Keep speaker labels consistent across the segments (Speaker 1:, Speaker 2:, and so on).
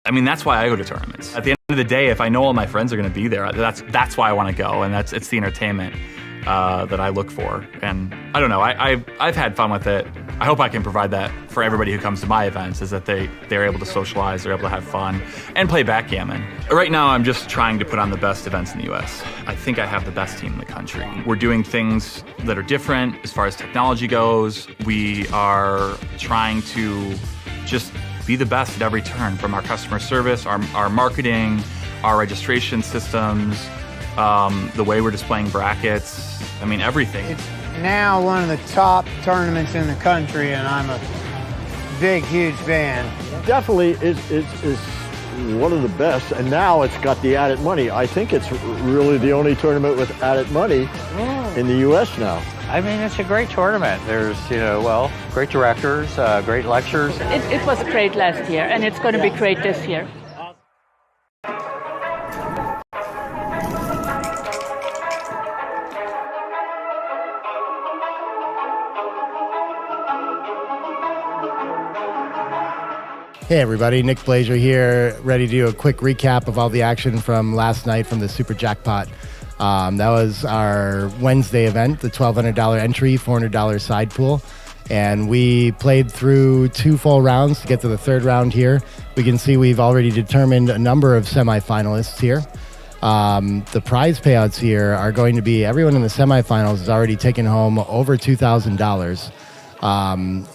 Speaker 1: I mean, that's why I go to tournaments. At the end of the day, if I know all my friends are going to be there, that's why I want to go, and it's the entertainment that I look for. And I don't know, I've had fun with it. I hope I can provide that for everybody who comes to my events, is that they're able to socialize, they're able to have fun, and play backgammon. Right now, I'm just trying to put on the best events in the U.S. I think I have the best team in the country. We're doing things that are different as far as technology goes. We are trying to just be the best at every turn, from our customer service, our marketing, our registration systems, the way we're displaying brackets, I mean, everything.
Speaker 2: It's now one of the top tournaments in the country, and I'm a big, huge fan.
Speaker 3: Definitely is one of the best, and now it's got the added money. I think it's really the only tournament with added money in the U.S. now.
Speaker 4: I mean, it's a great tournament. There's, great directors, great lectures.
Speaker 5: It was great last year, and it's going to be great this year.
Speaker 6: Hey everybody, Nick Blasier here, ready to do a quick recap of all the action from last night from the Super Jackpot. That was our Wednesday event, the $1,200 entry, $400 side pool. And we played through 2 full rounds to get to the 3rd round here. We can see we've already determined a number of semifinalists here. The prize payouts here are going to be, everyone in the semifinals has already taken home over $2,000.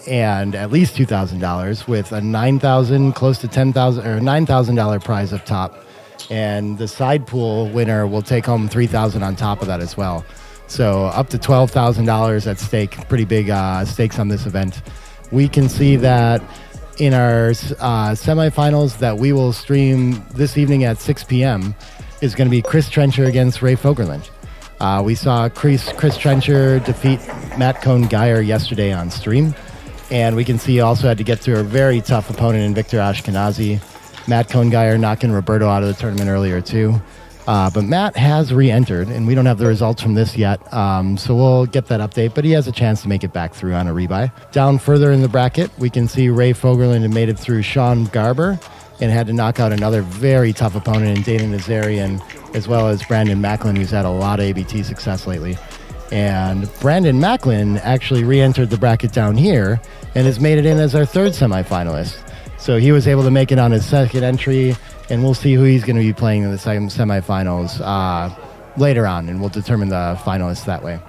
Speaker 6: And at least $2,000 with a $9,000, close to $10,000 or $9,000 prize up top. And the side pool winner will take home $3,000 on top of that as well. So up to $12,000 at stake. Pretty big stakes on this event. We can see that in our semifinals that we will stream this evening at 6 p.m. is going to be Chris Trencher against Ray Fogerland. We saw Chris Trencher defeat Matt Cohn-Geyer yesterday on stream. And we can see he also had to get to a very tough opponent in Victor Ashkenazi. Matt Cohn-Geyer knocking Roberto out of the tournament earlier too. But Matt has re-entered, and we don't have the results from this yet. So we'll get that update, but he has a chance to make it back through on a rebuy. Down further in the bracket, we can see Ray Fogerland had made it through Sean Garber and had to knock out another very tough opponent in Dana Nazarian, as well as Brandon Macklin, who's had a lot of ABT success lately. And Brandon Macklin actually re-entered the bracket down here and has made it in as our 3rd semifinalist. So he was able to make it on his 2nd entry, and we'll see who he's going to be playing in the semifinals later on, and we'll determine the finalists that way.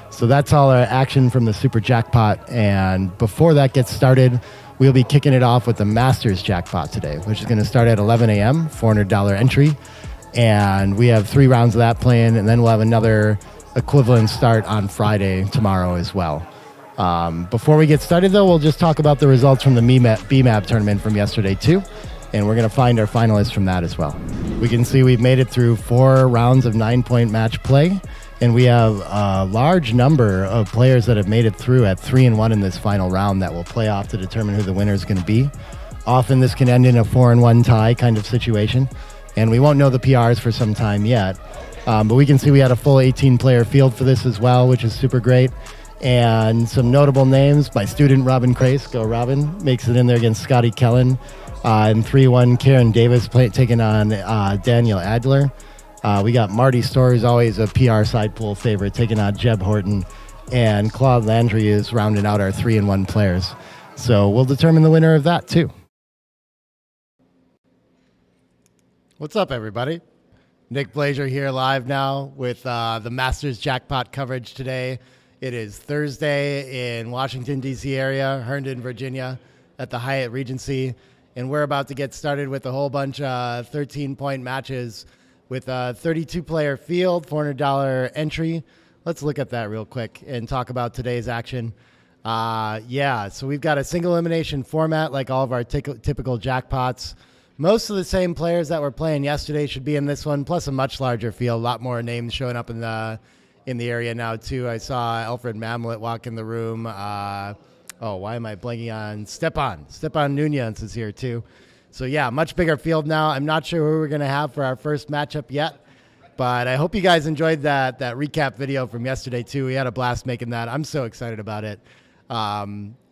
Speaker 6: So that's all our action from the Super Jackpot, and before that gets started, we'll be kicking it off with the Masters Jackpot today, which is going to start at 11 a.m., $400 entry. And we have 3 rounds of that playing, and then we'll have another equivalent start on Friday tomorrow as well. Before we get started, though, we'll just talk about the results from the BMAP tournament from yesterday, too. And we're going to find our finalists from that as well. We can see we've made it through 4 rounds of 9-point match play. And we have a large number of players that have made it through at 3-1 in this final round that will play off to determine who the winner is going to be. Often this can end in a 4-1 tie kind of situation. And we won't know the PRs for some time yet. But we can see we had a full 18-player field for this as well, which is super great. And some notable names. My student, Robin Crace, go Robin, makes it in there against Scotty Kellen. In 3-1, Karen Davis taking on Daniel Adler. We got Marty Storr, who's always a PR side pool favorite, taking on Jeb Horton. And Claude Landry is rounding out our 3-1 players. So we'll determine the winner of that, too. What's up, everybody? Nick Blasier here live now with the Masters Jackpot coverage today. It is Thursday in Washington, D.C. area, Herndon, Virginia, at the Hyatt Regency. And we're about to get started with a whole bunch of 13-point matches with a 32-player field, $400 entry. Let's look at that real quick and talk about today's action. So we've got a single elimination format like all of our typical jackpots. Most of the same players that were playing yesterday should be in this one, plus a much larger field, a lot more names showing up in the area now, too. I saw Alfred Mamlet walk in the room. Why am I blanking on Stepan Nunez is here too. So yeah, much bigger field now. I'm not sure who we're going to have for our first matchup yet, but I hope you guys enjoyed that recap video from yesterday too. We had a blast making that. I'm so excited about it.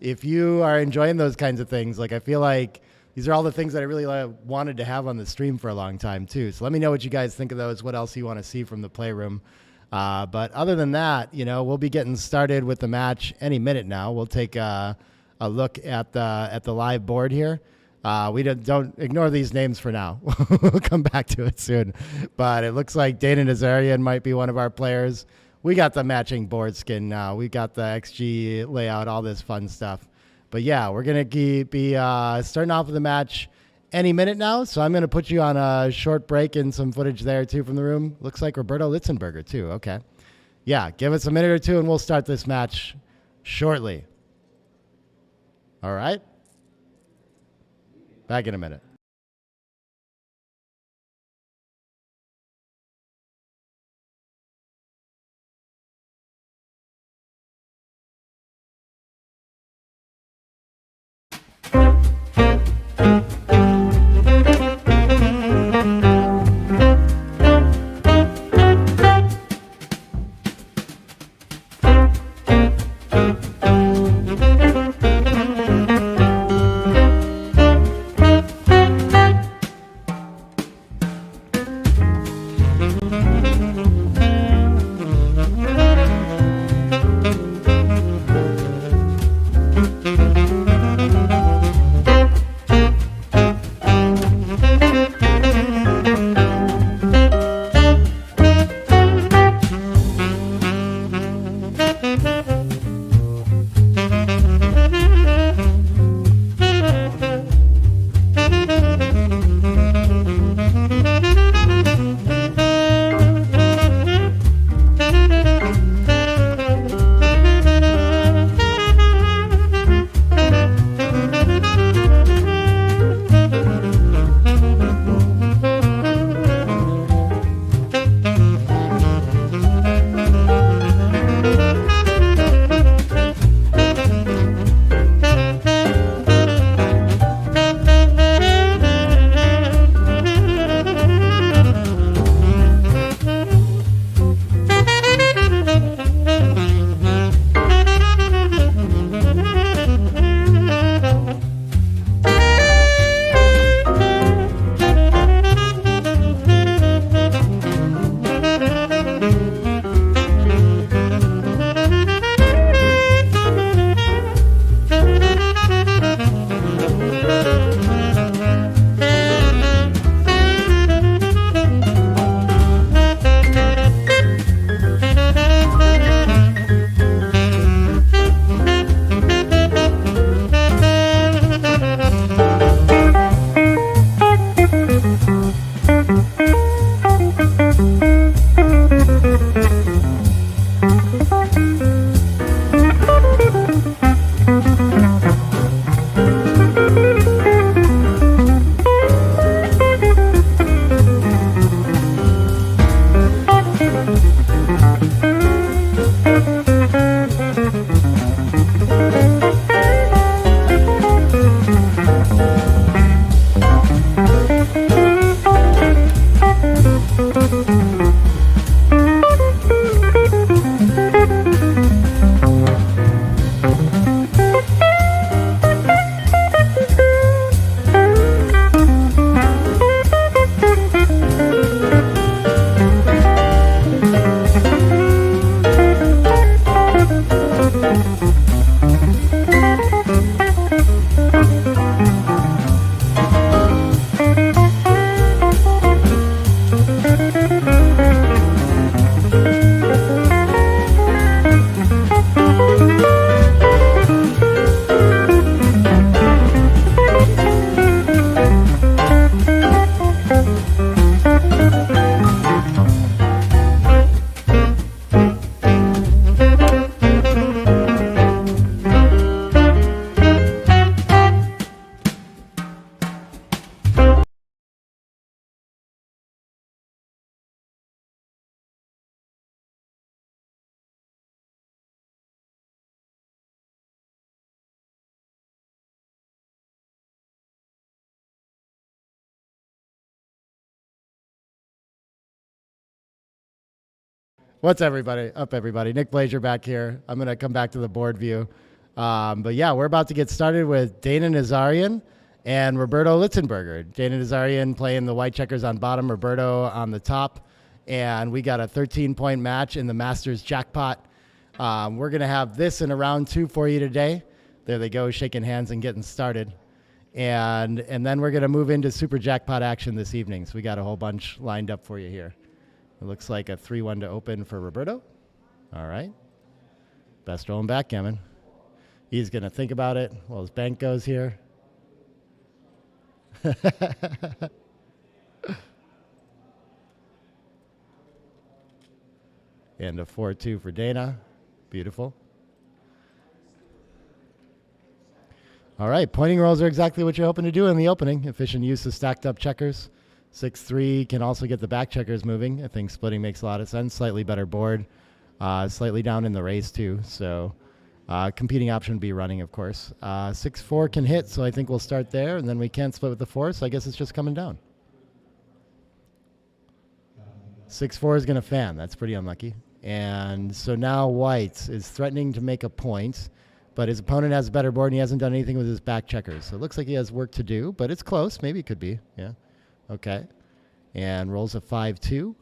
Speaker 6: If you are enjoying those kinds of things, like I feel like These are all the things that I really wanted to have on the stream for a long time, too. So let me know what you guys think of those, what else you want to see from the Playroom. But other than that, we'll be getting started with the match any minute now. We'll take a look at the live board here. We don't ignore these names for now. We'll come back to it soon. But it looks like Dana Nazarian might be one of our players. We got the matching board skin now. We got the XG layout, all this fun stuff. But yeah, we're going to be starting off with the match any minute now. So I'm going to put you on a short break and some footage there too from the room. Looks like Roberto Litzenberger too. Okay. Yeah, give us a minute or two and we'll start this match shortly. All right. Back in a minute. What's everybody? Up, everybody. Nick Blasier back here. I'm going to come back to the board view. But yeah, we're about to get started with Dana Nazarian And Roberto Litzenberger. Dana Nazarian playing the white checkers on bottom, Roberto on the top. And we got a 13-point match in the Masters Jackpot. We're going to have this in a round 2 for you today. There they go, shaking hands and getting started. And then we're going to move into Super Jackpot action this evening. So we got a whole bunch lined up for you here. It looks like a 3-1 to open for Roberto. All right. Best roll in backgammon. He's going to think about it while his bank goes here. And a 4-2 for Dana. Beautiful. All right, pointing rolls are exactly what you're hoping to do in the opening. Efficient use of stacked up checkers. 6-3 can also get the back checkers moving. I think splitting makes a lot of sense. Slightly better board. Slightly down in the race too. So competing option would be running, of course. 6-4 can hit, so I think we'll start there. And then we can't split with the 4, so I guess it's just coming down. 6-4 is going to fan. That's pretty unlucky. And so now White is threatening to make a point, but his opponent has a better board and he hasn't done anything with his back checkers. So it looks like he has work to do, but it's close. Maybe it could be. Yeah. Okay. And rolls a 5-2.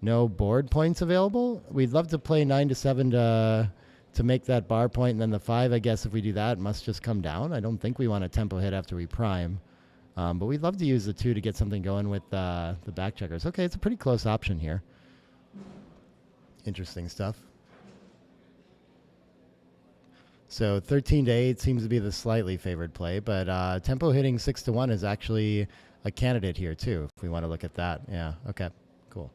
Speaker 6: No board points available. We'd love to play 9-7 to make that bar point, and then the 5, I guess if we do that, must just come down. I don't think we want a tempo hit after we prime. But we'd love to use the 2 to get something going with the back checkers. Okay, it's a pretty close option here. Interesting stuff. So 13-8 seems to be the slightly favored play, but tempo hitting 6-1 is actually a candidate here too, if we want to look at that. Yeah, okay, cool.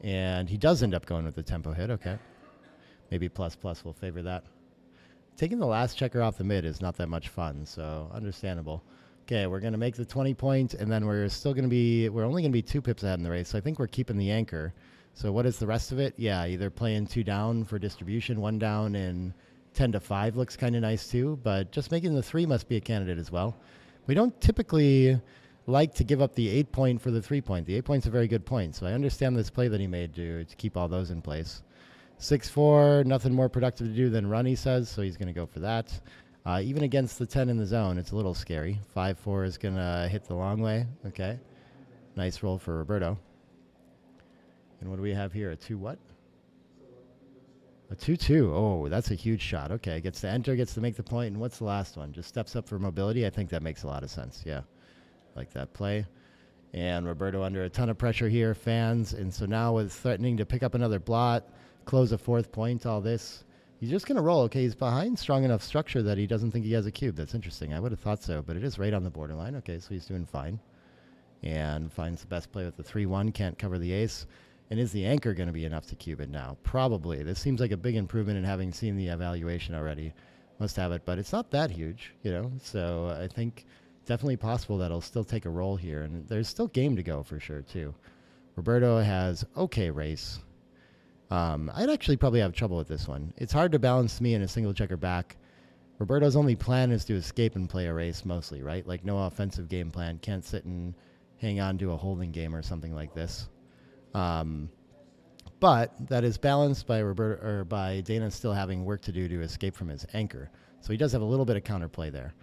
Speaker 6: And he does end up going with the tempo hit, okay. Maybe plus will favor that. Taking the last checker off the mid is not that much fun, so understandable. Okay, we're going to make the 20 points, and then we're only going to be 2 pips ahead in the race, so I think we're keeping the anchor. So what is the rest of it? Yeah, either playing 2 down for distribution, 1 down, and 10-5 looks kind of nice too, but just making the 3 must be a candidate as well. We don't typically like to give up the 8 point for the 3 point. The 8 point's a very good point, so I understand this play that he made to keep all those in place. 6-4, nothing more productive to do than run, he says, so he's going to go for that. Even against the 10 in the zone, it's a little scary. 5-4 is going to hit the long way. Okay. Nice roll for Roberto. And what do we have here? A 2 what? A 2-2. Oh, that's a huge shot. Okay, gets to enter, gets to make the point, and what's the last one? Just steps up for mobility. I think that makes a lot of sense. Yeah, like that play. And Roberto under a ton of pressure here, fans. And so now with threatening to pick up another blot, close a 4th point, all this. He's just going to roll. Okay, he's behind strong enough structure that he doesn't think he has a cube. That's interesting. I would have thought so, but it is right on the borderline. Okay, so he's doing fine. And finds the best play with the 3-1. Can't cover the ace. And is the anchor going to be enough to cube it now? Probably. This seems like a big improvement in having seen the evaluation already. Must have it, but it's not that huge, you know? So I think definitely possible that he'll still take a roll here. And there's still game to go for sure, too. Roberto has okay race. I'd actually probably have trouble with this one. It's hard to balance me in a single checker back. Roberto's only plan is to escape and play a race mostly, right? Like no offensive game plan. Can't sit and hang on to a holding game or something like this. But that is balanced by by Dana still having work to do to escape from his anchor. So he does have a little bit of counterplay there.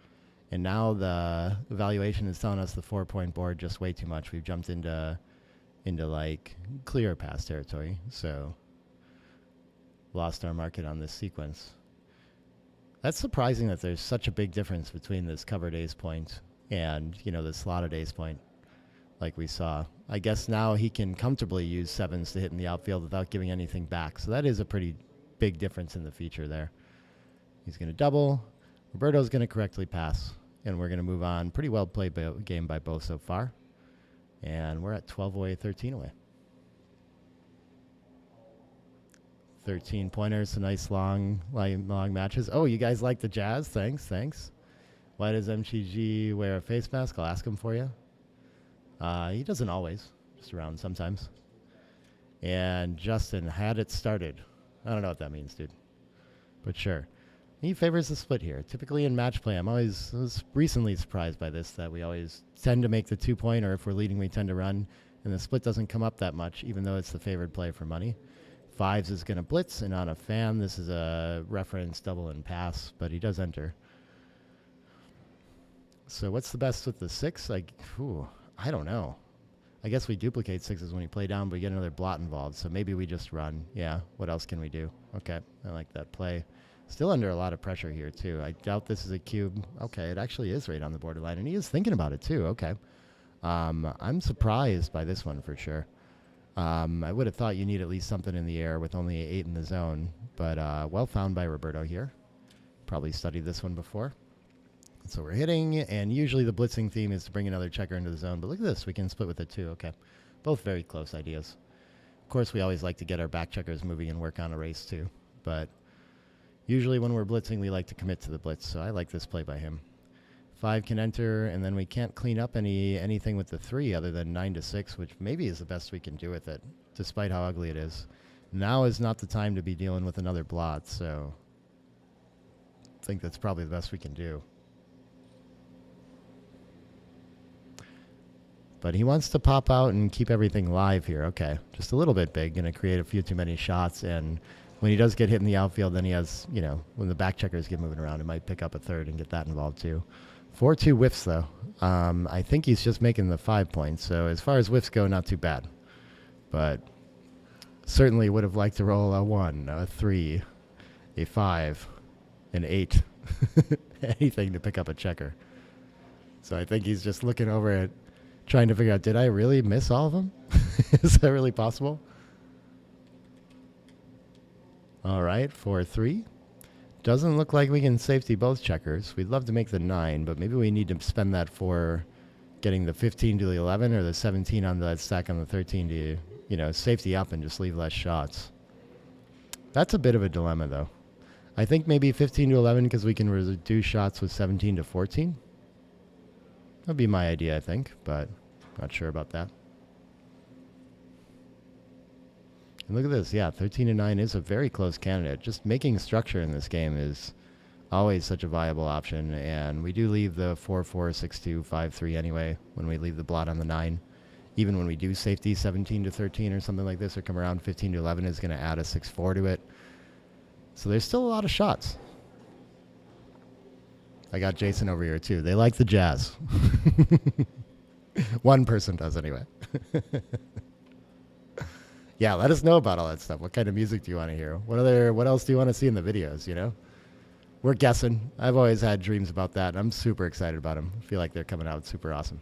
Speaker 6: And now the evaluation is telling us the 4-point board just way too much. We've jumped into like clear pass territory. So lost our market on this sequence. That's surprising that there's such a big difference between this covered ace point and, you know, the slotted ace point like we saw. I guess now he can comfortably use 7s to hit in the outfield without giving anything back. So that is a pretty big difference in the feature there. He's going to double. Roberto's going to correctly pass. And we're going to move on. Pretty well played game by both so far. And we're at 12 away, 13 away. 13 pointers, some nice long matches. Oh, you guys like the jazz? Thanks. Why does MGG wear a face mask? I'll ask him for you. He doesn't always, just around sometimes. And Justin had it started. I don't know what that means, dude. But sure. He favors the split here. Typically in match play, I was recently surprised by this, that we always tend to make the 2-point, or if we're leading, we tend to run. And the split doesn't come up that much, even though it's the favored play for money. 5s is going to blitz, and on a fan, this is a reference double and pass, but he does enter. So what's the best with the 6? I don't know. I guess we duplicate 6s when we play down, but we get another blot involved, so maybe we just run. Yeah, what else can we do? Okay, I like that play. Still under a lot of pressure here, too. I doubt this is a cube. Okay, it actually is right on the borderline, and he is thinking about it, too. Okay. I'm surprised by this one for sure. I would have thought you need at least something in the air with only 8 in the zone, but well found by Roberto here. Probably studied this one before. So we're hitting, and usually the blitzing theme is to bring another checker into the zone, but look at this. We can split with it, too. Okay. Both very close ideas. Of course, we always like to get our back checkers moving and work on a race, too, but usually when we're blitzing, we like to commit to the blitz, so I like this play by him. 5 can enter, and then we can't clean up anything with the 3 other than 9 to 6, which maybe is the best we can do with it, despite how ugly it is. Now is not the time to be dealing with another blot, so I think that's probably the best we can do. But he wants to pop out and keep everything live here. Okay, just a little bit big, going to create a few too many shots, and when he does get hit in the outfield, then he has, when the back checkers get moving around, he might pick up a 3rd and get that involved too. 4-2 whiffs, though. I think he's just making the 5 points, so as far as whiffs go, not too bad. But certainly would have liked to roll a 1, a 3, a 5, an 8. Anything to pick up a checker. So I think he's just looking over at trying to figure out, did I really miss all of them? Is that really possible? All right, 4-3. Doesn't look like we can safety both checkers. We'd love to make the 9, but maybe we need to spend that for getting the 15 to the 11 or the 17 on that stack on the 13 to, safety up and just leave less shots. That's a bit of a dilemma, though. I think maybe 15 to 11 because we can reduce shots with 17 to 14. That'd be my idea, I think, but not sure about that. And look at this. Yeah, 13 to 9 is a very close candidate. Just making structure in this game is always such a viable option, and we do leave the 4-4, 6-2, 5-3 anyway when we leave the blot on the 9. Even when we do safety 17 to 13 or something like this, or come around 15 to 11 is going to add a 6-4 to it. So there's still a lot of shots. I got Jason over here, too. They like the jazz. One person does, anyway. Yeah, let us know about all that stuff. What kind of music do you want to hear? What else do you want to see in the videos, We're guessing. I've always had dreams about that, and I'm super excited about them. I feel like they're coming out super awesome.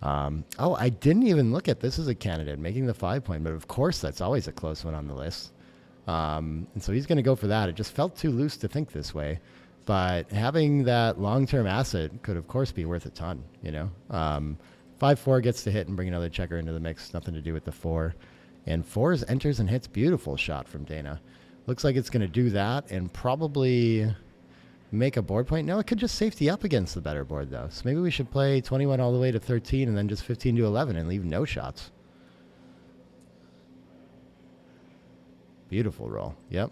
Speaker 6: I didn't even look at this as a candidate, making the 5 point, but of course that's always a close one on the list. And so he's going to go for that. It just felt too loose to think this way. But having that long-term asset could, of course, be worth a ton, 5-4 gets to hit and bring another checker into the mix. Nothing to do with the 4. And 4s enters and hits. Beautiful shot from Dana. Looks like it's going to do that and probably make a board point. No, it could just safety up against the better board, though. So maybe we should play 21 all the way to 13 and then just 15 to 11 and leave no shots. Beautiful roll. Yep.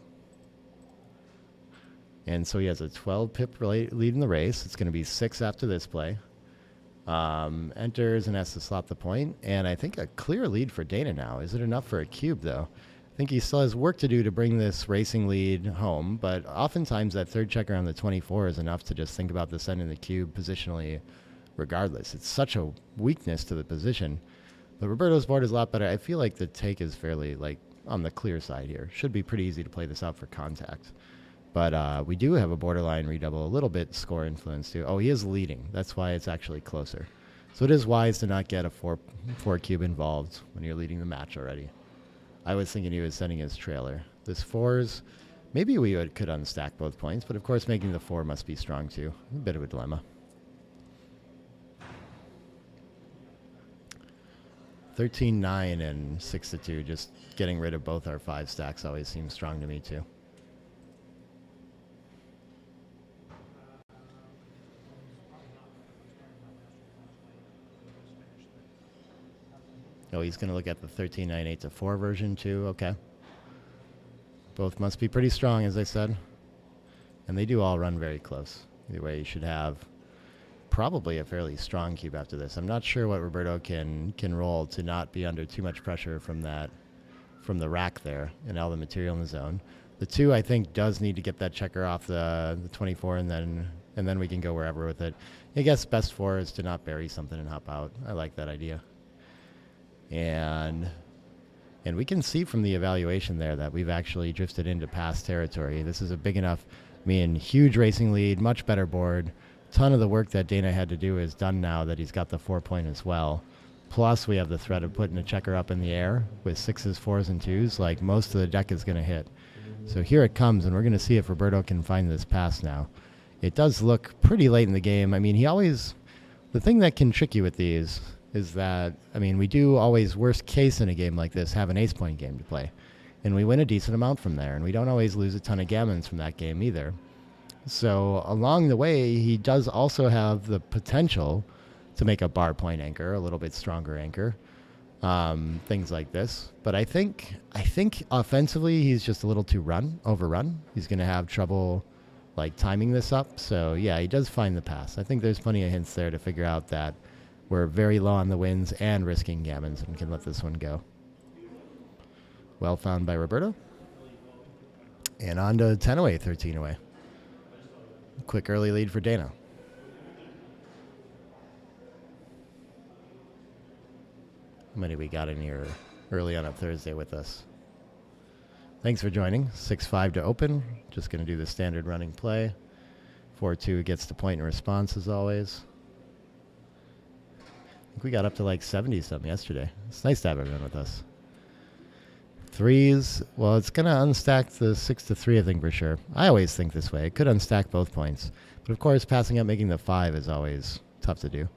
Speaker 6: And so he has a 12 pip lead in the race. It's going to be 6 after this play. Enters and has to slot the point. And I think a clear lead for Dana now. Is it enough for a cube, though? I think he still has work to do to bring this racing lead home. But oftentimes that 3rd checker on the 24 is enough to just think about the sending the cube positionally regardless. It's such a weakness to the position. But Roberto's board is a lot better. I feel like the take is fairly on the clear side here. Should be pretty easy to play this out for contact. But we do have a borderline redouble, a little bit score influence too. Oh, he is leading. That's why it's actually closer. So it is wise to not get a 4 cube involved when you're leading the match already. I was thinking he was sending his trailer. This 4s, maybe we could unstack both points, but of course making the 4 must be strong too. A bit of a dilemma. 13-9 and 6-2, just getting rid of both our 5 stacks always seems strong to me too. Oh, he's going to look at the 13-9, 8-4 version too. Okay. Both must be pretty strong, as I said. And they do all run very close. Either way, you should have probably a fairly strong cube after this. I'm not sure what Roberto can roll to not be under too much pressure from that from the rack there and all the material in the zone. The 2, I think, does need to get that checker off the 24, and then we can go wherever with it. I guess best 4 is to not bury something and hop out. I like that idea. And we can see from the evaluation there that we've actually drifted into past territory. This is a big enough, huge racing lead, much better board. Ton of the work that Dana had to do is done now that he's got the 4-point as well. Plus, we have the threat of putting a checker up in the air with 6s, 4s, and 2s. Like, most of the deck is going to hit. So here it comes, and we're going to see if Roberto can find this pass now. It does look pretty late in the game. The thing that can trick you with these is that, we do always, worst case in a game like this, have an ace-point game to play. And we win a decent amount from there, and we don't always lose a ton of gammons from that game either. So along the way, he does also have the potential to make a bar point anchor, a little bit stronger anchor, things like this. But I think offensively, he's just a little too overrun. He's going to have trouble timing this up. So yeah, he does find the pass. I think there's plenty of hints there to figure out that we're very low on the wins and risking gammons and can let this one go. Well found by Roberto. And on to 10 away, 13 away. Quick early lead for Dana. How many we got in here early on a Thursday with us? Thanks for joining. 6-5 to open. Just going to do the standard running play. 4-2 gets the point in response as always. I think we got up to 70-something yesterday. It's nice to have everyone with us. 3s, well, it's going to unstack the 6-3, I think, for sure. I always think this way. It could unstack both points. But, of course, passing up making the 5 is always tough to do.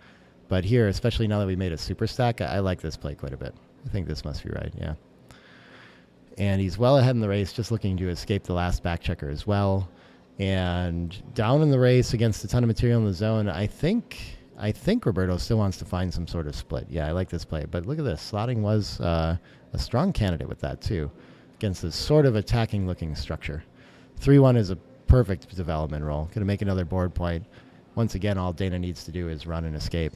Speaker 6: But here, especially now that we made a super stack, I like this play quite a bit. I think this must be right, yeah. And he's well ahead in the race, just looking to escape the last back checker as well. And down in the race against a ton of material in the zone, I think Roberto still wants to find some sort of split. Yeah, I like this play. But look at this. Slotting was a strong candidate with that, too, against this sort of attacking-looking structure. 3-1 is a perfect development roll. Going to make another board point. Once again, all Dana needs to do is run and escape.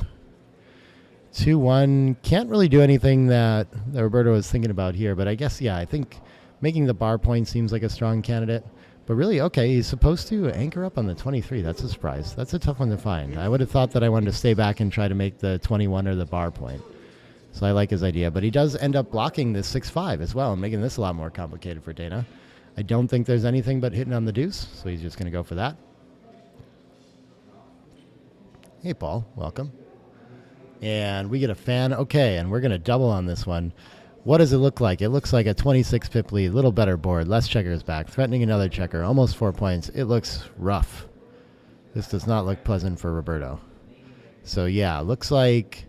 Speaker 6: 2-1, can't really do anything that Roberto was thinking about here, but I guess, yeah, I think making the bar point seems like a strong candidate. But really, okay, he's supposed to anchor up on the 23. That's a surprise. That's a tough one to find. I would have thought that I wanted to stay back and try to make the 21 or the bar point. So I like his idea. But he does end up blocking this 6-5 as well and making this a lot more complicated for Dana. I don't think there's anything but hitting on the deuce, so he's just going to go for that. Hey, Paul. Welcome. And we get a fan. Okay, and we're going to double on this one. What does it look like? It looks like a 26-pip lead, little better board, less checkers back, threatening another checker, almost 4 points. It looks rough. This does not look pleasant for Roberto. So yeah, looks like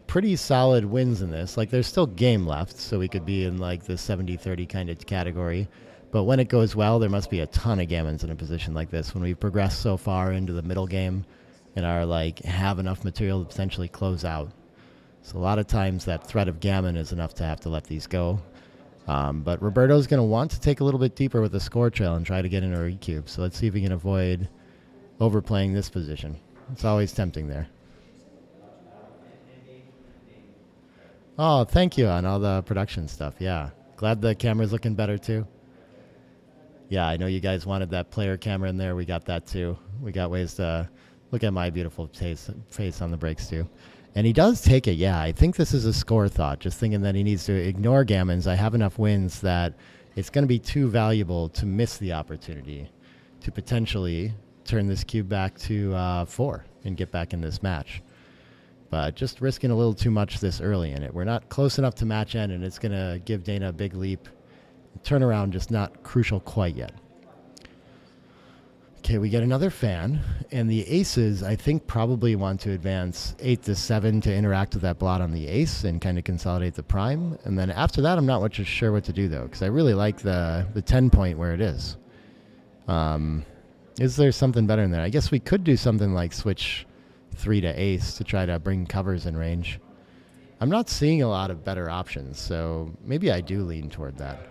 Speaker 6: pretty solid wins in this. There's still game left, so we could be in the 70-30 kind of category. But when it goes well, there must be a ton of gammons in a position like this. When we've progressed so far into the middle game and are have enough material to potentially close out. So a lot of times that threat of gammon is enough to have to let these go. But Roberto's going to want to take a little bit deeper with the score trail and try to get into a recube. So let's see if we can avoid overplaying this position. It's always tempting there. Oh, thank you on all the production stuff. Yeah. Glad the camera's looking better too. Yeah, I know you guys wanted that player camera in there. We got that too. We got ways to look at my beautiful face on the breaks too. And he does take it, yeah. I think this is a score thought, just thinking that he needs to ignore gammons. I have enough wins that it's going to be too valuable to miss the opportunity to potentially turn this cube back to 4 and get back in this match. But just risking a little too much this early in it. We're not close enough to match end, and it's going to give Dana a big leap. Turnaround just not crucial quite yet. Okay, we get another fan, and the aces, I think, probably want to advance 8-7 to interact with that blot on the ace and kind of consolidate the prime. And then after that, I'm not much sure what to do, though, because I really like the 10 point where it is. Is there something better in there? I guess we could do something like switch 3 to ace to try to bring covers in range. I'm not seeing a lot of better options, so maybe I do lean toward that.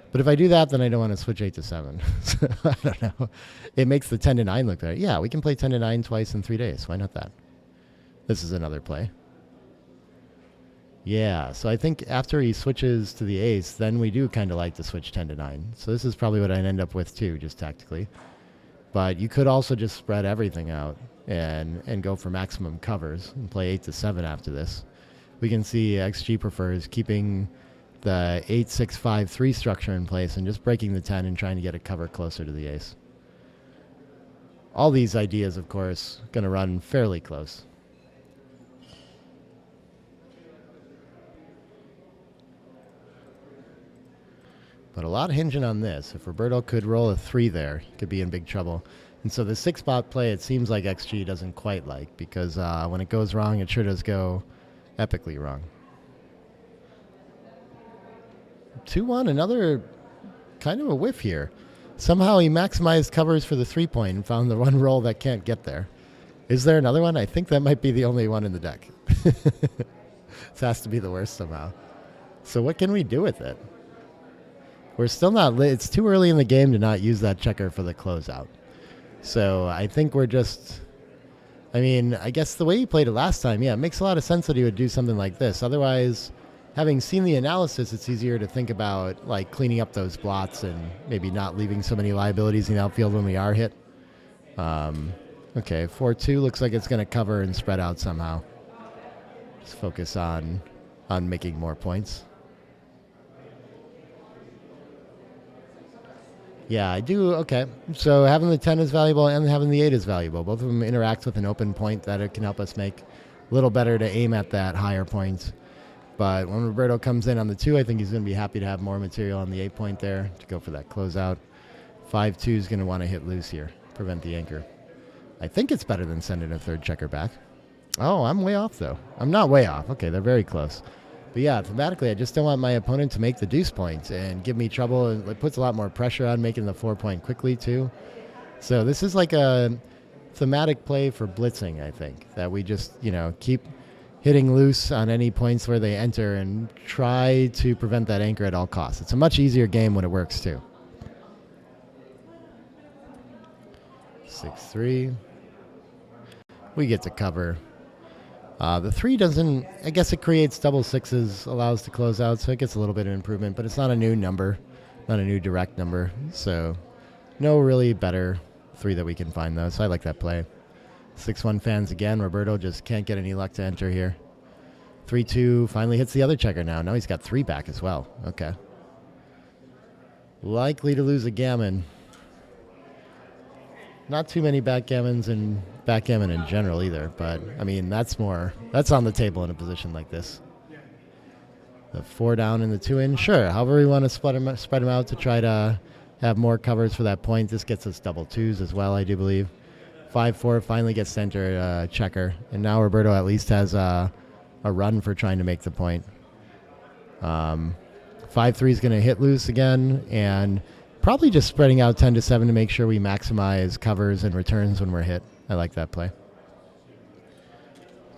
Speaker 6: But if I do that, then I don't want to switch 8-7. So, I don't know. It makes the 10-9 look better. Yeah, we can play 10-9 twice in 3 days. Why not that? This is another play. Yeah, so I think after he switches to the ace, then we do kind of like to switch 10 to 9. So this is probably what I'd end up with too, just tactically. But you could also just spread everything out and go for maximum covers and play 8 to 7 after this. We can see XG prefers keeping the 8-6-5-3 structure in place and just breaking the 10 and trying to get a cover closer to the ace. All these ideas, of course, going to run fairly close. But a lot hinging on this. If Roberto could roll a 3 there, he could be in big trouble. And so the 6-spot play, it seems like XG doesn't quite like, because when it goes wrong, it sure does go epically wrong. 2-1, another kind of a whiff here. Somehow he maximized covers for the 3-point and found the one roll that can't get there. Is there another one? I think that might be the only one in the deck. This has to be the worst somehow. So what can we do with it? We're still not it's too early in the game to not use that checker for the closeout. So I think we're just, I mean, I guess the way he played it last time, yeah, it makes a lot of sense that he would do something like this. Otherwise, having seen the analysis, it's easier to think about like cleaning up those blots and maybe not leaving so many liabilities in the outfield when we are hit. Okay, 4-2 looks like it's going to cover and spread out somehow. Just focus on making more points. Yeah, I do. Okay. So having the 10 is valuable and having the 8 is valuable. Both of them interact with an open point that it can help us make a little better to aim at that higher point. But when Roberto comes in on the 2, I think he's going to be happy to have more material on the 8 point there to go for that closeout. 5-2 is going to want to hit loose here, prevent the anchor. I think it's better than sending a third checker back. Oh, I'm way off, though. I'm not way off. Okay, they're very close. But yeah, thematically, I just don't want my opponent to make the deuce point and give me trouble. And it puts a lot more pressure on making the 4 point quickly, too. So this is like a thematic play for blitzing, I think, that we just, keep hitting loose on any points where they enter and try to prevent that anchor at all costs. It's a much easier game when it works, too. 6-3. We get to cover. The 3 doesn't, I guess it creates double 6s, allows to close out, so it gets a little bit of improvement, but it's not a new number, not a new direct number. So no really better 3 that we can find, though, so I like that play. 6-1 fans again. Roberto just can't get any luck to enter here. 3-2 finally hits the other checker now. Now he's got 3 back as well. Okay. Likely to lose a gammon. Not too many backgammons and backgammon in general either, but I mean that's on the table in a position like this. The 4 down and the 2 in, sure. However we want to spread them out to try to have more covers for that point. This gets us double 2s as well, I do believe. 5-4 finally gets to enter a checker, and now Roberto at least has a run for trying to make the point. 5-3 is going to hit loose again, and probably just spreading out 10 to 7 to make sure we maximize covers and returns when we're hit. I like that play.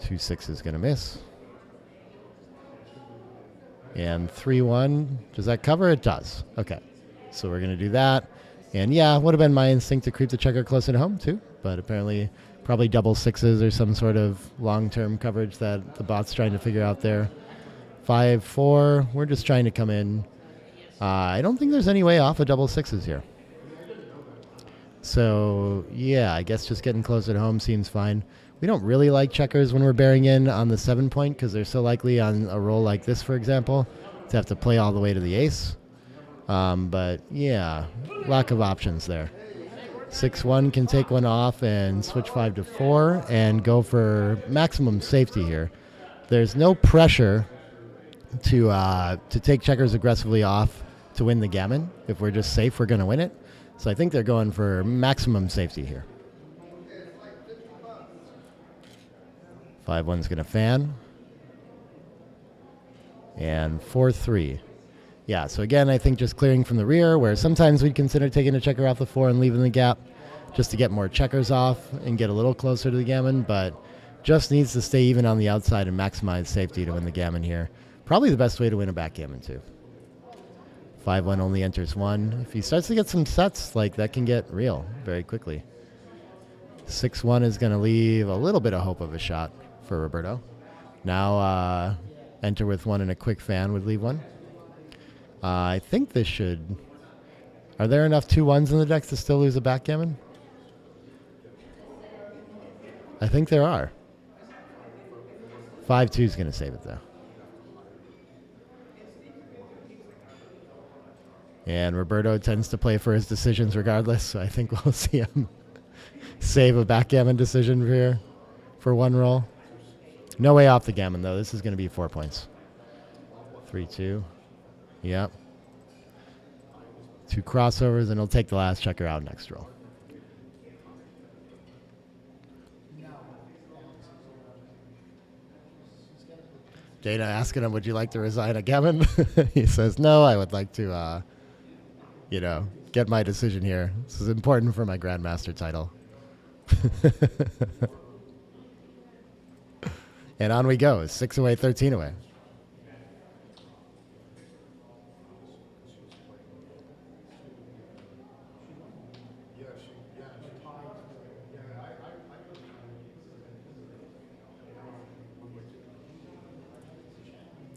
Speaker 6: 2-6 is going to miss. And 3-1, does that cover? It does. Okay, so we're going to do that. And yeah, would have been my instinct to creep the checker closer to home too, but apparently probably double 6s or some sort of long-term coverage that the bot's trying to figure out there. 5-4, we're just trying to come in. I don't think there's any way off of double 6s here. So, yeah, I guess just getting closer to home seems fine. We don't really like checkers when we're bearing in on the 7 point because they're so likely on a roll like this, for example, to have to play all the way to the ace. But, yeah, lack of options there. 6-1 can take one off and switch 5 to 4 and go for maximum safety here. There's no pressure to take checkers aggressively off to win the gammon. If we're just safe, we're going to win it. So I think they're going for maximum safety here. 5-1's going to fan. And 4-3. Yeah, so again, I think just clearing from the rear, where sometimes we'd consider taking a checker off the 4 and leaving the gap just to get more checkers off and get a little closer to the gammon, but just needs to stay even on the outside and maximize safety to win the gammon here. Probably the best way to win a backgammon, too. 5-1 only enters 1. If he starts to get some sets, like that can get real very quickly. 6-1 is going to leave a little bit of hope of a shot for Roberto. Now Enter with 1 and a quick fan would leave 1. I think this should... Are there enough 2-1s in the deck to still lose a backgammon? I think there are. 5-2 is going to save it, though. And Roberto tends to play for his decisions regardless, so I think we'll see him save a backgammon decision here for 1 roll. No way off the gammon, though. This is going to be 4 points. 3-2. Yep. 2 crossovers, and he'll take the last checker out next roll. Dana asking him, would you like to resign a gammon? He says, no, I would like to, get my decision here. This is important for my Grandmaster title. And on we go. 6 away, 13 away.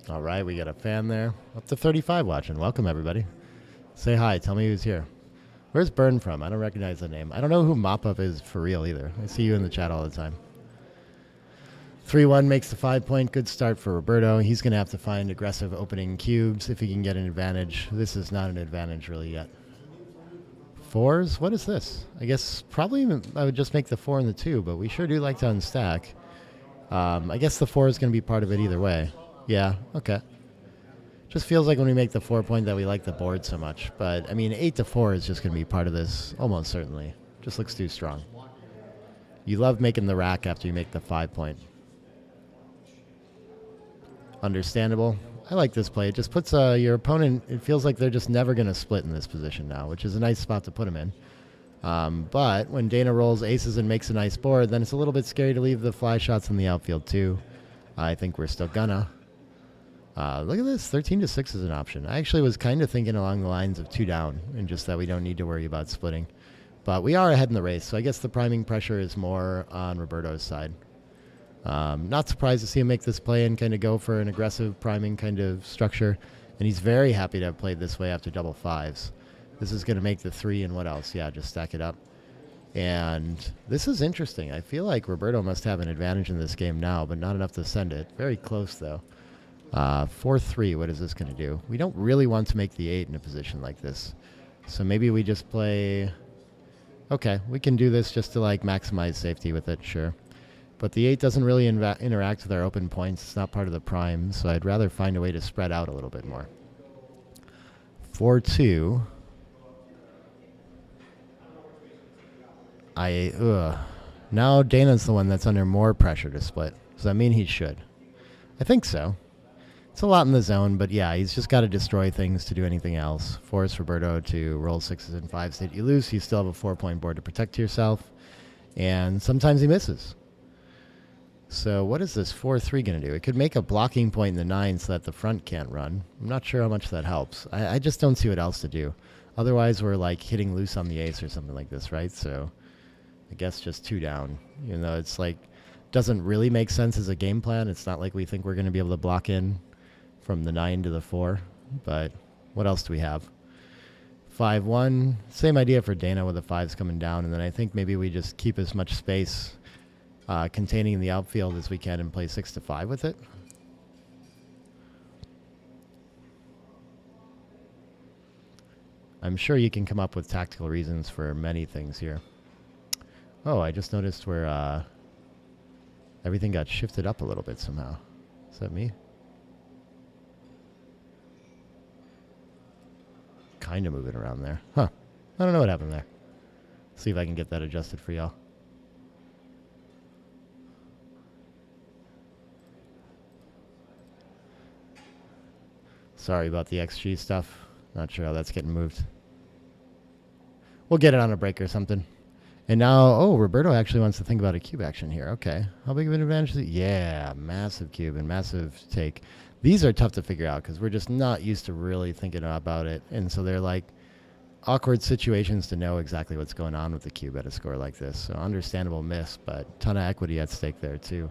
Speaker 6: All right, we got a fan there. Up to 35 watching. Welcome, everybody. Say hi. Tell me who's here. Where's Burn from? I don't recognize the name. I don't know who Mop-Up is for real either. I see you in the chat all the time. 3-1 makes the 5-point. Good start for Roberto. He's going to have to find aggressive opening cubes if he can get an advantage. This is not an advantage really yet. 4s? What is this? I guess probably I would just make the 4 and the 2, but we sure do like to unstack. I guess the 4 is going to be part of it either way. Yeah, okay. Just feels like when we make the 4-point that we like the board so much. But, I mean, 8-4 is just going to be part of this, almost certainly. Just looks too strong. You love making the rack after you make the 5-point. Understandable. I like this play. It just puts your opponent, it feels like they're just never going to split in this position now, which is a nice spot to put them in. But when Dana rolls aces and makes a nice board, then it's a little bit scary to leave the fly shots in the outfield too. I think we're still gonna. Look at this, 13-6 is an option. I actually was kind of thinking along the lines of 2 down, and just that we don't need to worry about splitting. But we are ahead in the race, so I guess the priming pressure is more on Roberto's side. Not surprised to see him make this play and kind of go for an aggressive priming kind of structure. And he's very happy to have played this way after double 5s. This is going to make the 3 and what else? Yeah, just stack it up. And this is interesting. I feel like Roberto must have an advantage in this game now, but not enough to send it. Very close, though. 4-3, what is this going to do? We don't really want to make the 8 in a position like this. So maybe we just play... Okay, we can do this just to like maximize safety with it, sure. But the 8 doesn't really interact with our open points. It's not part of the prime, so I'd rather find a way to spread out a little bit more. 4-2. Now Dana's the one that's under more pressure to split. Does that mean he should? I think so. It's a lot in the zone, but yeah, he's just got to destroy things to do anything else. Force Roberto to roll 6s and 5s that you lose. You still have a 4-point board to protect yourself. And sometimes he misses. So what is this 4-3 going to do? It could make a blocking point in the 9 so that the front can't run. I'm not sure how much that helps. I just don't see what else to do. Otherwise, we're like hitting loose on the ace or something like this, right? So I guess just 2 down. Even though it's like, doesn't really make sense as a game plan. It's not like we think we're going to be able to block in from the 9 to the 4. But what else do we have? 5-1. Same idea for Dana with the 5s coming down. And then I think maybe we just keep as much space containing the outfield as we can and play 6-5 with it. I'm sure you can come up with tactical reasons for many things here. Oh, I just noticed where everything got shifted up a little bit somehow. Is that me? Kind of moving around there. Huh. I don't know what happened there. See if I can get that adjusted for y'all. Sorry about the XG stuff. Not sure how that's getting moved. We'll get it on a break or something. And now, oh, Roberto actually wants to think about a cube action here. Okay. How big of an advantage is it? Yeah, massive cube and massive take. These are tough to figure out because we're just not used to really thinking about it. And so they're like awkward situations to know exactly what's going on with the cube at a score like this. So understandable miss, but ton of equity at stake there too.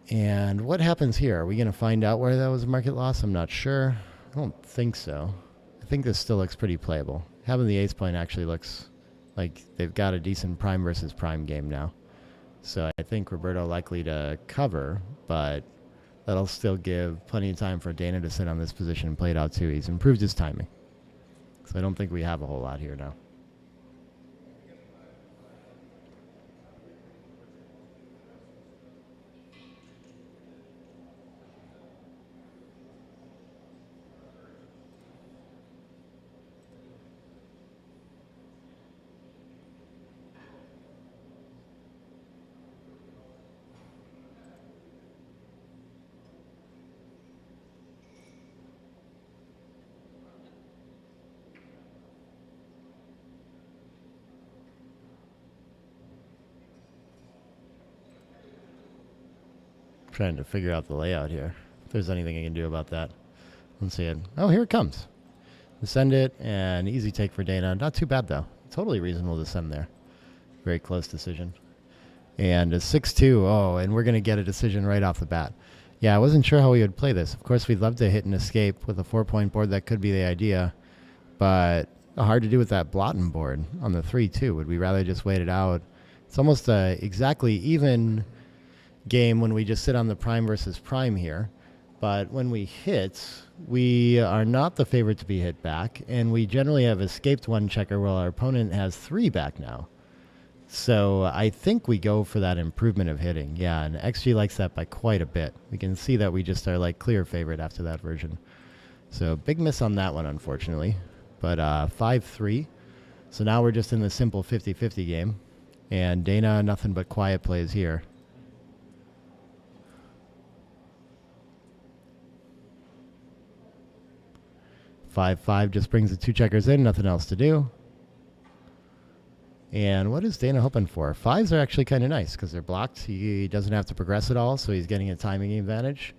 Speaker 6: And what happens here? Are we going to find out where that was a market loss? I'm not sure. I don't think so. I think this still looks pretty playable. Having the ace point actually looks like they've got a decent prime versus prime game now. So I think Roberto likely to cover, but that'll still give plenty of time for Dana to sit on this position and play it out too. He's improved his timing. So I don't think we have a whole lot here now. Trying to figure out the layout here. If there's anything I can do about that. Let's see it. Oh, here it comes. Send it, and easy take for Dana. Not too bad, though. Totally reasonable to send there. Very close decision. And a 6-2. Oh, and we're going to get a decision right off the bat. Yeah, I wasn't sure how we would play this. Of course, we'd love to hit an escape with a 4-point board. That could be the idea. But hard to do with that Blotten board on the 3-2. Would we rather just wait it out? It's almost a exactly even game when we just sit on the prime versus prime here, but when we hit, we are not the favorite to be hit back, and we generally have escaped one checker while our opponent has 3 back now. So I think we go for that improvement of hitting. Yeah, and XG likes that by quite a bit. We can see that we just are like clear favorite after that version. So big miss on that one, unfortunately, but 5-3. So now we're just in the simple 50-50 game, and Dana nothing but quiet plays here. 5-5 just brings the 2 checkers in, nothing else to do. And what is Dana hoping for? 5s are actually kind of nice because they're blocked. He doesn't have to progress at all, so he's getting a timing advantage.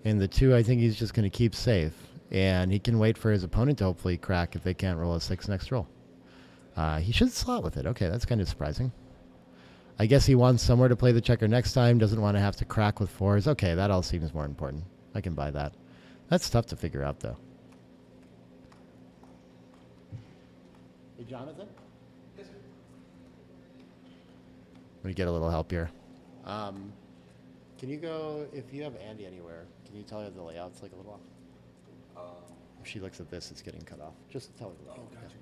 Speaker 6: And the 2, I think he's just going to keep safe. And he can wait for his opponent to hopefully crack if they can't roll a 6 next roll. He should slot with it. Okay, that's kind of surprising. I guess he wants somewhere to play the checker next time, doesn't want to have to crack with 4s. Okay, that all seems more important. I can buy that. That's tough to figure out, though. Hey, Jonathan? Yes, sir. Let me get a little help here. Can you go, if you have Andy anywhere, can you tell her the layout's like a little off? If she looks at this, it's getting cut off. Just tell her. Oh, gotcha.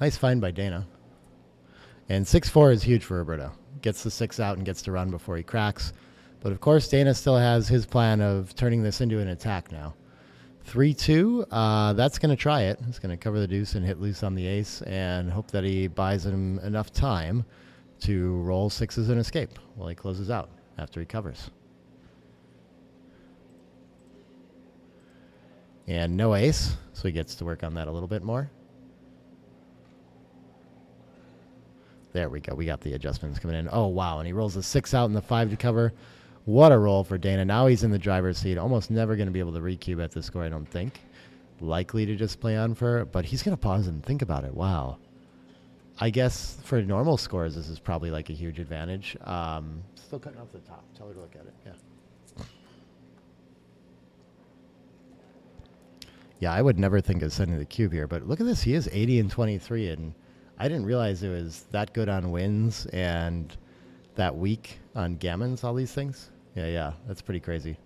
Speaker 6: Nice find by Dana. And 6-4 is huge for Roberto. Gets the 6 out and gets to run before he cracks. But of course, Dana still has his plan of turning this into an attack now. 3-2, that's going to try it. It's going to cover the deuce and hit loose on the ace and hope that he buys him enough time to roll 6s and escape while he closes out after he covers. And no ace, so he gets to work on that a little bit more. There we go. We got the adjustments coming in. Oh, wow. And he rolls a 6 out and the 5 to cover. What a roll for Dana. Now he's in the driver's seat. Almost never going to be able to recube at the score, I don't think. Likely to just play on for, but he's going to pause and think about it. Wow. I guess for normal scores, this is probably like a huge advantage. Still cutting off the top. Tell her to look at it. Yeah. Yeah, I would never think of sending the cube here, but look at this. He is 80 and 23, and I didn't realize it was that good on wins and that weak on gammons, all these things. Yeah, that's pretty crazy.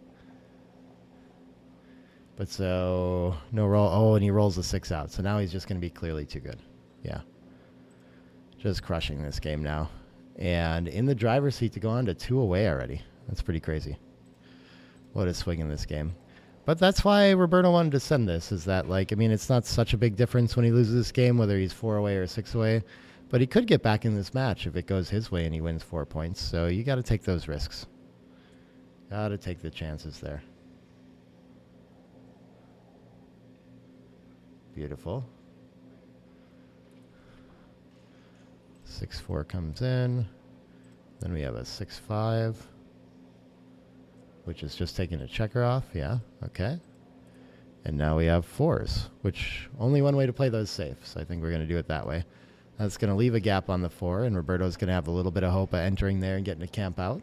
Speaker 6: But so, no roll. Oh, and he rolls a 6 out. So now he's just going to be clearly too good. Yeah. Just crushing this game now. And in the driver's seat to go on to 2 away already. That's pretty crazy. What a swing in this game. But that's why Roberto wanted to send this, is that, like, I mean, it's not such a big difference when he loses this game, whether he's 4 away or 6 away. But he could get back in this match if it goes his way and he wins 4 points. So you got to take those risks. Got to take the chances there. Beautiful. 6-4 comes in. Then we have a 6-5, which is just taking a checker off. Yeah, okay. And now we have 4s, which only one way to play those safe. So I think we're going to do it that way. That's going to leave a gap on the 4, and Roberto's going to have a little bit of hope of entering there and getting to camp out.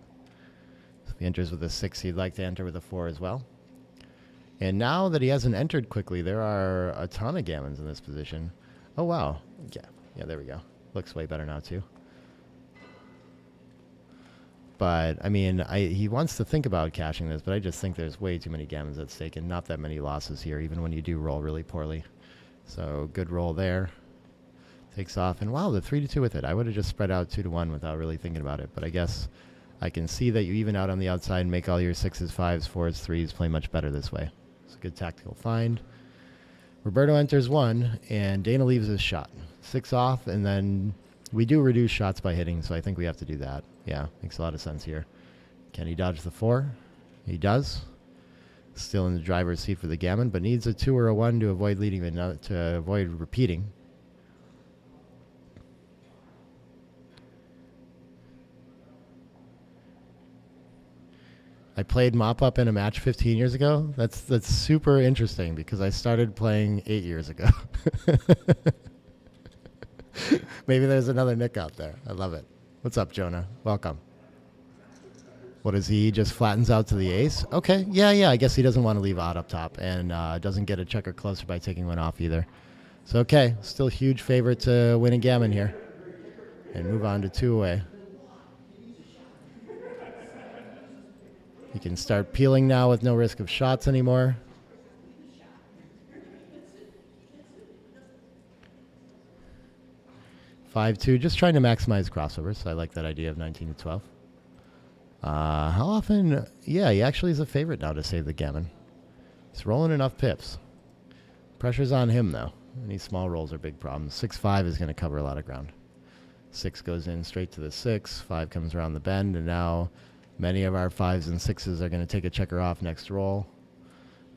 Speaker 6: So if he enters with a 6, he'd like to enter with a 4 as well. And now that he hasn't entered quickly, there are a ton of gammons in this position. Oh, wow. Yeah, there we go. Looks way better now, too. But, I mean, he wants to think about cashing this, but I just think there's way too many gammons at stake and not that many losses here, even when you do roll really poorly. So, good roll there. Takes off, and wow, the 3-2 with it. I would have just spread out 2-1 without really thinking about it, but I guess I can see that you even out on the outside and make all your 6s, 5s, 4s, 3s play much better this way. It's a good tactical find. Roberto enters 1, and Dana leaves his shot. 6 off, and then we do reduce shots by hitting, so I think we have to do that. Yeah, makes a lot of sense here. Can he dodge the 4? He does. Still in the driver's seat for the gammon, but needs a 2 or a 1 to avoid leading to avoid repeating. I played mop-up in a match 15 years ago. That's super interesting because I started playing 8 years ago. Maybe there's another Nick out there. I love it. What's up, Jonah? Welcome. What is he? Just flattens out to the ace? Okay. Yeah. I guess he doesn't want to leave odd up top and doesn't get a checker closer by taking one off either. So, okay. Still huge favorite to win a gammon here. And move on to 2 away. You can start peeling now with no risk of shots anymore. (5-2), just trying to maximize crossovers. So I like that idea of 19 to 12. How often? Yeah, he actually is a favorite now to save the gammon. He's rolling enough pips. Pressure's on him, though. Any small rolls are big problems. 6-5 is going to cover a lot of ground. 6 goes in straight to the 6. 5 comes around the bend, and now many of our 5s and 6s are going to take a checker off next roll.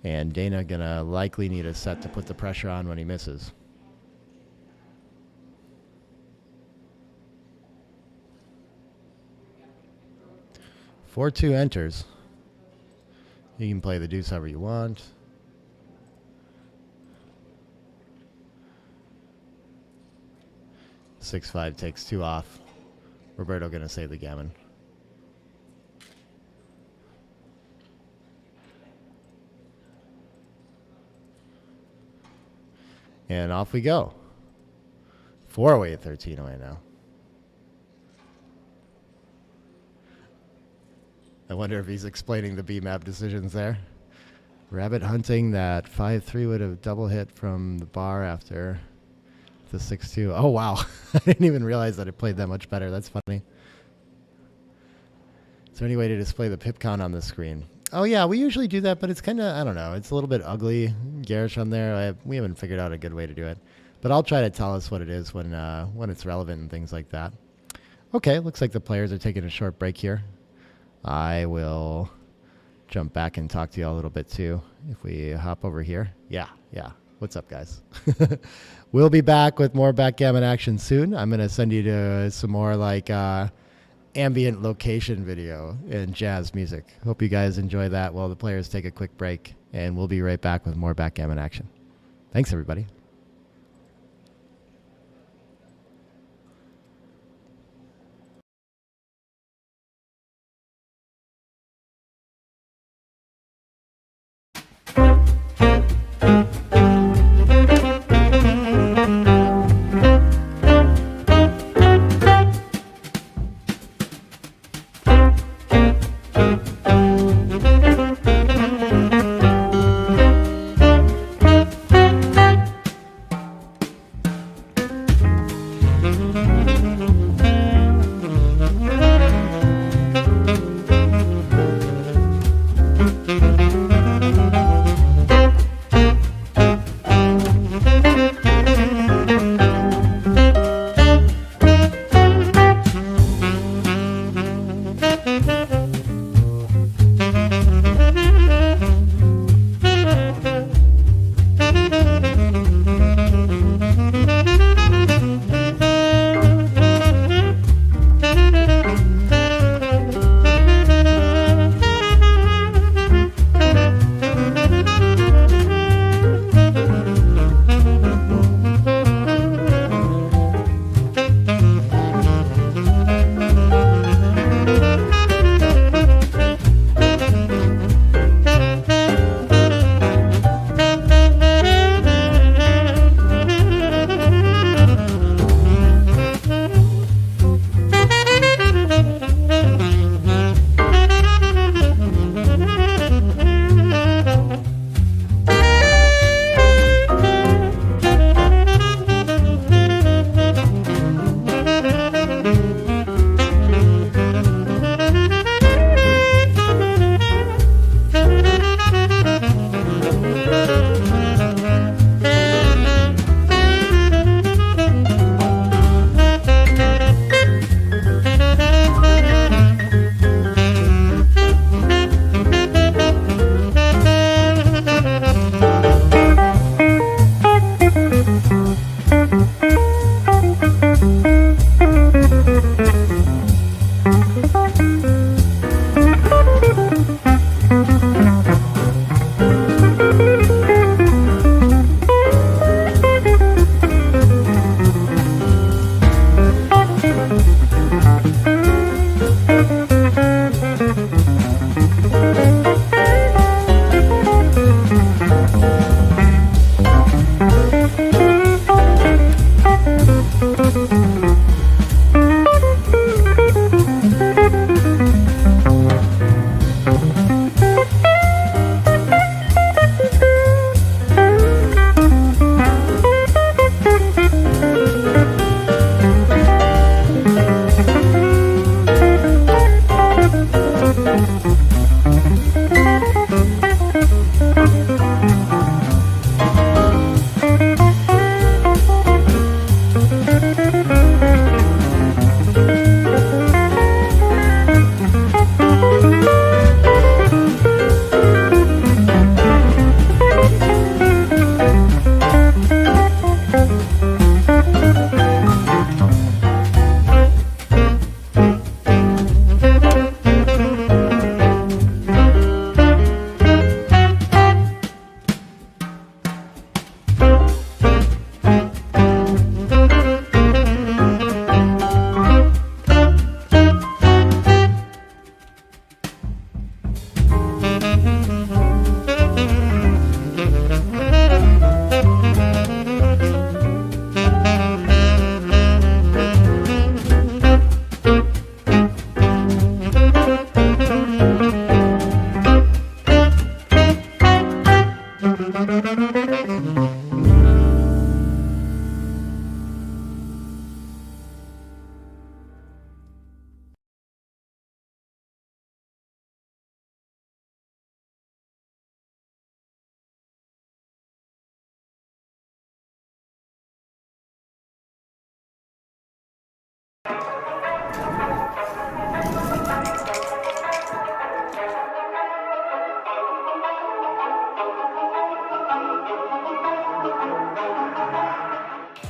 Speaker 6: And Dana going to likely need a set to put the pressure on when he misses. (4-2) enters. You can play the deuce however you want. (6-5) takes 2 off. Roberto going to save the gammon. And off we go. 4 away at 13 away now. I wonder if he's explaining the B-map decisions there. Rabbit hunting that 5-3 would have double hit from the bar after the 6-2. Oh, wow. I didn't even realize that it played that much better. That's funny. Is there any way to display the pip count on the screen? Oh, yeah, we usually do that, but it's kind of, I don't know, it's a little bit ugly, garish on there. We haven't figured out a good way to do it. But I'll try to tell us what it is when it's relevant and things like that. Okay, looks like the players are taking a short break here. I will jump back and talk to you all a little bit, too, if we hop over here. Yeah. What's up, guys? We'll be back with more backgammon action soon. I'm going to send you to some more, like, ambient location video and jazz music. Hope you guys enjoy that while the players take a quick break, and we'll be right back with more backgammon action. Thanks, everybody.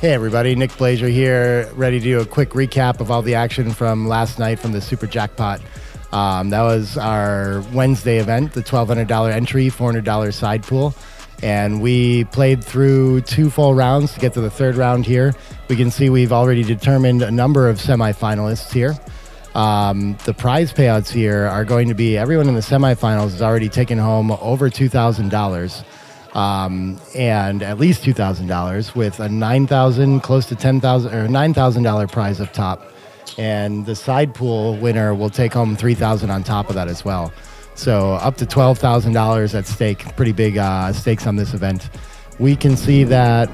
Speaker 6: Hey everybody, Nick Blasier here, ready to do a quick recap of all the action from last night from the Super Jackpot. That was our Wednesday event, the $1,200 entry, $400 side pool. And we played through 2 full rounds to get to the 3rd round here. We can see we've already determined a number of semifinalists here. The prize payouts here are going to be, everyone in the semifinals has already taken home over $2,000. And at least $2,000 with a $9,000, close to $10,000 or $9,000 prize up top. And the side pool winner will take home $3,000 on top of that as well. So up to $12,000 at stake. Pretty big stakes on this event. We can see that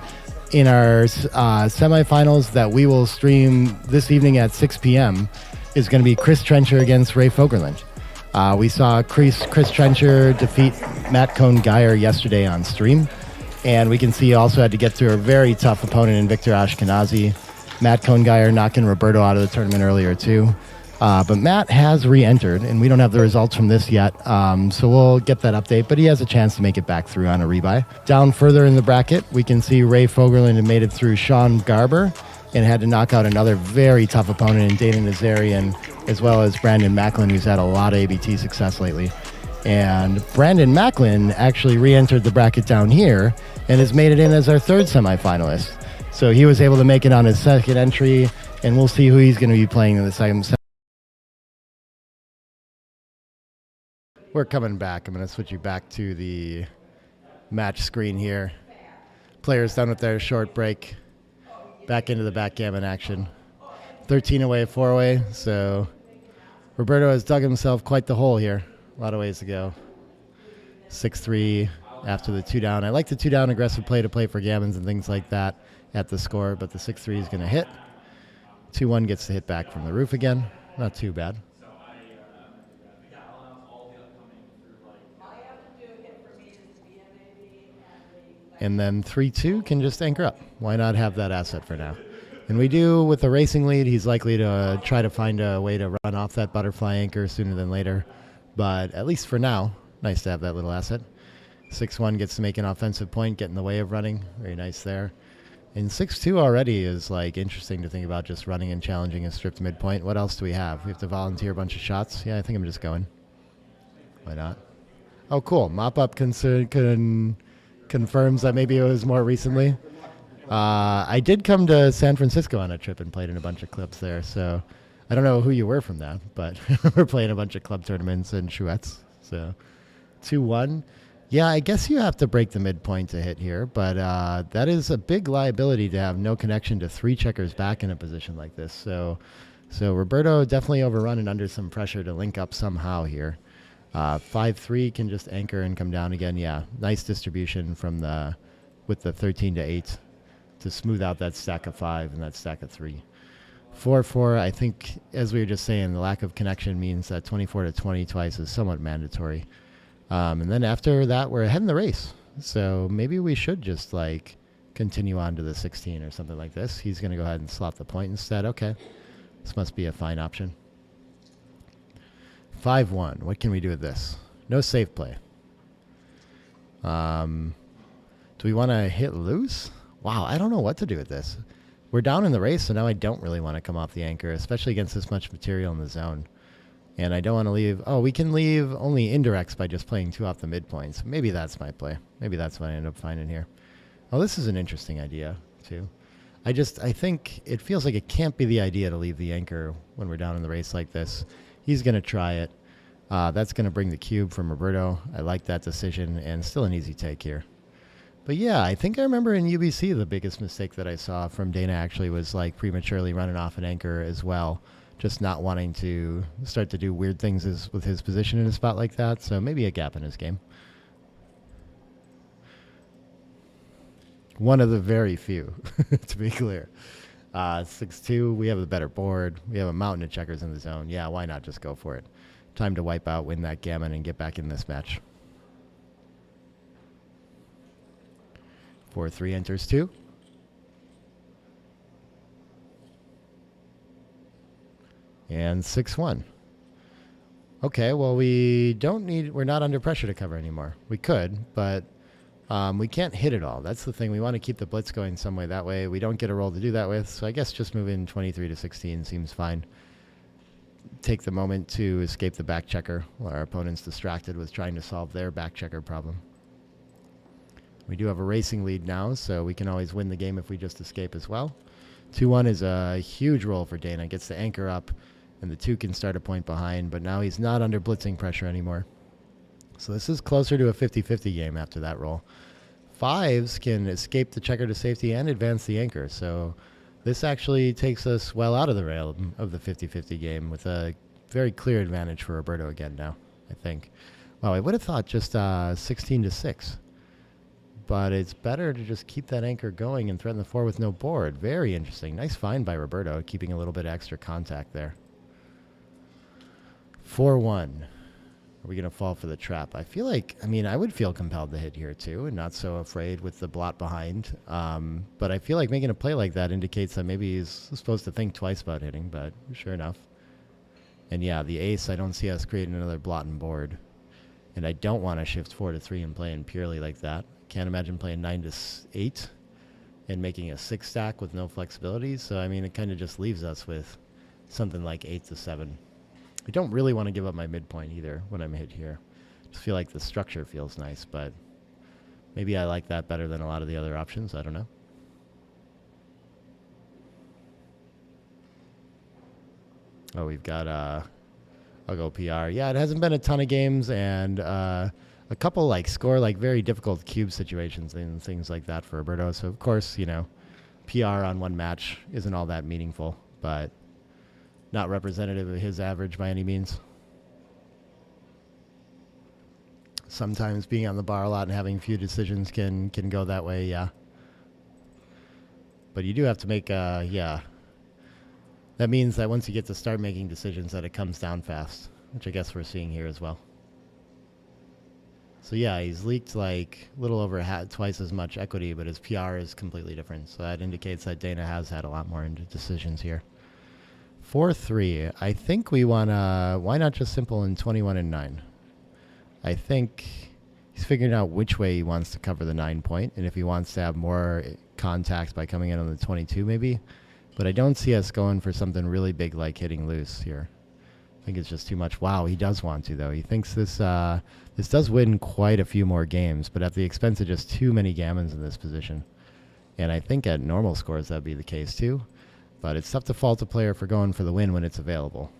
Speaker 6: in our semifinals that we will stream this evening at 6 p.m. is going to be Chris Trencher against Ray Fogerland. We saw Chris Trencher defeat Matt Cohn-Geyer yesterday on stream. And we can see he also had to get through a very tough opponent in Victor Ashkenazi. Matt Cohn-Geyer knocking Roberto out of the tournament earlier too. But Matt has re-entered, and we don't have the results from this yet. So we'll get that update, but he has a chance to make it back through on a rebuy. Down further in the bracket, we can see Ray Fogerland had made it through Sean Garber and had to knock out another very tough opponent in Dana Nazarian, as well as Brandon Macklin, who's had a lot of ABT success lately. And Brandon Macklin actually re-entered the bracket down here and has made it in as our 3rd semifinalist. So he was able to make it on his 2nd entry, and we'll see who he's going to be playing in the 2nd. We're coming back. I'm going to switch you back to the match screen here. Players done with their short break. Back into the backgammon action. 13 away, 4 away. So Roberto has dug himself quite the hole here. A lot of ways to go. 6-3 after the 2 down. I like the 2 down aggressive play to play for gammons and things like that at the score, but the 6-3 is going to hit. 2-1 gets the hit back from the roof again. Not too bad. And then 3-2 can just anchor up. Why not have that asset for now? And we do with the racing lead. He's likely to try to find a way to run off that butterfly anchor sooner than later. But at least for now, nice to have that little asset. 6-1 gets to make an offensive point, get in the way of running. Very nice there. And 6-2 already is like interesting to think about, just running and challenging a stripped midpoint. What else do we have? We have to volunteer a bunch of shots. Yeah, I think I'm just going. Why not? Oh, cool. Mop-up confirms that maybe it was more recently. I did come to San Francisco on a trip and played in a bunch of clubs there, so I don't know who you were from that, but we're playing a bunch of club tournaments and chouettes. So 2-1. Yeah, I guess you have to break the midpoint to hit here, but that is a big liability to have no connection to 3 checkers back in a position like this. So Roberto definitely overrun and under some pressure to link up somehow here. 5-3 can just anchor and come down again. Yeah, nice distribution from with the 13-8 to smooth out that stack of 5 and that stack of 3. 4-4, I think, as we were just saying, the lack of connection means that 24-20 twice is somewhat mandatory. And then after that, we're ahead in the race. So maybe we should just like continue on to the 16 or something like this. He's going to go ahead and slot the point instead. Okay, this must be a fine option. 5-1. What can we do with this? No safe play. Do we want to hit loose? Wow, I don't know what to do with this. We're down in the race, so now I don't really want to come off the anchor, especially against this much material in the zone. And I don't want to leave... Oh, we can leave only indirects by just playing 2 off the midpoints. Maybe that's my play. Maybe that's what I end up finding here. Oh, this is an interesting idea, too. I think it feels like it can't be the idea to leave the anchor when we're down in the race like this. He's going to try it. That's going to bring the cube from Roberto. I like that decision, and still an easy take here. But yeah, I think I remember in UBC the biggest mistake that I saw from Dana actually was like prematurely running off an anchor as well. Just not wanting to start to do weird things with his position in a spot like that. So maybe a gap in his game. One of the very few, to be clear. 6-2, we have a better board. We have a mountain of checkers in the zone. Yeah, why not just go for it? Time to wipe out, win that gammon, and get back in this match. 4-3 enters 2. And 6-1. Okay, well, we're not under pressure to cover anymore. We could, but We can't hit it all. That's the thing. We want to keep the blitz going some way. That way we don't get a roll to do that with. So I guess just moving 23 to 16 seems fine. Take the moment to escape the back checker while our opponent's distracted with trying to solve their back checker problem. We do have a racing lead now, so we can always win the game if we just escape as well. 2-1 is a huge roll for Dana. Gets the anchor up, and the 2 can start a point behind, but now he's not under blitzing pressure anymore. So this is closer to a 50-50 game after that roll. 5s can escape the checker to safety and advance the anchor, so this actually takes us well out of the realm of the 50-50 game with a very clear advantage for Roberto again now, I think. Wow, I would have thought just 16 to 6. But it's better to just keep that anchor going and threaten the 4 with no board. Very interesting. Nice find by Roberto, keeping a little bit of extra contact there. 4-1. Are we going to fall for the trap? I feel like, I mean, I would feel compelled to hit here too and not so afraid with the blot behind. But I feel like making a play like that indicates that maybe he's supposed to think twice about hitting, but sure enough. And yeah, the ace, I don't see us creating another blot and board. And I don't want to shift 4 to 3 and playing purely like that. Can't imagine playing 9 to 8 and making a 6 stack with no flexibility. So, I mean, it kind of just leaves us with something like 8 to 7. I don't really want to give up my midpoint either when I'm hit here. Just feel like the structure feels nice, but maybe I like that better than a lot of the other options. I don't know. Oh, we've got, I'll go PR. Yeah, it hasn't been a ton of games, and a couple like score like very difficult cube situations and things like that for Roberto. So, of course, you know, PR on one match isn't all that meaningful, but not representative of his average by any means. Sometimes being on the bar a lot and having few decisions can go that way, yeah. But you do have to make, yeah. That means that once you get to start making decisions that it comes down fast, which I guess we're seeing here as well. So yeah, he's leaked like a little over twice as much equity, but his PR is completely different. So that indicates that Dana has had a lot more into decisions here. 4-3. I think we want to, why not just simple in 21 and 9? I think he's figuring out which way he wants to cover the 9 point, and if he wants to have more contact by coming in on the 22 maybe. But I don't see us going for something really big like hitting loose here. I think it's just too much. Wow, he does want to, though. He thinks this this does win quite a few more games, but at the expense of just too many gammons in this position. And I think at normal scores that'd be the case, too. But it's tough to fault a player for going for the win when it's available.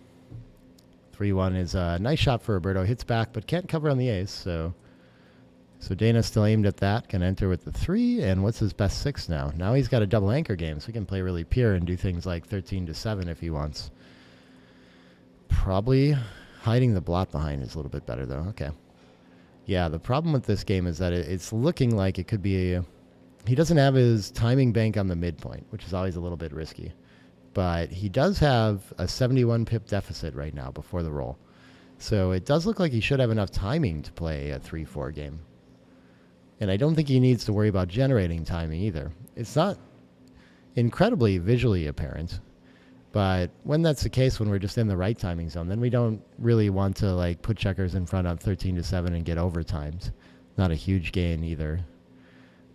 Speaker 6: 3-1 is a nice shot for Roberto. Hits back, but can't cover on the ace, so Dana's still aimed at that. Can enter with the 3, and what's his best 6 now? Now he's got a double anchor game, so he can play really pure and do things like 13 to 7 if he wants. Probably hiding the blot behind is a little bit better, though. Okay. Yeah, the problem with this game is that it's looking like it could be he doesn't have his timing bank on the midpoint, which is always a little bit risky. But he does have a 71 pip deficit right now before the roll. So it does look like he should have enough timing to play a 3-4 game. And I don't think he needs to worry about generating timing either. It's not incredibly visually apparent, but when that's the case, when we're just in the right timing zone, then we don't really want to like put checkers in front on 13 to 7 and get overtimed. Not a huge gain either.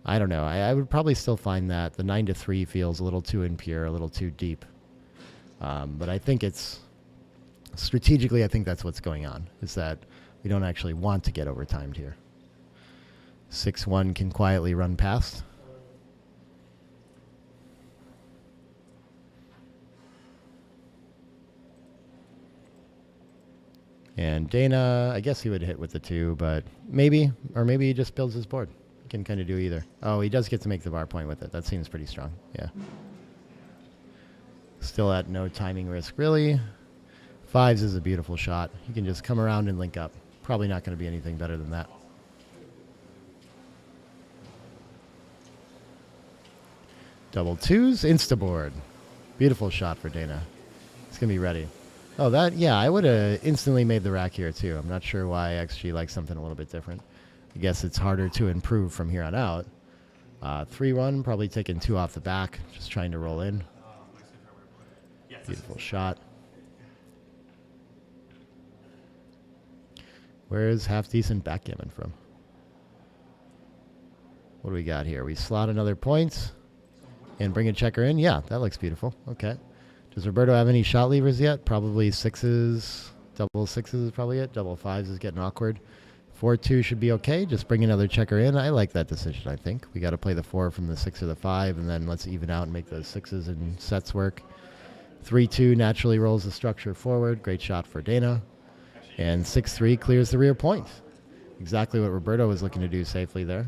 Speaker 6: I don't know. I would probably still find that the 9 to 3 feels a little too impure, a little too deep. But I think it's strategically, I think that's what's going on, is that we don't actually want to get overtimed here. 6-1 can quietly run past. And Dana, I guess he would hit with the 2, but maybe, or maybe he just builds his board. He can kind of do either. Oh, he does get to make the bar point with it. That seems pretty strong, yeah. Still at no timing risk, really. 5s is a beautiful shot. He can just come around and link up. Probably not going to be anything better than that. Double 2s, instaboard. Beautiful shot for Dana. It's going to be ready. Oh, that, yeah, I would have instantly made the rack here, too. I'm not sure why XG likes something a little bit different. I guess it's harder to improve from here on out. 3-1, probably taking 2 off the back, just trying to roll in. Beautiful shot. Where is half-decent backgammon from? What do we got here? We slot another point and bring a checker in. Yeah, that looks beautiful. Okay. Does Roberto have any shot levers yet? Probably sixes. Double sixes is probably it. Double fives is getting awkward. 4-2 should be okay. Just bring another checker in. I like that decision, I think. We got to play the 4 from the 6 or the 5, and then let's even out and make those 6s and sets work. 3-2 naturally rolls the structure forward. Great shot for Dana. And 6-3 clears the rear point. Exactly what Roberto was looking to do safely there.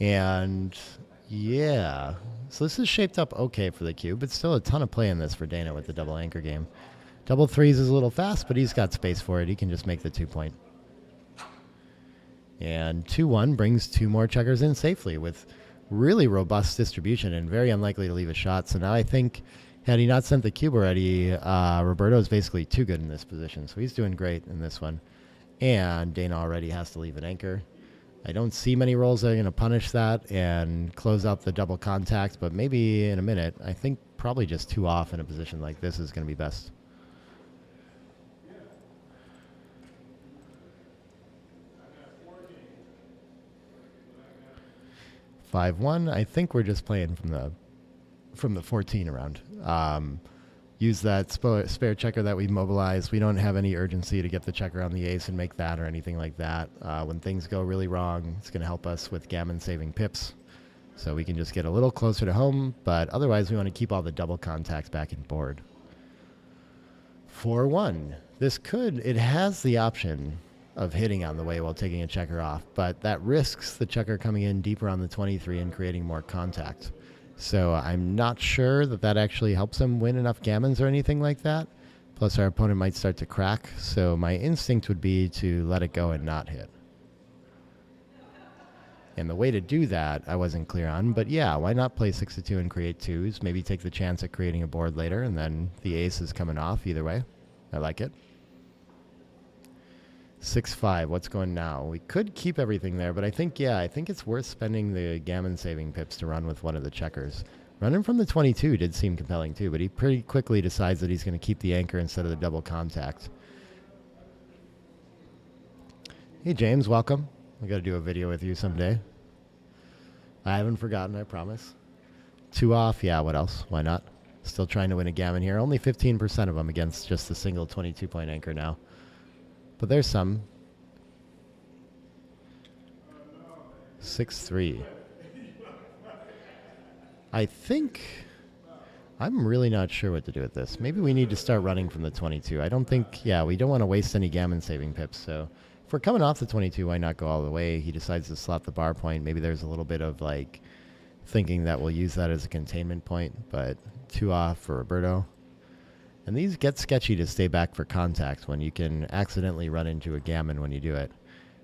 Speaker 6: And yeah, so this is shaped up okay for the cube, but still a ton of play in this for Dana with the double anchor game. Double threes is a little fast, but he's got space for it. He can just make the 2-point. And 2-1 brings 2 more checkers in safely with really robust distribution and very unlikely to leave a shot. So now I think, had he not sent the cube already, Roberto is basically too good in this position. So he's doing great in this one. And Dana already has to leave an anchor. I don't see many rolls that are going to punish that and close out the double contact, but maybe in a minute. I think probably just 2 off in a position like this is going to be best. 5-1. I think we're just playing from the 14 around. Use that spare checker that we mobilized. We don't have any urgency to get the checker on the ace and make that or anything like that. When things go really wrong, it's going to help us with Gammon saving pips. So we can just get a little closer to home, but otherwise we want to keep all the double contacts back in board. 4-1. It has the option of hitting on the way while taking a checker off, but that risks the checker coming in deeper on the 23 and creating more contact. So I'm not sure that actually helps him win enough gammons or anything like that. Plus our opponent might start to crack, so my instinct would be to let it go and not hit. And the way to do that I wasn't clear on, but yeah, why not play 6-2 and create 2s, maybe take the chance at creating a board later, and then the ace is coming off either way. I like it. 6-5, what's going now? We could keep everything there, but I think it's worth spending the gammon saving pips to run with one of the checkers. Running from the 22 did seem compelling too, but he pretty quickly decides that he's going to keep the anchor instead of the double contact. Hey James, welcome. I got to do a video with you someday. I haven't forgotten, I promise. 2 off, yeah, what else? Why not? Still trying to win a gammon here. Only 15% of them against just the single 22-point anchor now. But there's some. 6-3. I think I'm really not sure what to do with this. Maybe we need to start running from the 22. I don't think, we don't want to waste any gammon saving pips. So if we're coming off the 22, why not go all the way? He decides to slot the bar point. Maybe there's a little bit of like thinking that we'll use that as a containment point, but 2 off for Roberto. And these get sketchy to stay back for contact when you can accidentally run into a gammon when you do it.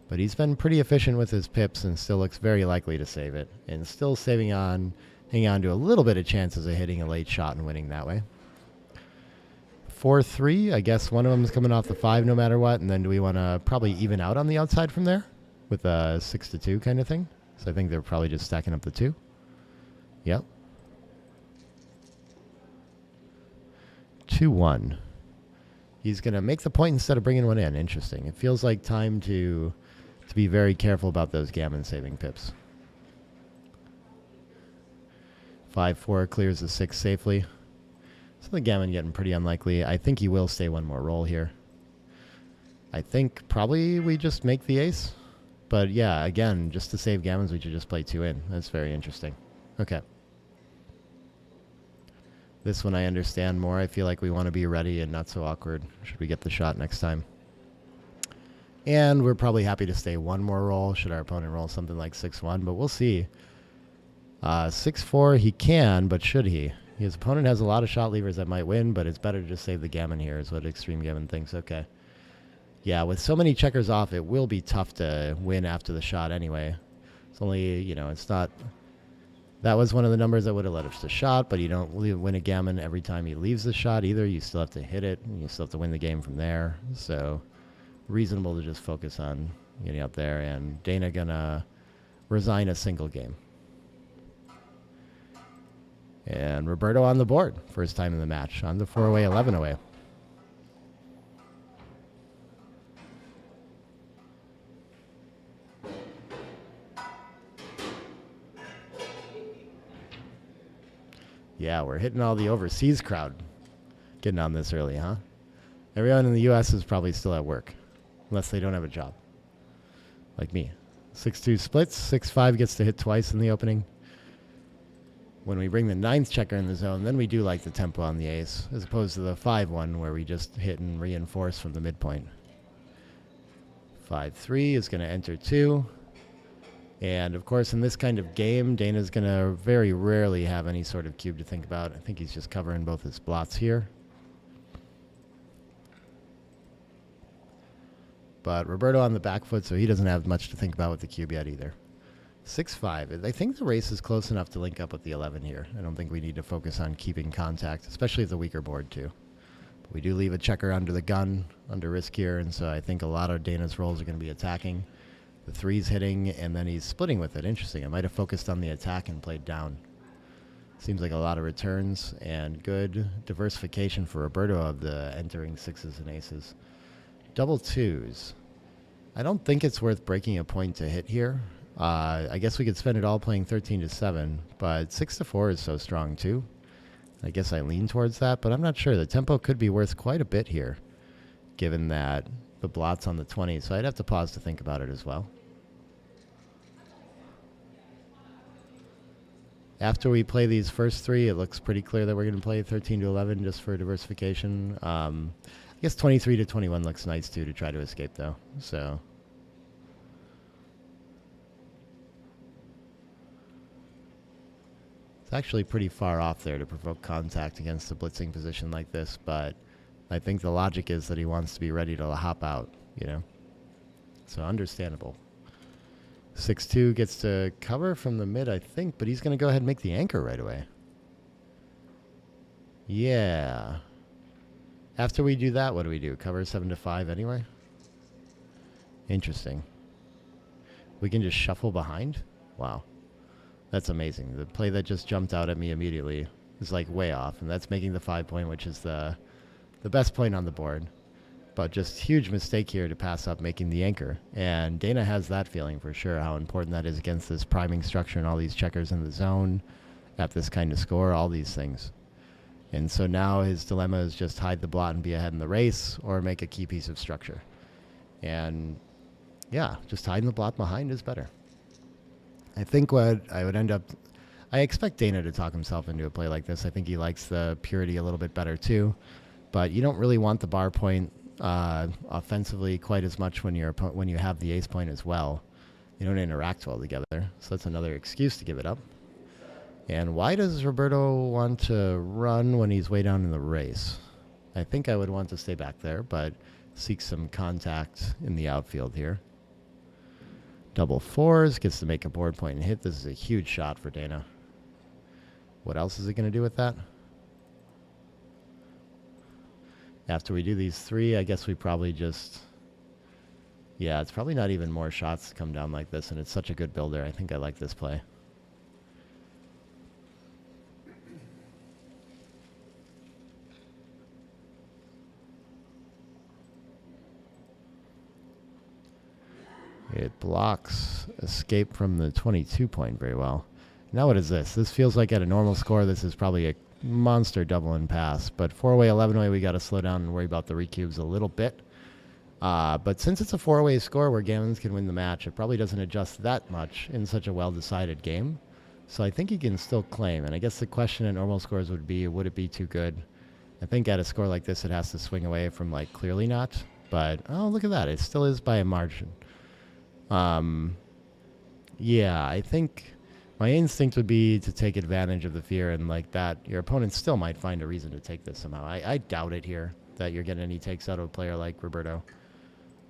Speaker 6: But he's been pretty efficient with his pips and still looks very likely to save it. And still hanging on to a little bit of chances of hitting a late shot and winning that way. 4-3, I guess one of them is coming off the 5 no matter what. And then do we want to probably even out on the outside from there with a 6-2 kind of thing? So I think they're probably just stacking up the 2. Yep. 2-1. He's going to make the point instead of bringing one in. Interesting. It feels like time to be very careful about those gammon saving pips. 5-4 clears the 6 safely. So the gammon getting pretty unlikely. I think he will stay one more roll here. I think probably we just make the ace. But yeah, again, just to save gammons, we should just play 2 in. That's very interesting. Okay. This one I understand more. I feel like we want to be ready and not so awkward should we get the shot next time. And we're probably happy to stay one more roll should our opponent roll something like 6-1, but we'll see. 6-4 he can, but should he? His opponent has a lot of shot levers that might win, but it's better to just save the gammon here is what Extreme Gammon thinks. Okay. Yeah, with so many checkers off, it will be tough to win after the shot anyway. It's only, it's not... That was one of the numbers that would have led us to shot, but you don't win a gammon every time he leaves the shot either. You still have to hit it, and you still have to win the game from there. So reasonable to just focus on getting out there. And Dana gonna resign a single game. And Roberto on the board, first time in the match, on the 4-away, 11 away. Yeah, we're hitting all the overseas crowd getting on this early, huh? Everyone in the U.S. is probably still at work, unless they don't have a job, like me. 6-2 splits, 6-5 gets to hit twice in the opening. When we bring the 9th checker in the zone, then we do like the tempo on the ace, as opposed to the 5-1 where we just hit and reinforce from the midpoint. 5-3 is going to enter 2. And of course, in this kind of game, Dana's going to very rarely have any sort of cube to think about. I think he's just covering both his blots here. But Roberto on the back foot, so he doesn't have much to think about with the cube yet either. 6-5. I think the race is close enough to link up with the 11 here. I don't think we need to focus on keeping contact, especially at the weaker board too. But we do leave a checker under the gun, under risk here, and so I think a lot of Dana's rolls are going to be attacking. The 3's hitting, and then he's splitting with it. Interesting. I might have focused on the attack and played down. Seems like a lot of returns and good diversification for Roberto of the entering 6s and aces. Double 2s. I don't think it's worth breaking a point to hit here. I guess we could spend it all playing 13-7, but 6-4 is so strong too. I guess I lean towards that, but I'm not sure. The tempo could be worth quite a bit here, given that the blot's on the 20, so I'd have to pause to think about it as well. After we play these first 3, it looks pretty clear that we're going to play 13-11 just for diversification. I guess 23-21 looks nice too to try to escape though, so... actually pretty far off there to provoke contact against a blitzing position like this, but I think the logic is that he wants to be ready to hop out, you know? So understandable. 6-2 gets to cover from the mid, I think, but he's going to go ahead and make the anchor right away. Yeah. After we do that, what do we do? Cover 7-5 anyway? Interesting. We can just shuffle behind? Wow. That's amazing. The play that just jumped out at me immediately is like way off, and that's making the 5 point, which is the best point on the board. But just huge mistake here to pass up making the anchor. And Dana has that feeling for sure, how important that is against this priming structure and all these checkers in the zone at this kind of score, all these things. And so now his dilemma is just hide the blot and be ahead in the race, or make a key piece of structure. And yeah, just hiding the blot behind is better. I think what I would end up... I expect Dana to talk himself into a play like this. I think he likes the purity a little bit better too. But you don't really want the bar point offensively quite as much when you have the ace point as well. You don't interact well together. So that's another excuse to give it up. And why does Roberto want to run when he's way down in the race? I think I would want to stay back there, but seek some contact in the outfield here. Double 4s, gets to make a board point and hit. This is a huge shot for Dana. What else is it going to do with that? After we do these 3, I guess we probably just... Yeah, it's probably not even more shots to come down like this, and it's such a good builder. I think I like this play. It blocks escape from the 22 point very well. Now what is this? This feels like at a normal score, this is probably a monster double and pass. But 4-way, 11-way, we got to slow down and worry about the recubes a little bit. But since it's a 4-way score where Gammons can win the match, it probably doesn't adjust that much in such a well-decided game. So I think he can still claim. And I guess the question at normal scores would be, would it be too good? I think at a score like this, it has to swing away from, like, clearly not. But, oh, look at that. It still is by a margin. Yeah, I think my instinct would be to take advantage of the fear and like that. Your opponent still might find a reason to take this somehow. I doubt it here that you're getting any takes out of a player like Roberto.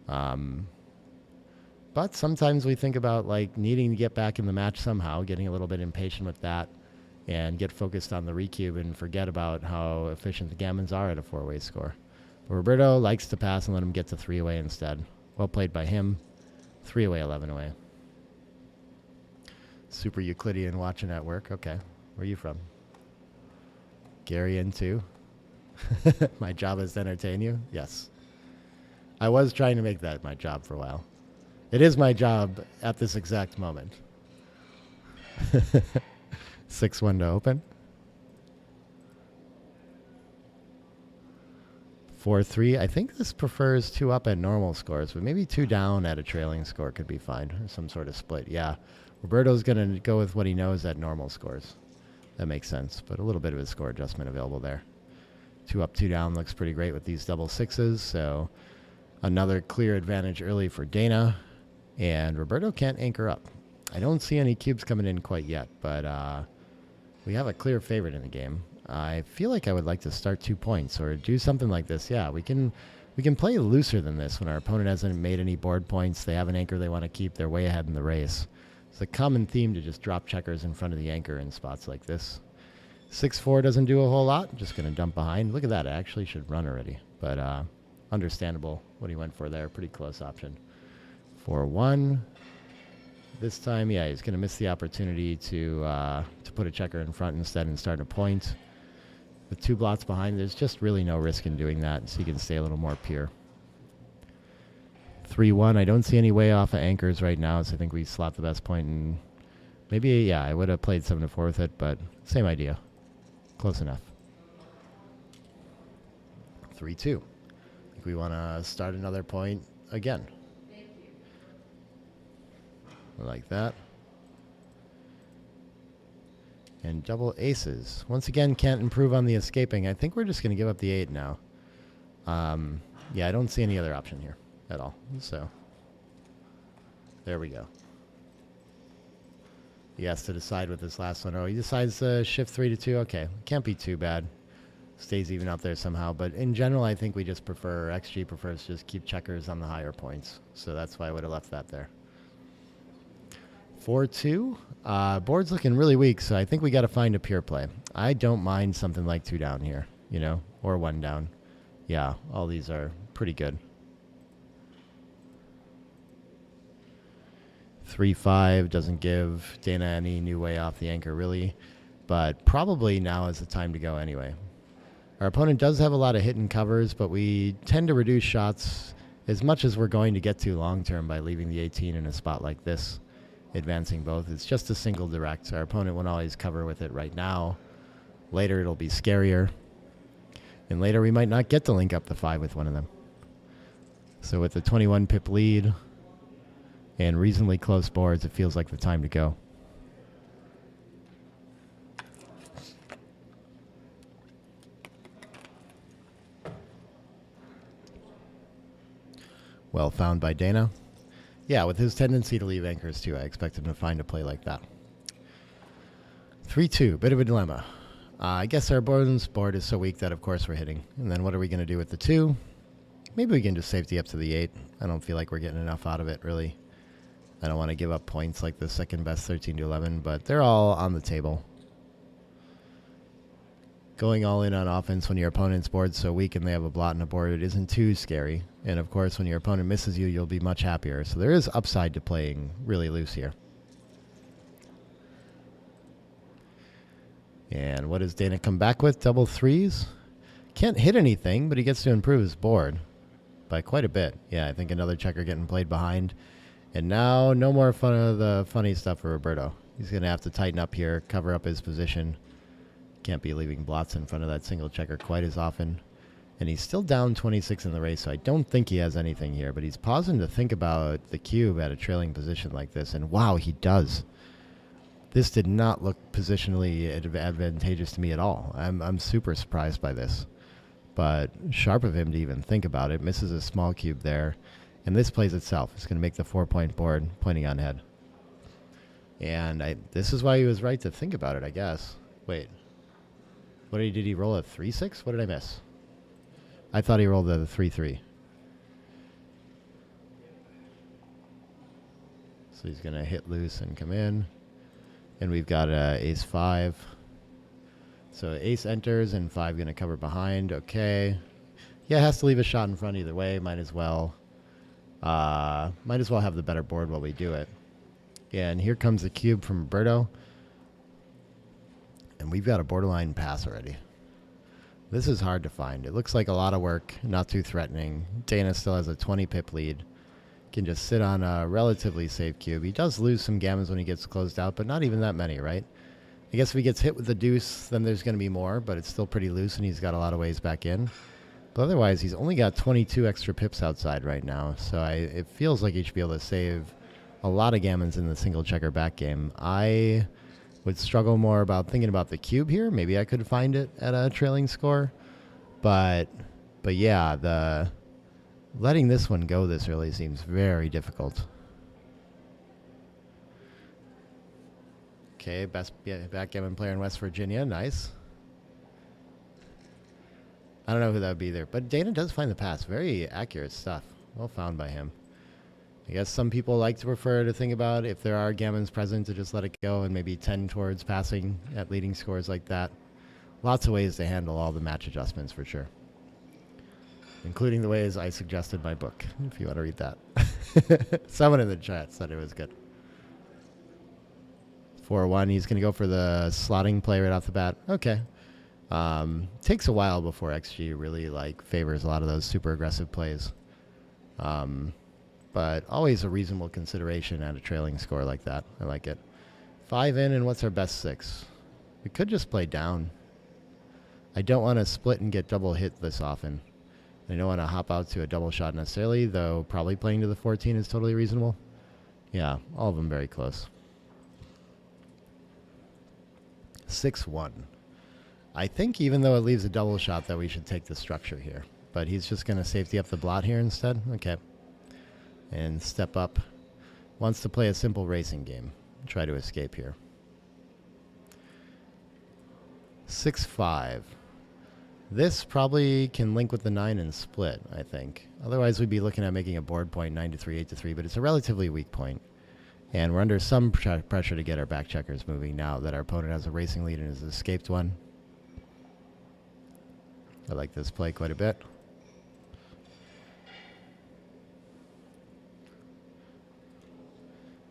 Speaker 6: But sometimes we think about like needing to get back in the match somehow, getting a little bit impatient with that and get focused on the recube and forget about how efficient the Gammons are at a 4-way score. But Roberto likes to pass and let him get to 3-away instead. Well played by him. 3-away, 11-away. Super Euclidean watching at work. Okay. Where are you from? Garian too? My job is to entertain you? Yes. I was trying to make that my job for a while. It is my job at this exact moment. 6-1 to open. 4-3. I think this prefers 2 up at normal scores, but maybe 2 down at a trailing score could be fine, or some sort of split. Yeah, Roberto's going to go with what he knows at normal scores. That makes sense, but a little bit of a score adjustment available there. 2 up, 2 down looks pretty great with these double sixes, so another clear advantage early for Dana, and Roberto can't anchor up. I don't see any cubes coming in quite yet, but we have a clear favorite in the game. I feel like I would like to start 2 points or do something like this. Yeah, we can play looser than this when our opponent hasn't made any board points. They have an anchor they want to keep. They're way ahead in the race. It's a common theme to just drop checkers in front of the anchor in spots like this. 6-4 doesn't do a whole lot. Just going to dump behind. Look at that. It actually should run already. But understandable what he went for there. Pretty close option. 4-1. This time, yeah, he's going to miss the opportunity to put a checker in front instead and start a point. With 2 blots behind, there's just really no risk in doing that, so you can stay a little more pure. 3-1, I don't see any way off of anchors right now, so I think we slot the best point, and maybe, yeah, I would have played 7-4 with it, but same idea. Close enough. 3-2. I think we want to start another point again. Like that. And double aces. Once again, can't improve on the escaping. I think we're just going to give up the 8 now. Yeah, I don't see any other option here at all. So, there we go. He has to decide with this last one. Oh, he decides to shift 3 to 2. Okay, can't be too bad. Stays even out there somehow. But in general, I think we just prefer, XG prefers just keep checkers on the higher points. So that's why I would have left that there. 4-2. Board's looking really weak, so I think we got to find a pure play. I don't mind something like 2 down here, you know, or 1 down. Yeah, all these are pretty good. 3-5 doesn't give Dana any new way off the anchor, really, but probably now is the time to go anyway. Our opponent does have a lot of hidden covers, but we tend to reduce shots as much as we're going to get to long term by leaving the 18 in a spot like this. Advancing both. It's just a single direct. Our opponent won't always cover with it right now. Later it'll be scarier. And later we might not get to link up the 5 with one of them. So with the 21 pip lead and reasonably close boards, it feels like the time to go. Well found by Dana. Yeah, with his tendency to leave anchors too, I expect him to find a play like that. 3-2, bit of a dilemma. I guess our board is so weak that of course we're hitting. And then what are we going to do with the 2? Maybe we can just safety up to the 8. I don't feel like we're getting enough out of it, really. I don't want to give up points like the second best 13 to 11, but they're all on the table. Going all in on offense when your opponent's board's so weak and they have a blot and a board, it isn't too scary. And of course, when your opponent misses you, you'll be much happier. So there is upside to playing really loose here. And what does Dana come back with? Double 3s? Can't hit anything, but he gets to improve his board by quite a bit. Yeah, I think another checker getting played behind. And now, no more fun of the funny stuff for Roberto. He's going to have to tighten up here, cover up his position. Can't be leaving blots in front of that single checker quite as often. And he's still down 26 in the race, so I don't think he has anything here. But he's pausing to think about the cube at a trailing position like this. And wow, he does. This did not look positionally advantageous to me at all. I'm super surprised by this. But sharp of him to even think about it. Misses a small cube there. And this plays itself. It's going to make the 4-point board pointing on head. And this is why he was right to think about it, I guess. Wait. Did he roll a 3-6? What did I miss? I thought he rolled a 3-3. So he's going to hit loose and come in. And we've got ace 5. So ace enters and 5 going to cover behind. Okay. Yeah, has to leave a shot in front either way. Might as well. Might as well have the better board while we do it. Yeah, and here comes the cube from Roberto. And we've got a borderline pass already. This is hard to find. It looks like a lot of work, not too threatening. Dana still has a 20 pip lead. Can just sit on a relatively safe cube. He does lose some gammons when he gets closed out, but not even that many, right? I guess if he gets hit with the deuce, then there's going to be more, but it's still pretty loose and he's got a lot of ways back in. But otherwise, he's only got 22 extra pips outside right now, so it feels like he should be able to save a lot of gammons in the single checker back game. I would struggle more about thinking about the cube here. Maybe I could find it at a trailing score. But yeah, letting this one go this early seems very difficult. Okay, best backgammon player in West Virginia. Nice. I don't know who that would be there, but Dana does find the pass. Very accurate stuff. Well found by him. I guess some people like to prefer to think about if there are gammons present to just let it go and maybe tend towards passing at leading scores like that. Lots of ways to handle all the match adjustments for sure. Including the ways I suggested in my book, if you want to read that. Someone in the chat said it was good. 4-1, he's going to go for the slotting play right off the bat. Okay. Takes a while before XG really favors a lot of those super aggressive plays. But always a reasonable consideration at a trailing score like that. I like it. 5 in, and what's our best 6? We could just play down. I don't want to split and get double hit this often. I don't want to hop out to a double shot necessarily, though probably playing to the 14 is totally reasonable. Yeah, all of them very close. 6-1. I think even though it leaves a double shot that we should take the structure here. But he's just going to safety up the blot here instead. Okay. And step up. Wants to play a simple racing game. Try to escape here. 6-5. This probably can link with the 9 and split, I think. Otherwise, we'd be looking at making a board point 9-3, 8-3, but it's a relatively weak point. And we're under some pressure to get our back checkers moving now that our opponent has a racing lead and has escaped one. I like this play quite a bit.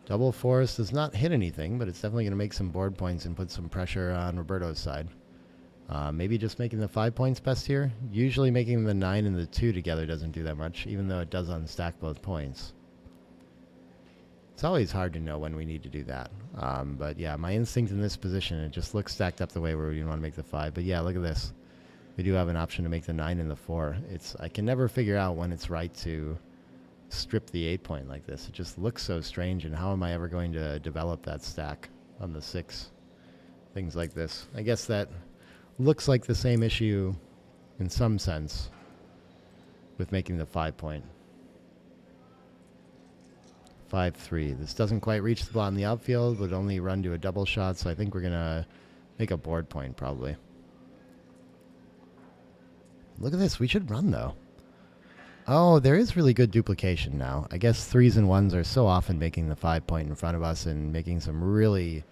Speaker 6: Double force does not hit anything, but it's definitely going to make some board points and put some pressure on Roberto's side. Maybe just making the 5 points best here. Usually making the 9 and the 2 together doesn't do that much, even though it does unstack both points. It's always hard to know when we need to do that. But yeah, my instinct in this position, it just looks stacked up the way where we want to make the 5. But yeah, look at this. We do have an option to make the 9 and the 4. I can never figure out when it's right to strip the 8 point like this. It just looks so strange, and how am I ever going to develop that stack on the 6? Things like this. I guess that looks like the same issue in some sense with making the 5 point. 5-3. This doesn't quite reach the blot in the outfield, would only run to a double shot, so I think we're going to make a board point probably. Look at this. We should run, though. Oh, there is really good duplication now. I guess 3s and 1s are so often making the 5 point in front of us and making some really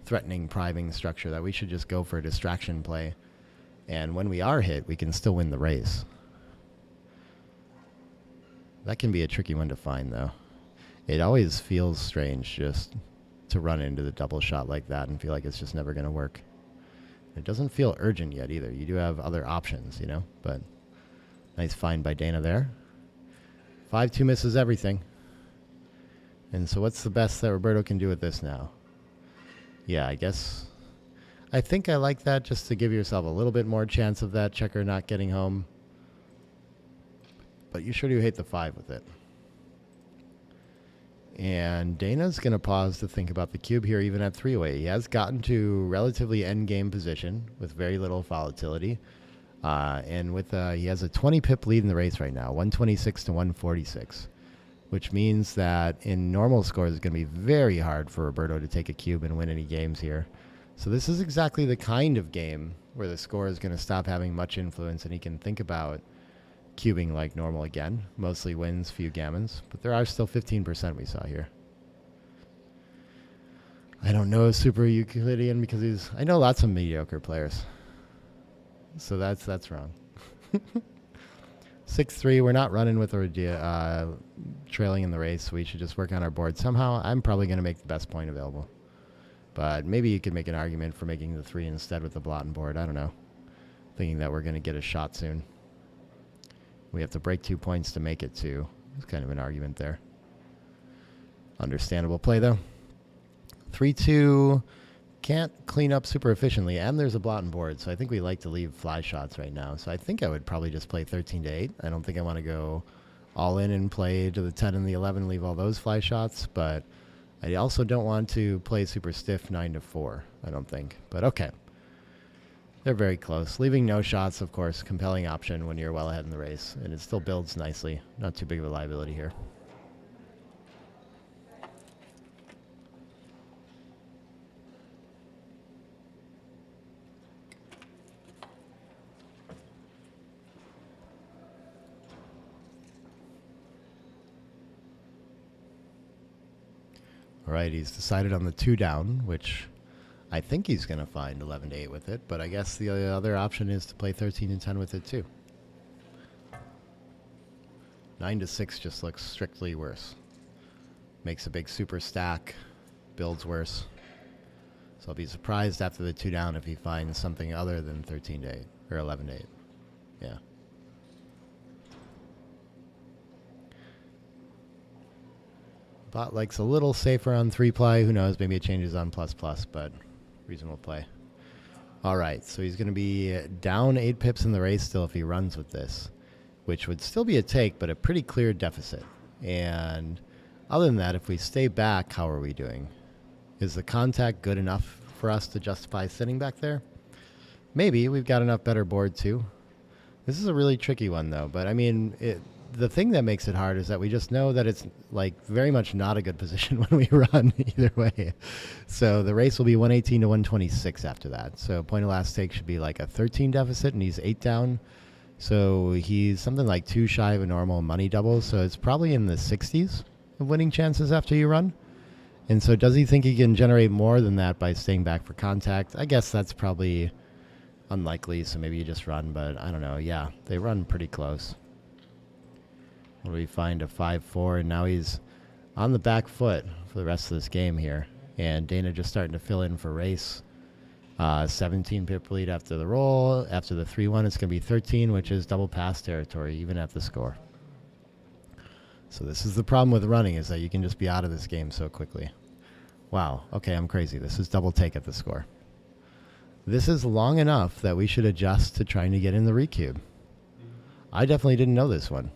Speaker 6: threatening priming structure that we should just go for a distraction play. And when we are hit, we can still win the race. That can be a tricky one to find, though. It always feels strange just to run into the double shot like that and feel like it's just never going to work. It doesn't feel urgent yet either. You do have other options, you know, but nice find by Dana there. 5-2 misses everything. And so what's the best that Roberto can do with this now? Yeah, I think I like that just to give yourself a little bit more chance of that checker not getting home. But you sure do hate the 5 with it. And Dana's going to pause to think about the cube here, even at 3-way. He has gotten to relatively end-game position with very little volatility. And with he has a 20-pip lead in the race right now, 126 to 146, which means that in normal scores, it's going to be very hard for Roberto to take a cube and win any games here. So this is exactly the kind of game where the score is going to stop having much influence and he can think about cubing like normal again. Mostly wins, few gammons, but there are still 15% we saw here. I don't know Super Euclidean because I know lots of mediocre players. So that's wrong. 6-3, we're not running with a trailing in the race. We should just work on our board. Somehow, I'm probably going to make the best point available. But maybe you could make an argument for making the 3 instead with the blot and board. I don't know. Thinking that we're going to get a shot soon. We have to break 2 points to make it 2. It's kind of an argument there. Understandable play, though. 3-2. can't clean up super efficiently, and there's a blot and board, so I think we like to leave fly shots right now. So I think I would probably just play 13 to 8. I don't think I want to go all in and play to the 10 and the 11, leave all those fly shots, but I also don't want to play super stiff 9 to 4, I don't think. But okay. They're very close. Leaving no shots, of course, compelling option when you're well ahead in the race, and it still builds nicely. Not too big of a liability here. All right, he's decided on the 2 down, which I think he's going to find 11 to 8 with it, but I guess the other option is to play 13 and 10 with it too. 9 to 6 just looks strictly worse. Makes a big super stack, builds worse. So I'll be surprised after the 2 down if he finds something other than 13 to 8 or 11 to 8. Yeah. Bot likes a little safer on 3-ply. Who knows? Maybe it changes on plus plus, but reasonable play. All right, so he's going to be down 8 pips in the race still if he runs with this, which would still be a take, but a pretty clear deficit. And other than that, if we stay back, how are we doing? Is the contact good enough for us to justify sitting back there? Maybe. We've got enough better board, too. This is a really tricky one, though. But, I mean, the thing that makes it hard is that we just know that it's like very much not a good position when we run either way. So the race will be 118 to 126 after that. So point of last take should be like a 13 deficit, and he's 8 down. So he's something like 2 shy of a normal money double. So it's probably in the 60s of winning chances after you run. And so does he think he can generate more than that by staying back for contact? I guess that's probably unlikely. So maybe you just run, but I don't know. Yeah, they run pretty close. What do we find? A 5-4, and now he's on the back foot for the rest of this game here. And Dana just starting to fill in for race. 17 pip lead after the roll. After the 3-1, it's going to be 13, which is double pass territory, even at the score. So this is the problem with running, is that you can just be out of this game so quickly. Wow, okay, I'm crazy. This is double take at the score. This is long enough that we should adjust to trying to get in the recube. I definitely didn't know this one.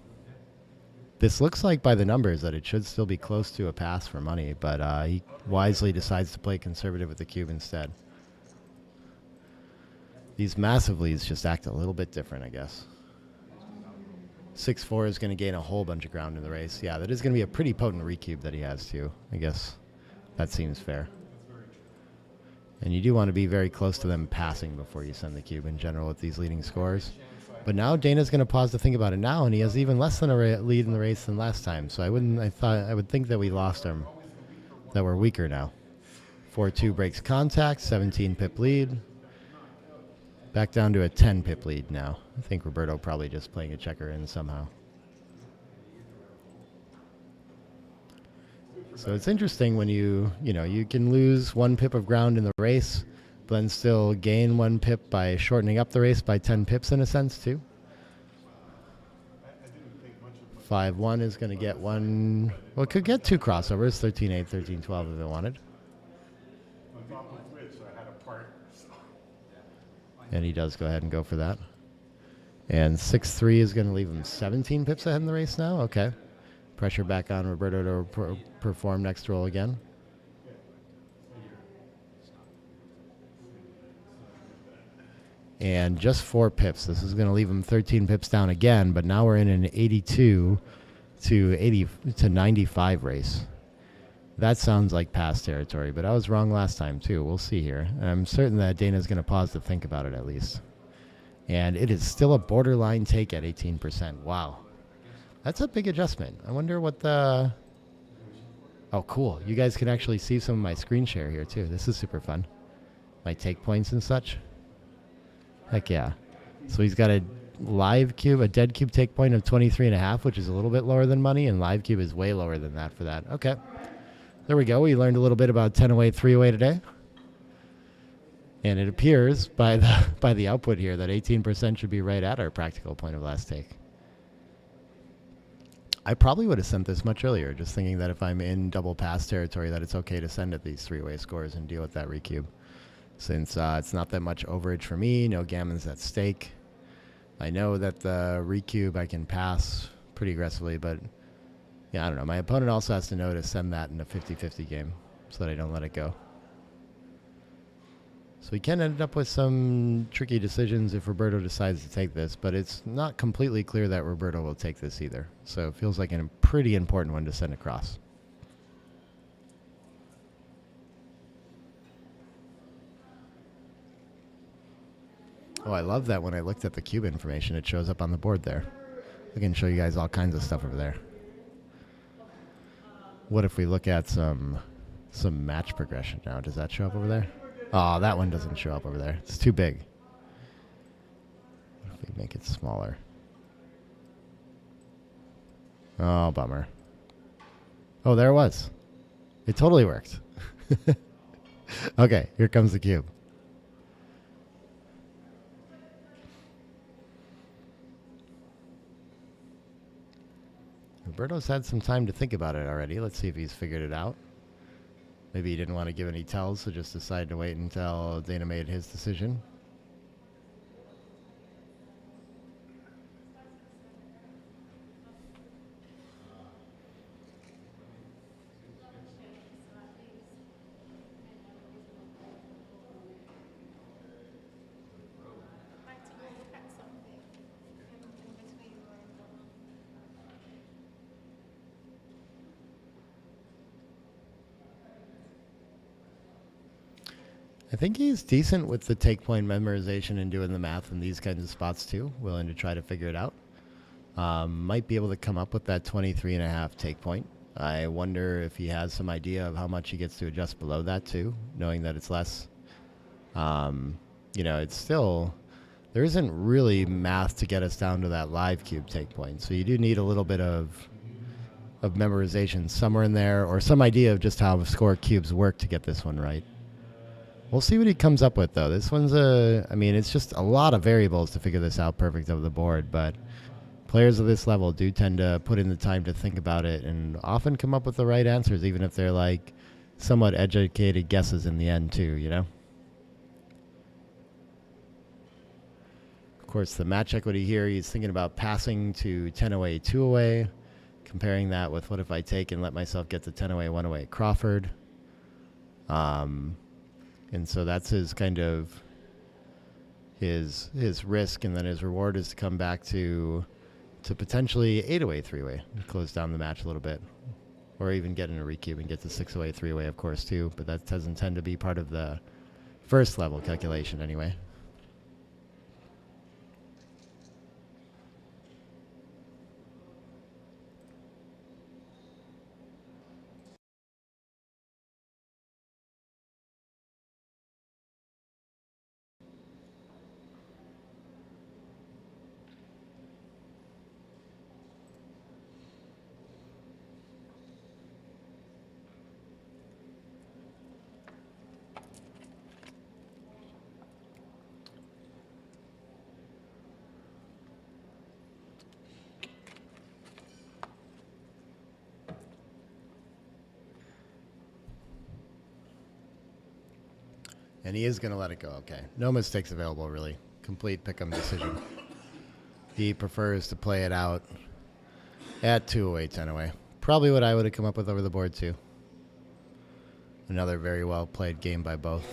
Speaker 6: This looks like by the numbers that it should still be close to a pass for money, but he wisely decides to play conservative with the cube instead. These massive leads just act a little bit different, I guess. 6-4 is going to gain a whole bunch of ground in the race. Yeah, that is going to be a pretty potent recube that he has too. I guess that seems fair. And you do want to be very close to them passing before you send the cube in general with these leading scores. But now Dana's going to pause to think about it now, and he has even less than a lead in the race than last time. So I would think that we lost him, that we're weaker now. 4-2 breaks contact, 17 pip lead. Back down to a 10 pip lead now. I think Roberto probably just playing a checker in somehow. So it's interesting when you can lose 1 pip of ground in the race, but then still gain 1 pip by shortening up the race by 10 pips in a sense too. 5-1 is going to get 1. Well, it could get 2 crossovers, 13-8, 13-12 if it wanted. And he does go ahead and go for that. And 6-3 is going to leave him 17 pips ahead in the race now. Okay. Pressure back on Roberto to perform next roll again. And just 4 pips. This is going to leave him 13 pips down again, but now we're in an 82 to 95 race. That sounds like past territory, but I was wrong last time too. We'll see here. And I'm certain that Dana's going to pause to think about it at least. And it is still a borderline take at 18%. Wow. That's a big adjustment. I wonder what the... Oh, cool. You guys can actually see some of my screen share here too. This is super fun. My take points and such. Heck yeah. So he's got a live cube, a dead cube take point of 23.5, which is a little bit lower than money, and live cube is way lower than that for that. Okay. There we go. We learned a little bit about 10 away, 3 away today. And it appears by the output here that 18% should be right at our practical point of last take. I probably would have sent this much earlier, just thinking that if I'm in double pass territory that it's okay to send at these 3-way scores and deal with that recube. since it's not that much overage for me. No gammons at stake. I know that the recube I can pass pretty aggressively, but yeah, I don't know. My opponent also has to know to send that in a 50-50 game so that I don't let it go. So we can end up with some tricky decisions if Roberto decides to take this, but it's not completely clear that Roberto will take this either. So it feels like a pretty important one to send across. Oh, I love that when I looked at the cube information, it shows up on the board there. I can show you guys all kinds of stuff over there. What if we look at some match progression now? Does that show up over there? Oh, that one doesn't show up over there. It's too big. What if we make it smaller? Oh, bummer. Oh, there it was. It totally worked. Okay, here comes the cube. Roberto's had some time to think about it already. Let's see if he's figured it out. Maybe he didn't want to give any tells, so just decided to wait until Dana made his decision. I think he's decent with the take point memorization and doing the math in these kinds of spots too, willing to try to figure it out. Might be able to come up with that 23.5 take point. I wonder if he has some idea of how much he gets to adjust below that too, knowing that it's less. You know, it's still, there isn't really math to get us down to that live cube take point. So you do need a little bit of memorization somewhere in there, or some idea of just how score cubes work to get this one right. We'll see what he comes up with, though. This one's I mean, it's just a lot of variables to figure this out perfect over the board, but players of this level do tend to put in the time to think about it and often come up with the right answers, even if they're like somewhat educated guesses in the end, too, you know? Of course, the match equity here, he's thinking about passing to 10 away, 2 away, comparing that with what if I take and let myself get to 10 away, 1 away Crawford. And so that's his kind of his risk, and then his reward is to come back to potentially 8 away, 3 away, close down the match a little bit, or even get in a recube and get to 6 away, 3 away, of course, too. But that doesn't tend to be part of the first level calculation anyway. And he is going to let it go. Okay. No mistakes available, really. Complete pick-em decision. He prefers to play it out at 2 away, 10 away. Probably what I would have come up with over the board, too. Another very well-played game by both.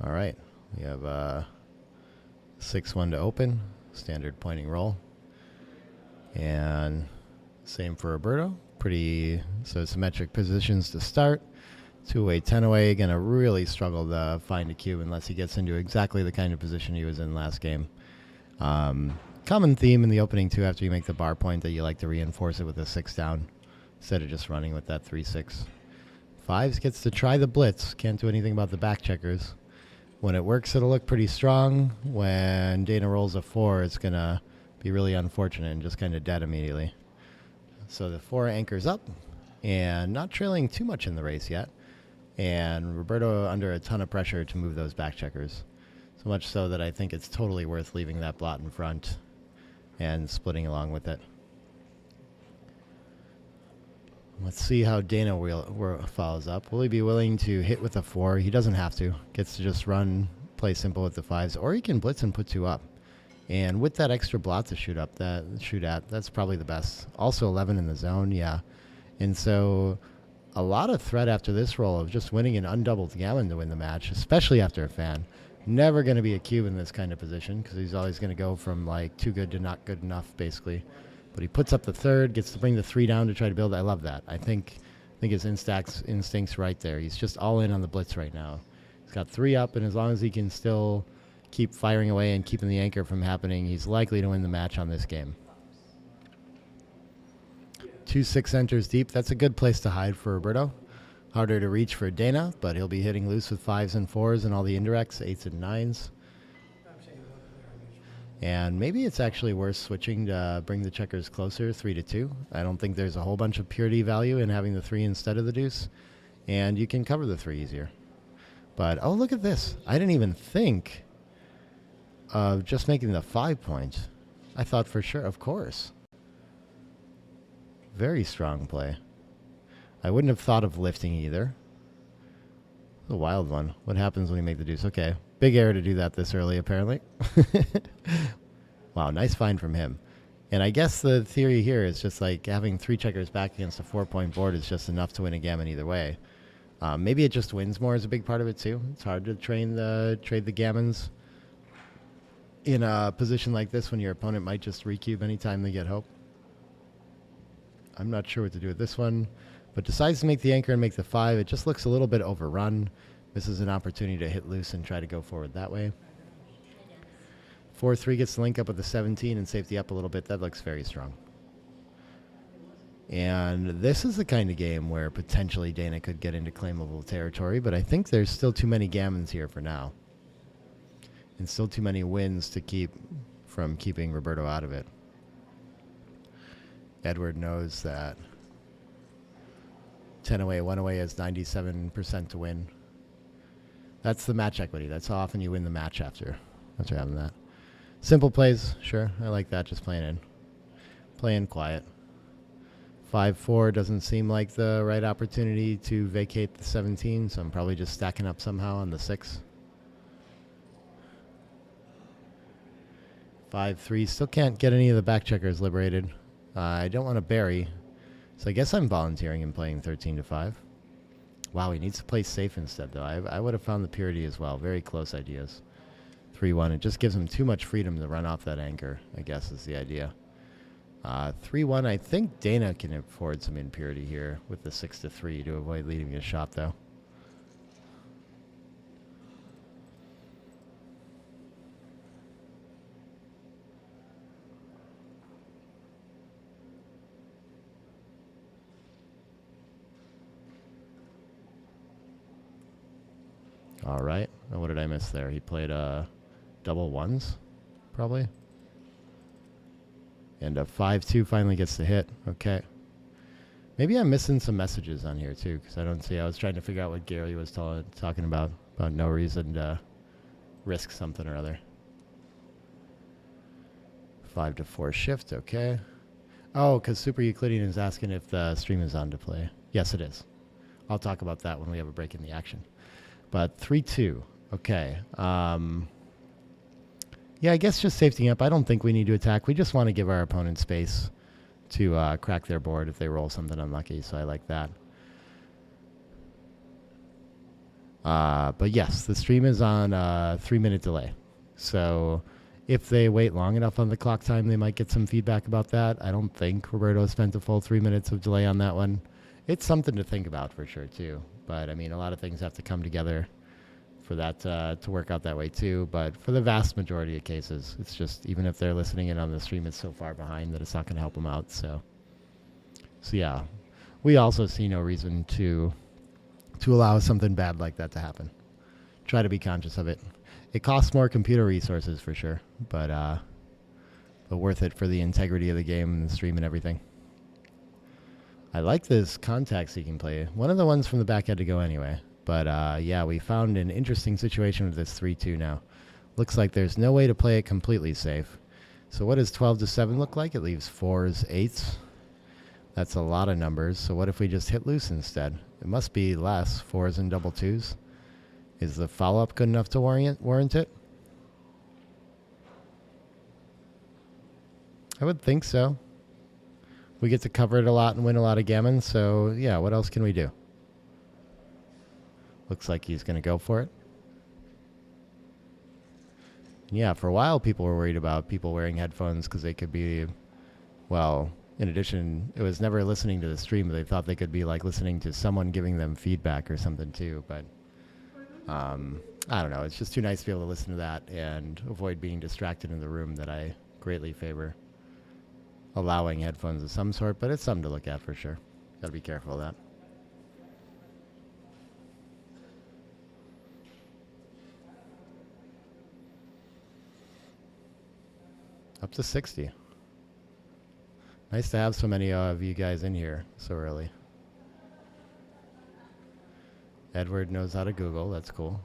Speaker 6: All right. We have 6-1 to open. Standard pointing roll. And same for Roberto. Pretty symmetric positions to start. 2 away, 10 away. Gonna really struggle to find a cube unless he gets into exactly the kind of position he was in last game. Common theme in the opening too, after you make the bar point, that you like to reinforce it with a 6 down instead of just running with that 3-6. 5s gets to try the blitz. Can't do anything about the back checkers. When it works, it'll look pretty strong. When Dana rolls a 4, it's gonna be really unfortunate and just kind of dead immediately. So the 4 anchors up and not trailing too much in the race yet. And Roberto under a ton of pressure to move those back checkers. So much so that I think it's totally worth leaving that blot in front and splitting along with it. Let's see how Dana follows up. Will he be willing to hit with a 4? He doesn't have to. Gets to just run, play simple with the 5s, or he can blitz and put 2 up. And with that extra blot to shoot at, that's probably the best. Also 11 in the zone, yeah. And so a lot of threat after this roll of just winning an undoubled Gammon to win the match, especially after a fan. Never going to be a cube in this kind of position because he's always going to go from like too good to not good enough, basically. But he puts up the 3rd, gets to bring the 3 down to try to build. I love that. I think his instincts right there. He's just all in on the blitz right now. He's got 3 up, and as long as he can still keep firing away and keeping the anchor from happening, he's likely to win the match on this game. 2 6 enters deep. That's a good place to hide for Roberto. Harder to reach for Dana, but he'll be hitting loose with 5s and 4s and all the indirects, 8s and 9s. And maybe it's actually worth switching to bring the checkers closer, 3 to 2. I don't think there's a whole bunch of purity value in having the 3 instead of the deuce. And you can cover the 3 easier. But, oh, look at this. I didn't even think of just making the 5 point. I thought for sure, of course. Very strong play. I wouldn't have thought of lifting either. A wild one. What happens when you make the deuce? Okay. Big error to do that this early, apparently. Wow, nice find from him. And I guess the theory here is just like having 3 checkers back against a 4-point board is just enough to win a gammon either way. Maybe it just wins more is a big part of it too. It's hard to trade the gammons in a position like this when your opponent might just recube anytime they get hope. I'm not sure what to do with this one, but decides to make the anchor and make the 5. It just looks a little bit overrun. Misses an opportunity to hit loose and try to go forward that way. 4-3 gets the link up with the 17 and safety up a little bit. That looks very strong. And this is the kind of game where potentially Dana could get into claimable territory, but I think there's still too many gammons here for now. And still too many wins to keep from keeping Roberto out of it. Edward knows that 10 away, 1 away is 97% to win. That's the match equity. That's how often you win the match after having that. Simple plays, sure. I like that, just playing in. Playing quiet. 5-4 doesn't seem like the right opportunity to vacate the 17, so I'm probably just stacking up somehow on the 6. 5-3, still can't get any of the back checkers liberated. I don't want to bury, so I guess I'm volunteering and playing 13-5. Wow, he needs to play safe instead, though. I would have found the purity as well. Very close ideas. 3-1, it just gives him too much freedom to run off that anchor, I guess is the idea. 3-1, I think Dana can afford some impurity here with the 6-3 to avoid leading a shot, though. All right. Oh, what did I miss there? He played double 1s, probably. And a 5-2 finally gets the hit. Okay. Maybe I'm missing some messages on here, too, because I don't see. I was trying to figure out what Gary was talking about no reason to risk something or other. 5-4 shift. Okay. Oh, because Super Euclidean is asking if the stream is on to play. Yes, it is. I'll talk about that when we have a break in the action. But 3-2. Okay. Yeah, I guess just safetying up. I don't think we need to attack. We just want to give our opponent space to crack their board if they roll something unlucky, so I like that. But yes, the stream is on a 3-minute delay. So if they wait long enough on the clock time, they might get some feedback about that. I don't think Roberto spent a full 3 minutes of delay on that one. It's something to think about for sure, too. But, I mean, a lot of things have to come together for that to work out that way, too. But for the vast majority of cases, it's just, even if they're listening in on the stream, it's so far behind that it's not going to help them out. So yeah, we also see no reason to allow something bad like that to happen. Try to be conscious of it. It costs more computer resources for sure, but worth it for the integrity of the game and the stream and everything. I like this contacts he can play. One of the ones from the back had to go anyway. But yeah, we found an interesting situation with this 3-2 now. Looks like there's no way to play it completely safe. So what does 12-7 look like? It leaves 4s, 8s. That's a lot of numbers. So what if we just hit loose instead? It must be less. 4s and double 2s. Is the follow-up good enough to warrant it? I would think so. We get to cover it a lot and win a lot of gammon, so yeah, what else can we do? Looks like he's going to go for it. Yeah, for a while people were worried about people wearing headphones because they could be, well, in addition, it was never listening to the stream, but they thought they could be like listening to someone giving them feedback or something too, but I don't know. It's just too nice to be able to listen to that and avoid being distracted in the room that I greatly favor. Allowing headphones of some sort, but it's something to look at for sure. Got to be careful of that. Up to 60. Nice to have so many of you guys in here so early. Edward knows how to Google. That's cool.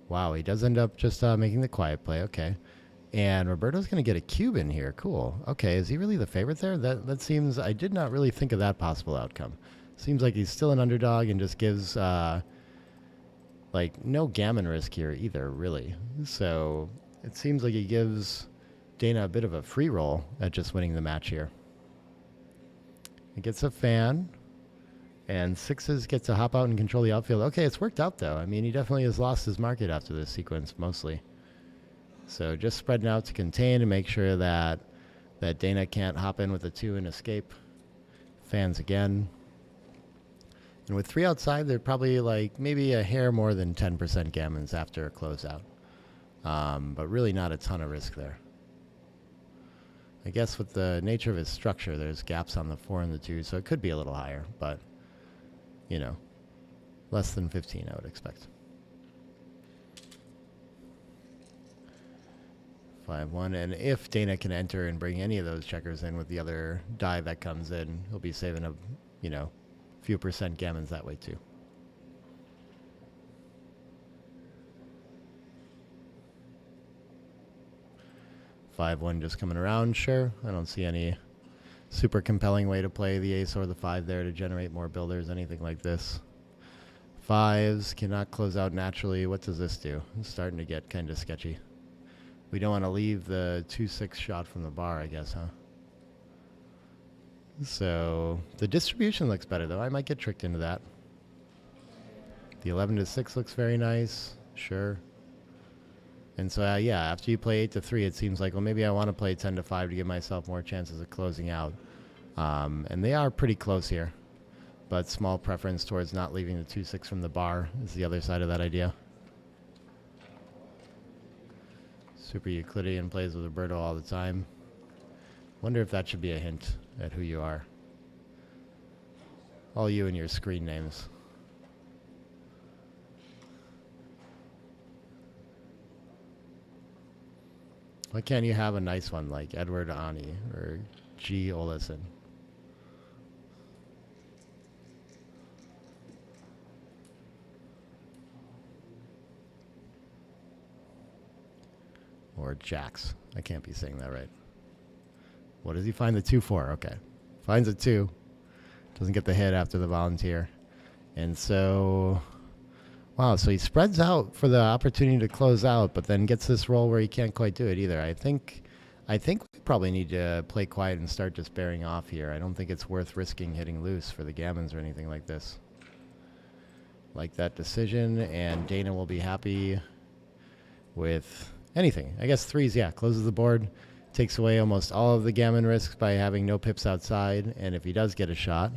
Speaker 6: Wow, he does end up just making the quiet play. Okay. And Roberto's going to get a cube in here. Cool. Okay, is he really the favorite there? That seems... I did not really think of that possible outcome. Seems like he's still an underdog and just gives, like, no gammon risk here either, really. So it seems like he gives Dana a bit of a free roll at just winning the match here. He gets a fan, and 6s get to hop out and control the outfield. Okay, it's worked out, though. I mean, he definitely has lost his market after this sequence, mostly. So just spreading out to contain and make sure that Dana can't hop in with a 2 and escape. Fans again. And with 3 outside, they're probably like maybe a hair more than 10% gammons after a closeout. But really not a ton of risk there. I guess with the nature of his structure, there's gaps on the 4 and the 2, so it could be a little higher. But, you know, less than 15 I would expect. 5-1, and if Dana can enter and bring any of those checkers in with the other die that comes in, he'll be saving a, you know, few percent gammons that way too. Five one just coming around, sure. I don't see any super compelling way to play the ace or the 5 there to generate more builders, anything like this. 5s cannot close out naturally. What does this do? It's starting to get kind of sketchy. We don't want to leave the 2-6 shot from the bar, I guess, huh? So the distribution looks better, though. I might get tricked into that. The 11-6 looks very nice. Sure. And so, yeah, after you play 8-3, it seems like, well, maybe I want to play 10-5 to give myself more chances of closing out. And they are pretty close here. But small preference towards not leaving the 2-6 from the bar is the other side of that idea. Super Euclidean plays with Roberto all the time. Wonder if that should be a hint at who you are. All you and your screen names. Why can't you have a nice one like Edward Ani or G. Olesen? Or Jax. I can't be saying that right. What does he find the 2 for? Okay. Finds a 2. Doesn't get the hit after the volunteer. And so... Wow, so he spreads out for the opportunity to close out, but then gets this roll where he can't quite do it either. I think we probably need to play quiet and start just bearing off here. I don't think it's worth risking hitting loose for the gammons or anything like this. Like that decision, and Dana will be happy with anything. I guess 3s, yeah, closes the board, takes away almost all of the gammon risks by having no pips outside, and if he does get a shot,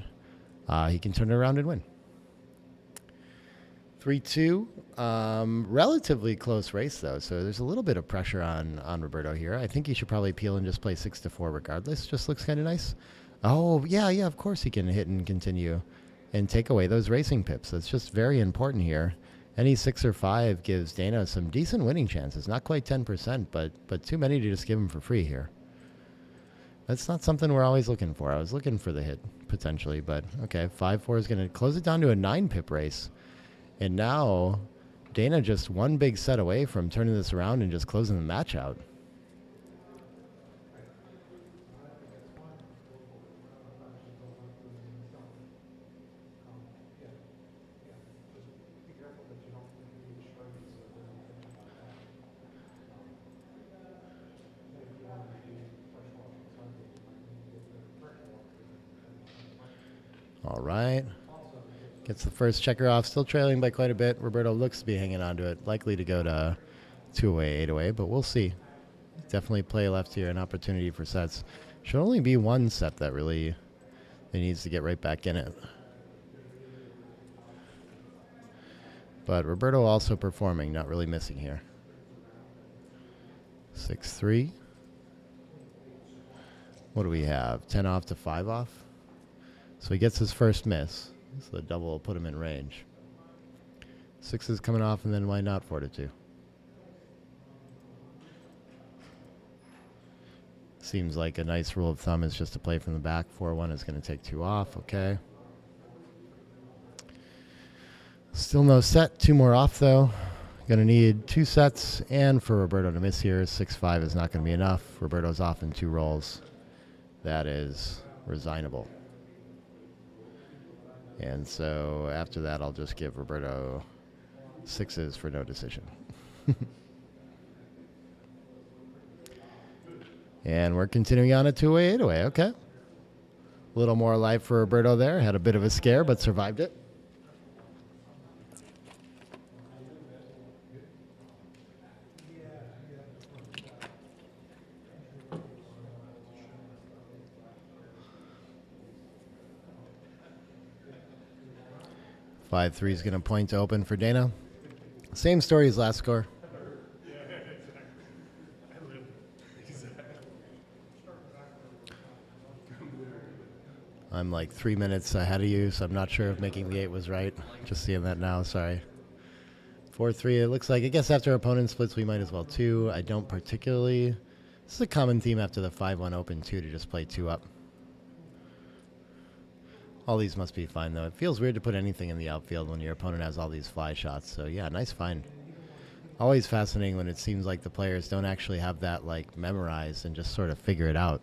Speaker 6: he can turn it around and win. 3-2, relatively close race though, so there's a little bit of pressure on Roberto here. I think he should probably peel and just play 6-4 regardless. Just looks kind of nice. Oh, yeah, of course he can hit and continue and take away those racing pips. That's just very important here. Any 6 or 5 gives Dana some decent winning chances. Not quite 10%, but too many to just give him for free here. That's not something we're always looking for. I was looking for the hit, potentially, but okay, 5-4 is going to close it down to a 9-pip race. And now, Dana just one big set away from turning this around and just closing the match out. All right. Gets the first checker off, still trailing by quite a bit. Roberto looks to be hanging on to it, likely to go to 2-away, 8-away, but we'll see. Definitely play left here, an opportunity for sets. Should only be one set that really he needs to get right back in it. But Roberto also performing, not really missing here. 6-3. What do we have? 10 off to 5 off? So he gets his first miss. So the double will put him in range. 6 is coming off, and then why not 4-2? Seems like a nice rule of thumb is just to play from the back. 4-1 is going to take 2 off. Okay. Still no set. 2 more off, though. Going to need 2 sets, and for Roberto to miss here, 6-5 is not going to be enough. Roberto's off in 2 rolls. That is resignable. And so after that, I'll just give Roberto 6s for no decision. And we're continuing on a 2-away, 8-away. Okay. A little more life for Roberto there. Had a bit of a scare, but survived it. Five three is going to point to open for Dana. Same story as last score. I'm like 3 minutes ahead of you, so I'm not sure if making the 8 was right. Just seeing that now, sorry. 4-3, it looks like. I guess after opponent splits, we might as well 2. I don't particularly. This is a common theme after the 5-1 open 2 to just play 2 up. All these must be fine, though. It feels weird to put anything in the outfield when your opponent has all these fly shots. So, yeah, nice find. Always fascinating when it seems like the players don't actually have that, like, memorized and just sort of figure it out.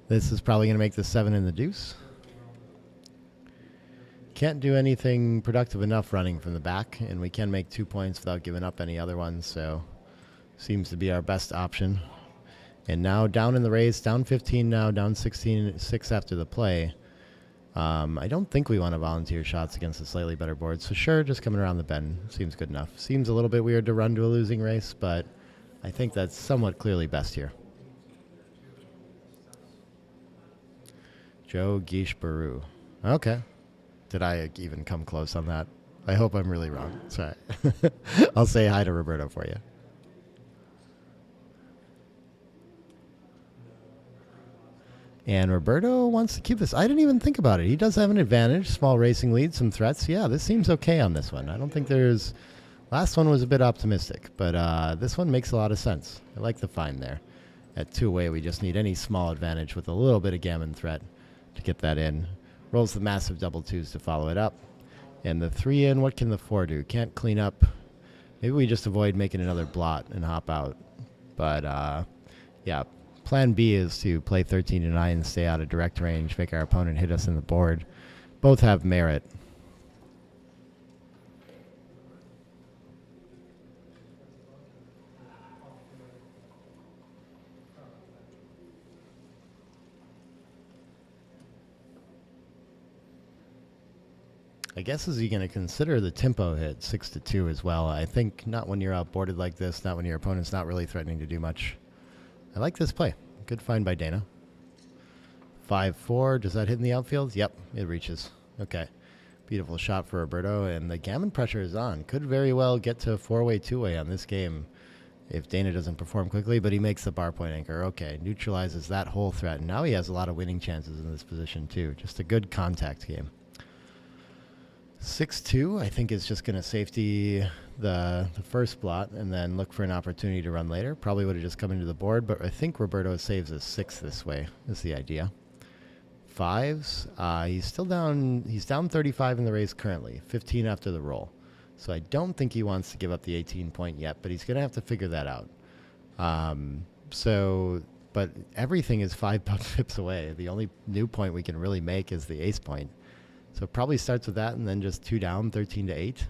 Speaker 6: This is probably going to make the 7 in the deuce. Can't do anything productive enough running from the back, and we can make 2 points without giving up any other ones, so seems to be our best option. And now down in the race, down 15 now, down 16-6 after the play. I don't think we want to volunteer shots against a slightly better board, so sure, just coming around the bend seems good enough. Seems a little bit weird to run to a losing race, but I think that's somewhat clearly best here. Joe Guiche Baru. Okay. Did I even come close on that? I hope I'm really wrong. Sorry. I'll say hi to Roberto for you. And Roberto wants to keep this. I didn't even think about it. He does have an advantage. Small racing lead, some threats. Yeah, this seems okay on this one. I don't think there's... Last one was a bit optimistic, but this one makes a lot of sense. I like the find there. At 2-away, we just need any small advantage with a little bit of gammon threat to get that in. Rolls the massive double 2s to follow it up. And the 3 in, what can the 4 do? Can't clean up. Maybe we just avoid making another blot and hop out. But, yeah, plan B is to play 13-9, stay out of direct range, make our opponent hit us in the board. Both have merit. I guess is he going to consider the tempo hit 6-2 as well? I think not when you're outboarded like this, not when your opponent's not really threatening to do much. I like this play. Good find by Dana. 5-4. Does that hit in the outfield? Yep, it reaches. Okay. Beautiful shot for Roberto, and the gammon pressure is on. Could very well get to 4-way, 2-way on this game if Dana doesn't perform quickly, but he makes the bar point anchor. Okay, neutralizes that whole threat, and now he has a lot of winning chances in this position too. Just a good contact game. 6-2, I think, is just going to safety the first blot and then look for an opportunity to run later. Probably would have just come into the board, but I think Roberto saves a 6 this way is the idea. 5s, he's still down. He's down 35 in the race currently, 15 after the roll. So I don't think he wants to give up the 18 point yet, but he's going to have to figure that out. But everything is 5 pips away. The only new point we can really make is the ace point. So it probably starts with that and then just 2 down, 13-8.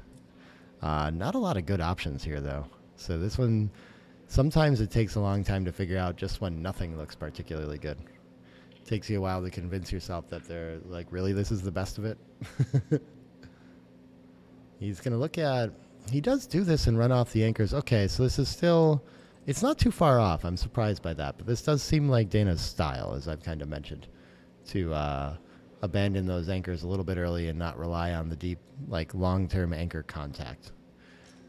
Speaker 6: Not a lot of good options here, though. So this one, sometimes it takes a long time to figure out just when nothing looks particularly good. Takes you a while to convince yourself that they're like, really, this is the best of it. He's going to look at, he does do this and run off the anchors. Okay, so this is still, it's not too far off. I'm surprised by that. But this does seem like Dana's style, as I've kind of mentioned, to abandon those anchors a little bit early and not rely on the deep, like long-term anchor contact.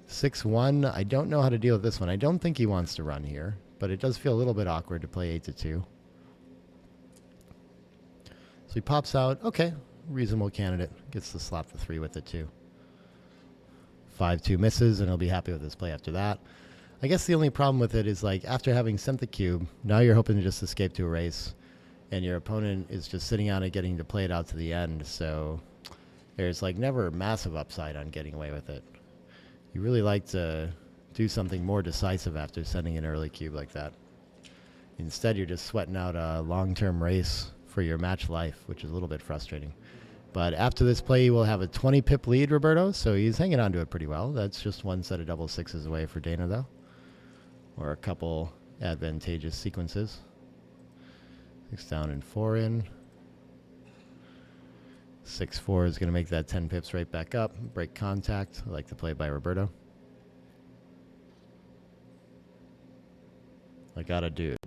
Speaker 6: 6-1, I don't know how to deal with this one. I don't think he wants to run here, but it does feel a little bit awkward to play 8-2. So he pops out. Okay, reasonable candidate. Gets to slap the 3 with it too. 5-2 misses, and he'll be happy with his play after that. I guess the only problem with it is, like, after having sent the cube, now you're hoping to just escape to a race, and your opponent is just sitting on it, getting to play it out to the end. So there's like never massive upside on getting away with it. You really like to do something more decisive after sending an early cube like that. Instead, you're just sweating out a long-term race for your match life, which is a little bit frustrating. But after this play, we'll have a 20-pip lead, Roberto, so he's hanging on to it pretty well. That's just one set of double sixes away for Dana, though, or a couple advantageous sequences. 6 down and 4 in. 6-4 is going to make that 10 pips right back up. Break contact. I like the play by Roberto. I got a dude.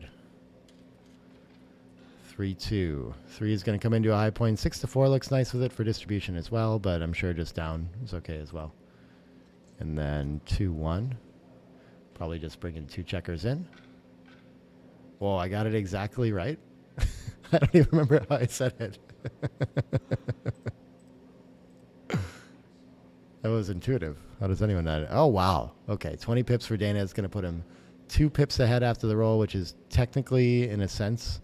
Speaker 6: 3-2. 3 is going to come into a high point. 6-4 looks nice with it for distribution as well, but I'm sure just down is okay as well. And then 2-1. Probably just bringing 2 checkers in. Whoa, I got it exactly right. I don't even remember how I said it. That was intuitive. How does anyone know? Oh, wow. Okay, 20 pips for Dana is going to put him 2 pips ahead after the roll, which is technically, in a sense,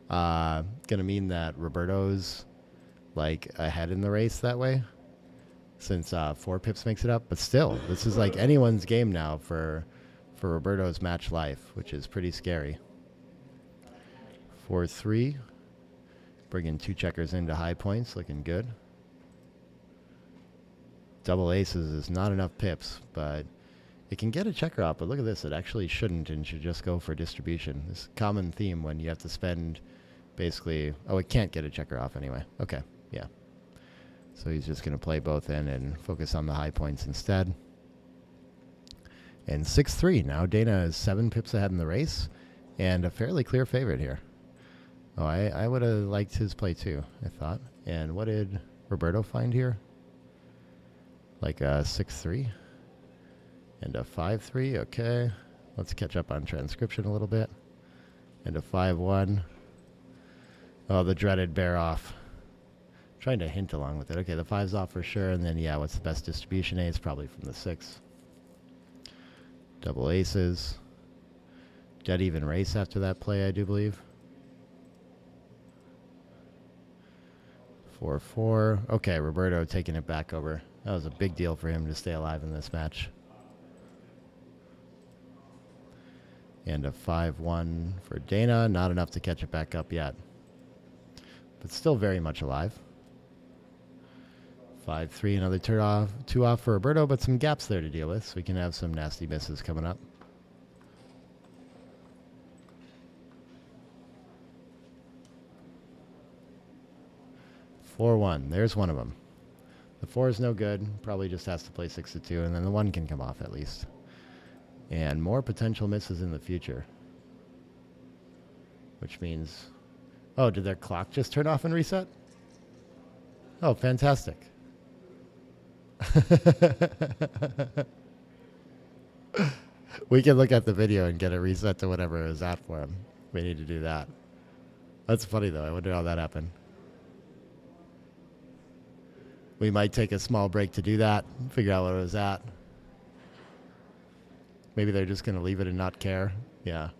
Speaker 6: going to mean that Roberto's like ahead in the race that way, since 4 pips makes it up. But still, this is like anyone's game now for Roberto's match life, which is pretty scary. 4-3. Bringing 2 checkers into high points, looking good. Double aces is not enough pips, but it can get a checker off. But look at this, it actually shouldn't and should just go for distribution. This is a common theme when you have to spend basically, oh, it can't get a checker off anyway. Okay, yeah. So he's just going to play both in and focus on the high points instead. And 6-3, now Dana is 7 pips ahead in the race and a fairly clear favorite here. Oh, I would have liked his play too, I thought. And what did Roberto find here? Like a 6-3 and a 5-3. Okay, let's catch up on transcription a little bit. And a 5-1. Oh, the dreaded bear off. Trying to hint along with it. Okay, the 5's off for sure. And then, yeah, what's the best distribution ace? Probably from the 6. Double aces. Dead even race after that play, I do believe. 4-4. Okay, Roberto taking it back over. That was a big deal for him to stay alive in this match. And a 5-1 for Dana. Not enough to catch it back up yet, but still very much alive. 5-3, another 2 off for Roberto, but some gaps there to deal with, so we can have some nasty misses coming up. (4-1). There's one of them. The 4 is no good. Probably just has to play 6-2, and then the 1 can come off at least. And more potential misses in the future. Which means... Oh, did their clock just turn off and reset? Oh, fantastic. We can look at the video and get it reset to whatever it was at for him. We need to do that. That's funny, though. I wonder how that happened. We might take a small break to do that, figure out what it was at. Maybe they're just going to leave it and not care. Yeah.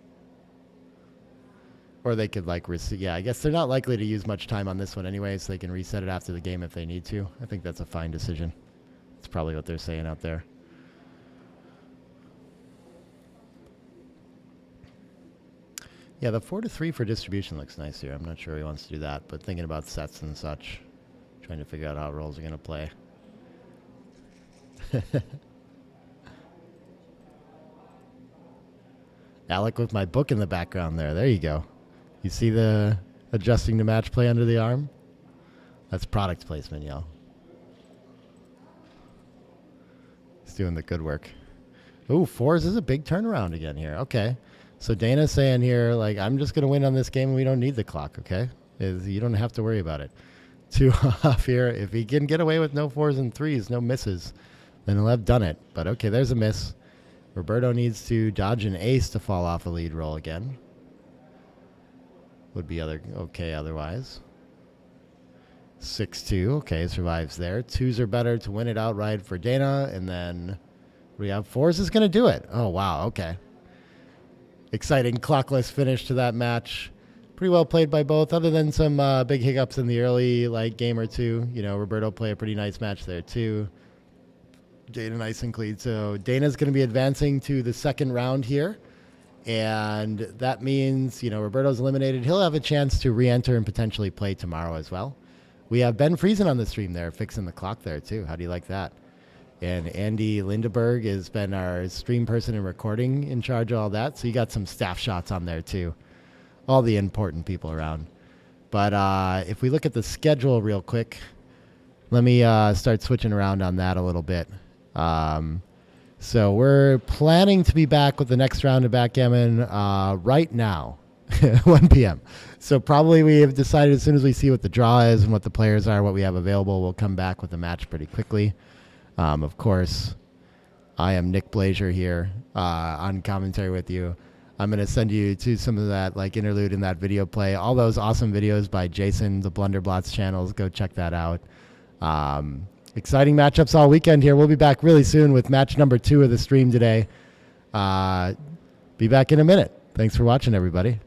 Speaker 6: Or they could, like, yeah, I guess they're not likely to use much time on this one anyway, so they can reset it after the game if they need to. I think that's a fine decision. That's probably what they're saying out there. Yeah, the 4-3 for distribution looks nice here. I'm not sure he wants to do that, but thinking about sets and such, trying to figure out how rolls are going to play. Alec with my book in the background there. There you go. You see the Adjusting to match play under the arm. That's product placement, y'all. He's doing the good work. Ooh, 4s is a big turnaround again here. Okay. So Dana's saying here, like, I'm just going to win on this game and we don't need the clock, okay? You don't have to worry about it. 2 off here. If he can get away with no 4s and 3s, no misses, then he'll have done it. But okay, there's a miss. Roberto needs to dodge an ace to fall off a lead roll again. Would be okay otherwise. 6-2. Okay, survives there. 2s are better to win it outright for Dana. And then we have 4s is going to do it. Oh, wow. Okay. Exciting clockless finish to that match. Pretty well played by both, other than some big hiccups in the early game or two. You know, Roberto played a pretty nice match there too. Dana nice and clean. So Dana's going to be advancing to the second round here. And that means, you know, Roberto's eliminated. He'll have a chance to re-enter and potentially play tomorrow as well. We have Ben Friesen on the stream there, fixing the clock there too. How do you like that? And Andy Lindeberg has been our stream person and recording, in charge of all that. So you got some staff shots on there too. All the important people around. But if we look at the schedule real quick, let me start switching around on that a little bit. So we're planning to be back with the next round of Backgammon right now, 1 p.m. So probably we have decided as soon as we see what the draw is and what the players are, what we have available, we'll come back with the match pretty quickly. Of course, I am Nick Blasier here on commentary with you. I'm going to send you to some of that interlude in that video play. All those awesome videos by Jason, the Blunderblots channels. Go check that out. Exciting matchups all weekend here. We'll be back really soon with match number 2 of the stream today. Be back in a minute. Thanks for watching, everybody.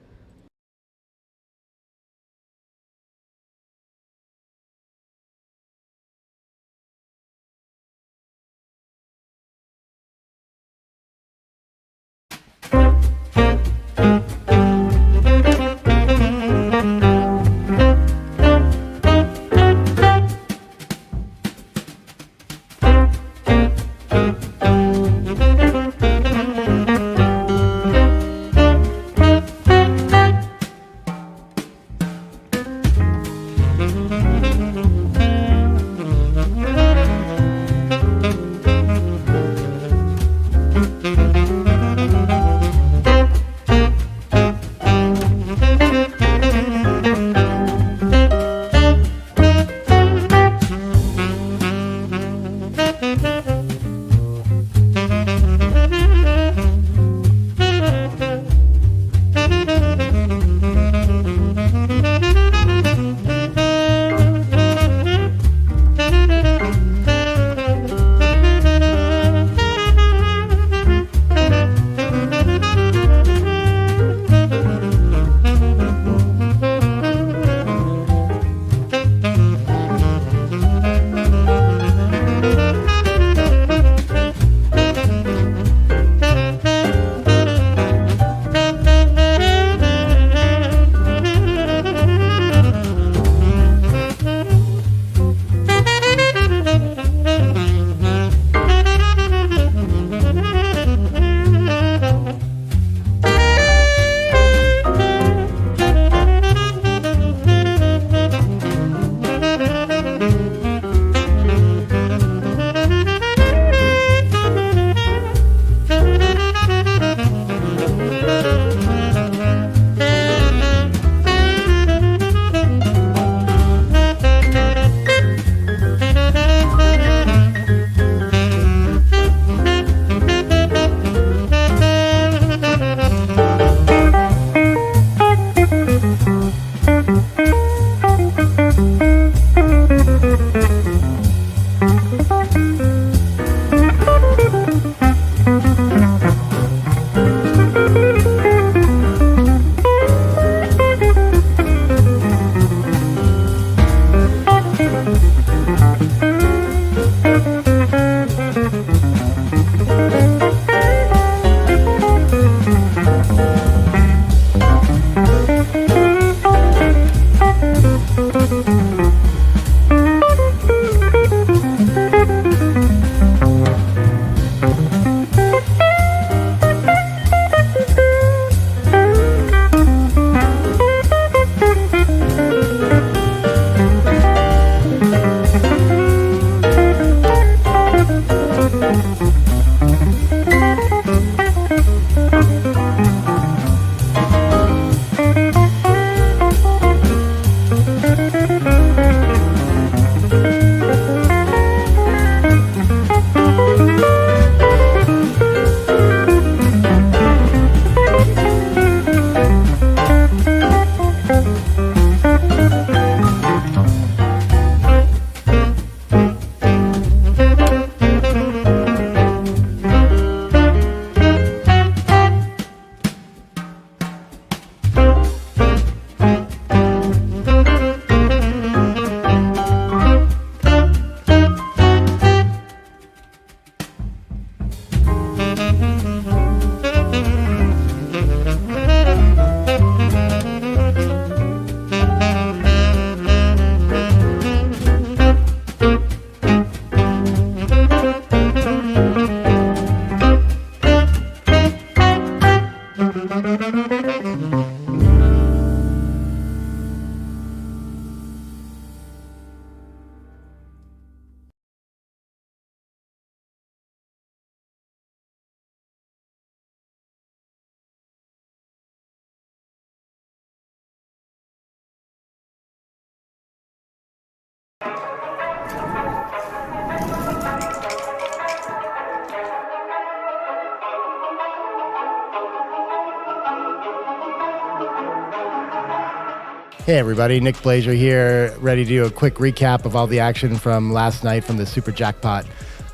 Speaker 6: Hey everybody, Nick Blasier here, ready to do a quick recap of all the action from last night from the Super Jackpot.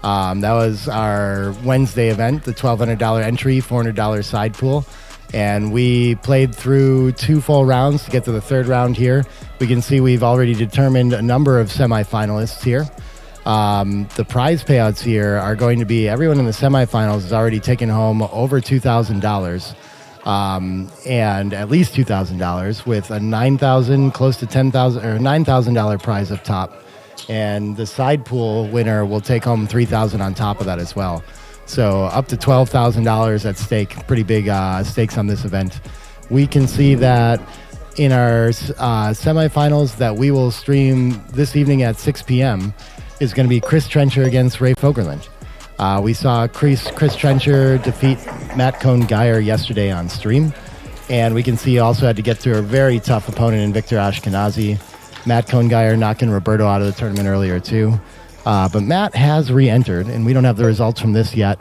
Speaker 6: That was our Wednesday event, the $1,200 entry, $400 side pool. And we played through 2 full rounds to get to the 3rd round here. We can see we've already determined a number of semifinalists here. The prize payouts here are going to be, everyone in the semifinals has already taken home over $2,000. And at least $2,000 with a $9,000, close to $10,000 or $9,000 prize up top. And the side pool winner will take home $3,000 on top of that as well. So up to $12,000 at stake. Pretty big stakes on this event. We can see that in our semifinals that we will stream this evening at 6 p.m. is going to be Chris Trencher against Ray Fogerland. We saw Chris Trencher defeat Matt Cohn-Geyer yesterday on stream. And we can see he also had to get through a very tough opponent in Victor Ashkenazi. Matt Cohn-Geyer knocking Roberto out of the tournament earlier too. But Matt has re-entered, and we don't have the results from this yet.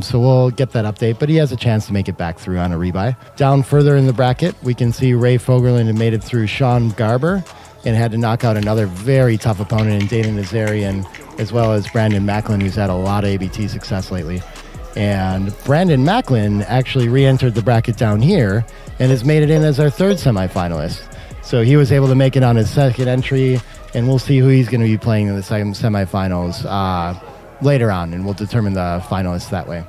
Speaker 6: So we'll get that update, but he has a chance to make it back through on a rebuy. Down further in the bracket, we can see Ray Fogerland had made it through Sean Garber and had to knock out another very tough opponent in Dana Nazarian, as well as Brandon Macklin, who's had a lot of ABT success lately. And Brandon Macklin actually re-entered the bracket down here and has made it in as our 3rd semifinalist. So he was able to make it on his 2nd entry, and we'll see who he's going to be playing in the second semifinals later on, and we'll determine the finalists that way.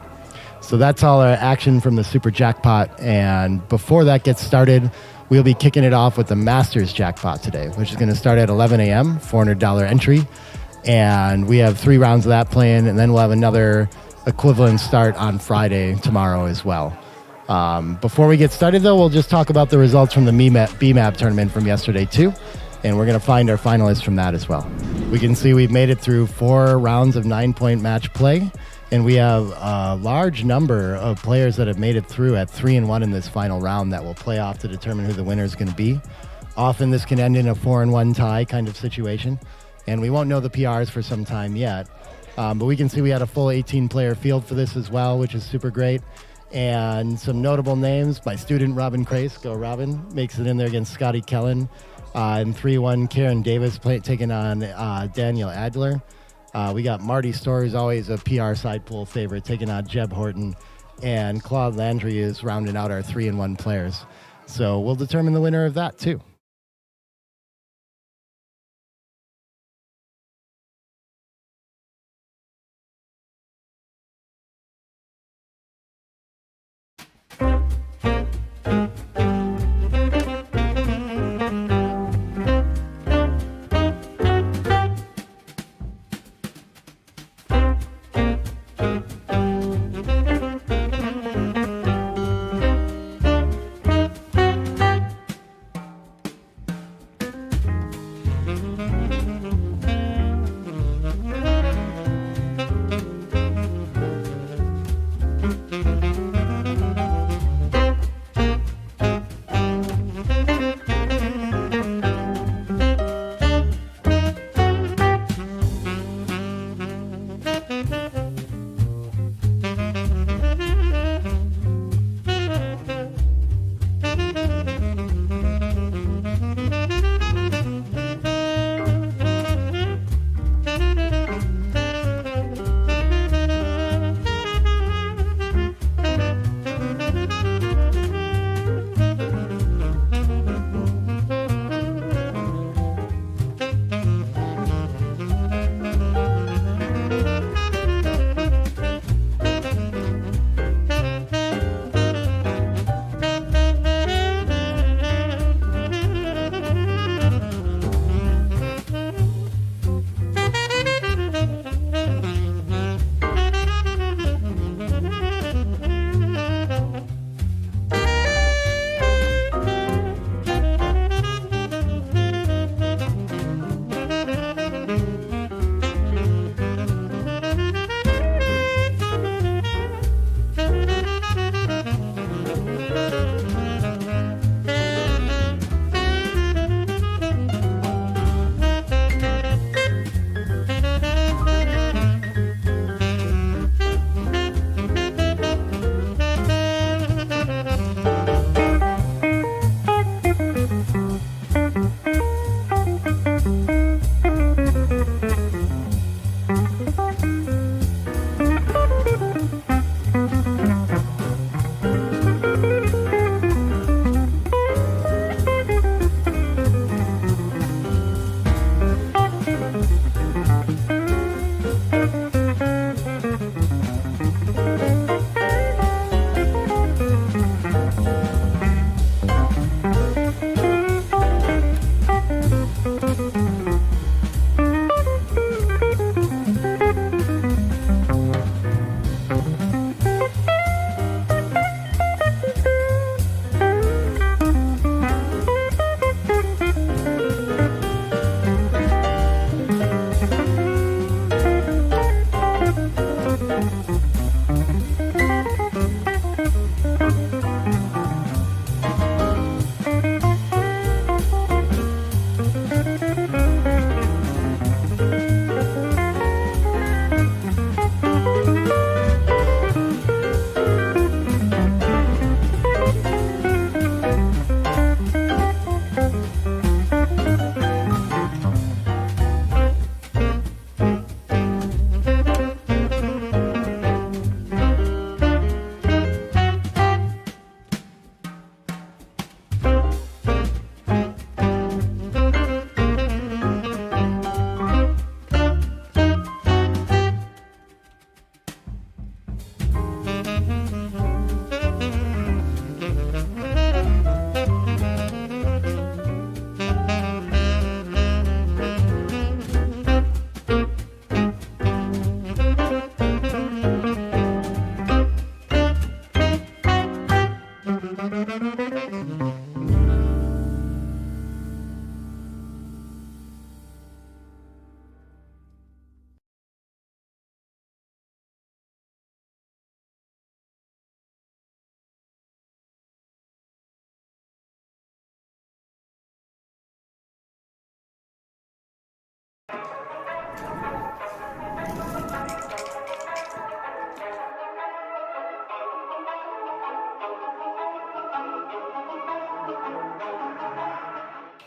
Speaker 6: So that's all our action from the Super Jackpot, and before that gets started, we'll be kicking it off with the Masters Jackpot today, which is going to start at 11 a.m., $400 entry. And we have 3 rounds of that playing, and then we'll have another equivalent start on Friday tomorrow as well. Before we get started, though, we'll just talk about the results from the BMAP tournament from yesterday, too. And we're going to find our finalists from that as well. We can see we've made it through 4 rounds of 9-point match play. And we have a large number of players that have made it through at 3-1 in this final round that will play off to determine who the winner is going to be. Often this can end in a 4-1 tie kind of situation. And we won't know the PRs for some time yet. But we can see we had a full 18-player field for this as well, which is super great. And some notable names. My student, Robin Crace, go Robin, makes it in there against Scotty Kellen. In 3-1, Karen Davis taking on Daniel Adler. We got Marty Storr, who's always a PR side pool favorite, taking on Jeb Horton. And Claude Landry is rounding out our 3-1 players. So we'll determine the winner of that, too.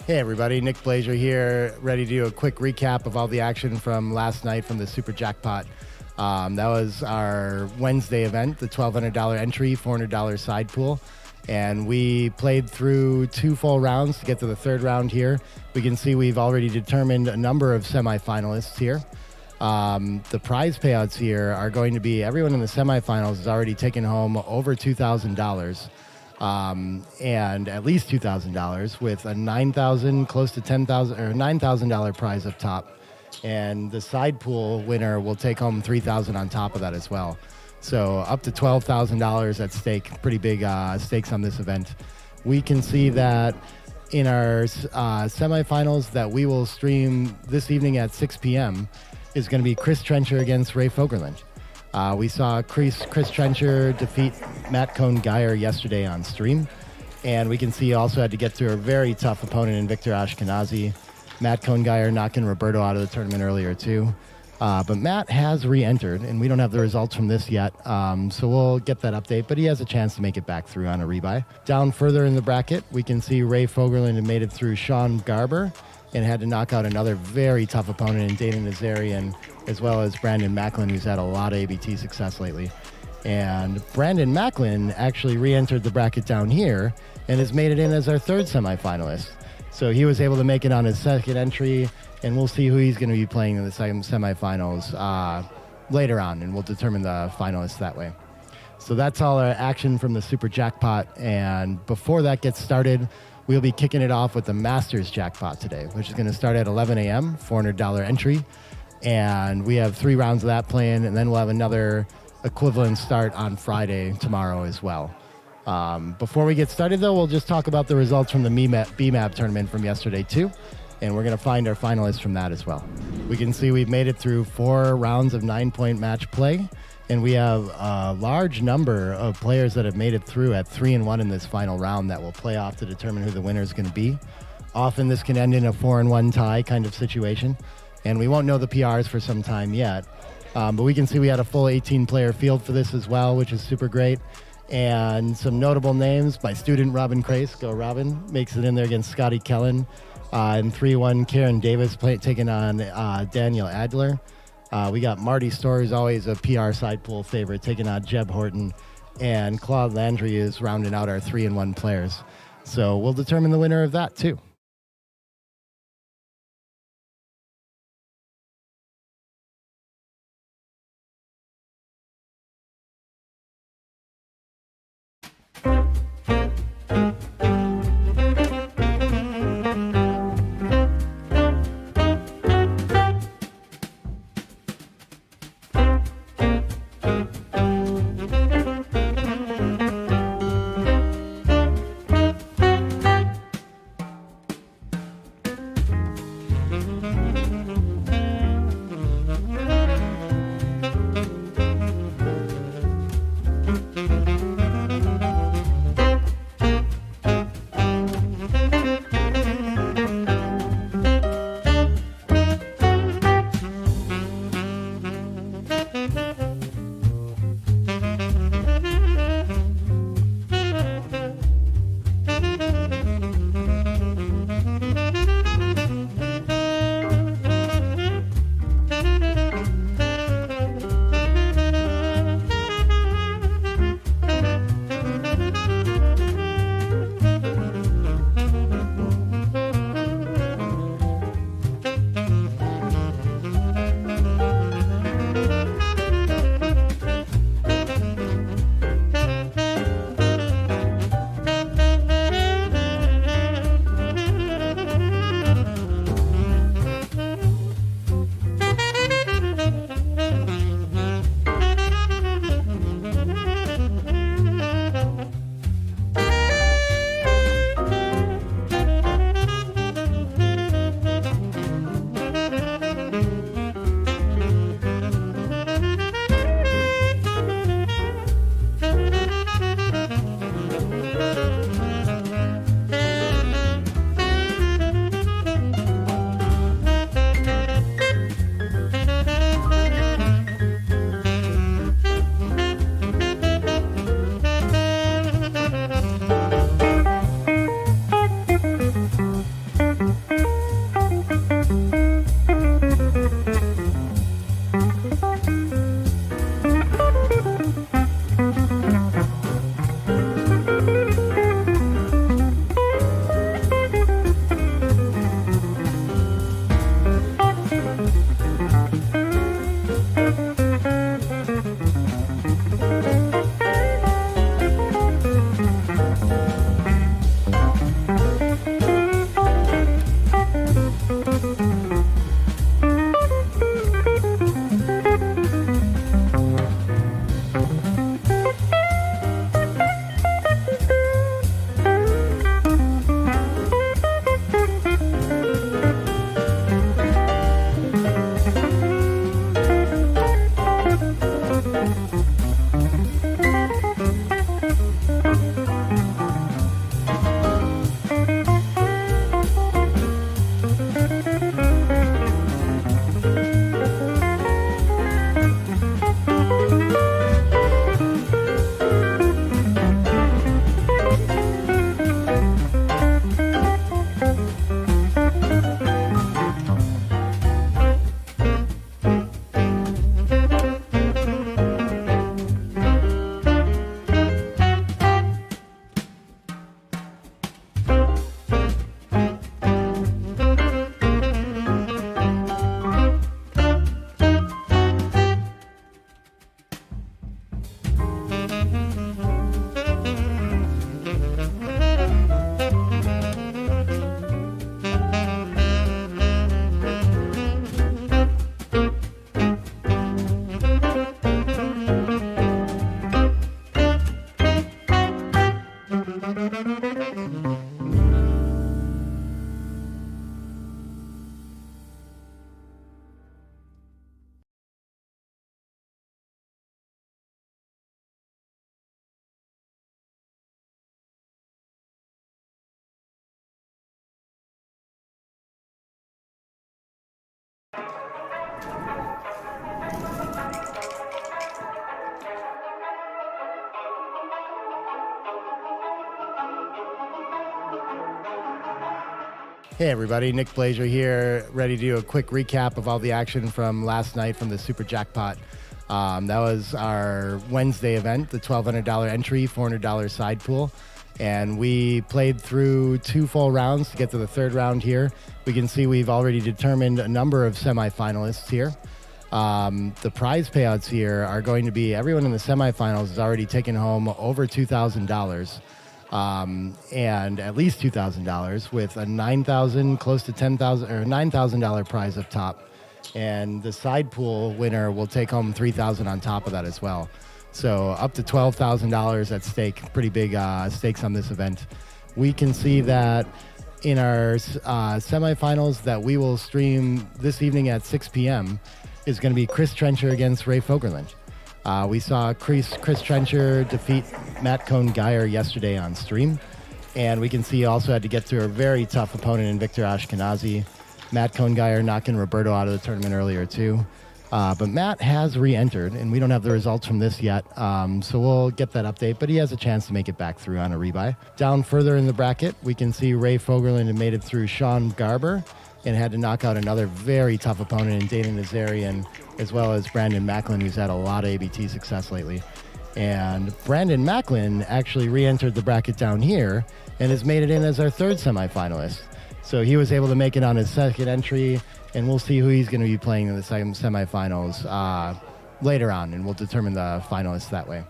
Speaker 6: Hey everybody, Nick Blasier here, ready to do a quick recap of all the action from last night from the Super Jackpot. That was our Wednesday event, the $1,200 entry, $400 side pool. And we played through 2 full rounds to get to the 3rd round here. We can see we've already determined a number of semifinalists here. The prize payouts here are going to be, everyone in the semifinals has already taken home over $2,000. And at least $2,000 with a $9,000, close to $10,000 or $9,000 prize up top. And the side pool winner will take home $3,000 on top of that as well. So up to $12,000 at stake. Pretty big stakes on this event. We can see that in our semifinals that we will stream this evening at 6 p.m. is going to be Chris Trencher against Ray Fogerland. We saw Chris Trencher defeat Matt Cohn-Geyer yesterday on stream. And we can see he also had to get through a very tough opponent in Victor Ashkenazi. Matt Cohn-Geyer knocking Roberto out of the tournament earlier too. But Matt has re-entered, and we don't have the results from this yet. So we'll get that update, but he has a chance to make it back through on a rebuy. Down further in the bracket, we can see Ray Fogerland had made it through Sean Garber and had to knock out another very tough opponent in Dana Nazarian, as well as Brandon Macklin, who's had a lot of ABT success lately. And Brandon Macklin actually re-entered the bracket down here and has made it in as our 3rd semifinalist. So he was able to make it on his 2nd entry, and we'll see who he's going to be playing in the semifinals later on, and we'll determine the finalists that way. So that's all our action from the Super Jackpot, and before that gets started, we'll be kicking it off with the Masters Jackpot today, which is going to start at 11 a.m., $400 entry. And we have 3 rounds of that playing, and then we'll have another equivalent start on Friday tomorrow as well. Before we get started, though, we'll just talk about the results from the BMAP tournament from yesterday, too. And we're going to find our finalists from that as well. We can see we've made it through 4 rounds of 9-point match play. And we have a large number of players that have made it through at 3-1 in this final round that will play off to determine who the winner is going to be. Often this can end in a 4-1 tie kind of situation. And we won't know the PRs for some time yet. But we can see we had a full 18-player field for this as well, which is super great. And some notable names. My student, Robin Crace, go Robin, makes it in there against Scotty Kellen. In 3-1, Karen Davis taking on Daniel Adler. We got Marty Storr, who's always a PR side pool favorite, taking on Jeb Horton. And Claude Landry is rounding out our 3-1 players. So we'll determine the winner of that, too. Hey everybody, Nick Blasier here, ready to do a quick recap of all the action from last night from the Super Jackpot. That was our Wednesday event, the $1,200 entry, $400 side pool. And we played through 2 full rounds to get to the 3rd round here. We can see we've already determined a number of semifinalists here. The prize payouts here are going to be, everyone in the semifinals has already taken home over $2,000. And at least $2,000 with a $9,000, close to $10,000 or $9,000 prize up top. And the side pool winner will take home $3,000 on top of that as well. So up to $12,000 at stake. Pretty big stakes on this event. We can see that in our semifinals that we will stream this evening at 6 p.m. is going to be Chris Trencher against Ray Fogerland. We saw Chris Trencher defeat Matt Cohn-Geyer yesterday on stream. And we can see he also had to get through a very tough opponent in Victor Ashkenazi. Matt Cohn-Geyer knocking Roberto out of the tournament earlier too. But Matt has re-entered, and we don't have the results from this yet. So we'll get that update, but he has a chance to make it back through on a rebuy. Down further in the bracket, we can see Ray Fogerland had made it through Sean Garber and had to knock out another very tough opponent in Dana Nazarian, as well as Brandon Macklin, who's had a lot of ABT success lately. And Brandon Macklin actually re-entered the bracket down here and has made it in as our 3rd semifinalist. So he was able to make it on his 2nd entry, and we'll see who he's going to be playing in the semifinals later on, and we'll determine the finalists that way.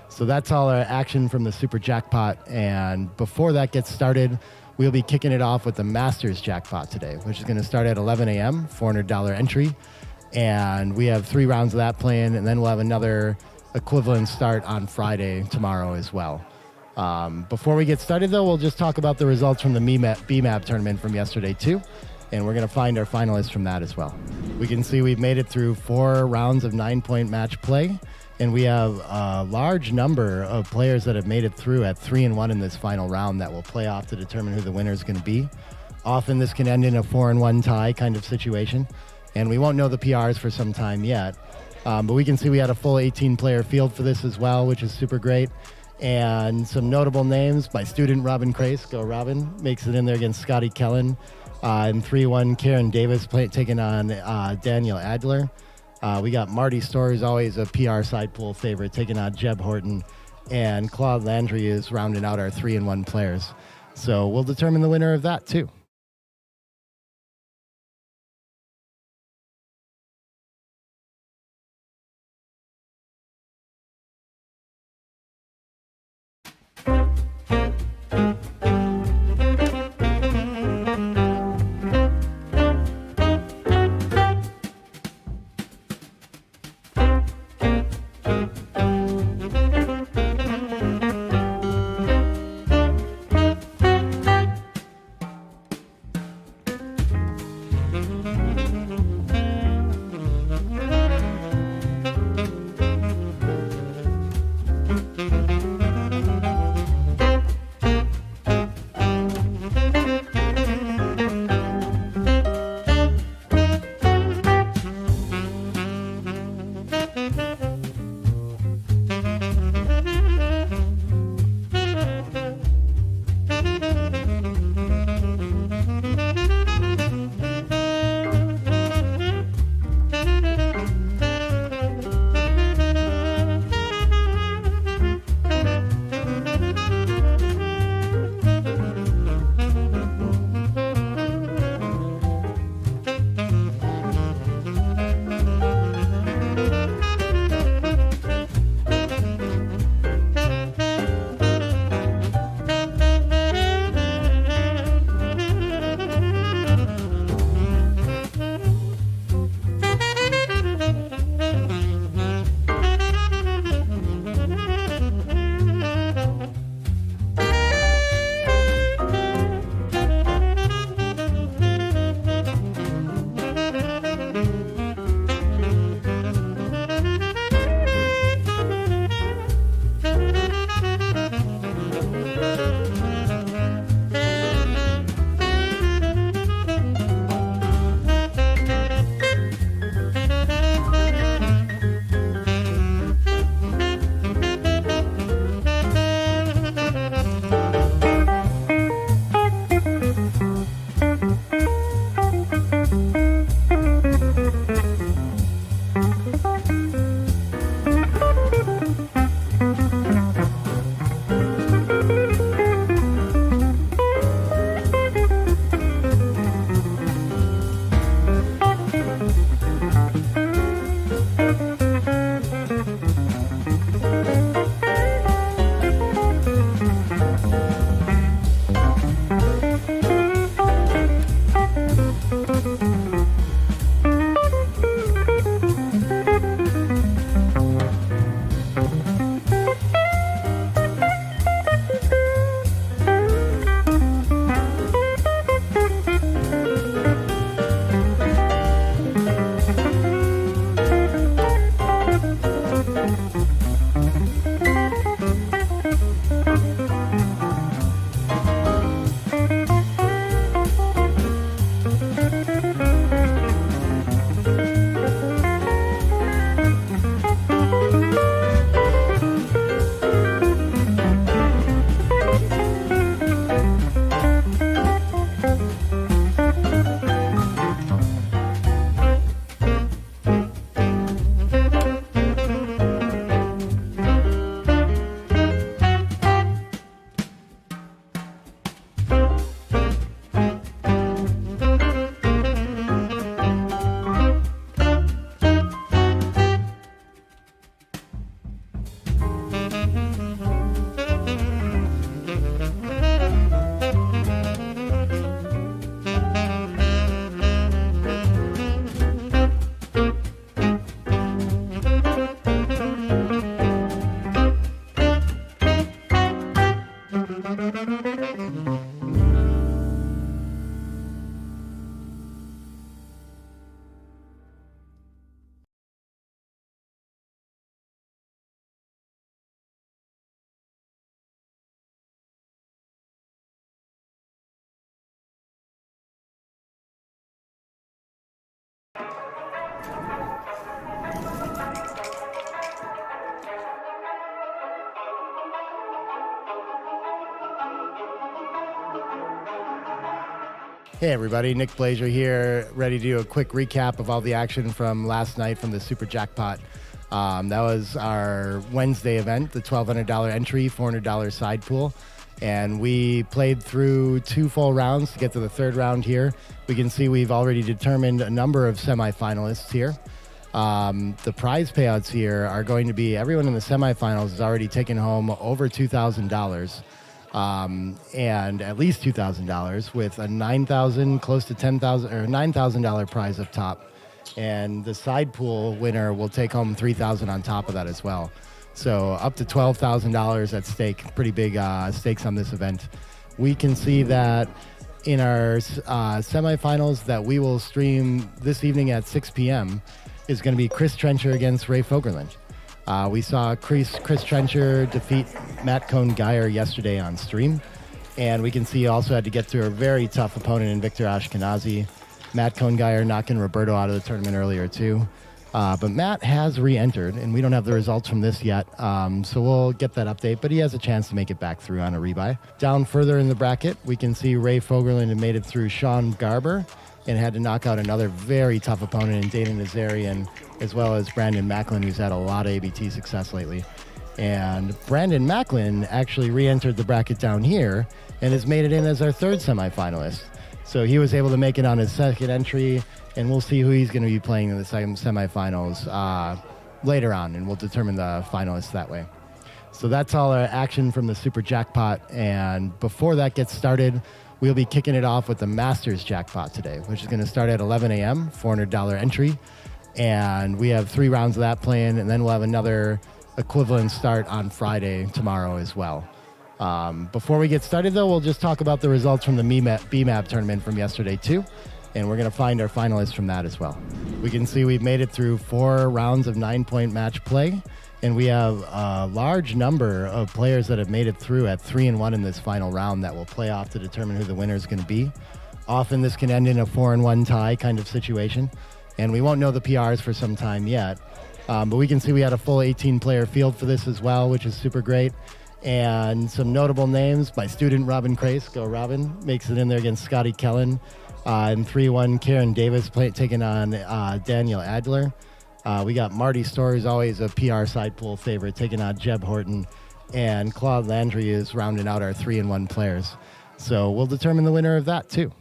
Speaker 6: So that's all our action from the Super Jackpot, and before that gets started, we'll be kicking it off with the Masters Jackpot today, which is going to start at 11 a.m., $400 entry. And we have 3 rounds of that playing, and then we'll have another equivalent start on Friday tomorrow as well. Before we get started, though, we'll just talk about the results from the BMAP tournament from yesterday, too. And we're going to find our finalists from that as well. We can see we've made it through 4 rounds of 9-point match play. And we have a large number of players that have made it through at 3-1 in this final round that will play off to determine who the winner is going to be. Often this can end in a 4-1 tie kind of situation. And we won't know the PRs for some time yet. But we can see we had a full 18-player field for this as well, which is super great. And some notable names, my student Robin Crace, go Robin, makes it in there against Scotty Kellen. In 3-1, Karen Davis taking on Daniel Adler. We got Marty Storr, who's always a PR side pool favorite, taking on Jeb Horton. And Claude Landry is rounding out our 3-1 players. So we'll determine the winner of that, too. Hey everybody, Nick Blasier here, ready to do a quick recap of all the action from last night from the Super Jackpot. That was our Wednesday event, the $1,200 entry, $400 side pool. And we played through 2 full rounds to get to the 3rd round here. We can see we've already determined a number of semifinalists here. The prize payouts here are going to be, everyone in the semifinals has already taken home over $2,000. And at least $2,000 with a $9,000, close to $10,000 or $9,000 prize up top. And the side pool winner will take home $3,000 on top of that as well. So up to $12,000 at stake. Pretty big stakes on this event. We can see that in our semifinals that we will stream this evening at 6 p.m. is going to be Chris Trencher against Ray Fogerland. We saw Chris Trencher defeat Matt Cohn-Geyer yesterday on stream. And we can see he also had to get through a very tough opponent in Victor Ashkenazi. Matt Cohn-Geyer knocking Roberto out of the tournament earlier too. But Matt has re-entered, and we don't have the results from this yet. So we'll get that update, but he has a chance to make it back through on a rebuy. Down further in the bracket, we can see Ray Fogerland had made it through Sean Garber and had to knock out another very tough opponent in Dana Nazarian, as well as Brandon Macklin, who's had a lot of ABT success lately. And Brandon Macklin actually re-entered the bracket down here and has made it in as our 3rd semifinalist. So he was able to make it on his 2nd entry, and we'll see who he's going to be playing in the second semifinals later on, and we'll determine the finalists that way. So that's all our action from the Super Jackpot, and before that gets started, we'll be kicking it off with the Masters Jackpot today, which is going to start at 11 a.m., $400 entry. And we have 3 rounds of that playing, and then we'll have another equivalent start on Friday tomorrow as well. Before we get started, though, we'll just talk about the results from the BMAP tournament from yesterday, too. And we're going to find our finalists from that as well. We can see we've made it through 4 rounds of 9-point match play. And we have a large number of players that have made it through at 3-1 in this final round that will play off to determine who the winner is going to be. Often this can end in a 4-1 tie kind of situation. And we won't know the PRs for some time yet. But we can see we had a full 18-player field for this as well, which is super great. And some notable names. My student, Robin Crace, go Robin, makes it in there against Scotty Kellen. In 3-1, Karen Davis taking on Daniel Adler. We got Marty Stories, always a PR side pool favorite, taking on Jeb Horton. And Claude Landry is rounding out our 3-1 players. So we'll determine the winner of that, too.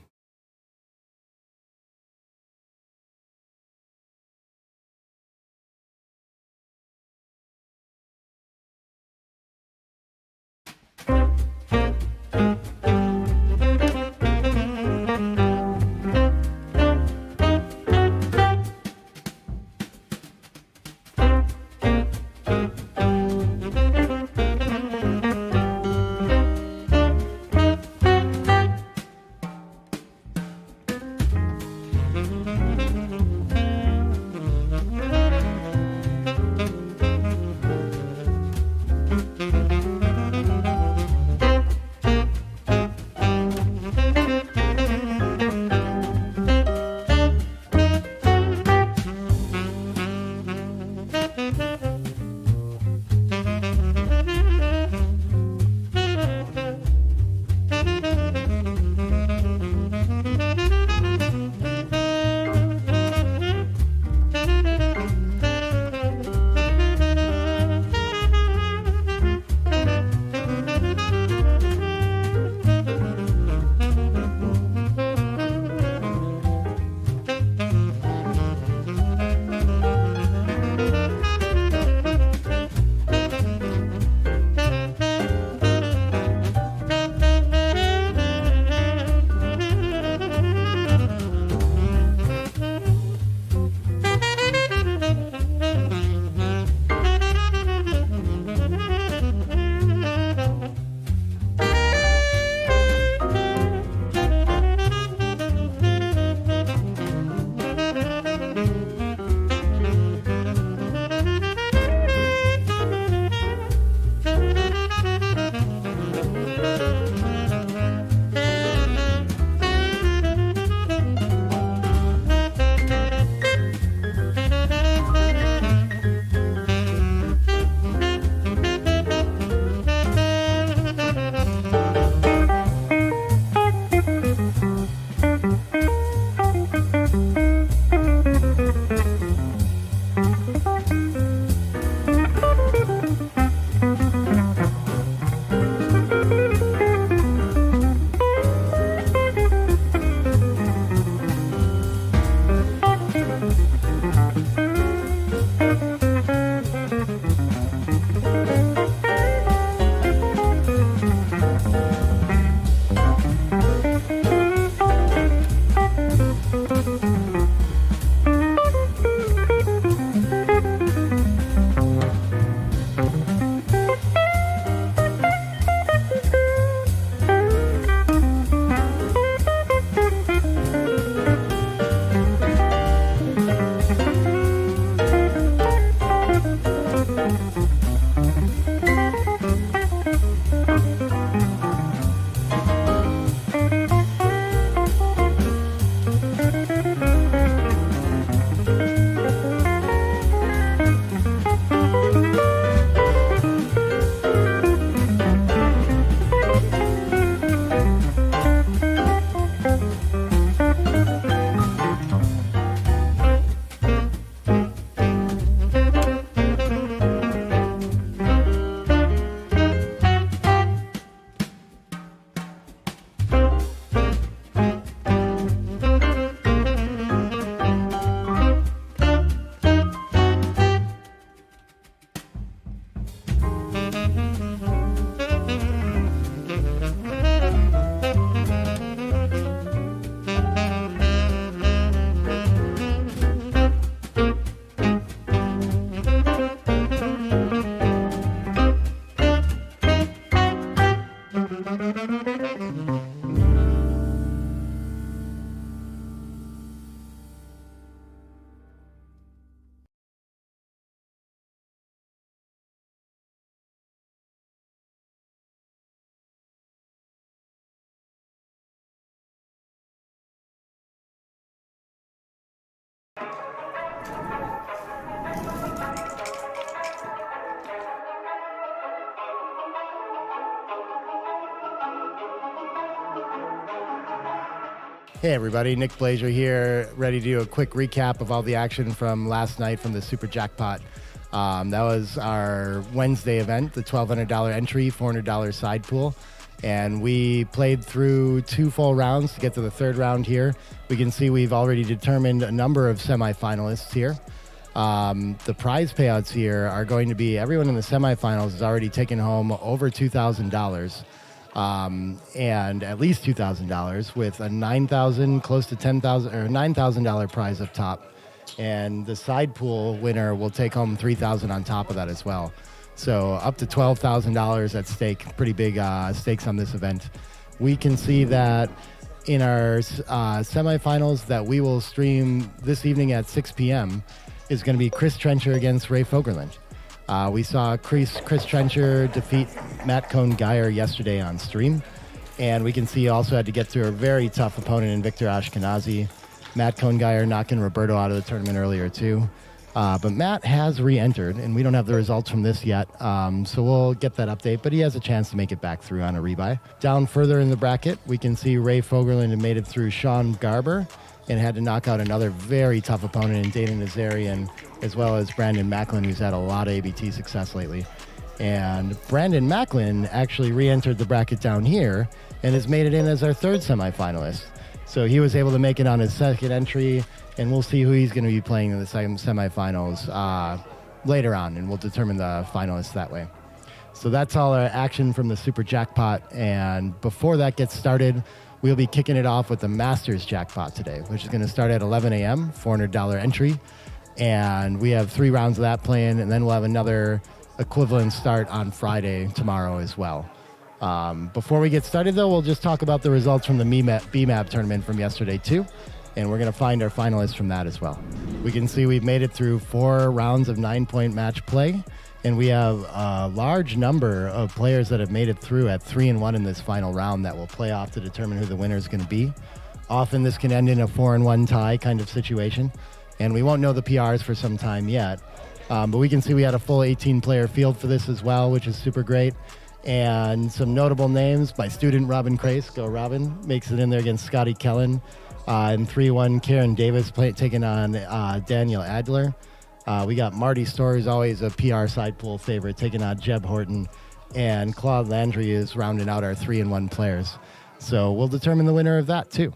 Speaker 6: Hey everybody, Nick Blasier here, ready to do a quick recap of all the action from last night from the Super Jackpot. That was our Wednesday event, the $1,200 entry, $400 side pool. And we played through 2 full rounds to get to the 3rd round here. We can see we've already determined a number of semifinalists here. The prize payouts here are going to be, everyone in the semifinals has already taken home over $2,000. And at least $2,000 with a $9,000, close to $10,000 or $9,000 prize up top. And the side pool winner will take home $3,000 on top of that as well. So up to $12,000 at stake. Pretty big stakes on this event. We can see that in our semifinals that we will stream this evening at 6 p.m. is going to be Chris Trencher against Ray Fogerland. We saw Chris Trencher defeat Matt Cohn-Geyer yesterday on stream. And we can see he also had to get through a very tough opponent in Victor Ashkenazi. Matt Cohn-Geyer knocking Roberto out of the tournament earlier too. But Matt has re-entered, and we don't have the results from this yet. So we'll get that update, but he has a chance to make it back through on a rebuy. Down further in the bracket, we can see Ray Fogerland had made it through Sean Garber and had to knock out another very tough opponent in Dana Nazarian, as well as Brandon Macklin, who's had a lot of ABT success lately. And Brandon Macklin actually re-entered the bracket down here and has made it in as our 3rd semifinalist. So he was able to make it on his 2nd entry, and we'll see who he's going to be playing in the semifinals later on, and we'll determine the finalists that way. So that's all our action from the Super Jackpot, and before that gets started, we'll be kicking it off with the Masters Jackpot today, which is going to start at 11 a.m., $400 entry. And we have 3 rounds of that playing, and then we'll have another equivalent start on Friday tomorrow as well. Before we get started, though, we'll just talk about the results from the BMAP tournament from yesterday, too. And we're going to find our finalists from that as well. We can see we've made it through 4 rounds of 9-point match play. And we have a large number of players that have made it through at 3-1 in this final round that will play off to determine who the winner is going to be. Often this can end in a 4-1 tie kind of situation. And we won't know the PRs for some time yet. But we can see we had a full 18-player field for this as well, which is super great. And some notable names. My student, Robin Crace, go Robin, makes it in there against Scotty Kellen. In 3-1, Karen Davis taking on Daniel Adler. We got Marty Storr, who's always a PR side pool favorite, taking on Jeb Horton. And Claude Landry is rounding out our 3-1 players. So we'll determine the winner of that, too.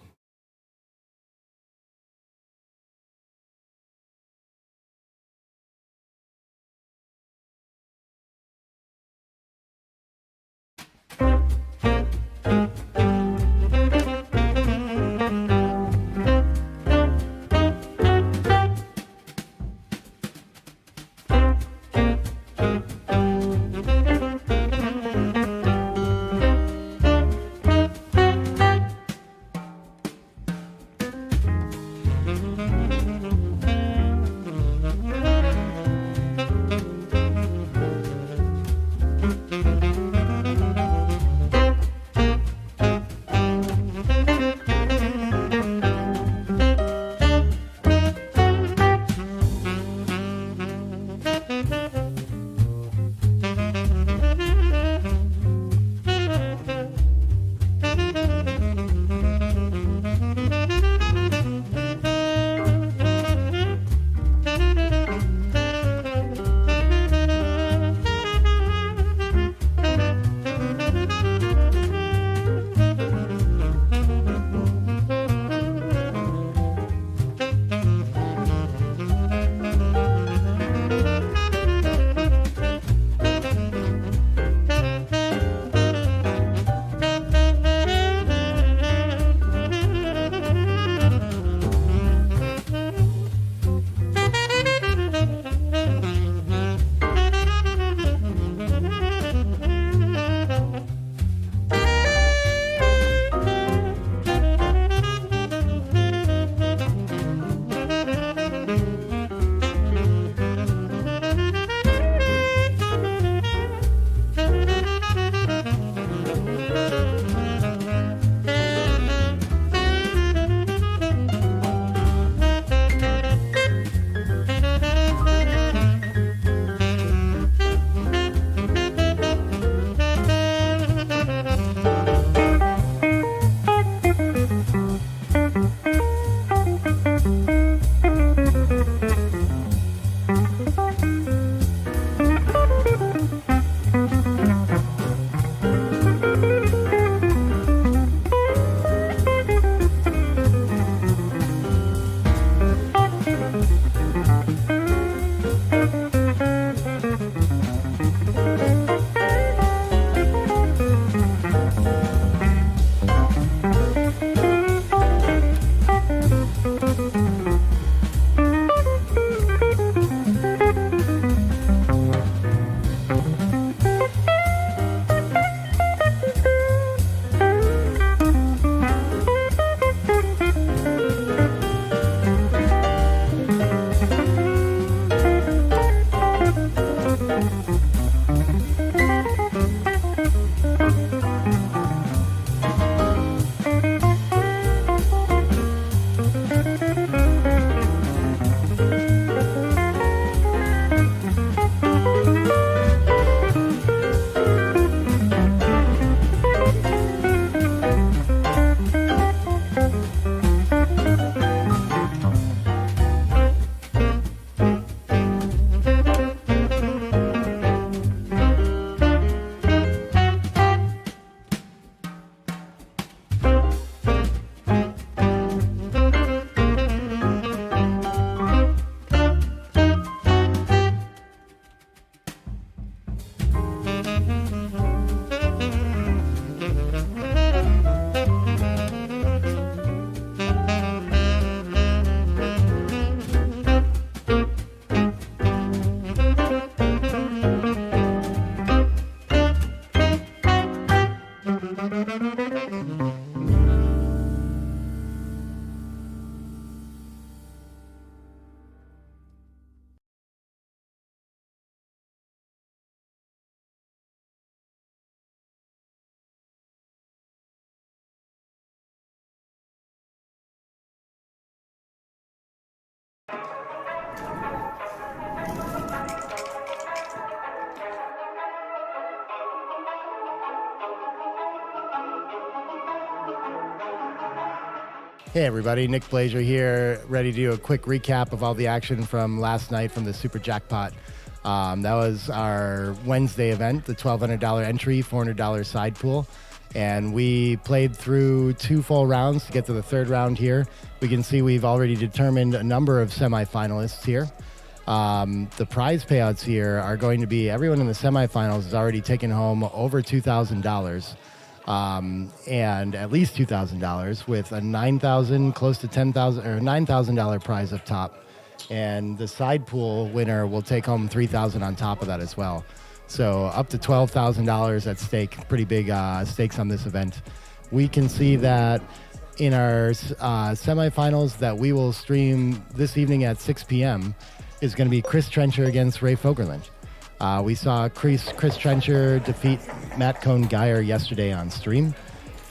Speaker 6: Hey everybody, Nick Blasier here, ready to do a quick recap of all the action from last night from the Super Jackpot. That was our Wednesday event, the $1,200 entry, $400 side pool. And we played through 2 full rounds to get to the 3rd round here. We can see we've already determined a number of semifinalists here. The prize payouts here are going to be, everyone in the semifinals has already taken home over $2,000. And at least $2,000 with a $9,000, close to $10,000 or $9,000 prize up top. And the side pool winner will take home $3,000 on top of that as well. So up to $12,000 at stake. Pretty big stakes on this event. We can see that in our semifinals that we will stream this evening at 6 p.m. is going to be Chris Trencher against Ray Fogerland. We saw Chris Trencher defeat Matt Cohn-Geyer yesterday on stream.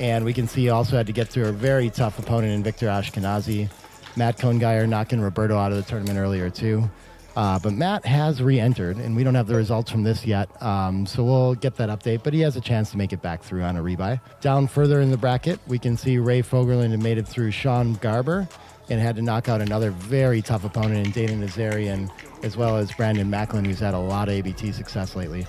Speaker 6: And we can see he also had to get through a very tough opponent in Victor Ashkenazi. Matt Cohn-Geyer knocking Roberto out of the tournament earlier too. But Matt has re-entered, and we don't have the results from this yet, so we'll get that update. But he has a chance to make it back through on a rebuy. Down further in the bracket, we can see Ray Fogerland had made it through Sean Garber and had to knock out another very tough opponent in Dana Nazarian, as well as Brandon Macklin, who's had a lot of ABT success lately.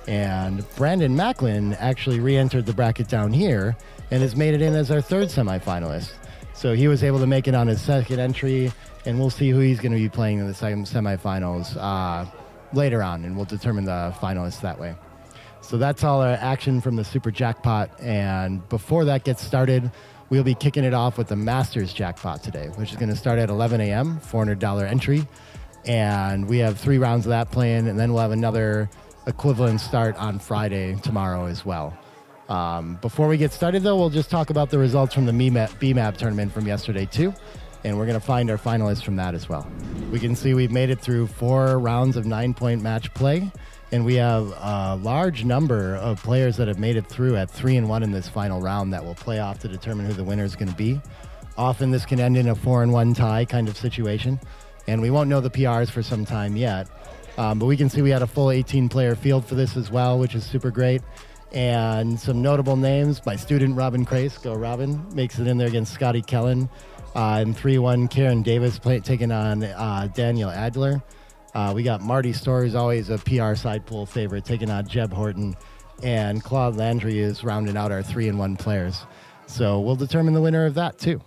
Speaker 6: And Brandon Macklin actually re-entered the bracket down here and has made it in as our 3rd semifinalist. So he was able to make it on his 2nd entry, and we'll see who he's going to be playing in the second semifinals later on, and we'll determine the finalists that way. So that's all our action from the Super Jackpot, and before that gets started, we'll be kicking it off with the Masters Jackpot today, which is going to start at 11 a.m., $400 entry, and we have 3 rounds of that playing, and then we'll have another equivalent start on Friday tomorrow as well. Before we get started, though, we'll just talk about the results from the BMAP tournament from yesterday, too. And we're going to find our finalists from that as well. We can see we've made it through 4 rounds of 9-point match play. And we have a large number of players that have made it through at 3-1 in this final round that will play off to determine who the winner is going to be. Often this can end in a 4-1 tie kind of situation. And we won't know the PRs for some time yet. But we can see we had a full 18-player field for this as well, which is super great. And some notable names. My student, Robin Crace, go Robin, makes it in there against Scotty Kellen. In 3-1, Karen Davis taking on Daniel Adler. We got Marty Stories, always a PR side pool favorite, taking on Jeb Horton. And Claude Landry is rounding out our 3-1 players. So we'll determine the winner of that, too.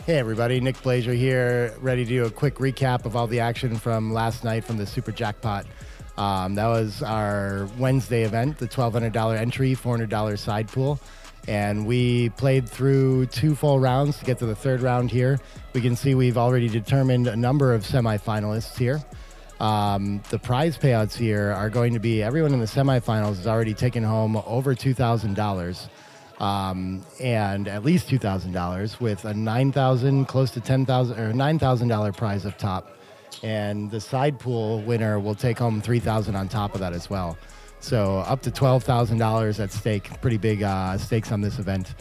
Speaker 6: Hey everybody, Nick Blasier here, ready to do a quick recap of all the action from last night from the Super Jackpot. That was our Wednesday event, the $1,200 entry, $400 side pool. And we played through 2 full rounds to get to the 3rd round here. We can see we've already determined a number of semifinalists here. The prize payouts here are going to be, everyone in the semifinals has already taken home over $2,000. And at least $2,000 with a $9,000, close to $10,000 or $9,000 prize up top. And the side pool winner will take home $3,000 on top of that as well. So up to $12,000 at stake. Pretty big stakes on this event.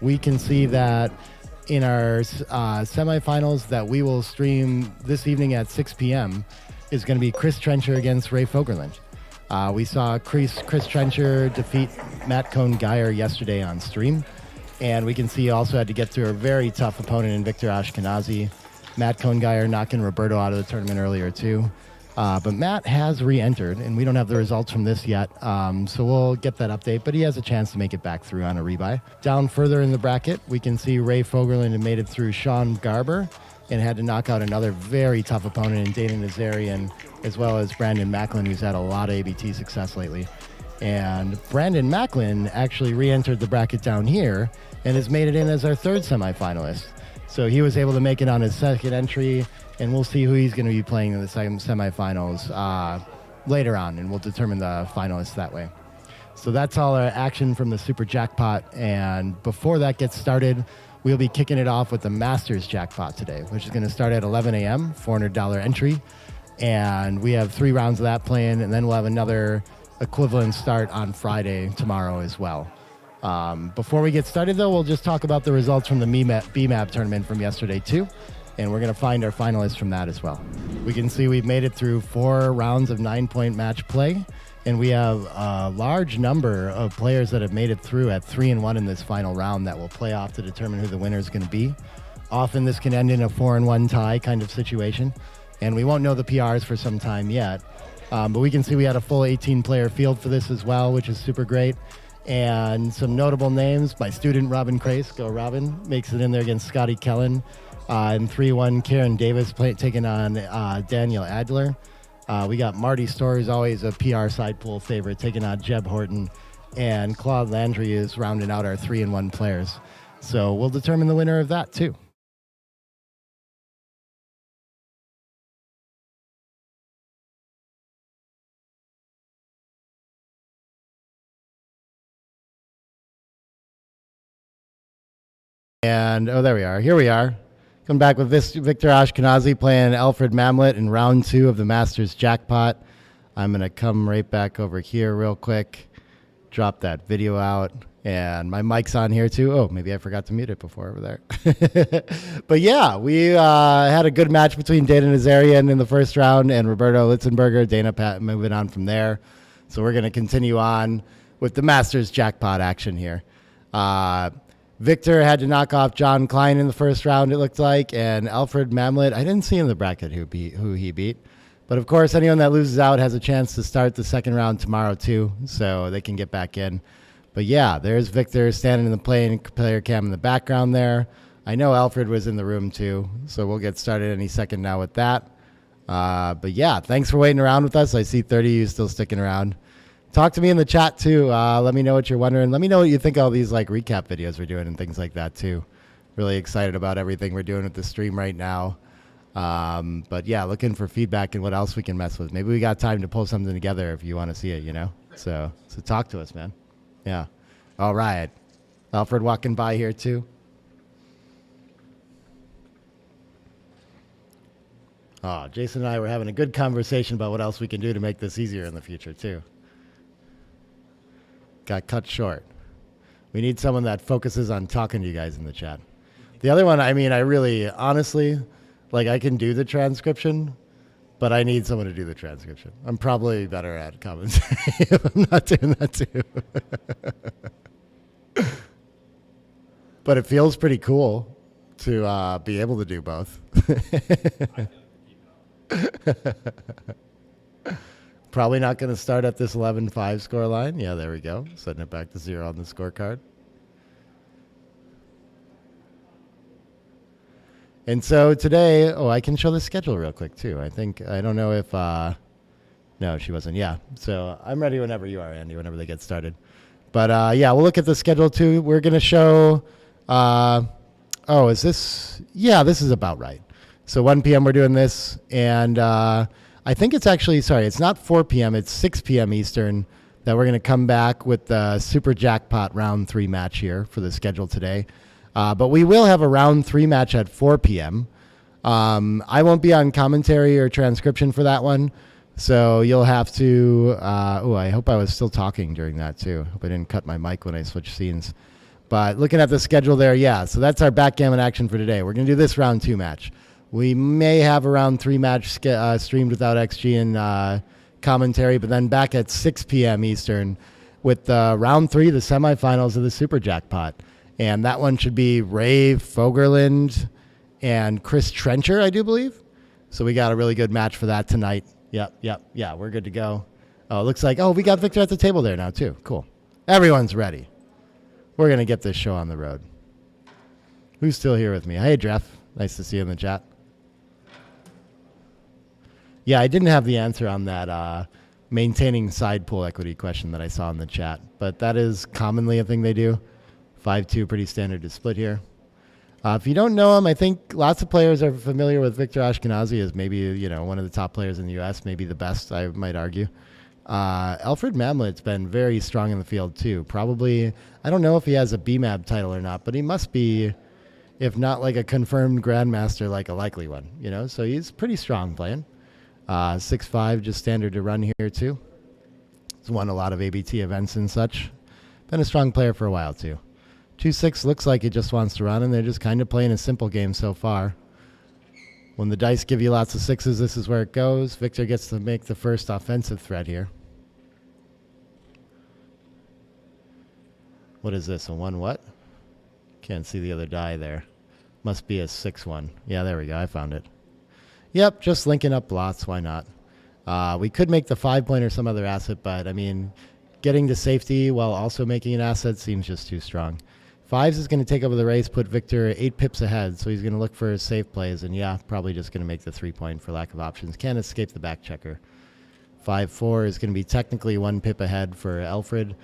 Speaker 6: We can see that in our semifinals that we will stream this evening at 6 p.m. is going to be Chris Trencher against Ray Fogerland. We saw Chris Trencher defeat Matt Cohn-Geyer yesterday on stream, and we can see he also had to get through a very tough opponent in Victor Ashkenazi. Matt Cohn-Geyer knocking Roberto out of the tournament earlier too. But Matt has re-entered, and we don't have the results from this yet, so we'll get that update, but he has a chance to make it back through on a rebuy. Down further in the bracket, we can see Ray Fogerland had made it through Sean Garber and had to knock out another very tough opponent in Dana Nazarian, as well as Brandon Macklin, who's had a lot of ABT success lately. And Brandon Macklin actually re-entered the bracket down here and has made it in as our 3rd semifinalist. So he was able to make it on his 2nd entry, and we'll see who he's going to be playing in the semifinals later on, and we'll determine the finalists that way. So that's all our action from the Super Jackpot, and before that gets started, we'll be kicking it off with the Masters Jackpot today, which is going to start at 11 a.m., $400 entry. And we have 3 rounds of that playing, and then we'll have another equivalent start on Friday tomorrow as well. Before we get started, though, we'll just talk about the results from the BMAP tournament from yesterday, too. And we're going to find our finalists from that as well. We can see we've made it through 4 rounds of 9-point match play. And we have a large number of players that have made it through at 3-1 in this final round that will play off to determine who the winner is going to be. Often this can end in a 4-1 tie kind of situation. And we won't know the PRs for some time yet. But we can see we had a full 18-player field for this as well, which is super great. And some notable names, my student Robin Crace, go Robin, makes it in there against Scotty Kellen. In 3-1, Karen Davis taking on Daniel Adler. We got Marty Storr, who's always a PR side pool favorite, taking on Jeb Horton. And Claude Landry is rounding out our 3-1 players. So we'll determine the winner of that, too. And, oh, there we are. Here we are. Come back with Victor Ashkenazi playing Alfred Mamlet in round 2 of the Masters Jackpot. I'm going to come right back over here real quick, drop that video out, and my mic's on here too. Oh, maybe I forgot to mute it before over there. But yeah, we had a good match between Dana Nazarian in the first round and Roberto Litzenberger. Dana Pat moving on from there. So we're going to continue on with the Masters Jackpot action here. Victor had to knock off John Klein in the first round, it looked like, and Alfred Mamlet, I didn't see in the bracket who he beat. But of course, anyone that loses out has a chance to start the 2nd round tomorrow too, so they can get back in. But yeah, there's Victor standing in the player cam in the background there. I know Alfred was in the room too, so we'll get started any second now with that. But yeah, thanks for waiting around with us. I see 30 of you still sticking around. Talk to me in the chat too. Let me know what you're wondering. Let me know what you think of all these like recap videos we're doing and things like that too. Really excited about everything we're doing with the stream right now. But yeah, looking for feedback and what else we can mess with. Maybe we got time to pull something together if you want to see it, you know? So talk to us, man. Yeah. All right. Alfred walking by here too. Oh, Jason and I were having a good conversation about what else we can do to make this easier in the future too. Got cut short. We need someone that focuses on talking to you guys in the chat. The other one, I mean, I really, honestly, like I can do the transcription, but I need someone to do the transcription. I'm probably better at commentary if I'm not doing that too. But it feels pretty cool to be able to do both. Probably not going to start at this 11-5 score line. Yeah, there we go. Setting it back to 0 on the scorecard. And so today, I can show the schedule real quick too. I don't know if, no, she wasn't. Yeah. So I'm ready whenever you are, Andy, whenever they get started. But yeah, we'll look at the schedule too. We're going to show, is this? Yeah, this is about right. So 1 p.m. we're doing this. And I think it's actually, it's not 4 p.m. It's 6 p.m. Eastern that we're going to come back with the Super Jackpot round 3 match here for the schedule today. But we will have a round 3 match at 4 p.m. I won't be on commentary or transcription for that one. So you'll have to, I hope I was still talking during that too. Hope I didn't cut my mic when I switched scenes. But looking at the schedule there, yeah, so that's our backgammon action for today. We're going to do this round 2 match. We may have a round 3 match streamed without XG and commentary, but then back at 6 p.m. Eastern with round 3, the semifinals of the Super Jackpot. And that one should be Ray Fogerland and Chris Trencher, I do believe. So we got a really good match for that tonight. Yep. Yeah, we're good to go. Oh, it looks like, we got Victor at the table there now too. Cool. Everyone's ready. We're going to get this show on the road. Who's still here with me? Hey, Jeff. Nice to see you in the chat. Yeah, I didn't have the answer on that maintaining side pool equity question that I saw in the chat, but that is commonly a thing they do. 5-2, pretty standard to split here. If you don't know him, I think lots of players are familiar with Victor Ashkenazi as maybe, one of the top players in the U.S., maybe the best, I might argue. Alfred Mamlet's been very strong in the field, too. Probably, I don't know if he has a BMAB title or not, but he must be, if not like a confirmed grandmaster, like a likely one, So he's pretty strong playing. 6'5", just standard to run here, too. He's won a lot of ABT events and such. Been a strong player for a while, too. 2-6 looks like he just wants to run, and they're just kind of playing a simple game so far. When the dice give you lots of 6s, this is where it goes. Victor gets to make the first offensive threat here. What is this, a 1 what? Can't see the other die there. Must be a 6-1. Yeah, there we go, I found it. Yep, just linking up blots, why not? We could make the 5-point or some other asset, but I mean, getting to safety while also making an asset seems just too strong. 5s is going to take over the race, put Victor 8 pips ahead, so he's going to look for safe plays, and yeah, probably just going to make the 3-point for lack of options. Can't escape the back checker. 5-4 is going to be technically 1 pip ahead for Alfred,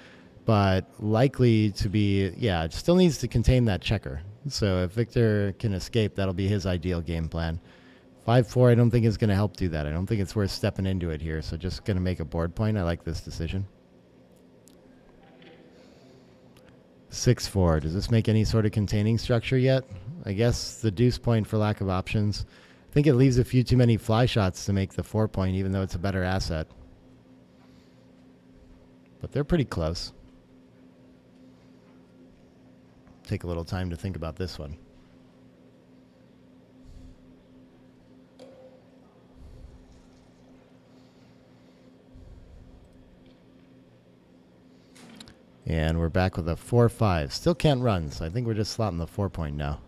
Speaker 6: but likely to be, it still needs to contain that checker. So if Victor can escape, that'll be his ideal game plan. 5-4 I don't think is going to help do that. I don't think it's worth stepping into it here, so just going to make a board point. I like this decision. 6-4. Does this make any sort of containing structure yet? I guess the deuce point for lack of options. I think it leaves a few too many fly shots to make the 4-point, even though it's a better asset. But they're pretty close. Take a little time to think about this one. And we're back with a 4-5. Still can't run, so I think we're just slotting the 4-point now.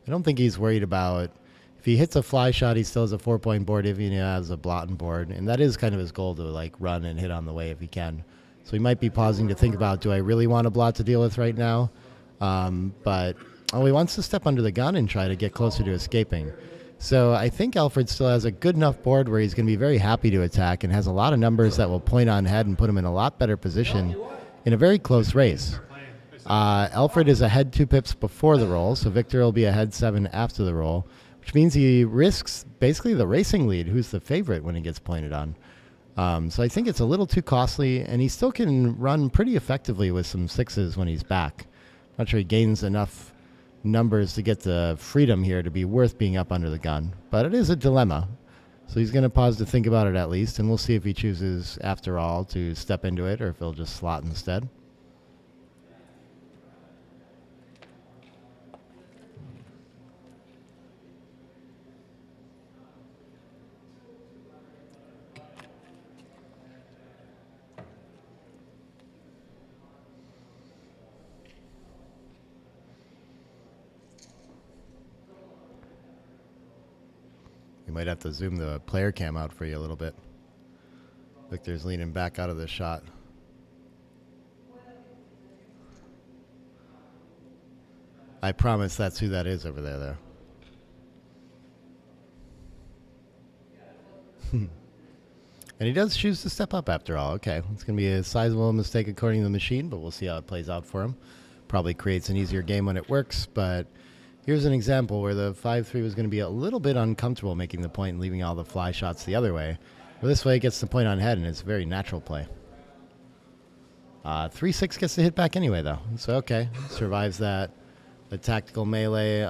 Speaker 6: I don't think he's worried about... If he hits a fly shot, he still has a 4-point board if he has a blotting board. And that is kind of his goal, to like run and hit on the way if he can. So he might be pausing to think about, do I really want a blot to deal with right now? But he wants to step under the gun and try to get closer to escaping. So I think Alfred still has a good enough board where he's going to be very happy to attack and has a lot of numbers that will point on head and put him in a lot better position in a very close race. Alfred is ahead 2 pips before the roll, so Victor will be ahead 7 after the roll, which means he risks basically the racing lead, who's the favorite when he gets pointed on. So I think it's a little too costly, and he still can run pretty effectively with some 6s when he's back. Not sure he gains enough numbers to get the freedom here to be worth being up under the gun, but it is a dilemma. So he's going to pause to think about it at least, and we'll see if he chooses, after all, to step into it or if he'll just slot instead. Might have to zoom the player cam out for you a little bit. Victor's leaning back out of the shot. I promise that's who that is over there, though. And he does choose to step up after all. Okay, it's going to be a sizable mistake according to the machine, but we'll see how it plays out for him. Probably creates an easier game when it works, but here's an example where the 5-3 was going to be a little bit uncomfortable making the point and leaving all the fly shots the other way. Well, this way it gets the point on head, and it's a very natural play. 3-6 gets the hit back anyway, though. So, okay, survives that. The tactical melee,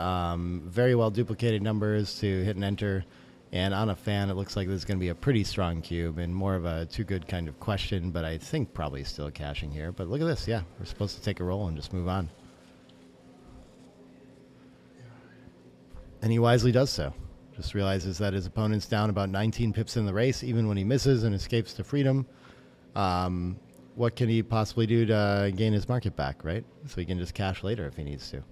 Speaker 6: very well duplicated numbers to hit and enter. And on a fan, it looks like this is going to be a pretty strong cube and more of a too good kind of question, but I think probably still cashing here. But look at this. Yeah, we're supposed to take a roll and just move on. And he wisely does so. Just realizes that his opponent's down about 19 pips in the race, even when he misses and escapes to freedom. What can he possibly do to gain his market back, right? So he can just cash later if he needs to.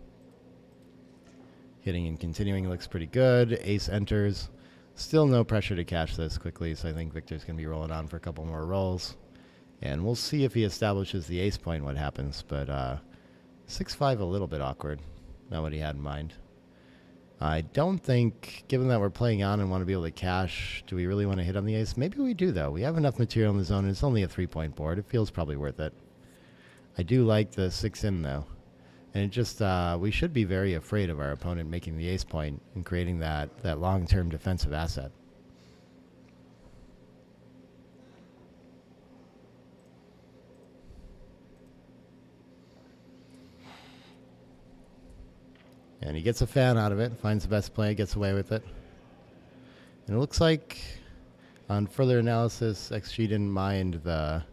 Speaker 6: Hitting and continuing looks pretty good. Ace enters. Still no pressure to cash this quickly, so I think Victor's going to be rolling on for a couple more rolls. And we'll see if he establishes the ace point what happens, but 6-5 a little bit awkward. Not what he had in mind. I don't think, given that we're playing on and want to be able to cash, do we really want to hit on the ace? Maybe we do, though. We have enough material in the zone, and it's only a 3-point board. It feels probably worth it. I do like the 6-in, though. And it just, we should be very afraid of our opponent making the ace point and creating that long-term defensive asset. And he gets a fan out of it, finds the best play, gets away with it. And it looks like, on further analysis, XG didn't mind the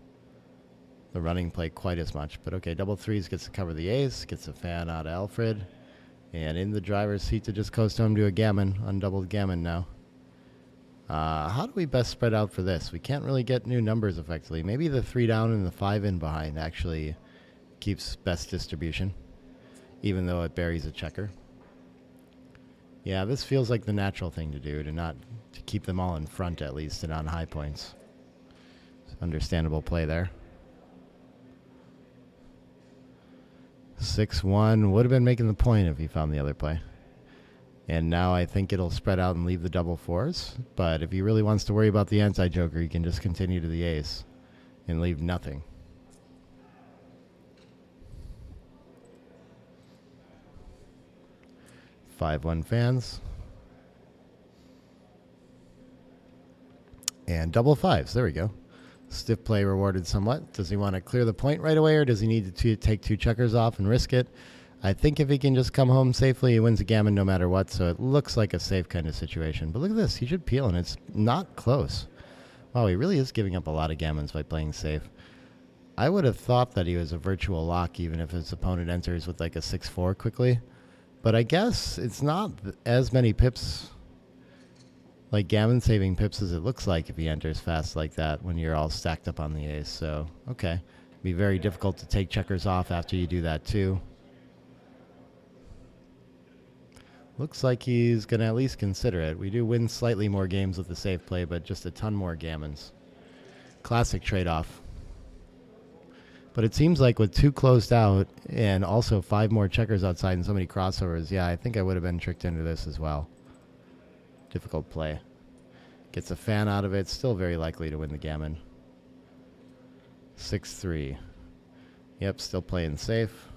Speaker 6: running play quite as much. But okay, double threes gets to cover the ace, gets a fan out of Alfred. And in the driver's seat to just coast home to a gammon, undoubled gammon now. How do we best spread out for this? We can't really get new numbers effectively. Maybe the 3 down and the 5 in behind actually keeps best distribution, even though it buries a checker. Yeah, this feels like the natural thing to do, to keep them all in front at least and on high points. Understandable play there. 6-1 would have been making the point if he found the other play. And now I think it'll spread out and leave the double fours. But if he really wants to worry about the anti-joker, he can just continue to the ace and leave nothing. 5-1 fans. And double fives. There we go. Stiff play rewarded somewhat. Does he want to clear the point right away, or does he need to take 2 checkers off and risk it? I think if he can just come home safely, he wins a gammon no matter what, so it looks like a safe kind of situation. But look at this. He should peel, and it's not close. Wow, he really is giving up a lot of gammons by playing safe. I would have thought that he was a virtual lock, even if his opponent enters with like a 6-4 quickly. But I guess it's not as many pips, like gammon saving pips, as it looks like if he enters fast like that when you're all stacked up on the ace. So, okay. Be very difficult to take checkers off after you do that too. Looks like he's going to at least consider it. We do win slightly more games with the safe play, but just a ton more gammons. Classic trade-off. But it seems like with 2 closed out and also 5 more checkers outside and so many crossovers, yeah, I think I would have been tricked into this as well. Difficult play. Gets a fan out of it. Still very likely to win the gammon. 6-3. Yep, still playing safe.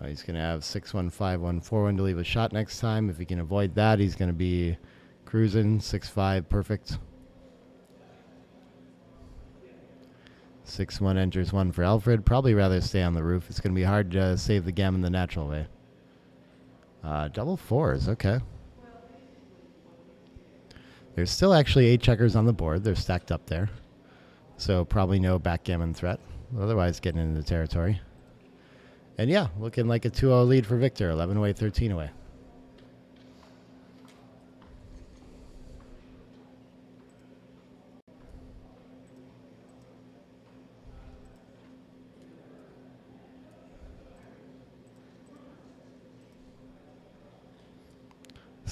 Speaker 6: He's going to have 6-1, 5-1, 4-1 to leave a shot next time. If he can avoid that, he's going to be cruising. 6-5, perfect. 6-1 enters 1 for Alfred. Probably rather stay on the roof. It's going to be hard to save the gammon the natural way. Double fours, okay. There's still actually 8 checkers on the board. They're stacked up there. So probably no backgammon threat. Otherwise getting into the territory. And yeah, looking like a 2-0 lead for Victor. 11 away, 13 away.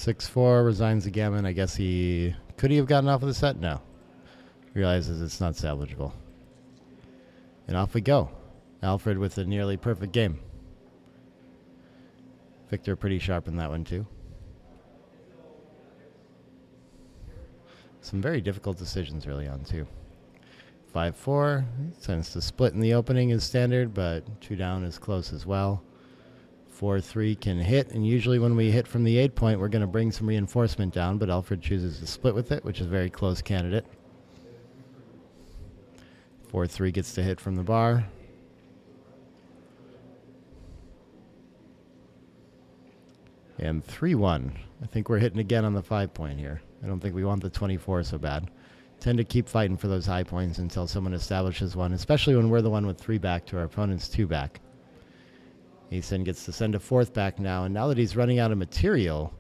Speaker 6: 6-4 resigns the Gammon. I guess could he have gotten off of the set? No. Realizes it's not salvageable. And off we go. Alfred with a nearly perfect game. Victor pretty sharp in that one too. Some very difficult decisions early on too. 5-4 tends to split in the opening is standard, but 2 down is close as well. 4-3 can hit, and usually when we hit from the 8 point, we're going to bring some reinforcement down, but Alfred chooses to split with it, which is a very close candidate. 4-3 gets to hit from the bar. And 3-1. I think we're hitting again on the 5 point here. I don't think we want the 24 so bad. Tend to keep fighting for those high points until someone establishes one, especially when we're the one with 3 back to our opponent's 2 back. Jason gets to send a 4th back now, and now that he's running out of material,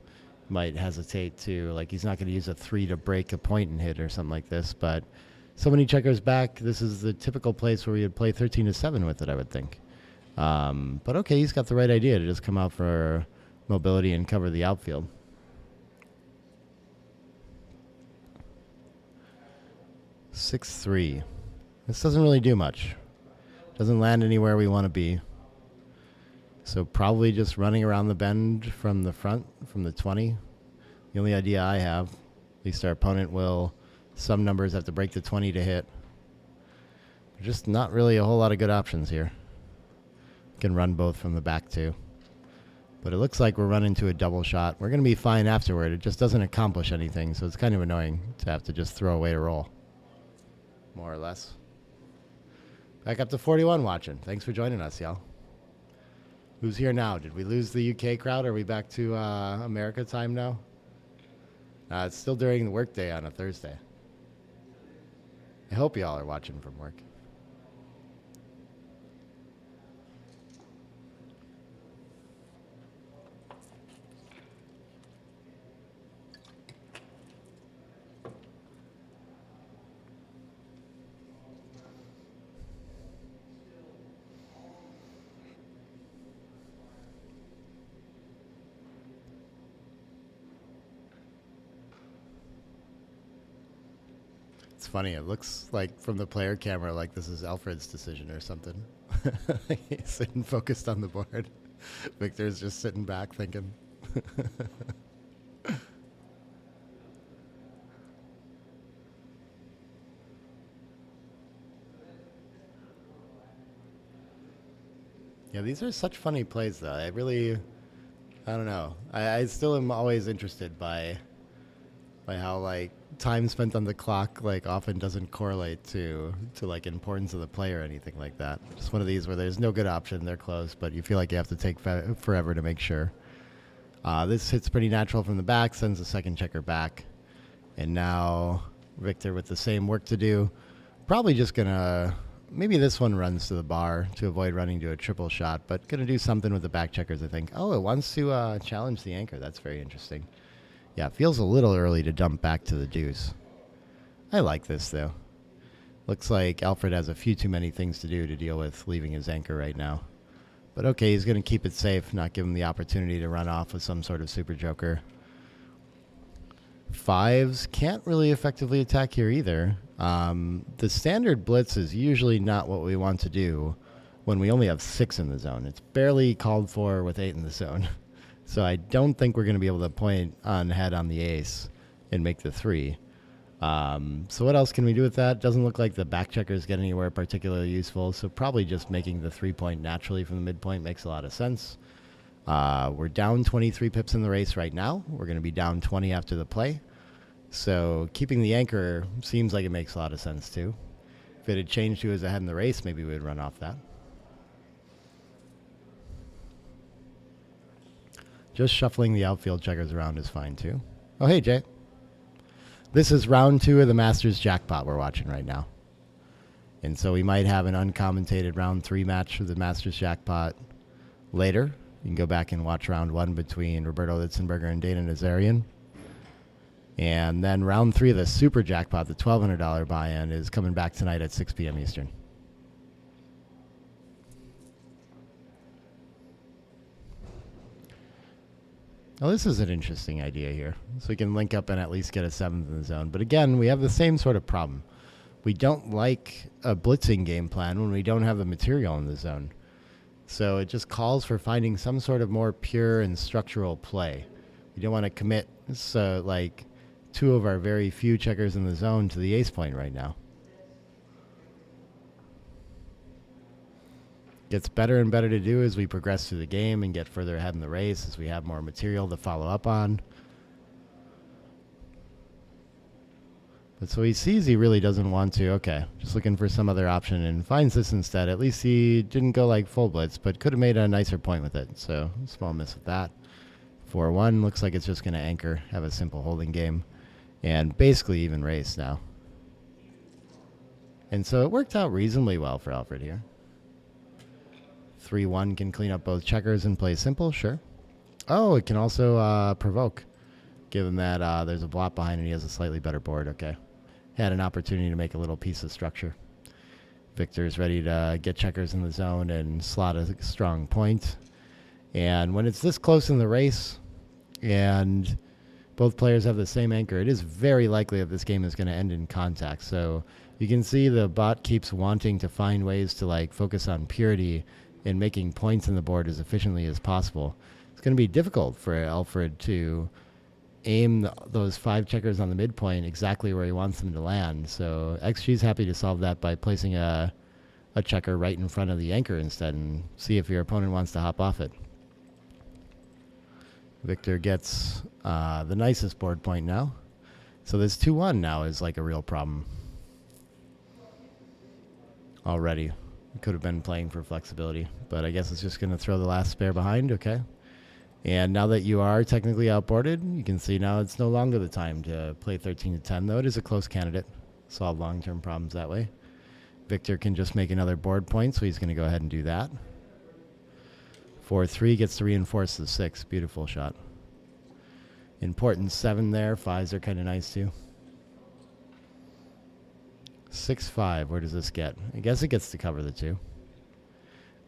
Speaker 6: might hesitate to, like, he's not going to use a 3 to break a point and hit or something like this, but so many checkers back, this is the typical place where we would play 13-7 with it, I would think. But okay, he's got the right idea to just come out for mobility and cover the outfield. (6-3). This doesn't really do much. Doesn't land anywhere we want to be. So probably just running around the bend from the front, from the 20. The only idea I have, at least our opponent will, some numbers have to break the 20 to hit. Just not really a whole lot of good options here. Can run both from the back too. But it looks like we're running to a double shot. We're going to be fine afterward. It just doesn't accomplish anything, so it's kind of annoying to have to just throw away to roll. More or less. Back up to 41 watching. Thanks for joining us, y'all. Who's here now? Did we lose the UK crowd? Are we back to America time now? It's still during the workday on a Thursday. I hope y'all are watching from work. It's funny. It looks like from the player camera like this is Alfred's decision or something. He's sitting focused on the board. Victor's just sitting back thinking. Yeah, these are such funny plays, though. I don't know. I still am always interested by how, like, time spent on the clock, like, often doesn't correlate to like, importance of the play or anything like that. Just one of these where there's no good option, they're close, but you feel like you have to take forever to make sure. This hits pretty natural from the back, sends the second checker back. And now Victor with the same work to do. Probably just gonna... Maybe this one runs to the bar to avoid running to a triple shot, but going to do something with the back checkers, I think. Oh, it wants to challenge the anchor. That's very interesting. Yeah, it feels a little early to dump back to the deuce. I like this, though. Looks like Alfred has a few too many things to do to deal with leaving his anchor right now. But okay, he's going to keep it safe, not give him the opportunity to run off with some sort of super joker. Fives can't really effectively attack here either. The standard blitz is usually not what we want to do when we only have 6 in the zone. It's barely called for with 8 in the zone. So I don't think we're going to be able to point on head on the ace and make the 3. So what else can we do with that? Doesn't look like the back checkers get anywhere particularly useful, so probably just making the 3-point naturally from the midpoint makes a lot of sense. We're down 23 pips in the race right now. We're going to be down 20 after the play. So keeping the anchor seems like it makes a lot of sense too. If it had changed who was ahead in the race, maybe we would run off that. Just shuffling the outfield checkers around is fine too. Oh, hey, Jay. This is round 2 of the Masters Jackpot we're watching right now. And so we might have an uncommentated round 3 match for the Masters Jackpot later. You can go back and watch round 1 between Roberto Litzenberger and Dana Nazarian. And then round 3 of the Super Jackpot, the $1,200 buy-in, is coming back tonight at 6 p.m. Eastern. Oh, this is an interesting idea here. So we can link up and at least get a 7th in the zone. But again, we have the same sort of problem. We don't like a blitzing game plan when we don't have the material in the zone. So it just calls for finding some sort of more pure and structural play. We don't want to commit like 2 of our very few checkers in the zone to the ace point right now. Gets better and better to do as we progress through the game and get further ahead in the race as we have more material to follow up on. But so he sees he really doesn't want to. Okay, just looking for some other option and finds this instead. At least he didn't go like full blitz, but could have made a nicer point with it. So small miss with that. 4-1 looks like it's just going to anchor, have a simple holding game, and basically even race now. And so it worked out reasonably well for Alfred here. 3-1 can clean up both checkers and play simple, sure. Oh, it can also provoke, given that there's a blot behind and he has a slightly better board. Okay. Had an opportunity to make a little piece of structure. Victor's ready to get checkers in the zone and slot a strong point. And when it's this close in the race and both players have the same anchor, it is very likely that this game is going to end in contact. So you can see the bot keeps wanting to find ways to like focus on purity and making points in the board as efficiently as possible. It's going to be difficult for Alfred to aim those 5 checkers on the midpoint exactly where he wants them to land. So XG's happy to solve that by placing a checker right in front of the anchor instead and see if your opponent wants to hop off it. Victor gets the nicest board point now. So this 2-1 now is like a real problem already. Could have been playing for flexibility, but I guess it's just going to throw the last spare behind. Okay. And now that you are technically outboarded, you can see now it's no longer the time to play 13-10, though it is a close candidate. Solve long-term problems that way. Victor can just make another board point, so he's going to go ahead and do that. 4-3 gets to reinforce the 6. Beautiful shot. Important 7 there. 5s are kind of nice too. 6-5. Where does this get? I guess it gets to cover the 2.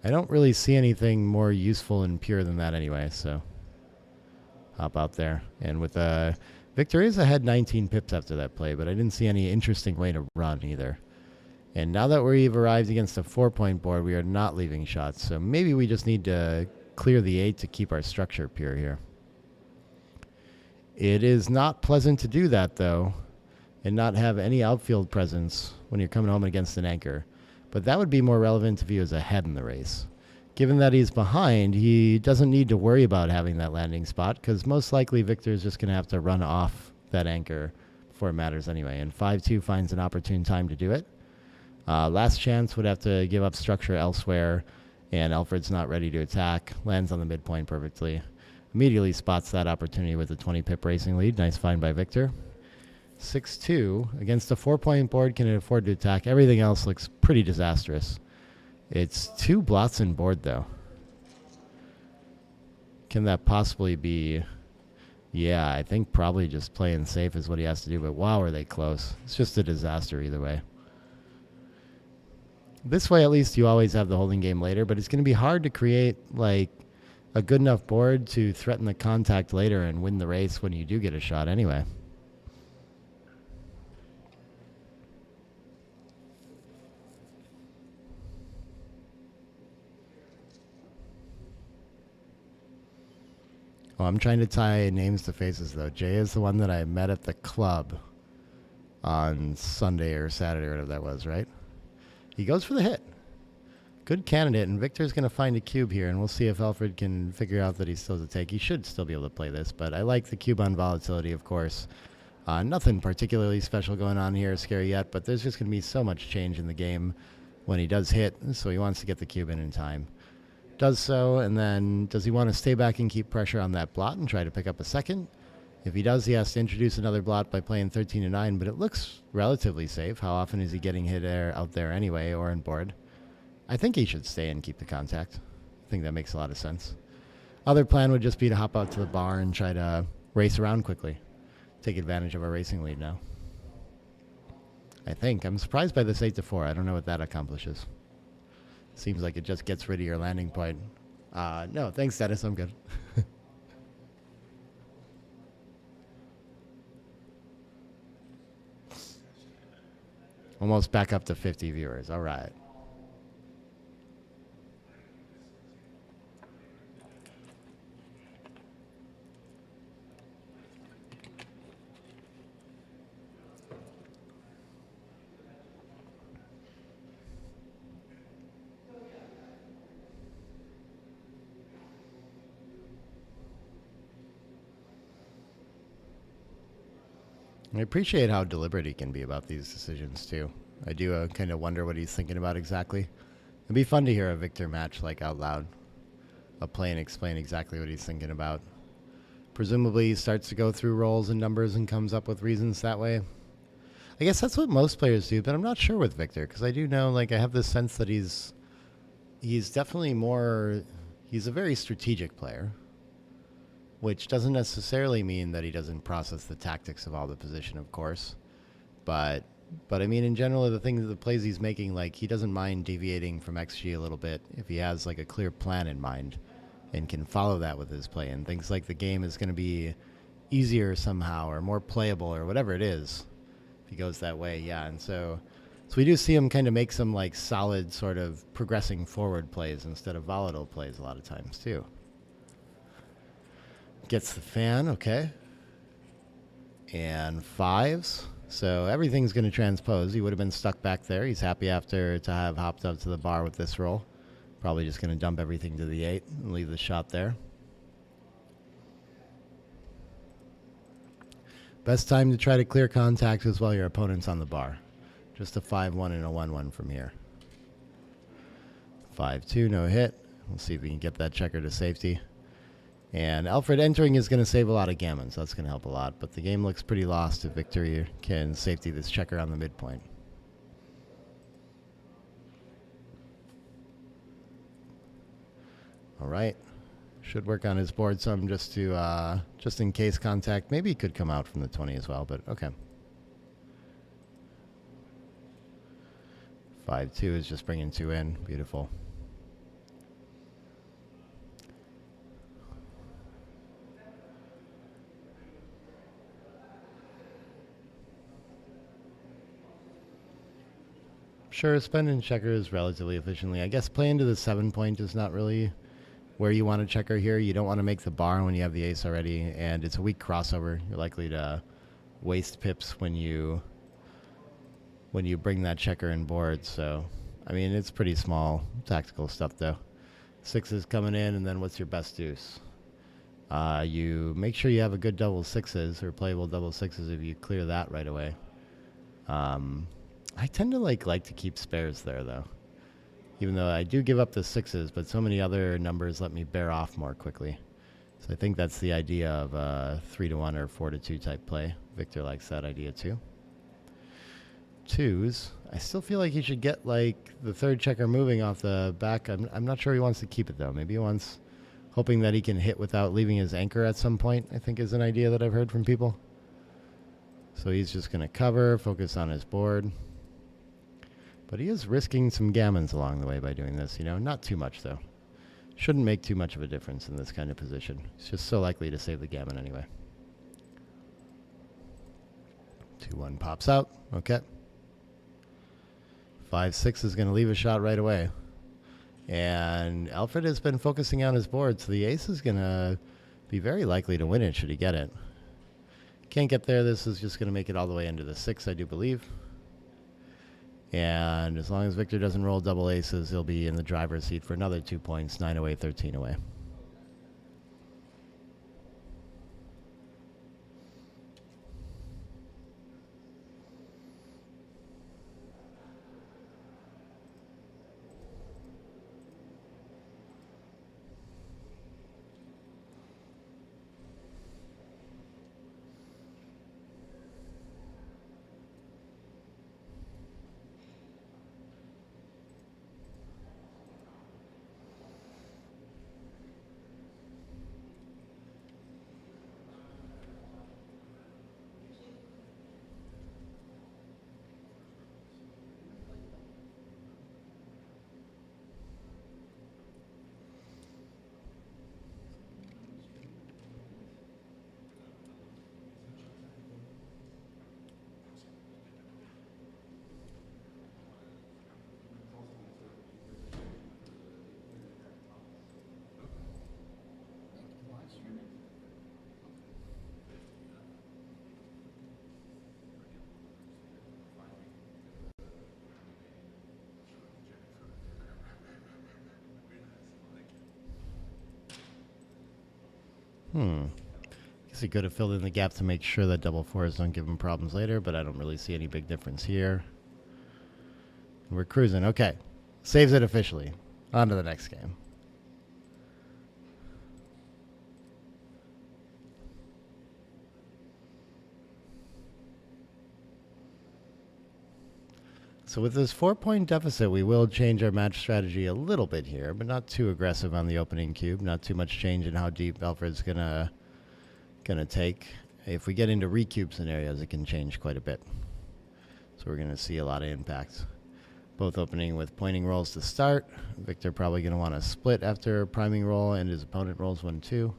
Speaker 6: I don't really see anything more useful and pure than that anyway, so hop out there. And with Victor is ahead 19 pips after that play, but I didn't see any interesting way to run either. And now that we've arrived against a 4-point board, we are not leaving shots, so maybe we just need to clear the 8 to keep our structure pure here. It is not pleasant to do that, though, and not have any outfield presence when you're coming home against an anchor. But that would be more relevant if he was ahead in the race. Given that he's behind, he doesn't need to worry about having that landing spot, because most likely Victor is just going to have to run off that anchor before it matters anyway. And 5-2 finds an opportune time to do it. Last chance would have to give up structure elsewhere, and Alfred's not ready to attack. Lands on the midpoint perfectly. Immediately spots that opportunity with a 20-pip racing lead. Nice find by Victor. 6-2 against a 4-point board. Can it afford to attack? Everything else looks pretty disastrous. It's 2 blots in board though. Can that possibly be? Yeah, I think probably just playing safe is what he has to do, but wow, are they close. It's just a disaster either way. This way at least you always have the holding game later, but it's going to be hard to create like a good enough board to threaten the contact later and win the race when you do get a shot anyway. Oh, I'm trying to tie names to faces, though. Jay is the one that I met at the club on Sunday or Saturday or whatever that was, right? He goes for the hit. Good candidate, and Victor's going to find a cube here, and we'll see if Alfred can figure out that he still has a take. He should still be able to play this, but I like the cube on volatility, of course. Nothing particularly special going on here, scary yet, but there's just going to be so much change in the game when he does hit, so he wants to get the cube in time. Does so, and then does he want to stay back and keep pressure on that blot and try to pick up a second? If he does, he has to introduce another blot by playing 13-9, but it looks relatively safe. How often is he getting hit out there anyway, or in board? I think he should stay and keep the contact. I think that makes a lot of sense. Other plan would just be to hop out to the bar and try to race around quickly. Take advantage of our racing lead now. I think. I'm surprised by this 8-4. I don't know what that accomplishes. Seems like it just gets rid of your landing point. No, thanks, Dennis. I'm good. Almost back up to 50 viewers. All right. I appreciate how deliberate he can be about these decisions, too. I do kind of wonder what he's thinking about exactly. It'd be fun to hear a Victor match, like, out loud. I'll play and explain exactly what he's thinking about. Presumably, he starts to go through rolls and numbers and comes up with reasons that way. I guess that's what most players do, but I'm not sure with Victor, because I do know, like, I have this sense that he's definitely more... He's a very strategic player, which doesn't necessarily mean that he doesn't process the tactics of all the position, of course. But I mean, in general, the plays he's making, like, he doesn't mind deviating from XG a little bit if he has, like, a clear plan in mind and can follow that with his play and thinks like the game is going to be easier somehow or more playable or whatever it is if he goes that way. Yeah, and so we do see him kind of make some, like, solid sort of progressing forward plays instead of volatile plays a lot of times, too. Gets the fan, okay. And 5s. So everything's going to transpose. He would have been stuck back there. He's happy after to have hopped up to the bar with this roll. Probably just going to dump everything to the 8 and leave the shot there. Best time to try to clear contact is while your opponent's on the bar. Just a 5-1 and a 1-1 from here. 5-2, no hit. We'll see if we can get that checker to safety. And Alfred entering is going to save a lot of gammon, so that's going to help a lot. But the game looks pretty lost if Victor can safety this checker on the midpoint. All right. Should work on his board some just in case contact. Maybe he could come out from the 20 as well, but okay. 5-2 is just bringing 2 in. Beautiful. Sure, spending checkers relatively efficiently. I guess playing to the 7 point is not really where you want to checker here. You don't want to make the bar when you have the ace already, and it's a weak crossover. You're likely to waste pips when you bring that checker in board. So, I mean, it's pretty small tactical stuff, though. 6s coming in, and then what's your best deuce? You make sure you have a good double 6s or playable double 6s if you clear that right away. I tend to like to keep spares there, though. Even though I do give up the 6s, but so many other numbers let me bear off more quickly. So I think that's the idea of a 3-1 or 4-2 type play. Victor likes that idea too. 2s. I still feel like he should get like the 3rd checker moving off the back. I'm not sure he wants to keep it though. Maybe he wants, hoping that he can hit without leaving his anchor at some point, I think is an idea that I've heard from people. So he's just going to cover, focus on his board. But he is risking some gammons along the way by doing this, you know. Not too much, though. Shouldn't make too much of a difference in this kind of position. He's just so likely to save the gammon anyway. 2-1 pops out. Okay. 5-6 is going to leave a shot right away. And Alfred has been focusing on his board, so the ace is going to be very likely to win it should he get it. Can't get there. This is just going to make it all the way into the 6, I do believe. And as long as Victor doesn't roll double aces, he'll be in the driver's seat for another 2 points, 9 away, 13 away. Guess he could have filled in the gap to make sure that double fours don't give him problems later, but I don't really see any big difference here. We're cruising. Okay. Saves it officially. On to the next game. So with this 4-point deficit, we will change our match strategy a little bit here, but not too aggressive on the opening cube. Not too much change in how deep Alfred's gonna take. If we get into recube scenarios, it can change quite a bit. So we're gonna see a lot of impacts. Both opening with pointing rolls to start. Victor probably gonna want to split after priming roll, and his opponent rolls 1-2.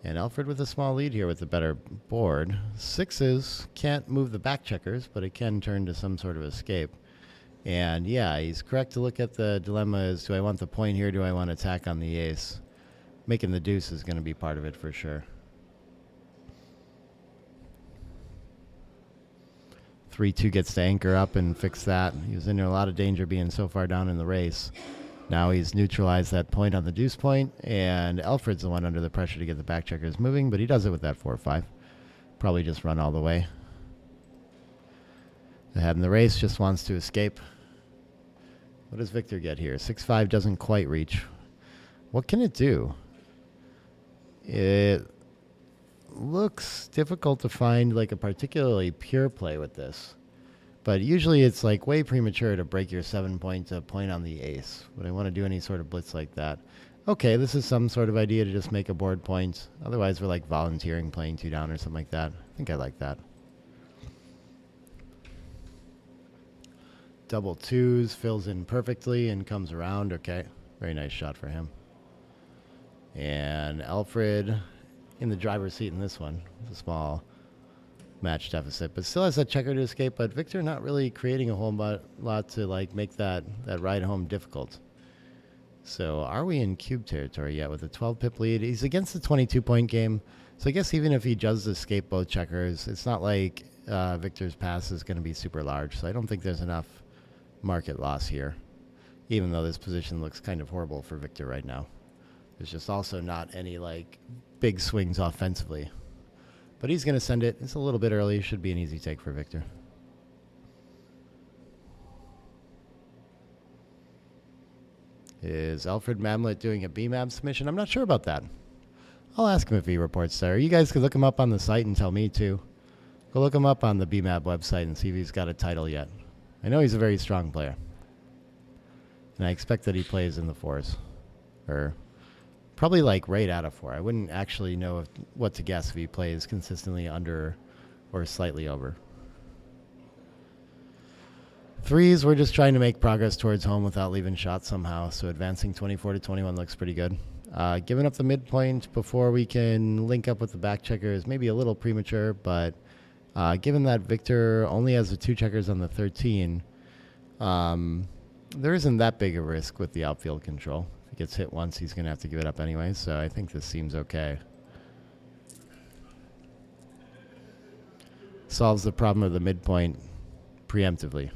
Speaker 6: And Alfred with a small lead here with a better board. Sixes can't move the back checkers, but it can turn to some sort of escape. And yeah, he's correct to look at the dilemma as, do I want the point here? Do I want to attack on the ace? Making the deuce is going to be part of it for sure. 3-2 gets to anchor up and fix that. He was in a lot of danger being so far down in the race. Now he's neutralized that point on the deuce point, and Alfred's the one under the pressure to get the back checkers moving, but he does it with that 4-5. Probably just run all the way. Ahead in the race, just wants to escape. What does Victor get here? 6-5 doesn't quite reach. What can it do? It looks difficult to find like a particularly pure play with this. But usually it's like way premature to break your 7-point to point on the ace. Would I want to do any sort of blitz like that? Okay, this is some sort of idea to just make a board point. Otherwise we're like volunteering playing 2 down or something like that. I think I like that. Double twos, fills in perfectly and comes around. Okay, very nice shot for him. And Alfred in the driver's seat in this one. It's a small match deficit, but still has that checker to escape. But Victor not really creating a whole lot to like make that ride home difficult. So are we in cube territory yet with a 12-pip lead? He's against the 22-point game, so I guess even if he does escape both checkers, it's not like Victor's pass is going to be super large. So I don't think there's enough market loss here, even though this position looks kind of horrible for Victor right now. There's just also not any like big swings offensively. But he's going to send it. It's a little bit early. Should be an easy take for Victor. Is Alfred Mamlet doing a BMAB submission? I'm not sure about that. I'll ask him if he reports there. You guys could look him up on the site and tell me too. Go look him up on the BMAB website and see if he's got a title yet. I know he's a very strong player. And I expect that he plays in the 4s. Or probably like right out of 4. I wouldn't actually know what to guess if he plays consistently under or slightly over. 3s, we're just trying to make progress towards home without leaving shots somehow. So advancing 24-21 looks pretty good. Giving up the midpoint before we can link up with the back checker is maybe a little premature, but given that Victor only has the 2 checkers on the 13, there isn't that big a risk with the outfield control. If he gets hit once, he's going to have to give it up anyway, so I think this seems okay. Solves the problem of the midpoint preemptively.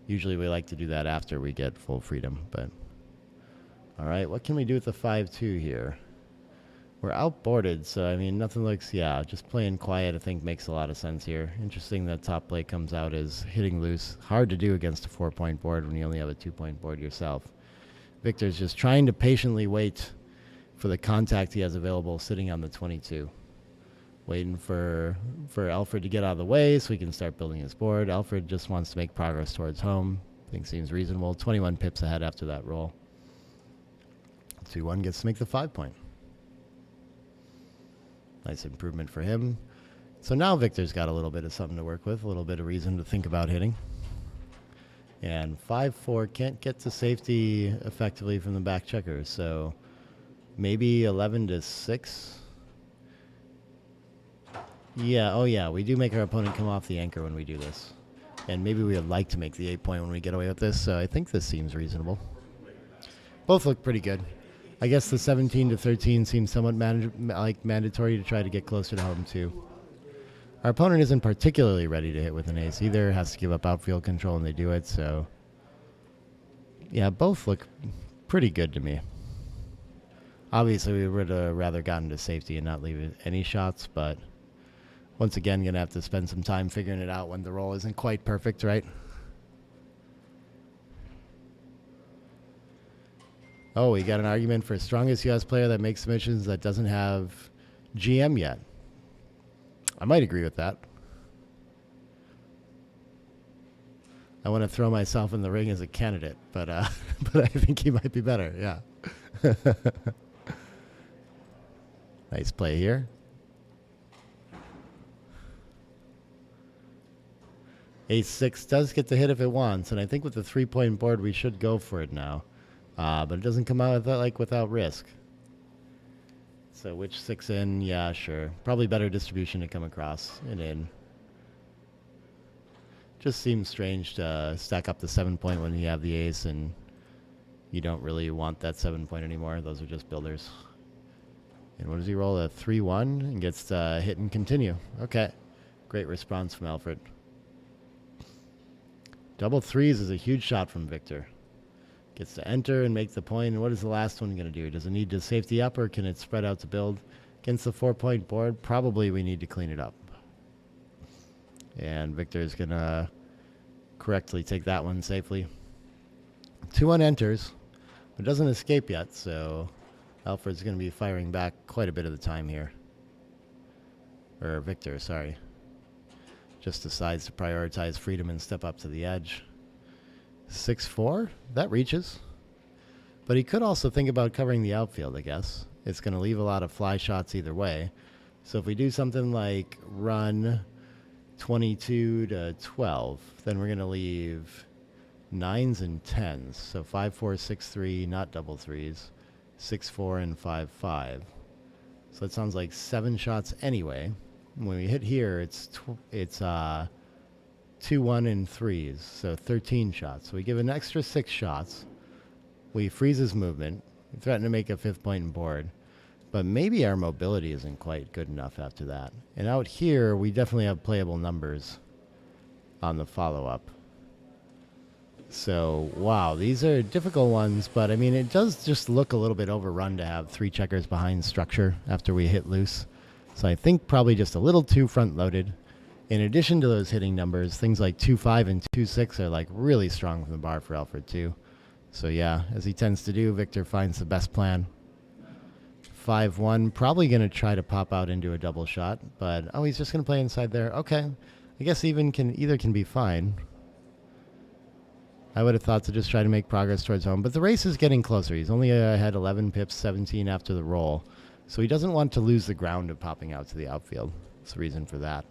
Speaker 6: Usually we like to do that after we get full freedom, but all right, what can we do with the 5-2 here? We're outboarded, so I mean, nothing looks, yeah, just playing quiet I think makes a lot of sense here. Interesting that top play comes out as hitting loose. Hard to do against a 4-point board when you only have a 2-point board yourself. Victor's just trying to patiently wait for the contact he has available sitting on the 22. Waiting for Alfred to get out of the way so he can start building his board. Alfred just wants to make progress towards home. I think seems reasonable. 21 pips ahead after that roll. 2-1 gets to make the 5-point. Nice improvement for him. So now Victor's got a little bit of something to work with, a little bit of reason to think about hitting. And 5-4 can't get to safety effectively from the back checkers, so maybe 11-6. Yeah, oh yeah, we do make our opponent come off the anchor when we do this. And maybe we would like to make the 8-point when we get away with this, so I think this seems reasonable. Both look pretty good. I guess the 17-13 seems somewhat mandatory to try to get closer to home too. Our opponent isn't particularly ready to hit with an ace either, has to give up outfield control and they do it, so yeah, both look pretty good to me. Obviously, we would have rather gotten to safety and not leave any shots, but once again, going to have to spend some time figuring it out when the roll isn't quite perfect, right? Oh, we got an argument for strongest U.S. player that makes submissions that doesn't have GM yet. I might agree with that. I want to throw myself in the ring as a candidate, but but I think he might be better, yeah. Nice play here. Ace-6 does get the hit if it wants, and I think with the 3-point board, we should go for it now. But it doesn't come out without risk. So which 6 in? Yeah, sure. Probably better distribution to come across and in. Just seems strange to stack up the 7-point when you have the ace and you don't really want that 7-point anymore. Those are just builders. And what does he roll? A 3-1 and gets to hit and continue. Okay. Great response from Alfred. Double threes is a huge shot from Victor. Gets to enter and make the point. And what is the last one going to do? Does it need to safety up or can it spread out to build? Against the 4-point board, probably we need to clean it up. And Victor is going to correctly take that one safely. 2-1 enters, but doesn't escape yet, so Alfred's going to be firing back quite a bit of the time here. Or Victor, sorry. Just decides to prioritize freedom and step up to the edge. 6-4, that reaches. But he could also think about covering the outfield, I guess. It's going to leave a lot of fly shots either way. So if we do something like run 22 to 12, then we're going to leave 9s and 10s. So 5-4, 6-3, not double threes. 6-4 and 5-5. So it sounds like 7 shots anyway. When we hit here, it's 2-1 and 3s, so 13 shots. So we give an extra 6 shots. We freeze his movement. We threaten to make a 5th point and board. But maybe our mobility isn't quite good enough after that. And out here, we definitely have playable numbers on the follow-up. So, wow, these are difficult ones, but I mean, it does just look a little bit overrun to have 3 checkers behind structure after we hit loose. So I think probably just a little too front-loaded. In addition to those hitting numbers, things like 2-5 and 2-6 are like really strong from the bar for Alfred too. So yeah, as he tends to do, Victor finds the best plan. 5-1, probably going to try to pop out into a double shot, but oh, he's just going to play inside there. Okay, I guess either can be fine. I would have thought to just try to make progress towards home, but the race is getting closer. He's only had 11 pips, 17 after the roll, so he doesn't want to lose the ground of popping out to the outfield. That's the reason for that.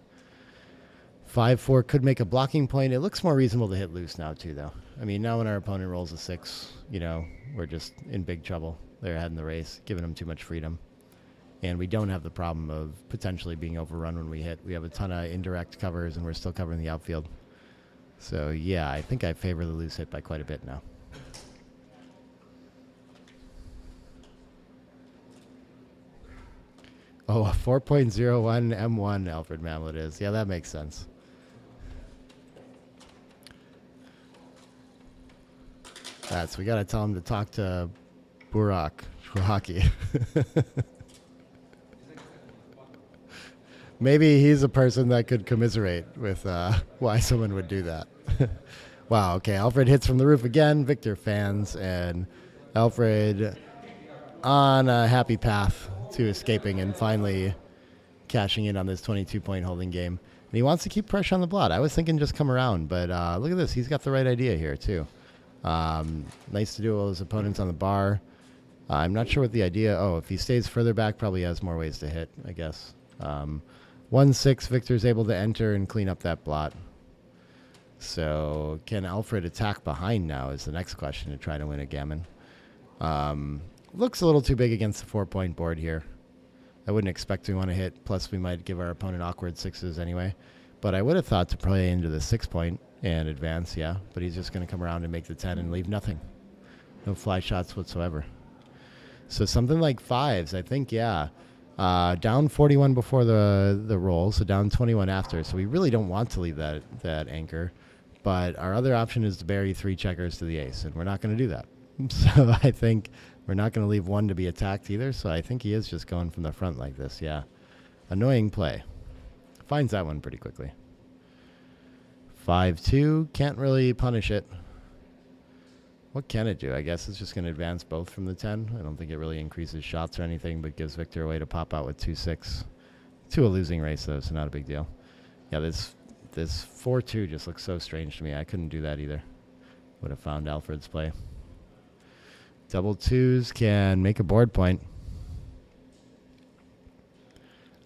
Speaker 6: 5-4 could make a blocking point. It looks more reasonable to hit loose now too, though. I mean, now when our opponent rolls a 6, you know, we're just in big trouble. They're ahead in the race, giving them too much freedom. And we don't have the problem of potentially being overrun when we hit. We have a ton of indirect covers, and we're still covering the outfield. So, yeah, I think I favor the loose hit by quite a bit now. Oh, a 4.01 M1 Alfred Mamlet is. Yeah, that makes sense. We got to tell him to talk to Burak Shwahaki. Maybe he's a person that could commiserate with why someone would do that. Wow, okay, Alfred hits from the roof again. Victor fans, and Alfred on a happy path to escaping and finally cashing in on this 22-point holding game. And he wants to keep pressure on the blot. I was thinking just come around, but look at this. He's got the right idea here, too. Nice to do all his opponents on the bar. I'm not sure what the idea... Oh, if he stays further back, probably has more ways to hit, I guess. 1-6, Victor's able to enter and clean up that blot. So can Alfred attack behind now is the next question to try to win a gammon. Looks a little too big against the 4-point board here. I wouldn't expect we want to hit, plus we might give our opponent awkward 6s anyway. But I would have thought to play into the 6-point and advance, yeah. But he's just going to come around and make the 10 and leave nothing. No fly shots whatsoever. So something like 5s, I think, yeah. Down 41 before the roll, so down 21 after. So we really don't want to leave that anchor. But our other option is to bury 3 checkers to the ace, and we're not going to do that. So I think We're not going to leave one to be attacked either, so I think he is just going from the front like this, yeah. Annoying play. Finds that one pretty quickly. 5-2, can't really punish it. What can it do? I guess it's just going to advance both from the 10. I don't think it really increases shots or anything, but gives Victor a way to pop out with 2-6. To a losing race, though, so not a big deal. Yeah, this 4-2 just looks so strange to me. I couldn't do that either. Would have found Alfred's play. Double twos can make a board point.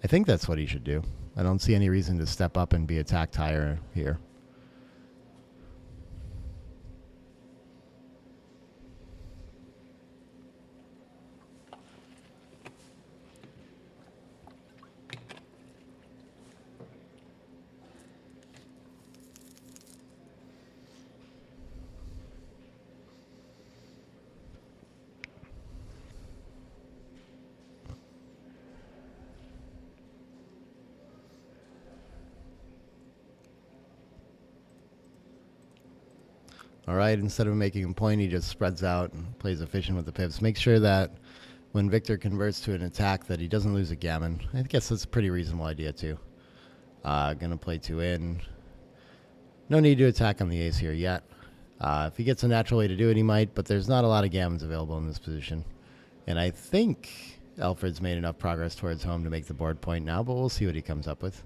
Speaker 6: I think that's what he should do. I don't see any reason to step up and be attacked higher here. All right, instead of making a point, he just spreads out and plays efficient with the pips. Make sure that when Victor converts to an attack that he doesn't lose a gammon. I guess that's a pretty reasonable idea, too. Gonna play 2 in. No need to attack on the ace here yet. If he gets a natural way to do it, he might, but there's not a lot of gammons available in this position. And I think Alfred's made enough progress towards home to make the board point now, but we'll see what he comes up with.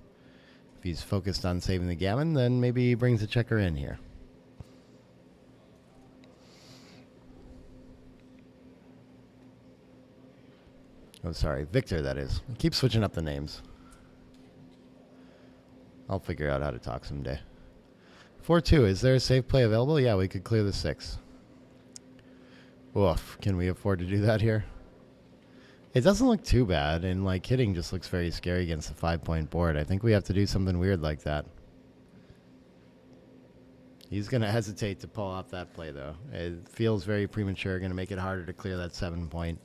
Speaker 6: If he's focused on saving the gammon, then maybe he brings a checker in here. Oh, sorry. Victor, that is. I keep switching up the names. I'll figure out how to talk someday. 4-2. Is there a safe play available? Yeah, we could clear the 6. Oof. Can we afford to do that here? It doesn't look too bad, and like hitting just looks very scary against the 5-point board. I think we have to do something weird like that. He's going to hesitate to pull off that play, though. It feels very premature. Going to make it harder to clear that 7-point.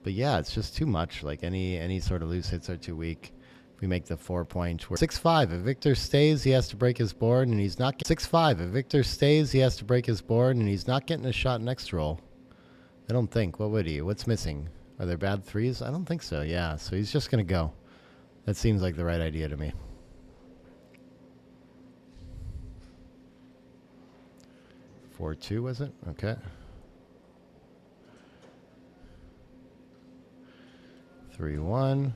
Speaker 6: But yeah, it's just too much. Like any sort of loose hits are too weak. If we make the 4-point, 6-5. If Victor stays, he has to break his board, and he's not. 6-5. If Victor stays, he has to break his board, and he's not getting a shot next roll. I don't think. What would he? What's missing? Are there bad threes? I don't think so. Yeah, so he's just gonna go. That seems like the right idea to me. Four two was it? Okay. 3-1.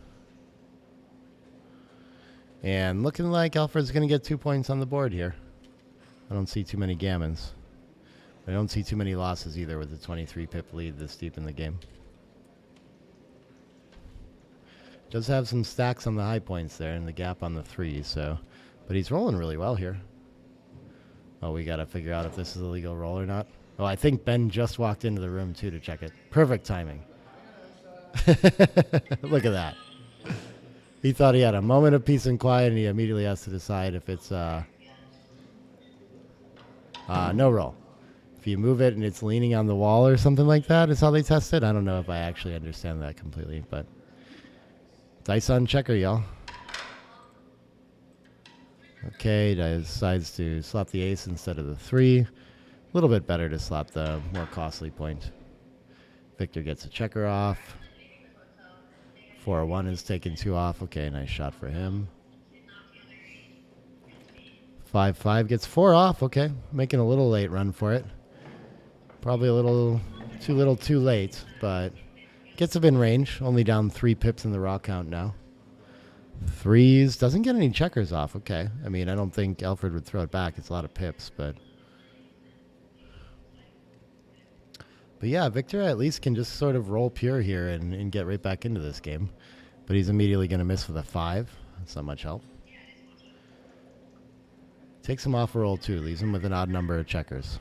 Speaker 6: And looking like Alfred's going to get 2 points on the board here. I don't see too many gammons. I don't see too many losses either with the 23-pip lead this deep in the game. Does have some stacks on the high points there and the gap on the 3, so. But he's rolling really well here. Oh, we got to figure out if this is a legal roll or not. Oh, I think Ben just walked into the room, too, to check it. Perfect timing. Look at that. He thought he had a moment of peace and quiet, and he immediately has to decide if it's no roll. If you move it and it's leaning on the wall or something like that is how they test it. I don't know if I actually understand that completely, but dice on checker, y'all. Okay, decides to slap the ace instead of the 3. A little bit better to slap the more costly point. Victor gets a checker off. 4-1 is taking 2 off. Okay, nice shot for him. 5-5 gets 4 off. Okay, making a little late run for it. Probably a little too late, but gets up in range. Only down 3 pips in the raw count now. 3s. Doesn't get any checkers off. Okay. I mean, I don't think Alfred would throw it back. It's a lot of pips, but yeah, Victor at least can just sort of roll pure here and get right back into this game. But he's immediately going to miss with a 5. That's not much help. Takes him off a roll, too. Leaves him with an odd number of checkers.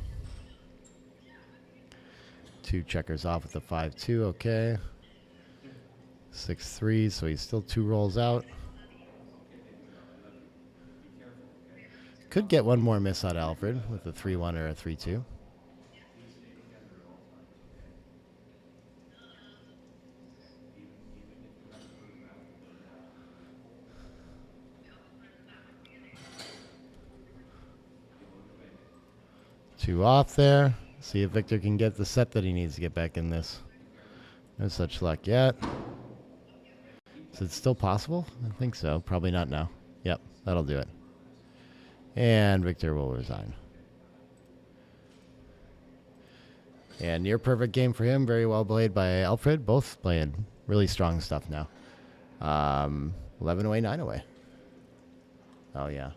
Speaker 6: 2 checkers off with a 5-2. Okay. 6-3, so he's still 2 rolls out. Could get one more miss out of Alfred with a 3-1 or a 3-2. Two off there. See if Victor can get the set that he needs to get back in this. No such luck yet. Is it still possible? I think so. Probably not now. Yep, that'll do it. And Victor will resign. And near perfect game for him. Very well played by Alfred. Both playing really strong stuff now. 11 away, 9 away. Oh, yeah.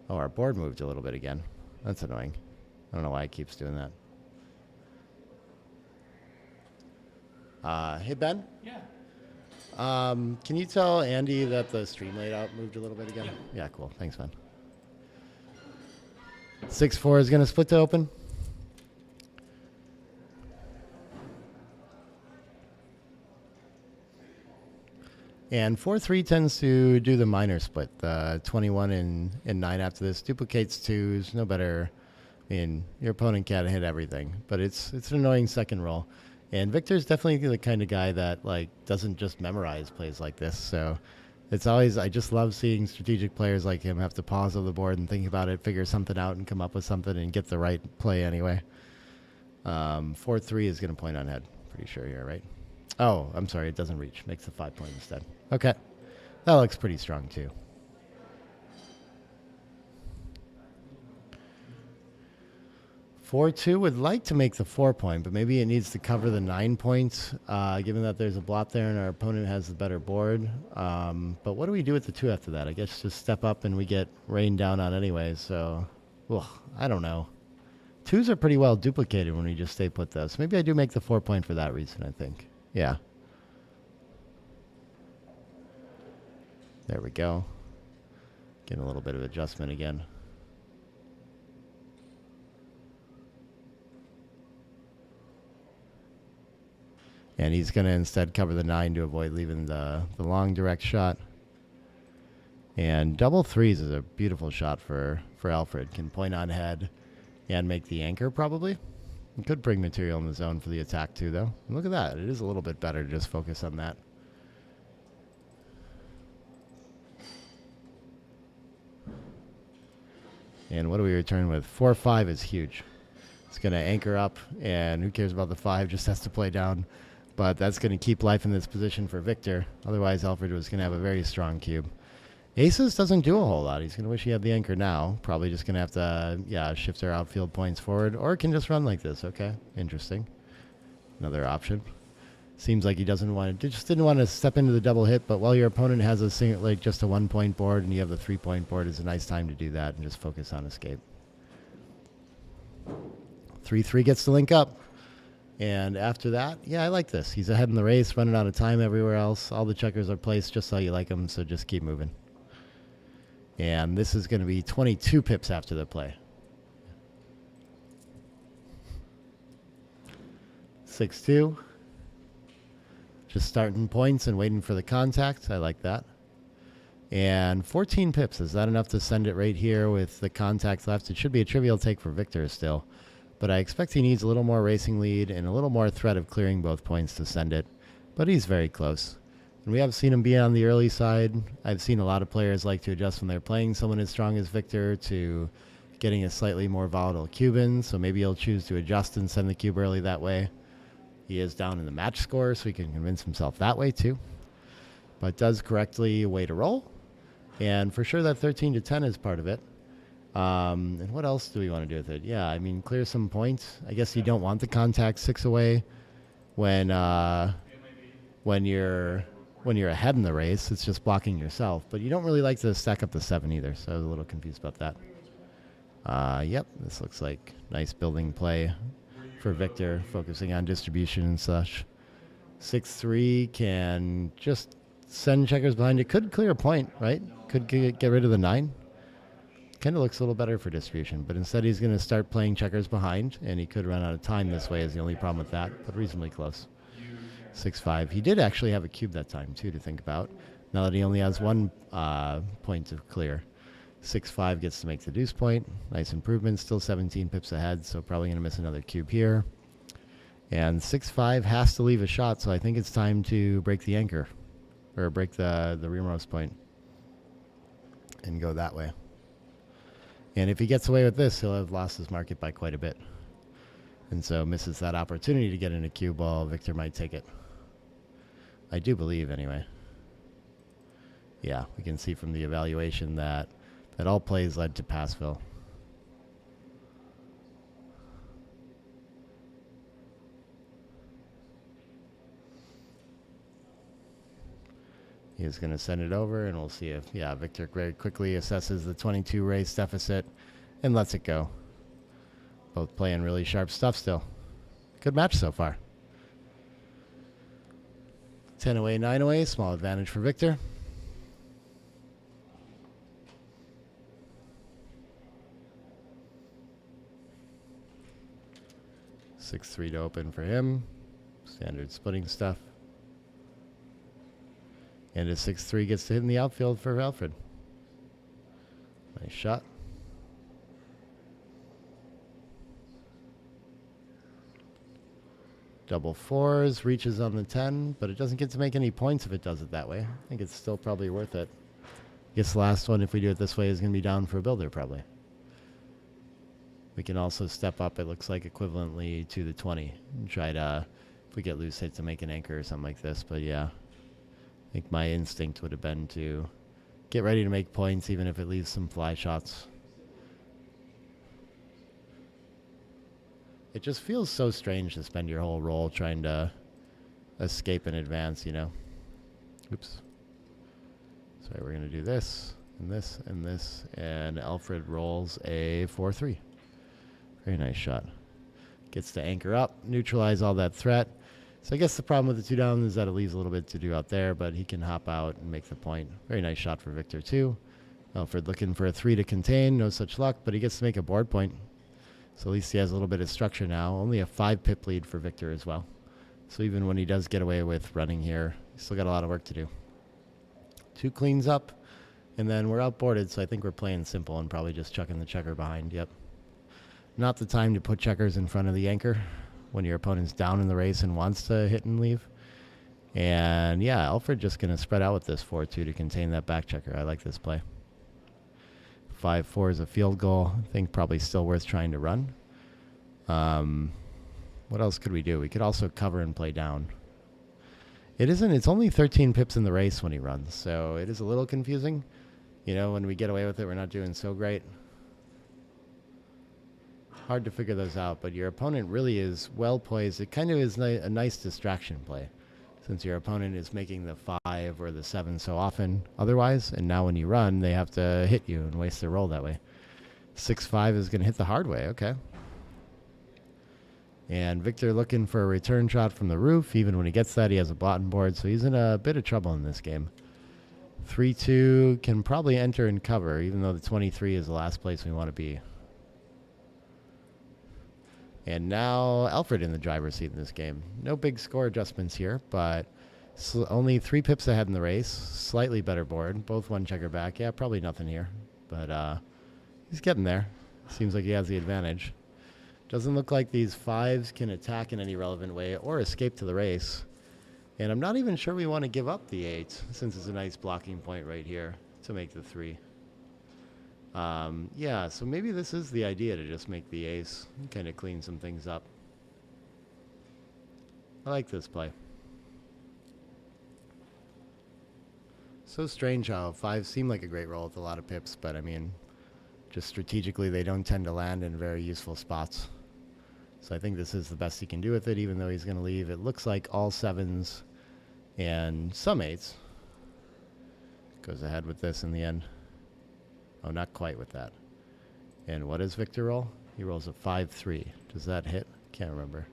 Speaker 6: Oh, our board moved a little bit again. That's annoying. I don't know why it keeps doing that. Hey, Ben?
Speaker 1: Yeah.
Speaker 6: Can you tell Andy that the stream layout moved a little bit again? Yeah, cool. Thanks, man. 6-4 is going to split to open. And 4-3 tends to do the minor split. 21 and 9 after this duplicates twos. No better. I mean, your opponent can't hit everything, but it's an annoying second roll. And Victor's definitely the kind of guy that like doesn't just memorize plays like this. So it's always, I just love seeing strategic players like him have to pause on the board and think about it, figure something out, and come up with something and get the right play anyway. 4-3 is going to point on head. Pretty sure here, right? Oh, I'm sorry, it doesn't reach. Makes the 5 point instead. Okay. That looks pretty strong, too. (4-2) would like to make the 4 point, but maybe it needs to cover the 9 points, given that there's a blot there and our opponent has the better board. But what do we do with the 2 after that? I guess just step up and we get rained down on anyway, so I don't know. 2s are pretty well duplicated when we just stay put, though. So maybe I do make the 4 point for that reason, I think. Yeah. There we go. Getting a little bit of adjustment again. And he's going to instead cover the 9 to avoid leaving the long direct shot. And double 3s is a beautiful shot for Alfred. Can point on head and make the anchor probably. It could bring material in the zone for the attack too, though. And look at that. It is a little bit better to just focus on that. And what do we return with? 4-5 is huge. It's going to anchor up, and who cares about the 5? Just has to play down. But that's going to keep life in this position for Victor. Otherwise, Alfred was going to have a very strong cube. Aces doesn't do a whole lot. He's going to wish he had the anchor now. Probably just going to have to, shift our outfield points forward. Or it can just run like this. Okay, interesting. Another option. Seems like he doesn't want to, just didn't want to step into the double hit, but while your opponent has a single, like just a 1 point board and you have the 3 point board, is a nice time to do that and just focus on escape. 3-3 gets to link up. And after that, yeah, I like this. He's ahead in the race, running out of time everywhere else. All the checkers are placed just how you like them, so just keep moving. And this is going to be 22 pips after the play. 6-2. Just starting points and waiting for the contact. I like that. And 14 pips. Is that enough to send it right here with the contact left? It should be a trivial take for Victor still. But I expect he needs a little more racing lead and a little more threat of clearing both points to send it. But he's very close. And we have seen him be on the early side. I've seen a lot of players like to adjust when they're playing someone as strong as Victor to getting a slightly more volatile cube in. So maybe he'll choose to adjust and send the cube early that way. He is down in the match score, so he can convince himself that way too. But does correctly way to roll. And for sure that 13 to 10 is part of it. And what else do we want to do with it? Yeah, I mean, clear some points. I guess you don't want the contact 6 away when you're ahead in the race. It's just blocking yourself. But you don't really like to stack up the 7 either, so I was a little confused about that. Yep, this looks like nice building play for Victor, focusing on distribution and such. 6-3 can just send checkers behind it. Could clear a point, right? Could get rid of the 9. Kind of looks a little better for distribution, but instead he's going to start playing checkers behind, and he could run out of time this way is the only problem with that, but reasonably close. 6-5. He did actually have a cube that time, too, to think about, now that he only has 1 point to clear. 6-5 gets to make the deuce point. Nice improvement. Still 17 pips ahead, so probably going to miss another cube here. And 6-5 has to leave a shot, so I think it's time to break the anchor, or break the remote point, and go that way. And if he gets away with this, he'll have lost his market by quite a bit. and so misses that opportunity to get in a cue ball. Victor might take it. I do believe, anyway. Yeah, we can see from the evaluation that all plays led to Passville. He is going to send it over, and we'll see if, yeah, Victor very quickly assesses the 22 race deficit and lets it go. Both playing really sharp stuff still. Good match so far. 10 away, 9 away. Small advantage for Victor. Six-3 to open for him. Standard splitting stuff. And a 6-3 gets to hit in the outfield for Alfred. Nice shot. Double fours, reaches on the 10, but it doesn't get to make any points if it does it that way. I think it's still probably worth it. I guess the last one, if we do it this way, is going to be down for a builder, probably. We can also step up, it looks like, equivalently to the 20. And try to, if we get loose hit, to make an anchor or something like this, but yeah. I think my instinct would have been to get ready to make points, even if it leaves some fly shots. It just feels so strange to spend your whole roll trying to escape in advance, you know? Oops. So we're going to do this, and this, and this, and Alfred rolls a 4-3. Very nice shot. Gets to anchor up, neutralize all that threat. So I guess the problem with the 2 down is that it leaves a little bit to do out there, but he can hop out and make the point. Very nice shot for Victor, too. Alfred looking for a 3 to contain. No such luck, but he gets to make a board point. So at least he has a little bit of structure now. Only a 5 pip lead for Victor as well. So even when he does get away with running here, he's still got a lot of work to do. 2 cleans up, and then we're outboarded, so I think we're playing simple and probably just chucking the checker behind. Yep. Not the time to put checkers in front of the anchor when your opponent's down in the race and wants to hit and leave. And yeah, Alfred just going to spread out with this 4-2 to contain that back checker. I like this play. 5-4 is a field goal. I think probably still worth trying to run. What else could we do? We could also cover and play down. It's only 13 pips in the race when he runs, so it is a little confusing. You know, when we get away with it, we're not doing so great. Hard to figure those out, but your opponent really is well poised. It kind of is a nice distraction play, since your opponent is making the 5 or the 7 so often otherwise, and now when you run, they have to hit you and waste their roll that way. 6-5 is going to hit the hard way. Okay. And Victor looking for a return shot from the roof. Even when he gets that, he has a blotting board, so he's in a bit of trouble in this game. 3-2 can probably enter and cover, even though the 23 is the last place we want to be. And now Alfred in the driver's seat in this game. No big score adjustments here, but only 3 pips ahead in the race. Slightly better board. Both 1 checker back. Yeah, probably nothing here. But he's getting there. Seems like he has the advantage. Doesn't look like these 5s can attack in any relevant way or escape to the race. And I'm not even sure we want to give up the 8, since it's a nice blocking point right here to make the 3. Yeah, so maybe this is the idea, to just make the ace and kind of clean some things up. I like this play. So strange how 5s seem like a great roll with a lot of pips, but I mean, just strategically they don't tend to land in very useful spots. So I think this is the best he can do with it, even though he's going to leave. It looks like all 7s and some 8s. Goes ahead with this in the end. Oh, not quite with that. And what does Victor roll? He rolls a 5-3. Does that hit? Can't remember.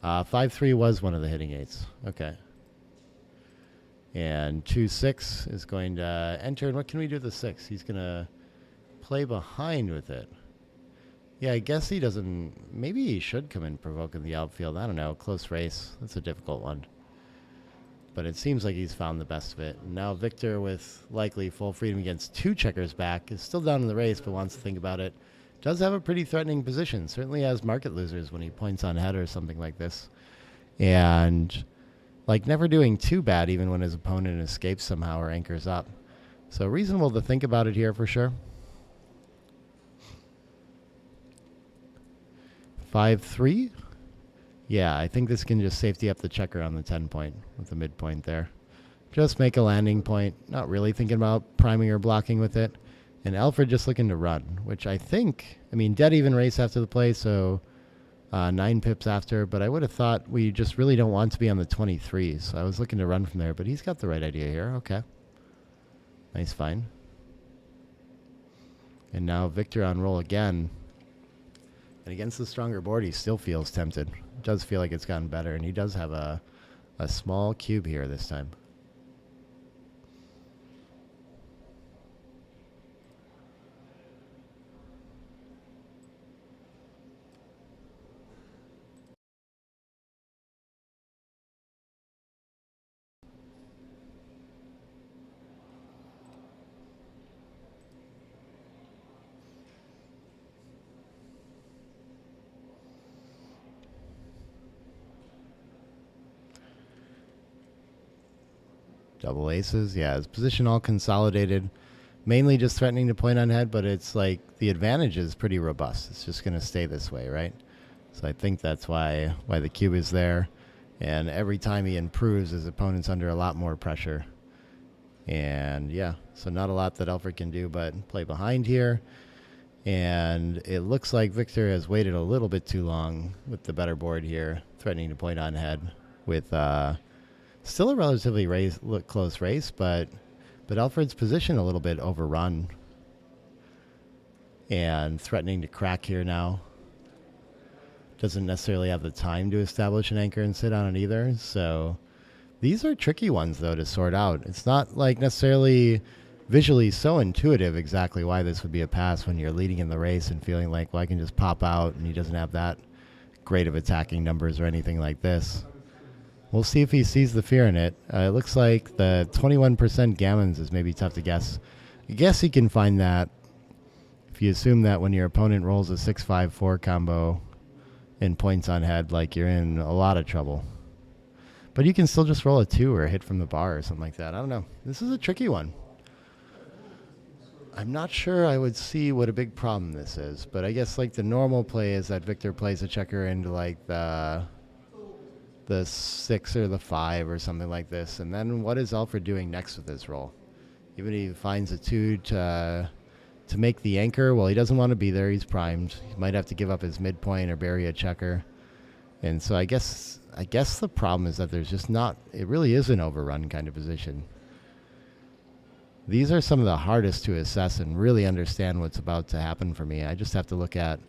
Speaker 6: 5-3 was one of the hitting 8s. Okay. And 2-6 is going to enter. And what can we do with the 6? He's going to play behind with it. Yeah, I guess he doesn't. Maybe he should come in provoking the outfield. I don't know. Close race. That's a difficult one. But it seems like he's found the best of it. Now Victor, with likely full freedom against 2 checkers back, is still down in the race, but wants to think about it. Does have a pretty threatening position. Certainly has market losers when he points on head or something like this. And like never doing too bad even when his opponent escapes somehow or anchors up. So reasonable to think about it here for sure. 5-3. Yeah, I think this can just safety up the checker on the 10 point with the midpoint there. Just make a landing point, not really thinking about priming or blocking with it. And Alfred just looking to run, which I think, I mean, dead even race after the play, so 9 pips after, but I would have thought we just really don't want to be on the 23, so I was looking to run from there, but he's got the right idea here. Okay. Nice find. And now Victor on roll again. And against the stronger board, he still feels tempted. It does feel like it's gotten better, and he does have a small cube here this time. Double aces. Yeah, his position all consolidated. Mainly just threatening to point on head, but it's like the advantage is pretty robust. It's just going to stay this way, right? So I think that's why the cube is there. And every time he improves, his opponent's under a lot more pressure. And yeah, so not a lot that Alfred can do but play behind here. And it looks like Victor has waited a little bit too long with the better board here, threatening to point on head with still a relatively close race, but Alfred's position a little bit overrun and threatening to crack here now. Doesn't necessarily have the time to establish an anchor and sit on it either. So these are tricky ones, though, to sort out. It's not like necessarily visually so intuitive exactly why this would be a pass when you're leading in the race and feeling like, well, I can just pop out and he doesn't have that great of attacking numbers or anything like this. We'll see if he sees the fear in it. It looks like the 21% gammons is maybe tough to guess. I guess he can find that if you assume that when your opponent rolls a 6-5-4 combo and points on head, like you're in a lot of trouble. But you can still just roll a 2 or a hit from the bar or something like that. I don't know. This is a tricky one. I'm not sure I would see what a big problem this is, but I guess like the normal play is that Victor plays a checker into like the 6 or the 5 or something like this. And then what is Alfred doing next with his roll? Even if he finds a 2 to make the anchor, well, he doesn't want to be there. He's primed. He might have to give up his midpoint or bury a checker. And so I guess the problem is that there's just not, it really is an overrun kind of position. These are some of the hardest to assess and really understand what's about to happen for me. I just have to look at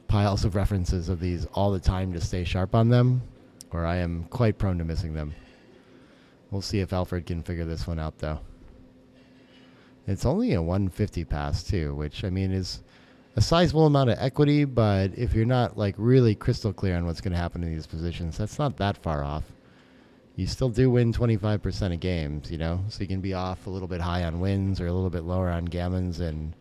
Speaker 6: piles of references of these all the time to stay sharp on them, or I am quite prone to missing them. We'll see if Alfred can figure this one out, though. It's only a 150 pass, too, which, I mean, is a sizable amount of equity, but if you're not, like, really crystal clear on what's going to happen in these positions, that's not that far off. You still do win 25% of games, you know? So you can be off a little bit high on wins or a little bit lower on gammons and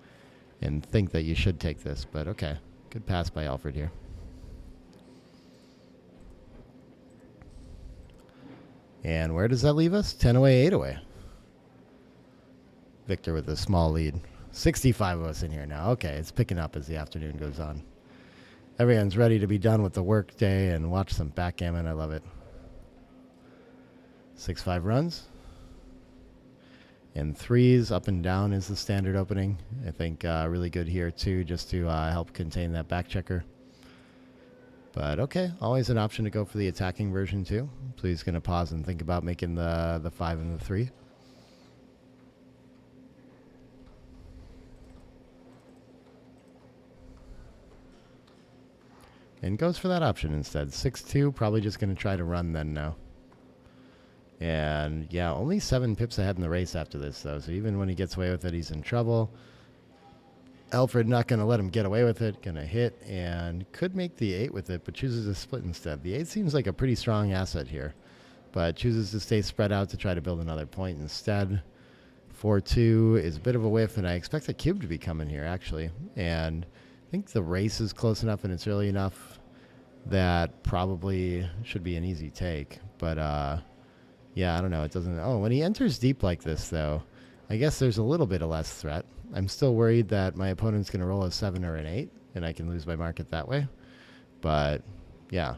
Speaker 6: think that you should take this. But, okay, good pass by Alfred here. And where does that leave us? 10 away, 8 away. Victor with a small lead. 65 of us in here now. Okay, it's picking up as the afternoon goes on. Everyone's ready to be done with the work day and watch some backgammon. I love it. 6-5 runs. And 3s up and down is the standard opening. I think really good here, too, just to help contain that back checker. But okay, always an option to go for the attacking version too. Please gonna pause and think about making the 5 and the 3. And goes for that option instead. 6-2, probably just gonna try to run then now. And yeah, only 7 pips ahead in the race after this though. So even when he gets away with it, he's in trouble. Alfred not going to let him get away with it. Going to hit and could make the 8 with it, but chooses to split instead. The 8 seems like a pretty strong asset here, but chooses to stay spread out to try to build another point instead. 4-2 is a bit of a whiff, and I expect the cube to be coming here, actually. And I think the race is close enough and it's early enough that probably should be an easy take. But, yeah, I don't know. It doesn't... Oh, when he enters deep like this, though, I guess there's a little bit of less threat. I'm still worried that my opponent's going to roll a 7 or an 8, and I can lose my market that way. But, yeah.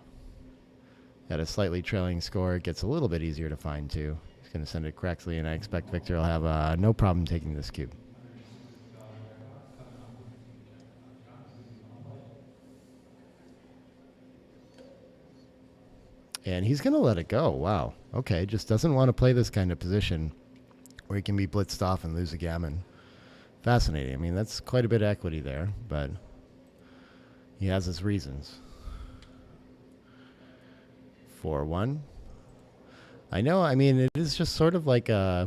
Speaker 6: At a slightly trailing score, it gets a little bit easier to find, too. He's going to send it correctly, and I expect Victor will have no problem taking this cube. And he's going to let it go. Wow. Okay, just doesn't want to play this kind of position where he can be blitzed off and lose a gammon. Fascinating. I mean, that's quite a bit of equity there, but he has his reasons. 4-1. I know, I mean, it is just sort of like I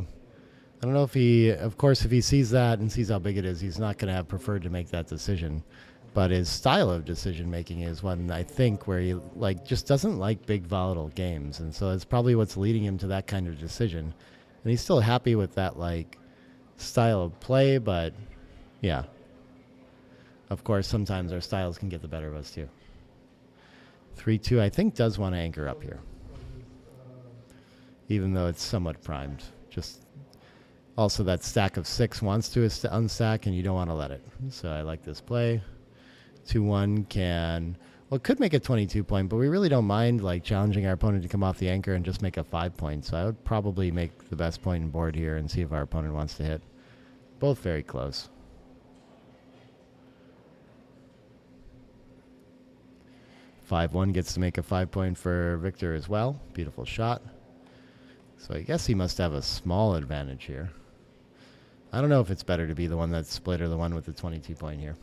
Speaker 6: don't know if he, of course, if he sees that and sees how big it is, he's not going to have preferred to make that decision. But his style of decision making is one, I think, where he just doesn't like big volatile games, and so it's probably what's leading him to that kind of decision. And he's still happy with that style of play, but yeah. Of course, sometimes our styles can get the better of us too. 3-2, I think, does want to anchor up here, even though it's somewhat primed. Just also that stack of 6 wants to unstack, and you don't want to let it. So I like this play. 2-1 it could make a 22-point, but we really don't mind challenging our opponent to come off the anchor and just make a 5-point. So I would probably make the best point in board here and see if our opponent wants to hit. Both very close. 5-1 gets to make a 5-point for Victor as well. Beautiful shot. So I guess he must have a small advantage here. I don't know if it's better to be the one that's split or the one with the 22-point here.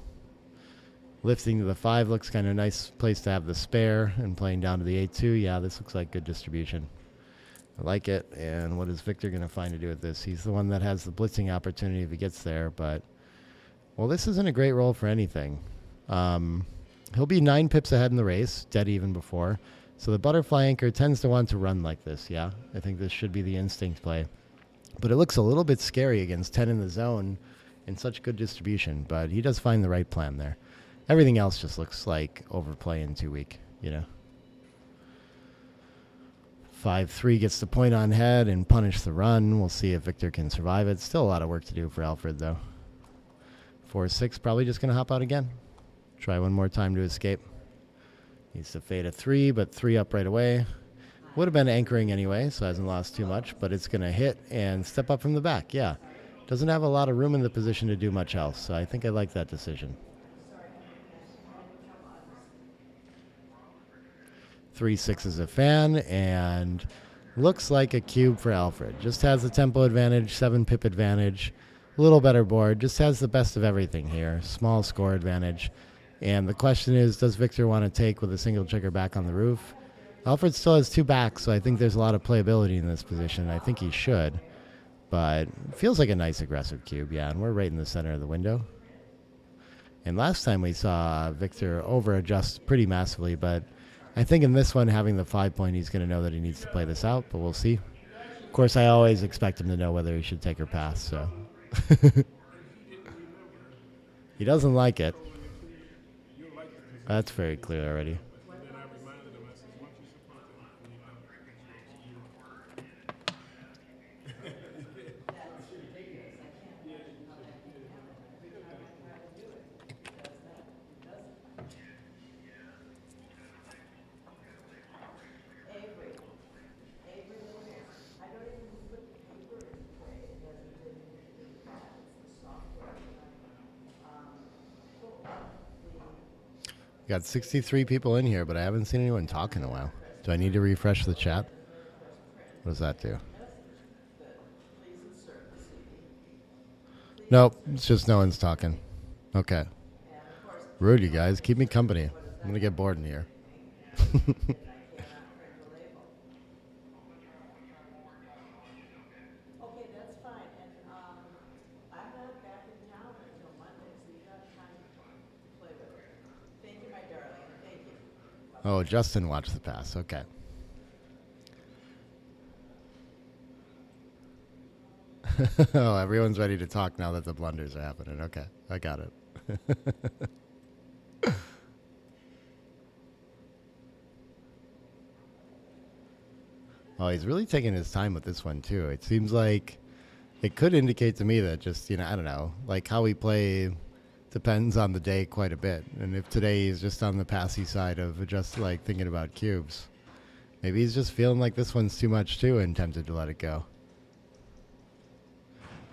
Speaker 6: Lifting to the 5 looks kind of a nice place to have the spare, and playing down to the 8-2. Yeah, this looks like good distribution. I like it. And what is Victor going to find to do with this? He's the one that has the blitzing opportunity if he gets there, but, well, this isn't a great roll for anything. He'll be 9 pips ahead in the race, dead even before. So the butterfly anchor tends to want to run like this, yeah? I think this should be the instinct play. But it looks a little bit scary against 10 in the zone and such good distribution, but he does find the right plan there. Everything else just looks like overplay and too weak, 5-3 gets the point on head and punish the run. We'll see if Victor can survive it. Still a lot of work to do for Alfred, though. 4-6, probably just going to hop out again. Try one more time to escape. Needs to fade a 3, but 3 up right away. Would have been anchoring anyway, so hasn't lost too much, but it's going to hit and step up from the back. Yeah. Doesn't have a lot of room in the position to do much else, so I think I like that decision. 3-6 is a fan, and looks like a cube for Alfred. Just has the tempo advantage, 7 pip advantage, a little better board, just has the best of everything here. Small score advantage. And the question is, does Victor want to take with a single trigger back on the roof? Alfred still has 2 backs, so I think there's a lot of playability in this position. I think he should, but it feels like a nice aggressive cube, yeah, and we're right in the center of the window. And last time we saw Victor over-adjust pretty massively, but I think in this one, having the 5-point, he's going to know that he needs to play this out, but we'll see. Of course, I always expect him to know whether he should take or pass, so. He doesn't like it. That's very clear already. Got 63 people in here, but I haven't seen anyone talk in a while. Do I need to refresh the chat? What does that do? Nope, it's just no one's talking. Okay. Rude, you guys. Keep me company. I'm going to get bored in here. Oh, Justin watched the pass. Okay. Oh, everyone's ready to talk now that the blunders are happening. Okay, I got it. Oh, he's really taking his time with this one, too. It seems like it could indicate to me that just, I don't know, like how we play depends on the day quite a bit. And if today he's just on the passy side of just like thinking about cubes, maybe he's just feeling like this one's too much too and tempted to let it go.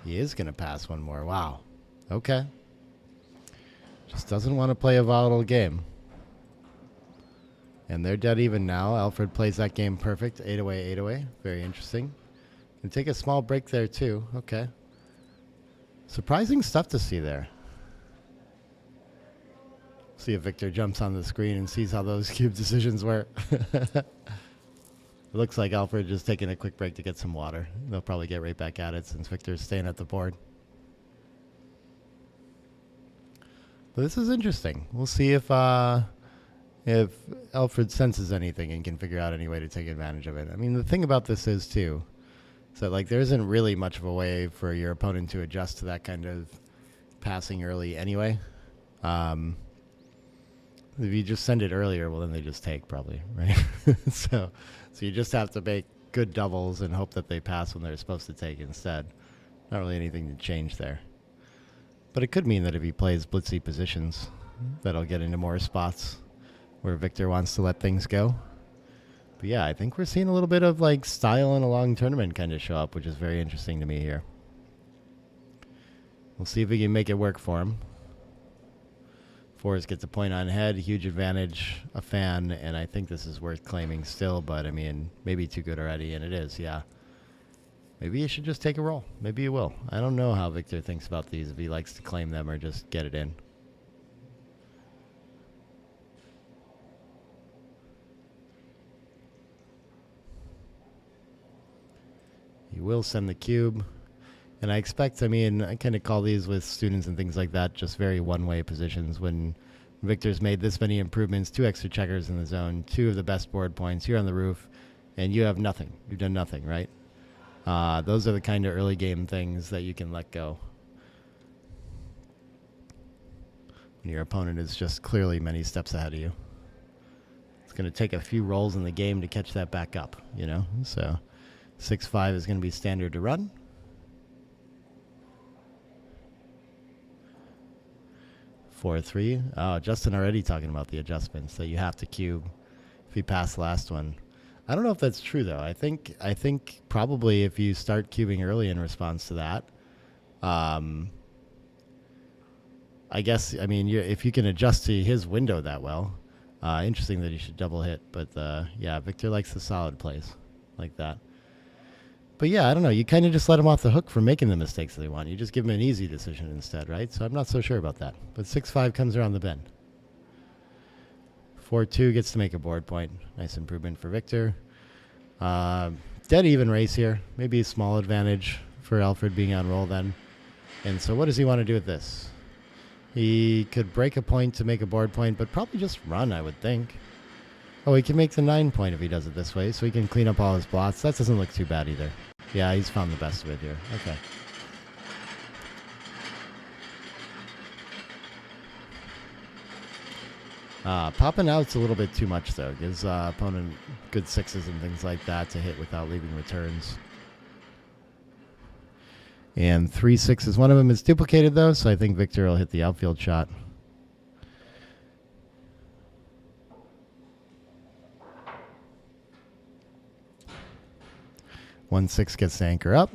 Speaker 6: He is going to pass one more. Wow. Okay. Just doesn't want to play a volatile game. And they're dead even now. Alfred plays that game perfect. 8 away, 8 away. Very interesting. Can take a small break there too. Okay. Surprising stuff to see there. See if Victor jumps on the screen and sees how those cube decisions were. It looks like Alfred just taking a quick break to get some water. They'll probably get right back at it since Victor's staying at the board. But this is interesting. We'll see if Alfred senses anything and can figure out any way to take advantage of it. I mean, the thing about this is, too, so like there isn't really much of a way for your opponent to adjust to that kind of passing early anyway. If you just send it earlier, well, then they just take probably, right? so you just have to make good doubles and hope that they pass when they're supposed to take instead. Not really anything to change there. But it could mean that if he plays blitzy positions, that'll get into more spots where Victor wants to let things go. But yeah, I think we're seeing a little bit of like style in a long tournament kind of show up, which is very interesting to me here. We'll see if we can make it work for him. Forrest gets a point on head, huge advantage, a fan, and I think this is worth claiming still, but I mean, maybe too good already, and it is, yeah. Maybe you should just take a roll. Maybe you will. I don't know how Victor thinks about these, if he likes to claim them or just get it in. He will send the cube. And I expect, I mean, I kind of call these with students and things like that just very one-way positions. When Victor's made this many improvements, 2 extra checkers in the zone, 2 of the best board points, you're on the roof, and you have nothing. You've done nothing, right? Those are the kind of early game things that you can let go. When your opponent is just clearly many steps ahead of you. It's going to take a few rolls in the game to catch that back up, you know? So 6-5 is going to be standard to run. 4-3. Oh, Justin already talking about the adjustments that you have to cube if you pass the last one. I don't know if that's true though. I think probably if you start cubing early in response to that, I guess, I mean, if you can adjust to his window that well, interesting that he should double hit. But yeah, Victor likes the solid plays like that. But yeah, I don't know. You kind of just let him off the hook for making the mistakes that they want. You just give him an easy decision instead, right? So I'm not so sure about that. But 6-5 comes around the bend. 4-2 gets to make a board point. Nice improvement for Victor. Dead even race here. Maybe a small advantage for Alfred being on roll then. And so what does he want to do with this? He could break a point to make a board point, but probably just run, I would think. Oh, he can make the 9 point if he does it this way, so he can clean up all his blots. That doesn't look too bad either. Yeah, he's found the best of it here. Okay. Popping out's a little bit too much, though. Gives opponent good 6s and things like that to hit without leaving returns. And 3 6s. One of them is duplicated, though, so I think Victor will hit the outfield shot. One 6 gets to anchor up.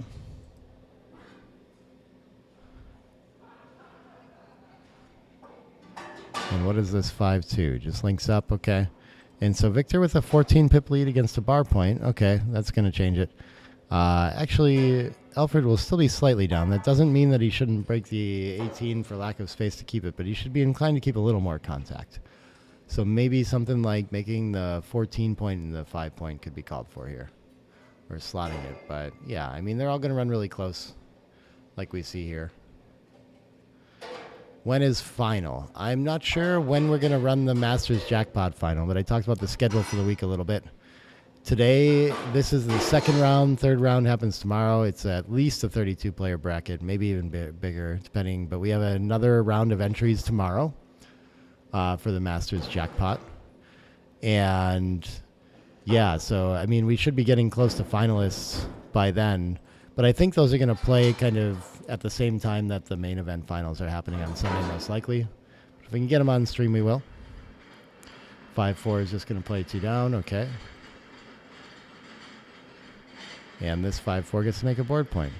Speaker 6: And what is this 5-2? Just links up, okay. And so Victor with a 14 pip lead against a bar point. Okay, that's going to change it. Actually, Alfred will still be slightly down. That doesn't mean that he shouldn't break the 18 for lack of space to keep it, but he should be inclined to keep a little more contact. So maybe something like making the 14 point and the 5 point could be called for here. Or slotting it. But yeah, I mean, they're all going to run really close like we see here. When is final? I'm not sure when we're going to run the Masters Jackpot final, but I talked about the schedule for the week a little bit. Today, this is the second round. Third round happens tomorrow. It's at least a 32-player bracket, maybe even bigger, depending. But we have another round of entries tomorrow for the Masters Jackpot. And yeah, so, I mean, we should be getting close to finalists by then. But I think those are going to play kind of at the same time that the main event finals are happening on Sunday, most likely. If we can get them on stream, we will. 5-4 is just going to play 2 down. Okay. And this 5-4 gets to make a board point.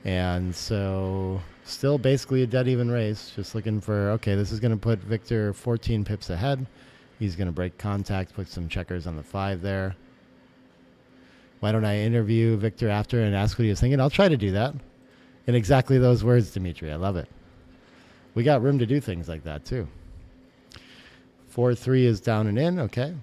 Speaker 6: And so still basically a dead even race. Just looking for, okay, this is going to put Victor 14 pips ahead. He's going to break contact, put some checkers on the 5 there. Why don't I interview Victor after and ask what he was thinking? I'll try to do that. In exactly those words, Dimitri. I love it. We got room to do things like that, too. 4-3 is down and in. Okay.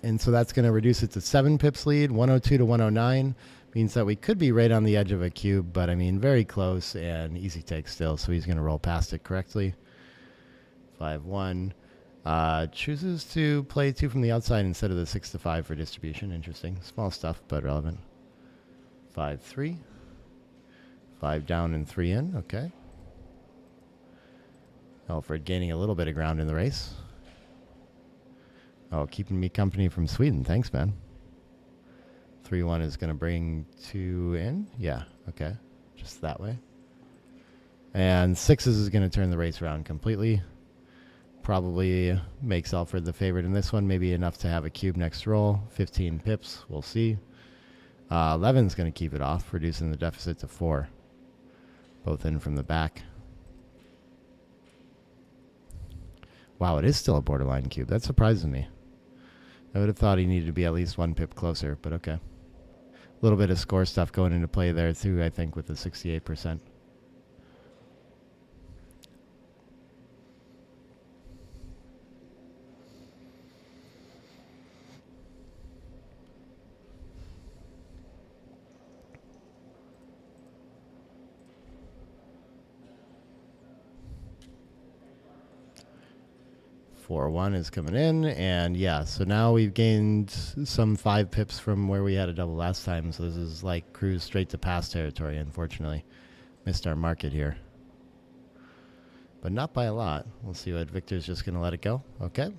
Speaker 6: And so that's going to reduce it to 7 pips lead. 102 to 109 means that we could be right on the edge of a cube, but I mean, very close and easy take still. So he's going to roll past it correctly. 5-1. Chooses to play 2 from the outside instead of the 6-5 for distribution. Interesting. Small stuff, but relevant. 5-3. 5 down and 3 in. Okay. Alfred gaining a little bit of ground in the race. Oh, keeping me company from Sweden. Thanks, man. 3-1 is going to bring 2 in. Yeah, okay. Just that way. And 6s is going to turn the race around completely. Probably makes Alfred the favorite in this one. Maybe enough to have a cube next roll. 15 pips. We'll see. 11's going to keep it off, reducing the deficit to 4. Both in from the back. Wow, it is still a borderline cube. That surprises me. I would have thought he needed to be at least 1 pip closer, but okay. A little bit of score stuff going into play there, too, I think, with the 68%. Four 1 is coming in, and yeah, so now we've gained some 5 pips from where we had a double last time, so this is like cruise straight to pass territory, unfortunately. Missed our market here. But not by a lot. We'll see what Victor's just going to let it go. Okay.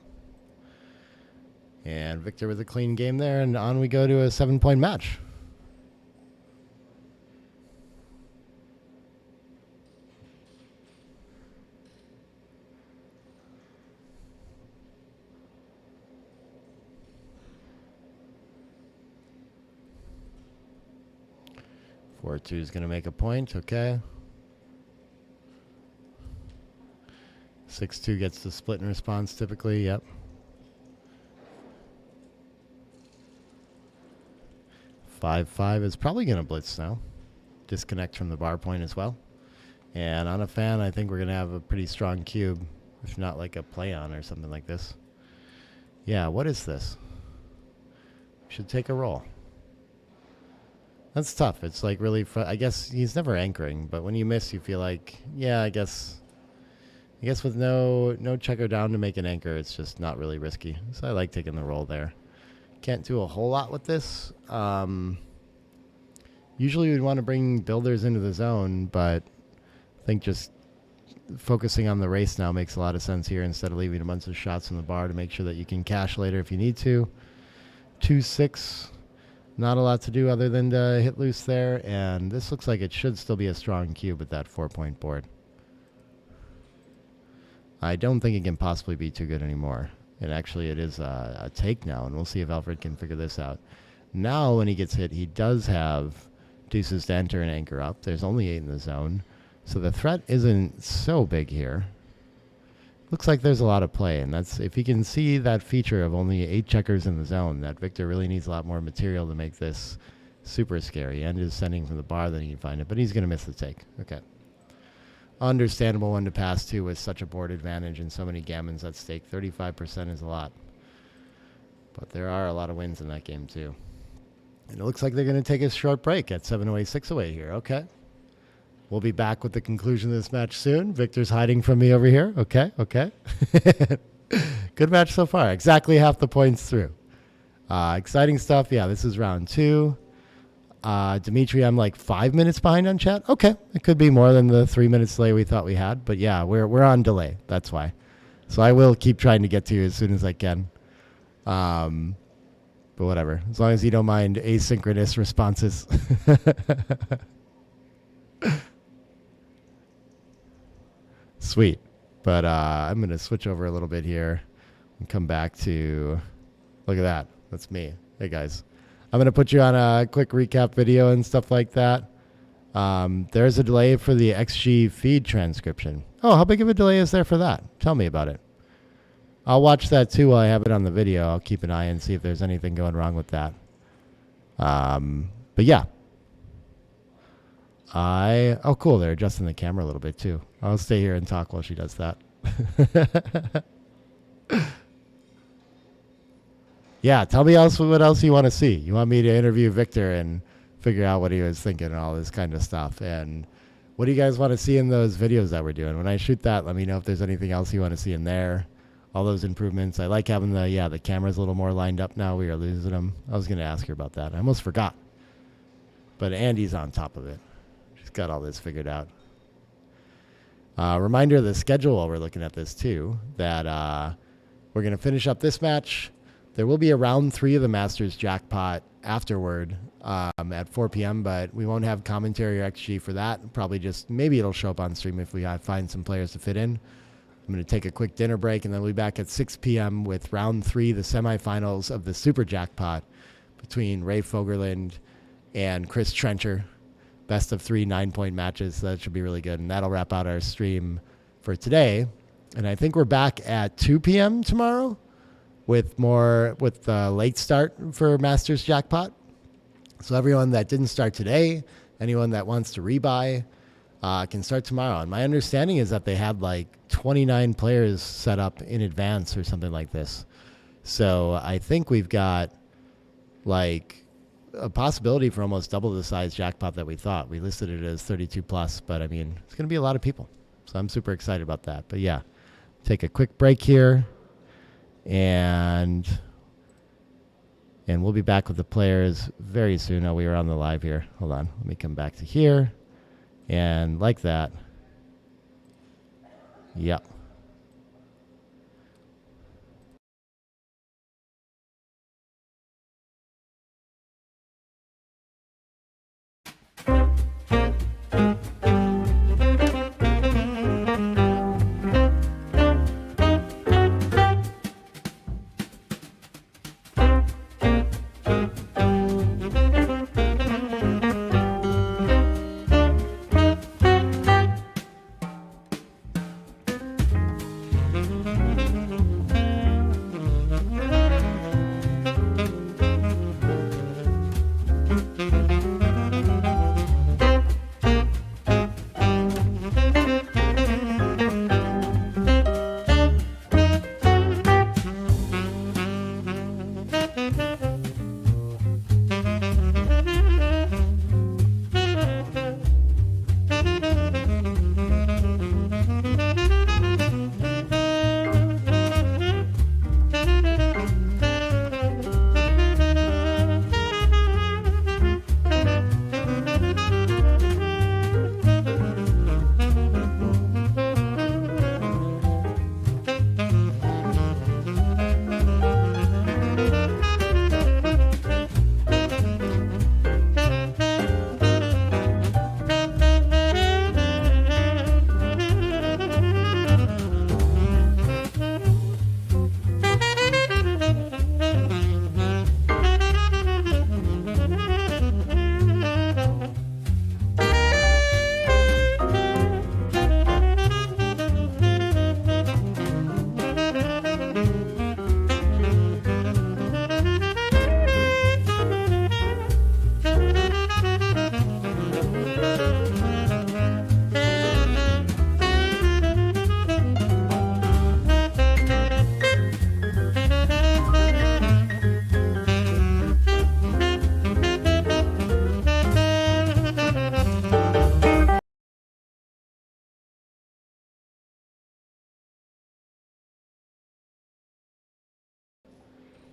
Speaker 6: And Victor with a clean game there, and on we go to a 7-point match. Four 2 is going to make a point. Okay. 6-2 gets the split in response typically. Yep. 5-5 is probably going to blitz now. Disconnect from the bar point as well. And on a fan, I think we're going to have a pretty strong cube, if not like a play on or something like this. Yeah, what is this? Should take a roll. That's tough. It's like really, I guess he's never anchoring, but when you miss, you feel like, yeah, I guess with no checker down to make an anchor, it's just not really risky. So I like taking the roll there. Can't do a whole lot with this. Usually we'd want to bring builders into the zone, but I think just focusing on the race now makes a lot of sense here instead of leaving a bunch of shots in the bar to make sure that you can cash later if you need to. 2-6. Not a lot to do other than to hit loose there, and this looks like it should still be a strong cube with that 4-point board. I don't think it can possibly be too good anymore. And actually it is a take now, and we'll see if Alfred can figure this out. Now when he gets hit, he does have deuces to enter and anchor up. There's only 8 in the zone, so the threat isn't so big here. Looks like there's a lot of play, and that's if he can see that feature of only 8 checkers in the zone, that Victor really needs a lot more material to make this super scary. And is sending from the bar, then he can find it, but he's going to miss the take. Okay. Understandable one to pass to with such a board advantage and so many gammons at stake. 35% is a lot. But there are a lot of wins in that game, too. And it looks like they're going to take a short break at 7-away, 6-away here. Okay. We'll be back with the conclusion of this match soon. Victor's hiding from me over here. Okay, okay. Good match so far. Exactly half the points through. Exciting stuff. Yeah, this is round 2. Dimitri, I'm like 5 minutes behind on chat. Okay, it could be more than the 3 minutes delay we thought we had. But yeah, we're on delay. That's why. So I will keep trying to get to you as soon as I can. But whatever. As long as you don't mind asynchronous responses. Sweet. But I'm going to switch over a little bit here and come back to... Look at that. That's me. Hey, guys. I'm going to put you on a quick recap video and stuff like that. There's a delay for the XG feed transcription. Oh, how big of a delay is there for that? Tell me about it. I'll watch that too while I have it on the video. I'll keep an eye and see if there's anything going wrong with that. But yeah. Oh, cool. They're adjusting the camera a little bit too. I'll stay here and talk while she does that. Yeah, tell me what else you want to see. You want me to interview Victor and figure out what he was thinking and all this kind of stuff. And what do you guys want to see in those videos that we're doing? When I shoot that, let me know if there's anything else you want to see in there. All those improvements. I like having the camera's a little more lined up now. We are losing them. I was going to ask her about that. I almost forgot. But Andy's on top of it. She's got all this figured out. Reminder of the schedule while we're looking at this too, that we're going to finish up this match. There will be a round 3 of the Masters Jackpot afterward at 4 p.m., but we won't have commentary or XG for that. Probably just, maybe it'll show up on stream if we find some players to fit in. I'm going to take a quick dinner break, and then we'll be back at 6 p.m. with round 3, the semifinals of the Super Jackpot between Ray Fogerland and Chris Trencher. Best of 3 9-point matches. So that should be really good, and that'll wrap out our stream for today. And I think we're back at 2 p.m. tomorrow with the late start for Masters Jackpot. So everyone that didn't start today, anyone that wants to rebuy, can start tomorrow. And my understanding is that they had like 29 players set up in advance or something like this. So I think we've got like a possibility for almost double the size jackpot that we thought. We listed it as 32 plus, but I mean, it's going to be a lot of people. So I'm super excited about that. But yeah, take a quick break here. And we'll be back with the players very soon. Oh, we were on the live here. Hold on. Let me come back to here. And like that. Yep.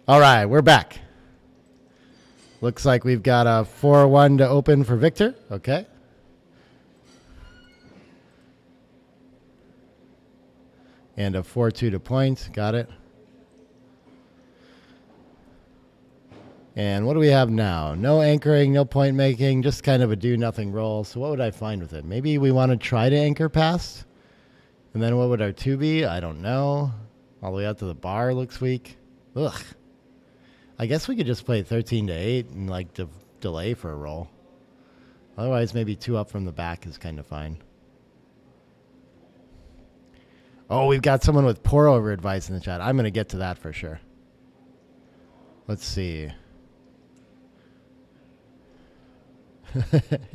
Speaker 6: All right, we're back. Looks like we've got a 4-1 to open for Victor. Okay. And a 4-2 to point. Got it. And what do we have now? No anchoring, no point making, just kind of a do-nothing roll. So what would I find with it? Maybe we want to try to anchor past. And then what would our 2 be? I don't know. All the way out to the bar looks weak. Ugh. I guess we could just play 13 to 8 and like delay for a roll. Otherwise, maybe 2 up from the back is kind of fine. Oh, we've got someone with pour over advice in the chat. I'm going to get to that for sure. Let's see.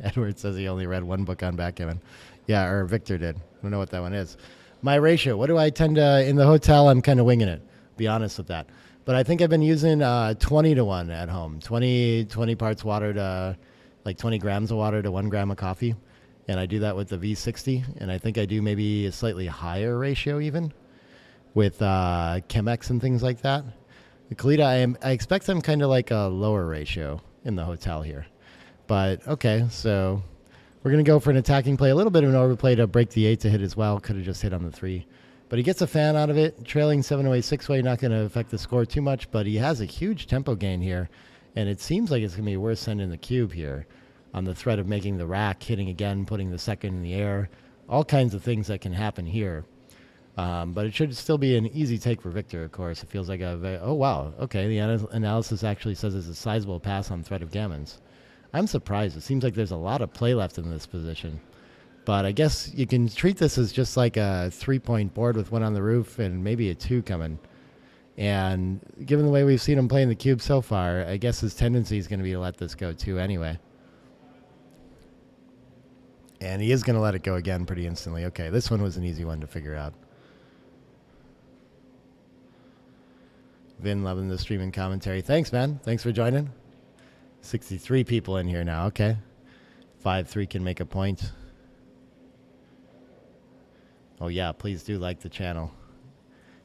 Speaker 6: Edward says he only read 1 book on backgammon. Yeah, or Victor did. I don't know what that one is. My ratio, what do I tend to, in the hotel, I'm kind of winging it. Be honest with that. But I think I've been using 20 to 1 at home. 20 parts water to, like 20 grams of water to 1 gram of coffee. And I do that with the V60. And I think I do maybe a slightly higher ratio even with Chemex and things like that. The Kalita, I expect I'm kind of like a lower ratio in the hotel here. But, okay, so we're going to go for an attacking play. A little bit of an overplay to break the 8 to hit as well. Could have just hit on the 3. But he gets a fan out of it. Trailing 7-way, 6-way, not going to affect the score too much. But he has a huge tempo gain here. And it seems like it's going to be worth sending the cube here on the threat of making the rack, hitting again, putting the second in the air. All kinds of things that can happen here. But it should still be an easy take for Victor, of course. It feels like oh, wow. Okay, the analysis actually says it's a sizable pass on threat of gammons. I'm surprised. It seems like there's a lot of play left in this position. But I guess you can treat this as just like a 3-point board with 1 on the roof and maybe a 2 coming. And given the way we've seen him playing the cube so far, I guess his tendency is going to be to let this go 2 anyway. And he is going to let it go again pretty instantly. Okay, this one was an easy one to figure out. Vin loving the streaming commentary. Thanks, man. Thanks for joining. 63 people in here now. Okay. 5-3 can make a point. Oh, yeah. Please do like the channel.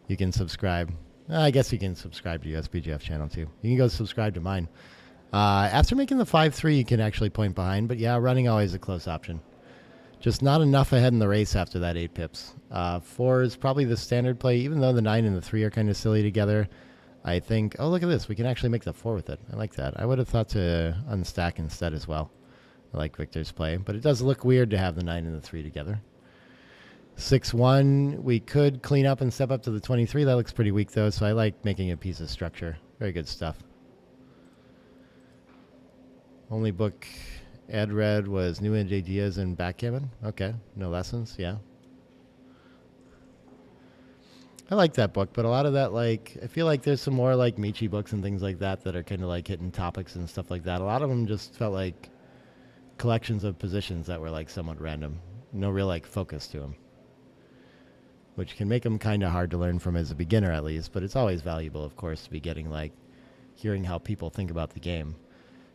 Speaker 6: You can subscribe. I guess you can subscribe to USBGF channel, too. You can go subscribe to mine. After making the 5-3, you can actually point behind. But, yeah, running always a close option. Just not enough ahead in the race after that 8 pips. 4 is probably the standard play, even though the 9 and the 3 are kind of silly together. I think, oh, look at this. We can actually make the 4 with it. I like that. I would have thought to unstack instead as well. I like Victor's play. But it does look weird to have the 9 and the 3 together. 6-1. We could clean up and step up to the 23. That looks pretty weak, though, so I like making a piece of structure. Very good stuff. Only book Ed read was New Age Ideas in Backgammon. Okay. No lessons. Yeah. I like that book, but a lot of that, like, I feel like there's some more, like, Michi books and things like that that are kind of, like, hitting topics and stuff like that. A lot of them just felt like collections of positions that were, like, somewhat random. No real, like, focus to them, which can make them kind of hard to learn from as a beginner, at least. But it's always valuable, of course, to be getting, like, hearing how people think about the game.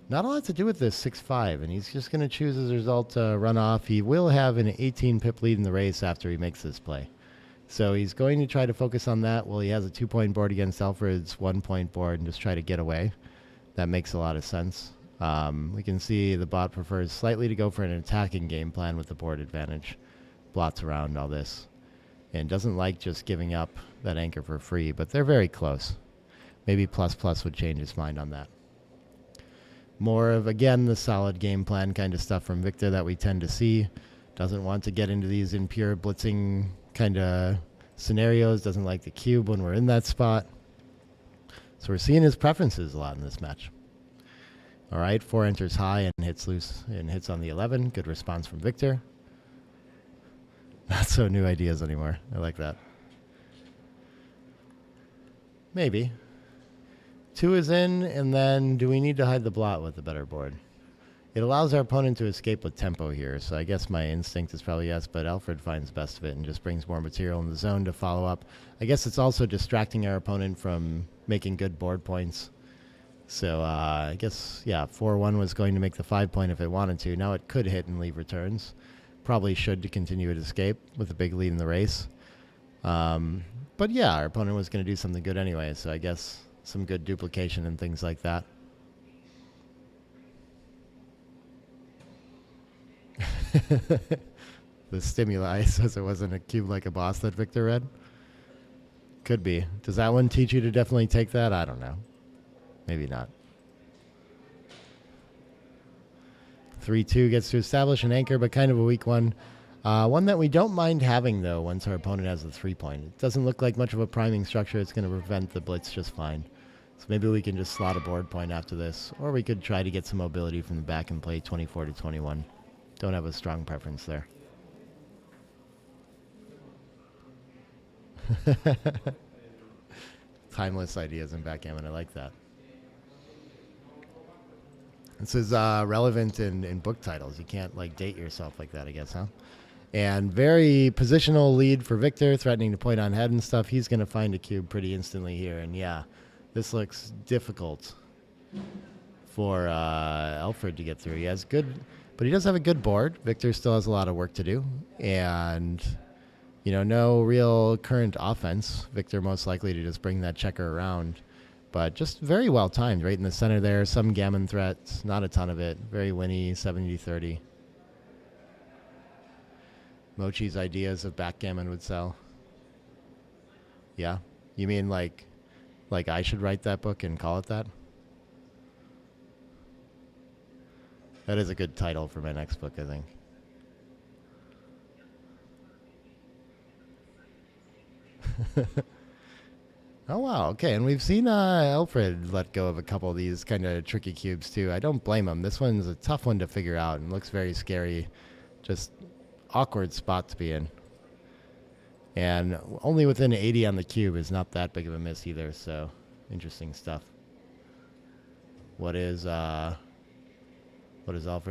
Speaker 6: Not a lot to do with this 6-5, and he's just going to choose as a result to run off. He will have an 18-pip lead in the race after he makes this play. So he's going to try to focus on that. Well, he has a 2-point board against Alfred's 1-point board and just try to get away. That makes a lot of sense. We can see the bot prefers slightly to go for an attacking game plan with the board advantage. Blots around all this. And doesn't like just giving up that anchor for free, but they're very close. Maybe ++ would change his mind on that. More of, again, the solid game plan kind of stuff from Victor that we tend to see. Doesn't want to get into these impure blitzing kind of scenarios. Doesn't like the cube when we're in that spot. So we're seeing his preferences a lot in this match. All right, 4 enters high and hits loose and hits on the 11. Good response from Victor. Not so new ideas anymore. I like that. Maybe. 2 is in, and then do we need to hide the blot with the better board? It allows our opponent to escape with tempo here, so I guess my instinct is probably yes, but Alfred finds best of it and just brings more material in the zone to follow up. I guess it's also distracting our opponent from making good board points. So I guess, yeah, 4-1 was going to make the 5-point if it wanted to. Now it could hit and leave returns. Probably should to continue to escape with a big lead in the race. But yeah, our opponent was going to do something good anyway, so I guess some good duplication and things like that. The stimuli says it wasn't a cube like a boss that Victor read. Could be. Does that one teach you to definitely take that? I don't know. Maybe not. 3-2 gets to establish an anchor, but kind of a weak one. One that we don't mind having, though, once our opponent has the 3-point. It doesn't look like much of a priming structure. It's going to prevent the blitz just fine. So maybe we can just slot a board point after this, or we could try to get some mobility from the back and play 24 to 21. Don't have a strong preference there. Timeless ideas in backgammon. I like that. This is relevant in book titles. You can't like date yourself like that, I guess, huh? And very positional lead for Victor, threatening to point on head and stuff. He's going to find a cube pretty instantly here. And yeah, this looks difficult for Alfred to get through. He has good, but he does have a good board. Victor still has a lot of work to do. And, you know, no real current offense. Victor most likely to just bring that checker around. But just very well timed right in the center there. Some gammon threats, not a ton of it. Very winny, 70-30. Mochi's ideas of backgammon would sell. Yeah? You mean like I should write that book and call it that? That is a good title for my next book, I think. Oh, wow. Okay, and we've seen Alfred let go of a couple of these kind of tricky cubes, too. I don't blame him. This one's a tough one to figure out and looks very scary. Just awkward spot to be in. And only within 80 on the cube is not that big of a miss either, so interesting stuff. What is Alfred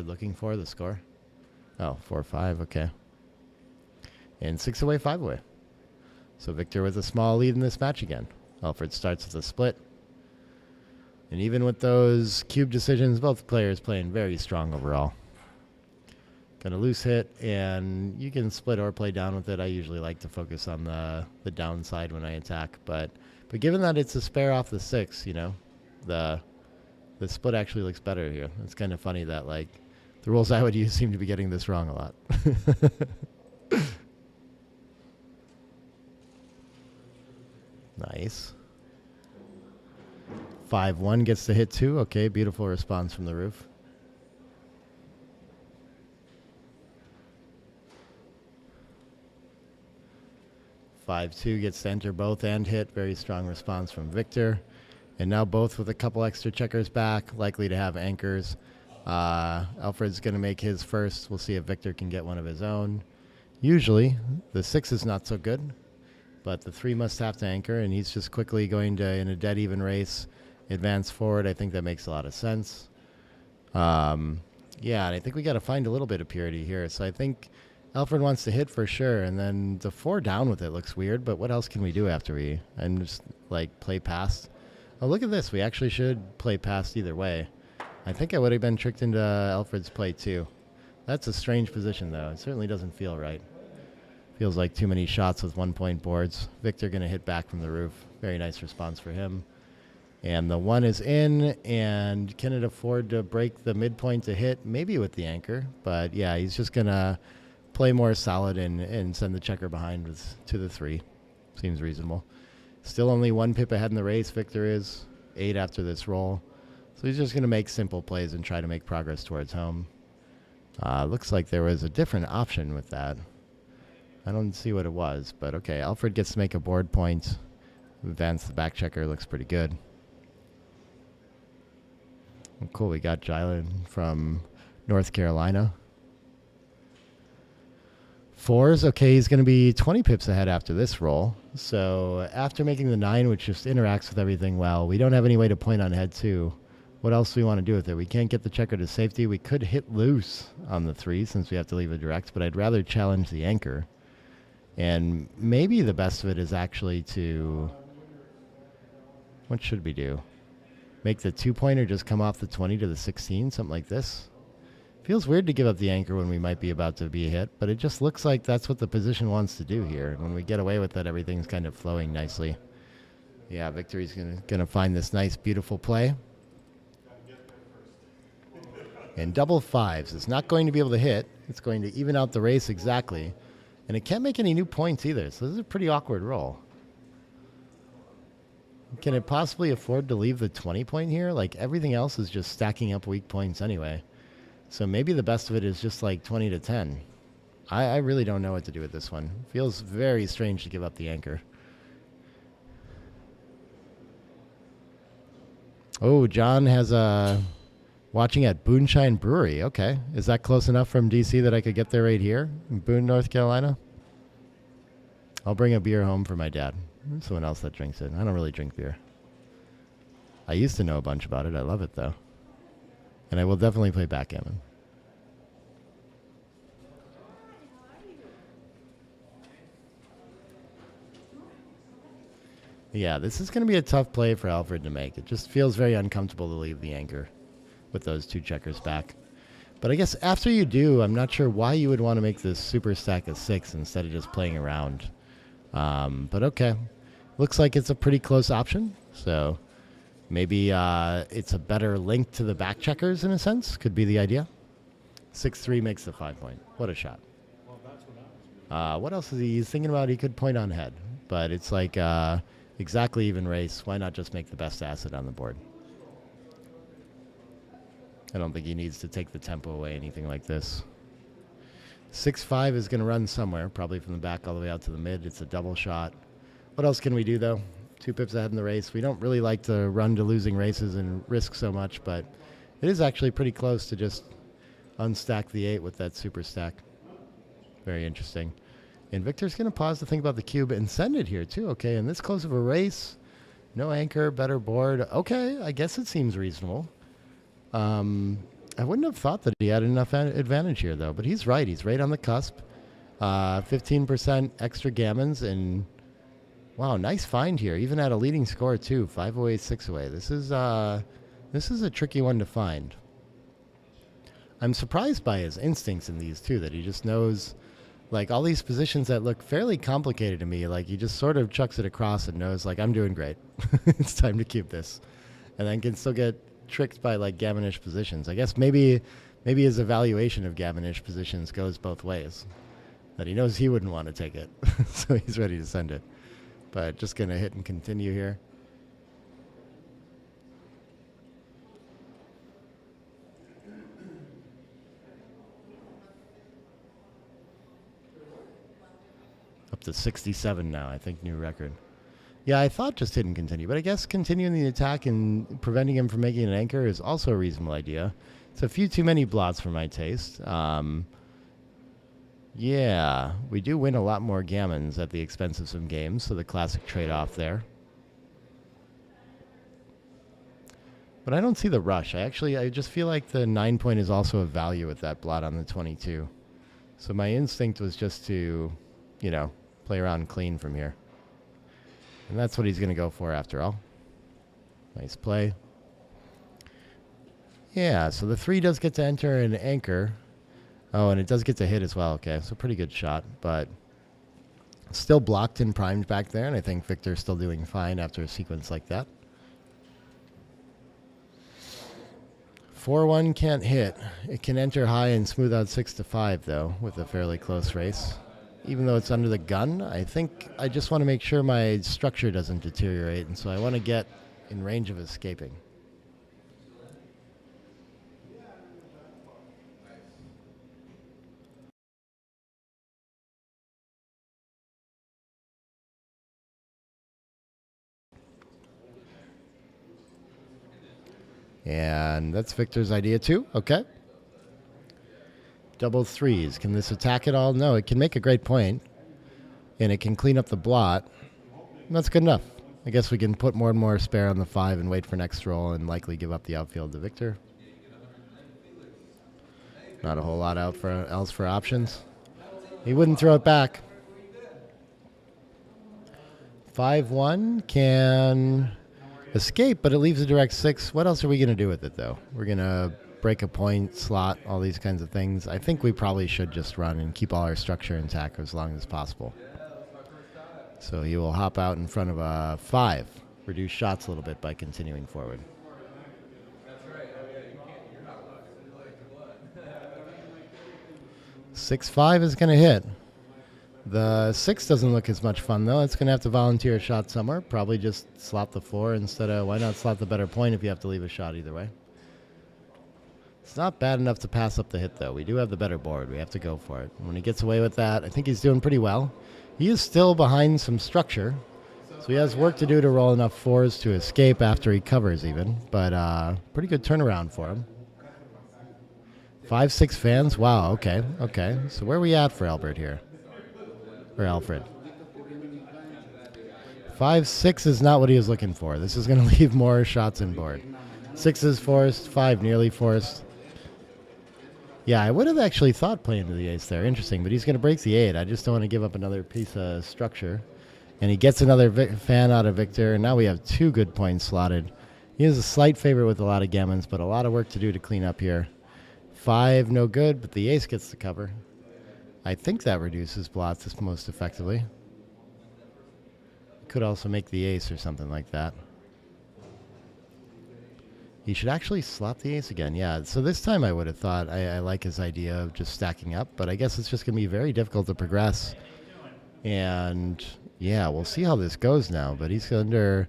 Speaker 6: looking for, the score? Oh, 4-5, okay. And 6 away, 5 away. So Victor with a small lead in this match again. Alfred starts with a split. And even with those cube decisions, both players playing very strong overall. Got a loose hit, and you can split or play down with it. I usually like to focus on the downside when I attack. But given that it's a spare off the 6, you know, the split actually looks better here. It's kind of funny that, like, the rules I would use seem to be getting this wrong a lot. Nice. 5-1 gets to hit 2. Okay, beautiful response from the roof. (5-2) gets to enter both and hit. Very strong response from Victor. And now both with a couple extra checkers back, likely to have anchors. Alfred's going to make his first. We'll see if Victor can get one of his own. Usually, the 6 is not so good. But the 3 must have to anchor, and he's just quickly going to, in a dead even race, advance forward. I think that makes a lot of sense. Yeah, and I think we got to find a little bit of purity here. So I think Alfred wants to hit for sure, and then the 4 down with it looks weird, but what else can we do after we, and just, like, play past? Oh, look at this. We actually should play past either way. I think I would have been tricked into Alfred's play, too. That's a strange position, though. It certainly doesn't feel right. Feels like too many shots with 1-point boards. Victor going to hit back from the roof. Very nice response for him. And the 1 is in, and can it afford to break the midpoint to hit? Maybe with the anchor, but yeah, he's just going to play more solid and send the checker behind to the 3. Seems reasonable. Still only 1 pip ahead in the race. Victor is 8 after this roll. So he's just going to make simple plays and try to make progress towards home. Looks like there was a different option with that. I don't see what it was, but okay. Alfred gets to make a board point. Advance the back checker. Looks pretty good. Well, cool. We got Jylan from North Carolina. 4s. Okay, he's going to be 20 pips ahead after this roll. So after making the 9, which just interacts with everything well, we don't have any way to point on head 2. What else do we want to do with it? We can't get the checker to safety. We could hit loose on the 3 since we have to leave a direct, but I'd rather challenge the anchor. And maybe the best of it is actually to... What should we do? Make the 2-pointer just come off the 20 to the 16, something like this. Feels weird to give up the anchor when we might be about to be hit, but it just looks like that's what the position wants to do here. When we get away with it, everything's kind of flowing nicely. Yeah, Victory's gonna find this nice, beautiful play. And double 5s. It's not going to be able to hit. It's going to even out the race exactly. And it can't make any new points either, so this is a pretty awkward roll. Can it possibly afford to leave the 20 point here? Like, everything else is just stacking up weak points anyway. So maybe the best of it is just like 20 to 10. I really don't know what to do with this one. Feels very strange to give up the anchor. Oh, John has a watching at Boonshine Brewery. Okay. Is that close enough from DC that I could get there right here in Boone, North Carolina? I'll bring a beer home for my dad. There's someone else that drinks it. I don't really drink beer. I used to know a bunch about it. I love it, though. And I will definitely play backgammon. Yeah, this is going to be a tough play for Alfred to make. It just feels very uncomfortable to leave the anchor with those 2 checkers back. But I guess after you do, I'm not sure why you would want to make this super stack of 6 instead of just playing around. But okay. Looks like it's a pretty close option. So maybe it's a better link to the back checkers in a sense. Could be the idea. 6-3 makes the 5 point. What a shot. What else is he? He's thinking about he could point on head. But it's like exactly even race. Why not just make the best asset on the board? I don't think he needs to take the tempo away, anything like this. 6-5 is going to run somewhere, probably from the back all the way out to the mid. It's a double shot. What else can we do, though? 2 pips ahead in the race. We don't really like to run to losing races and risk so much, but it is actually pretty close to just unstack the 8 with that super stack. Very interesting. And Victor's going to pause to think about the cube and send it here, too. Okay, and this close of a race, no anchor, better board. Okay, I guess it seems reasonable. I wouldn't have thought that he had enough advantage here, though. But he's right. He's right on the cusp. 15% extra gammons. And, wow, nice find here. Even at a leading score, too. 5 away, 6 away. This is a tricky one to find. I'm surprised by his instincts in these, too, that he just knows... Like, all these positions that look fairly complicated to me, like, he just sort of chucks it across and knows, like, I'm doing great. It's time to keep this. And then can still get tricked by, like, gammonish positions. I guess maybe his evaluation of gammonish positions goes both ways. That he knows he wouldn't want to take it. So he's ready to send it. But just going to hit and continue here. Up to 67 now, I think, new record. Yeah, I thought just hit and continue, but I guess continuing the attack and preventing him from making an anchor is also a reasonable idea. It's a few too many blots for my taste. Yeah, we do win a lot more gammons at the expense of some games, so the classic trade-off there. But I don't see the rush. I just feel like the 9 point is also a value with that blot on the 22. So my instinct was just to, you know, play around clean from here. And that's what he's going to go for after all. Nice play. Yeah, so the 3 does get to enter an anchor. Oh, and it does get to hit as well. Okay, so pretty good shot, but still blocked and primed back there, and I think Victor's still doing fine after a sequence like that. 4-1 can't hit. It can enter high and smooth out 6-5, though, with a fairly close race. Even though it's under the gun, I think I just want to make sure my structure doesn't deteriorate, and so I want to get in range of escaping. And that's Victor's idea too. Okay. Double 3s. Can this attack at all? No, it can make a great point. And it can clean up the blot. And that's good enough. I guess we can put more and more spare on the 5 and wait for next roll and likely give up the outfield to Victor. Not a whole lot else for options. He wouldn't throw it back. 5-1 can escape, but it leaves a direct 6. What else are we going to do with it, though? We're going to break a point, slot, all these kinds of things. I think we probably should just run and keep all our structure intact as long as possible. So he will hop out in front of a 5. Reduce shots a little bit by continuing forward. (6-5) is going to hit. The 6 doesn't look as much fun, though. It's going to have to volunteer a shot somewhere. Probably just slot the 4 instead of... Why not slot the better point if you have to leave a shot either way? It's not bad enough to pass up the hit, though. We do have the better board. We have to go for it. When he gets away with that, I think he's doing pretty well. He is still behind some structure, so he has work to do to roll enough 4s to escape after he covers even, but pretty good turnaround for him. 5-6 fans? Wow, okay. So where are we at for Albert here? Or Alfred? 5-6 is not what he was looking for. This is going to leave more shots in board. 6 is forced, 5 nearly forced. Yeah, I would have actually thought playing to the ace there. Interesting, but he's going to break the 8. I just don't want to give up another piece of structure. And he gets another fan out of Victor, and now we have 2 good points slotted. He is a slight favorite with a lot of gammons, but a lot of work to do to clean up here. 5, no good, but the ace gets the cover. I think that reduces blots most effectively. Could also make the ace or something like that. He should actually slot the ace again. Yeah, so this time I would have thought I like his idea of just stacking up, but I guess it's just going to be very difficult to progress. And yeah, we'll see how this goes now, but he's under...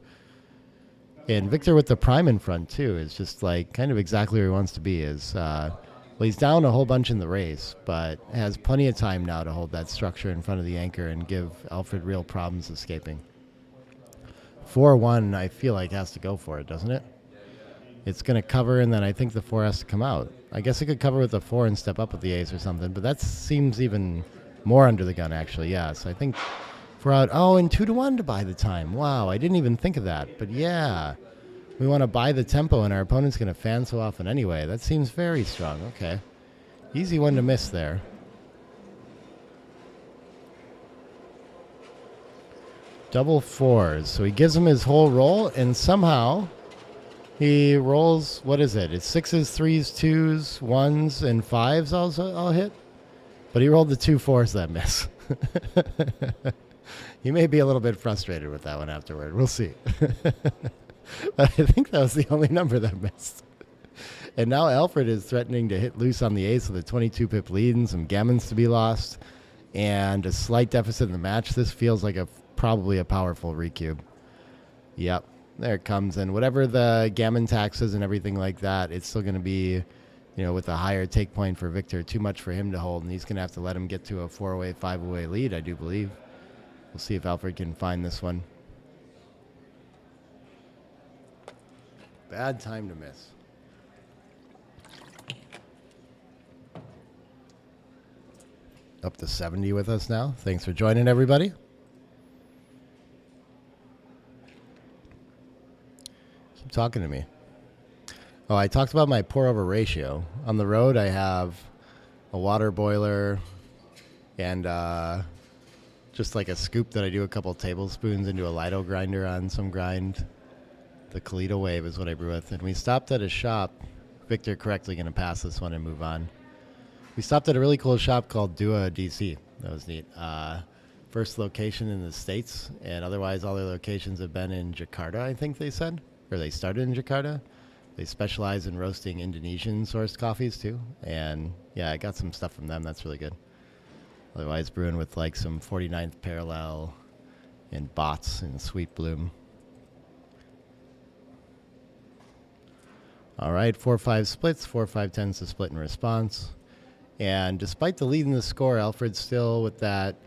Speaker 6: And Victor with the prime in front, too, is just like kind of exactly where he wants to be. Well, he's down a whole bunch in the race, but has plenty of time now to hold that structure in front of the anchor and give Alfred real problems escaping. 4-1, I feel like, has to go for it, doesn't it? It's going to cover, and then I think the 4 has to come out. I guess it could cover with the 4 and step up with the ace or something, but that seems even more under the gun, actually, yeah. So I think 4 out. Oh, and 2-1 to buy the time. Wow, I didn't even think of that. But yeah, we want to buy the tempo, and our opponent's going to fan so often anyway. That seems very strong. Okay. Easy one to miss there. Double 4s. So he gives him his whole roll, and somehow... he rolls, what is it? It's 6s, 3s, 2s, 1s, and 5s also all hit. But he rolled the 2 4s that miss. He may be a little bit frustrated with that one afterward. We'll see. But I think that was the only number that missed. And now Alfred is threatening to hit loose on the ace with a 22-pip lead and some gammons to be lost. And a slight deficit in the match. This feels like probably a powerful recube. Yep. There it comes, and whatever the gammon taxes and everything like that, it's still going to be, with a higher take point for Victor, too much for him to hold, and he's going to have to let him get to a 4-away, 5-away lead, I do believe. We'll see if Alfred can find this one. Bad time to miss. Up to 70 with us now. Thanks for joining, everybody. Talking to me. Oh, I talked about my pour over ratio. On the road, I have a water boiler and just like a scoop that I do a couple tablespoons into a Lido grinder on some grind. The Kalito Wave is what I brew with. And we stopped at a shop. Victor correctly going to pass this one and move on. We stopped at a really cool shop called Dua DC. That was neat. First location in the States, and otherwise all their locations have been in Jakarta, I think they said. Or they started in Jakarta. They specialize in roasting Indonesian-sourced coffees, too. And, yeah, I got some stuff from them. That's really good. Otherwise, brewing with, like, some 49th Parallel and Bots and Sweet Bloom. All right, 4-5 splits. 4-5 tends to split in response. And despite the lead in the score, Alfred's still with that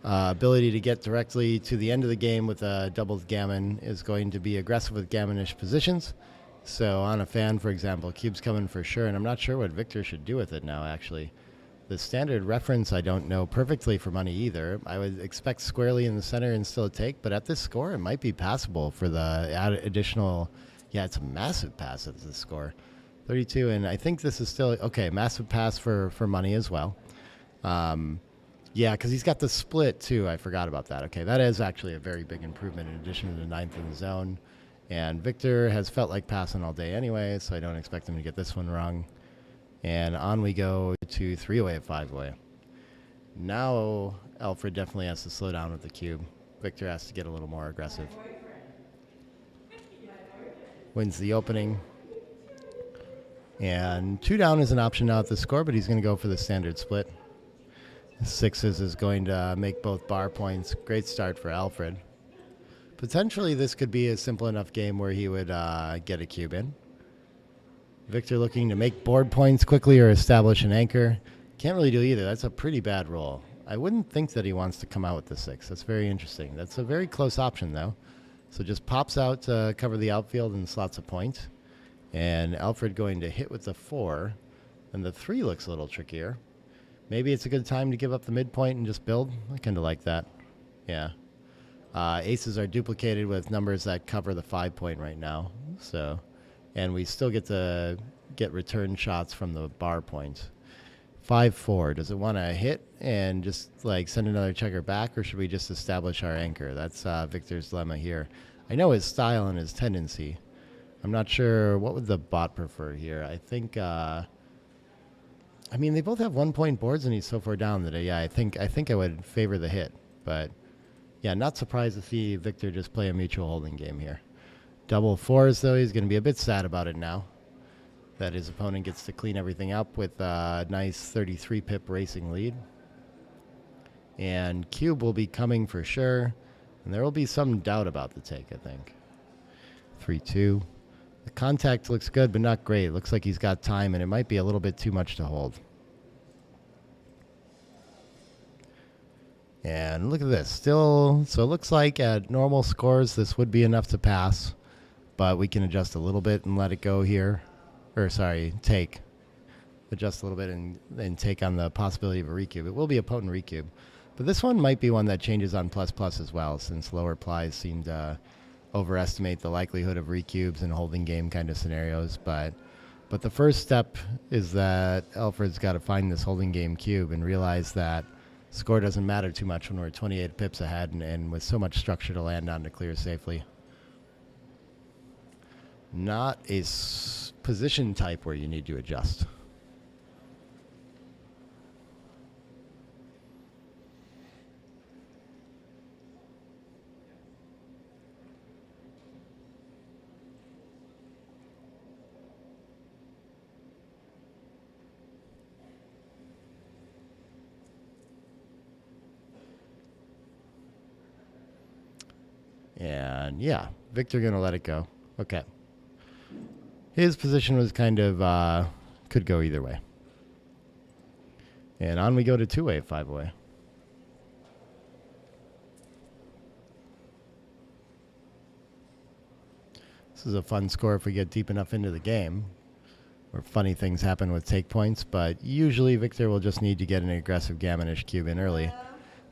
Speaker 6: ability to get directly to the end of the game with a doubled gammon is going to be aggressive with gammonish positions. So on a fan, for example, cube's coming for sure, and I'm not sure what Victor should do with it now, actually. The standard reference I don't know perfectly for money either. I would expect squarely in the center and still a take, but at this score, it might be passable for the additional... Yeah, it's a massive pass at this score. 32, and I think this is still... Okay, massive pass for money as well. Yeah, because he's got the split, too. I forgot about that. Okay, that is actually a very big improvement in addition to the 9th in the zone. And Victor has felt like passing all day anyway, so I don't expect him to get this one wrong. And on we go to 3-away, 5-away. Now, Alfred definitely has to slow down with the cube. Victor has to get a little more aggressive. Wins the opening. And 2 down is an option now at the score, but he's going to go for the standard split. 6s is going to make both bar points. Great start for Alfred. Potentially this could be a simple enough game where he would get a cube in. Victor looking to make board points quickly or establish an anchor. Can't really do either. That's a pretty bad roll. I wouldn't think that he wants to come out with the 6. That's very interesting. That's a very close option, though. So just pops out to cover the outfield and slots a point. And Alfred going to hit with the 4. And the 3 looks a little trickier. Maybe it's a good time to give up the midpoint and just build. I kind of like that. Yeah. Aces are duplicated with numbers that cover the 5 point right now. So, and we still get to get return shots from the bar point. 5-4. Does it want to hit and just like send another checker back, or should we just establish our anchor? That's Victor's dilemma here. I know his style and his tendency. I'm not sure what would the bot prefer here. I think. I mean, they both have 1 point boards, and he's so far down that yeah, I think I would favor the hit, but yeah, not surprised to see Victor just play a mutual holding game here. Double 4s though, he's going to be a bit sad about it now that his opponent gets to clean everything up with a nice 33 pip racing lead. And cube will be coming for sure, and there will be some doubt about the take, I think. 3-2. The contact looks good, but not great. It looks like he's got time, and it might be a little bit too much to hold. And look at this. Still, so it looks like at normal scores, this would be enough to pass, but we can adjust a little bit and let it go here. Or sorry, take. Adjust a little bit and take on the possibility of a recube. It will be a potent recube. But this one might be one that changes on plus plus as well, since lower plies seem to overestimate the likelihood of recubes in holding game kind of scenarios. But the first step is that Alfred's got to find this holding game cube and realize that score doesn't matter too much when we're 28 pips ahead and with so much structure to land on to clear safely. Not a position type where you need to adjust. And yeah, Victor gonna let it go. Okay. His position was kind of, could go either way. And on we go to 2-way, 5-way. This is a fun score if we get deep enough into the game, where funny things happen with take points, but usually Victor will just need to get an aggressive gammonish cube in early.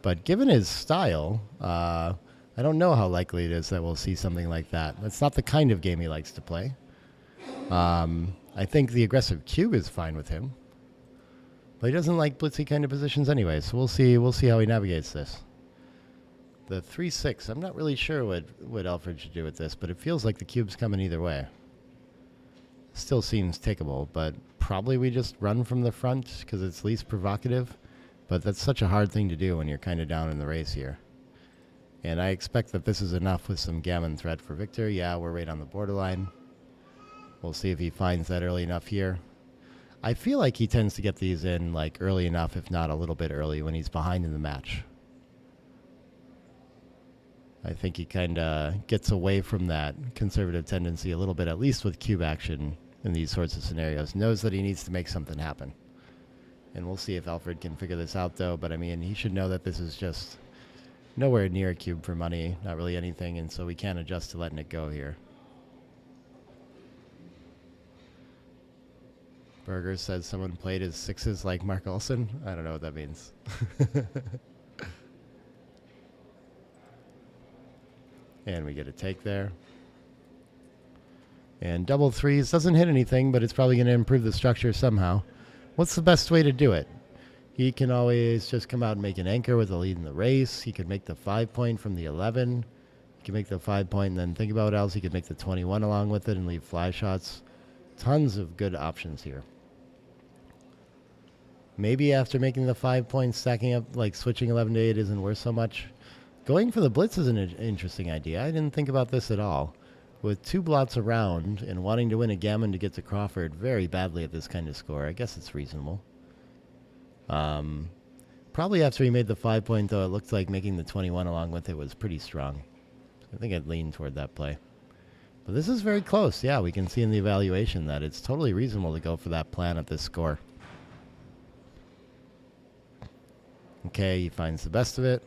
Speaker 6: But given his style, I don't know how likely it is that we'll see something like that. That's not the kind of game he likes to play. I think the aggressive cube is fine with him, but he doesn't like blitzy kind of positions anyway, so we'll see how he navigates this. The 3-6, I'm not really sure what Alfred should do with this, but it feels like the cube's coming either way. Still seems takeable, but probably we just run from the front because it's least provocative, but that's such a hard thing to do when you're kind of down in the race here. And I expect that this is enough with some gammon threat for Victor. Yeah, we're right on the borderline. We'll see if he finds that early enough here. I feel like he tends to get these in like early enough, if not a little bit early, when he's behind in the match. I think he kind of gets away from that conservative tendency a little bit, at least with cube action in these sorts of scenarios. Knows that he needs to make something happen. And we'll see if Alfred can figure this out, though. But, I mean, he should know that this is just nowhere near a cube for money, not really anything, and so we can't adjust to letting it go here. Berger says someone played his 6s like Mark Olson. I don't know what that means. And we get a take there. And double 3s doesn't hit anything, but it's probably going to improve the structure somehow. What's the best way to do it? He can always just come out and make an anchor with a lead in the race. He could make the 5 point from the 11. He could make the 5 point and then think about what else. He could make the 21 along with it and leave fly shots. Tons of good options here. Maybe after making the 5 points, stacking up, like switching 11 to 8 isn't worth so much. Going for the blitz is an interesting idea. I didn't think about this at all. With 2 blots around and wanting to win a gammon to get to Crawford very badly at this kind of score, I guess it's reasonable. Probably after he made the 5 point, though, it looked like making the 21 along with it was pretty strong. I think I'd lean toward that play. But this is very close. Yeah, we can see in the evaluation that it's totally reasonable to go for that plan at this score. Okay, he finds the best of it.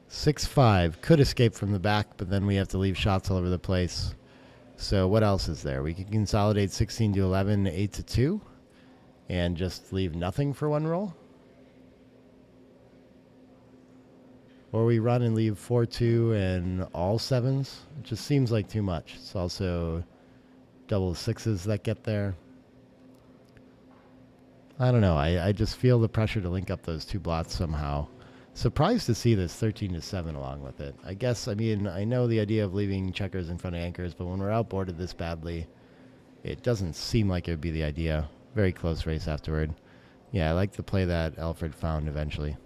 Speaker 6: 6-5. Could escape from the back, but then we have to leave shots all over the place. So what else is there? We can consolidate 16 to 11, 8 to 2, and just leave nothing for one roll. Or we run and leave 4-2 and all 7s. It just seems like too much. It's also double 6s that get there. I don't know. I just feel the pressure to link up those 2 blots somehow. Surprised to see this 13 to 7 along with it. I guess, I mean, I know the idea of leaving checkers in front of anchors, but when we're outboarded this badly, it doesn't seem like it would be the idea. Very close race afterward. Yeah, I like the play that Alfred found eventually.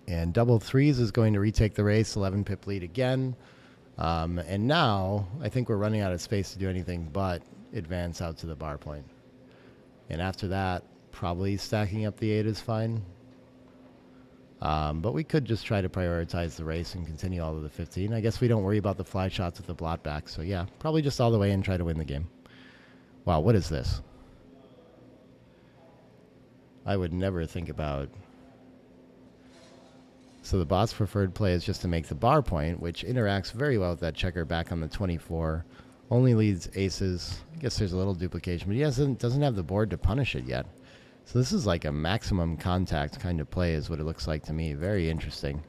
Speaker 6: And double 3s is going to retake the race, 11 pip lead again. And now, I think we're running out of space to do anything but advance out to the bar point. And after that, probably stacking up the 8 is fine. But we could just try to prioritize the race and continue all of the 15. I guess we don't worry about the fly shots with the blot back. So yeah, probably just all the way and try to win the game. Wow, what is this? I would never think about... So the bot's preferred play is just to make the bar point, which interacts very well with that checker back on the 24. Only leads aces. I guess there's a little duplication, but he doesn't have the board to punish it yet. So this is like a maximum contact kind of play is what it looks like to me. Very interesting.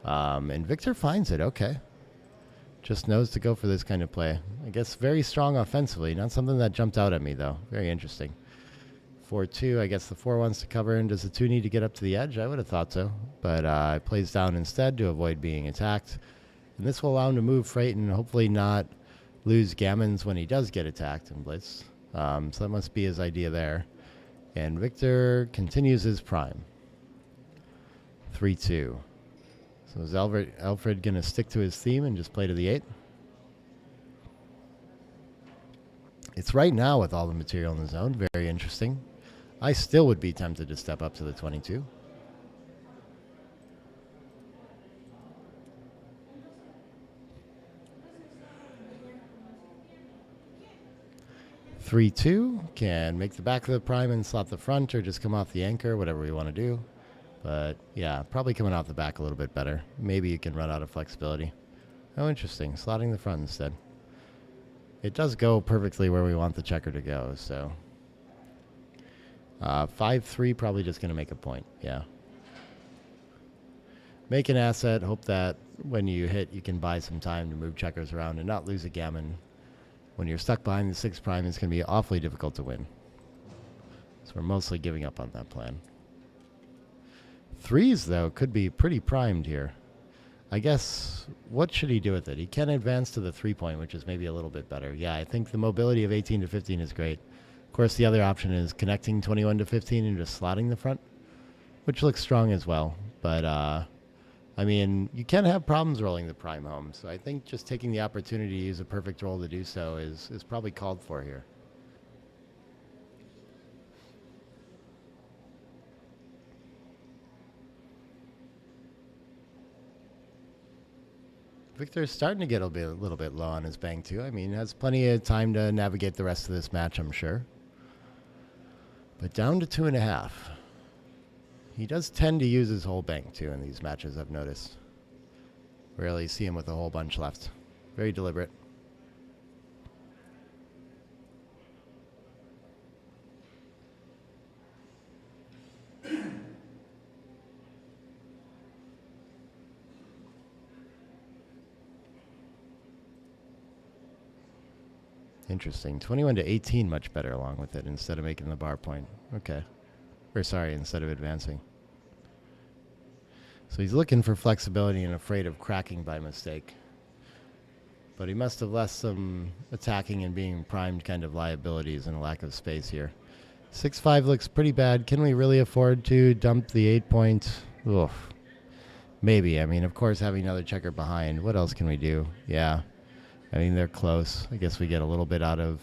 Speaker 6: And Victor finds it. Okay. Just knows to go for this kind of play. I guess very strong offensively. Not something that jumped out at me, though. Very interesting. 4-2. I guess the 4 wants to cover. And does the 2 need to get up to the edge? I would have thought so. But plays down instead to avoid being attacked. And this will allow him to move freight and hopefully not lose gammons when he does get attacked and blitz. So that must be his idea there. And Victor continues his prime. 3-2. So is Alfred going to stick to his theme and just play to the 8? It's right now with all the material in the zone. Very interesting. I still would be tempted to step up to the 22. Three, 2 can make the back of the prime and slot the front or just come off the anchor, whatever we want to do. But yeah, probably coming off the back a little bit better. Maybe you can run out of flexibility. Oh, interesting. Slotting the front instead. It does go perfectly where we want the checker to go, so. 5-3, probably just going to make a point, yeah. Make an asset, hope that when you hit, you can buy some time to move checkers around and not lose a gammon. When you're stuck behind the 6 prime, it's going to be awfully difficult to win. So we're mostly giving up on that plan. 3s, though, could be pretty primed here. I guess, what should he do with it? He can advance to the 3-point, which is maybe a little bit better. Yeah, I think the mobility of 18 to 15 is great. Of course, the other option is connecting 21 to 15 and just slotting the front, which looks strong as well. But, I mean, you can have problems rolling the prime home. So I think just taking the opportunity to use a perfect roll to do so is probably called for here. Victor's starting to get a little bit low on his bank, too. I mean, has plenty of time to navigate the rest of this match, I'm sure. But down to 2.5. He does tend to use his whole bank, too, in these matches, I've noticed. Rarely see him with a whole bunch left. Very deliberate. Interesting. 21 to 18, much better along with it instead of making the bar point. Okay. Or sorry, instead of advancing. So he's looking for flexibility and afraid of cracking by mistake. But he must have left some attacking and being primed kind of liabilities and a lack of space here. 6-5 looks pretty bad. Can we really afford to dump the 8 point? Oof. Maybe. I mean, of course, having another checker behind. What else can we do? Yeah. I mean, they're close. I guess we get a little bit out of...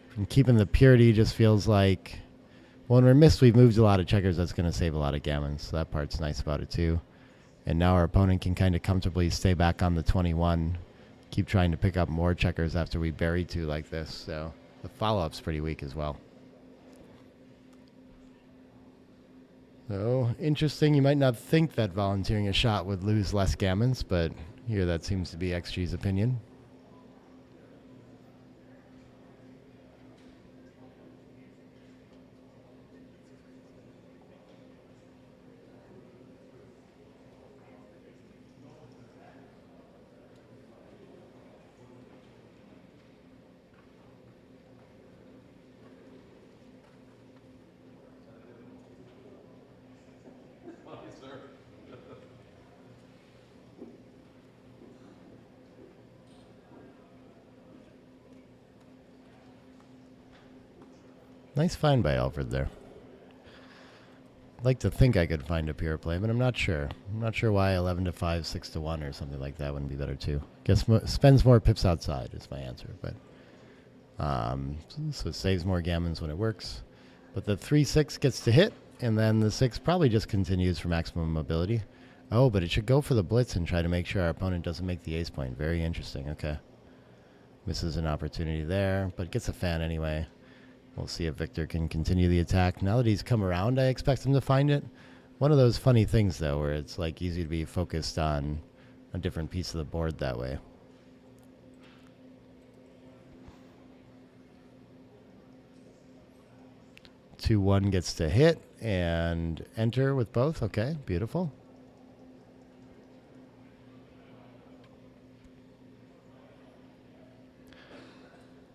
Speaker 6: From keeping the purity just feels like... Well, when we're missed, we've moved a lot of checkers. That's going to save a lot of gammons. So that part's nice about it, too. And now our opponent can kind of comfortably stay back on the 21, keep trying to pick up more checkers after we bury 2 like this. So the follow-up's pretty weak as well. So interesting. You might not think that volunteering a shot would lose less gammons, but here that seems to be XG's opinion. Nice find by Alfred there. I'd like to think I could find a pure play, but I'm not sure. I'm not sure why 11 to 5, 6 to 1 or something like that wouldn't be better too. Guess spends more pips outside is my answer, but so it saves more gammons when it works. But the 3-6 gets to hit, and then the 6 probably just continues for maximum mobility. Oh, but it should go for the blitz and try to make sure our opponent doesn't make the ace point. Very interesting. Okay. Misses an opportunity there, but gets a fan anyway. We'll see if Victor can continue the attack. Now that he's come around, I expect him to find it. One of those funny things, though, where it's like easy to be focused on a different piece of the board that way. Two, 1 gets to hit and enter with both. Okay, beautiful.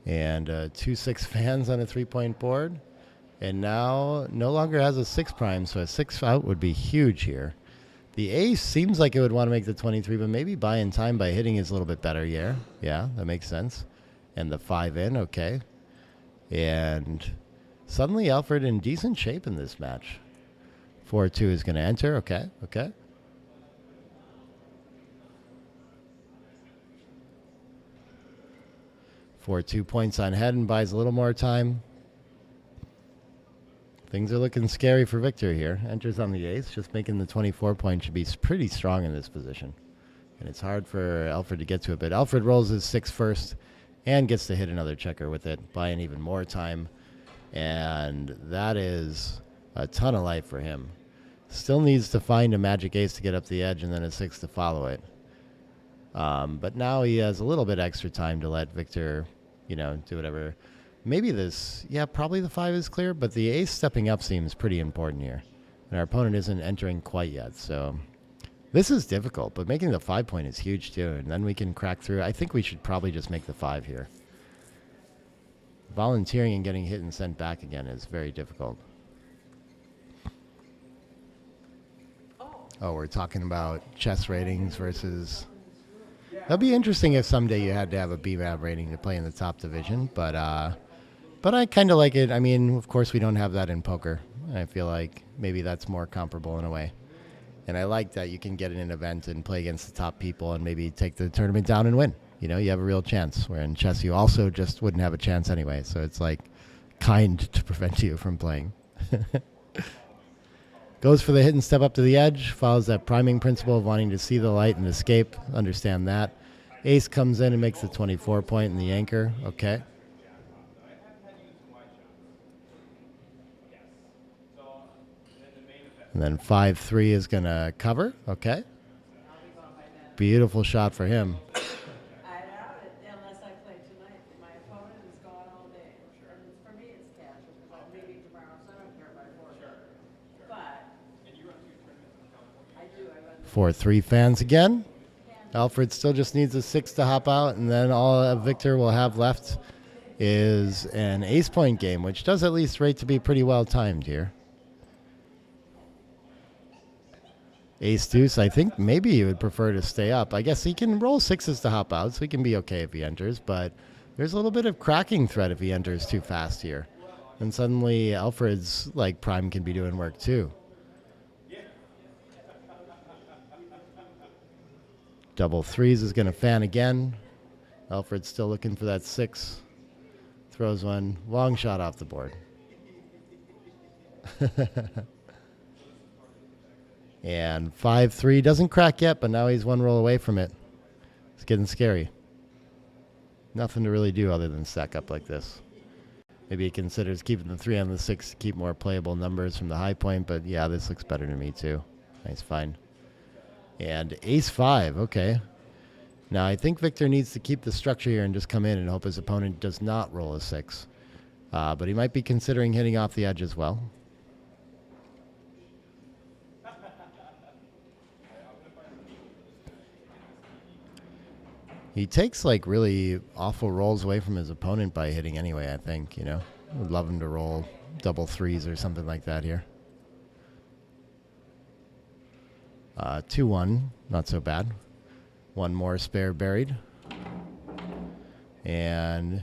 Speaker 6: And 2-6 fans on a 3-point board. And now no longer has a 6 prime, so a 6 out would be huge here. The ace seems like it would want to make the 23, but maybe buying time by hitting is a little bit better here. Yeah, that makes sense. And the 5 in, okay. And suddenly Alfred in decent shape in this match. 4-2 is going to enter, okay, okay. For 2 points on head and buys a little more time. Things are looking scary for Victor here. Enters on the ace, just making the 24 point should be pretty strong in this position. And it's hard for Alfred to get to it, but Alfred rolls his 6 first and gets to hit another checker with it, buying even more time. And that is a ton of life for him. Still needs to find a magic ace to get up the edge and then a 6 to follow it. But now he has a little bit extra time to let Victor, you know, do whatever. Maybe this, yeah, probably the 5 is clear, but the ace stepping up seems pretty important here. And our opponent isn't entering quite yet, so this is difficult, but making the 5 point is huge too, and then we can crack through. I think we should probably just make the 5 here. Volunteering and getting hit and sent back again is very difficult. Oh, we're talking about chess ratings versus... That'd be interesting if someday you had to have a BMAP rating to play in the top division, but I kind of like it. I mean, of course, we don't have that in poker. I feel like maybe that's more comparable in a way. And I like that you can get in an event and play against the top people and maybe take the tournament down and win. You know, you have a real chance, where in chess you also just wouldn't have a chance anyway. So it's like kind to prevent you from playing. Goes for the hit and step up to the edge, follows that priming principle of wanting to see the light and escape, understand that. Ace comes in and makes the 24 point in the anchor, okay. And then 5-3 is going to cover, okay. Beautiful shot for him.
Speaker 7: I doubt it unless I play tonight. My opponent is gone all day. And for me, it's casual because I'm leaving tomorrow, so I don't care about it. But I do. I run
Speaker 6: 4-3 fans again. Alfred still just needs a 6 to hop out, and then all Victor will have left is an ace point game, which does at least rate to be pretty well timed here. Ace deuce, I think maybe he would prefer to stay up. I guess he can roll 6s to hop out, so he can be okay if he enters, but there's a little bit of cracking threat if he enters too fast here. And suddenly Alfred's like prime can be doing work too. Double 3s is going to fan again. Alfred's still looking for that 6. Throws one. Long shot off the board. And 5-3 doesn't crack yet, but now he's one roll away from it. It's getting scary. Nothing to really do other than stack up like this. Maybe he considers keeping the 3 on the 6 to keep more playable numbers from the high point, but yeah, this looks better to me too. Nice find. And ace-5, okay. Now I think Victor needs to keep the structure here and just come in and hope his opponent does not roll a 6. But he might be considering hitting off the edge as well. He takes like really awful rolls away from his opponent by hitting anyway, I think, you know. Would love him to roll double 3s or something like that here. 2-1, not so bad. One more spare buried. And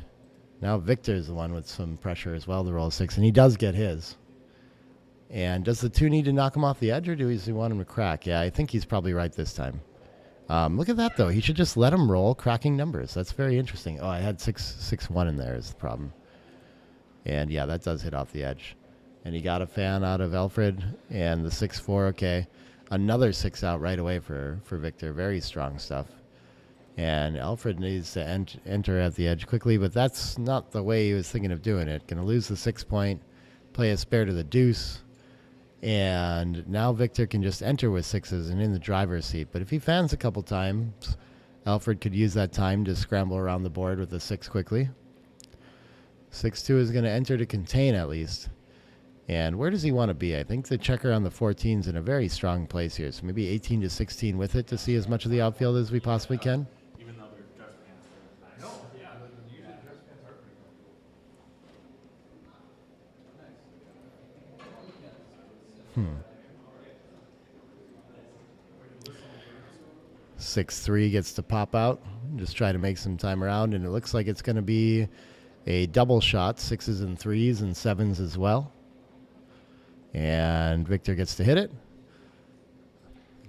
Speaker 6: now Victor's the one with some pressure as well to roll a 6, and he does get his. And does the 2 need to knock him off the edge, or does he want him to crack? Yeah, I think he's probably right this time. Look at that, though. He should just let him roll cracking numbers. That's very interesting. Oh, I had 6-1 in there is the problem. And, yeah, that does hit off the edge. And he got a fan out of Alfred, and the 6-4, okay. Another 6 out right away for Victor. Very strong stuff. And Alfred needs to enter at the edge quickly, but that's not the way he was thinking of doing it. Going to lose the 6 point, play a spare to the deuce. And now Victor can just enter with 6s and in the driver's seat. But if he fans a couple times, Alfred could use that time to scramble around the board with a 6 quickly. 6-2 is going to enter to contain at least. And where does he want to be? I think the checker on the 14 is in a very strong place here. So maybe 18 to 16 with it to see as much of the outfield as we possibly can.
Speaker 1: Even though their dress pants are nice. No, yeah, usually dress pants are pretty cool.
Speaker 6: 6-3 gets to pop out. Just try to make some time around, and it looks like it's going to be a double shot, 6s and 3s and 7s as well. And Victor gets to hit it.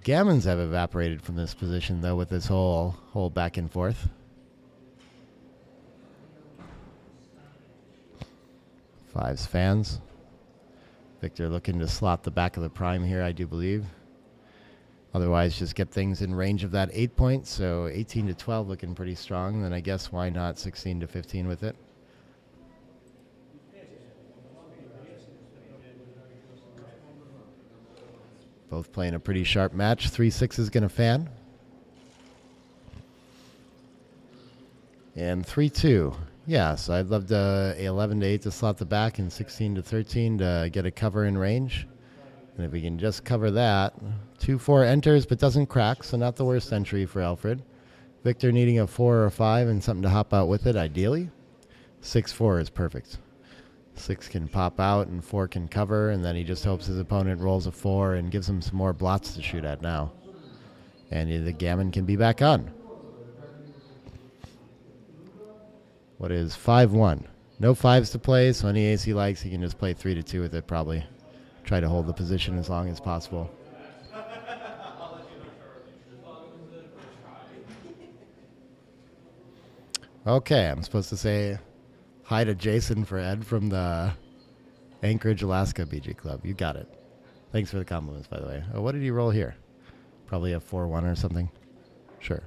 Speaker 6: Gammons have evaporated from this position, though, with this whole back and forth. 5s fans. Victor looking to slot the back of the prime here, I do believe. Otherwise, just get things in range of that 8 point. So 18 to 12 looking pretty strong. Then I guess why not 16 to 15 with it? Both playing a pretty sharp match. 3-6 is going to fan. And 3-2. Yeah, so I'd love to 11 to 8 to slot the back and 16 to 13 to get a cover in range. And if we can just cover that, 2-4 enters but doesn't crack, so not the worst entry for Alfred. Victor needing a 4 or a 5 and something to hop out with it, ideally. 6-4 is perfect. 6 can pop out and 4 can cover, and then he just hopes his opponent rolls a 4 and gives him some more blots to shoot at now. And the gammon can be back on. What is 5-1? No 5s to play, so any ace he likes, he can just play 3-2 with it probably. Try to hold the position as long as possible. Okay, I'm supposed to say hi to Jason for Ed from the Anchorage, Alaska BG Club. You got it. Thanks for the compliments, by the way. Oh, what did he roll here? Probably a 4-1 or something. Sure.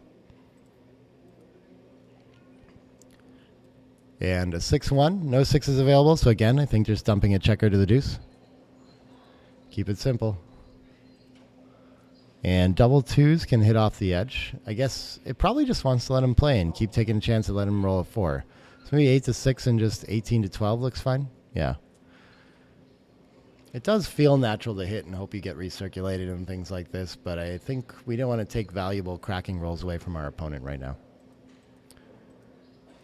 Speaker 6: And a 6-1. No 6s available, so again, I think just dumping a checker to the deuce. Keep it simple. And double 2s can hit off the edge. I guess it probably just wants to let him play and keep taking a chance to let him roll a 4. So maybe 8 to 6 and just 18 to 12 looks fine. Yeah. It does feel natural to hit and hope you get recirculated and things like this, but I think we don't want to take valuable cracking rolls away from our opponent right now.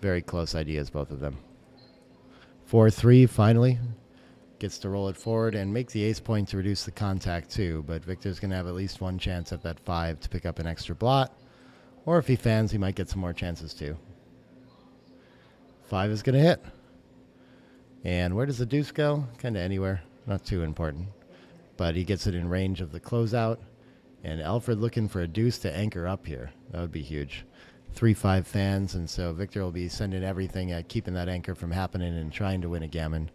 Speaker 6: Very close ideas, both of them. 4-3 finally. Gets to roll it forward and make the ace point to reduce the contact too, but Victor's going to have at least one chance at that 5 to pick up an extra blot, or if he fans, he might get some more chances too. 5 is going to hit. And where does the deuce go? Kind of anywhere. Not too important. But he gets it in range of the closeout, and Alfred looking for a deuce to anchor up here. That would be huge. 3-5 fans, and so Victor will be sending everything at keeping that anchor from happening and trying to win a gammon.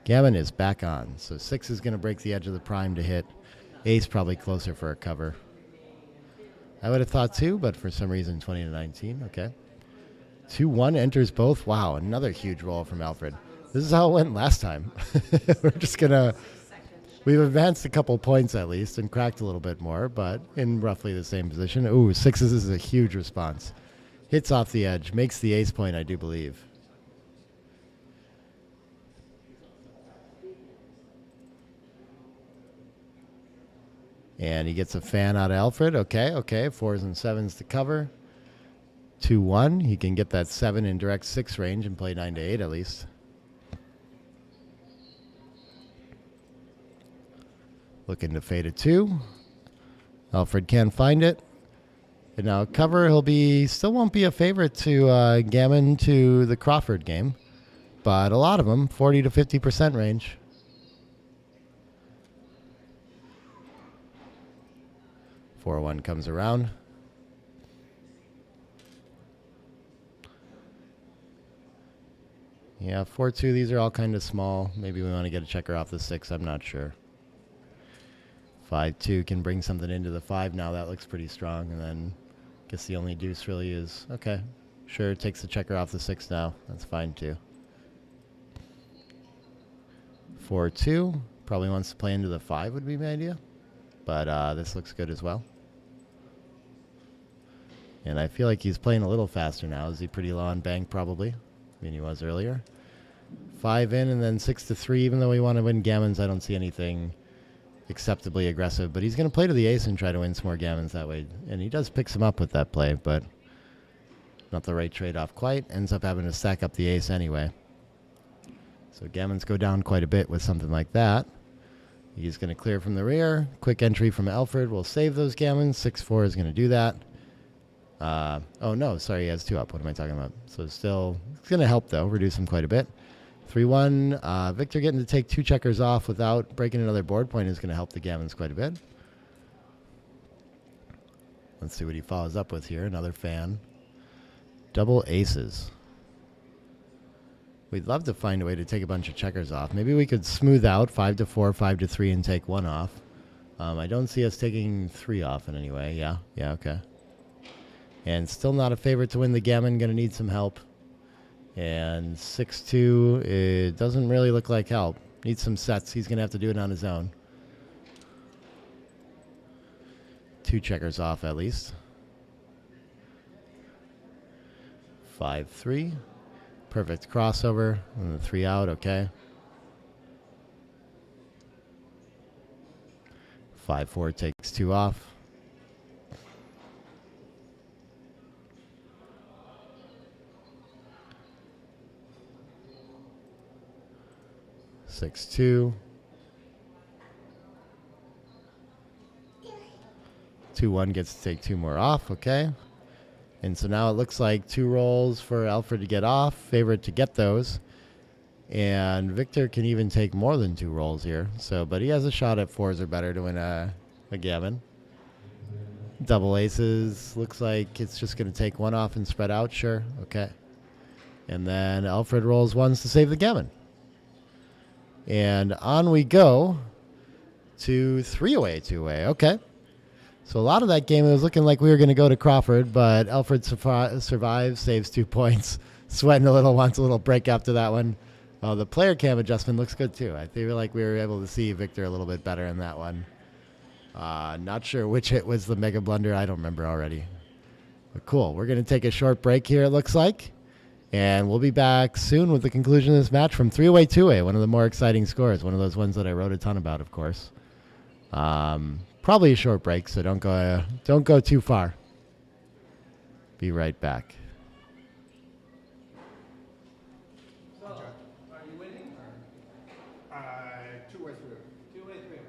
Speaker 6: Gammon is back on, so 6 is going to break the edge of the prime to hit, Ace probably closer for a cover. I would have thought 2, but for some reason 20 to 19. Okay. 2-1 enters both. Wow, another huge roll from Alfred. This is how it went last time. We're just going to... We've advanced a couple points at least and cracked a little bit more, but in roughly the same position. Ooh, 6s is a huge response. Hits off the edge. Makes the ace point, I do believe. And he gets a fan out of Alfred. Okay. 4s and 7s to cover. 2-1. He can get that 7 in direct 6 range and play 9 to 8 at least. Looking to fade a 2. Alfred can't find it. And now cover, still won't be a favorite to Gammon to the Crawford game. But a lot of them, 40 to 50% range. Four one comes around. Yeah, 4-2, these are all kind of small. Maybe we want to get a checker off the 6, I'm not sure. 5-2 can bring something into the 5 now. That looks pretty strong. And then I guess the only deuce really is... Okay, sure, takes the checker off the 6 now. That's fine too. 4-2, probably wants to play into the 5 would be my idea. But this looks good as well. And I feel like he's playing a little faster now. Is he pretty low on bank probably? I mean, he was earlier. 5 in and then 6 to 3. Even though we want to win gammons, I don't see anything acceptably aggressive. But he's going to play to the ace and try to win some more gammons that way. And he does pick some up with that play, but not the right trade-off quite. Ends up having to stack up the ace anyway. So gammons go down quite a bit with something like that. He's going to clear from the rear. Quick entry from Alfred will save those gammons. 6-4 is going to do that. Oh, no, sorry, he has 2 up. What am I talking about? So still, it's going to help, though, reduce him quite a bit. 3-1. Victor getting to take 2 checkers off without breaking another board point is going to help the gammons quite a bit. Let's see what he follows up with here. Another fan. Double aces. We'd love to find a way to take a bunch of checkers off. Maybe we could smooth out 5 to 4, 5 to 3, and take 1 off. I don't see us taking 3 off in any way. Yeah, okay. And still not a favorite to win the gammon. Going to need some help. And 6-2, it doesn't really look like help. Needs some sets. He's going to have to do it on his own. 2 checkers off at least. 5-3. Perfect crossover. And the 3 out, okay. 5-4 takes 2 off. 6-2. 2-1 gets to take 2 more off, okay. And so now it looks like 2 rolls for Alfred to get off, favorite to get those. And Victor can even take more than 2 rolls here. So, but he has a shot at 4s or better to win a gammon. Double aces, looks like it's just going to take 1 off and spread out, sure, okay. And then Alfred rolls 1s to save the gammon. And on we go to 3-away, 2-way. Okay. So a lot of that game, it was looking like we were going to go to Crawford, but Alfred survives, saves 2 points. Sweating a little, wants a little break after that one. The player cam adjustment looks good too. I feel like we were able to see Victor a little bit better in that one. Not sure which hit was the mega blunder. I don't remember already. But cool. We're going to take a short break here, it looks like. And we'll be back soon with the conclusion of this match from 3-away, 2-way. One of the more exciting scores. One of those ones that I wrote a ton about, of course. Probably a short break, so don't go too far. Be right back.
Speaker 2: So, are you winning? 2-way, 3-way. 2-way, 3-way.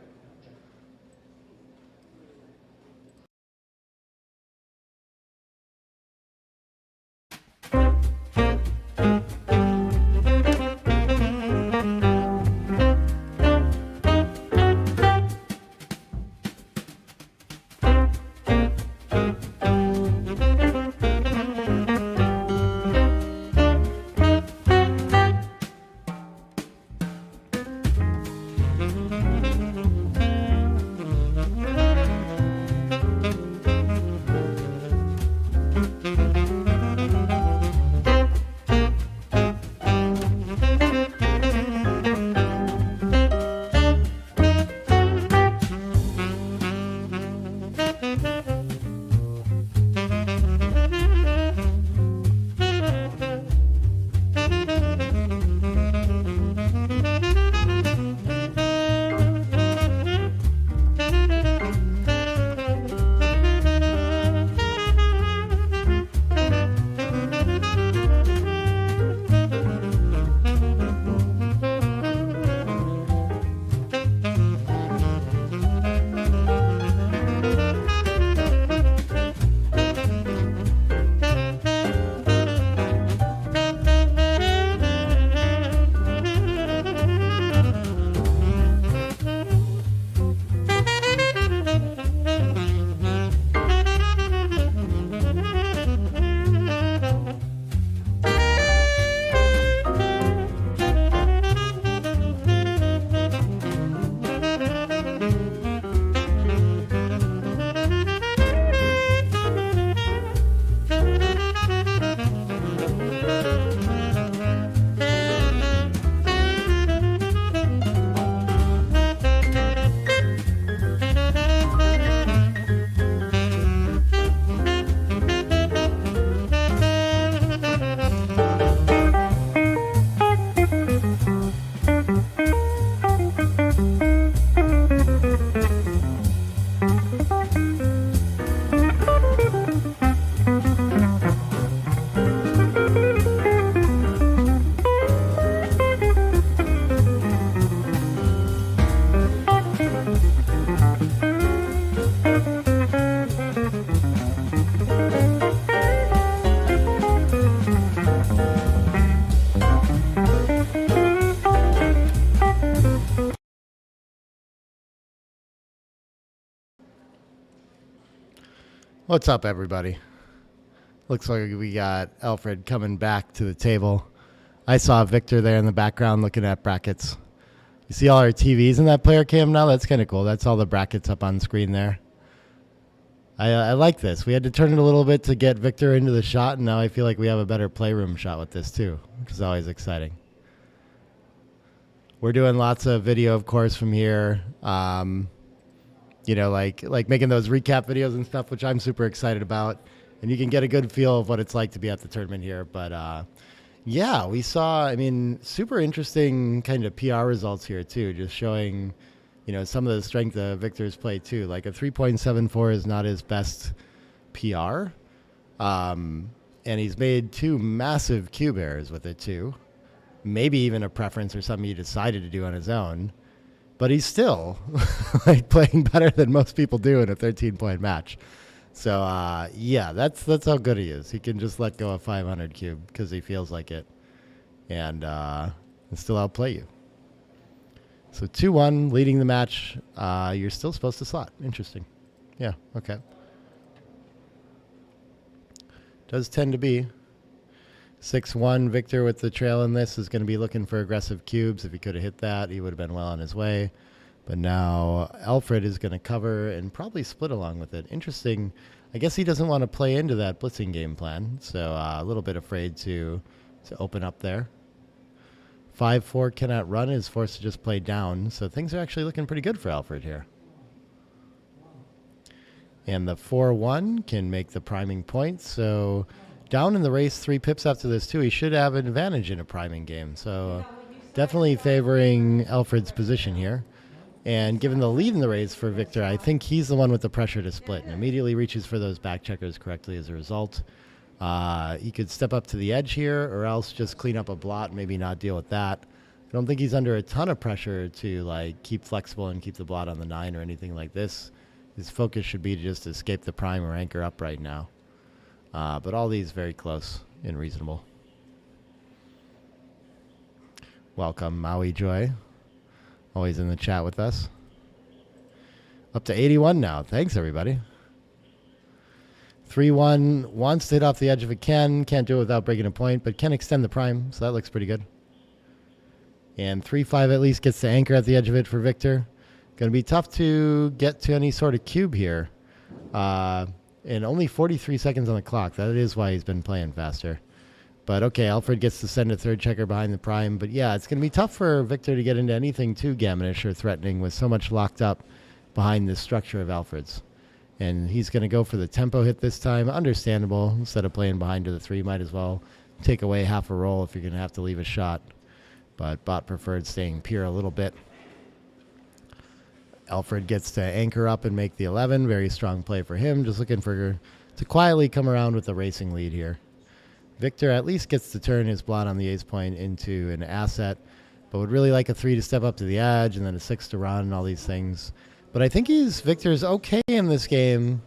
Speaker 6: What's up, everybody? Looks like we got Alfred coming back to the table. I saw Victor there in the background looking at brackets. You see all our TVs in that player cam now? That's kind of cool. That's all the brackets up on screen there. I like this. We had to turn it a little bit to get Victor into the shot, and now I feel like we have a better playroom shot with this too, which is always exciting. We're doing lots of video, of course, from here. You know, like making those recap videos and stuff, which I'm super excited about. And you can get a good feel of what it's like to be at the tournament here. But, yeah, we saw, I mean, super interesting kind of PR results here, too, just showing, you know, some of the strength of Victor's play, too. Like a 3.74 is not his best PR. And he's made 2 massive cube errors with it, too. Maybe even a preference or something he decided to do on his own. But he's still like playing better than most people do in a 13-point match. So, yeah, that's how good he is. He can just let go of 500 cube because he feels like it and still outplay you. So 2-1, leading the match. You're still supposed to slot. Interesting. Yeah, okay. Does tend to be. 6-1, Victor with the trail in this is going to be looking for aggressive cubes. If he could have hit that, he would have been well on his way. But now Alfred is going to cover and probably split along with it. Interesting. I guess he doesn't want to play into that blitzing game plan, so a little bit afraid to open up there. 5-4 cannot run, is forced to just play down. So things are actually looking pretty good for Alfred here. And the 4-1 can make the priming point, so down in the race 3 pips after this, too. He should have an advantage in a priming game. So definitely favoring Alfred's position here. And given the lead in the race for Victor, I think he's the one with the pressure to split and immediately reaches for those back checkers correctly as a result. He could step up to the edge here or else just clean up a blot and maybe not deal with that. I don't think he's under a ton of pressure to like keep flexible and keep the blot on the 9 or anything like this. His focus should be to just escape the prime or anchor up right now. But all these very close and reasonable. Welcome, Maui Joy. Always in the chat with us. Up to 81 now. Thanks, everybody. 3-1 wants to hit off the edge if it can. Can't do it without breaking a point, but can extend the prime, so that looks pretty good. And 3-5 at least gets the anchor at the edge of it for Victor. Going to be tough to get to any sort of cube here. And only 43 seconds on the clock. That is why he's been playing faster. But okay, Alfred gets to send a third checker behind the prime. But yeah, it's going to be tough for Victor to get into anything too gammonish or threatening with so much locked up behind the structure of Alfred's. And he's going to go for the tempo hit this time. Understandable. Instead of playing behind to the 3, might as well take away half a roll if you're going to have to leave a shot. But Bot preferred staying pure a little bit. Alfred gets to anchor up and make the 11. Very strong play for him. Just looking for to quietly come around with the racing lead here. Victor at least gets to turn his blot on the ace point into an asset, but would really like a 3 to step up to the edge and then a 6 to run and all these things. But I think Victor's okay in this game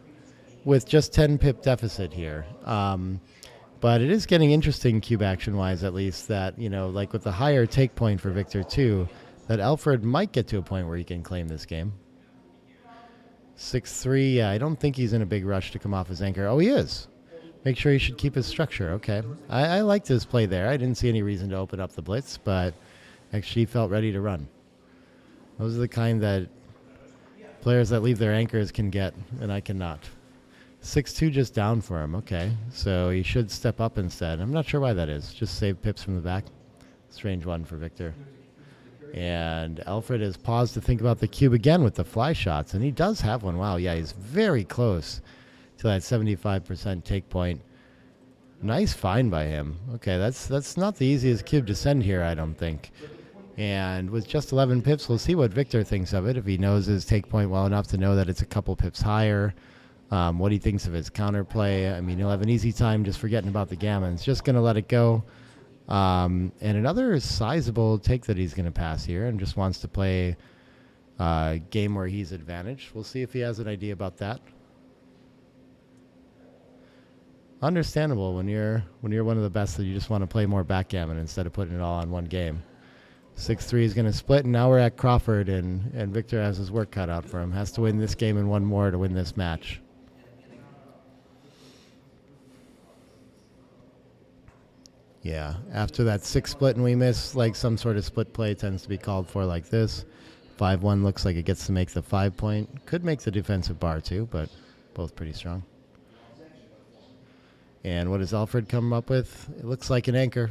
Speaker 6: with just 10 pip deficit here. But it is getting interesting cube action-wise, at least, that, you know, like with the higher take point for Victor, too, that Alfred might get to a point where he can claim this game. 6-3, yeah, I don't think he's in a big rush to come off his anchor. Oh, he is. Make sure he should keep his structure. Okay. I liked his play there. I didn't see any reason to open up the blitz, but actually felt ready to run. Those are the kind that players that leave their anchors can get, and I cannot. 6-2 just down for him. Okay. So he should step up instead. I'm not sure why that is. Just save pips from the back. Strange one for Victor. And Alfred has paused to think about the cube again with the fly shots, and he does have one. Wow, yeah, he's very close to that 75% take point. Nice find by him. Okay, that's not the easiest cube to send here, I don't think. And with just 11 pips, we'll see what Victor thinks of it, if he knows his take point well enough to know that it's a couple pips higher, what he thinks of his counterplay. I mean, he'll have an easy time just forgetting about the gammons. Just going to let it go. And another sizable take that he's going to pass here and just wants to play a game where he's advantaged. We'll see if he has an idea about that. Understandable when you're one of the best that you just want to play more backgammon instead of putting it all on one game. 6-3 is going to split, and now we're at Crawford, and Victor has his work cut out for him. Has to win this game and one more to win this match. Yeah, after that 6 split and we miss, like some sort of split play tends to be called for like this. 5-1 looks like it gets to make the 5 point. Could make the defensive bar too, but both pretty strong. And what does Alfred come up with? It looks like an anchor.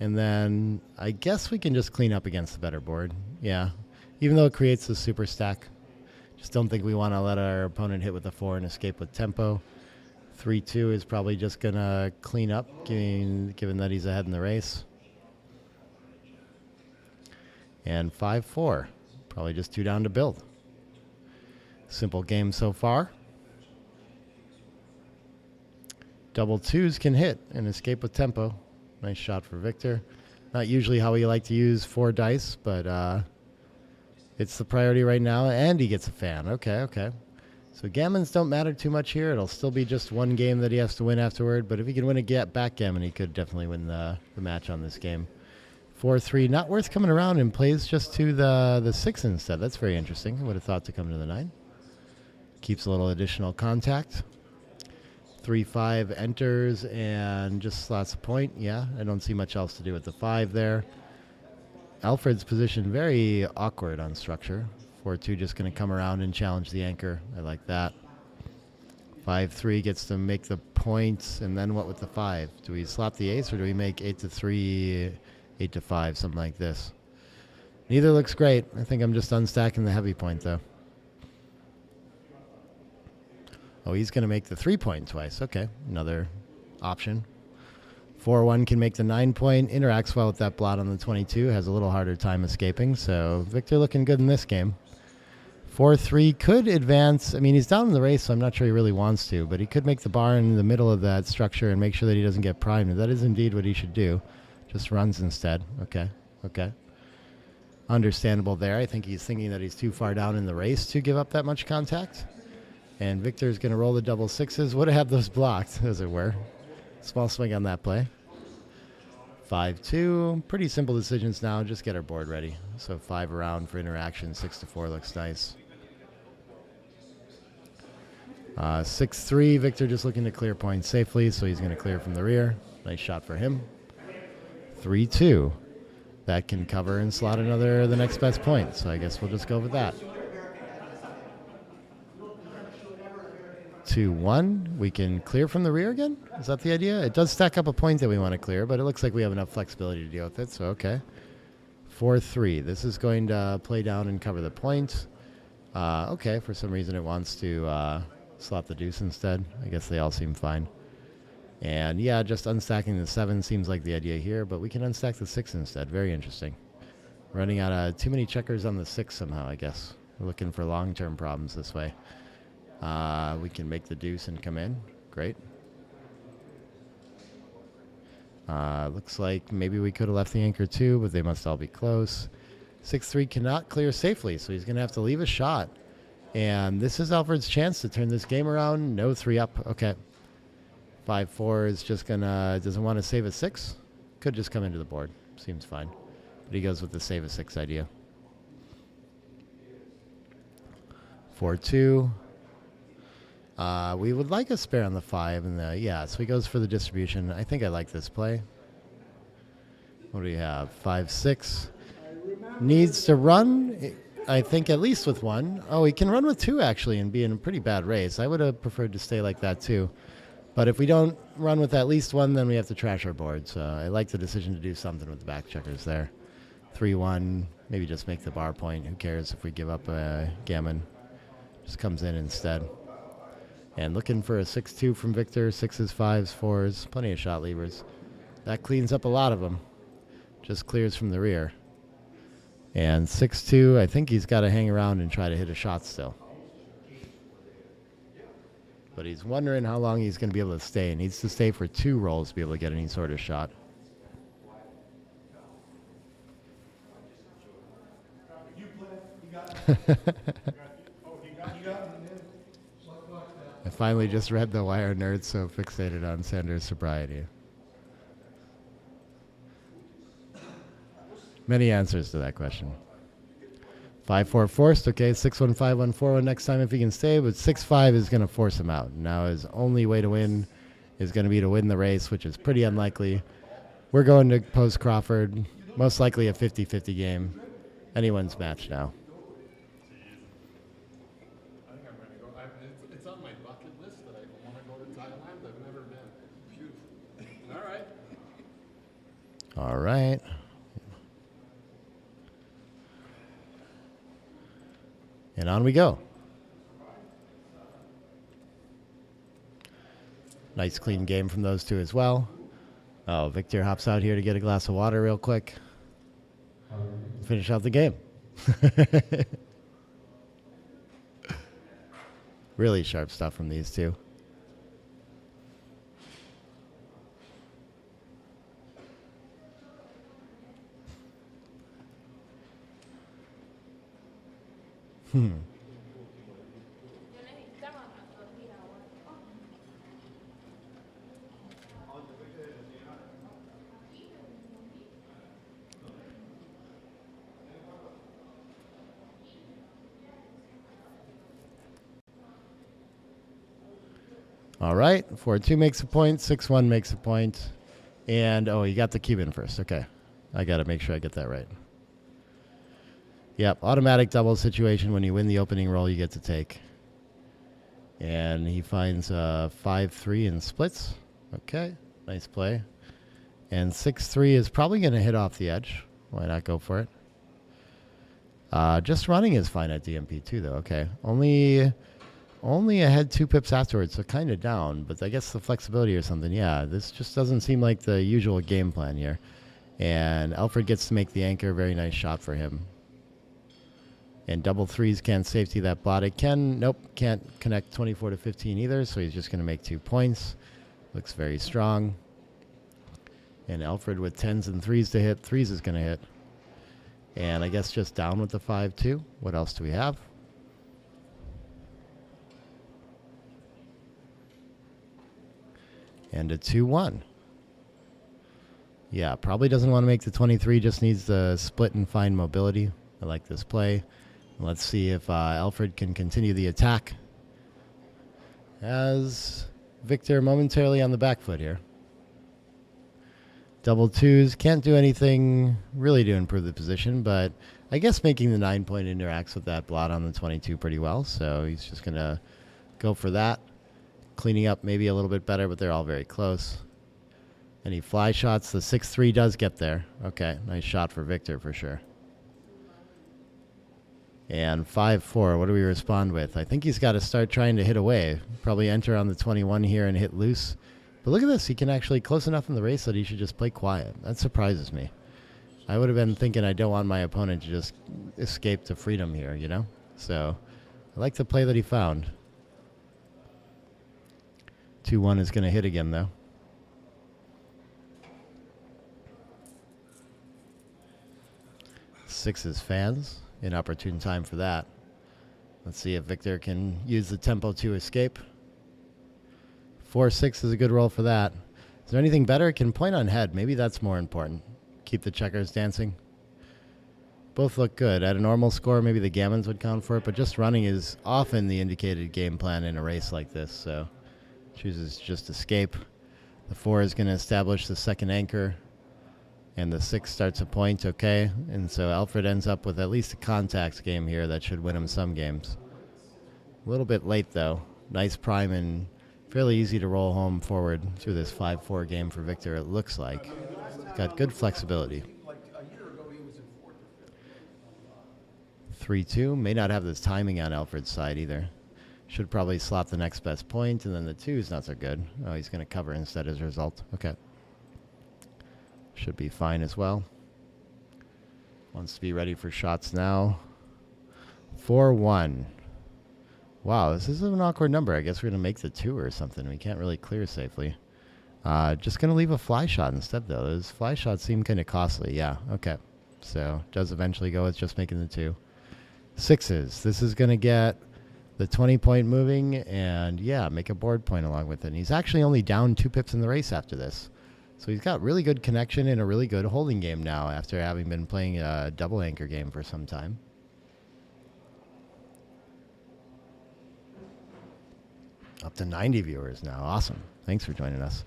Speaker 6: And then I guess we can just clean up against the better board. Yeah, even though it creates a super stack. Just don't think we want to let our opponent hit with a 4 and escape with tempo. 3-2 is probably just going to clean up, given that he's ahead in the race. And 5-4, probably just 2 down to build. Simple game so far. Double 2s can hit and escape with tempo. Nice shot for Victor. Not usually how we like to use 4 dice, but it's the priority right now, and he gets a fan. Okay. So gammons don't matter too much here. It'll still be just 1 game that he has to win afterward, but if he can win a backgammon, he could definitely win the match on this game. 4-3, not worth coming around, and plays just to the 6 instead. That's very interesting. I would have thought to come to the 9. Keeps a little additional contact. 3-5 enters and just slots a point. Yeah, I don't see much else to do with the 5 there. Alfred's position very awkward on structure. 4-2 just going to come around and challenge the anchor. I like that. 5-3 gets to make the points, and then what with the 5? Do we slap the ace, or do we make 8-3, 8-5, something like this? Neither looks great. I think I'm just unstacking the heavy point, though. Oh, he's going to make the 3 point twice. Okay, another option. 4-1 can make the 9 point. Interacts well with that blot on the 22. Has a little harder time escaping. So Victor looking good in this game. 4-3 could advance. I mean, he's down in the race, so I'm not sure he really wants to. But he could make the bar in the middle of that structure and make sure that he doesn't get primed. That is indeed what he should do. Just runs instead. Okay. Understandable there. I think he's thinking that he's too far down in the race to give up that much contact. And Victor's going to roll the double 6s. Would have had those blocked, as it were. Small swing on that play. 5-2. Pretty simple decisions now. Just get our board ready. So 5 around for interaction. 6-4 looks nice. 6-3. Victor just looking to clear points safely, so he's going to clear from the rear. Nice shot for him. 3-2. That can cover and slot the next best point. So I guess we'll just go with that. 2-1. We can clear from the rear again? Is that the idea? It does stack up a point that we want to clear, but it looks like we have enough flexibility to deal with it, so okay. 4-3. This is going to play down and cover the point. Okay, for some reason it wants to slot the deuce instead. I guess they all seem fine. And yeah, just unstacking the 7 seems like the idea here, but we can unstack the 6 instead. Very interesting. Running out of too many checkers on the 6 somehow, I guess. We're looking for long-term problems this way. We can make the deuce and come in. Great. Looks like maybe we could have left the anchor too, but they must all be close. 6-3 cannot clear safely, so he's going to have to leave a shot. And this is Alfred's chance to turn this game around. No 3 up. Okay. 5-4 is just going to... Doesn't want to save a 6. Could just come into the board. Seems fine. But he goes with the save a 6 idea. 4-2. We would like a spare on the 5. And yeah, so he goes for the distribution. I think I like this play. What do we have? 5-6. Needs to run, I think, at least with 1. Oh, he can run with 2, actually, and be in a pretty bad race. I would have preferred to stay like that, too. But if we don't run with at least 1, then we have to trash our board. So I like the decision to do something with the back checkers there. 3-1, maybe just make the bar point. Who cares if we give up a gammon? Just comes in instead. And looking for a 6-2 from Victor. 6s, 5s, 4s. Plenty of shot levers. That cleans up a lot of them. Just clears from the rear. And 6-2, I think he's got to hang around and try to hit a shot still. But he's wondering how long he's going to be able to stay. He needs to stay for 2 rolls to be able to get any sort of shot. I finally just read the Wire Nerd so fixated on Sanders' sobriety. Many answers to that question. 5-4 forced. Okay, 6-1, 5-1, 4-1 next time if he can stay, but 6-5 is going to force him out. Now his only way to win is going to be to win the race, which is pretty unlikely. We're going to post Crawford, most likely a 50-50 game. Anyone's match now.
Speaker 8: I think I'm going to go. It's on my bucket list that I want to go to Thailand. I've never been. Beautiful. All right.
Speaker 6: All right. And on we go. Nice clean game from those two as well. Oh, Victor hops out here to get a glass of water real quick. Finish out the game. Really sharp stuff from these two. All right, 4-2 makes a point, 6-1 makes a point. And, oh, you got the Cuban first. Okay. I got to make sure I get that right. Yep, automatic double situation. When you win the opening roll, you get to take. And he finds 5-3 in splits. Okay, nice play. And 6-3 is probably going to hit off the edge. Why not go for it? Just running is fine at DMP too, though. Okay, only ahead 2 pips afterwards, so kind of down. But I guess the flexibility or something. Yeah, this just doesn't seem like the usual game plan here. And Alfred gets to make the anchor. Very nice shot for him. And double threes can't safety that bot. It can, nope, can't connect 24 to 15 either, so he's just going to make 2 points. Looks very strong. And Alfred with 10s and 3s to hit. 3s is going to hit. And I guess just down with the 5-2. What else do we have? And a 2-1. Yeah, probably doesn't want to make the 23, just needs the split and find mobility. I like this play. Let's see if Alfred can continue the attack. As Victor momentarily on the back foot here. Double 2s, can't do anything really to improve the position, but I guess making the 9-point interacts with that blot on the 22 pretty well, so he's just going to go for that. Cleaning up maybe a little bit better, but they're all very close. Any fly shots? The 6-3 does get there. Okay, nice shot for Victor for sure. And 5-4, what do we respond with? I think he's got to start trying to hit away. Probably enter on the 21 here and hit loose. But look at this, he can actually close enough in the race that he should just play quiet. That surprises me. I would have been thinking I don't want my opponent to just escape to freedom here, you know? So I like the play that he found. 2-1 is going to hit again, though. 6 is fans. Inopportune time for that. Let's see if Victor can use the tempo to escape. 4-6 is a good roll for that. Is there anything better? Can point on head. Maybe that's more important. Keep the checkers dancing. Both look good. At a normal score, maybe the gammons would count for it, but just running is often the indicated game plan in a race like this, so chooses just escape. The 4 is going to establish the second anchor, and the 6 starts a point, okay. And so Alfred ends up with at least a contacts game here that should win him some games. A little bit late, though. Nice prime and fairly easy to roll home forward through this 5-4 game for Victor, it looks like. He's got good flexibility. 3-2, may not have this timing on Alfred's side either. Should probably slot the next best point, and then the 2 is not so good. Oh, he's going to cover instead as a result. Okay. Should be fine as well. Wants to be ready for shots now. 4-1. Wow, this is an awkward number. I guess we're going to make the 2 or something. We can't really clear safely. Just going to leave a fly shot instead, though. Those fly shots seem kind of costly. Yeah, okay. So, does eventually go with just making the 2. 6s. This is going to get the 20-point moving and, yeah, make a board point along with it. And he's actually only down 2 pips in the race after this. So he's got really good connection and a really good holding game now after having been playing a double anchor game for some time. Up to 90 viewers now. Awesome. Thanks for joining us.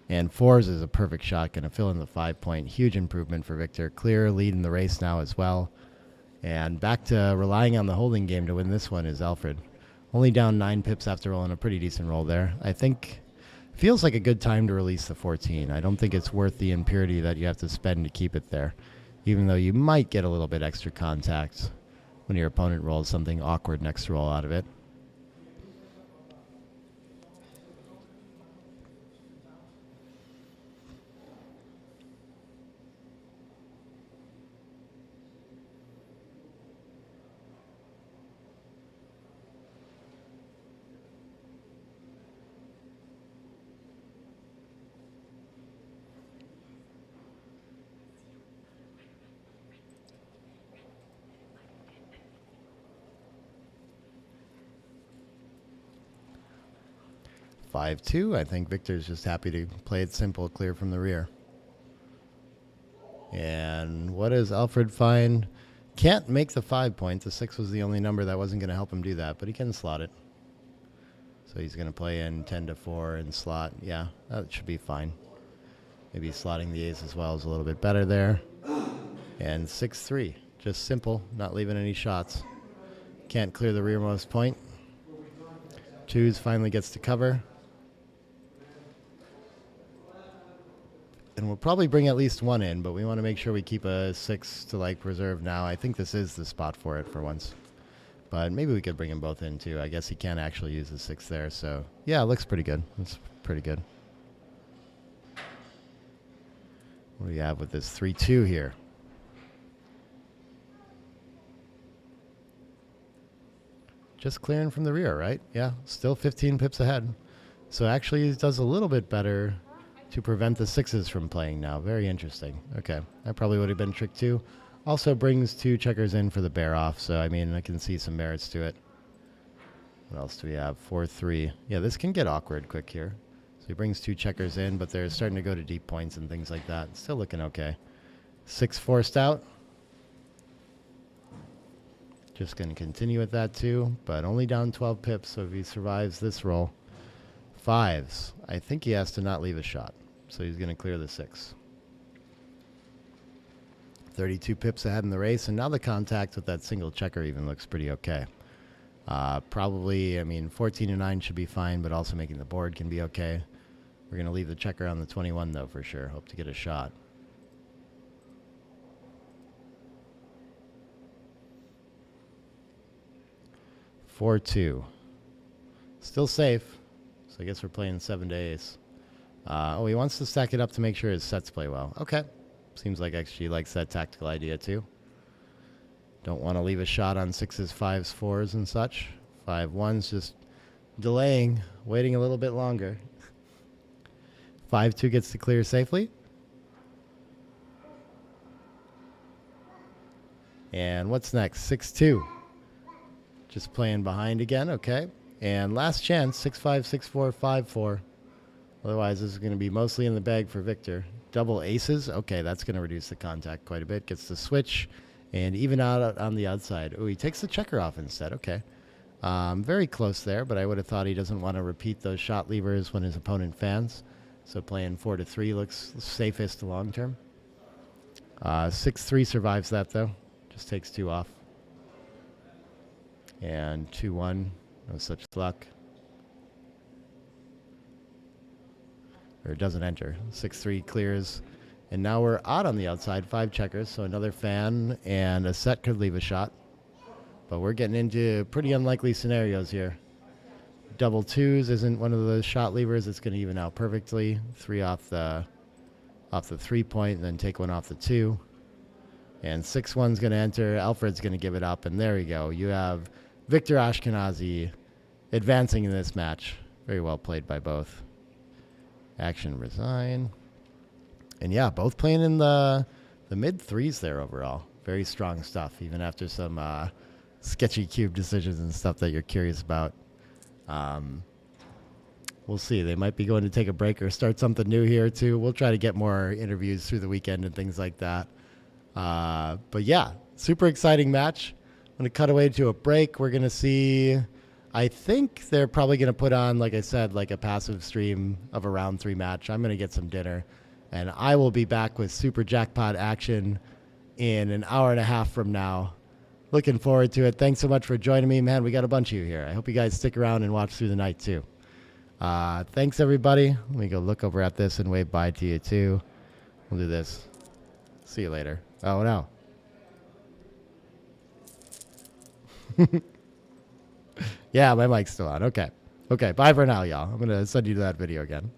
Speaker 6: And 4s is a perfect shot. Going to fill in the 5-point. Huge improvement for Victor. Clear lead in the race now as well. And back to relying on the holding game to win this one is Alfred. Only down 9 pips after rolling a pretty decent roll there. I think feels like a good time to release the 14. I don't think it's worth the impurity that you have to spend to keep it there, even though you might get a little bit extra contact when your opponent rolls something awkward next roll out of it. Five two. I think Victor's just happy to play it simple, clear from the rear. And what does Alfred find? Can't make the 5-point. The 6 was the only number that wasn't going to help him do that, but he can slot it. So he's going to play in 10-4 and slot. Yeah, that should be fine. Maybe slotting the ace as well is a little bit better there. And 6-3. Just simple, not leaving any shots. Can't clear the rearmost point. 2s finally gets to cover. And we'll probably bring at least 1 in, but we want to make sure we keep a 6 to like reserve now. I think this is the spot for it for once. But maybe we could bring them both in too. I guess he can't actually use the 6 there, so yeah, it looks pretty good. It's pretty good. What do we have with this 3-2 here? Just clearing from the rear, right? Yeah, still 15 pips ahead. So actually he does a little bit better to prevent the 6s from playing now. Very interesting. Okay, that probably would have been trick 2. Also brings 2 checkers in for the bear off, so I mean, I can see some merits to it. What else do we have? 4-3. Yeah, this can get awkward quick here. So he brings 2 checkers in, but they're starting to go to deep points and things like that. Still looking okay. 6 forced out. Just going to continue with that too, but only down 12 pips, so if he survives this roll. 5s. I think he has to not leave a shot, so he's going to clear the 6. 32 pips ahead in the race, and now the contact with that single checker even looks pretty okay. Probably, I mean, 14 and 9 should be fine, but also making the board can be okay. We're going to leave the checker on the 21, though, for sure. Hope to get a shot. Four two. Still safe, so I guess we're playing 7 to ace. Oh, he wants to stack it up to make sure his sets play well. Okay. Seems like actually he likes that tactical idea, too. Don't want to leave a shot on 6s, 5s, 4s, and such. 5-1's just delaying, waiting a little bit longer. 5-2 gets to clear safely. And what's next? 6-2. Just playing behind again, okay. And last chance, 6-5, 6-4, 5-4. Otherwise, this is going to be mostly in the bag for Victor. Double aces, okay, that's going to reduce the contact quite a bit. Gets the switch, and even out on the outside. Oh, he takes the checker off instead, okay. Very close there, but I would have thought he doesn't want to repeat those shot levers when his opponent fans. So playing 4-3 looks safest long term. 6-3 survives that, though. Just takes 2 off. And 2-1, no such luck. Or it doesn't enter. 6-3 clears. And now we're odd on the outside, 5 checkers, so another fan and a set could leave a shot. But we're getting into pretty unlikely scenarios here. Double 2s isn't one of the shot levers. It's going to even out perfectly. 3 off the 3-point, and then take 1 off the 2. And 6-1's going to enter. Alfred's going to give it up, and there we go. You have Victor Ashkenazi advancing in this match. Very well played by both. Action resign. And yeah, both playing in the mid-3s there overall. Very strong stuff, even after some sketchy cube decisions and stuff that you're curious about. We'll see. They might be going to take a break or start something new here, too. We'll try to get more interviews through the weekend and things like that. But yeah, super exciting match. I'm going to cut away to a break. We're going to see I think they're probably going to put on, like I said, like a passive stream of a round 3 match. I'm going to get some dinner, and I will be back with Super Jackpot action in an hour and a half from now. Looking forward to it. Thanks so much for joining me, man. We got a bunch of you here. I hope you guys stick around and watch through the night, too. Thanks, everybody. Let me go look over at this and wave bye to you, too. We'll do this. See you later. Oh, no. Yeah, my mic's still on. Okay. Okay, bye for now, y'all. I'm going to send you to that video again.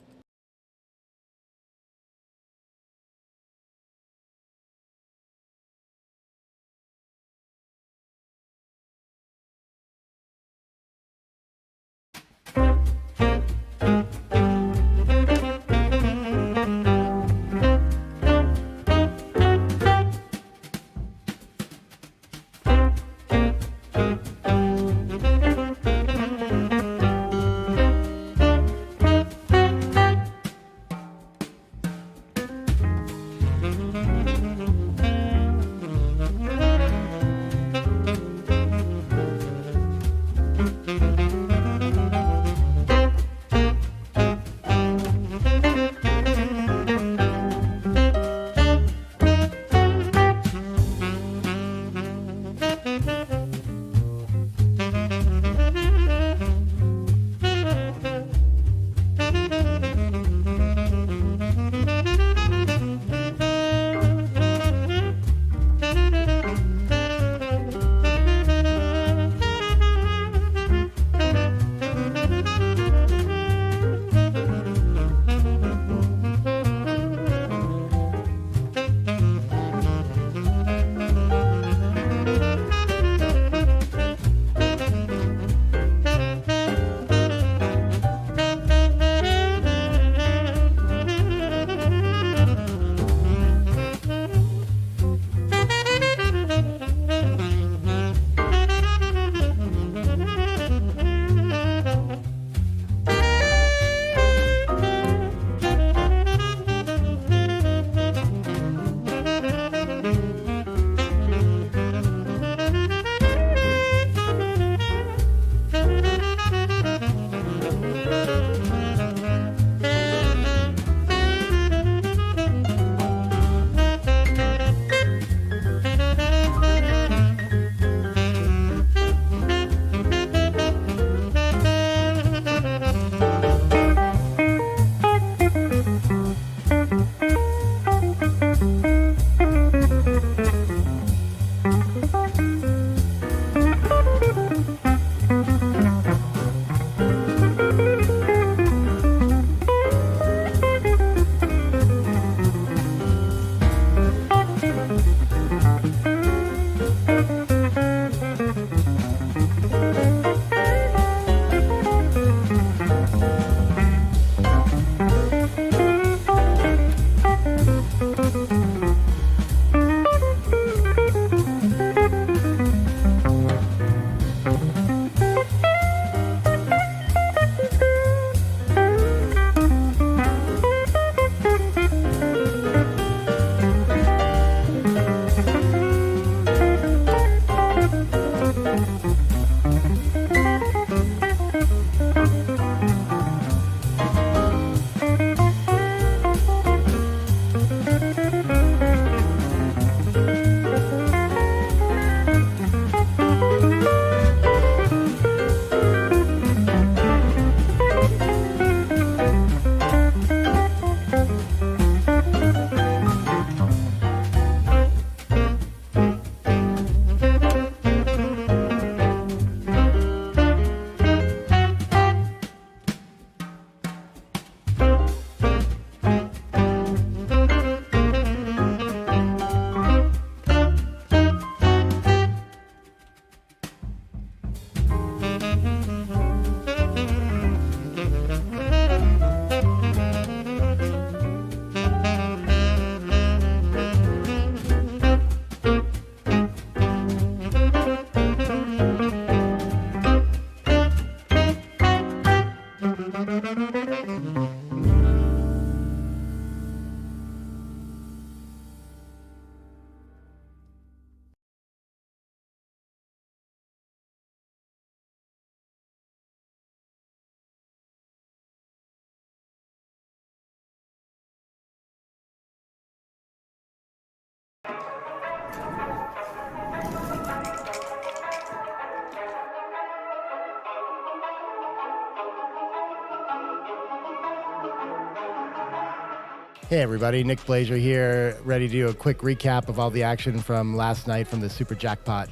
Speaker 6: Hey everybody, Nick Blasier here, ready to do a quick recap of all the action from last night from the Super Jackpot.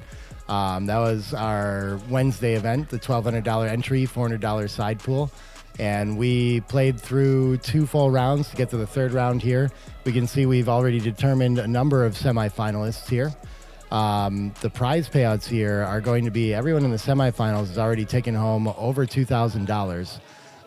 Speaker 6: That was our Wednesday event, the $1,200 entry, $400 side pool. And we played through 2 full rounds to get to the 3rd round here. We can see we've already determined a number of semifinalists here. The prize payouts here are going to be, everyone in the semifinals has already taken home over $2,000.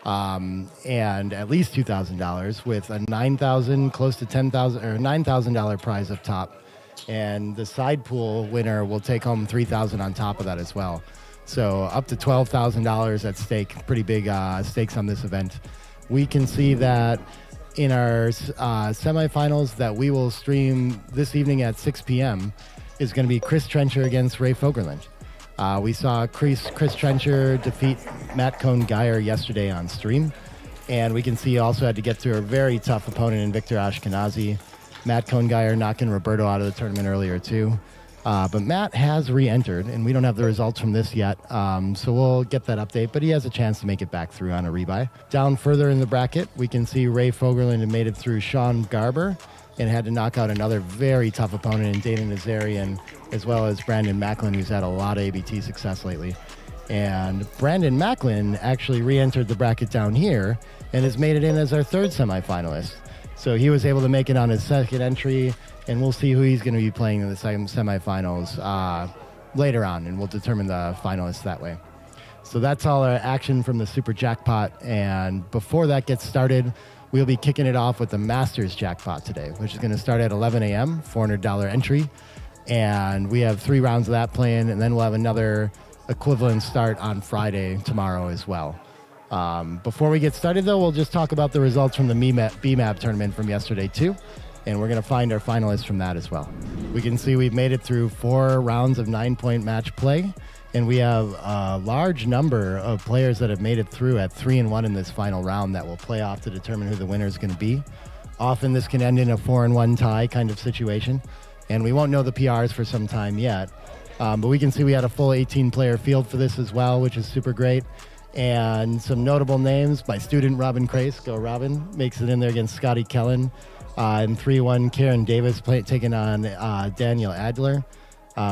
Speaker 6: And at least $2,000 with a $9,000, close to $10,000 or $9,000 prize up top. And the side pool winner will take home $3,000 on top of that as well. So up to $12,000 at stake. Pretty big stakes on this event. We can see that in our semifinals that we will stream this evening at 6 p.m. is going to be Chris Trencher against Ray Fogerland. We saw Chris Trencher defeat Matt Cohn-Geyer yesterday on stream. And we can see he also had to get to a very tough opponent in Victor Ashkenazi. Matt Cohn-Geyer knocking Roberto out of the tournament earlier too. But Matt has re-entered, and we don't have the results from this yet, so we'll get that update. But he has a chance to make it back through on a rebuy. Down further in the bracket, we can see Ray Fogerland had made it through Sean Garber and had to knock out another very tough opponent in Dana Nazarian, as well as Brandon Macklin, who's had a lot of ABT success lately. And Brandon Macklin actually re-entered the bracket down here and has made it in as our 3rd semifinalist. So he was able to make it on his 2nd entry, and we'll see who he's going to be playing in the semifinals later on, and we'll determine the finalists that way. So that's all our action from the Super Jackpot, and before that gets started, we'll be kicking it off with the Masters Jackpot today, which is going to start at 11 a.m., $400 entry, and we have 3 rounds of that playing, and then we'll have another equivalent start on Friday tomorrow as well. Before we get started, though, we'll just talk about the results from the BMAP tournament from yesterday, too. And we're going to find our finalists from that as well. We can see we've made it through 4 rounds of 9-point match play. And we have a large number of players that have made it through at 3-1 in this final round that will play off to determine who the winner is going to be. Often this can end in a 4-1 tie kind of situation. And we won't know the PRs for some time yet. But we can see we had a full 18-player field for this as well, which is super great. And some notable names. My student, Robin Crace, go Robin, makes it in there against Scotty Kellen. In 3-1, Karen Davis taking on Daniel Adler.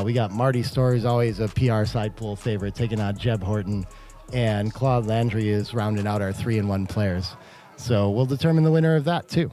Speaker 6: We got Marty Storr, who's always a PR side pool favorite, taking on Jeb Horton. And Claude Landry is rounding out our 3-1 players. So we'll determine the winner of that, too.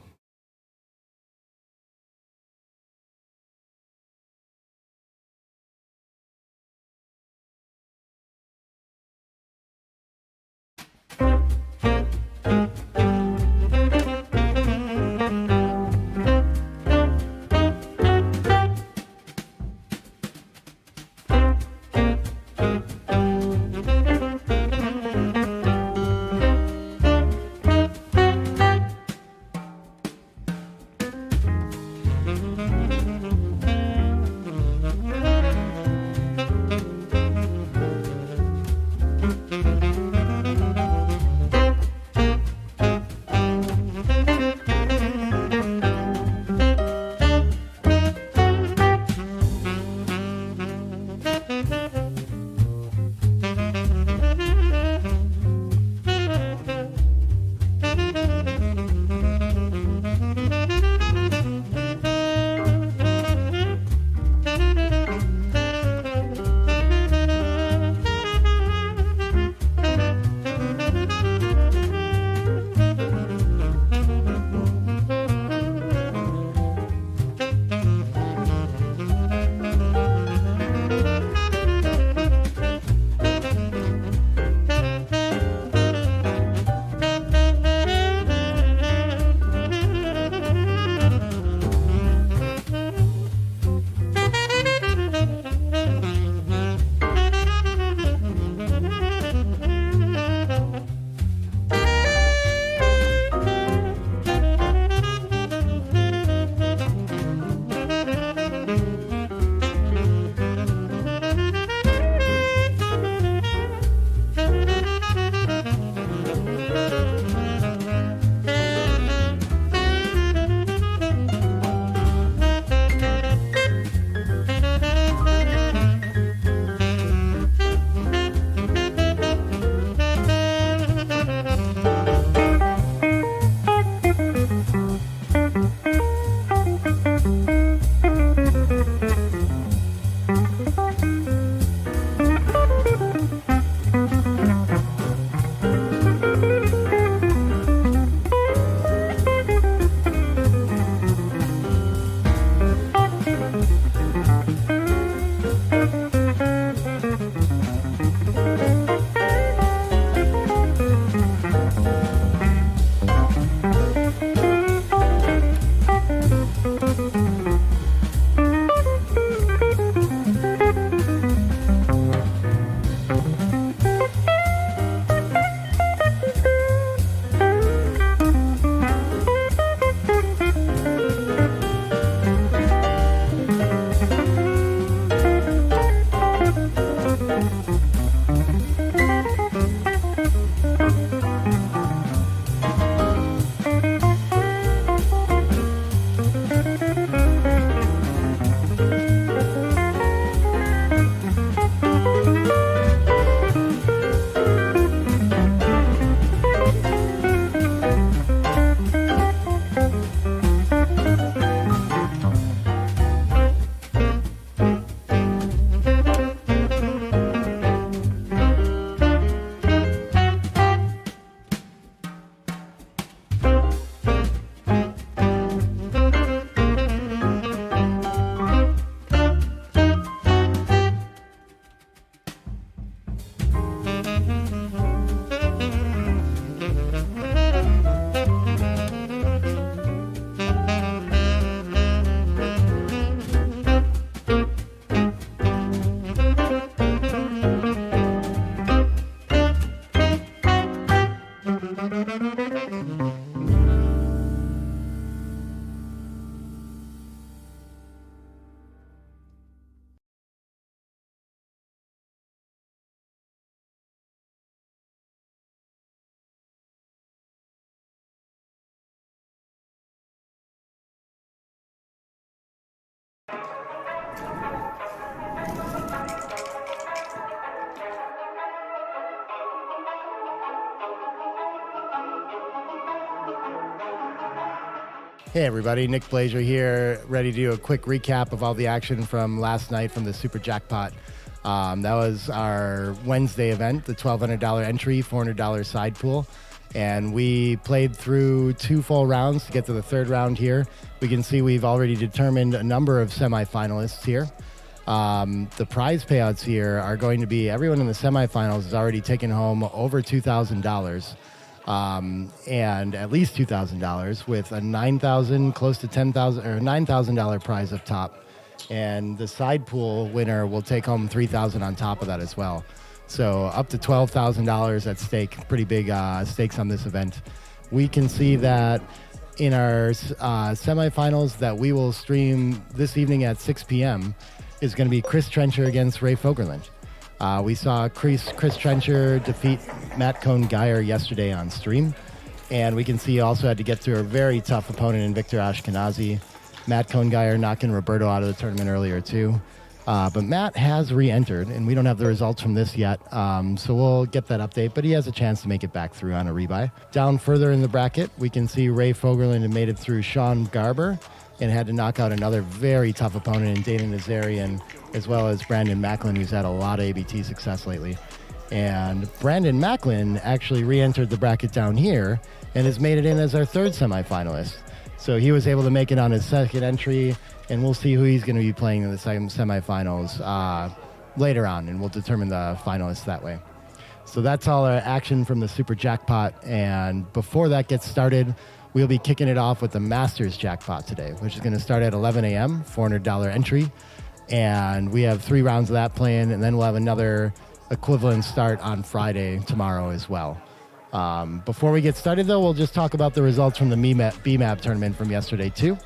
Speaker 6: Hey everybody, Nick Blasier here, ready to do a quick recap of all the action from last night from the Super Jackpot. That was our Wednesday event, the $1,200 entry, $400 side pool. And we played through 2 full rounds to get to the 3rd round here. We can see we've already determined a number of semifinalists here. The prize payouts here are going to be, everyone in the semifinals has already taken home over $2,000. And at least $2,000 with a $9,000, close to $10,000 or $9,000 prize up top. And the side pool winner will take home $3,000 on top of that as well. So up to $12,000 at stake. Pretty big stakes on this event. We can see that in our semifinals that we will stream this evening at 6 p.m. is going to be Chris Trencher against Ray Fogerland. We saw Chris Trencher defeat Matt Cohn-Geyer yesterday on stream. And we can see he also had to get through a very tough opponent in Victor Ashkenazi. Matt Cohn-Geyer knocking Roberto out of the tournament earlier too. But Matt has re-entered, and we don't have the results from this yet, so we'll get that update. But he has a chance to make it back through on a rebuy. Down further in the bracket, we can see Ray Fogerland had made it through Sean Garber and had to knock out another very tough opponent in Dana Nazarian, as well as Brandon Macklin, who's had a lot of ABT success lately. And Brandon Macklin actually re-entered the bracket down here and has made it in as our 3rd semifinalist. So he was able to make it on his 2nd entry, and we'll see who he's going to be playing in the semifinals later on, and we'll determine the finalists that way. So that's all our action from the Super Jackpot, and before that gets started, we'll be kicking it off with the Masters Jackpot today, which is going to start at 11 a.m., $400 entry, and we have 3 rounds of that playing, and then we'll have another equivalent start on Friday tomorrow as well. Before we get started, though, we'll just talk about the results from the BMAP tournament from yesterday, too.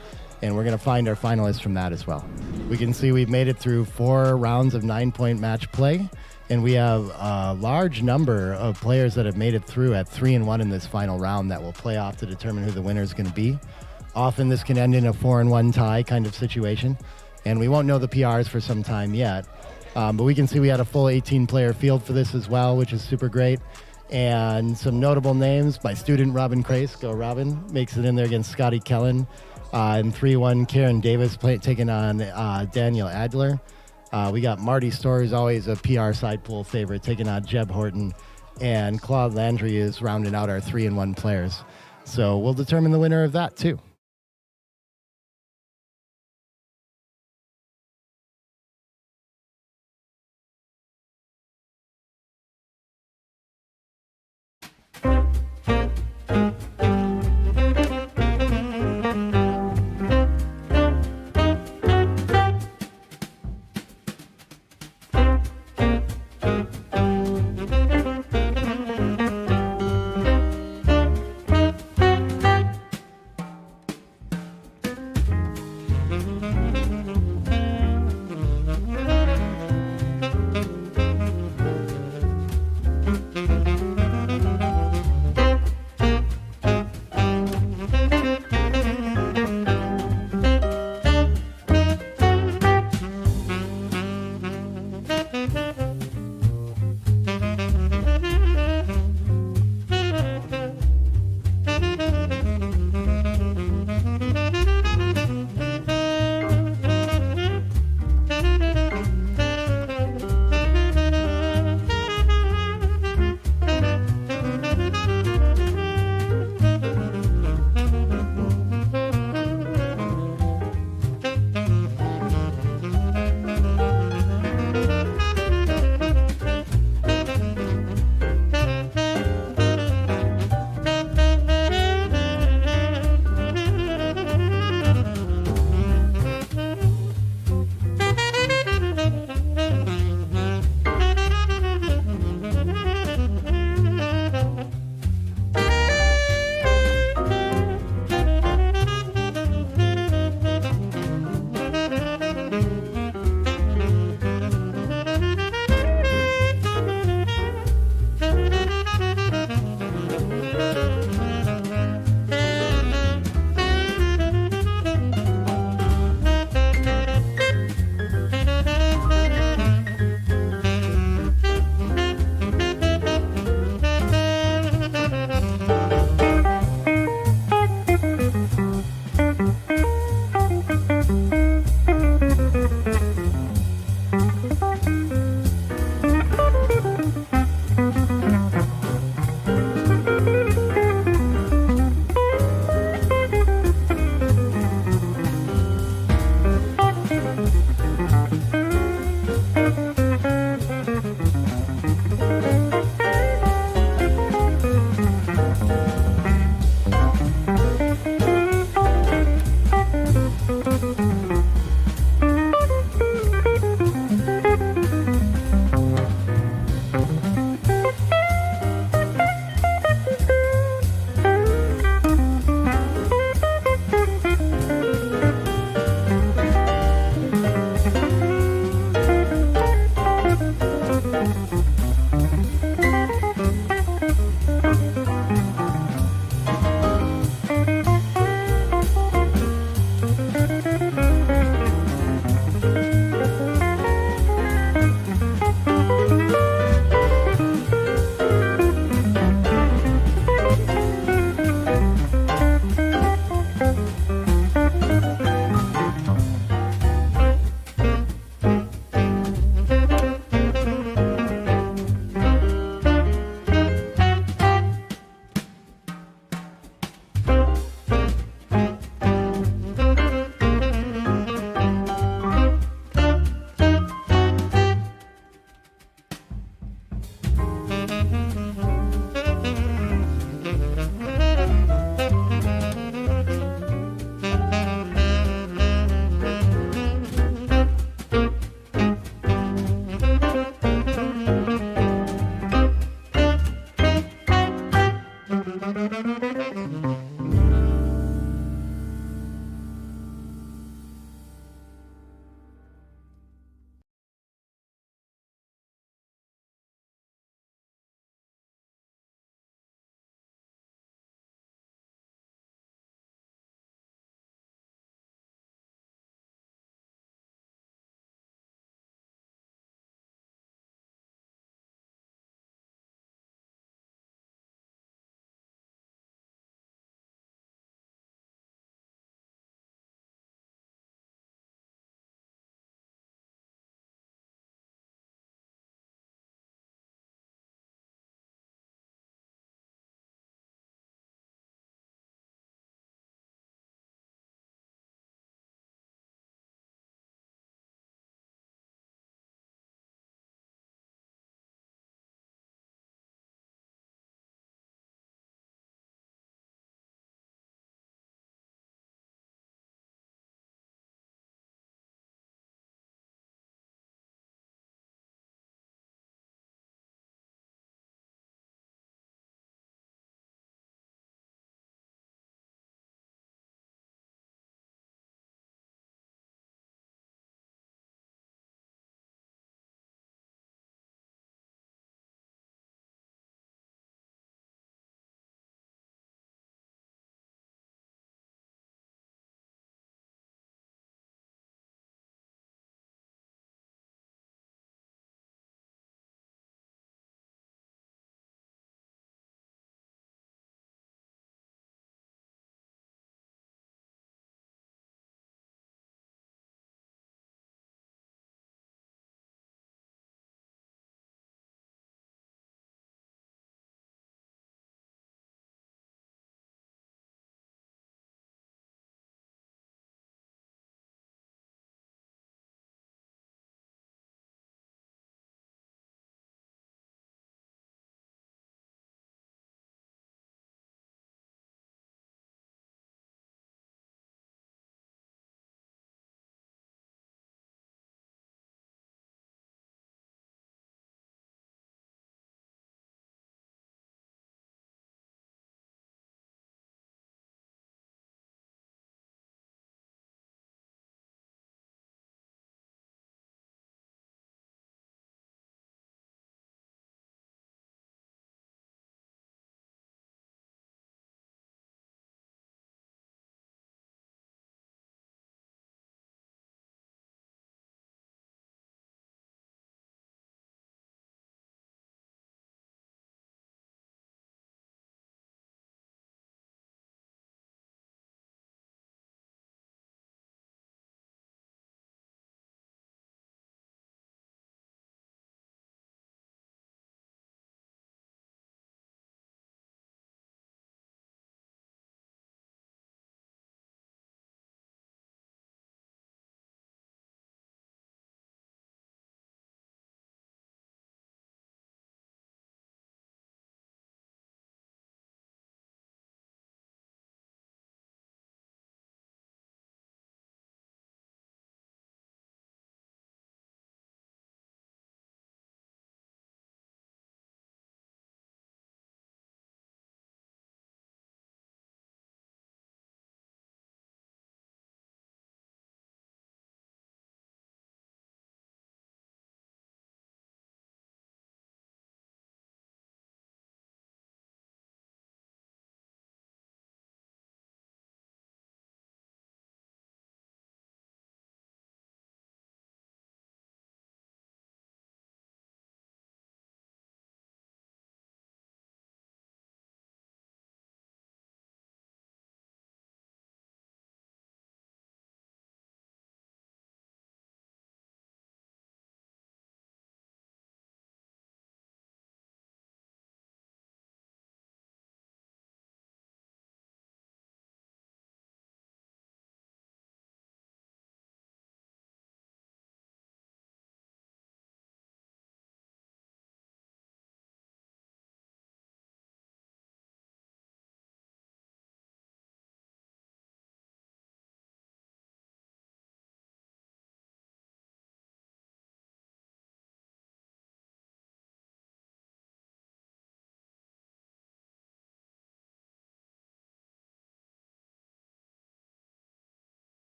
Speaker 6: And we're going to find our finalists from that as well. We can see we've made it through 4 rounds of 9-point match play. And we have a large number of players that have made it through at 3-1 in this final round that will play off to determine who the winner is going to be. Often this can end in a 4-1 tie kind of situation. And we won't know the PRs for some time yet. But we can see we had a full 18-player field for this as well, which is super great. And some notable names. My student, Robin Crace, go Robin, makes it in there against Scotty Kellen. In 3-1, Karen Davis taking on Daniel Adler. We got Marty Storr, who's always a PR side pool favorite, taking on Jeb Horton. And Claude Landry is rounding out our 3-1 players. So we'll determine the winner of that, too.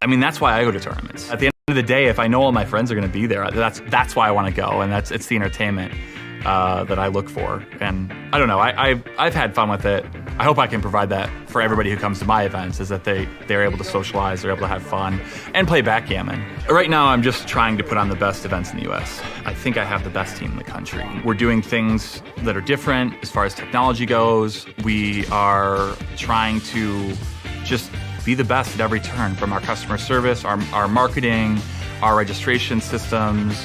Speaker 1: I mean, that's why I go to tournaments. At the end of the day, if I know all my friends are going to be there, that's why I want to go, and it's the entertainment that I look for. And I don't know, I've had fun with it. I hope I can provide that for everybody who comes to my events, is that they're able to socialize, they're able to have fun, and play backgammon. Right now, I'm just trying to put on the best events in the U.S. I think I have the best team in the country. We're doing things that are different as far as technology goes. We are trying to just be the best at every turn, from our customer service, our marketing, our registration systems,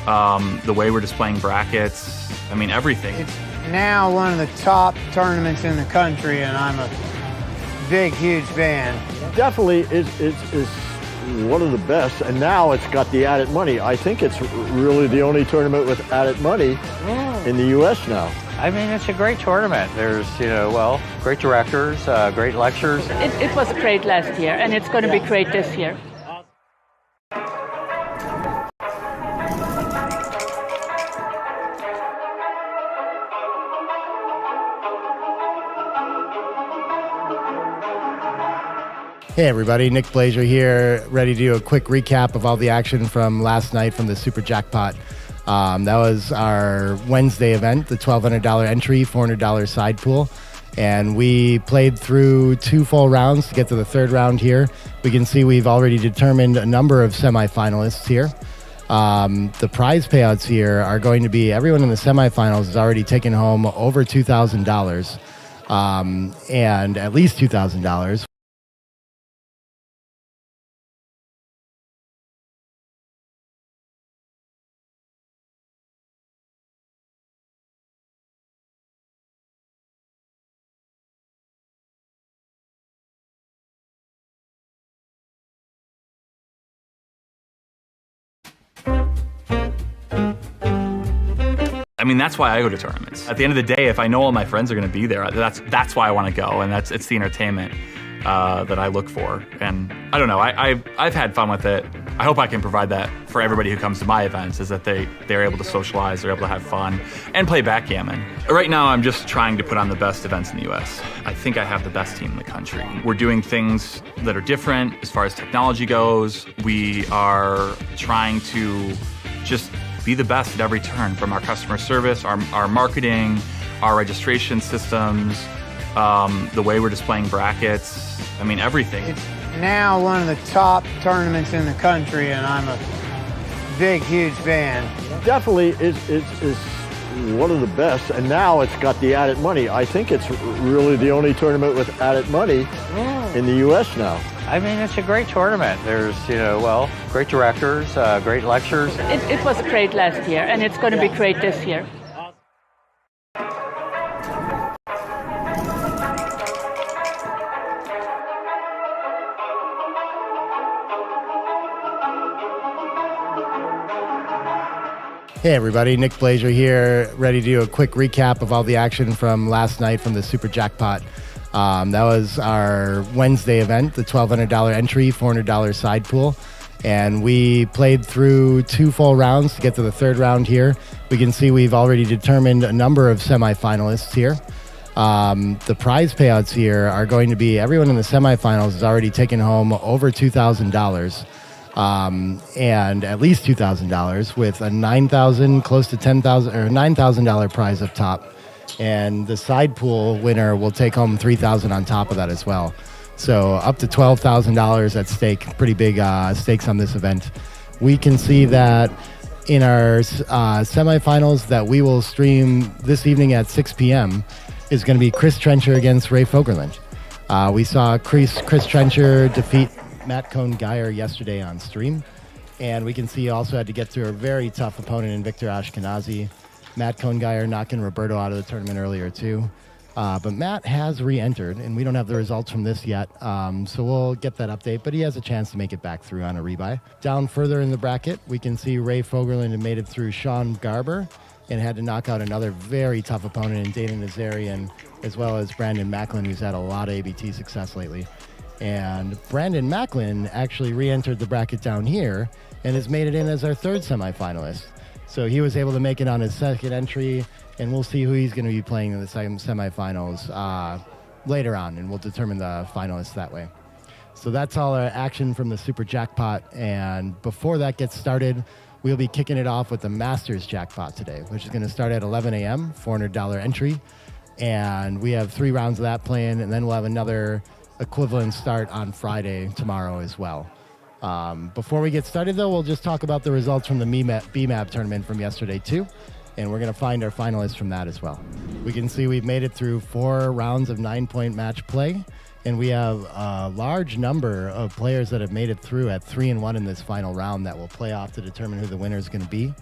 Speaker 1: the way we're displaying brackets. I mean, everything.
Speaker 2: It's now one of the top tournaments in the country, and I'm a big, huge fan.
Speaker 3: Definitely is one of the best, and now it's got the added money. I think it's really the only tournament with added money in the U.S. now.
Speaker 4: I mean, it's a great tournament. There's, great directors, great lectures.
Speaker 5: It was great last year, and it's going to be great this year.
Speaker 6: Hey everybody, Nick Blasier here, ready to do a quick recap of all the action from last night from the Super Jackpot. That was our Wednesday event, the $1,200 entry, $400 side pool. And we played through 2 full rounds to get to the 3rd round here. We can see we've already determined a number of semifinalists here. The prize payouts here are going to be, everyone in the semifinals has already taken home over $2,000 and at least $2,000.
Speaker 1: I mean, that's why I go to tournaments. At the end of the day, if I know all my friends are going to be there, that's why I want to go, and it's the entertainment that I look for. And I don't know, I've had fun with it. I hope I can provide that for everybody who comes to my events, is that they're able to socialize, they're able to have fun, and play backgammon. Right now, I'm just trying to put on the best events in the U.S. I think I have the best team in the country. We're doing things that are different as far as technology goes. We are trying to just be the best at every turn, from our customer service, our marketing, our registration systems, the way we're displaying brackets. I mean, everything.
Speaker 2: It's now one of the top tournaments in the country, and I'm a big, huge fan.
Speaker 3: Definitely is one of the best, and now it's got the added money. I think it's really the only tournament with added money in the U.S. now.
Speaker 4: I mean, it's a great tournament. There's, great directors, great lectures.
Speaker 5: It was great last year, and it's going to be great this year.
Speaker 6: Hey everybody, Nick Blasier here, ready to do a quick recap of all the action from last night from the Super Jackpot. That was our Wednesday event, the $1,200 entry, $400 side pool. And we played through 2 full rounds to get to the 3rd round here. We can see we've already determined a number of semifinalists here. The prize payouts here are going to be, everyone in the semifinals has already taken home over $2,000 and at least $2,000, with a $9,000, close to $10,000 or $9,000 prize up top. And the side pool winner will take home $3,000 on top of that as well. So up to $12,000 at stake. Pretty big stakes on this event. We can see that in our semifinals that we will stream this evening at 6 p.m. is going to be Chris Trencher against Ray Fogerland. We saw Chris Trencher defeat Matt Cohn-Geyer yesterday on stream. And we can see he also had to get to a very tough opponent in Victor Ashkenazi. Matt Cohn-Geyer knocking Roberto out of the tournament earlier too. But Matt has re-entered, and we don't have the results from this yet, so we'll get that update. But he has a chance to make it back through on a rebuy. Down further in the bracket, we can see Ray Fogerland had made it through Sean Garber and had to knock out another very tough opponent in Dana Nazarian, as well as Brandon Macklin, who's had a lot of ABT success lately. And Brandon Macklin actually re-entered the bracket down here and has made it in as our 3rd semifinalist. So he was able to make it on his 2nd entry, and we'll see who he's going to be playing in the semifinals later on, and we'll determine the finalists that way. So that's all our action from the Super Jackpot. And before that gets started, we'll be kicking it off with the Masters Jackpot today, which is going to start at 11 a.m., $400 entry. And we have 3 rounds of that playing, and then we'll have another equivalent start on Friday tomorrow as well. Before we get started, though, we'll just talk about the results from the BMAP tournament from yesterday, too. And we're going to find our finalists from that as well. We can see we've made it through 4 rounds of 9-point match play. And we have a large number of players that have made it through at 3-1 in this final round that will play off to determine who the winner is going to be.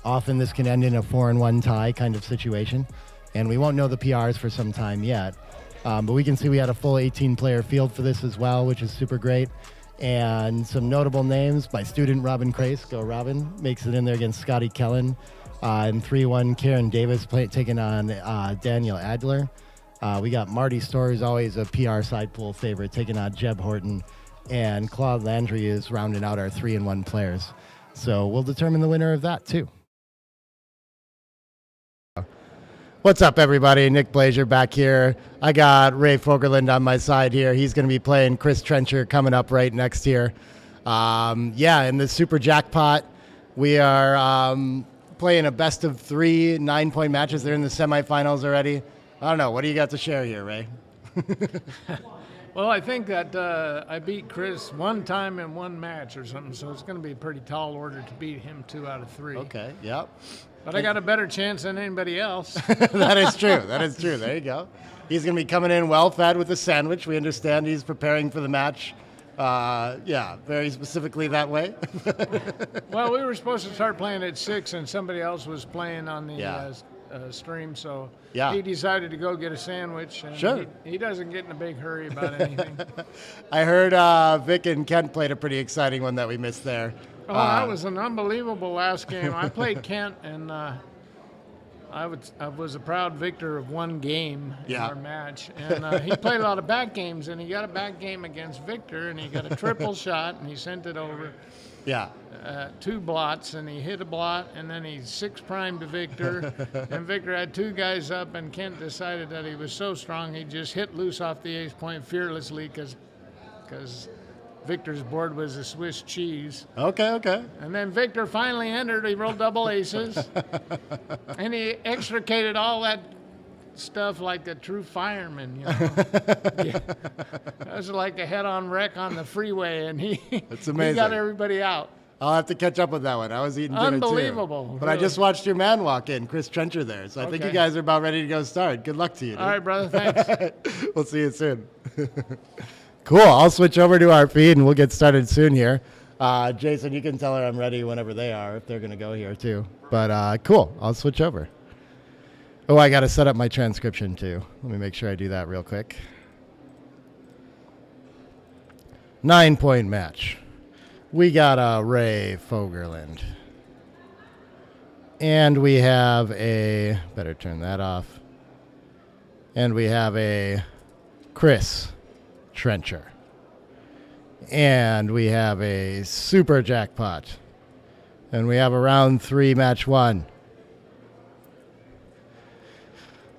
Speaker 6: Often this can end in a 4-1 tie kind of situation. And we won't know the PRs for some time yet. But we can see we had a full 18-player field for this as well, which is super great. And some notable names. My student, Robin Crace, go Robin, makes it in there against Scotty Kellen. And 3-1, Karen Davis taking on Daniel Adler. We got Marty Storr, who's always a PR side pool favorite, taking on Jeb Horton. And Claude Landry is rounding out our 3-1 players. So we'll determine the winner of that, too. What's up, everybody? Nick Blasier back here. I got Ray Fogerland on my side here. He's going to be playing Chris Trencher coming up right next here. In the Super Jackpot, we are playing a best of 3 9-point matches. They're in the semifinals already. I don't know. What do you got to share here, Ray?
Speaker 9: Well, I think that I beat Chris 1 time in 1 match or something, so it's going to be a pretty tall order to beat him 2 out of 3.
Speaker 6: Okay, yep.
Speaker 9: But I got a better chance than anybody else.
Speaker 6: That is true. That is true. There you go. He's going to be coming in well-fed with a sandwich. We understand he's preparing for the match. Very specifically that way.
Speaker 9: Well, we were supposed to start playing at 6, and somebody else was playing on the stream, so he decided to go get a sandwich. And
Speaker 6: sure.
Speaker 9: He doesn't get in a big hurry about anything.
Speaker 6: I heard Vic and Kent played a pretty exciting one that we missed there.
Speaker 9: Oh, that was an unbelievable last game. I played Kent, and I was a proud victor of 1 game in our match. And he played a lot of back games, and he got a back game against Victor, and he got a triple shot, and he sent it over. 2 blots, and he hit a blot, and then he 6-primed to Victor. And Victor had 2 guys up, and Kent decided that he was so strong he just hit loose off the ace point fearlessly because Victor's board was a Swiss cheese.
Speaker 6: Okay.
Speaker 9: And then Victor finally entered. He rolled double aces. And he extricated all that stuff like a true fireman, you know. That was like a head-on wreck on the freeway, and
Speaker 6: That's amazing.
Speaker 9: He got everybody out.
Speaker 6: I'll have to catch up with that one. I was eating dinner too.
Speaker 9: Unbelievable.
Speaker 6: But really. I just watched your man walk in, Chris Trencher there. So I think you guys are about ready to go start. Good luck to you, dude.
Speaker 9: All right, brother. Thanks.
Speaker 6: We'll see you soon. Cool. I'll switch over to our feed, and we'll get started soon here. Jason, you can tell her I'm ready whenever they are, if they're going to go here too. But cool. I'll switch over. Oh, I got to set up my transcription too. Let me make sure I do that real quick. 9-point match. We got a Ray Fogerland. And we have a, better turn that off. And we have a Chris Trencher. And we have a Super Jackpot. And we have a round 3 match 1.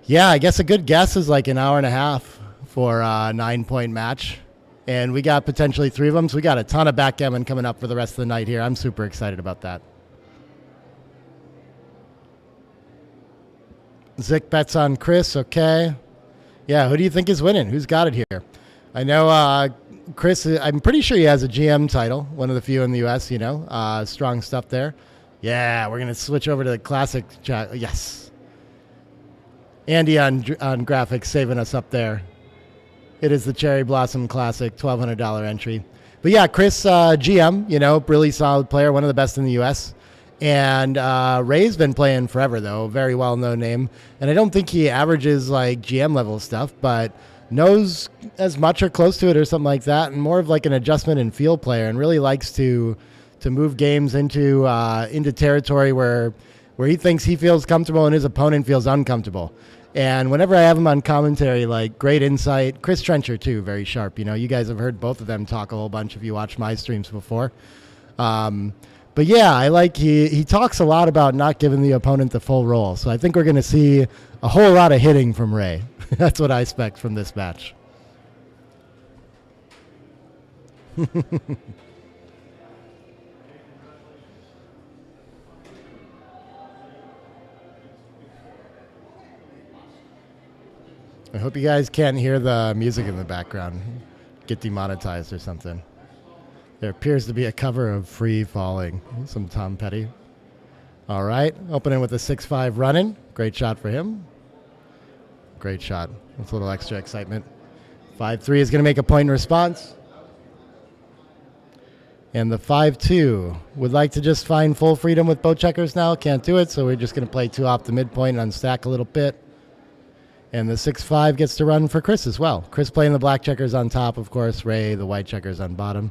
Speaker 6: Yeah, I guess a good guess is like an hour and a half for a 9-point match. And we got potentially 3 of them, so we got a ton of backgammon coming up for the rest of the night here. I'm super excited about that. Zick bets on Chris, okay. Yeah, who do you think is winning? Who's got it here? I know Chris, I'm pretty sure he has a GM title, one of the few in the U.S., you know. Strong stuff there. Yeah, we're going to switch over to the classic. Yes. Andy on graphics saving us up there. It is the Cherry Blossom Classic, $1,200 entry. But yeah, Chris, GM, you know, really solid player, one of the best in the U.S. And Ray's been playing forever, though, very well-known name. And I don't think he averages, like, GM-level stuff, but knows as much or close to it or something like that, and more of, like, an adjustment and field player, and really likes to move games into territory where he thinks he feels comfortable and his opponent feels uncomfortable. And whenever I have him on commentary, like, great insight. Chris Trencher, too, very sharp. You know, you guys have heard both of them talk a whole bunch if you watched my streams before. But yeah, I like he talks a lot about not giving the opponent the full role. So I think we're going to see a whole lot of hitting from Ray. That's what I expect from this match. I hope you guys can't hear the music in the background. Get demonetized or something. There appears to be a cover of Free Falling. Some Tom Petty. All right. Opening with a 6-5 running. Great shot for him. Great shot. With a little extra excitement. 5-3 is going to make a point in response. And the 5-2 would like to just find full freedom with both checkers now. Can't do it, so we're just going to play 2 off the midpoint and unstack a little bit. And the 6-5 gets to run for Chris as well. Chris playing the black checkers on top, of course. Ray, the white checkers on bottom.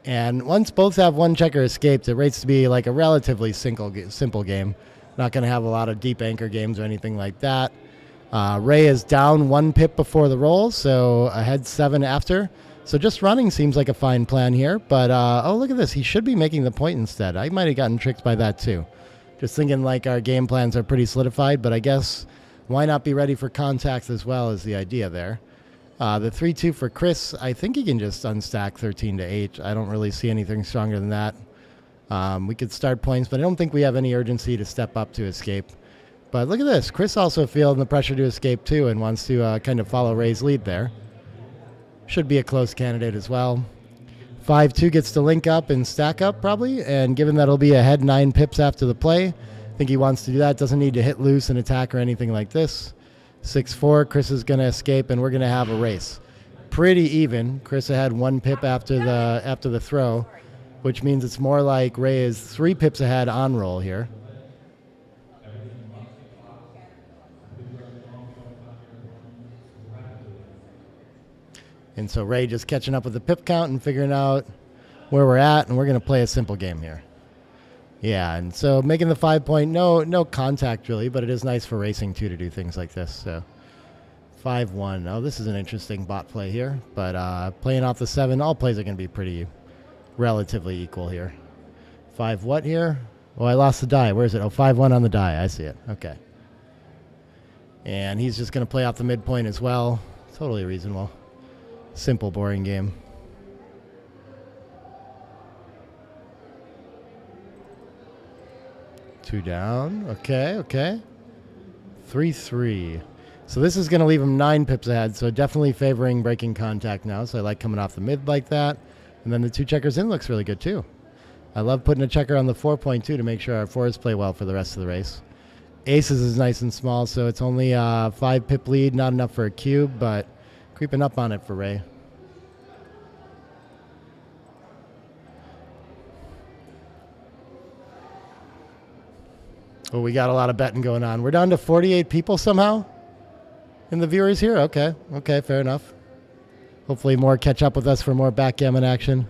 Speaker 6: And once both have one checker escaped, it rates to be like a relatively simple game. Not going to have a lot of deep anchor games or anything like that. Ray is down 1 pip before the roll, so ahead 7 after. So just running seems like a fine plan here. But, oh, look at this. He should be making the point instead. I might have gotten tricked by that too. Just thinking like our game plans are pretty solidified, but I guess why not be ready for contact as well is the idea there. The 3-2 for Chris, I think he can just unstack 13-8. I don't really see anything stronger than that. We could start points, but I don't think we have any urgency to step up to escape. But look at this. Chris also feeling the pressure to escape too and wants to kind of follow Ray's lead there. Should be a close candidate as well. 5-2 gets to link up and stack up probably, and given that it'll be ahead 9 pips after the play, I think he wants to do that. Doesn't need to hit loose and attack or anything like this. 6-4, Chris is going to escape, and we're going to have a race. Pretty even. Chris had 1 pip after the throw, which means it's more like Ray is 3 pips ahead on roll here. And so Ray just catching up with the pip count and figuring out where we're at, and we're going to play a simple game here. Yeah, and so making the 5 point, no contact really, but it is nice for racing too to do things like this. So 5-1. Oh, this is an interesting bot play here, but playing off the 7, all plays are going to be pretty relatively equal here. 5 what here? Oh, I lost the die. Where is it? Oh, 5-1 on the die. I see it. Okay. And he's just going to play off the midpoint as well. Totally reasonable. Simple, boring game. Two down. Okay. 3-3. So this is going to leave him 9 pips ahead, so definitely favoring breaking contact now. So I like coming off the mid like that. And then the 2 checkers in looks really good too. I love putting a checker on the 4.2 to make sure our 4s play well for the rest of the race. Aces is nice and small, so it's only a 5 pip lead, not enough for a cube, but creeping up on it for Ray. Oh, we got a lot of betting going on. We're down to 48 people somehow in the viewers here. Okay, fair enough. Hopefully more catch up with us for more backgammon action.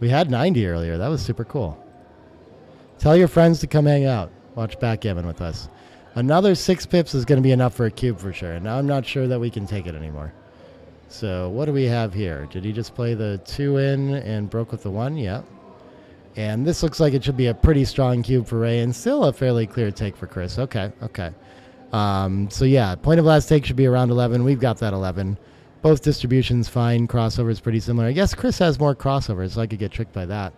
Speaker 6: We had 90 earlier. That was super cool. Tell your friends to come hang out. Watch backgammon with us. Another 6 pips is going to be enough for a cube for sure. Now I'm not sure that we can take it anymore. So what do we have here? Did he just play the 2 in and broke with the 1? Yeah. And this looks like it should be a pretty strong cube for Ray and still a fairly clear take for Chris. Okay. So yeah, point of last take should be around 11. We've got that 11. Both distributions fine. Crossovers pretty similar. I guess Chris has more crossovers, so I could get tricked by that.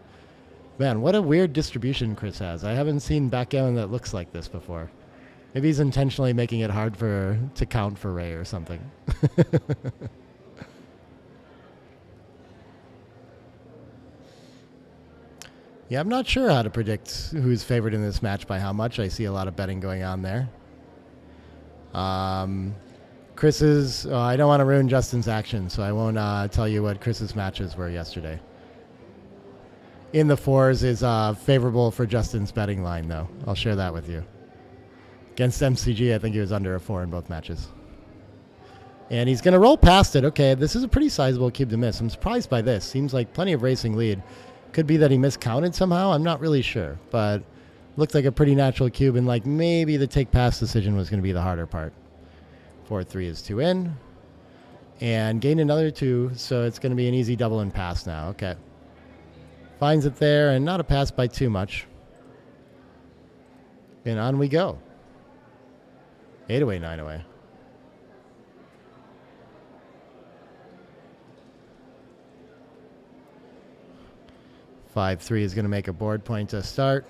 Speaker 6: Man, what a weird distribution Chris has. I haven't seen backgammon that looks like this before. Maybe he's intentionally making it hard to count for Ray or something. Yeah, I'm not sure how to predict who's favored in this match by how much. I see a lot of betting going on there. Chris's, I don't want to ruin Justin's action, so I won't tell you what Chris's matches were yesterday. In the 4s is favorable for Justin's betting line, though. I'll share that with you. Against MCG, I think he was under a 4 in both matches. And he's going to roll past it. Okay, this is a pretty sizable cube to miss. I'm surprised by this. Seems like plenty of racing lead. Could be that he miscounted somehow. I'm not really sure, but looked like a pretty natural cube, and like maybe the take pass decision was going to be the harder part. 4-3 is 2 in, and gained another 2, so it's going to be an easy double and pass now. Okay, finds it there, and not a pass by too much. And on we go. 8 away, 9 away. 5-3 is going to make a board point to start.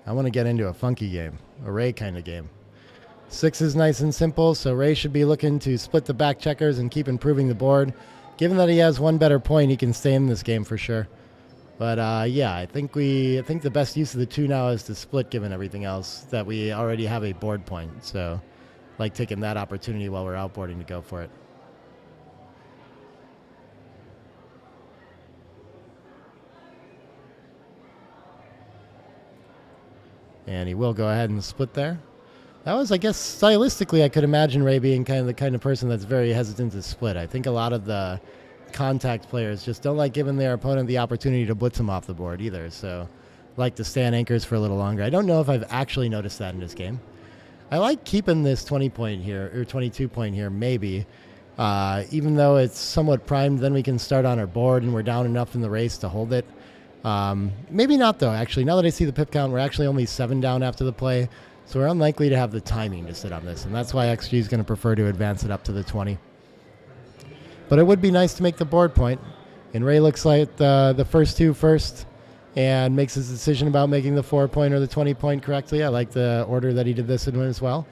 Speaker 6: I want to get into a funky game, a Ray kind of game. 6 is nice and simple, so Ray should be looking to split the back checkers and keep improving the board. Given that he has one better point, he can stay in this game for sure. But yeah, I think the best use of the 2 now is to split, given everything else, that we already have a board point. So, like taking that opportunity while we're outboarding to go for it. And he will go ahead and split there. That was, I guess, stylistically, I could imagine Ray being the kind of person that's very hesitant to split. I think a lot of the contact players just don't like giving their opponent the opportunity to blitz them off the board either. So, like to stay on anchors for a little longer. I don't know if I've actually noticed that in this game. I like keeping this 20 point here, or 22 point here, maybe. Even though it's somewhat primed, then we can start on our board and we're down enough in the race to hold it. Maybe not, though, actually. Now that I see the pip count, we're actually only 7 down after the play. So we're unlikely to have the timing to sit on this. And that's why XG is going to prefer to advance it up to the 20. But it would be nice to make the board point. And Ray looks like the first 2 first and makes his decision about making the 4 point or the 20 point correctly. I like the order that he did this in as well.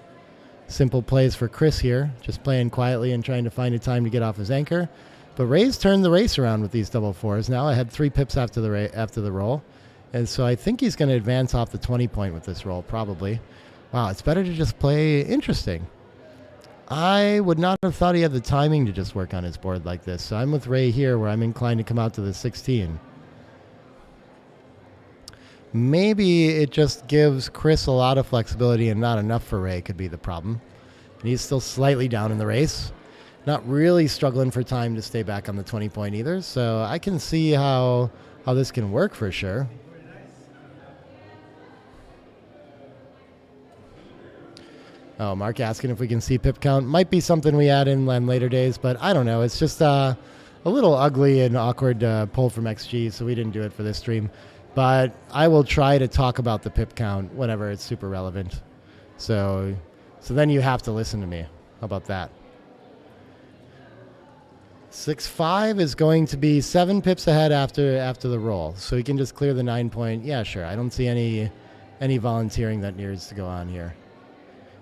Speaker 6: Simple plays for Chris here, just playing quietly and trying to find a time to get off his anchor. But Ray's turned the race around with these double 4s. Now I had 3 pips after the roll. And so I think he's going to advance off the 20 point with this roll, probably. Wow, it's better to just play interesting. I would not have thought he had the timing to just work on his board like this. So I'm with Ray here, where I'm inclined to come out to the 16. Maybe it just gives Chris a lot of flexibility and not enough for Ray could be the problem. And he's still slightly down in the race. Not really struggling for time to stay back on the 20 point either. So I can see how this can work for sure. Oh, Mark asking if we can see pip count. Might be something we add in later days, but I don't know. It's just a little ugly and awkward pull from XG, so we didn't do it for this stream. But I will try to talk about the pip count whenever it's super relevant. So then you have to listen to me. How about that? 6-5 is going to be 7 pips ahead after the roll. So he can just clear the 9 point. Yeah, sure. I don't see any volunteering that needs to go on here.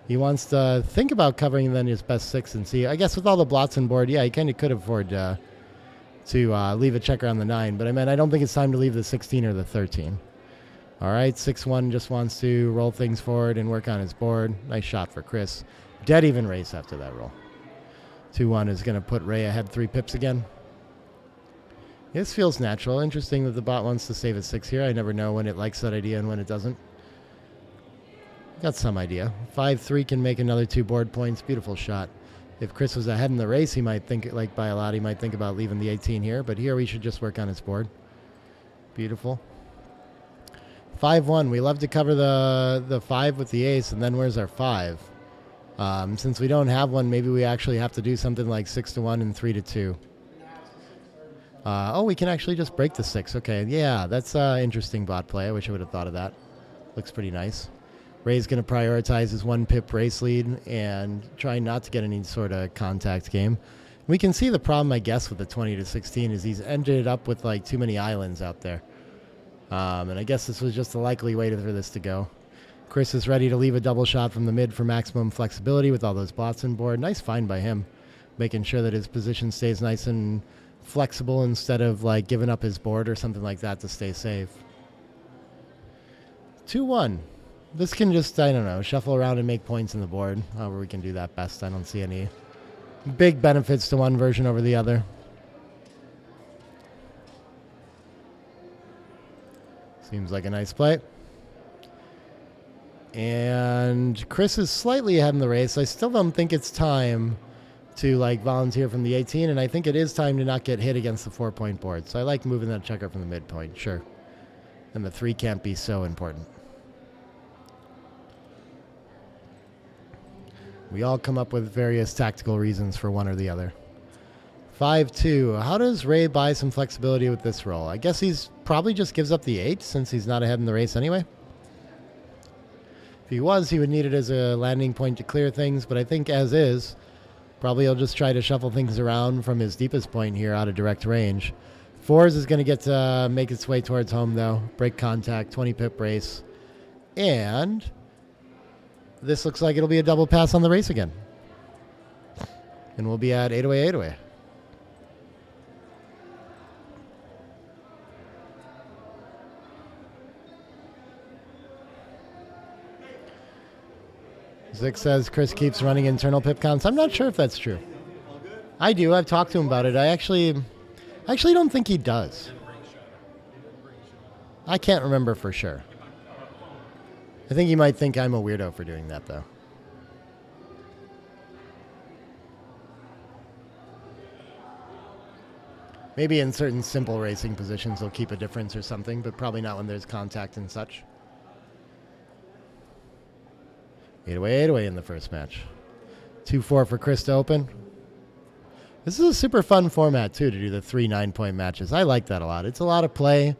Speaker 6: He wants to think about covering then his best 6 and see. I guess with all the blots on board, yeah, he kind of could afford to leave a checker on the 9. But I don't think it's time to leave the 16 or the 13. All right, 6-1 just wants to roll things forward and work on his board. Nice shot for Chris. Dead even race after that roll. 2-1 is going to put Ray ahead 3 pips again. This feels natural. Interesting that the bot wants to save a 6 here. I never know when it likes that idea and when it doesn't. Got some idea. 5-3 can make another 2 board points. Beautiful shot. If Chris was ahead in the race, he might think, like by a lot, he might think about leaving the 18 here. But here we should just work on his board. Beautiful. 5-1. We love to cover the 5 with the ace, and then where's our 5? Since we don't have one, maybe we actually have to do something like 6-1 and 3-2. Oh, we can actually just break the 6. Okay, yeah, that's interesting bot play. I wish I would have thought of that. Looks pretty nice. Ray's going to prioritize his 1 pip race lead and try not to get any sort of contact game. We can see the problem, I guess, with the 20-16 is he's ended up with like too many islands out there. And I guess this was just a likely way for this to go. Chris is ready to leave a double shot from the mid for maximum flexibility with all those blots on board. Nice find by him, making sure that his position stays nice and flexible instead of like giving up his board or something like that to stay safe. 2-1. This can just, I don't know, shuffle around and make points in the board. However we can do that best. I don't see any big benefits to one version over the other. Seems like a nice play. And Chris is slightly ahead in the race. I still don't think it's time to like volunteer from the 18, and I think it is time to not get hit against the 4 point board. So I like moving that checker from the midpoint, sure. And the 3 can't be so important. We all come up with various tactical reasons for one or the other. 5-2. How does Ray buy some flexibility with this roll? I guess he's probably just gives up the 8 since he's not ahead in the race anyway. If he was, he would need it as a landing point to clear things, but I think as is, probably he'll just try to shuffle things around from his deepest point here out of direct range. Fours is going to get to make its way towards home, though. Break contact, 20 pip race. And this looks like it'll be a double pass on the race again. And we'll be at 8-away, 8-away. Zick says Chris keeps running internal pip counts. I'm not sure if that's true. I do. I've talked to him about it. I actually don't think he does. I can't remember for sure. I think he might think I'm a weirdo for doing that, though. Maybe in certain simple racing positions they'll keep a difference or something, but probably not when there's contact and such. 8-away, 8-away in the first match. 2-4 for Chris to open. This is a super fun format, too, to do the 3 9-point matches. I like that a lot. It's a lot of play.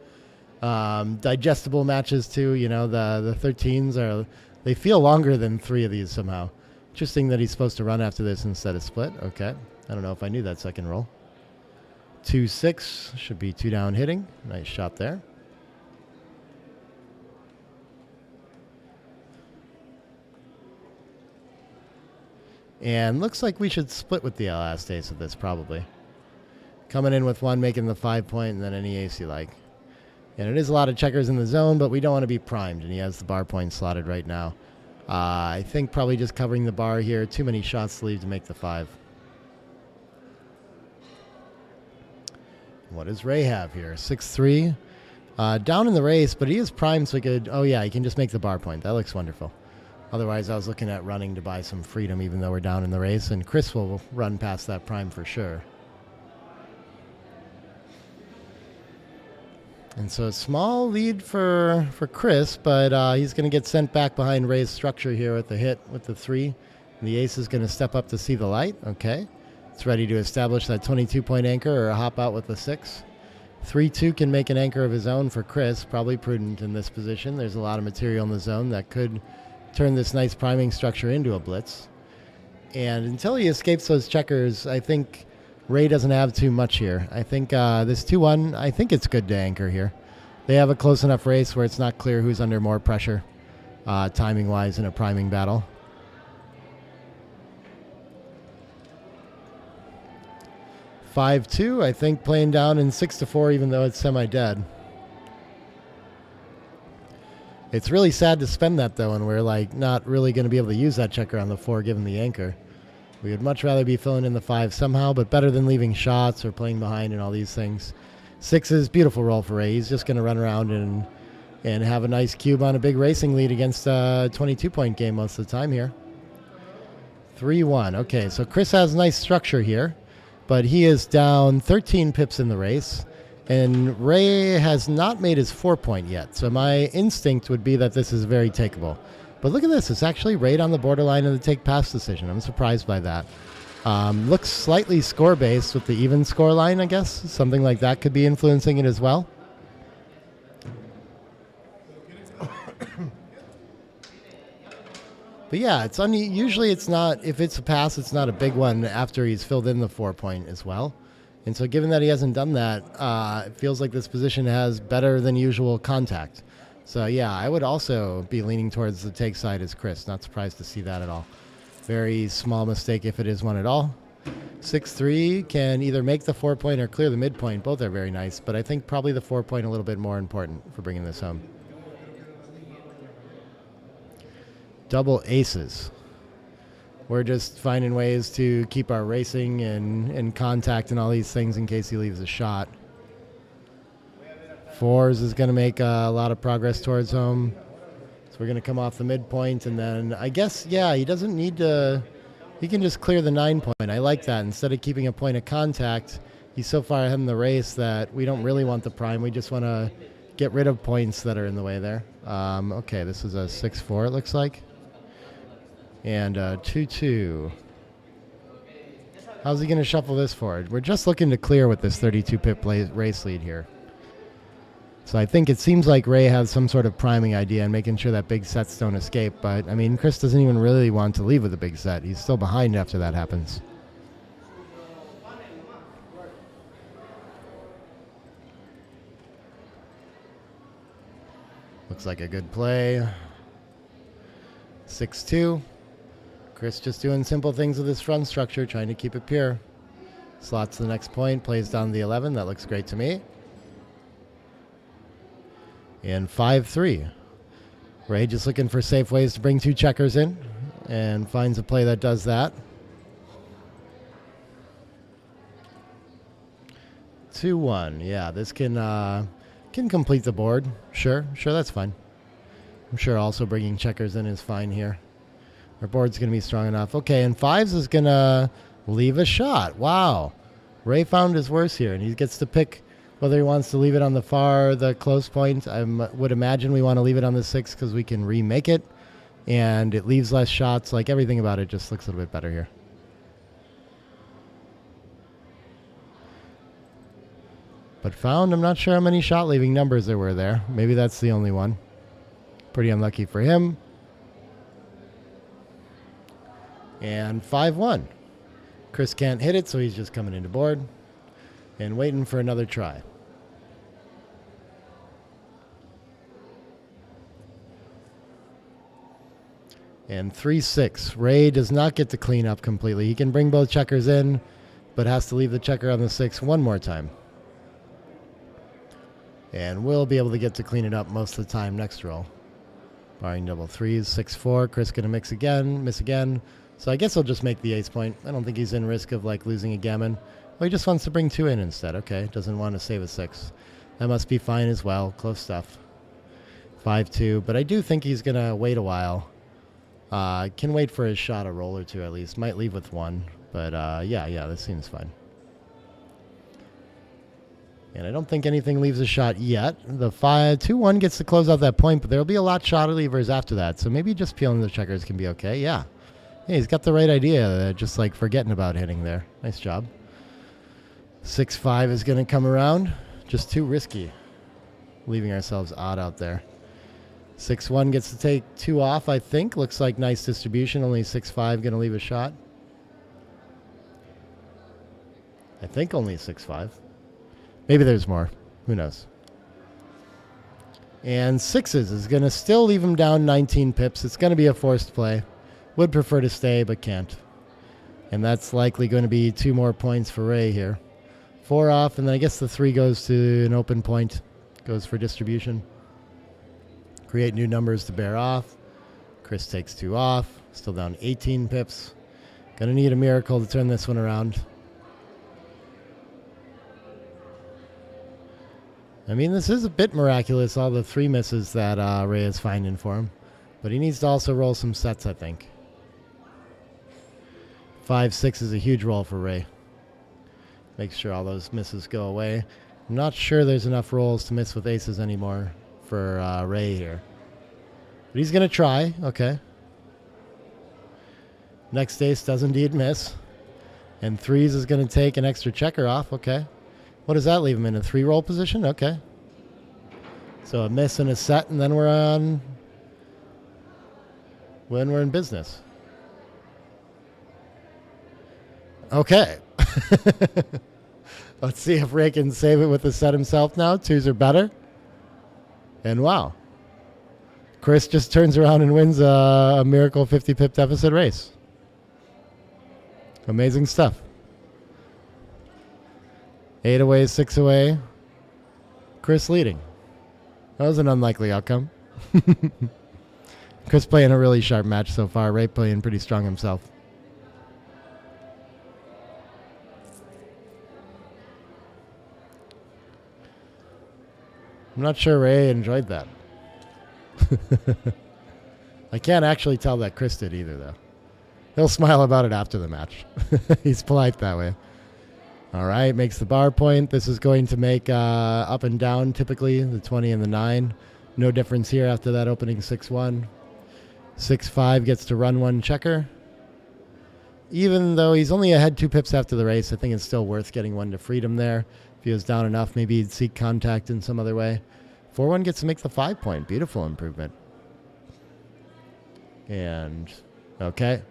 Speaker 6: Digestible matches, too. You know, the 13s they feel longer than 3 of these somehow. Interesting that he's supposed to run after this instead of split. Okay. I don't know if I knew that second roll. 2-6 should be 2 down hitting. Nice shot there. And looks like we should split with the last ace of this, probably. Coming in with 1, making the 5-point, and then any ace you like. And it is a lot of checkers in the zone, but we don't want to be primed, and he has the bar point slotted right now. I think probably just covering the bar here. Too many shots to leave to make the 5. What does Ray have here? 6-3. Down in the race, but he is primed, so he could... Oh, yeah, he can just make the bar point. That looks wonderful. Otherwise, I was looking at running to buy some freedom, even though we're down in the race, and Chris will run past that prime for sure. And so a small lead for Chris, but he's going to get sent back behind Ray's structure here with the hit with the 3. And the ace is going to step up to see the light. Okay. It's ready to establish that 22-point anchor or a hop out with the 6. 3-2 can make an anchor of his own for Chris. Probably prudent in this position. There's a lot of material in the zone that could turn this nice priming structure into a blitz. And until he escapes those checkers, I think Ray doesn't have too much here. I think this 2-1, I think it's good to anchor here. They have a close enough race where it's not clear who's under more pressure, timing-wise, in a priming battle. (5-2), I think playing down in 6-4, even though it's semi-dead. It's really sad to spend that, though, and we're like not really going to be able to use that checker on the 4 given the anchor. We would much rather be filling in the 5 somehow, but better than leaving shots or playing behind and all these things. 6 beautiful roll for Ray. He's just going to run around and have a nice cube on a big racing lead against a 22-point game most of the time here. 3-1. Okay, so Chris has nice structure here, but he is down 13 pips in the race. And Ray has not made his 4-point yet, so my instinct would be that this is very takeable. But look at this. It's actually right on the borderline of the take-pass decision. I'm surprised by that. Looks slightly score-based with the even score line, I guess. Something like that could be influencing it as well. But yeah, usually it's not, if it's a pass, it's not a big one after he's filled in the 4-point as well. And so given that he hasn't done that, it feels like this position has better than usual contact. So yeah, I would also be leaning towards the take side as Chris. Not surprised to see that at all. Very small mistake if it is one at all. 6-3 can either make the 4-point or clear the midpoint. Both are very nice, but I think probably the 4-point a little bit more important for bringing this home. Double aces. We're just finding ways to keep our racing and contact and all these things in case he leaves a shot. 4s is going to make a lot of progress towards home. So we're going to come off the midpoint, and then I guess, yeah, he doesn't need to, he can just clear the 9-point. I like that. Instead of keeping a point of contact, he's so far ahead in the race that we don't really want the prime. We just want to get rid of points that are in the way there. Okay, this is a 6-4, it looks like. And 2-2. How's he going to shuffle this forward? We're just looking to clear with this 32-pip race lead here. So I think it seems like Ray has some sort of priming idea and making sure that big sets don't escape. But, I mean, Chris doesn't even really want to leave with a big set. He's still behind after that happens. Looks like a good play. 6-2. Chris just doing simple things with his front structure, trying to keep it pure. Slots the next point, plays down the 11. That looks great to me. And 5-3. Ray just looking for safe ways to bring 2 checkers in and finds a play that does that. 2-1. Yeah, this can complete the board. Sure, that's fine. I'm sure also bringing checkers in is fine here. Our board's going to be strong enough. Okay, and 5s is going to leave a shot. Wow. Ray found his worst here, and he gets to pick whether he wants to leave it on the far, the close point. I would imagine we want to leave it on the 6 because we can remake it, and it leaves less shots. Like, everything about it just looks a little bit better here. But found, I'm not sure how many shot-leaving numbers there were there. Maybe that's the only one. Pretty unlucky for him. And 5-1. Chris can't hit it, so he's just coming into board and waiting for another try. And 3-6. Ray does not get to clean up completely. He can bring both checkers in, but has to leave the checker on the 6 one more time. And we'll be able to get to clean it up most of the time next roll. Barring double 3s, 6-4. Chris going to miss again. So I guess he'll just make the ace point. I don't think he's in risk of like losing a gammon. Well, he just wants to bring 2 in instead. Okay, doesn't want to save a 6. That must be fine as well. Close stuff. 5-2, but I do think he's going to wait a while. Can wait for his shot, a roll or 2 at least. Might leave with 1, but yeah, this seems fine. And I don't think anything leaves a shot yet. The 2-1 gets to close out that point, but there'll be a lot shot levers after that. So maybe just peeling the checkers can be okay. Yeah, he's got the right idea. Just like forgetting about hitting there. Nice job. 6-5 is going to come around. Just too risky. Leaving ourselves odd out there. 6-1 gets to take 2 off, I think. Looks like nice distribution. Only 6-5 going to leave a shot. I think only 6-5. Maybe there's more. Who knows? And 6s is going to still leave him down 19 pips. It's going to be a forced play. Would prefer to stay, but can't. And that's likely going to be 2 more points for Ray here. 4 off, and then I guess the 3 goes to an open point. Goes for distribution. Create new numbers to bear off. Chris takes 2 off. Still down 18 pips. Going to need a miracle to turn this one around. I mean, this is a bit miraculous, all the 3 misses that Ray is finding for him. But he needs to also roll some sets, I think. 5-6 is a huge roll for Ray. Make sure all those misses go away. I'm not sure there's enough rolls to miss with aces anymore for Ray here. But he's going to try. Okay. Next ace does indeed miss. And 3s is going to take an extra checker off. Okay. What does that leave him in? A 3-roll position? Okay. So a miss and a set, and then we're on when we're in business. Okay. Let's see if Ray can save it with the set himself now. 2s are better. And wow. Chris just turns around and wins a miracle 50-pip deficit race. Amazing stuff. 8 away, 6 away. Chris leading. That was an unlikely outcome. Chris playing a really sharp match so far. Ray playing pretty strong himself. I'm not sure Ray enjoyed that. I can't actually tell that Chris did either, though. He'll smile about it after the match. He's polite that way. All right, makes the bar point. This is going to make up and down, typically, the 20 and the 9. No difference here after that opening 6-1. 6-5 gets to run 1 checker. Even though he's only ahead 2 pips after the race, I think it's still worth getting 1 to freedom there. If he was down enough, maybe he'd seek contact in some other way. 4-1 gets to make the 5 point. Beautiful improvement. And, okay.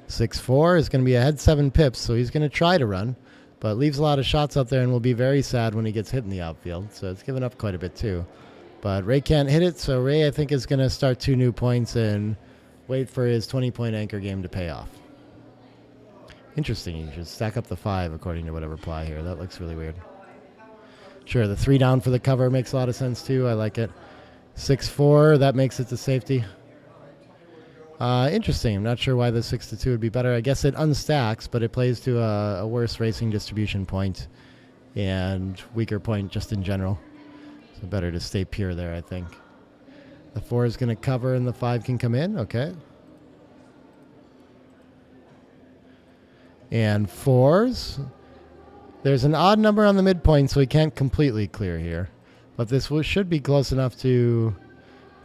Speaker 6: 6-4 is going to be ahead 7 pips, so he's going to try to run. but leaves a lot of shots out there and will be very sad when he gets hit in the outfield. So it's given up quite a bit too. But Ray can't hit it, so Ray, I think, is going to start 2 new points and wait for his 20-point anchor game to pay off. Interesting. You should stack up the 5 according to whatever reply here. That looks really weird. Sure, the 3 down for the cover makes a lot of sense too. I like it. 6-4, that makes it to safety. Interesting. I'm not sure why the 6-2 would be better. I guess it unstacks, but it plays to a worse racing distribution point and weaker point just in general. So better to stay pure there, I think. The 4 is going to cover and the 5 can come in. Okay. And 4s. There's an odd number on the midpoint, so he can't completely clear here. But this should be close enough to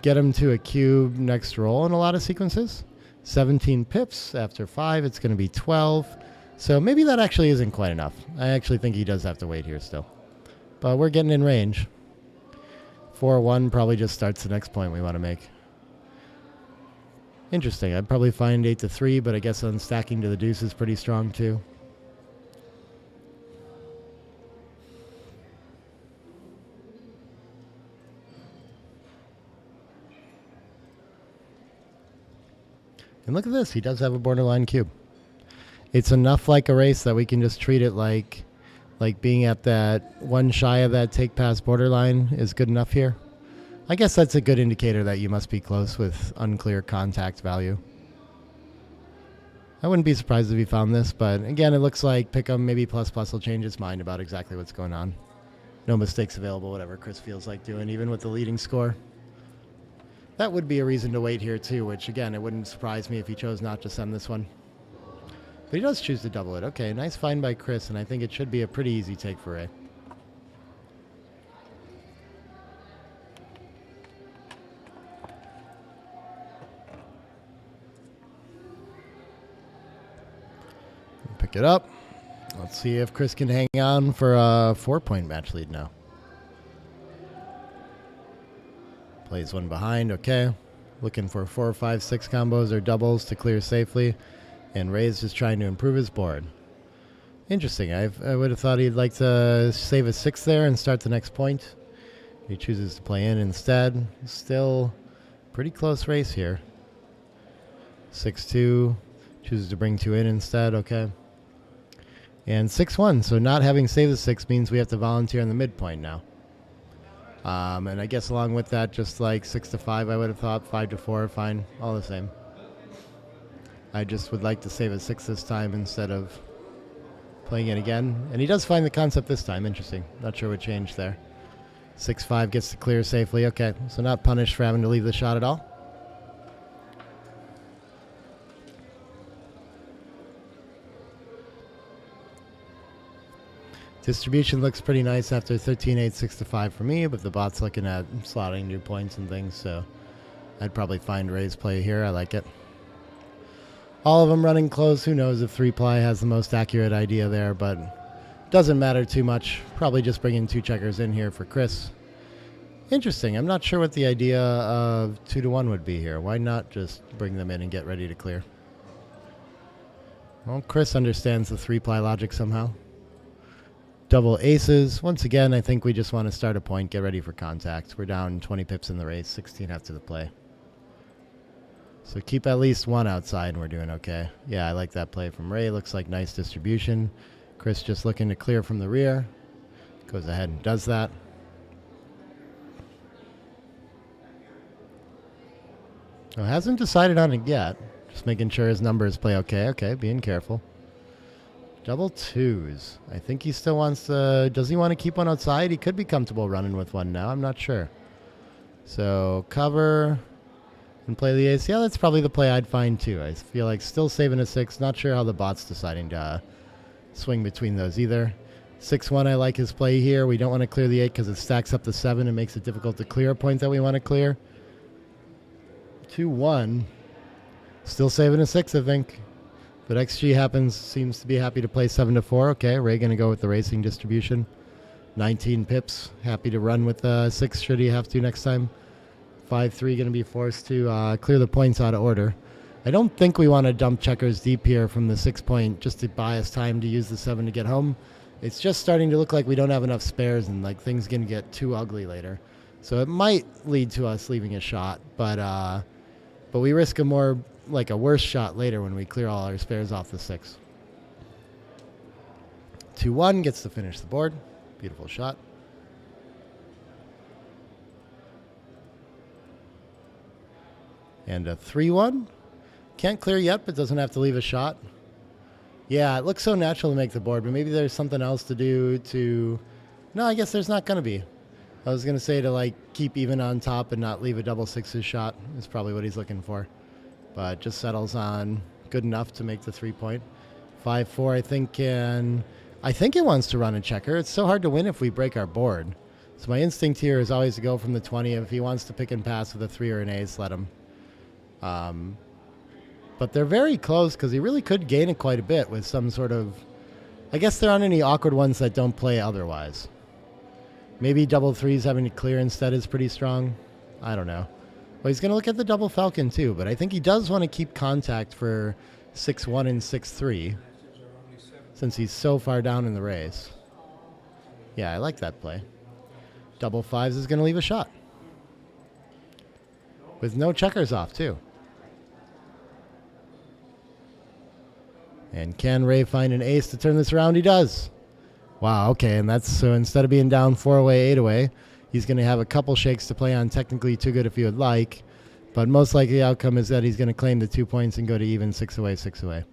Speaker 6: get him to a cube next roll in a lot of sequences. 17 pips after 5. It's going to be 12. So maybe that actually isn't quite enough. I actually think he does have to wait here still. But we're getting in range. 4-1 probably just starts the next point we want to make. Interesting. I'd probably find 8-3, but I guess unstacking to the deuce is pretty strong too. And look at this. He does have a borderline cube. It's enough like a race that we can just treat it like being at that 1 shy of that take pass borderline is good enough here. I guess that's a good indicator that you must be close with unclear contact value. I wouldn't be surprised if he found this, but again, it looks like Pick'em maybe plus will change his mind about exactly what's going on. No mistakes available, whatever Chris feels like doing, even with the leading score. That would be a reason to wait here too, which again, it wouldn't surprise me if he chose not to send this one. But he does choose to double it. Okay, nice find by Chris, and I think it should be a pretty easy take for Ray. Pick it up. Let's see if Chris can hang on for a 4-point match lead now. Plays one behind, okay. Looking for 4, 5, 6 combos or doubles to clear safely. And Ray's just trying to improve his board. Interesting. I would have thought he'd like to save a 6 there and start the next point. He chooses to play in instead. Still pretty close race here. 6-2. Chooses to bring 2 in instead, okay. And 6-1. So not having saved the 6 means we have to volunteer in the midpoint now. And I guess along with that, just like 6-5, I would have thought 5-4, fine, all the same. I just would like to save a 6 this time instead of playing it again. And he does find the concept this time. Interesting. Not sure what changed there. 6-5 gets to clear safely. Okay, so not punished for having to leave the shot at all. Distribution looks pretty nice after 13-8, 6-5 for me, but the bot's looking at slotting new points and things, so I'd probably find Ray's play here. I like it. All of them running close. Who knows if 3-ply has the most accurate idea there, but doesn't matter too much. Probably just bringing 2 checkers in here for Chris. Interesting. I'm not sure what the idea of 2-1 would be here. Why not just bring them in and get ready to clear? Well, Chris understands the 3-ply logic somehow. Double aces. Once again, I think we just want to start a point, get ready for contact. We're down 20 pips in the race, 16 after the play. So keep at least 1 outside and we're doing okay. Yeah, I like that play from Ray. Looks like nice distribution. Chris just looking to clear from the rear. Goes ahead and does that. Well, hasn't decided on it yet. Just making sure his numbers play okay. Okay, being careful. Double 2s. I think he still wants to... Does he want to keep 1 outside? He could be comfortable running with 1 now. I'm not sure. So cover and play the ace. Yeah, that's probably the play I'd find too. I feel like still saving a 6. Not sure how the bot's deciding to swing between those either. 6-1, I like his play here. We don't want to clear the 8 because it stacks up the 7 and makes it difficult to clear a point that we want to clear. 2-1. Still saving a 6, I think. But XG happens, seems to be happy to play 7-4. Okay, Ray going to go with the racing distribution. 19 pips. Happy to run with 6 should he have to next time. 5-3 going to be forced to clear the points out of order. I don't think we want to dump checkers deep here from the 6 point just to buy us time to use the 7 to get home. It's just starting to look like we don't have enough spares and like things going to get too ugly later. So it might lead to us leaving a shot, but we risk a worse shot later when we clear all our spares off the 6. 2-1 gets to finish the board. Beautiful shot. And a 3-1. Can't clear yet, but doesn't have to leave a shot. Yeah, it looks so natural to make the board, but maybe there's something else to do to... No, I guess there's not going to be. I was going to say to like keep even on top and not leave a double 6s shot is probably what he's looking for. But just settles on good enough to make the 3-point. 5-4 I think it wants to run a checker. It's so hard to win if we break our board. So my instinct here is always to go from the 20. If he wants to pick and pass with a 3 or an ace, let him. But they're very close because he really could gain it quite a bit with some sort of... I guess there aren't any awkward ones that don't play otherwise. Maybe double 3s having to clear instead is pretty strong. I don't know. Well, he's going to look at the double falcon too, but I think he does want to keep contact for 6-1 and 6-3 since he's so far down in the race. Yeah, I like that play. Double 5s is going to leave a shot. With no checkers off too. And can Ray find an ace to turn this around? He does. Wow, okay, and that's so instead of being down 4 away, 8 away, he's going to have a couple shakes to play on. Technically too good if he would like, but most likely the outcome is that he's going to claim the 2 points and go to even 6 away, 6 away.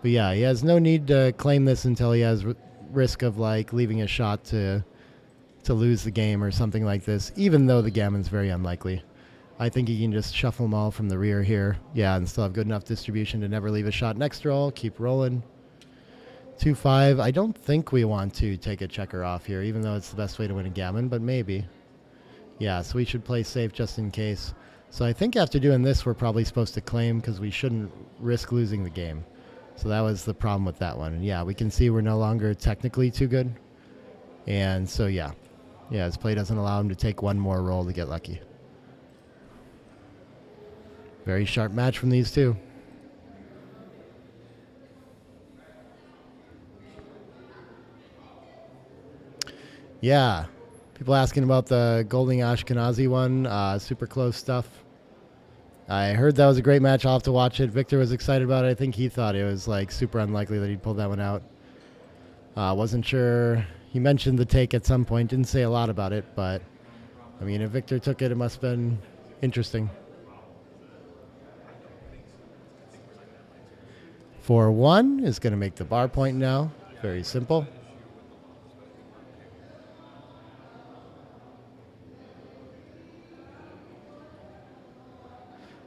Speaker 6: But yeah, he has no need to claim this until he has risk of like leaving a shot to lose the game or something like this, even though the gammon's very unlikely. I think he can just shuffle them all from the rear here. Yeah, and still have good enough distribution to never leave a shot next roll. Keep rolling. 2-5. I don't think we want to take a checker off here, even though it's the best way to win a gammon, but maybe. Yeah, so we should play safe just in case. So I think after doing this, we're probably supposed to claim because we shouldn't risk losing the game. So that was the problem with that one. And yeah, we can see we're no longer technically too good. And so yeah. Yeah, his play doesn't allow him to take one more roll to get lucky. Very sharp match from these two. Yeah. People asking about the Golding Ashkenazi one. Super close stuff. I heard that was a great match. I'll have to watch it. Victor was excited about it. I think he thought it was like super unlikely that he'd pull that one out. Wasn't sure. He mentioned the take at some point. Didn't say a lot about it, but I mean, if Victor took it, it must have been interesting. 4-1 is going to make the bar point now. Very simple.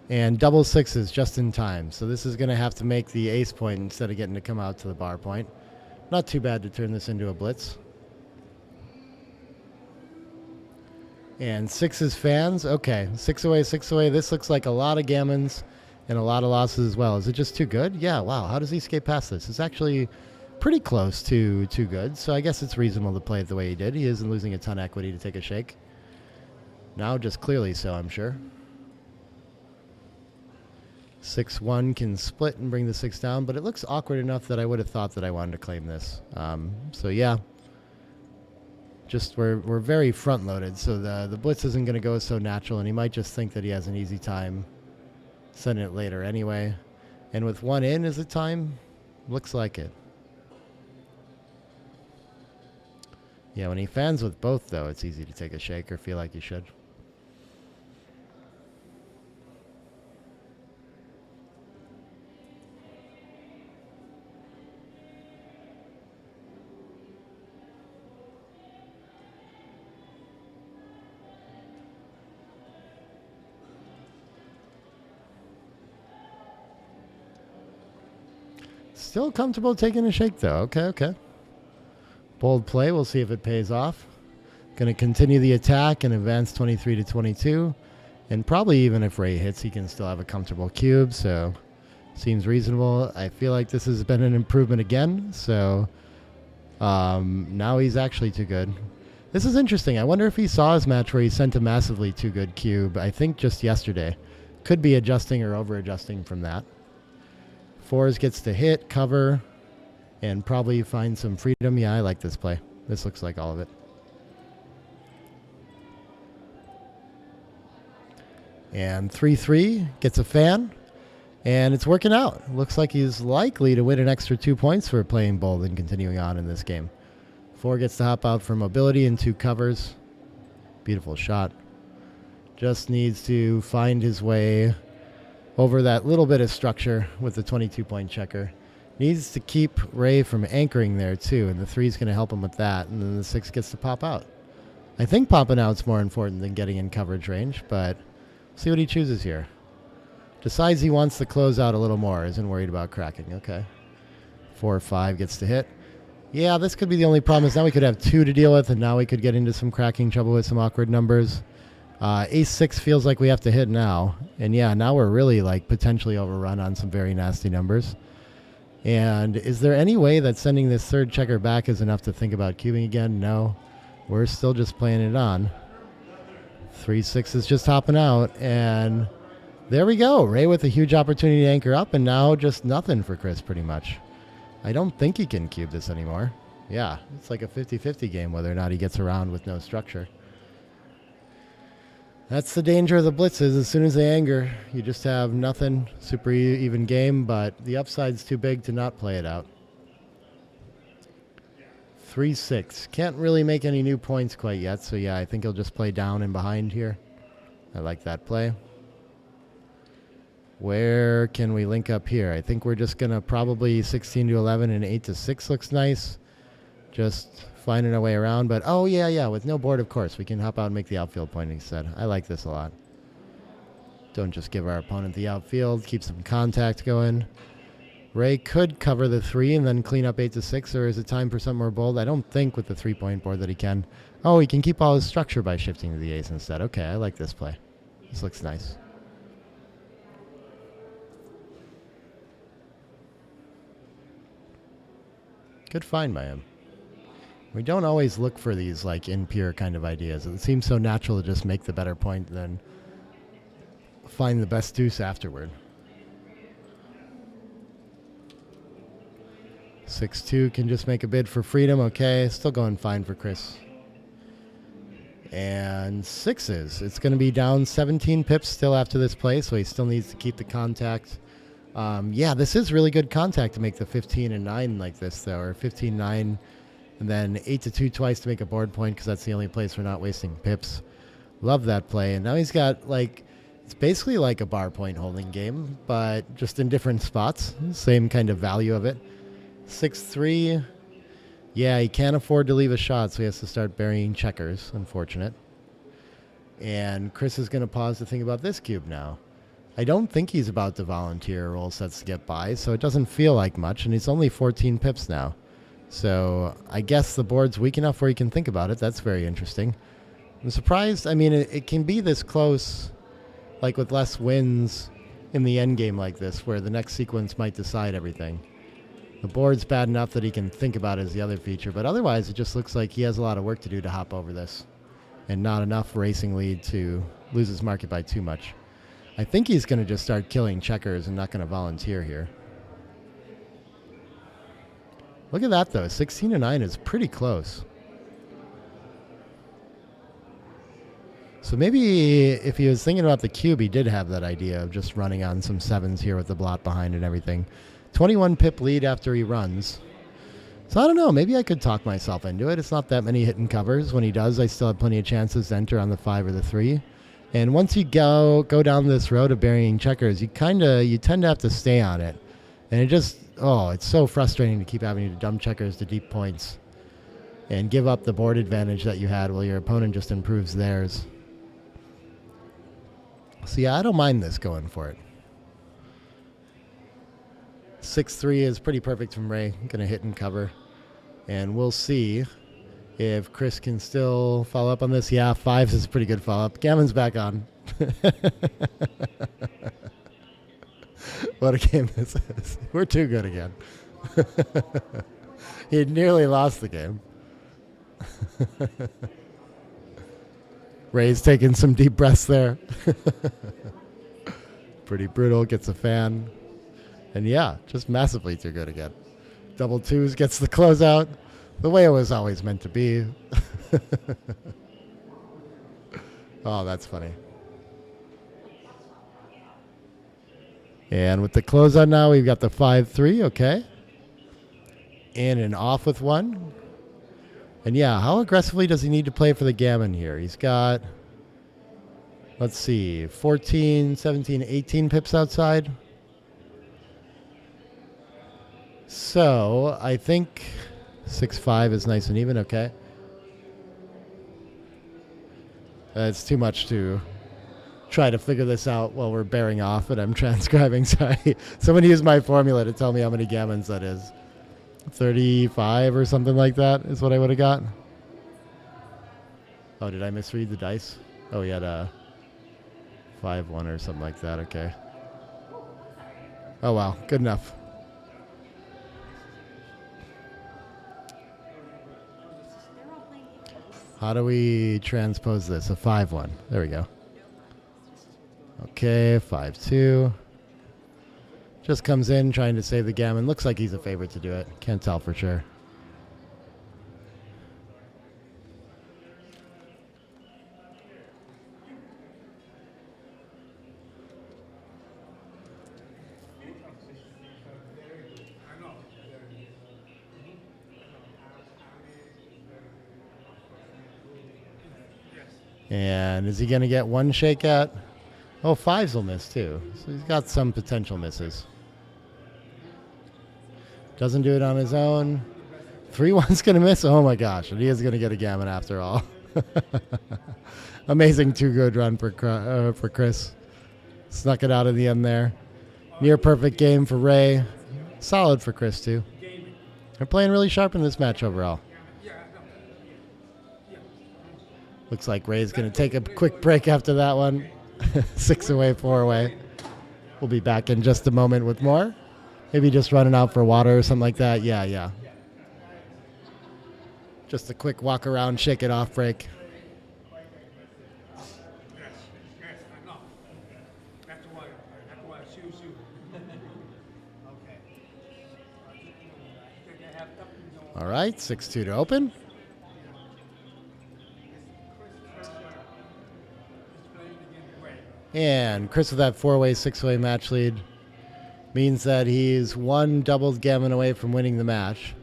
Speaker 6: And double 6s just in time. So this is going to have to make the ace point instead of getting to come out to the bar point. Not too bad to turn this into a blitz. And 6s fans. Okay, 6 away, 6 away. This looks like a lot of gammons. And a lot of losses as well. Is it just too good? Yeah, wow. How does he skate past this? It's actually pretty close to too good. So I guess it's reasonable to play it the way he did. He isn't losing a ton of equity to take a shake. Now just clearly so, I'm sure. 6-1 can split and bring the 6 down, but it looks awkward enough that I would have thought that I wanted to claim this. So yeah. Just we're very front loaded, so the blitz isn't going to go so natural, and he might just think that he has an easy time sending it later anyway. And with 1 in, is it time? Looks like it. Yeah, when he fans with both, though, it's easy to take a shake or feel like you should. Still comfortable taking a shake, though. Okay. Bold play. We'll see if it pays off. Going to continue the attack and advance 23 to 22. And probably even if Ray hits, he can still have a comfortable cube. So seems reasonable. I feel like this has been an improvement again. So now he's actually too good. This is interesting. I wonder if he saw his match where he sent a massively too good cube. I think just yesterday. Could be adjusting or over adjusting from that. 4s gets to hit, cover, and probably find some freedom. Yeah, I like this play. This looks like all of it. And 3-3 gets a fan, and it's working out. Looks like he's likely to win an extra 2 points for playing bold and continuing on in this game. 4 gets to hop out for mobility and 2 covers. Beautiful shot. Just needs to find his way over that little bit of structure with the 22-point checker. Needs to keep Ray from anchoring there, too, and the 3 is going to help him with that, and then the 6 gets to pop out. I think popping out's more important than getting in coverage range, but see what he chooses here. Decides he wants to close out a little more, isn't worried about cracking. Okay. 4-5 gets to hit. Yeah, this could be the only problem is now we could have 2 to deal with, and now we could get into some cracking trouble with some awkward numbers. Ace-6 feels like we have to hit now. And yeah, now we're really like potentially overrun on some very nasty numbers. And is there any way that sending this 3rd checker back is enough to think about cubing again? No. We're still just playing it on. 3-6 is just hopping out, and there we go. Ray with a huge opportunity to anchor up, and now just nothing for Chris pretty much. I don't think he can cube this anymore. Yeah, it's like a 50-50 game whether or not he gets around with no structure. That's the danger of the blitzes. As soon as they anger, you just have nothing. Super even game, but the upside's too big to not play it out. 3-6. Can't really make any new points quite yet, so yeah, I think he'll just play down and behind here. I like that play. Where can we link up here? I think we're just going to probably 16-11 and 8-6 looks nice. Just finding our way around, but oh yeah, with no board, of course, we can hop out and make the outfield point instead. I like this a lot. Don't just give our opponent the outfield, keep some contact going. Ray could cover the 3 and then clean up 8-6, or is it time for something more bold? I don't think with the 3-point board that he can. Oh, he can keep all his structure by shifting to the ace instead. Okay, I like this play. This looks nice. Good find by him. We don't always look for these like impure kind of ideas. It seems so natural to just make the better point than find the best deuce afterward. 6-2 can just make a bid for freedom. Okay, still going fine for Chris. And 6s. It's going to be down 17 pips still after this play, so he still needs to keep the contact. Yeah, this is really good contact to make the 15-9 like this, though, or 15-9. And then 8-2 twice to make a board point because that's the only place we're not wasting pips. Love that play. And now he's got, like, it's basically like a bar point holding game, but just in different spots. Same kind of value of it. 6-3. Yeah, he can't afford to leave a shot, so he has to start burying checkers. Unfortunate. And Chris is going to pause to think about this cube now. I don't think he's about to volunteer roll sets to get by, so it doesn't feel like much, and he's only 14 pips now. So I guess the board's weak enough where he can think about it. That's very interesting. I'm surprised. I mean, it can be this close, like with less wins in the end game like this, where the next sequence might decide everything. The board's bad enough that he can think about it as the other feature, but otherwise it just looks like he has a lot of work to do to hop over this, and not enough racing lead to lose his market by too much. I think he's going to just start killing checkers and not going to volunteer here. Look at that, though. 16-9 is pretty close. So maybe if he was thinking about the cube, he did have that idea of just running on some 7s here with the blot behind and everything. 21 pip lead after he runs. So I don't know. Maybe I could talk myself into it. It's not that many hidden covers. When he does, I still have plenty of chances to enter on the 5 or the 3. And once you go down this road of burying checkers, you tend to have to stay on it. And it just, it's so frustrating to keep having to dump checkers to deep points and give up the board advantage that you had while your opponent just improves theirs. So yeah, I don't mind this going for it. 6-3 is pretty perfect from Ray. I'm going to hit and cover. And we'll see if Chris can still follow up on this. Yeah, 5s is a pretty good follow-up. Gammon's back on. What a game this is. We're too good again. He nearly lost the game. Ray's taking some deep breaths there. Pretty brutal. Gets a fan. And yeah, just massively too good again. Double twos gets the closeout. The way it was always meant to be. Oh, that's funny. And with the closeout now, we've got the 5-3, okay. In and off with one. And yeah, how aggressively does he need to play for the gammon here? He's got, let's see, 14, 17, 18 pips outside. So I think 6-5 is nice and even, okay. It's too much to try to figure this out while we're bearing off, but I'm transcribing. Sorry. Someone used my formula to tell me how many gammons that is. 35 or something like that is what I would have got. Oh, did I misread the dice? Oh, he had a 5-1 or something like that. Okay. Oh, well. Good enough. How do we transpose this? A 5-1. There we go. Okay, 5-2. Just comes in trying to save the gammon. Looks like he's a favorite to do it. Can't tell for sure. And is he going to get one shake at? Oh, fives will miss too. So he's got some potential misses. Doesn't do it on his own. 3-1's going to miss. Oh my gosh. And he is going to get a gammon after all. Amazing two-good run for Chris. Snuck it out in the end there. Near perfect game for Ray. Solid for Chris too. They're playing really sharp in this match overall. Looks like Ray's going to take a quick break after that one. 6 away, 4 away. We'll be back in just a moment with more. Maybe just running out for water or something like that. Yeah. Just a quick walk around, shake it off break. All right, 6-2 to open. And Chris with that 4-way, 6-way match lead means that he's one doubled gammon away from winning the match.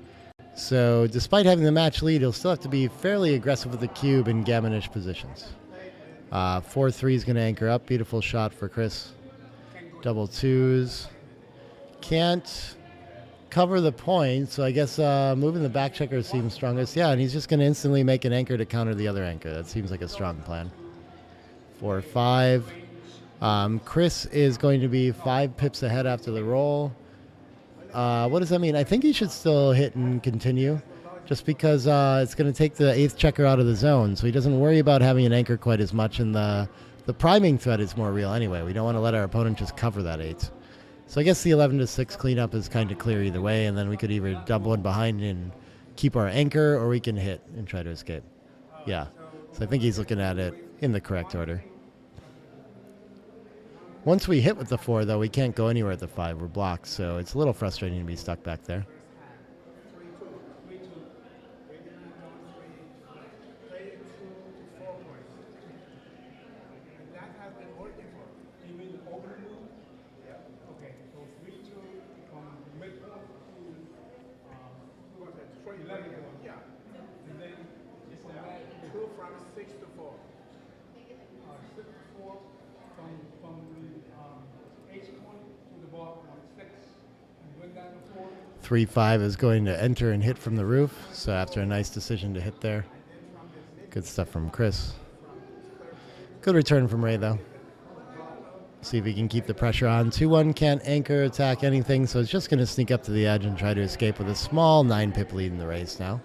Speaker 6: So despite having the match lead, he'll still have to be fairly aggressive with the cube in gammonish positions. 4-3 is going to anchor up. Beautiful shot for Chris. Double twos. Can't cover the point, so I guess moving the back checker seems strongest. Yeah, and he's just going to instantly make an anchor to counter the other anchor. That seems like a strong plan. 4-5. Chris is going to be 5 pips ahead after the roll. What does that mean? I think he should still hit and continue, just because it's going to take the 8th checker out of the zone, so he doesn't worry about having an anchor quite as much, and the priming threat is more real anyway. We don't want to let our opponent just cover that 8. So I guess the 11-6 cleanup is kind of clear either way, and then we could either double in behind and keep our anchor, or we can hit and try to escape. Yeah, so I think he's looking at it in the correct order. Once we hit with the 4, though, we can't go anywhere at the 5. We're blocked, so it's a little frustrating to be stuck back there. Three 5 is going to enter and hit from the roof. So after a nice decision to hit there. Good stuff from Chris. Good return from Ray, though. See if he can keep the pressure on. 2-1 can't anchor, attack, anything. So it's just going to sneak up to the edge and try to escape with a small 9-pip lead in the race now.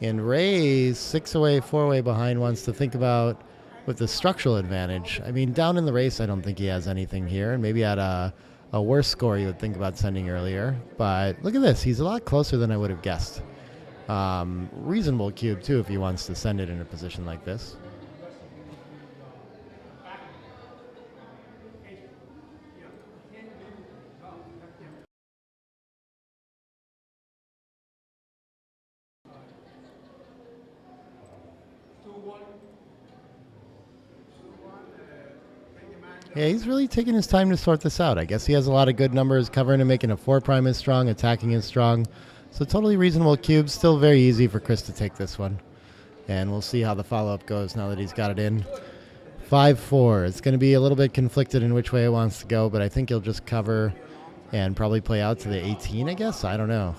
Speaker 6: And Ray's 6 away, 4 away behind wants to think about with the structural advantage. I mean, down in the race, I don't think he has anything here. And maybe at a worse score you would think about sending earlier. But look at this. He's a lot closer than I would have guessed. Reasonable cube, too, if he wants to send it in a position like this. Yeah, he's really taking his time to sort this out. I guess he has a lot of good numbers. Covering and making a 4 prime is strong. Attacking is strong. So totally reasonable cube. Still very easy for Chris to take this one. And we'll see how the follow-up goes now that he's got it in. 5-4. It's going to be a little bit conflicted in which way it wants to go, but I think he'll just cover and probably play out to the 18, I guess. I don't know.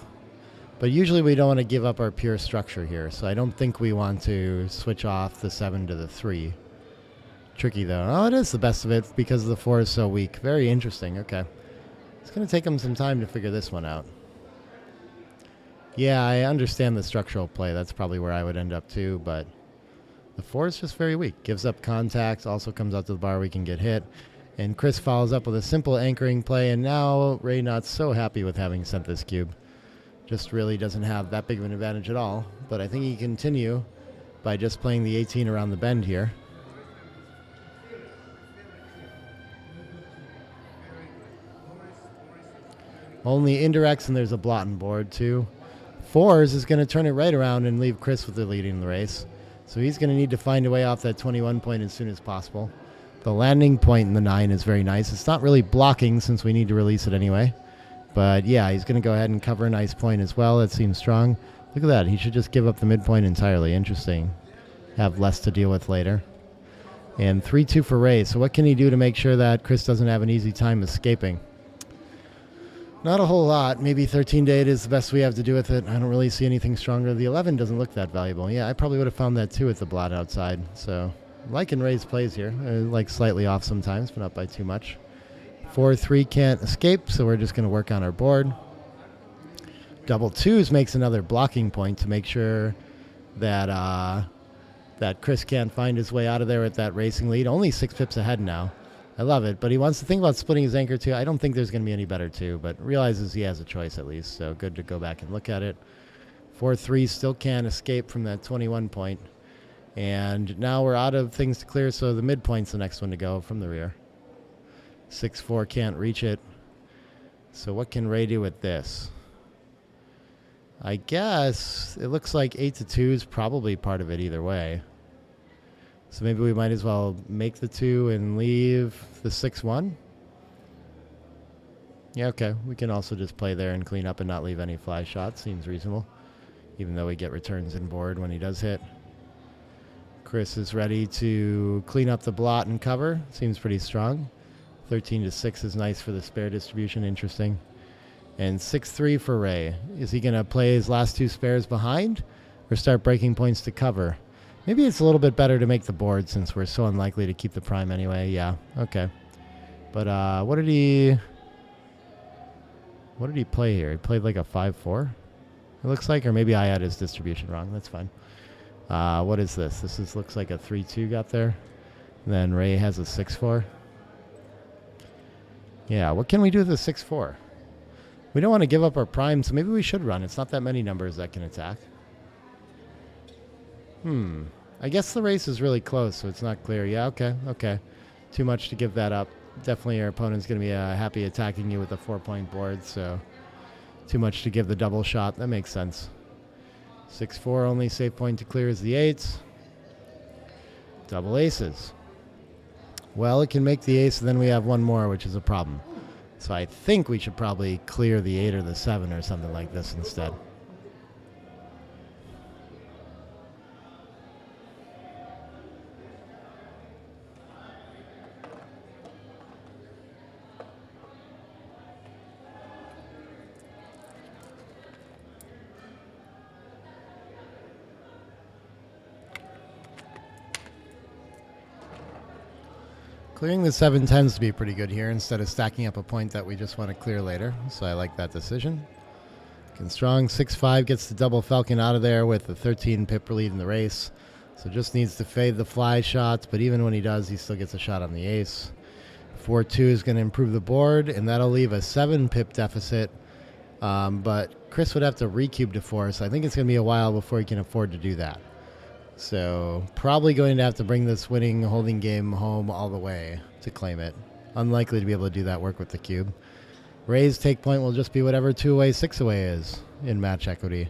Speaker 6: But usually we don't want to give up our pure structure here, so I don't think we want to switch off the 7 to the 3. Tricky, though. Oh, it is the best of it because the 4 is so weak. Very interesting. Okay. It's going to take him some time to figure this one out. Yeah, I understand the structural play. That's probably where I would end up, too, but the 4 is just very weak. Gives up contact, also comes out to the bar we can get hit. And Chris follows up with a simple anchoring play, and now Ray not so happy with having sent this cube. Just really doesn't have that big of an advantage at all, but I think he can continue by just playing the 18 around the bend here. Only indirects, and there's a blotting board, too. 4s is going to turn it right around and leave Chris with the lead in the race. So he's going to need to find a way off that 21 point as soon as possible. The landing point in the 9 is very nice. It's not really blocking since we need to release it anyway. But yeah, he's going to go ahead and cover a nice point as well. It seems strong. Look at that. He should just give up the midpoint entirely. Interesting. Have less to deal with later. And 3-2 for Ray. So what can he do to make sure that Chris doesn't have an easy time escaping? Not a whole lot. Maybe 13 to 8 is the best we have to do with it. I don't really see anything stronger. The 11 doesn't look that valuable. Yeah, I probably would have found that too with the blot outside. So liking Ray's plays here. Like slightly off sometimes, but not by too much. 4-3 can't escape, so we're just going to work on our board. Double 2s makes another blocking point to make sure that that Chris can't find his way out of there at that racing lead. Only 6 pips ahead now. I love it, but he wants to think about splitting his anchor too. I don't think there's going to be any better too, but realizes he has a choice at least, so good to go back and look at it. 4-3 still can't escape from that 21 point. And now we're out of things to clear, so the midpoint's the next one to go from the rear. 6-4 can't reach it. So what can Ray do with this? I guess it looks like 8-2 is probably part of it either way. So maybe we might as well make the 2 and leave the 6-1. Yeah, okay. We can also just play there and clean up and not leave any fly shots. Seems reasonable. Even though we get returns in board when he does hit. Chris is ready to clean up the blot and cover. Seems pretty strong. 13-6 is nice for the spare distribution. Interesting. And 6-3 for Ray. Is he going to play his last 2 spares behind or start breaking points to cover? Maybe it's a little bit better to make the board since we're so unlikely to keep the prime anyway. Yeah, okay. But what did he play here? He played like a 5-4, it looks like, or maybe I had his distribution wrong. That's fine. What is this? This looks like a 3-2 got there. And then Ray has a 6-4. Yeah, what can we do with the 6-4? We don't want to give up our prime, so maybe we should run. It's not that many numbers that can attack. I guess the race is really close, so it's not clear. Yeah, okay. Too much to give that up. Definitely our opponent's going to be happy attacking you with a 4-point board, so too much to give the double shot. That makes sense. 6-4, only save point to clear is the 8s. Double aces. Well, it can make the ace, and then we have one more, which is a problem. So I think we should probably clear the 8 or the 7 or something like this instead. Clearing the 7 tends to be pretty good here instead of stacking up a point that we just want to clear later. So I like that decision. Looking strong. 6-5 gets the double falcon out of there with the 13 pip lead in the race. So just needs to fade the fly shots, but even when he does, he still gets a shot on the ace. 4-2 is going to improve the board, and that'll leave a 7 pip deficit. But Chris would have to recube to 4, so I think it's going to be a while before he can afford to do that. So probably going to have to bring this winning holding game home all the way to claim it. Unlikely to be able to do that work with the cube. Ray's take point will just be whatever 2-away, 6-away is in match equity.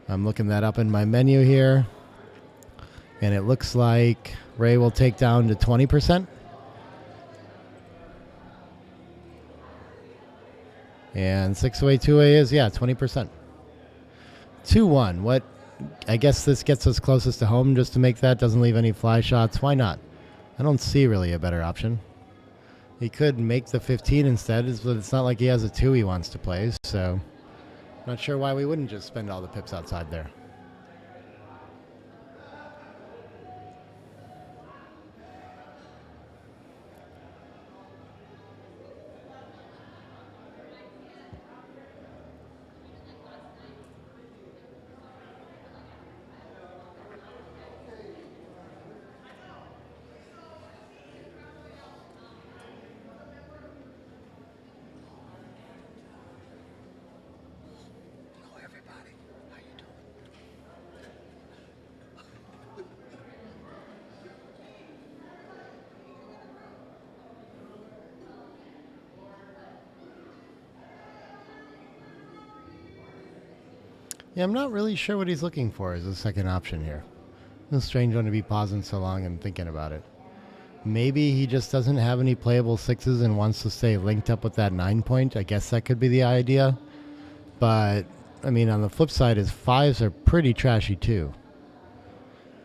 Speaker 6: I'm looking that up in my menu here. And it looks like Ray will take down to 20%. And 6-way, 2-way is, yeah, 20%. 2-1. What? I guess this gets us closest to home just to make that. Doesn't leave any fly shots. Why not? I don't see really a better option. He could make the 15 instead, but it's not like he has a 2 he wants to play, so not sure why we wouldn't just spend all the pips outside there. Yeah, I'm not really sure what he's looking for as a second option here. It's a strange one to be pausing so long and thinking about it. Maybe he just doesn't have any playable 6s and wants to stay linked up with that 9 point. I guess that could be the idea. But, I mean, on the flip side, his 5s are pretty trashy too.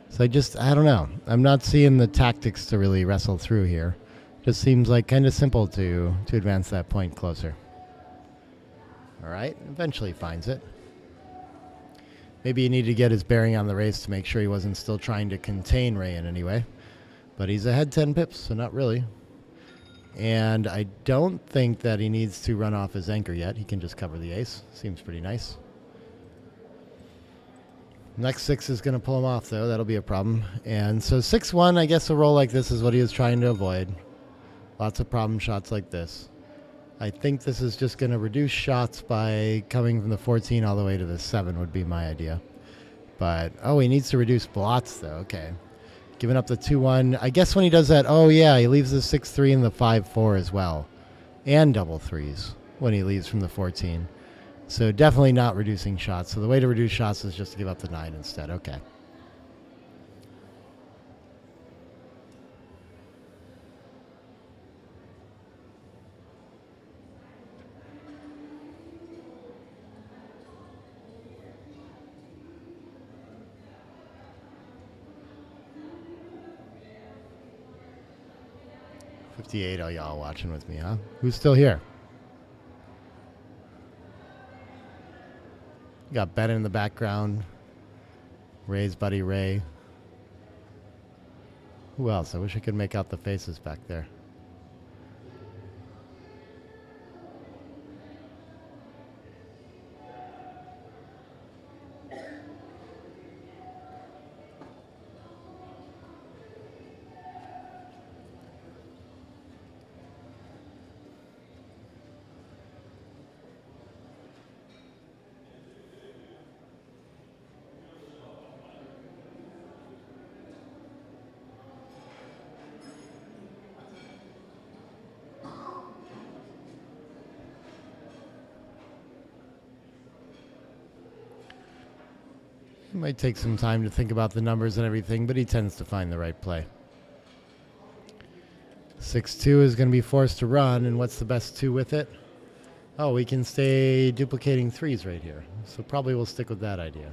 Speaker 6: So I don't know. I'm not seeing the tactics to really wrestle through here. Just seems like kind of simple to advance that point closer. All right, eventually finds it. Maybe he needed to get his bearing on the race to make sure he wasn't still trying to contain Ray in any way. But he's ahead 10 pips, so not really. And I don't think that he needs to run off his anchor yet. He can just cover the ace. Seems pretty nice. Next 6 is going to pull him off, though. That'll be a problem. And so 6-1, I guess a roll like this is what he was trying to avoid. Lots of problem shots like this. I think this is just going to reduce shots by coming from the 14 all the way to the 7 would be my idea. But, oh, he needs to reduce blots, though. Okay. Giving up the 2-1. I guess when he does that, oh, yeah, he leaves the 6-3 and the 5-4 as well. And double 3s when he leaves from the 14. So definitely not reducing shots. So the way to reduce shots is just to give up the 9 instead. Okay. All y'all watching with me, huh? Who's still here? You got Ben in the background. Ray's buddy Ray. Who else? I wish I could make out the faces back there. It might take some time to think about the numbers and everything, but he tends to find the right play. 6-2 is going to be forced to run, and what's the best 2 with it? Oh, we can stay duplicating 3s right here. So probably we'll stick with that idea.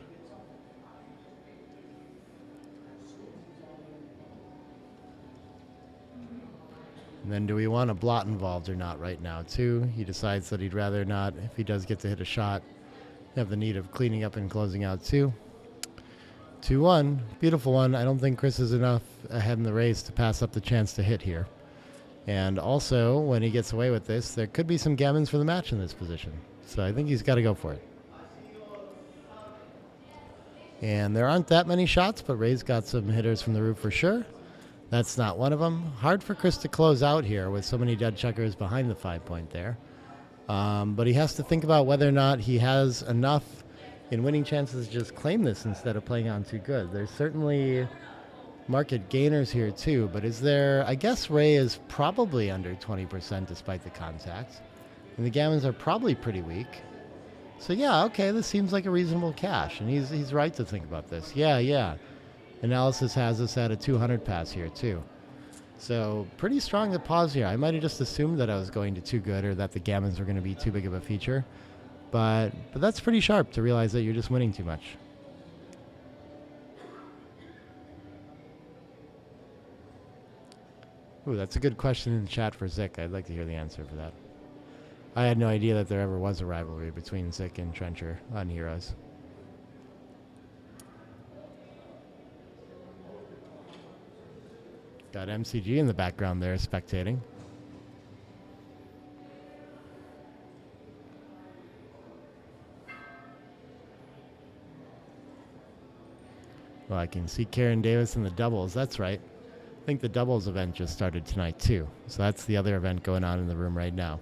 Speaker 6: And then do we want a blot involved or not right now, too? He decides that he'd rather not, if he does get to hit a shot, have the need of cleaning up and closing out, too. 2-1, beautiful one. I don't think Chris is enough ahead in the race to pass up the chance to hit here. And also, when he gets away with this, there could be some gammons for the match in this position. So I think he's got to go for it. And there aren't that many shots, but Ray's got some hitters from the roof for sure. That's not one of them. Hard for Chris to close out here with so many dead checkers behind the 5 point there. But he has to think about whether or not he has enough in winning chances to just claim this instead of playing on too good. There's certainly market gainers here too, but is there, I guess Ray is probably under 20% despite the contact. And the gammons are probably pretty weak. So yeah, okay, this seems like a reasonable cash, and he's right to think about this. Yeah. Analysis has us at a 200 pass here too. So pretty strong the pause here. I might have just assumed that I was going to too good or that the gammons were going to be too big of a feature. But that's pretty sharp to realize that you're just winning too much. Ooh, that's a good question in the chat for Zik. I'd like to hear the answer for that. I had no idea that there ever was a rivalry between Zik and Trencher on Heroes. Got MCG in the background there spectating. Well, I can see Karen Davis in the doubles. That's right. I think the doubles event just started tonight too. So that's the other event going on in the room right now.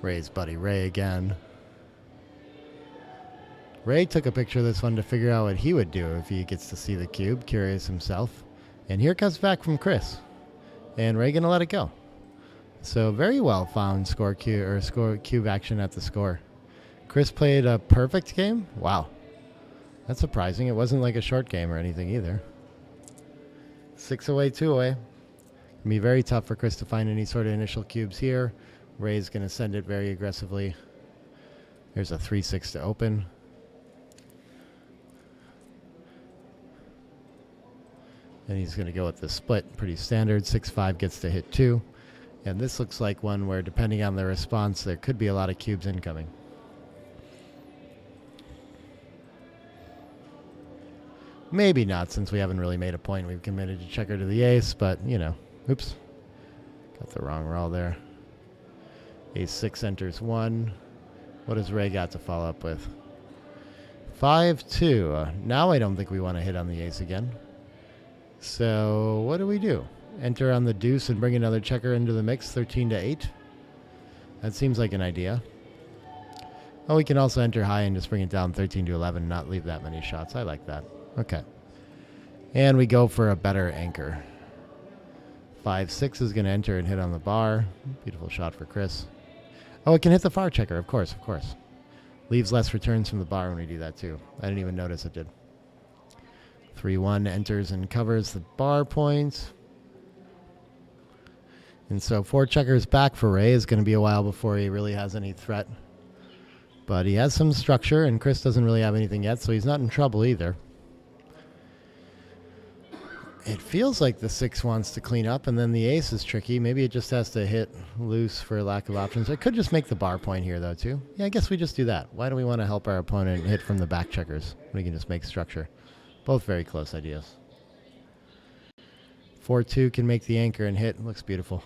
Speaker 6: Ray's buddy Ray again. Ray took a picture of this one to figure out what he would do if he gets to see the cube, curious himself. And here comes back from Chris. And Ray gonna let it go. So very well found score cube action at the score. Chris played a perfect game? Wow. That's surprising. It wasn't like a short game or anything either. 6 away, 2 away. It'll be very tough for Chris to find any sort of initial cubes here. Ray's going to send it very aggressively. There's a 3-6 to open. And he's going to go with the split. Pretty standard. 6-5 gets to hit 2. And this looks like one where, depending on the response, there could be a lot of cubes incoming. Maybe not, since we haven't really made a point. We've committed to checker to the ace, but, you know. Oops. Got the wrong roll there. Ace 6 enters 1. What has Ray got to follow up with? 5-2. Now I don't think we want to hit on the ace again. So what do we do? Enter on the deuce and bring another checker into the mix, 13-8. That seems like an idea. Oh, we can also enter high and just bring it down 13-11 and not leave that many shots. I like that. Okay. And we go for a better anchor. 5-6 is going to enter and hit on the bar. Beautiful shot for Chris. Oh, it can hit the far checker, of course, of course. Leaves less returns from the bar when we do that too. I didn't even notice it did. 3-1 enters and covers the bar points. And so 4 checkers back for Ray. Is going to be a while before he really has any threat. But he has some structure, and Chris doesn't really have anything yet, so he's not in trouble either. It feels like the 6 wants to clean up, and then the ace is tricky. Maybe it just has to hit loose for lack of options. I could just make the bar point here, though, too. Yeah, I guess we just do that. Why do we want to help our opponent hit from the back checkers? We can just make structure. Both very close ideas. 4-2 can make the anchor and hit. Looks beautiful.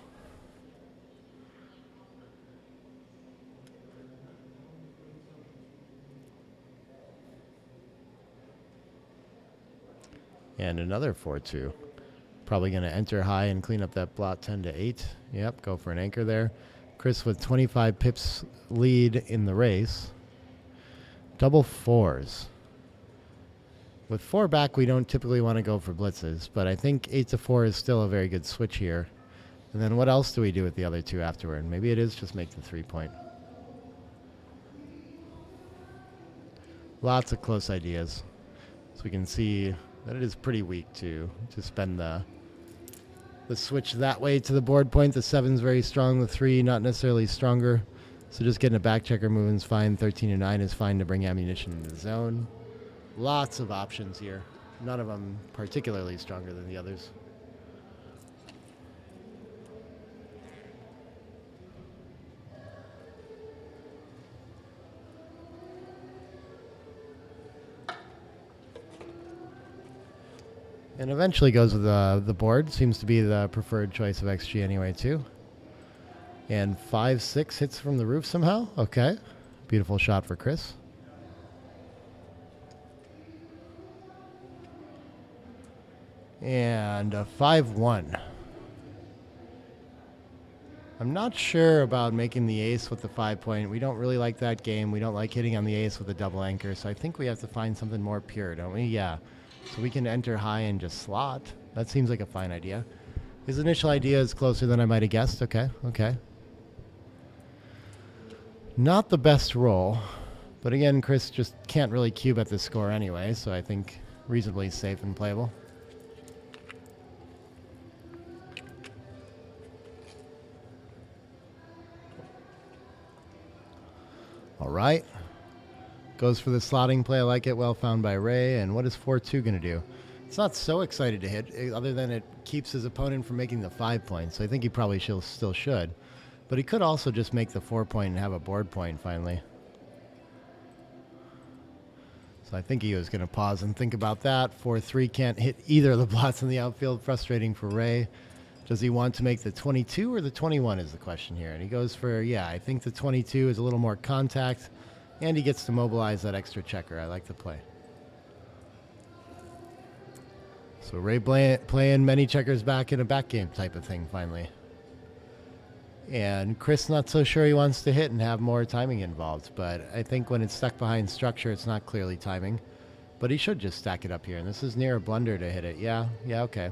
Speaker 6: And another 4-2. Probably going to enter high and clean up that blot 10-8. Yep, go for an anchor there. Chris with 25 pips lead in the race. Double 4s. With 4 back, we don't typically want to go for blitzes, but I think 8-4 is still a very good switch here. And then what else do we do with the other 2 afterward? Maybe it is just make the 3-point. Lots of close ideas. So we can see that it is pretty weak to spend the switch that way to the board point. The 7's very strong, the 3 not necessarily stronger. So just getting a back checker moving is fine. 13-9 is fine to bring ammunition into the zone. Lots of options here. None of them particularly stronger than the others. And eventually goes with the board. Seems to be the preferred choice of XG anyway, too. And 5-6 hits from the roof somehow. Okay. Beautiful shot for Chris. And a 5-1. I'm not sure about making the ace with the 5-point. We don't really like that game. We don't like hitting on the ace with a double anchor. So I think we have to find something more pure, don't we? Yeah. So we can enter high and just slot. That seems like a fine idea. His initial idea is closer than I might have guessed. Okay, okay. Not the best roll. But again, Chris just can't really cube at this score anyway, so I think reasonably safe and playable. All right. Goes for the slotting play. I like it. Well found by Ray. And what is 4-2 going to do? It's not so excited to hit, other than it keeps his opponent from making the 5 points. So I think he probably still should. But he could also just make the 4 point and have a board point finally. So I think he was going to pause and think about that. 4-3 can't hit either of the blots in the outfield. Frustrating for Ray. Does he want to make the 22 or the 21 is the question here. And he goes for, yeah, I think the 22 is a little more contact. And he gets to mobilize that extra checker. I like the play. So Ray playing many checkers back in a back game type of thing finally. And Chris not so sure he wants to hit and have more timing involved. But I think when it's stuck behind structure, it's not clearly timing. But he should just stack it up here. And this is near a blunder to hit it. Yeah, okay.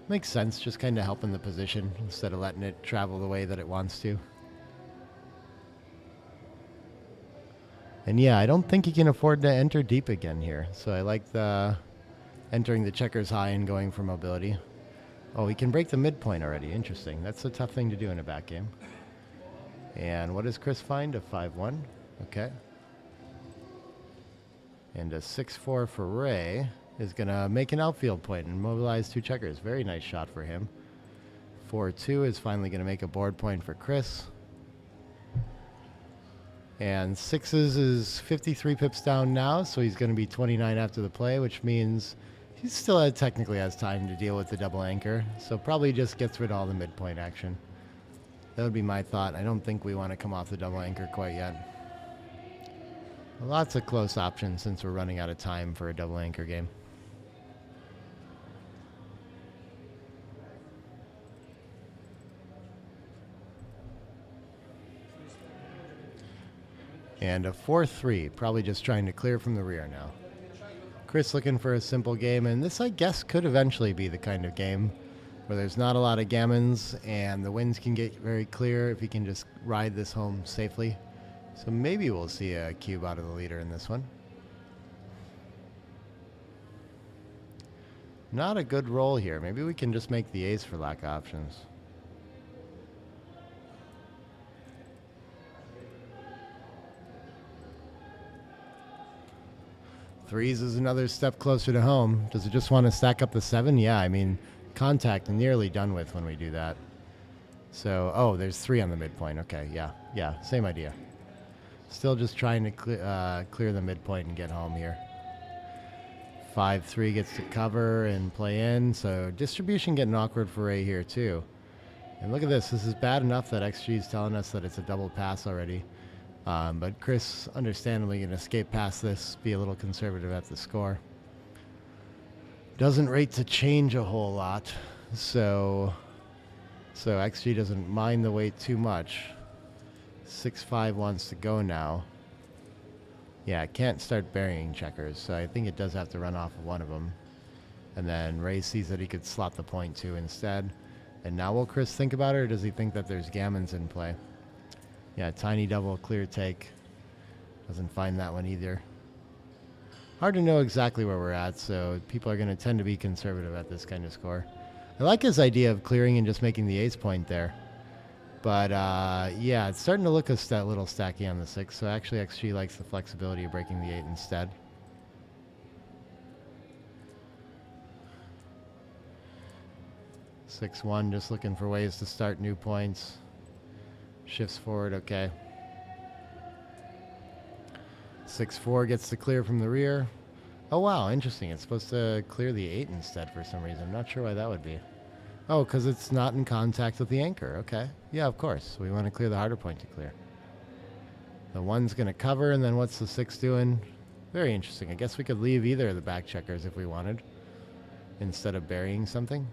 Speaker 6: Makes sense. Just kind of helping the position instead of letting it travel the way that it wants to. And yeah, I don't think he can afford to enter deep again here. So I like the entering the checkers high and going for mobility. Oh, he can break the midpoint already. Interesting. That's a tough thing to do in a back game. And what does Chris find? A 5-1. Okay. And a 6-4 for Ray is going to make an outfield point and mobilize 2 checkers. Very nice shot for him. 4-2 is finally going to make a board point for Chris. And 6s is 53 pips down now, so he's going to be 29 after the play, which means he still technically has time to deal with the double anchor. So probably just gets rid of all the midpoint action. That would be my thought. I don't think we want to come off the double anchor quite yet. Lots of close options since we're running out of time for a double anchor game. And a 4-3, probably just trying to clear from the rear now. Chris looking for a simple game, and this, I guess, could eventually be the kind of game where there's not a lot of gammons and the winds can get very clear if he can just ride this home safely. So maybe we'll see a cube out of the leader in this one. Not a good roll here. Maybe we can just make the ace for lack of options. Threes is another step closer to home. Does it just want to stack up the 7? Yeah, I mean, contact nearly done with when we do that. So, oh, there's 3 on the midpoint. Okay, yeah, same idea. Still just trying to clear the midpoint and get home here. 5-3 gets to cover and play in. So distribution getting awkward for Ray here too. And look at this. This is bad enough that XG is telling us that it's a double pass already. But Chris, understandably, can escape past this, be a little conservative at the score. Doesn't rate to change a whole lot, so XG doesn't mind the weight too much. 6-5 wants to go now. Yeah, it can't start burying checkers, so I think it does have to run off of one of them. And then Ray sees that he could slot the point 2 instead. And now will Chris think about it, or does he think that there's gammons in play? Yeah, tiny double, clear take. Doesn't find that one either. Hard to know exactly where we're at, so people are going to tend to be conservative at this kind of score. I like his idea of clearing and just making the ace point there. But, yeah, it's starting to look a little stacky on the 6, so actually XG likes the flexibility of breaking the 8 instead. (6-1), just looking for ways to start new points. Shifts forward, okay. 6-4 gets to clear from the rear. Oh, wow, interesting. It's supposed to clear the 8 instead for some reason. I'm not sure why that would be. Oh, because it's not in contact with the anchor. Okay. Yeah, of course. We want to clear the harder point to clear. The 1's going to cover, and then what's the 6 doing? Very interesting. I guess we could leave either of the back checkers if we wanted, instead of burying something.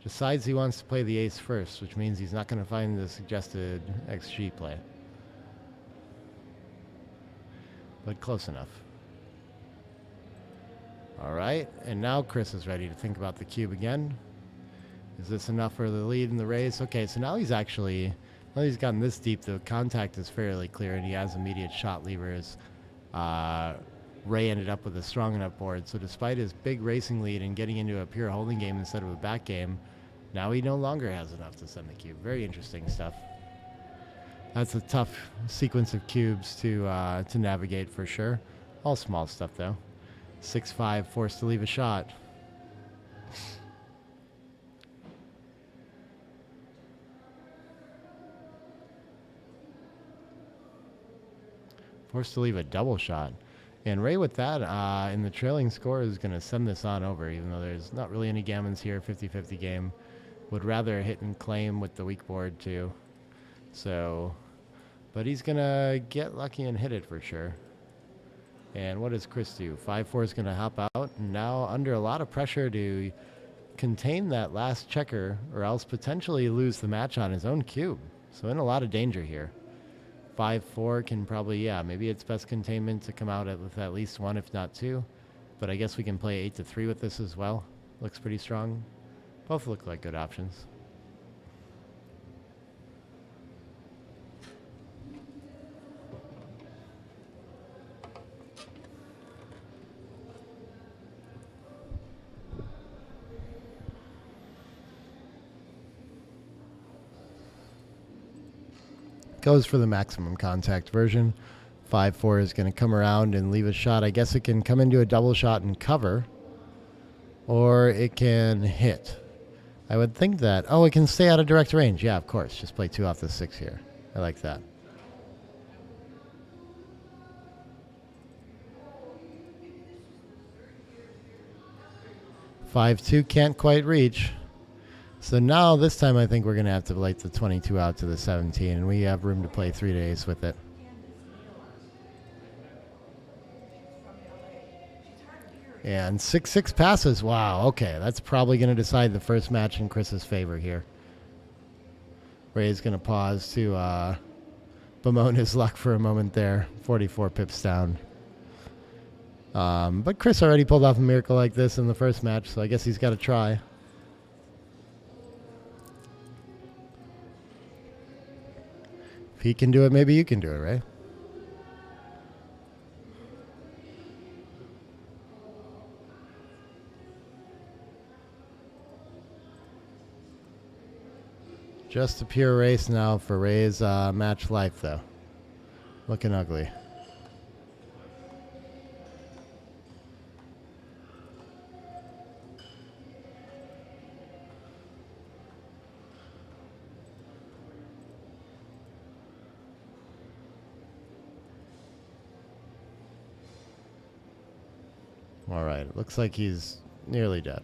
Speaker 6: Decides he wants to play the ace first, which means he's not going to find the suggested XG play. But close enough. All right, and now Chris is ready to think about the cube again. Is this enough for the lead in the race? Okay, so now he's actually Well, he's gotten this deep. The contact is fairly clear, and he has immediate shot levers. Ray ended up with a strong enough board, so despite his big racing lead and getting into a pure holding game instead of a back game, now he no longer has enough to send the cube. Very interesting stuff. That's a tough sequence of cubes to navigate for sure. All small stuff though. 6-5, forced to leave a shot. Forced to leave a double shot. And Ray with that in the trailing score is going to send this on over, even though there's not really any gammons here. 50-50 game. Would rather hit and claim with the weak board too. So, but he's going to get lucky and hit it for sure. And what does Chris do? 5-4 is going to hop out. And now under a lot of pressure to contain that last checker or else potentially lose the match on his own cube. So in a lot of danger here. 5-4 can probably, yeah, maybe it's best containment to come out with at least one, if not two. But I guess we can play 8-3 with this as well. Looks pretty strong. Both look like good options. Goes for the maximum contact version. 5-4 is going to come around and leave a shot. I guess it can come into a double shot and cover, or it can hit. I would think that. Oh, it can stay out of direct range. Yeah, of course. Just play 2 off the 6 here. I like that. (5-2) can't quite reach. So now this time I think we're going to have to light the 22 out to the 17, and we have room to play 3 days with it. And 6-6 passes. Wow, okay. That's probably going to decide the first match in Chris's favor here. Ray's going to pause to bemoan his luck for a moment there. 44 pips down. But Chris already pulled off a miracle like this in the first match, so I guess he's got to try. If he can do it, maybe you can do it, right? Just a pure race now for Ray's match life, though. Looking ugly. All right, it looks like he's nearly dead.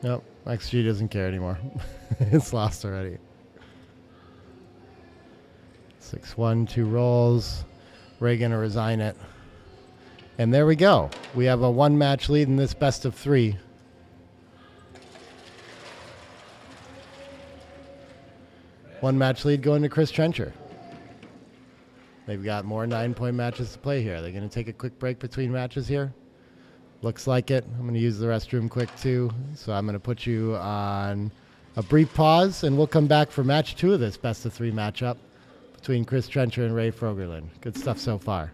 Speaker 6: Nope, XG doesn't care anymore. It's lost already. 6-1, 2 rolls. Ray gonna resign it. And there we go. We have a 1-match lead in this best of 3. One match lead going to Chris Trencher. They've got more 9-point matches to play here. They're gonna take a quick break between matches here. Looks like it. I'm going to use the restroom quick too. So I'm going to put you on a brief pause, and we'll come back for match 2 of this best of 3 matchup between Chris Trencher and Ray Frogerlin. Good stuff so far.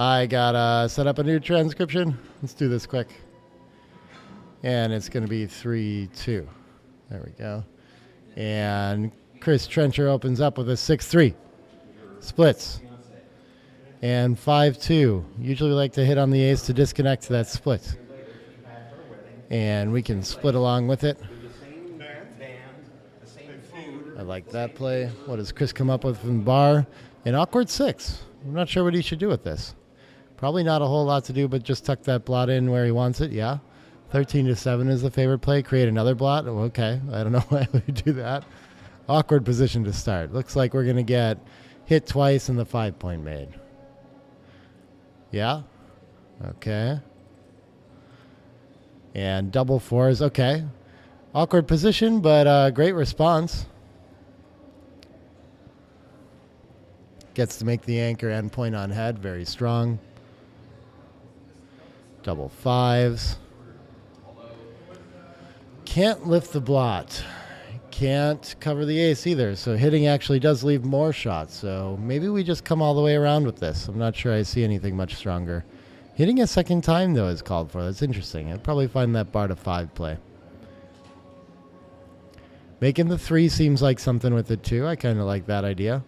Speaker 6: I got set up a new transcription. Let's do this quick. And it's going to be 3-2. There we go. And Chris Trencher opens up with a 6-3. Splits. And 5-2. Usually we like to hit on the ace to disconnect to that split. And we can split along with it. I like that play. What does Chris come up with from the bar? An awkward 6. I'm not sure what he should do with this. Probably not a whole lot to do, but just tuck that blot in where he wants it. Yeah. 13-7 is the favorite play. Create another blot. Oh, okay. I don't know why we do that. Awkward position to start. Looks like we're going to get hit twice and the 5-point made. Yeah. Okay. And double fours. Okay. Awkward position, but great response. Gets to make the anchor and point on head. Very strong. Double fives. Can't lift the blot. Can't cover the ace either. So hitting actually does leave more shots. So maybe we just come all the way around with this. I'm not sure I see anything much stronger. Hitting a second time, though, is called for. That's interesting. I'd probably find that bar to 5 play. Making the 3 seems like something with it, too. I kind of like that idea.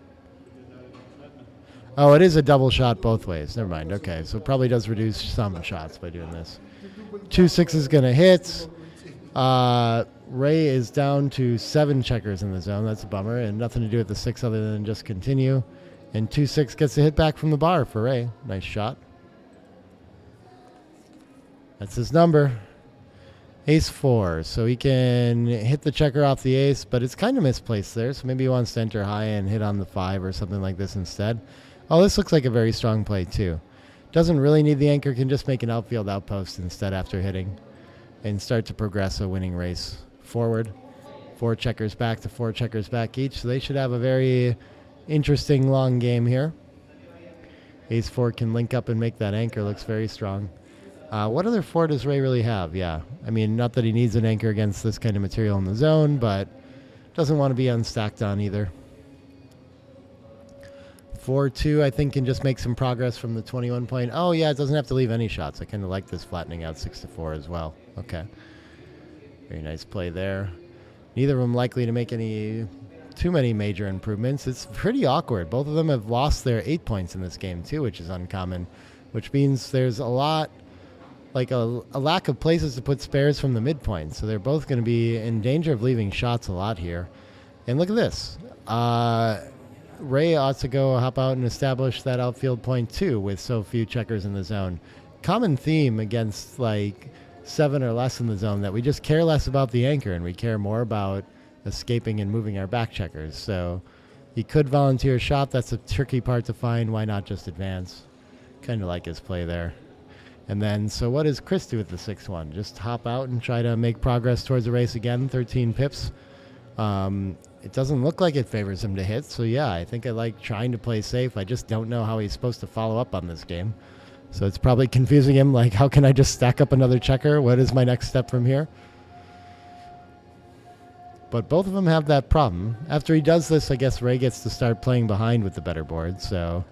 Speaker 6: Oh, it is a double shot both ways. Never mind. Okay, so it probably does reduce some shots by doing this. 2-6 is going to hit. Ray is down to 7 checkers in the zone. That's a bummer, and nothing to do with the 6 other than just continue. And 2-6 gets a hit back from the bar for Ray. Nice shot. That's his number. Ace-4, so he can hit the checker off the ace, but it's kind of misplaced there, so maybe he wants to enter high and hit on the 5 or something like this instead. Oh, this looks like a very strong play, too. Doesn't really need the anchor, can just make an outfield outpost instead after hitting and start to progress a winning race forward. 4 checkers back to 4 checkers back each, so they should have a very interesting long game here. Ace-4 can link up and make that anchor. Looks very strong. What other 4 does Ray really have? Yeah, I mean, not that he needs an anchor against this kind of material in the zone, but doesn't want to be unstacked on either. 4-2, I think, can just make some progress from the 21 point. Oh, yeah, it doesn't have to leave any shots. I kind of like this flattening out 6-4 as well. Okay. Very nice play there. Neither of them likely to make too many major improvements. It's pretty awkward. Both of them have lost their 8 points in this game, too, which is uncommon, which means there's a lot, like a lack of places to put spares from the midpoint. So they're both going to be in danger of leaving shots a lot here. And look at this. Ray ought to go hop out and establish that outfield point too with so few checkers in the zone. Common theme against like 7 or less in the zone that we just care less about the anchor and we care more about escaping and moving our back checkers. So he could volunteer a shot. That's a tricky part to find. Why not just advance? Kind of like his play there. And then, so what does Chris do with the 6-1? Just hop out and try to make progress towards the race again, 13 pips. it doesn't look like it favors him to hit. So yeah, I think I like trying to play safe. I just don't know how he's supposed to follow up on this game. So it's probably confusing him, like, how can I just stack up another checker? What is my next step from here? But both of them have that problem. After he does this, I guess Ray gets to start playing behind with the better board. So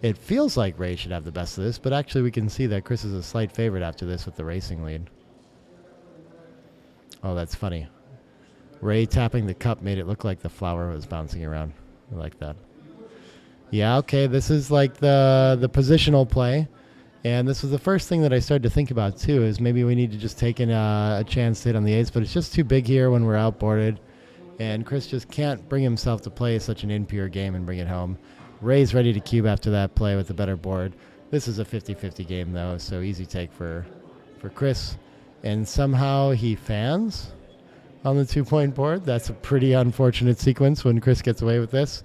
Speaker 6: it feels like Ray should have the best of this, but actually we can see that Chris is a slight favorite after this with the racing lead. Oh, that's funny. Ray tapping the cup made it look like the flower was bouncing around. I like that. Yeah, okay, this is like the positional play. And this was the first thing that I started to think about, too, is maybe we need to just take in a chance to hit on the ace, but it's just too big here when we're outboarded. And Chris just can't bring himself to play such an impure game and bring it home. Ray's ready to cube after that play with a better board. This is a 50-50 game, though, so easy take for Chris. And somehow he fans on the 2-point board. That's a pretty unfortunate sequence when Chris gets away with this.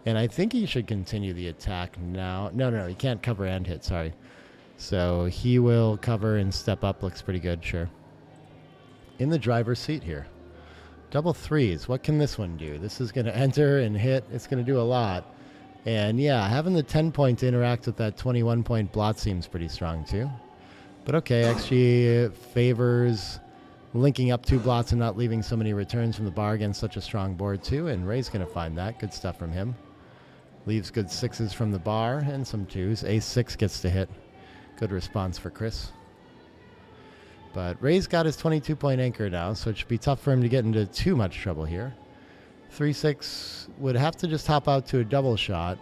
Speaker 6: And I think he should continue the attack now. No, he can't cover and hit, sorry. So he will cover and step up. Looks pretty good, sure. In the driver's seat here. Double threes. What can this one do? This is going to enter and hit. It's going to do a lot. And yeah, having the 10-point to interact with that 21-point blot seems pretty strong too. But okay, XG favors linking up 2 blots and not leaving so many returns from the bar against such a strong board too. And Ray's going to find that. Good stuff from him. Leaves good 6s from the bar and some 2s. Ace-6 gets to hit. Good response for Chris. But Ray's got his 22-point anchor now, so it should be tough for him to get into too much trouble here. 3-6 would have to just hop out to a double shot,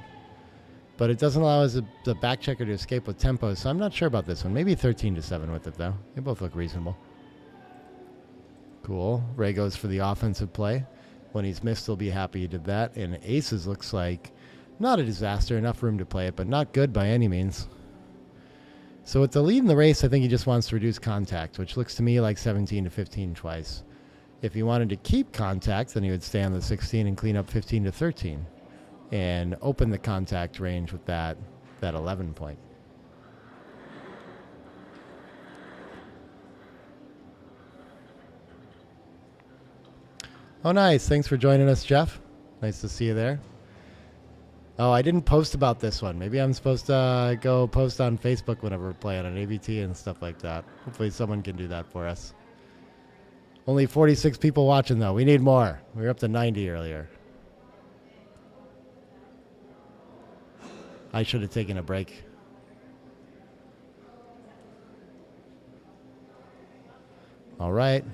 Speaker 6: but it doesn't allow the back checker to escape with tempo, so I'm not sure about this one. Maybe 13-7 with it, though. They both look reasonable. Cool. Ray goes for the offensive play. When he's missed, he'll be happy he did that. And aces looks like not a disaster, enough room to play it, but not good by any means. So with the lead in the race, I think he just wants to reduce contact, which looks to me like 17-15 twice. If he wanted to keep contact, then he would stay on the 16 and clean up 15-13 and open the contact range with that 11 point. Oh, nice. Thanks for joining us, Jeff. Nice to see you there. Oh, I didn't post about this one. Maybe I'm supposed to go post on Facebook whenever we're playing on ABT and stuff like that. Hopefully someone can do that for us. Only 46 people watching, though. We need more. We were up to 90 earlier. I should have taken a break. All right.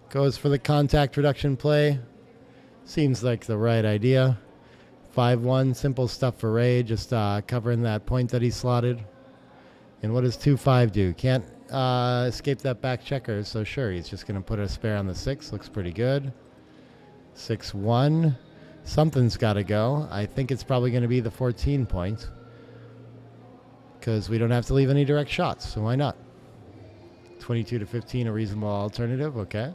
Speaker 6: Goes for the contact reduction play. Seems like the right idea. 5-1, simple stuff for Ray, just covering that point that he slotted. And what does 2-5 do? Can't escape that back checker, so sure, he's just going to put a spare on the 6. Looks pretty good. 6-1. Something's got to go. I think it's probably going to be the 14 point because we don't have to leave any direct shots, so why not? 22-15, a reasonable alternative, okay.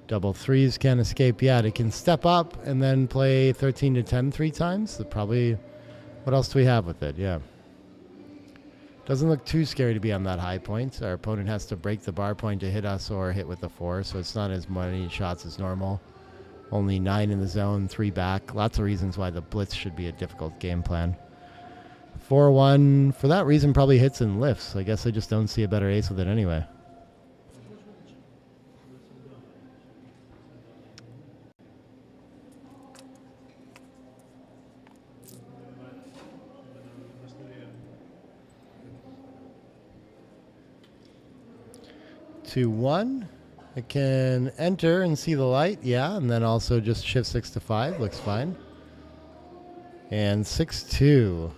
Speaker 6: Double threes can't escape yet. It can step up and then play 13-10 3 times. So probably, what else do we have with it? Yeah. Doesn't look too scary to be on that high point. Our opponent has to break the bar point to hit us or hit with the 4, so it's not as many shots as normal. Only 9 in the zone, 3 back. Lots of reasons why the blitz should be a difficult game plan. 4-1, for that reason, probably hits and lifts. I guess I just don't see a better ace with it anyway. To 1. I can enter and see the light, yeah, and then also just shift 6 to 5. Looks fine. And 6-2.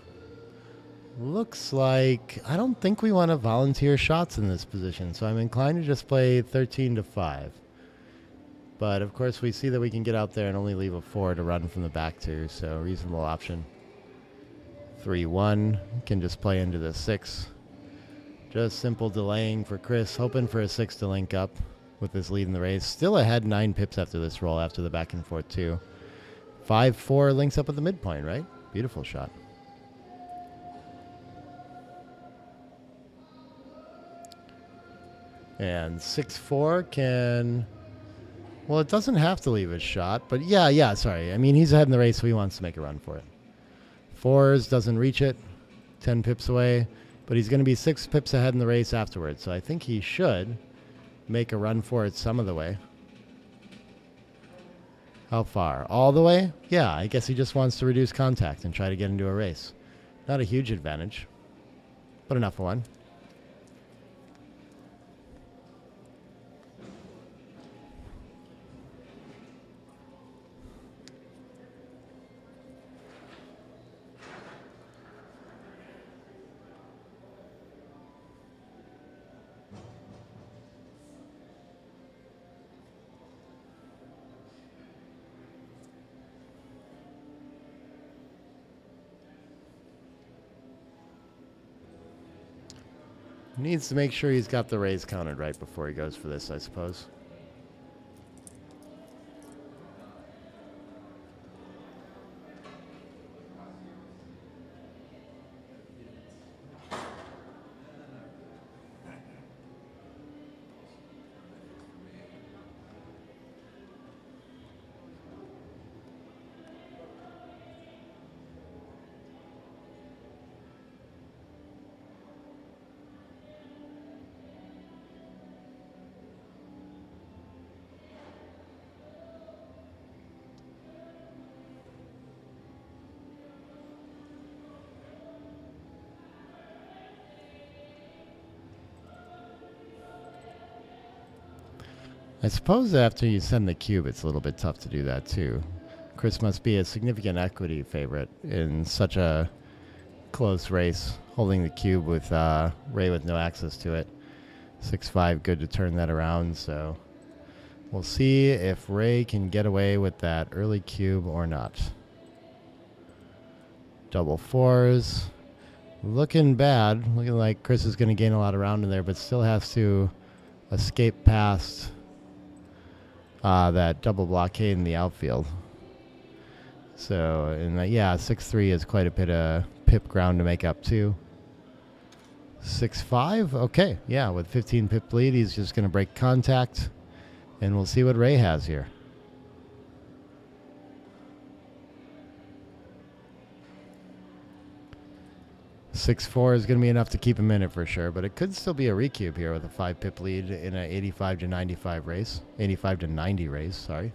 Speaker 6: Looks like I don't think we want to volunteer shots in this position, so I'm inclined to just play 13-5. But of course, we see that we can get out there and only leave a 4 to run from the back to, so reasonable option. 3-1 can just play into the 6. Just simple delaying for Chris, hoping for a 6 to link up with this lead in the race. Still ahead 9 pips after this roll, after the back and forth too. 5-4 links up at the midpoint, right? Beautiful shot. And 6-4 can Well, it doesn't have to leave a shot, but yeah, sorry. I mean, he's ahead in the race, so he wants to make a run for it. 4s doesn't reach it, 10 pips away, but he's going to be 6 pips ahead in the race afterwards, so I think he should make a run for it some of the way. How far? All the way? Yeah, I guess he just wants to reduce contact and try to get into a race. Not a huge advantage, but enough for one. Needs to make sure he's got the raise counted right before he goes for this, I suppose. I suppose after you send the cube, it's a little bit tough to do that too. Chris must be a significant equity favorite in such a close race, holding the cube with Ray with no access to it. 6-5, good to turn that around, so we'll see if Ray can get away with that early cube or not. Double 4s. Looking bad. Looking like Chris is going to gain a lot of round in there, but still has to escape past that double blockade in the outfield. So, and yeah, 6-3 is quite a bit of pip ground to make up too. 6-5, okay, yeah, with 15 pip lead, he's just going to break contact, and we'll see what Ray has here. 6-4 is going to be enough to keep him in it for sure, but it could still be a recube here with a 5 pip lead in an 85 to 95 race. 85 to 90 race, sorry.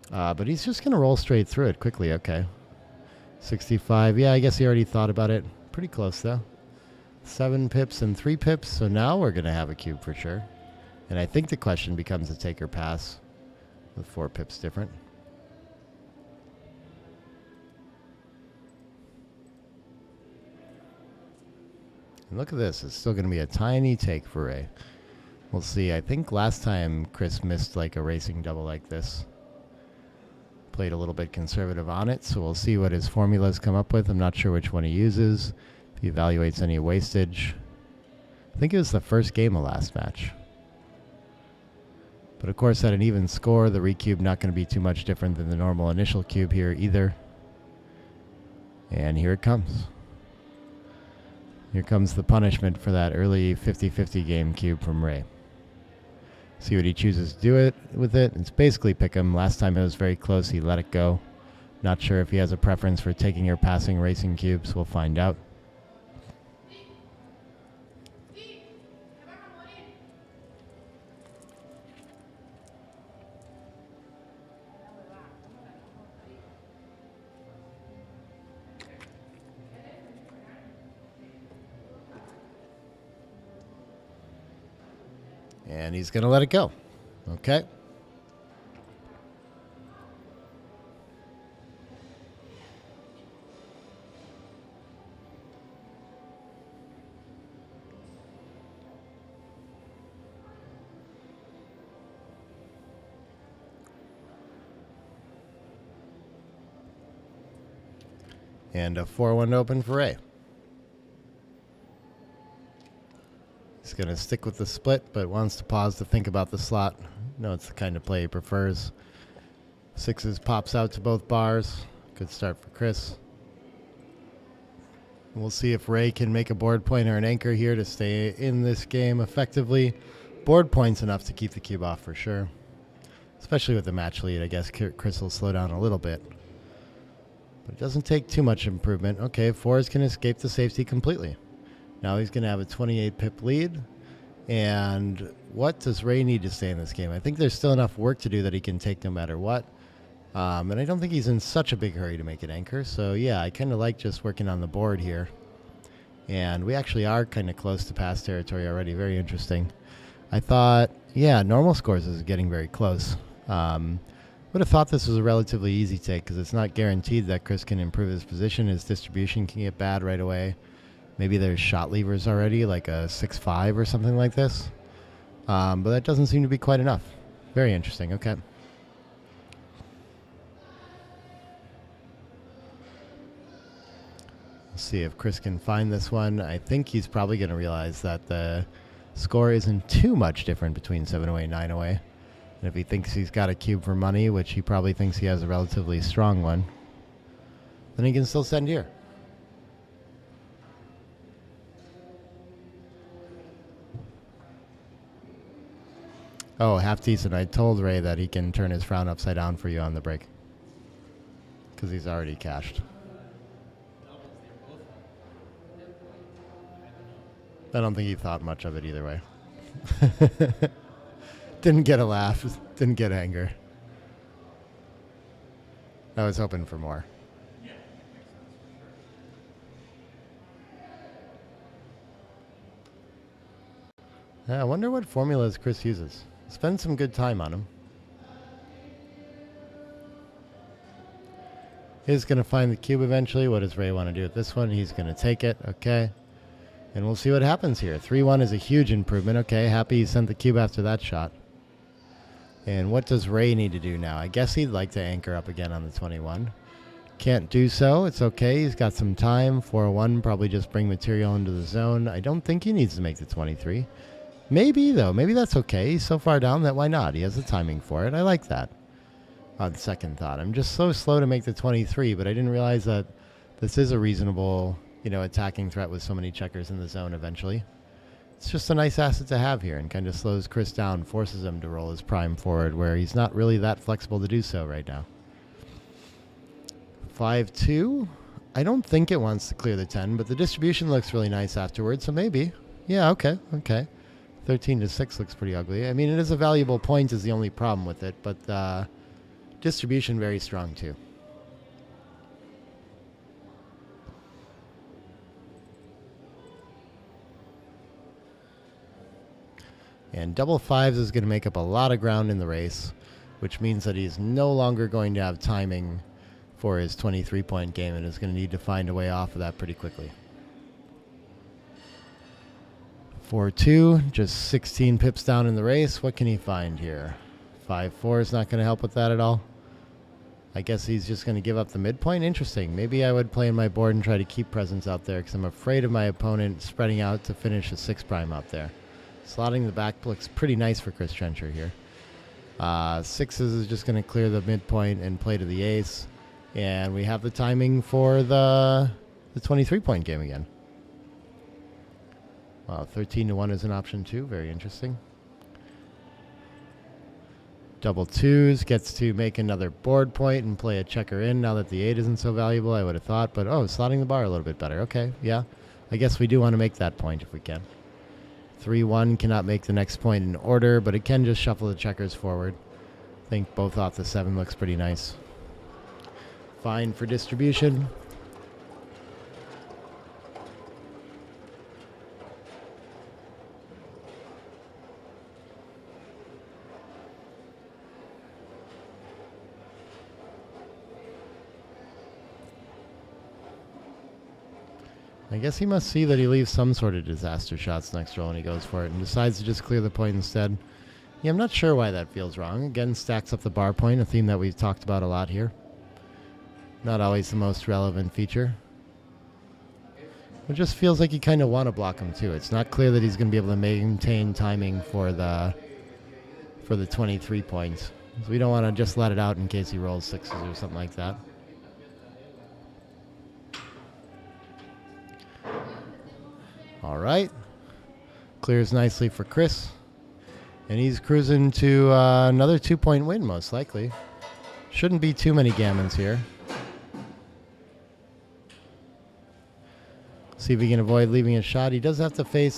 Speaker 6: But he's just going to roll straight through it quickly, okay. 65, yeah, I guess he already thought about it. Pretty close though. 7 pips and 3 pips, so now we're going to have a cube for sure. And I think the question becomes a take or pass with 4 pips different. And look at this, it's still going to be a tiny take for Ray. We'll see. I think last time Chris missed like a racing double like this. Played a little bit conservative on it, so we'll see what his formulas come up with. I'm not sure which one he uses, if he evaluates any wastage. I think it was the first game of last match. But of course, at an even score, the recube not going to be too much different than the normal initial cube here either. And here it comes. Here comes the punishment for that early 50-50 game cube from Ray. See what he chooses to do it with it. It's basically pick him. Last time it was very close. He let it go. Not sure if he has a preference for taking or passing racing cubes. We'll find out. And he's going to let it go. Okay. And a 4-1 open for Ray. He's going to stick with the split, but wants to pause to think about the slot. No, it's the kind of play he prefers. 6s pops out to both bars. Good start for Chris. We'll see if Ray can make a board point or an anchor here to stay in this game effectively. Board points enough to keep the cube off for sure. Especially with the match lead, I guess Chris will slow down a little bit. But it doesn't take too much improvement. Okay, Forrest can escape the safety completely. Now he's going to have a 28 pip lead. And what does Ray need to stay in this game? I think there's still enough work to do that he can take no matter what. And I don't think he's in such a big hurry to make an anchor. So yeah, I kind of like just working on the board here. And we actually are kind of close to pass territory already. Very interesting. I thought, yeah, normal scores is getting very close. Would have thought this was a relatively easy take because it's not guaranteed that Chris can improve his position. His distribution can get bad right away. Maybe there's shot levers already, like a 6-5 or something like this. But that doesn't seem to be quite enough. Very interesting. Okay. Let's see if Chris can find this one. I think he's probably going to realize that the score isn't too much different between 7-away and 9-away. And if he thinks he's got a cube for money, which he probably thinks he has a relatively strong one, then he can still send here. Oh, half decent. I told Ray that he can turn his frown upside down for you on the break. Because he's already cashed. I don't think he thought much of it either way. Didn't get a laugh. Didn't get anger. I was hoping for more. Yeah, I wonder what formulas Chris uses. Spend some good time on him. He's going to find the cube eventually. What does Ray want to do with this one? He's going to take it. Okay. And we'll see what happens here. 3-1 is a huge improvement. Okay, happy he sent the cube after that shot. And what does Ray need to do now? I guess he'd like to anchor up again on the 21. Can't do so. It's okay. He's got some time. 4-1, probably just bring material into the zone. I don't think he needs to make the 23. Maybe, though. Maybe that's okay. He's so far down that why not? He has the timing for it. I like that. On second thought. I'm just so slow to make the 23, but I didn't realize that this is a reasonable, attacking threat with so many checkers in the zone eventually. It's just a nice asset to have here and kind of slows Chris down, forces him to roll his prime forward where he's not really that flexible to do so right now. 5-2. I don't think it wants to clear the 10, but the distribution looks really nice afterwards, so maybe. Yeah, okay. 13-6 looks pretty ugly. I mean, it is a valuable point is the only problem with it, but distribution very strong too. And double fives is going to make up a lot of ground in the race, which means that he's no longer going to have timing for his 23-point game and is going to need to find a way off of that pretty quickly. 4-2, just 16 pips down in the race. What can he find here? 5-4 is not going to help with that at all. I guess he's just going to give up the midpoint. Interesting. Maybe I would play in my board and try to keep presence out there because I'm afraid of my opponent spreading out to finish a 6 prime out there. Slotting the back looks pretty nice for Chris Trencher here. 6s is just going to clear the midpoint and play to the ace. And we have the timing for the 23-point game again. Wow, 13-1 is an option too. Very interesting. Double 2s gets to make another board point and play a checker in now that the 8 isn't so valuable, I would have thought. But, slotting the bar a little bit better. Okay, yeah. I guess we do want to make that point if we can. 3-1 cannot make the next point in order, but it can just shuffle the checkers forward. I think both off the 7 looks pretty nice. Fine for distribution. I guess he must see that he leaves some sort of disaster shots next roll and he goes for it and decides to just clear the point instead. Yeah, I'm not sure why that feels wrong. Again, stacks up the bar point, a theme that we've talked about a lot here. Not always the most relevant feature. It just feels like you kind of want to block him too. It's not clear that he's going to be able to maintain timing for the 23 points. So we don't want to just let it out in case he rolls 6s or something like that. right. Clears nicely for Chris. And he's cruising to another 2-point win, most likely. Shouldn't be too many gammons here. See if he can avoid leaving a shot. He does have to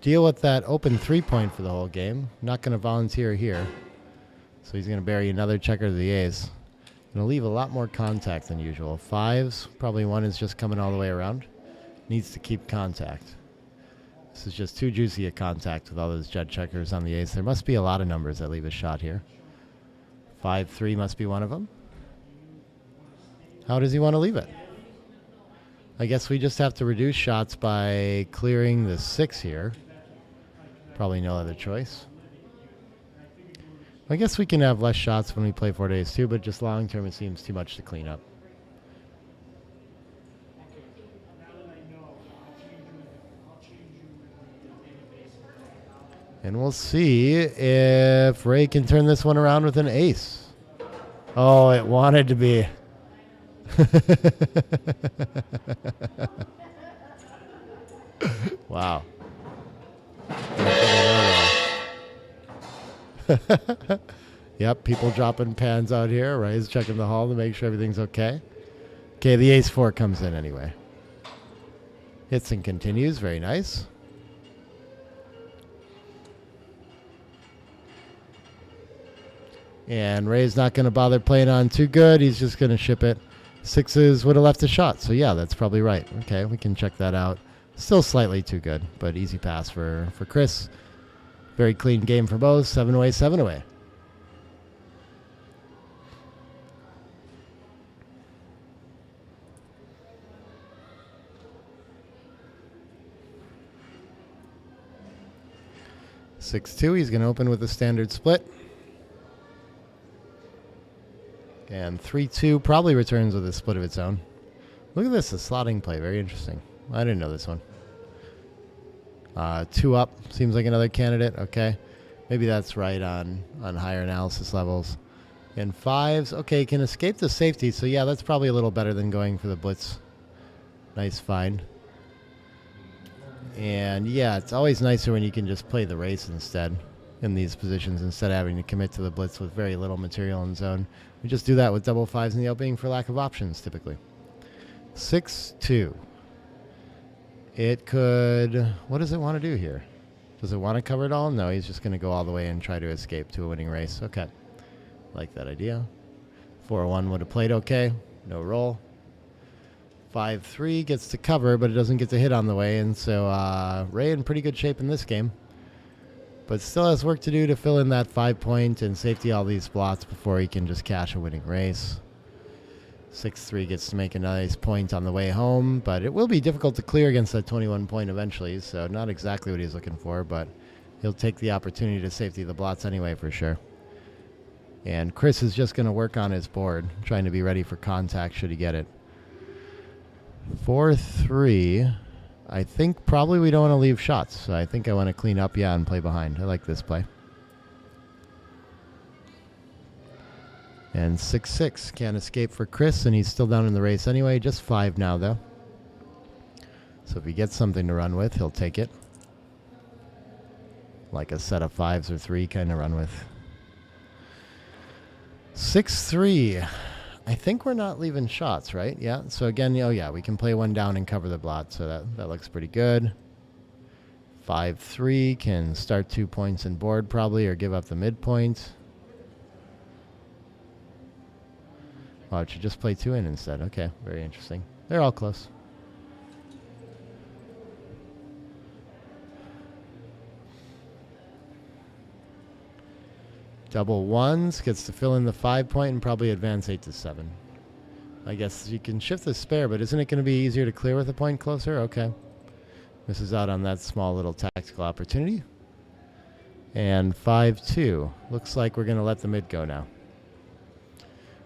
Speaker 6: deal with that open 3-point for the whole game. Not going to volunteer here. So he's going to bury another checker to the ace. Going to leave a lot more contact than usual. 5s, probably 1 is just coming all the way around. Needs to keep contact. This is just too juicy a contact with all those jet checkers on the ace. There must be a lot of numbers that leave a shot here. 5-3 must be one of them. How does he want to leave it? I guess we just have to reduce shots by clearing the 6 here. Probably no other choice. I guess we can have less shots when we play 4 days too, but just long term it seems too much to clean up. And we'll see if Ray can turn this one around with an ace. Oh, it wanted to be. Wow. Yep, people dropping pans out here. Ray's checking the hall to make sure everything's okay. Okay, the ace-4 comes in anyway. Hits and continues. Very nice. And Ray's not going to bother playing on too good. He's just going to ship it. 6s would have left a shot. So, yeah, that's probably right. Okay, we can check that out. Still slightly too good, but easy pass for Chris. Very clean game for both. 7 away, 7 away. (6-2). He's going to open with a standard split. And 3-2 probably returns with a split of its own. Look at this, a slotting play. Very interesting. I didn't know this one. 2 up. Seems like another candidate. Okay. Maybe that's right on higher analysis levels. And 5s. Okay, can escape the safety. So, yeah, that's probably a little better than going for the blitz. Nice find. And, yeah, it's always nicer when you can just play the race instead in these positions instead of having to commit to the blitz with very little material in zone. We just do that with double 5s in the opening for lack of options, typically. 6-2. It could... What does it want to do here? Does it want to cover it all? No, he's just going to go all the way and try to escape to a winning race. Okay. Like that idea. 4-1 would have played okay. No roll. 5-3 gets to cover, but it doesn't get to hit on the way. And so Ray in pretty good shape in this game. But still has work to do to fill in that 5-point and safety all these blots before he can just cash a winning race. 6-3 gets to make a nice point on the way home, but it will be difficult to clear against that 21 point eventually, so not exactly what he's looking for, but he'll take the opportunity to safety the blots anyway for sure. And Chris is just going to work on his board, trying to be ready for contact should he get it. 4-3. I think probably we don't want to leave shots, so I think I want to clean up, yeah, and play behind. I like this play. And 6-6. Can't escape for Chris, and he's still down in the race anyway. Just 5 now, though. So if he gets something to run with, he'll take it. Like a set of 5s or 3 kind of run with. 6-3. I think we're not leaving shots, right? Yeah. So again, oh yeah, we can play 1 down and cover the blot, so that looks pretty good. 5-3 can start 2 points in board probably, or give up the midpoint. Oh, it should just play 2 in instead. Okay, very interesting. They're all close. Double 1s gets to fill in the 5-point and probably advance 8-7. I guess you can shift the spare, but isn't it going to be easier to clear with a point closer? Okay. Misses out on that small little tactical opportunity. And 5-2. Looks like we're going to let the mid go now.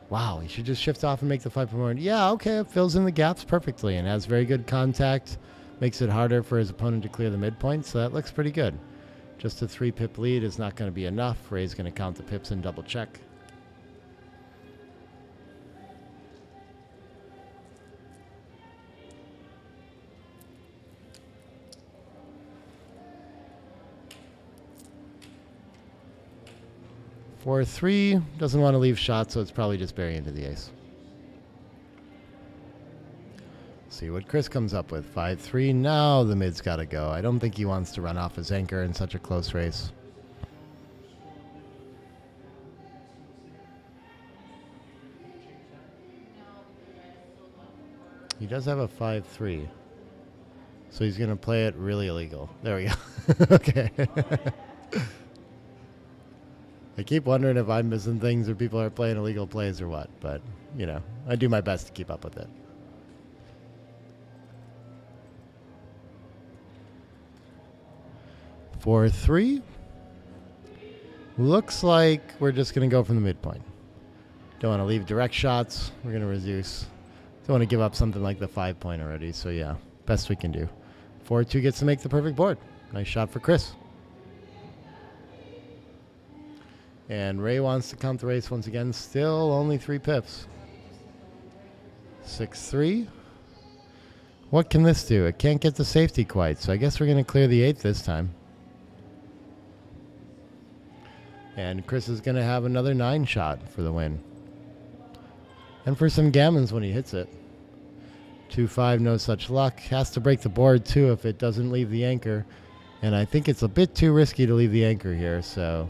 Speaker 6: Wow, he should just shift off and make the 5-point. Yeah, okay, it fills in the gaps perfectly and has very good contact. Makes it harder for his opponent to clear the midpoint, so that looks pretty good. Just a 3-pip lead is not going to be enough. Ray's going to count the pips and double check. 4-3. Doesn't want to leave shots, so it's probably just burying into the ace. See what Chris comes up with. 5-3. Now the mid's got to go. I don't think he wants to run off his anchor in such a close race. He does have a 5-3. So he's going to play it really illegal. There we go. Okay. I keep wondering if I'm missing things or people are playing illegal plays or what. But, you know, I do my best to keep up with it. Four, 3. Looks like we're just going to go from the midpoint. Don't want to leave direct shots. We're going to reduce. Don't want to give up something like the 5-point already. So, yeah, best we can do. 4-2 gets to make the perfect board. Nice shot for Chris. And Ray wants to count the race once again. Still only 3 pips. 6-3. What can this do? It can't get the safety quite. So I guess we're going to clear the 8 this time. And Chris is going to have another 9 shot for the win. And for some gammons when he hits it. 2-5, no such luck. Has to break the board, too, if it doesn't leave the anchor. And I think it's a bit too risky to leave the anchor here, so...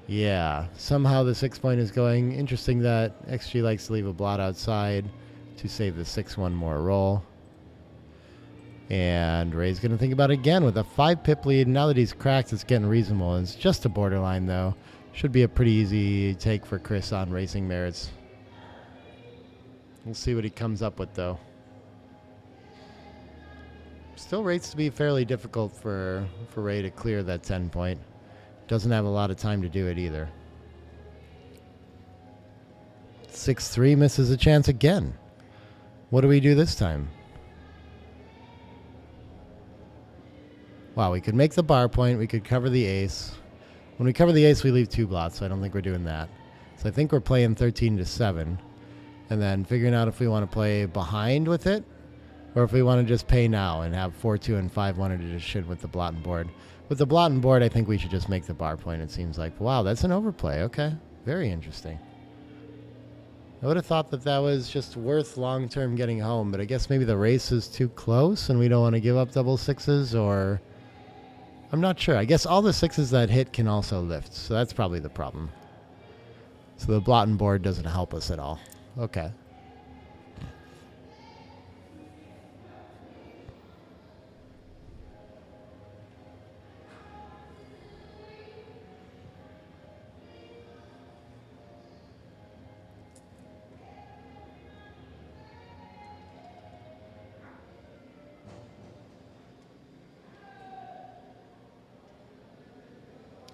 Speaker 6: yeah, somehow the 6-point is going. Interesting that XG likes to leave a blot outside to save the 6-1 more roll. And Ray's going to think about it again with a 5-pip lead. Now that he's cracked, it's getting reasonable. It's just a borderline, though. Should be a pretty easy take for Chris on racing merits. We'll see what he comes up with, though. Still rates to be fairly difficult for Ray to clear that 10-point. Doesn't have a lot of time to do it either. 6-3 misses a chance again. What do we do this time? Wow, we could make the bar point. We could cover the ace. When we cover the ace, we leave 2 blots, so I don't think we're doing that. So I think we're playing 13-7. And then figuring out if we want to play behind with it, or if we want to just pay now and have 4-2 and 5-1 to just shit with the blot and board. With the blot and board, I think we should just make the bar point, it seems like. Wow, that's an overplay. Okay, very interesting. I would have thought that that was just worth long-term getting home, but I guess maybe the race is too close and we don't want to give up double 6s, or... I'm not sure. I guess all the 6s that hit can also lift, so that's probably the problem. So the blot and board doesn't help us at all. Okay.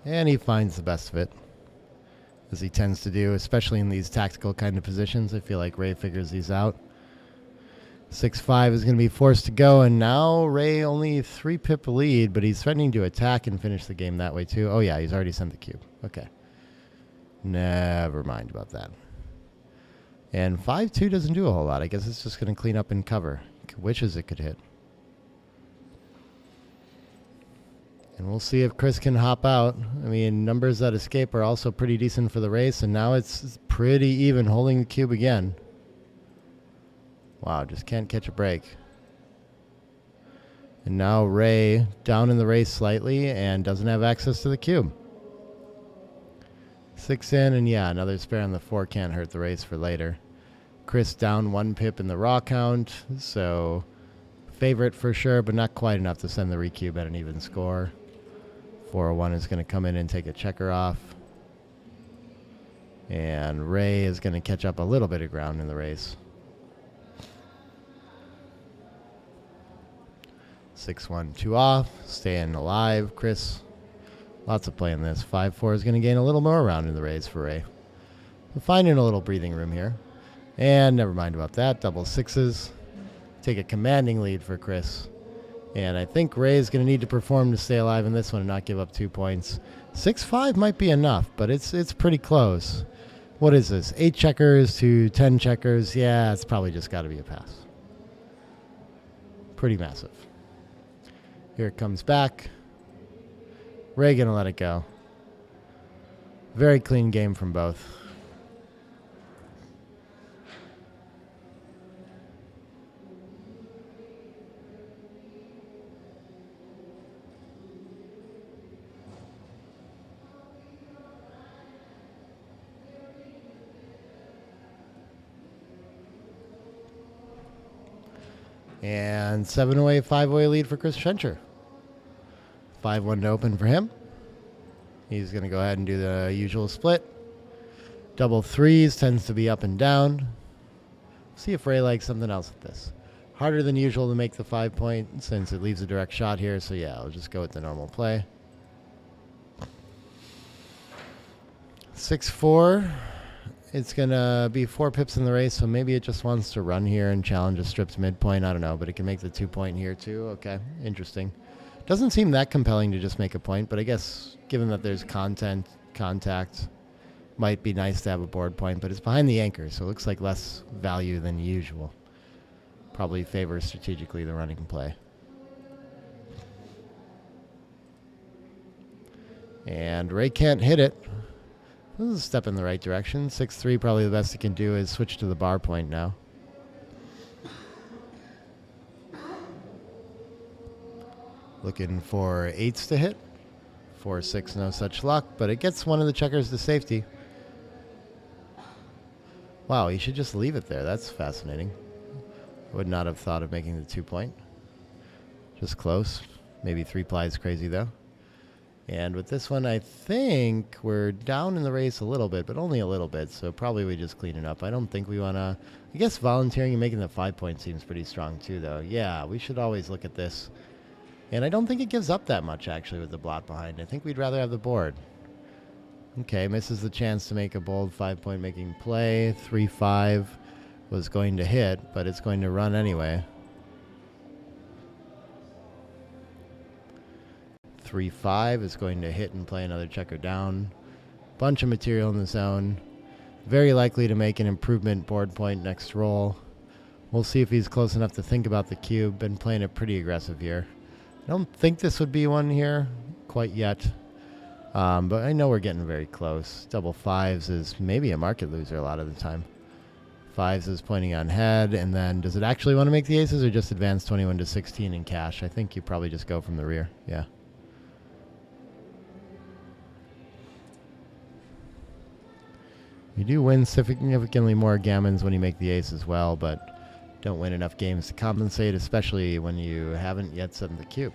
Speaker 6: And he finds the best of it, as he tends to do, especially in these tactical kind of positions. I feel like Ray figures these out. 6-5 is going to be forced to go, and now Ray only 3-pip lead, but he's threatening to attack and finish the game that way too. Oh yeah, he's already sent the cube. Okay. Never mind about that. And 5-2 doesn't do a whole lot. I guess it's just going to clean up and cover. Wishes it could hit. And we'll see if Chris can hop out. I mean, numbers that escape are also pretty decent for the race, and now it's pretty even holding the cube again. Wow, just can't catch a break. And now Ray down in the race slightly and doesn't have access to the cube. 6 in, and yeah, another spare on the 4 can't hurt the race for later. Chris down 1 pip in the raw count, so favorite for sure, but not quite enough to send the recube at an even score. 401 is going to come in and take a checker off. And Ray is going to catch up a little bit of ground in the race. 6-1, 2 off, staying alive. Chris, lots of play in this. 5-4 is going to gain a little more around in the race for Ray. We're finding a little breathing room here. And never mind about that. Double 6s. Take a commanding lead for Chris. And I think Ray is going to need to perform to stay alive in this one and not give up 2 points. 6-5 might be enough, but it's pretty close. What is this? 8 checkers to 10 checkers. Yeah, it's probably just got to be a pass. Pretty massive. Here it comes back. Ray going to let it go. Very clean game from both. And 7-away, 5-away lead for Chris Schencher. 5-1 to open for him. He's going to go ahead and do the usual split. Double threes tends to be up and down. See if Ray likes something else with this. Harder than usual to make the 5 point since it leaves a direct shot here. So yeah, I'll just go with the normal play. 6-4. It's going to be 4 pips in the race, so maybe it just wants to run here and challenge a stripped midpoint. I don't know, but it can make the 2 point here too. Okay, interesting. Doesn't seem that compelling to just make a point, but I guess given that there's contact, might be nice to have a board point, but it's behind the anchor, so it looks like less value than usual. Probably favors strategically the running play. And Ray can't hit it. This is a step in the right direction. 6-3, probably the best he can do is switch to the bar point now. Looking for 8s to hit. 4-6, no such luck, but it gets one of the checkers to safety. Wow, he should just leave it there. That's fascinating. Would not have thought of making the 2 point. Just close. Maybe 3 ply is crazy though. And with this one, I think we're down in the race a little bit, but only a little bit, so probably we just clean it up. I don't think we want to... I guess volunteering and making the 5 point seems pretty strong too, though. Yeah, we should always look at this. And I don't think it gives up that much, actually, with the blot behind. I think we'd rather have the board. Okay, misses the chance to make a bold 5 point making play. 3-5 was going to hit, but it's going to run anyway. 3-5 is going to hit and play another checker down. Bunch of material in the zone. Very likely to make an improvement board point next roll. We'll see if he's close enough to think about the cube. Been playing it pretty aggressive here. I don't think this would be one here quite yet. But I know we're getting very close. Double 5s is maybe a market loser a lot of the time. 5s is pointing on head, and then does it actually want to make the aces or just advance 21 to 16 in cash? I think you probably just go from the rear. Yeah. You do win significantly more gammons when you make the ace as well, but don't win enough games to compensate, especially when you haven't yet set the cube.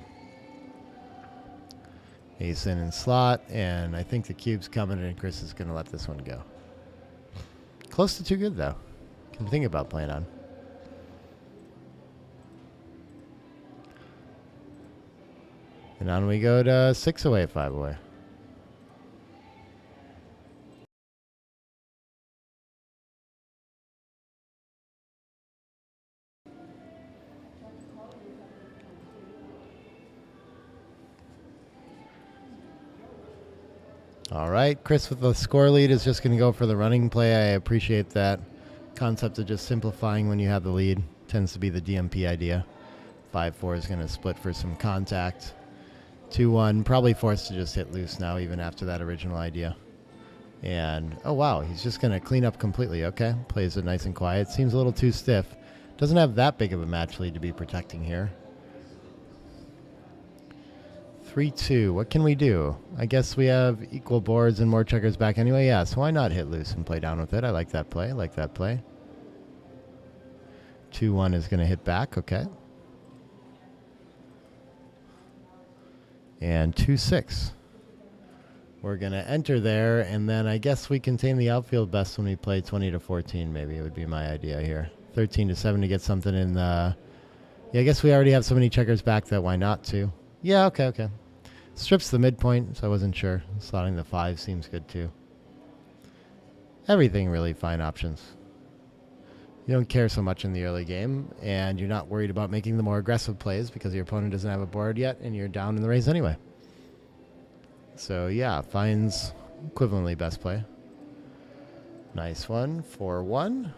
Speaker 6: Ace in and slot, and I think the cube's coming, and Chris is going to let this one go. Close to too good, though. Can think about playing on. And on we go to 6 away, 5 away. All right, Chris with the score lead is just going to go for the running play. I appreciate that concept of just simplifying when you have the lead. Tends to be the DMP idea. 5-4 is going to split for some contact. 2-1, probably forced to just hit loose now, even after that original idea. And, oh wow, he's just going to clean up completely. Okay, plays it nice and quiet. Seems a little too stiff. Doesn't have that big of a match lead to be protecting here. 3-2. What can we do? I guess we have equal boards and more checkers back anyway. Yeah, so why not hit loose and play down with it? I like that play. I like that play. 2-1 is going to hit back. Okay. And 2-6. We're going to enter there, and then I guess we contain the outfield best when we play 20 to 14, maybe. It would be my idea here. 13 to 7 to get something in the... Yeah, I guess we already have so many checkers back that why not too? Yeah, okay. Strips the midpoint, so I wasn't sure. Slotting the 5 seems good too. Everything really fine options. You don't care so much in the early game, and you're not worried about making the more aggressive plays because your opponent doesn't have a board yet, and you're down in the race anyway. So yeah, finds equivalently best play. Nice one, 4-1.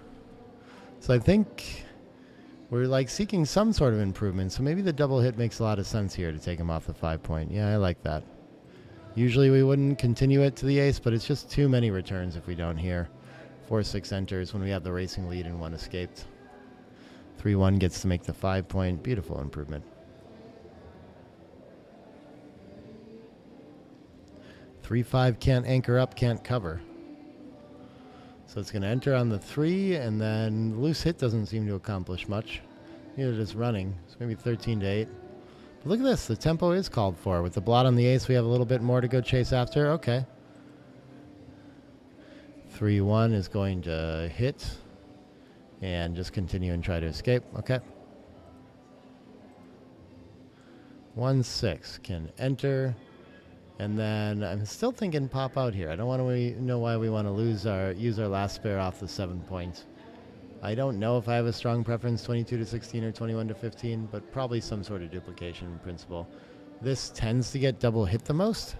Speaker 6: So I think we're like seeking some sort of improvement, so maybe the double hit makes a lot of sense here to take him off the 5 point. Yeah, I like that. Usually we wouldn't continue it to the ace, but it's just too many returns if we don't here. 4-6 enters when we have the racing lead and 1 escaped. 3-1 gets to make the 5-point. Beautiful improvement. 3-5 can't anchor up, can't cover. So it's going to enter on the 3, and then loose hit doesn't seem to accomplish much. Neither does running. It's maybe 13-8. But look at this. The tempo is called for. With the blot on the ace, we have a little bit more to go chase after. Okay. 3-1 is going to hit and just continue and try to escape. Okay. 1-6 can enter. And then I'm still thinking pop out here. I don't want to know why we want to use our last spare off the 7 points. I don't know if I have a strong preference, 22-16 or 21-15, but probably some sort of duplication principle. This tends to get double hit the most,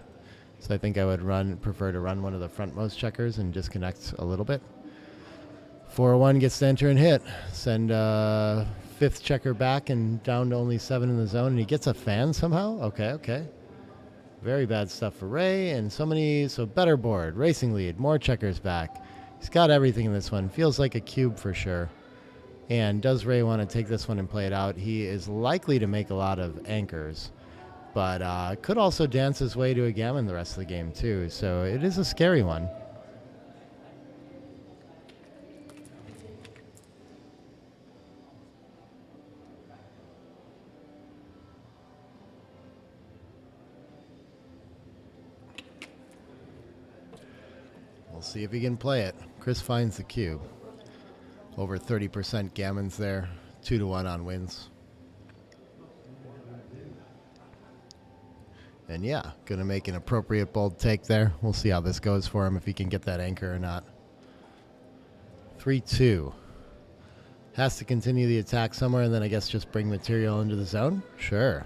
Speaker 6: so I think I would prefer to run one of the frontmost checkers and disconnect a little bit. 4-1 gets to enter and hit. Send 5th checker back and down to only 7 in the zone, and he gets a fan somehow? Okay. Very bad stuff for Ray, and so better board, racing lead, more checkers back. He's got everything in this one. Feels like a cube for sure. And does Ray want to take this one and play it out? He is likely to make a lot of anchors, but could also dance his way to a gammon the rest of the game too. So it is a scary one. We'll see if he can play it. Chris finds the cube. Over 30% gammons there. 2-1 on wins. And yeah, gonna make an appropriate bold take there. We'll see how this goes for him, if he can get that anchor or not. 3-2. Has to continue the attack somewhere and then I guess just bring material into the zone? Sure.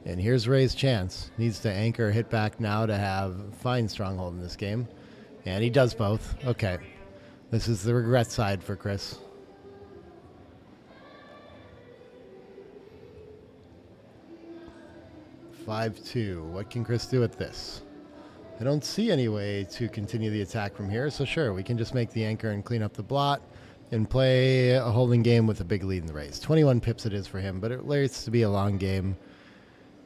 Speaker 6: And here's Ray's chance. Needs to anchor, hit back now to have fine stronghold in this game. And he does both. Okay. This is the regret side for Chris. (5-2). What can Chris do with this? I don't see any way to continue the attack from here, so sure, we can just make the anchor and clean up the blot and play a holding game with a big lead in the race. 21 pips it is for him, but it likes to be a long game.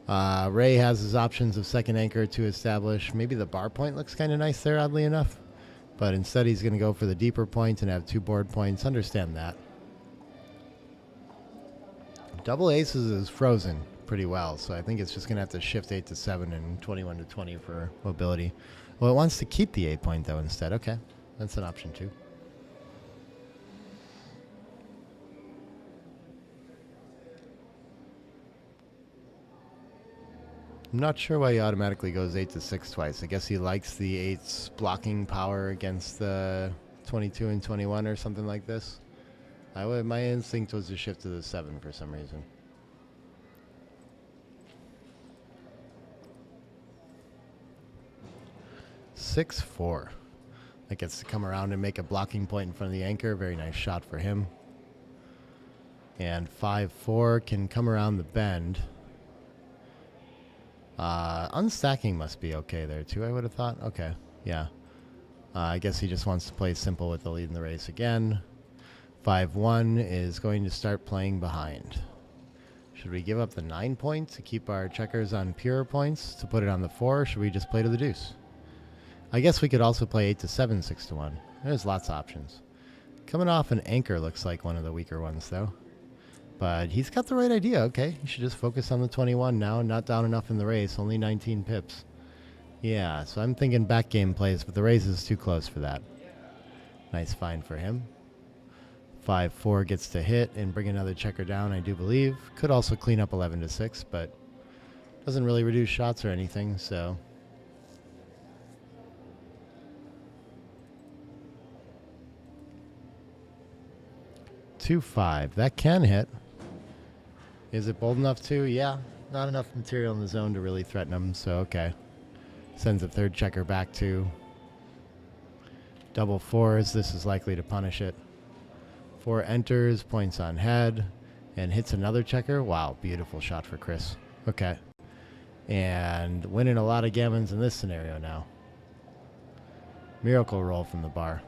Speaker 6: Ray has his options of second anchor to establish. Maybe the bar point looks kind of nice there, oddly enough. But instead he's going to go for the deeper point and have 2 board points. Understand that. Double aces is frozen pretty well, so I think it's just going to have to shift 8-7 and 21-20 for mobility. Well, it wants to keep the 8 point, though, instead. Okay, that's an option, too. I'm not sure why he automatically goes 8-6 twice. I guess he likes the 8's blocking power against the 22 and 21 or something like this. My instinct was to shift to the 7 for some reason. (6-4). That gets to come around and make a blocking point in front of the anchor. Very nice shot for him. And 5-4 can come around the bend. Unstacking must be okay there too, I would have thought. Okay, yeah. I guess he just wants to play simple with the lead in the race again. 5-1 is going to start playing behind. Should we give up the 9 points to keep our checkers on pure points to put it on the 4, or should we just play to the deuce? I guess we could also play 8-7, 6-1. There's lots of options. Coming off an anchor looks like one of the weaker ones, though. But he's got the right idea. Okay, you should just focus on the 21 now. Not down enough in the race. Only 19 pips. Yeah, so I'm thinking backgammon plays, but the race is too close for that. Nice find for him. 5-4 gets to hit and bring another checker down, I do believe. Could also clean up 11-6, but doesn't really reduce shots or anything, so... (2-5). That can hit. Is it bold enough to? Yeah. Not enough material in the zone to really threaten him, so okay. Sends a third checker back to double 4s. This is likely to punish it. 4 enters, points on head, and hits another checker. Wow, beautiful shot for Chris. Okay. and winning a lot of gammons in this scenario now. Miracle roll from the bar.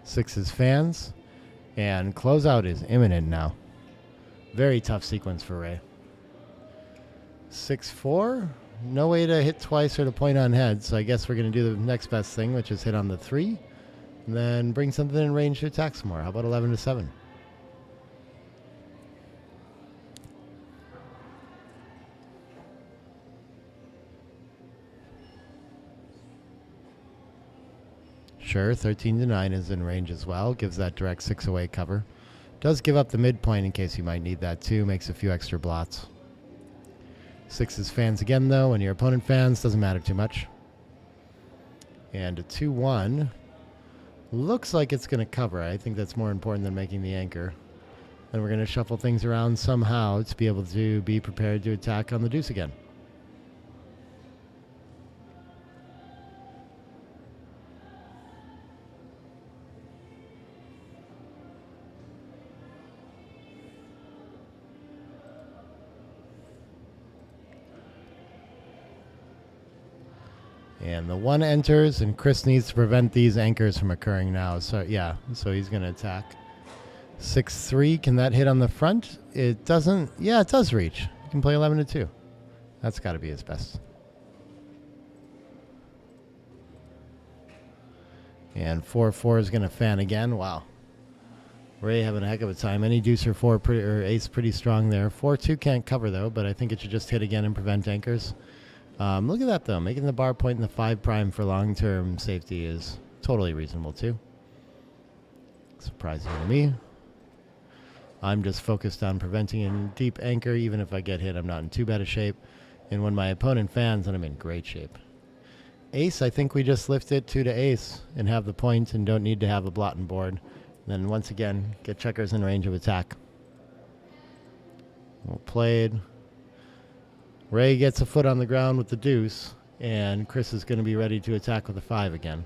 Speaker 6: Sixes fans, and closeout is imminent now. Very tough sequence for Ray. 6-4, no way to hit twice or to point on heads, so I guess we're going to do the next best thing, which is hit on the 3, and then bring something in range to attack some more. How about 11-7? Sure, 13-9 is in range as well. Gives that direct 6 away cover. Does give up the midpoint in case you might need that too. Makes a few extra blots. 6s fans again though. When your opponent fans, doesn't matter too much. And a 2-1. Looks like it's going to cover. I think that's more important than making the anchor. Then we're going to shuffle things around somehow to be able to be prepared to attack on the deuce again. And the 1 enters, and Chris needs to prevent these anchors from occurring now. So, yeah, so he's going to attack. 6-3, can that hit on the front? It doesn't. Yeah, it does reach. You can play 11-2. That's got to be his best. And 4-4 is going to fan again. Wow. Ray having a heck of a time. Any deuce or 4 or ace pretty strong there. 4-2 can't cover, though, but I think it should just hit again and prevent anchors. Look at that, though. Making the bar point in the 5 prime for long-term safety is totally reasonable, too. Surprising to me. I'm just focused on preventing a deep anchor. Even if I get hit, I'm not in too bad a shape. And when my opponent fans, then I'm in great shape. Ace, I think we just lift it 2 to ace and have the point and don't need to have a blot and board. Then once again, get checkers in range of attack. Well played. Ray gets a foot on the ground with the deuce, and Chris is going to be ready to attack with a 5 again.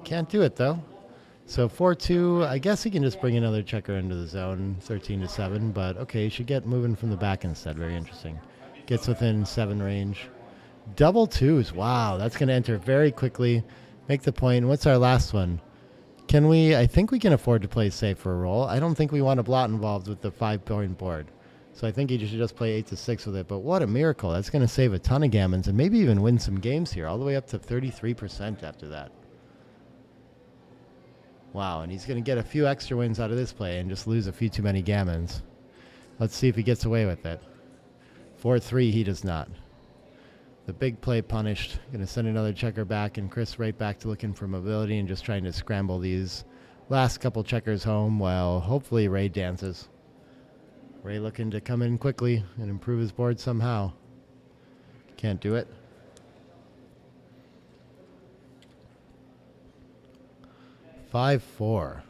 Speaker 6: Can't do it, though. So 4-2, I guess he can just bring another checker into the zone, 13-7, but okay, he should get moving from the back instead. Very interesting. Gets within 7 range. Double 2s, wow, that's going to enter very quickly. Make the point. And what's our last one? Can we, I think we can afford to play safe for a roll. I don't think we want a blot involved with the 5-point board. So I think you should just play 8-6 with it. But what a miracle. That's going to save a ton of gammons and maybe even win some games here, all the way up to 33% after that. Wow, and he's going to get a few extra wins out of this play and just lose a few too many gammons. Let's see if he gets away with it. 4-3, he does not. The big play punished. Going to send another checker back, and Chris right back to looking for mobility and just trying to scramble these last couple checkers home while hopefully Ray dances. Ray looking to come in quickly and improve his board somehow. Can't do it. Five, 4.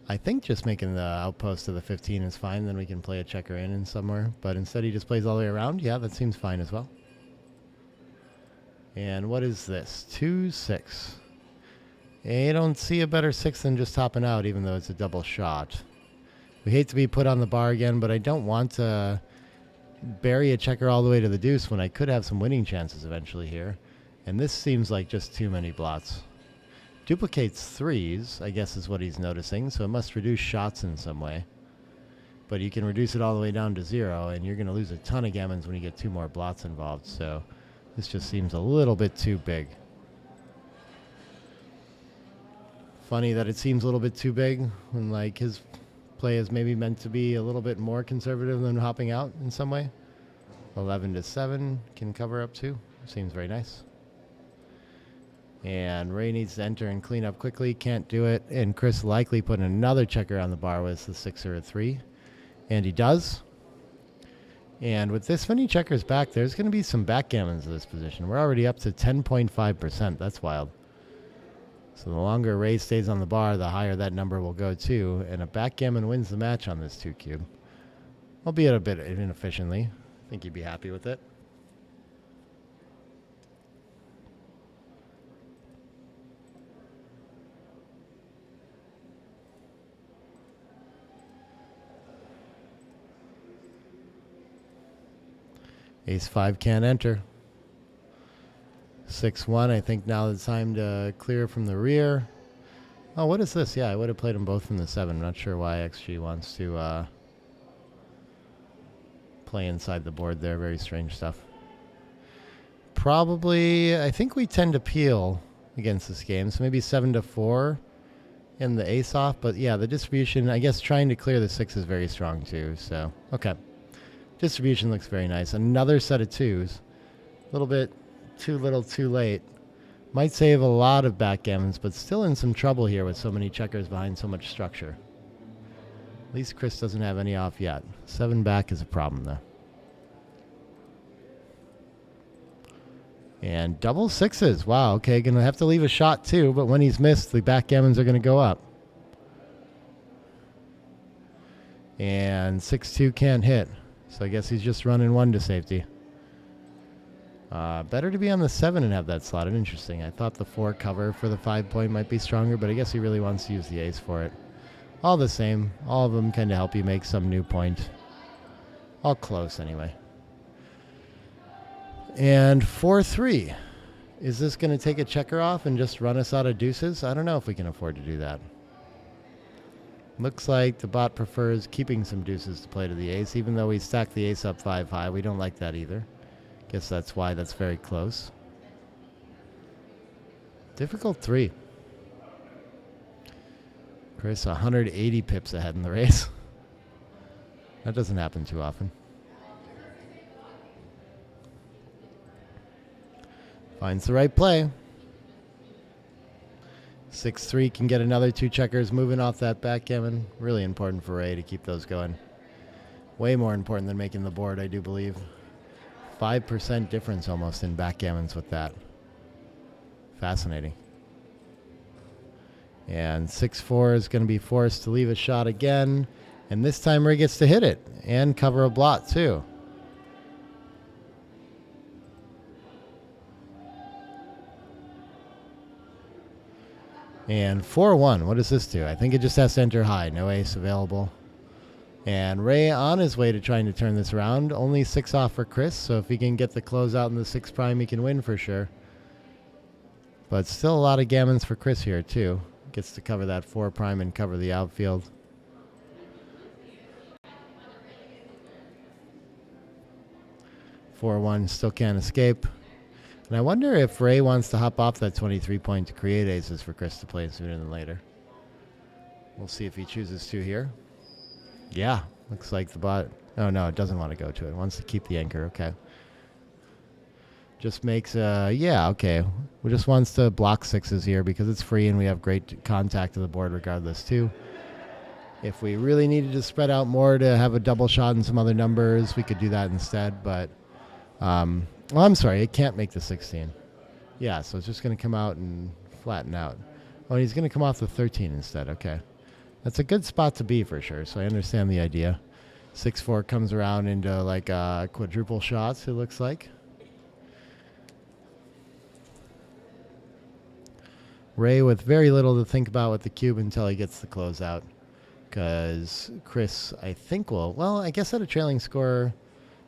Speaker 6: I think just making the outpost to the 15 is fine. Then we can play a checker in somewhere. But instead he just plays all the way around. Yeah, that seems fine as well. And what is this? 2-6. I don't see a better 6 than just topping out, even though it's a double shot. We hate to be put on the bar again, but I don't want to bury a checker all the way to the deuce when I could have some winning chances eventually here. And this seems like just too many blots. Duplicates 3s, I guess is what he's noticing, so it must reduce shots in some way. But you can reduce it all the way down to 0, and you're going to lose a ton of gammons when you get 2 more blots involved, so this just seems a little bit too big. Funny that it seems a little bit too big when, like, his play is maybe meant to be a little bit more conservative than hopping out in some way. 11-7 can cover up too. Seems very nice. And Ray needs to enter and clean up quickly. Can't do it. And Chris likely putting another checker on the bar with the 6 or a 3. And he does. And with this many checkers back, there's going to be some backgammons in this position. We're already up to 10.5%. That's wild. So the longer Ray stays on the bar, the higher that number will go too. And a backgammon wins the match on this 2 cube. Albeit a bit inefficiently. I think you'd be happy with it. Ace-5 can't enter. 6-1, I think now the time to clear from the rear. Oh, what is this? Yeah, I would have played them both from the 7. I'm not sure why XG wants to play inside the board there. Very strange stuff. Probably, I think we tend to peel against this game, so maybe 7-4 and the ace off. But yeah, the distribution, I guess trying to clear the 6 is very strong too. So, okay. Distribution looks very nice. Another set of 2s. A little bit too little, too late. Might save a lot of backgammons, but still in some trouble here with so many checkers behind so much structure. At least Chris doesn't have any off yet. 7 back is a problem, though. And double 6s. Wow, okay, going to have to leave a shot, too, but when he's missed, the backgammons are going to go up. And 6-2 can't hit, so I guess he's just running 1 to safety. Better to be on the 7 and have that slotted. Interesting. I thought the 4 cover for the 5 point might be stronger, but I guess he really wants to use the ace for it. All the same. All of them kind of help you make some new point. All close anyway. And 4-3. Is this going to take a checker off and just run us out of deuces? I don't know if we can afford to do that. Looks like the bot prefers keeping some deuces to play to the ace, even though we stack the ace up 5 high. We don't like that either. Guess that's why that's very close. Difficult 3. Chris 180 pips ahead in the race. That doesn't happen too often. Finds the right play. 6-3 can get another 2 checkers moving off that backgammon. Really important for Ray to keep those going. Way more important than making the board, I do believe. 5% difference almost in backgammons with that. Fascinating. And 6-4 is going to be forced to leave a shot again. And this time Ray gets to hit it and cover a blot too. And 4-1, what does this do? I think it just has to enter high. No ace available. And Ray on his way to trying to turn this around. Only 6 off for Chris, so if he can get the close out in the 6 prime, he can win for sure. But still a lot of gammons for Chris here, too. Gets to cover that 4 prime and cover the outfield. (4-1) still can't escape. And I wonder if Ray wants to hop off that 23 point to create aces for Chris to play sooner than later. We'll see if he chooses to here. Yeah, looks like the bot... Oh, no, it doesn't want to go to it. It wants to keep the anchor. Okay. Just makes... yeah, okay. We just wants to block 6s here because it's free and we have great contact to the board regardless, too. If we really needed to spread out more to have a double shot in some other numbers, we could do that instead, but... well, I'm sorry, it can't make the 16. Yeah, so it's just going to come out and flatten out. Oh, and he's going to come off the 13 instead. Okay. That's a good spot to be for sure, so I understand the idea. 6-4 comes around into like quadruple shots, it looks like. Ray with very little to think about with the cube until he gets the closeout. Because Chris, I think, will... Well, I guess at a trailing score,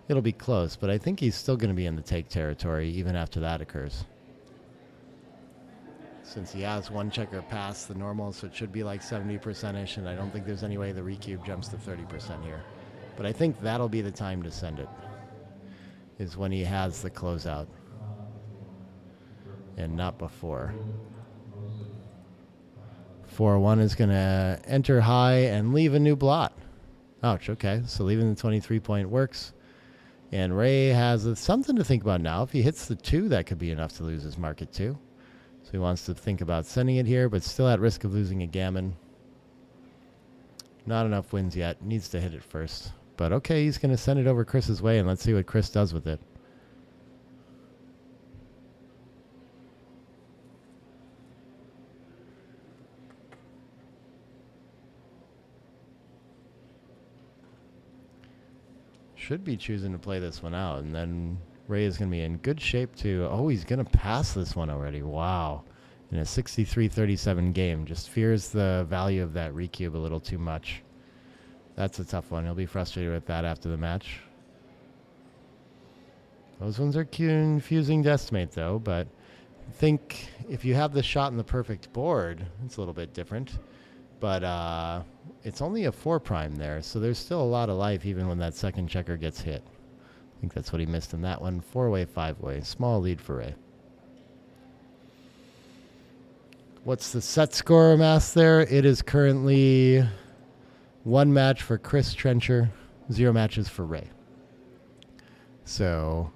Speaker 6: it'll be close, but I think he's still going to be in the take territory even after that occurs. Since he has 1 checker past the normal, so it should be like 70%-ish, and I don't think there's any way the recube jumps to 30% here. But I think that'll be the time to send it, is when he has the closeout, and not before. 4-1 is going to enter high and leave a new blot. Ouch, okay, so leaving the 23 point works. And Ray has something to think about now. If he hits the 2, that could be enough to lose his market too. So he wants to think about sending it here, but still at risk of losing a gammon. Not enough wins yet. Needs to hit it first. But okay, he's going to send it over Chris's way, and let's see what Chris does with it. Should be choosing to play this one out, and then Ray is going to be in good shape to... Oh, he's going to pass this one already. Wow. In a 63-37 game. Just fears the value of that recube a little too much. That's a tough one. He'll be frustrated with that after the match. Those ones are confusing to estimate, though, but I think if you have the shot in the perfect board, it's a little bit different. But it's only a 4 prime there, so there's still a lot of life even when that second checker gets hit. I think that's what he missed in that one. 4-way, 5-way. Small lead for Ray. What's the set score mass there? It is currently 1 match for Chris Trencher, 0 matches for Ray. So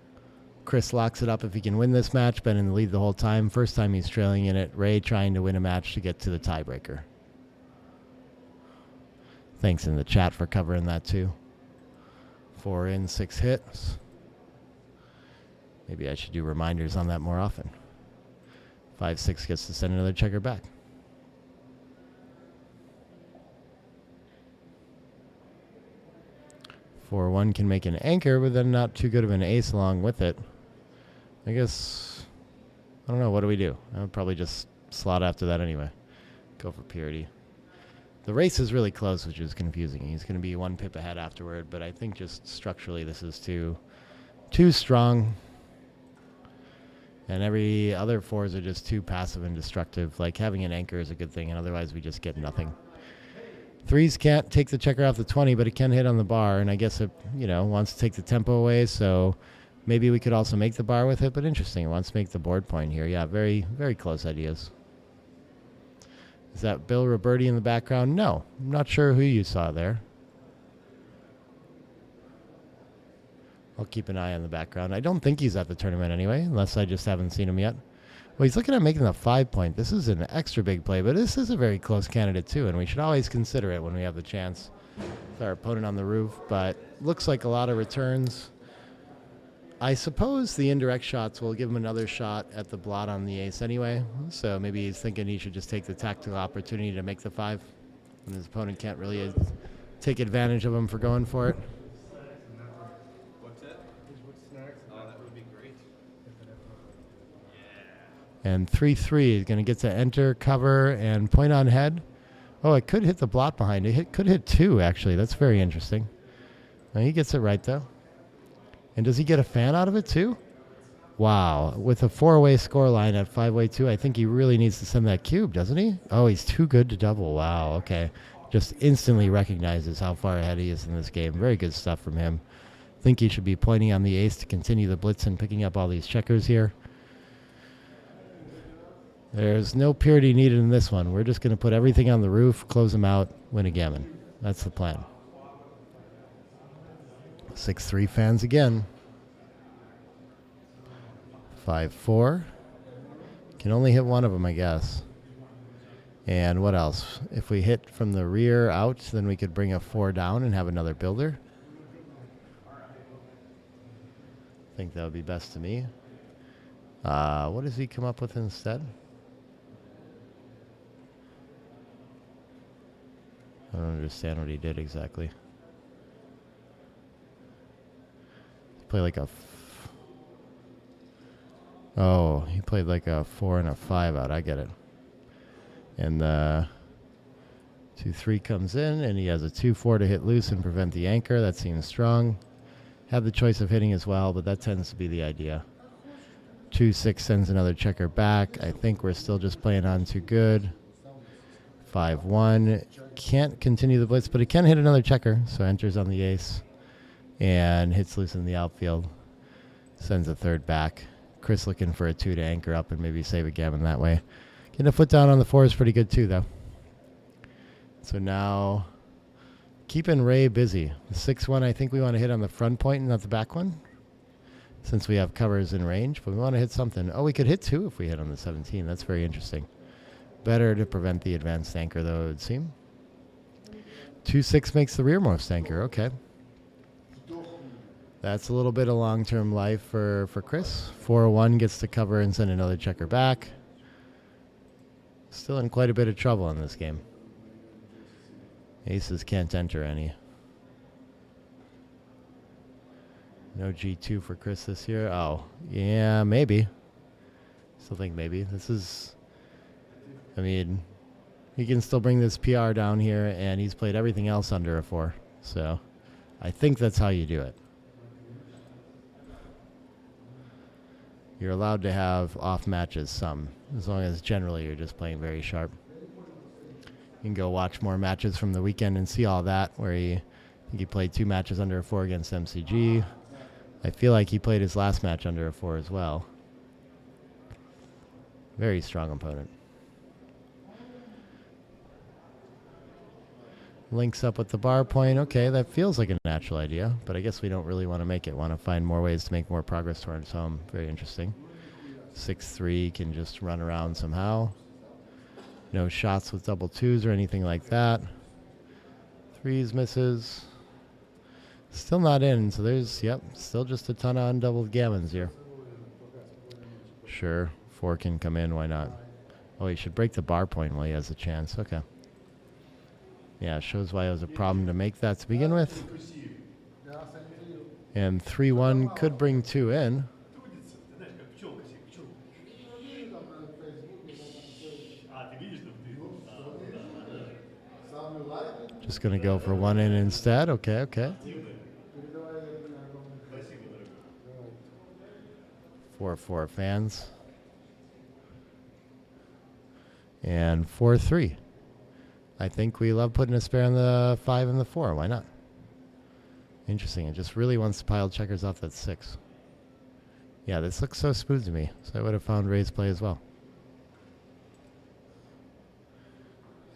Speaker 6: Chris locks it up if he can win this match. Been in the lead the whole time. First time he's trailing in it. Ray trying to win a match to get to the tiebreaker. Thanks in the chat for covering that too. 4 in, 6 hits. Maybe I should do reminders on that more often. 5-6 gets to send another checker back. 4-1 can make an anchor, but then not too good of an ace along with it. I guess, I don't know, what do we do? I would probably just slot after that anyway. Go for purity. The race is really close, which is confusing. He's going to be 1 pip ahead afterward, but I think just structurally this is too strong. And every other 4s are just too passive and destructive. Like having an anchor is a good thing, and otherwise we just get nothing. 3s can't take the checker off the 20, but it can hit on the bar, and I guess it, wants to take the tempo away, so maybe we could also make the bar with it, but interesting. It wants to make the board point here. Yeah, very, very close ideas. Is that Bill Roberti in the background? No. I'm not sure who you saw there. I'll keep an eye on the background. I don't think he's at the tournament anyway, unless I just haven't seen him yet. Well, he's looking at making the 5 point. This is an extra big play, but this is a very close candidate too, and we should always consider it when we have the chance with our opponent on the roof, but looks like a lot of returns. I suppose the indirect shots will give him another shot at the blot on the ace anyway, so maybe he's thinking he should just take the tactical opportunity to make the 5, and his opponent can't really take advantage of him for going for it. And 3-3 is going to get to enter, cover, and point on head. Oh, it could hit the blot behind it. It could hit 2, actually. That's very interesting. Now, he gets it right, though. And does he get a fan out of it, too? Wow. With a 4-way score line at 5-way 2, I think he really needs to send that cube, doesn't he? Oh, he's too good to double. Wow, okay. Just instantly recognizes how far ahead he is in this game. Very good stuff from him. I think he should be pointing on the ace to continue the blitz and picking up all these checkers here. There's no purity needed in this one. We're just going to put everything on the roof, close them out, win a gammon. That's the plan. 6-3 fans again. 5-4. Can only hit one of them, I guess. And what else? If we hit from the rear out, then we could bring a 4 down and have another builder. I think that would be best to me. What does he come up with instead? I don't understand what he did exactly. Play like a... Oh, he played like a 4 and a 5 out. I get it. And the 2-3 comes in, and he has a 2-4 to hit loose and prevent the anchor. That seems strong. Have the choice of hitting as well, but that tends to be the idea. 2-6 sends another checker back. I think we're still just playing on too good. 5-1. Can't continue the blitz, but it can hit another checker, so enters on the ace and hits loose in the outfield. Sends a 3rd back. Chris looking for a 2 to anchor up and maybe save a gammon that way. Getting a foot down on the 4 is pretty good too, though. So now keeping Ray busy. The 6-1, I think we want to hit on the front point and not the back one, since we have covers in range, but we want to hit something. Oh, we could hit 2 if we hit on the 17. That's very interesting. Better to prevent the advanced anchor, though, it would seem. 2-6 makes the rearmost anchor. Okay. That's a little bit of long-term life for Chris. 4-1 gets to cover and send another checker back. Still in quite a bit of trouble in this game. Aces can't enter any. No G2 for Chris this year. Oh, yeah, maybe. Still think maybe. This is... I mean, he can still bring this PR down here, and he's played everything else under a 4. So I think that's how you do it. You're allowed to have off matches some, as long as generally you're just playing very sharp. You can go watch more matches from the weekend and see all that, where I think he played 2 matches under a 4 against MCG. I feel like he played his last match under a 4 as well. Very strong opponent. Links up with the bar point. Okay, that feels like a natural idea, but I guess we don't really want to make it. Want to find more ways to make more progress towards home. Very interesting. 6-3 can just run around somehow. No shots with double 2s or anything like that. 3s misses. Still not in, so there's, yep, still just a ton of undoubled gammons here. Sure, 4 can come in, why not? Oh, he should break the bar point while he has a chance. Okay. Yeah, shows why it was a problem to make that to begin with. And 3-1 could bring 2 in. Just going to go for 1 in instead. Okay, okay. 4-4 fans. And 4-3. I think we love putting a spare on the 5 and the 4. Why not? Interesting. It just really wants to pile checkers off that 6. Yeah, this looks so smooth to me. So I would have found raise play as well.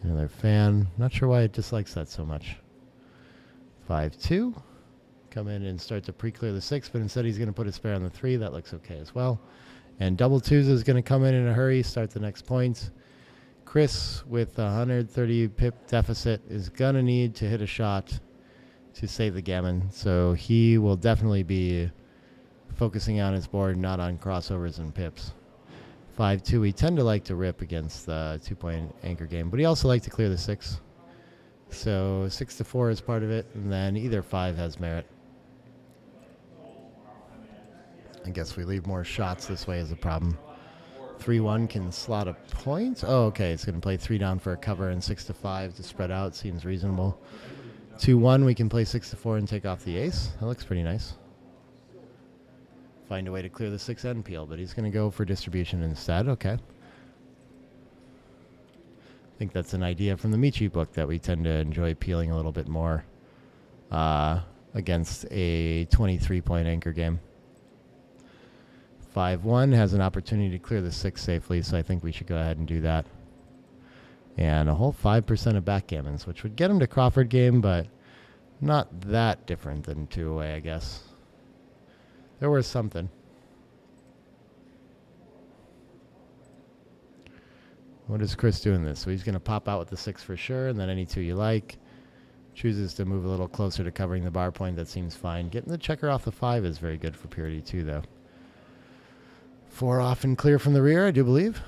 Speaker 6: Another fan. Not sure why it dislikes that so much. 5-2. Come in and start to pre-clear the 6, but instead he's going to put a spare on the 3. That looks okay as well. And double 2s is going to come in a hurry, start the next points. Chris, with a 130 pip deficit, is going to need to hit a shot to save the gammon. So he will definitely be focusing on his board, not on crossovers and pips. 5-2, we tend to like to rip against the 2-point anchor game, but he also likes to clear the 6. So 6-4 is part of it, and then either 5 has merit. I guess we leave more shots this way is a problem. 3-1 can slot a point. Oh, okay. It's going to play 3 down for a cover and 6-5 to spread out. Seems reasonable. 2-1, we can play 6-4 and take off the ace. That looks pretty nice. Find a way to clear the 6 end peel, but he's going to go for distribution instead. Okay. I think that's an idea from the Michi book that we tend to enjoy peeling a little bit more against a 23-point anchor game. 5-1 has an opportunity to clear the 6 safely, so I think we should go ahead and do that. And a whole 5% of backgammons, which would get him to Crawford game, but not that different than 2 away, I guess. There was something. What is Chris doing this? So he's going to pop out with the 6 for sure, and then any 2 you like. Chooses to move a little closer to covering the bar point. That seems fine. Getting the checker off the 5 is very good for purity too, though. 4 off and clear from the rear, I do believe.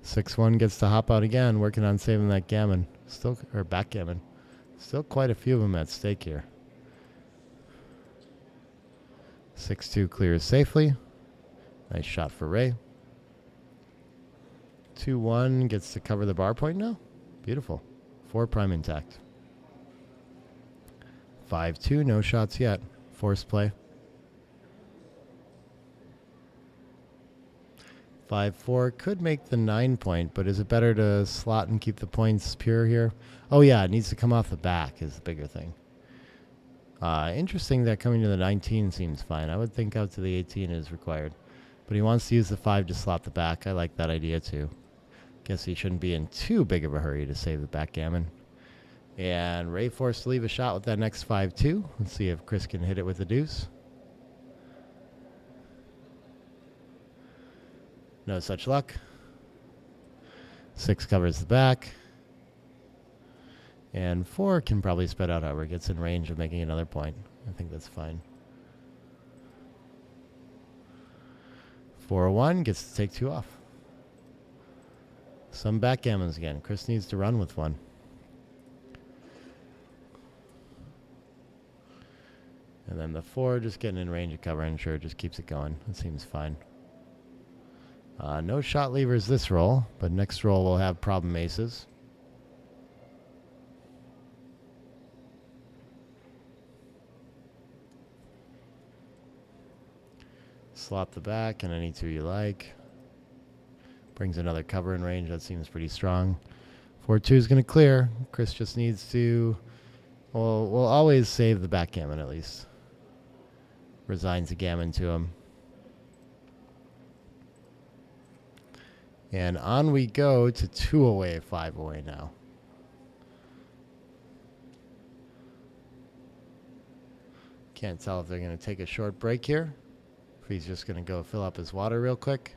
Speaker 6: Six one gets to hop out again, working on saving that gammon. Still, or backgammon. Still quite a few of them at stake here. 6-2 clears safely. Nice shot for Ray. 2-1 gets to cover the bar point now. Beautiful. 4 prime intact. 5-2, no shots yet. Force play. 5-4 could make the 9-point, but is it better to slot and keep the points pure here? Oh yeah, it needs to come off the back is the bigger thing. Interesting that coming to the 19 seems fine. I would think out to the 18 is required. But he wants to use the 5 to slot the back. I like that idea too. Guess he shouldn't be in too big of a hurry to save the backgammon. And Ray forced to leave a shot with that next 5-2. Let's see if Chris can hit it with the deuce. No such luck. 6 covers the back. And 4 can probably spread out however it gets in range of making another point. I think that's fine. 4-1 gets to take 2 off. Some backgammons again. Chris needs to run with one. And then the 4 just getting in range of cover, and sure, just keeps it going. It seems fine. No shot levers this roll, but next roll we'll have problem aces. Slot the back and any 2 you like. Brings another cover in range. That seems pretty strong. 4-2 is going to clear. Chris just needs to... Well, we'll always save the backgammon at least. Resigns the gammon to him. And on we go to 2 away, 5 away now. Can't tell if they're going to take a short break here. If he's just going to go fill up his water real quick.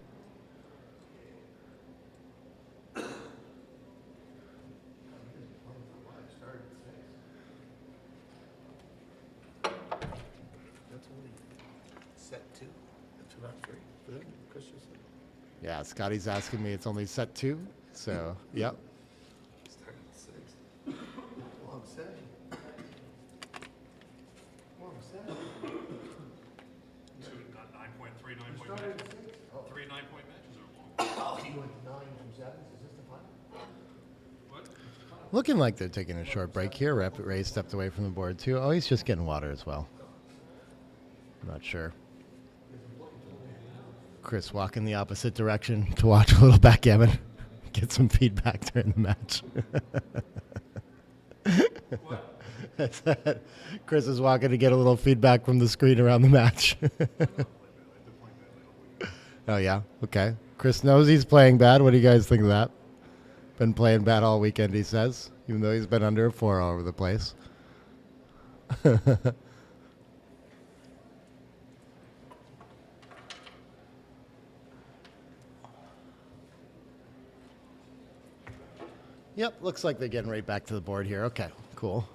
Speaker 6: Yeah, Scotty's asking me it's only set 2, so, yep.
Speaker 8: Starting at 6. Well, I'm saying. Well, I'm saying.
Speaker 10: 2, not 9.3 9-point matches. 3 9-point matches are long.
Speaker 8: Oh, you went 9 from 7s. Is this the final?
Speaker 10: What?
Speaker 6: Looking like they're taking a short break here. Ray stepped away from the board, too. Oh, he's just getting water as well. I'm not sure. Chris walking the opposite direction to watch a little backgammon. Get some feedback during the match. That's it. Chris is walking to get a little feedback from the screen around the match. Oh, yeah? Okay. Chris knows he's playing bad. What do you guys think of that? Been playing bad all weekend, he says, even though he's been under a 4 all over the place. Yep, looks like they're getting right back to the board here. Okay, cool.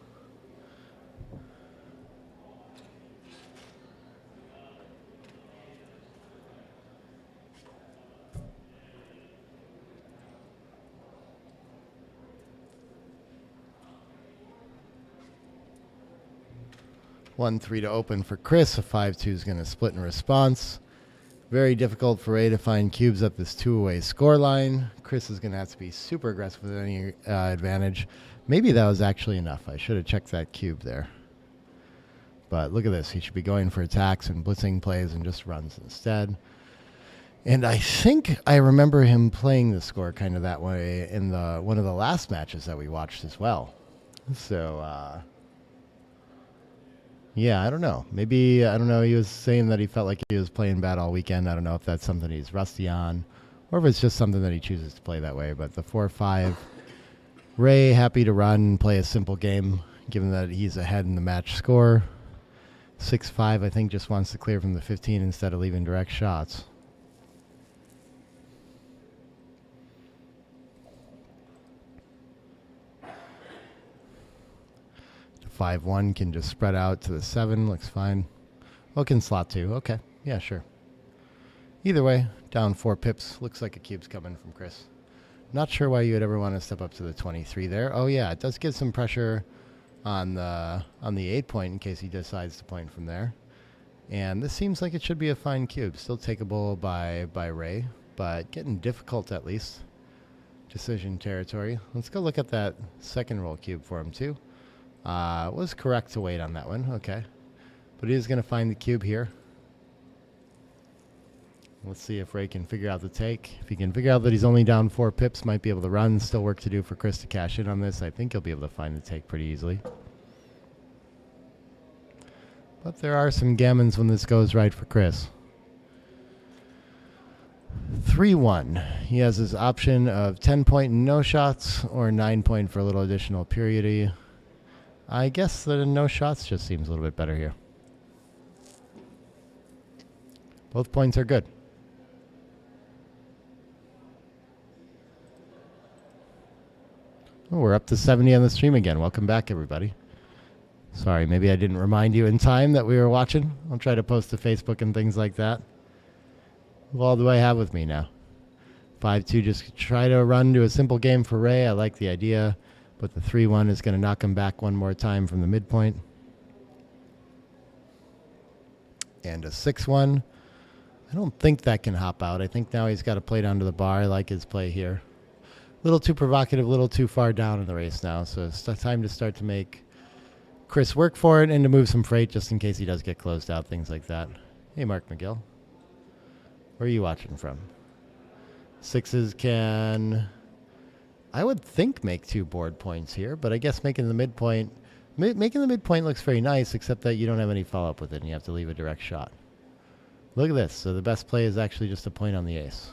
Speaker 6: One 3 to open for Chris. A 5-2 is going to split in response. Very difficult for Ray to find cubes up this 2-away score line. Chris is going to have to be super aggressive with any advantage. Maybe that was actually enough. I should have checked that cube there. But look at this. He should be going for attacks and blitzing plays and just runs instead. And I think I remember him playing the score kind of that way in one of the last matches that we watched as well. So, yeah, I don't know. Maybe, I don't know, he was saying that he felt like he was playing bad all weekend. I don't know if that's something he's rusty on or if it's just something that he chooses to play that way. But the 4-5, Ray happy to run and play a simple game, given that he's ahead in the match score. 6-5, I think, just wants to clear from the 15 instead of leaving direct shots. 5-1 can just spread out to the 7. Looks fine. Oh, can slot 2. Okay. Yeah, sure. Either way, down 4 pips. Looks like a cube's coming from Chris. Not sure why you would ever want to step up to the 23 there. Oh, yeah, it does give some pressure on the 8 point in case he decides to point from there. And this seems like it should be a fine cube. Still takeable by Ray, but getting difficult at least. Decision territory. Let's go look at that second roll cube for him, too. Was correct to wait on that one. Okay. But he is going to find the cube here. Let's see if Ray can figure out the take. If he can figure out that he's only down 4 pips, might be able to run. Still work to do for Chris to cash in on this. I think he'll be able to find the take pretty easily. But there are some gammons when this goes right for Chris. 3-1. He has his option of 10 point and no shots or 9 point for a little additional periody. I guess the no shots just seems a little bit better here. Both points are good. Oh, we're up to 70 on the stream again. Welcome back, everybody. Sorry, maybe I didn't remind you in time that we were watching. I'll try to post to Facebook and things like that. Who all do I have with me now? 5-2, just try to run to a simple game for Ray. I like the idea, but the 3-1 is going to knock him back one more time from the midpoint. And a 6-1. I don't think that can hop out. I think now he's got to play down to the bar. I like his play here. A little too provocative, a little too far down in the race now, so it's time to start to make Chris work for it and to move some freight just in case he does get closed out, things like that. Hey, Mark McGill. Where are you watching from? 6s can, I would think, make 2 board points here, but I guess making the midpoint looks very nice, except that you don't have any follow-up with it and you have to leave a direct shot. Look at this. So the best play is actually just a point on the ace.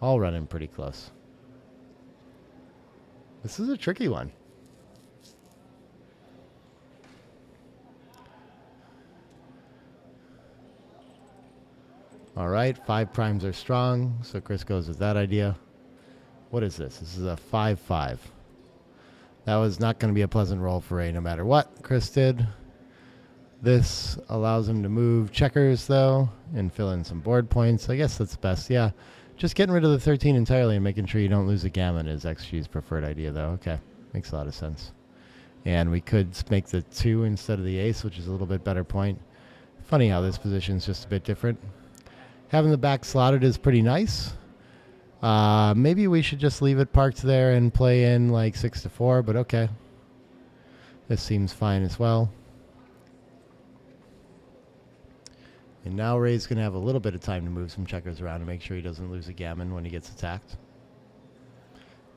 Speaker 6: All running pretty close. This is a tricky one. All right, 5 primes are strong, so Chris goes with that idea. What is this? This is a 5-5. That was not going to be a pleasant roll for Ray no matter what Chris did. This allows him to move checkers, though, and fill in some board points. I guess that's best, yeah. Just getting rid of the 13 entirely and making sure you don't lose a gammon is XG's preferred idea, though. Okay, makes a lot of sense. And we could make the 2 instead of the ace, which is a little bit better point. Funny how this position is just a bit different. Having the back slotted is pretty nice. Maybe we should just leave it parked there and play in like 6-4, but okay. This seems fine as well. And now Ray's going to have a little bit of time to move some checkers around to make sure he doesn't lose a gammon when he gets attacked.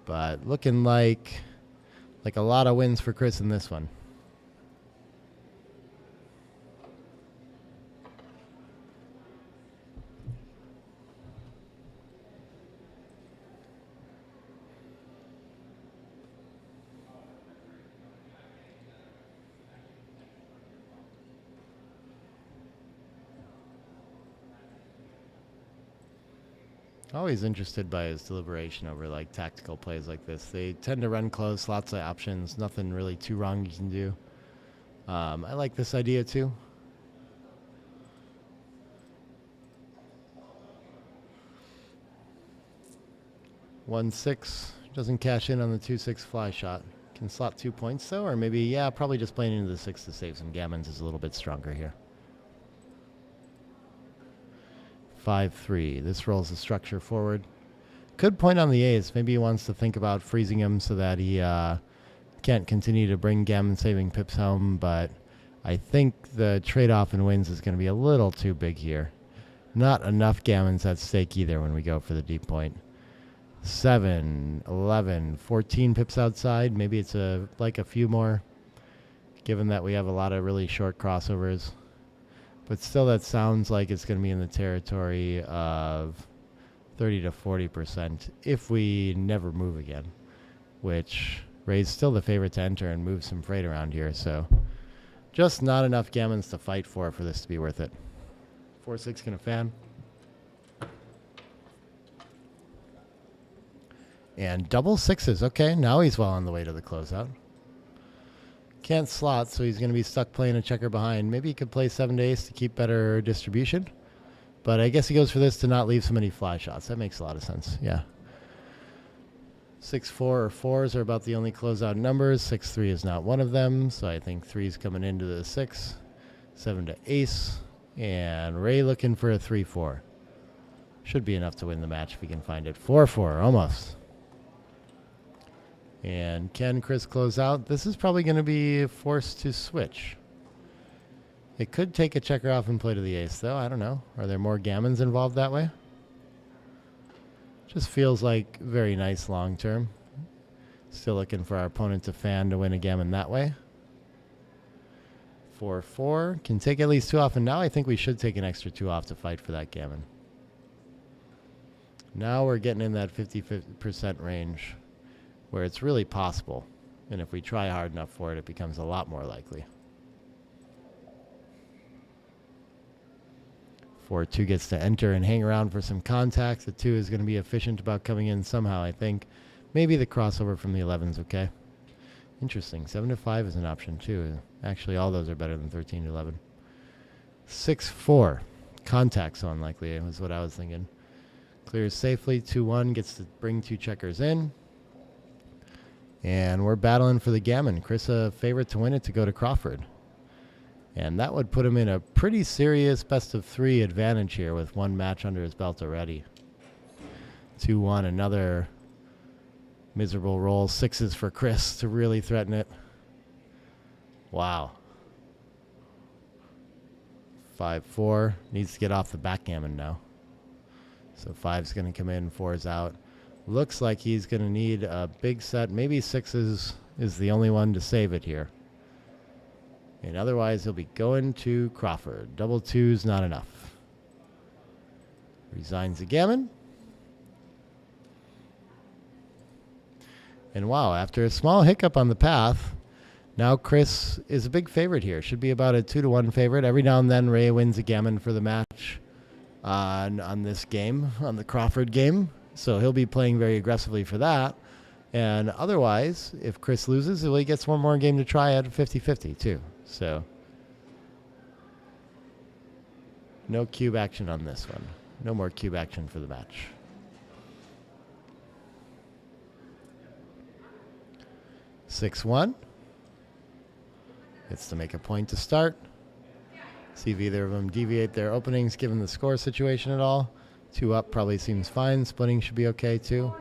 Speaker 6: But looking like a lot of wins for Chris in this one. Always interested by his deliberation over like tactical plays like this. They tend to run close, lots of options, nothing really too wrong you can do. I like this idea too. One 6 doesn't cash in on the 2-6 fly shot. Can slot 2 points though, or maybe, yeah, probably just playing into the 6 to save some gammons is a little bit stronger here. 5-3. This rolls the structure forward. Could point on the ace. Maybe he wants to think about freezing him so that he can't continue to bring gammon saving pips home, but I think the trade-off in wins is going to be a little too big here. Not enough gammons at stake either when we go for the deep point. 7, 11, 14 pips outside. Maybe it's like a few more, given that we have a lot of really short crossovers. But still, that sounds like it's going to be in the territory of 30 to 40% if we never move again, which Ray's still the favorite to enter and move some freight around here. So just not enough gammons to fight for this to be worth it. 4-6 going to fan. And double 6s. Okay, now he's well on the way to the closeout. Can't slot, so he's going to be stuck playing a checker behind. Maybe he could play 7 to ace to keep better distribution. But I guess he goes for this to not leave so many fly shots. That makes a lot of sense, yeah. 6-4 or 4s are about the only closeout numbers. 6-3 is not one of them, so I think 3's coming into the 6. 7 to ace. And Ray looking for a 3-4. Should be enough to win the match if he can find it. 4-4, almost. And can Chris close out? This is probably going to be forced to switch. It could take a checker off and play to the ace, though. I don't know. Are there more gammons involved that way? Just feels like very nice long term. Still looking for our opponent to fan to win a gammon that way. 4-4. Can take at least 2 off, and now I think we should take an extra 2 off to fight for that gammon. Now we're getting in that 50% range, where it's really possible. And if we try hard enough for it, it becomes a lot more likely. 4-2 gets to enter and hang around for some contact. The 2 is going to be efficient about coming in somehow, I think. Maybe the crossover from the 11's okay. Interesting. 7-5 is an option, too. Actually, all those are better than 13-11. 6-4. Contact's unlikely, was what I was thinking. Clears safely, 2-1, gets to bring 2 checkers in. And we're battling for the Gammon. Chris a favorite to win it to go to Crawford. And that would put him in a pretty serious best-of-3 advantage here with 1 match under his belt already. 2-1, another miserable roll. 6s for Chris to really threaten it. Wow. 5-4. Needs to get off the backgammon now. So 5's going to come in, 4's out. Looks like he's going to need a big set. Maybe 6s is the only one to save it here. And otherwise, he'll be going to Crawford. Double 2's not enough. Resigns the Gammon. And wow, after a small hiccup on the path, now Chris is a big favorite here. Should be about a 2-1 favorite. Every now and then, Ray wins a Gammon for the match on this game, on the Crawford game. So he'll be playing very aggressively for that. And otherwise, if Chris loses, he gets one more game to try at 50-50 too. So no cube action on this one. No more cube action for the match. (6-1). Gets to make a point to start. See if either of them deviate their openings given the score situation at all. 2 up probably seems fine. Splitting should be okay too.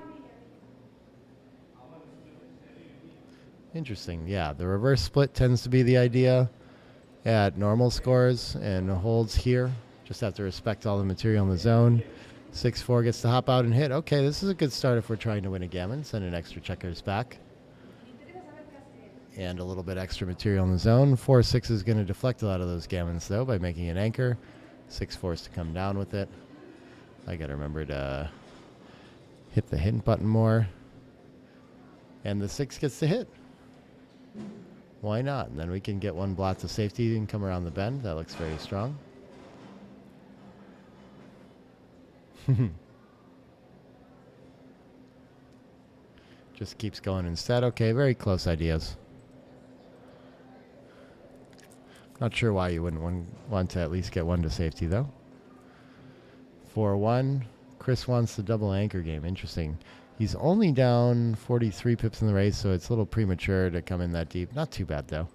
Speaker 6: Interesting. Yeah, the reverse split tends to be the idea at normal scores and holds here. Just have to respect all the material in the zone. 6-4 gets to hop out and hit. Okay, this is a good start if we're trying to win a Gammon. Send an extra checkers back. And a little bit extra material in the zone. 4-6 is going to deflect a lot of those Gammons, though, by making an anchor. 6-4 is to come down with it. I got to remember to hit the hint button more. And the 6 gets to hit. Why not? And then we can get 1 blot to safety and come around the bend. That looks very strong. Just keeps going instead. Okay, very close ideas. Not sure why you wouldn't want to at least get 1 to safety, though. 4-1. Chris wants the double anchor game. Interesting. He's only down 43 pips in the race, so it's a little premature to come in that deep. Not too bad, though.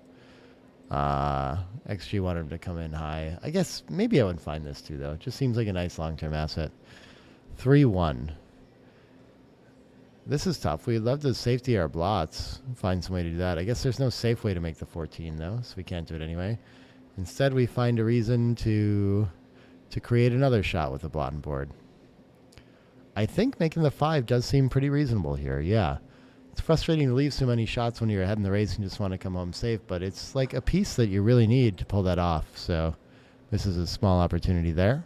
Speaker 6: XG wanted him to come in high. I guess maybe I would find this, too, though. It just seems like a nice long-term asset. 3-1. This is tough. We'd love to safety our blots. Find some way to do that. I guess there's no safe way to make the 14, though, so we can't do it anyway. Instead, we find a reason to create another shot with the blot and board. I think making the 5 does seem pretty reasonable here, yeah. It's frustrating to leave so many shots when you're ahead in the race and just want to come home safe, but it's like a piece that you really need to pull that off, so this is a small opportunity there.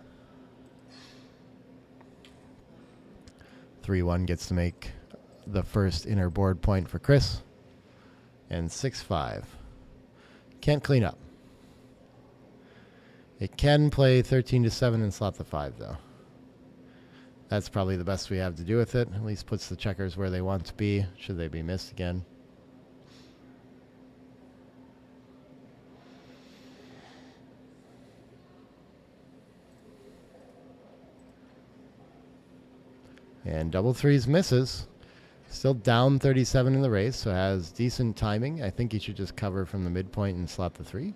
Speaker 6: 3-1 gets to make the first inner board point for Chris. And 6-5. Can't clean up. It can play 13-7 and slot the 5, though. That's probably the best we have to do with it. At least puts the checkers where they want to be, should they be missed again. And double 3s misses. Still down 37 in the race, so has decent timing. I think he should just cover from the midpoint and slot the 3.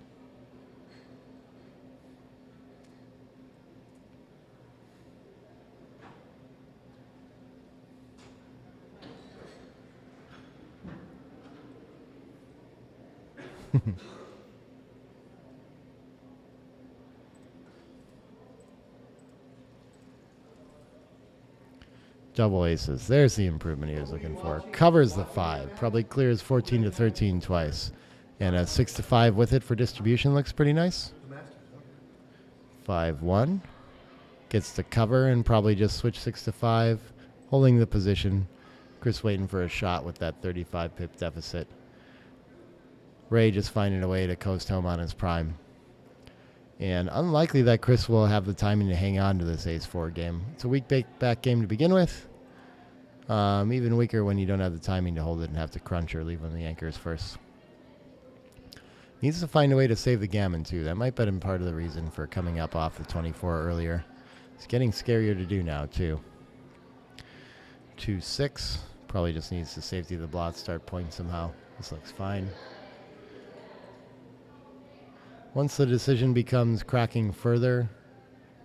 Speaker 6: Double aces. There's the improvement he was looking for. Covers the 5. Probably clears 14-13 twice. And a 6-5 with it for distribution looks pretty nice. 5-1. Gets to cover and probably just switch 6-5. Holding the position. Chris waiting for a shot with that 35 pip deficit. Ray just finding a way to coast home on his prime. And unlikely that Chris will have the timing to hang on to this ace-4 game. It's a weak back game to begin with. Even weaker when you don't have the timing to hold it and have to crunch or leave on the anchors first. Needs to find a way to save the Gammon, too. That might have been part of the reason for coming up off the 24 earlier. It's getting scarier to do now, too. 2-6. Probably just needs the safety of the blot, start playing somehow. This looks fine. Once the decision becomes cracking further,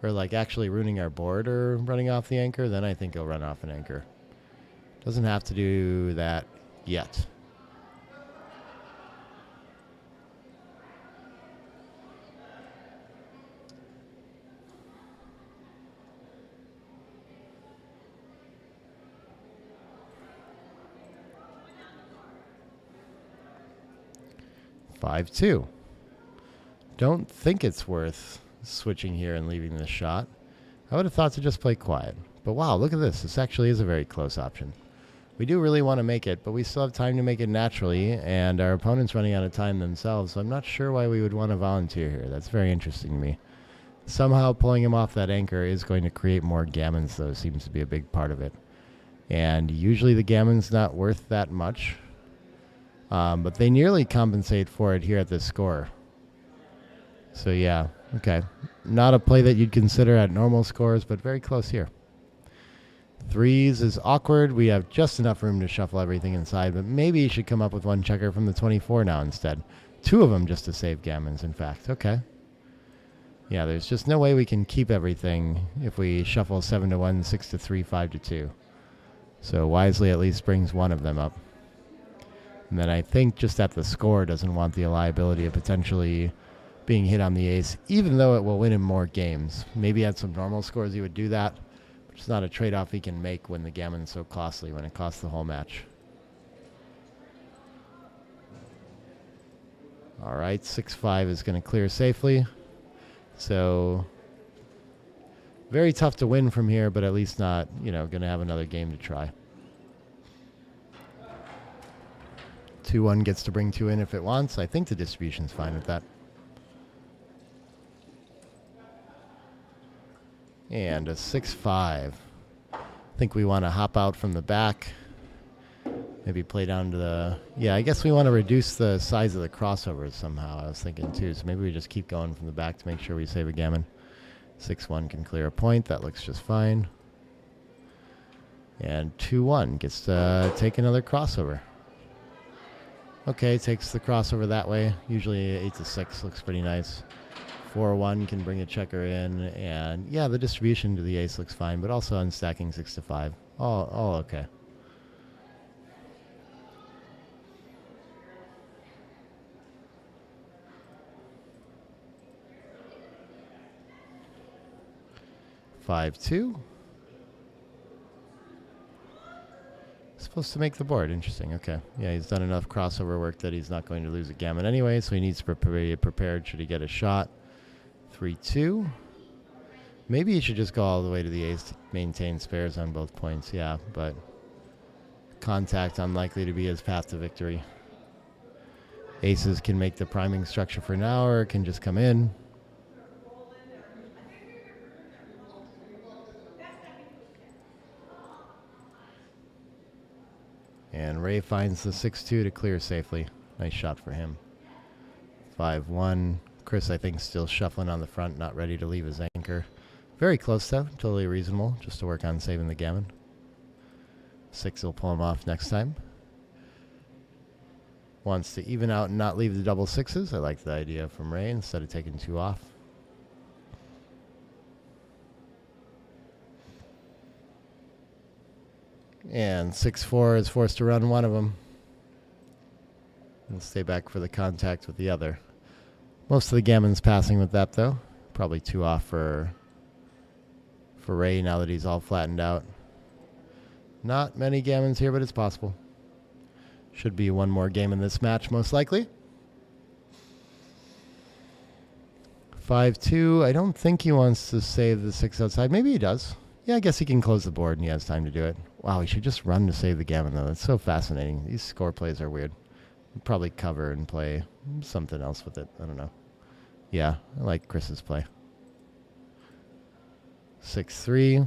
Speaker 6: or like actually ruining our board or running off the anchor, then I think he'll run off an anchor. Doesn't have to do that yet. Five, 2. Don't think it's worth switching here and leaving this shot. I would have thought to just play quiet. But wow, look at this. This actually is a very close option. We do really want to make it, but we still have time to make it naturally, and our opponent's running out of time themselves, so I'm not sure why we would want to volunteer here. That's very interesting to me. Somehow pulling him off that anchor is going to create more gammons, though, seems to be a big part of it. And usually the gammon's not worth that much, but they nearly compensate for it here at this score. So yeah, okay. Not a play that you'd consider at normal scores, but very close here. 3s is awkward. We have just enough room to shuffle everything inside, but maybe you should come up with one checker from the 24 now instead. 2 of them just to save gammons, in fact. Okay. Yeah, there's just no way we can keep everything if we shuffle 7 to 1, 6 to 3, 5 to 2. So wisely at least brings one of them up. And then I think just at the score doesn't want the liability of potentially being hit on the ace, even though it will win him more games. Maybe at some normal scores he would do that. It's not a trade-off he can make when the gammon's so costly, when it costs the whole match. All right, 6-5 is going to clear safely. So very tough to win from here, but at least not, going to have another game to try. 2-1 gets to bring 2 in if it wants. I think the distribution's fine with that. And a 6-5. I think we want to hop out from the back. Maybe play down to the... Yeah, I guess we want to reduce the size of the crossovers somehow, I was thinking too. So maybe we just keep going from the back to make sure we save a gammon. 6-1 can clear a point. That looks just fine. And 2-1 gets to take another crossover. Okay, takes the crossover that way. Usually 8 to 6 looks pretty nice. 4-1 can bring a checker in, and yeah, the distribution to the ace looks fine, but also unstacking 6 to 5. All okay. Five, 2. Supposed to make the board. Interesting. Okay. Yeah, he's done enough crossover work that he's not going to lose a gammon anyway, so he needs to be prepared should he get a shot. 3-2. Maybe he should just go all the way to the ace to maintain spares on both points. Yeah, but contact unlikely to be his path to victory. Aces can make the priming structure for now, or can just come in. And Ray finds the 6-2 to clear safely. Nice shot for him. 5-1. Chris, I think, still shuffling on the front, not ready to leave his anchor. Very close, though. Totally reasonable, just to work on saving the gammon. 6 will pull him off next time. Wants to even out and not leave the double 6s. I like the idea from Ray instead of taking 2 off. And 6-4 is forced to run one of them. And stay back for the contact with the other. Most of the gammon's passing with that, though. Probably 2 off for Ray now that he's all flattened out. Not many gammons here, but it's possible. Should be one more game in this match, most likely. 5-2. I don't think he wants to save the 6 outside. Maybe he does. Yeah, I guess he can close the board and he has time to do it. Wow, he should just run to save the gammon, though. That's so fascinating. These score plays are weird. Probably cover and play something else with it. I don't know. Yeah, I like Chris's play. 6-3.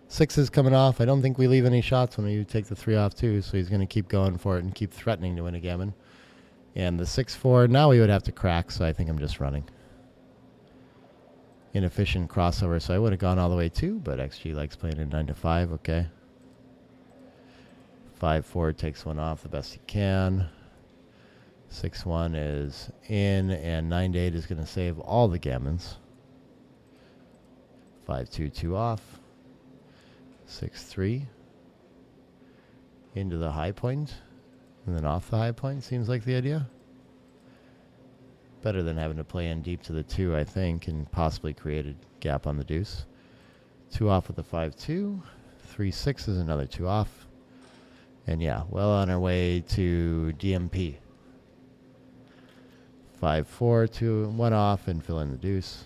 Speaker 6: 6 is coming off. I don't think we leave any shots when we take the 3 off, too, so he's going to keep going for it and keep threatening to win a gammon. And the 6-4, now we would have to crack, so I think I'm just running. inefficient crossover, so I would have gone all the way too, but XG likes playing in 9 to 5, okay. 5-4 takes one off the best he can. 6-1 is in, and 9 to 8 is going to save all the gammons. 5-2, 2 off. 6-3 into the high point, and then off the high point seems like the idea. Better than having to play in deep to the 2, I think, and possibly create a gap on the deuce. 2 off with the 5-2. 3-6 is another 2 off. And yeah, well on our way to DMP. 5-4, 2, 1 off, and fill in the deuce.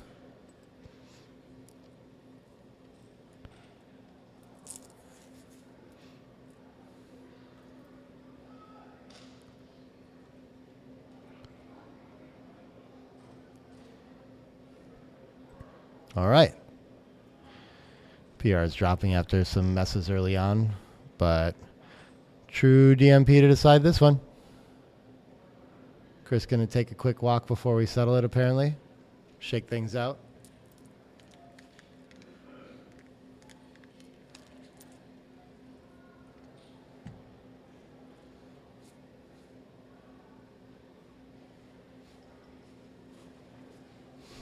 Speaker 6: All right. PR is dropping after some messes early on, but true DMP to decide this one. Chris going to take a quick walk before we settle it, apparently. Shake things out.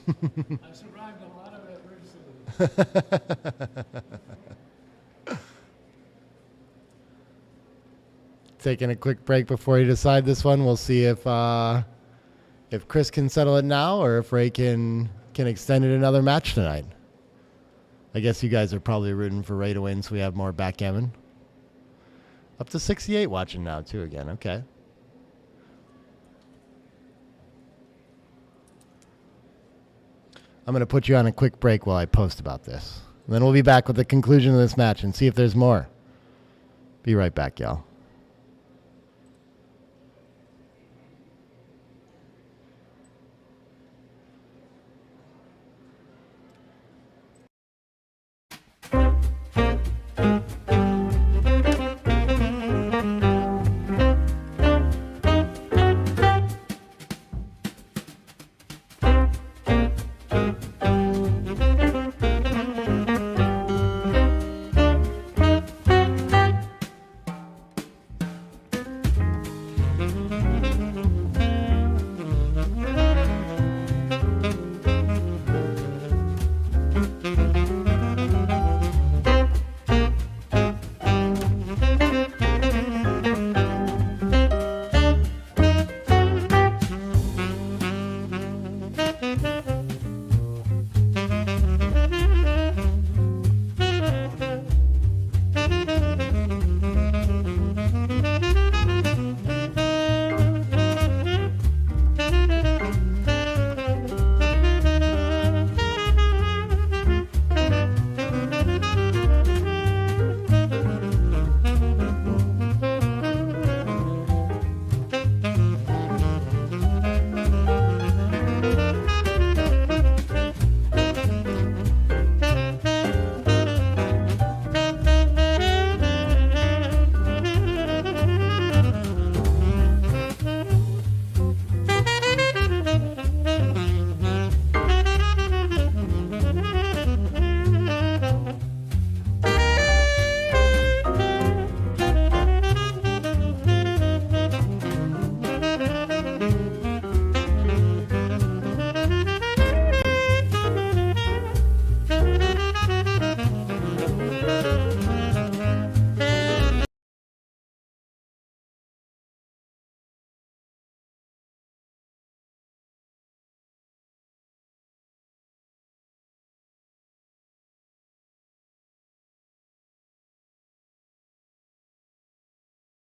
Speaker 9: I survived a lot of adversity.
Speaker 6: Taking a quick break before you decide this one. We'll see if Chris can settle it now or if Ray can extend it another match tonight. I guess you guys are probably rooting for Ray to win, so we have more backgammon. Up to 68 watching now, too, again. Okay. I'm going to put you on a quick break while I post about this. And then we'll be back with the conclusion of this match and see if there's more. Be right back, y'all.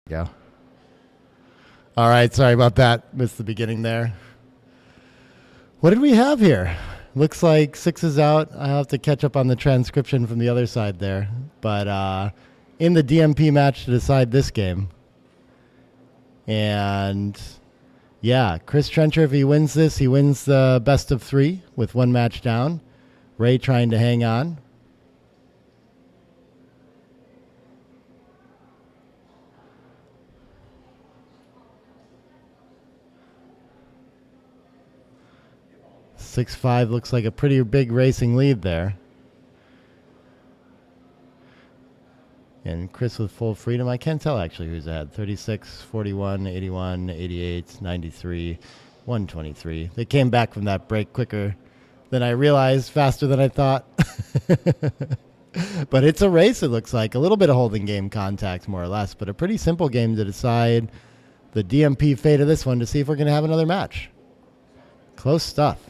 Speaker 6: Go. All right, sorry about that. Missed the beginning there. What did we have here? Looks like 6 is out. I'll have to catch up on the transcription from the other side there. But in the DMP match to decide this game. And yeah, Chris Trencher, if he wins this, he wins the best of 3 with 1 match down. Ray trying to hang on. 6-5 looks like a pretty big racing lead there. And Chris with full freedom. I can't tell actually who's ahead. 36, 41, 81, 88, 93, 123. They came back from that break quicker than I realized, faster than I thought. But it's a race, it looks like. A little bit of holding game contact, more or less, but a pretty simple game to decide the DMP fate of this one to see if we're going to have another match. Close stuff.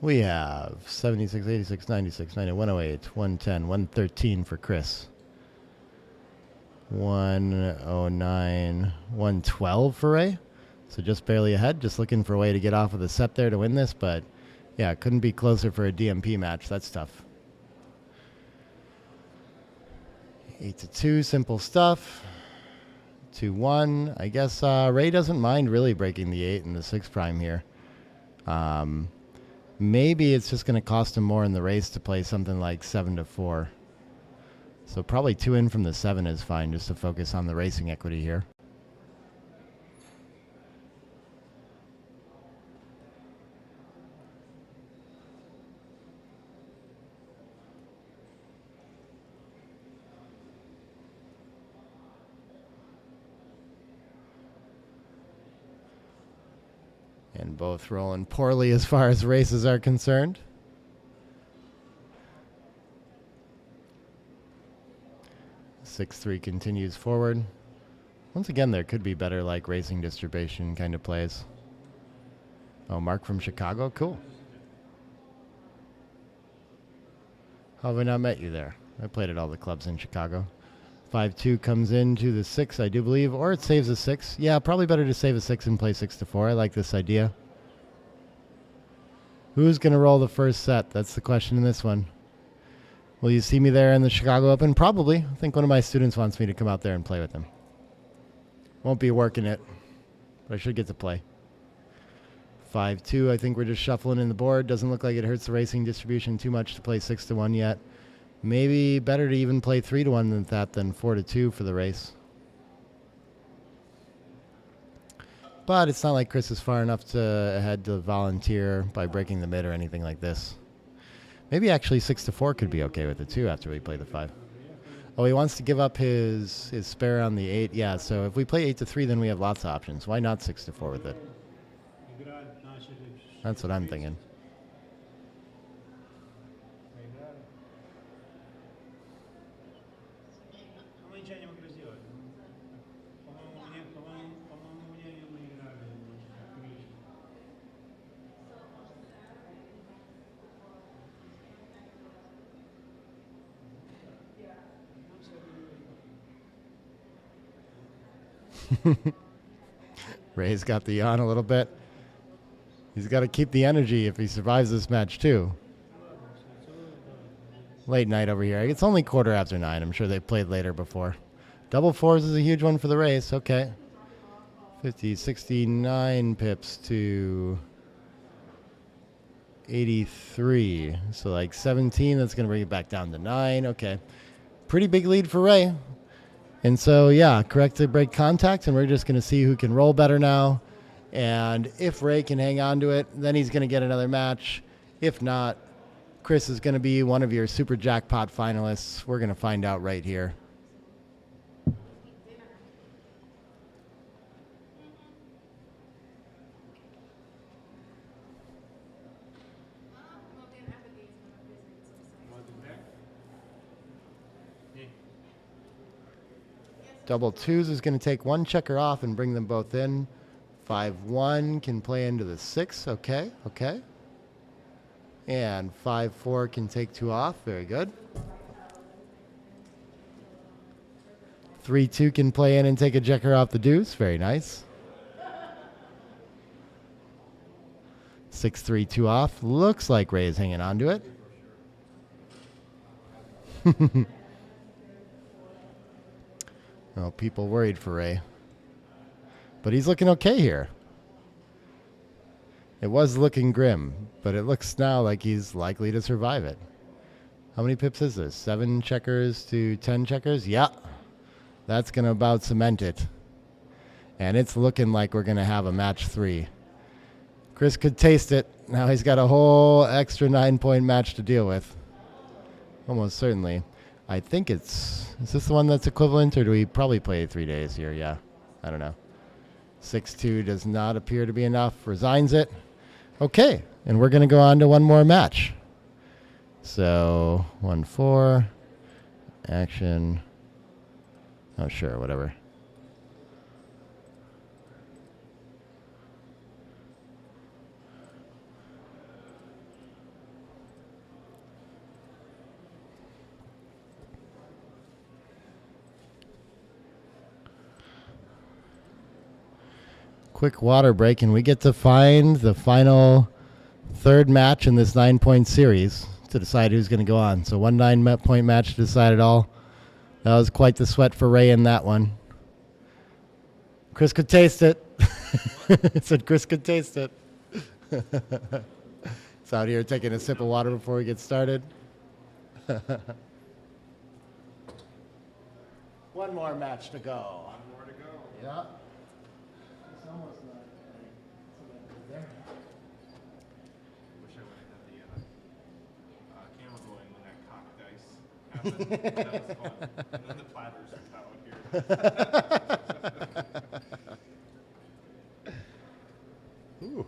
Speaker 6: We have 76, 86, 96, 90, 108, 110, 113 for Chris. 109, 112 for Ray. So just barely ahead, just looking for a way to get off of the SEP there to win this, but yeah, couldn't be closer for a DMP match. That's tough. 8-2, simple stuff. 2-1. I guess Ray doesn't mind really breaking the 8 and the 6 prime here. Maybe it's just going to cost him more in the race to play something like 7-4. So probably 2 in from the 7 is fine, just to focus on the racing equity here. And both rolling poorly as far as races are concerned. 6-3 continues forward. Once again, there could be better like racing distribution kind of plays. Oh, Mark from Chicago? Cool. How have I not met you there? I played at all the clubs in Chicago. 5-2 comes into the 6, I do believe, or it saves a 6. Yeah, probably better to save a 6 and play 6-4. I like this idea. Who's going to roll the first set? That's the question in this one. Will you see me there in the Chicago Open? Probably. I think one of my students wants me to come out there and play with them. Won't be working it, but I should get to play. 5-2, I think we're just shuffling in the board. Doesn't look like it hurts the racing distribution too much to play 6-1 yet. Maybe better to even play 3-1 than that than 4-2 for the race. But it's not like Chris is far enough ahead to volunteer by breaking the mid or anything like this. Maybe actually 6-4 could be okay with it too after we play the 5. Oh, he wants to give up his spare on the 8. Yeah, so if we play 8-3, then we have lots of options. Why not 6-4 with it? That's what I'm thinking. Ray's got the yawn a little bit. He's got to keep the energy if he survives this match too. Late night over here. It's only 9:15. I'm sure they've played later before. Double 4s is a huge one for the race. Okay. 50, 69 pips to 83. So like 17. That's going to bring it back down to 9. Okay. Pretty big lead for Ray. And so, yeah, correct to break contact, and we're just going to see who can roll better now. And if Ray can hang on to it, then he's going to get another match. If not, Chris is going to be one of your Super Jackpot finalists. We're going to find out right here. Double 2s is going to take one checker off and bring them both in. 5-1 can play into the 6. Okay, okay. And 5-4 can take 2 off. Very good. 3-2 can play in and take a checker off the deuce. Very nice. 6-3, 2 off. Looks like Ray is hanging on to it. Well, people worried for Ray. But he's looking okay here. It was looking grim, but it looks now like he's likely to survive it. How many pips is this? 7 checkers to 10 checkers? Yeah. That's going to about cement it. And it's looking like we're going to have a match 3. Chris could taste it. Now he's got a whole extra 9-point match to deal with. Almost certainly. I think is this the one that's equivalent, or do we probably play 3 days here? Yeah. I don't know. 6-2 does not appear to be enough. Resigns it. Okay. And we're going to go on to one more match. So 1-4. Action. Oh, sure. Whatever. Quick water break, and we get to find the final 3rd match in this 9-point series to decide who's going to go on. So 1 9-point match to decide it all. That was quite the sweat for Ray in that one. Chris could taste it. It said Chris could taste it. It's out here taking a sip of water before we get started. One more match to go.
Speaker 8: One more to go.
Speaker 6: Yeah.
Speaker 10: Wish I would have had the camera going when that cocked dice happened. That was fun. And then the platters out here.
Speaker 6: Ooh.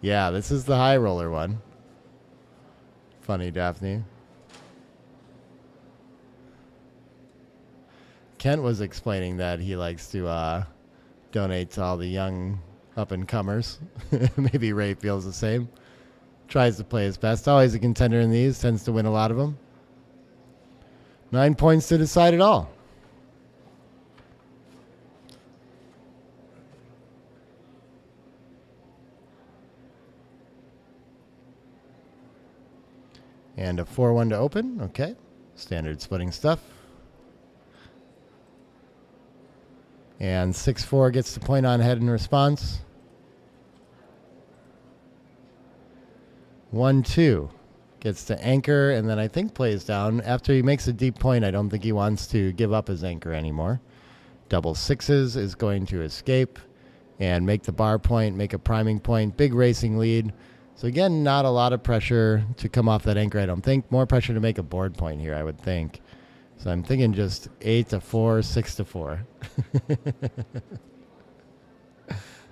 Speaker 6: Yeah, this is the high roller one. Funny, Daphne. Kent was explaining that he likes to donate to all the young up-and-comers. Maybe Ray feels the same. Tries to play his best. Always a contender in these. Tends to win a lot of them. 9 points to decide it all. And a 4-1 to open. Okay. Standard splitting stuff. And 6-4 gets the point on head in response. 1-2 gets to anchor, and then I think plays down. After he makes a deep point, I don't think he wants to give up his anchor anymore. Double 6s is going to escape and make the bar point, make a priming point. Big racing lead. So again, not a lot of pressure to come off that anchor, I don't think. More pressure to make a board point here, I would think. So I'm thinking just 8-4, 6-4.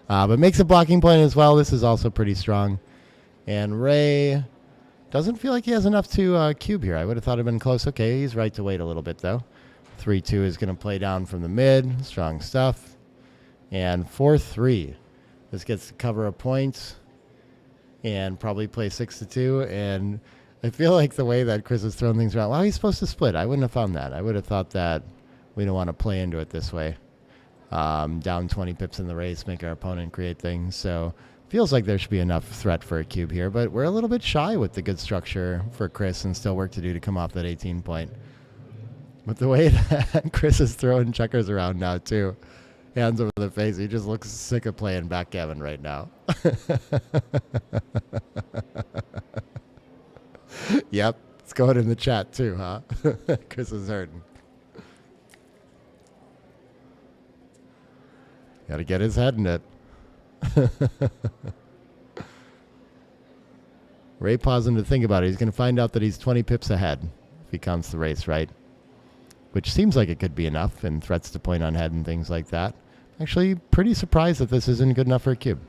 Speaker 6: But makes a blocking point as well. This is also pretty strong. And Ray doesn't feel like he has enough to cube here. I would have thought it'd been close. Okay, he's right to wait a little bit, though. 3-2 is going to play down from the mid. Strong stuff. And 4-3. This gets to cover a point. And probably play 6-2. And I feel like the way that Chris has thrown things around, well, he's supposed to split. I wouldn't have found that. I would have thought that we don't want to play into it this way. Down 20 pips in the race, make our opponent create things. So feels like there should be enough threat for a cube here, but we're a little bit shy with the good structure for Chris and still work to do to come off that 18 point. But the way that Chris is throwing checkers around now, too, hands over the face, he just looks sick of playing backgammon right now. Yep, it's going in the chat, too, huh? Chris is hurting. Got to get his head in it. Ray pausing to think about it. He's going to find out that he's 20 pips ahead if he counts the race right, which seems like it could be enough and threats to point on head and things like that. Actually, pretty surprised that this isn't good enough for a cube.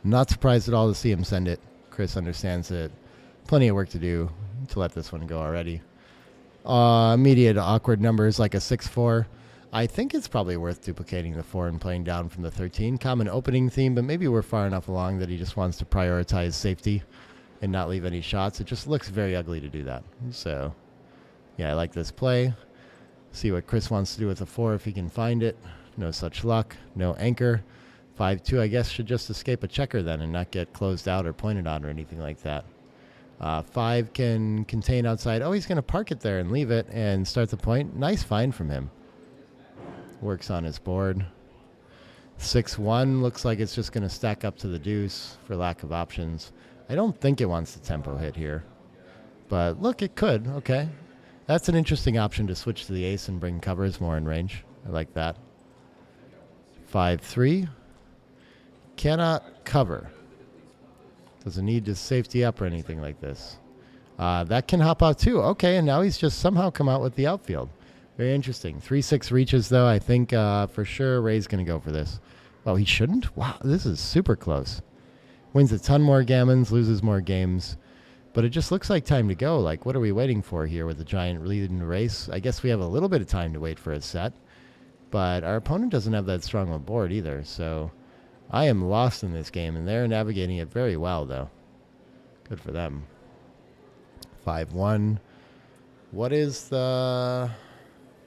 Speaker 6: Not surprised at all to see him send it. Chris understands it. Plenty of work to do to let this one go already. Immediate awkward numbers like a 6-4. I think it's probably worth duplicating the 4 and playing down from the 13. Common opening theme, but maybe we're far enough along that he just wants to prioritize safety and not leave any shots. It just looks very ugly to do that. So, yeah, I like this play. See what Chris wants to do with the 4 if he can find it. No such luck. No anchor. 5-2, I guess, should just escape a checker then and not get closed out or pointed on or anything like that. 5 can contain outside. Oh, he's going to park it there and leave it and start the point. Nice find from him. Works on his board. 6-1 looks like it's just going to stack up to the deuce for lack of options. I don't think it wants the tempo hit here. But look, it could. Okay. That's an interesting option to switch to the ace and bring covers more in range. I like that. 5-3. Cannot cover. Doesn't need to safety up or anything like this. That can hop out too. Okay, and now he's just somehow come out with the outfield. Very interesting. 3-6 reaches though. I think for sure Ray's going to go for this. Well, he shouldn't? Wow, this is super close. Wins a ton more gammons, loses more games. But it just looks like time to go. Like, what are we waiting for here with the giant lead in the race? I guess we have a little bit of time to wait for a set. But our opponent doesn't have that strong a board either, so I am lost in this game, and they're navigating it very well, though. Good for them. 5-1. What is the...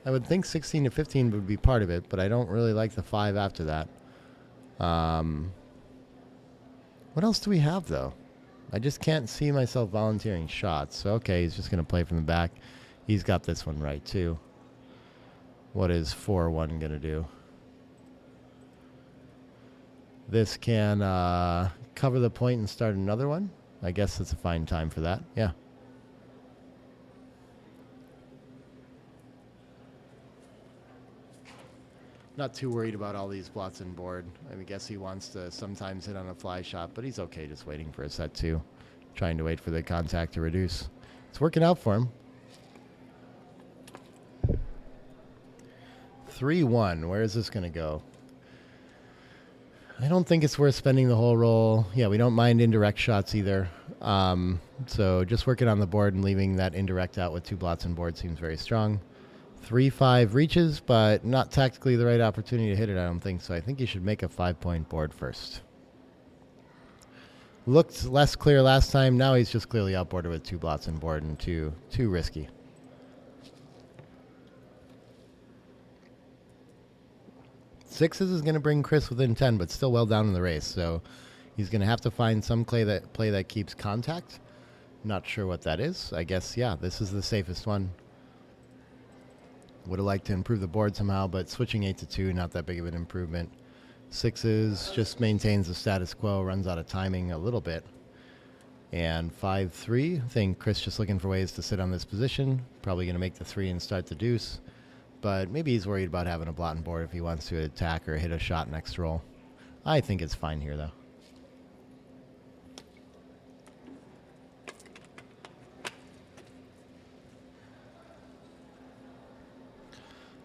Speaker 6: I would think 16 to 15 would be part of it, but I don't really like the 5 after that. What else do we have, though? I just can't see myself volunteering shots. So, okay, he's just going to play from the back. He's got this one right, too. What is 4-1 going to do? This can cover the point and start another one. I guess it's a fine time for that. Yeah. Not too worried about all these blots in board. I guess he wants to sometimes hit on a fly shot, but he's okay just waiting for a set 2. Trying to wait for the contact to reduce. It's working out for him. 3-1. Where is this going to go? I don't think it's worth spending the whole roll. Yeah, we don't mind indirect shots either. So just working on the board and leaving that indirect out with 2 blots on board seems very strong. 3-5 reaches, but not tactically the right opportunity to hit it, I don't think. So I think you should make a 5-point board first. Looked less clear last time. Now he's just clearly outboarded with 2 blots on board and too risky. Sixes is going to bring Chris within 10, but still well down in the race. So he's going to have to find some play that keeps contact. Not sure what that is. I guess, yeah, this is the safest one. Would have liked to improve the board somehow, but switching 8 to 2, not that big of an improvement. Sixes just maintains the status quo, runs out of timing a little bit. And 5-3, I think Chris just looking for ways to sit on this position. Probably going to make the 3 and start the deuce. But maybe he's worried about having a blot on board if he wants to attack or hit a shot next roll. I think it's fine here, though.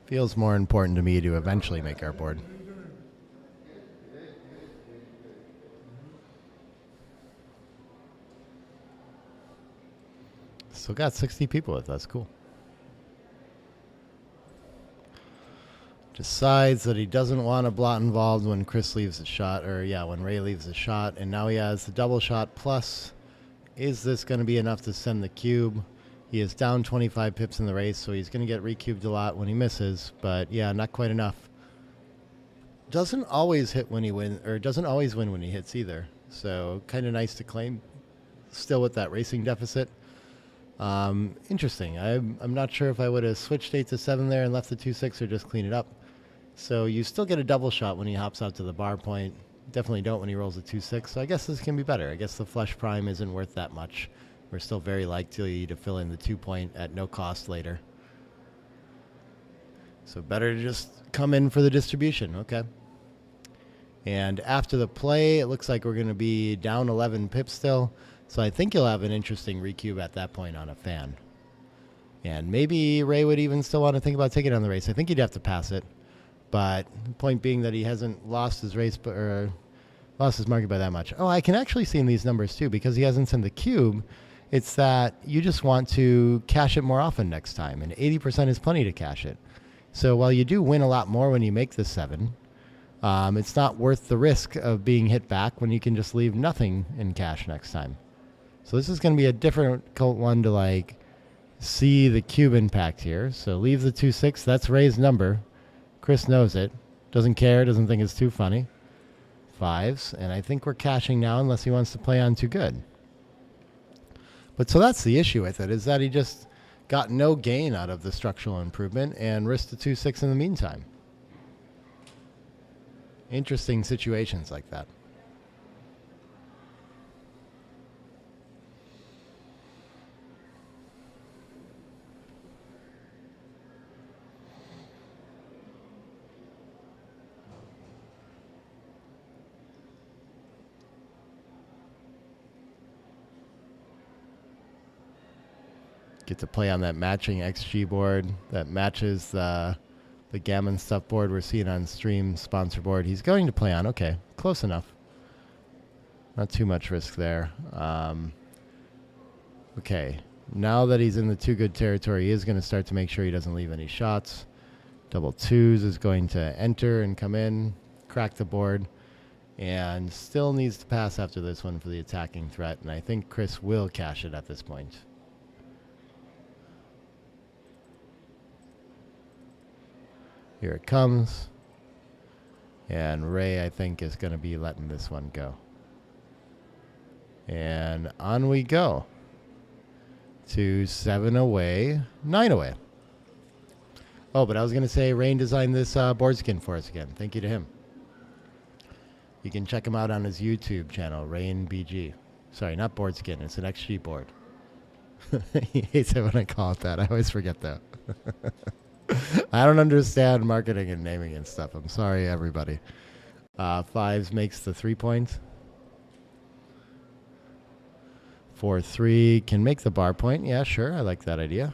Speaker 6: Feels more important to me to eventually make our board. Still got 60 people with us. Cool. Decides that he doesn't want a blot involved when Chris leaves the shot, or yeah, when Ray leaves the shot, and now he has the double shot plus. Is this going to be enough to send the cube? He is down 25 pips in the race, so he's going to get recubed a lot when he misses, but yeah, not quite enough. Doesn't always hit when he wins, or doesn't always win when he hits either. So kind of nice to claim. Still with that racing deficit. Interesting. I'm not sure if I would have switched 8 to 7 there and left the 2-6 or just clean it up. So you still get a double shot when he hops out to the bar point. Definitely don't when he rolls a 2-6. So I guess this can be better. I guess the flush prime isn't worth that much. We're still very likely to fill in the 2-point at no cost later. So better to just come in for the distribution. Okay. And after the play, it looks like we're going to be down 11 pips still. So I think you'll have an interesting recube at that point on a fan. And maybe Ray would even still want to think about taking on the race. I think he'd have to pass it. But the point being that he hasn't lost his race or lost his market by that much. Oh, I can actually see in these numbers too, because he hasn't sent the cube. It's that you just want to cash it more often next time. And 80% is plenty to cash it. So while you do win a lot more when you make the 7, it's not worth the risk of being hit back when you can just leave nothing in cash next time. So this is going to be a difficult one to like see the cube impact here. So leave the 2-6. That's Ray's number. Chris knows it. Doesn't care. Doesn't think it's too funny. 5s. And I think we're cashing now unless he wants to play on too good. But so that's the issue with it, is that he just got no gain out of the structural improvement and risked the 2-6 in the meantime. Interesting situations like that. Get to play on that matching XG board that matches the Gammon Stuff board we're seeing on stream sponsor board. He's going to play on. Okay, close enough. Not too much risk there. Okay, now that he's in the too good territory, he is going to start to make sure he doesn't leave any shots. Double 2s is going to enter and come in, crack the board, and still needs to pass after this one for the attacking threat. And I think Chris will cash it at this point. Here it comes. And Ray, I think, is going to be letting this one go. And on we go. To 7 away, 9 away. Oh, but I was going to say Rain designed this board skin for us again. Thank you to him. You can check him out on his YouTube channel, Rain BG. Sorry, not board skin. It's an XG board. He hates it when I call it that. I always forget that. I don't understand marketing and naming and stuff. I'm sorry, everybody. 5s makes the 3 point. 4-3 can make the bar point. Yeah, sure. I like that idea.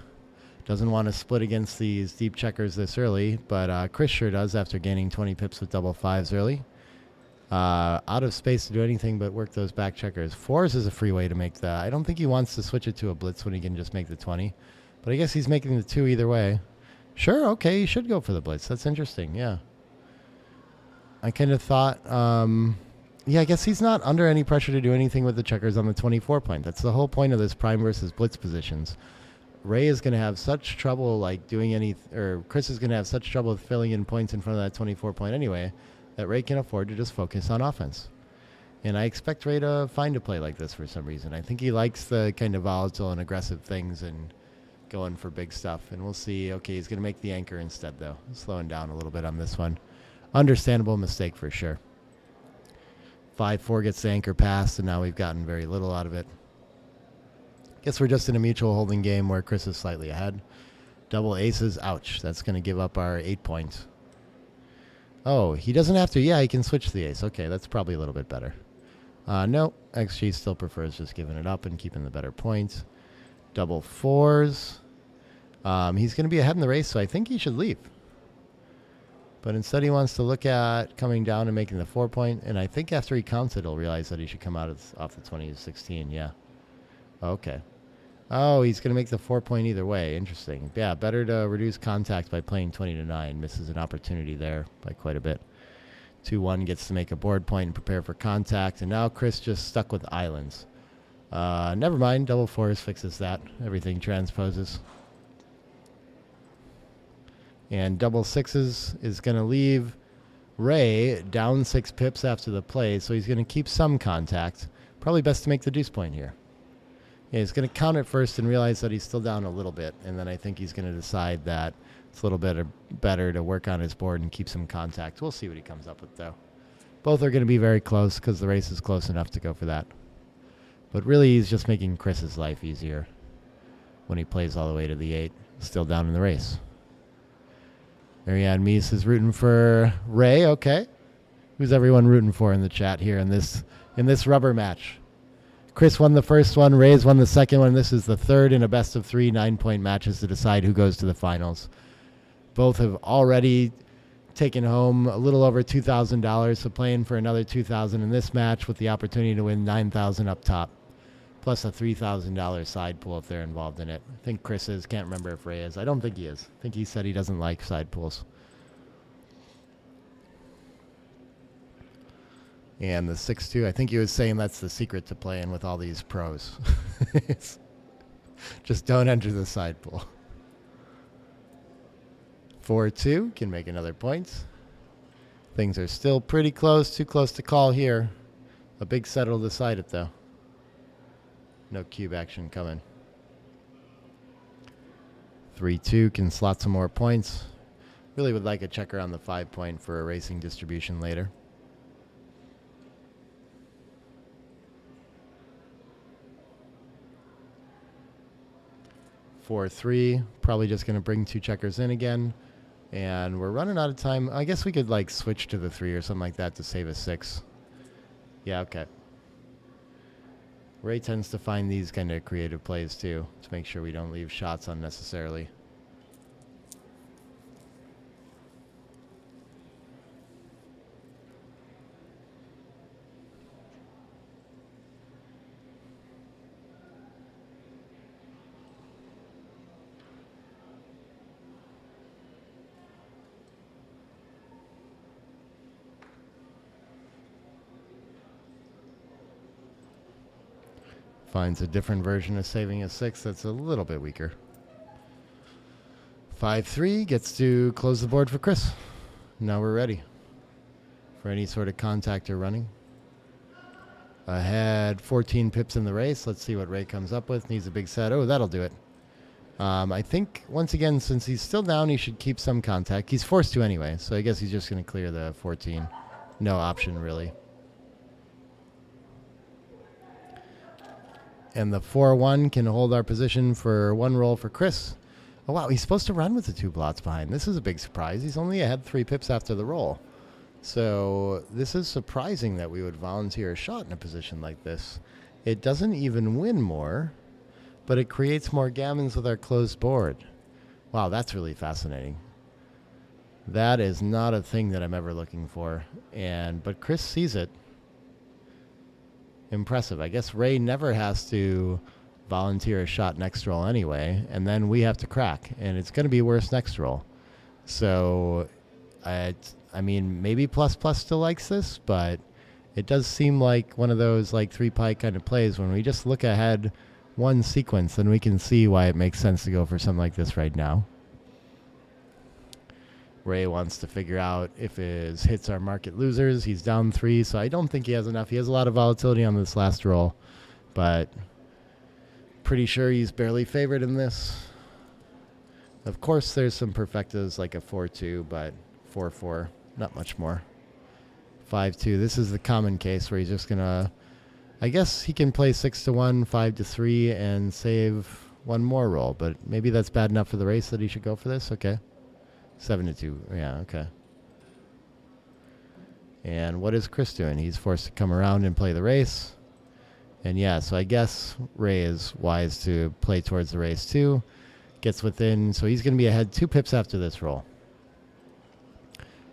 Speaker 6: Doesn't want to split against these deep checkers this early, but Chris sure does after gaining 20 pips with double 5s early. Out of space to do anything but work those back checkers. 4s is a free way to make that. I don't think he wants to switch it to a blitz when he can just make the 20. But I guess he's making the 2 either way. Sure, okay, you should go for the blitz. That's interesting, yeah. I kind of thought, yeah, I guess he's not under any pressure to do anything with the checkers on the 24 point. That's the whole point of this prime versus blitz positions. Ray is going to have such trouble like doing or Chris is going to have such trouble with filling in points in front of that 24 point anyway, that Ray can afford to just focus on offense. And I expect Ray to find a play like this for some reason. I think he likes the kind of volatile and aggressive things and going for big stuff. And we'll see. Okay, he's going to make the anchor instead, though. Slowing down a little bit on this one. Understandable mistake for sure. 5-4 gets the anchor passed, and now we've gotten very little out of it. Guess we're just in a mutual holding game where Chris is slightly ahead. Double aces, ouch. That's going to give up our 8 points. Oh, he doesn't have to. Yeah, he can switch the ace. Okay, that's probably a little bit better. No, XG still prefers just giving it up and keeping the better points. Double 4s. He's going to be ahead in the race, so I think he should leave. But instead he wants to look at coming down and making the 4 point, and I think after he counts it, he'll realize that he should come out off the 20 to 16, yeah. Okay. Oh, he's going to make the 4 point either way. Interesting. Yeah, better to reduce contact by playing 20 to 9. Misses an opportunity there by quite a bit. 2-1 gets to make a board point and prepare for contact, and now Chris just stuck with islands. Never mind, double 4s fixes that. Everything transposes. And double 6s is going to leave Ray down 6 pips after the play, so he's going to keep some contact. Probably best to make the deuce point here. Yeah, he's going to count it first and realize that he's still down a little bit, and then I think he's going to decide that it's a little bit better to work on his board and keep some contact. We'll see what he comes up with, though. Both are going to be very close because the race is close enough to go for that. But really, he's just making Chris's life easier when he plays all the way to the 8, still down in the race. Marianne Meese is rooting for Ray. Okay. Who's everyone rooting for in the chat here in this rubber match? Chris won the first one. Ray's won the second one. This is the third in a best of 3 9-point matches to decide who goes to the finals. Both have already taken home a little over $2,000, so playing for another $2,000 in this match with the opportunity to win $9,000 up top. plus a $3,000 side pool if they're involved in it. I think Chris is. Can't remember if Ray is. I don't think he is. I think he said he doesn't like side pools. And the 6-2, I think he was saying that's the secret to playing with all these pros. Just don't enter the side pool. 4-2 can make another point. Things are still pretty close, too close to call here. A big set will decide it, though. No cube action coming. 3-2 can slot some more points. Really would like a checker on the 5-point for a racing distribution later. 4-3, probably just going to bring 2 checkers in again. And we're running out of time. I guess we could like switch to the 3 or something like that to save a 6. Yeah, okay. Ray tends to find these kind of creative plays too, to make sure we don't leave shots unnecessarily. Finds a different version of saving a 6 that's a little bit weaker. 5-3 gets to close the board for Chris. Now we're ready for any sort of contact or running. Ahead 14 pips in the race. Let's see what Ray comes up with. Needs a big set. Oh, that'll do it. I think, once again, since he's still down, he should keep some contact. He's forced to anyway, so I guess he's just going to clear the 14. No option, really. And the 4-1 can hold our position for 1 roll for Chris. Oh, wow, he's supposed to run with the 2 blots behind. This is a big surprise. He's only ahead 3 pips after the roll. So this is surprising that we would volunteer a shot in a position like this. It doesn't even win more, but it creates more gammons with our closed board. Wow, that's really fascinating. That is not a thing that I'm ever looking for. But Chris sees it. Impressive. I guess Ray never has to volunteer a shot next roll anyway, and then we have to crack, and it's going to be worse next roll. So, I mean, maybe plus still likes this, but it does seem like one of those like 3-pie kind of plays when we just look ahead one sequence, then we can see why it makes sense to go for something like this right now. Ray wants to figure out if his hits are market losers. He's down 3, so I don't think he has enough. He has a lot of volatility on this last roll, but pretty sure he's barely favored in this. Of course, there's some perfectas like a 4-2, but 4-4, not much more. 5-2, this is the common case where he's just going to, I guess he can play 6-1, 5-3, and save 1 more roll, but maybe that's bad enough for the race that he should go for this. Okay. 7-2. Yeah, okay. And what is Chris doing? He's forced to come around and play the race. And yeah, so I guess Ray is wise to play towards the race too. Gets within, so he's going to be ahead 2 pips after this roll.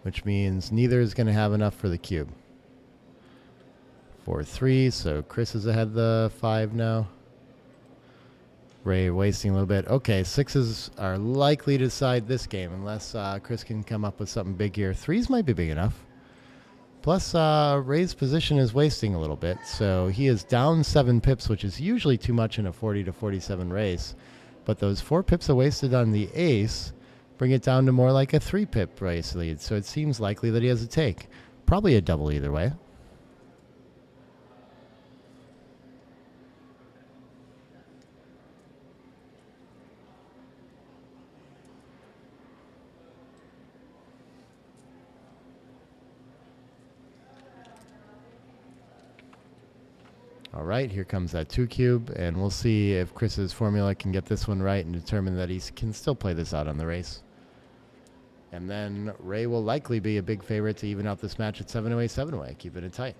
Speaker 6: Which means neither is going to have enough for the cube. 4-3, so Chris is ahead the 5 now. Ray wasting a little bit. Okay, 6s are likely to decide this game unless Chris can come up with something big here. 3s might be big enough. Plus, Ray's position is wasting a little bit, so he is down 7 pips, which is usually too much in a 40-47 race. But those 4 pips are wasted on the ace bring it down to more like a 3-pip race lead, so it seems likely that he has a take. Probably a double either way. All right, here comes that 2 cube, and we'll see if Chris's formula can get this one right and determine that he can still play this out on the race. And then Ray will likely be a big favorite to even out this match at 7-away, 7-away, keeping it tight.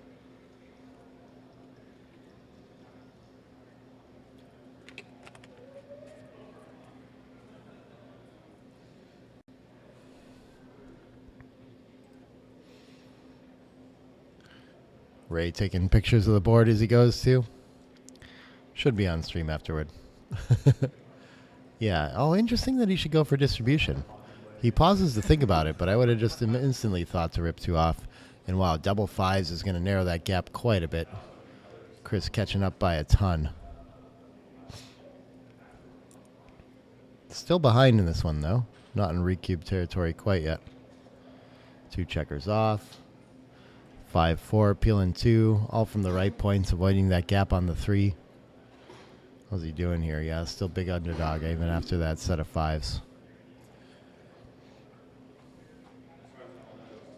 Speaker 6: Ray taking pictures of the board as he goes to. Should be on stream afterward. Yeah. Oh, interesting that he should go for distribution. He pauses to think about it, but I would have just instantly thought to rip 2 off. And wow, double 5s is going to narrow that gap quite a bit. Chris catching up by a ton. Still behind in this one, though. Not in recube territory quite yet. 2 checkers off. 5-4, peeling 2. All from the right points, avoiding that gap on the 3. How's he doing here? Yeah, still big underdog, even after that set of 5s.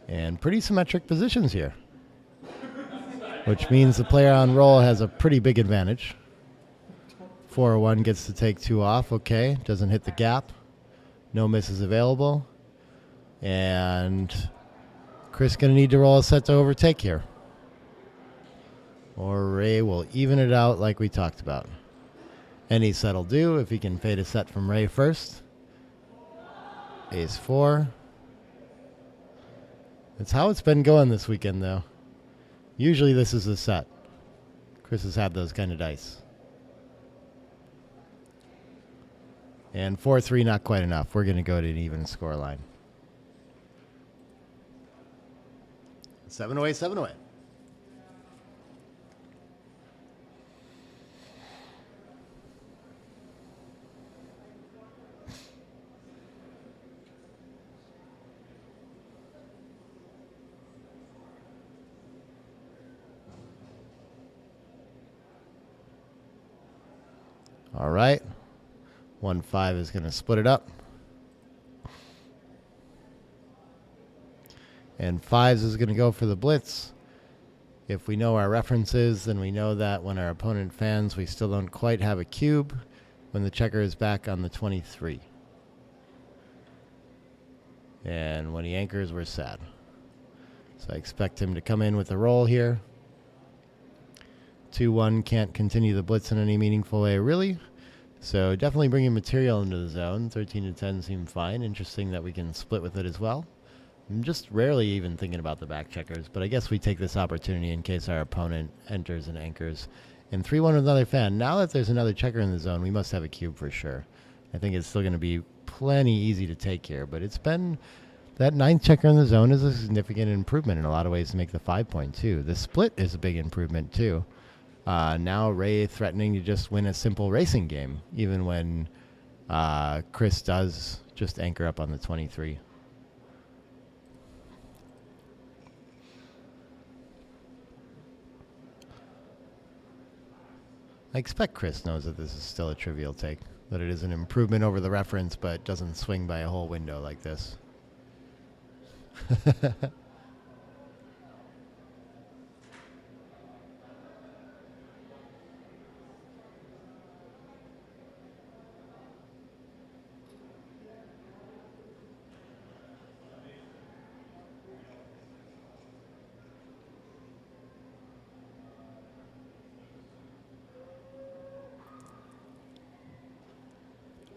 Speaker 6: And pretty symmetric positions here. Which means the player on roll has a pretty big advantage. 4-1 gets to take 2 off. Okay, doesn't hit the gap. No misses available. And Chris going to need to roll a set to overtake here. Or Ray will even it out like we talked about. Any set will do if he can fade a set from Ray first. Ace 4. That's how it's been going this weekend, though. Usually this is a set. Chris has had those kind of dice. And 4-3, not quite enough. We're going to go to an even score line. 7 away, 7 away. All right. 1-5 is going to split it up. And 5s is going to go for the blitz. If we know our references, then we know that when our opponent fans, we still don't quite have a cube when the checker is back on the 23. And when he anchors, we're sad. So I expect him to come in with a roll here. 2-1 can't continue the blitz in any meaningful way, really. So definitely bringing material into the zone. 13-10 seem fine. Interesting that we can split with it as well. I'm just rarely even thinking about the back checkers, but I guess we take this opportunity in case our opponent enters and anchors. And 3-1 with another fan. Now that there's another checker in the zone, we must have a cube for sure. I think it's still going to be plenty easy to take here, but it's been... That 9th checker in the zone is a significant improvement in a lot of ways to make the 5-point too. The split is a big improvement too. Now Ray threatening to just win a simple racing game, even when Chris does just anchor up on the 23. I expect Chris knows that this is still a trivial take, that it is an improvement over the reference, but doesn't swing by a whole window like this.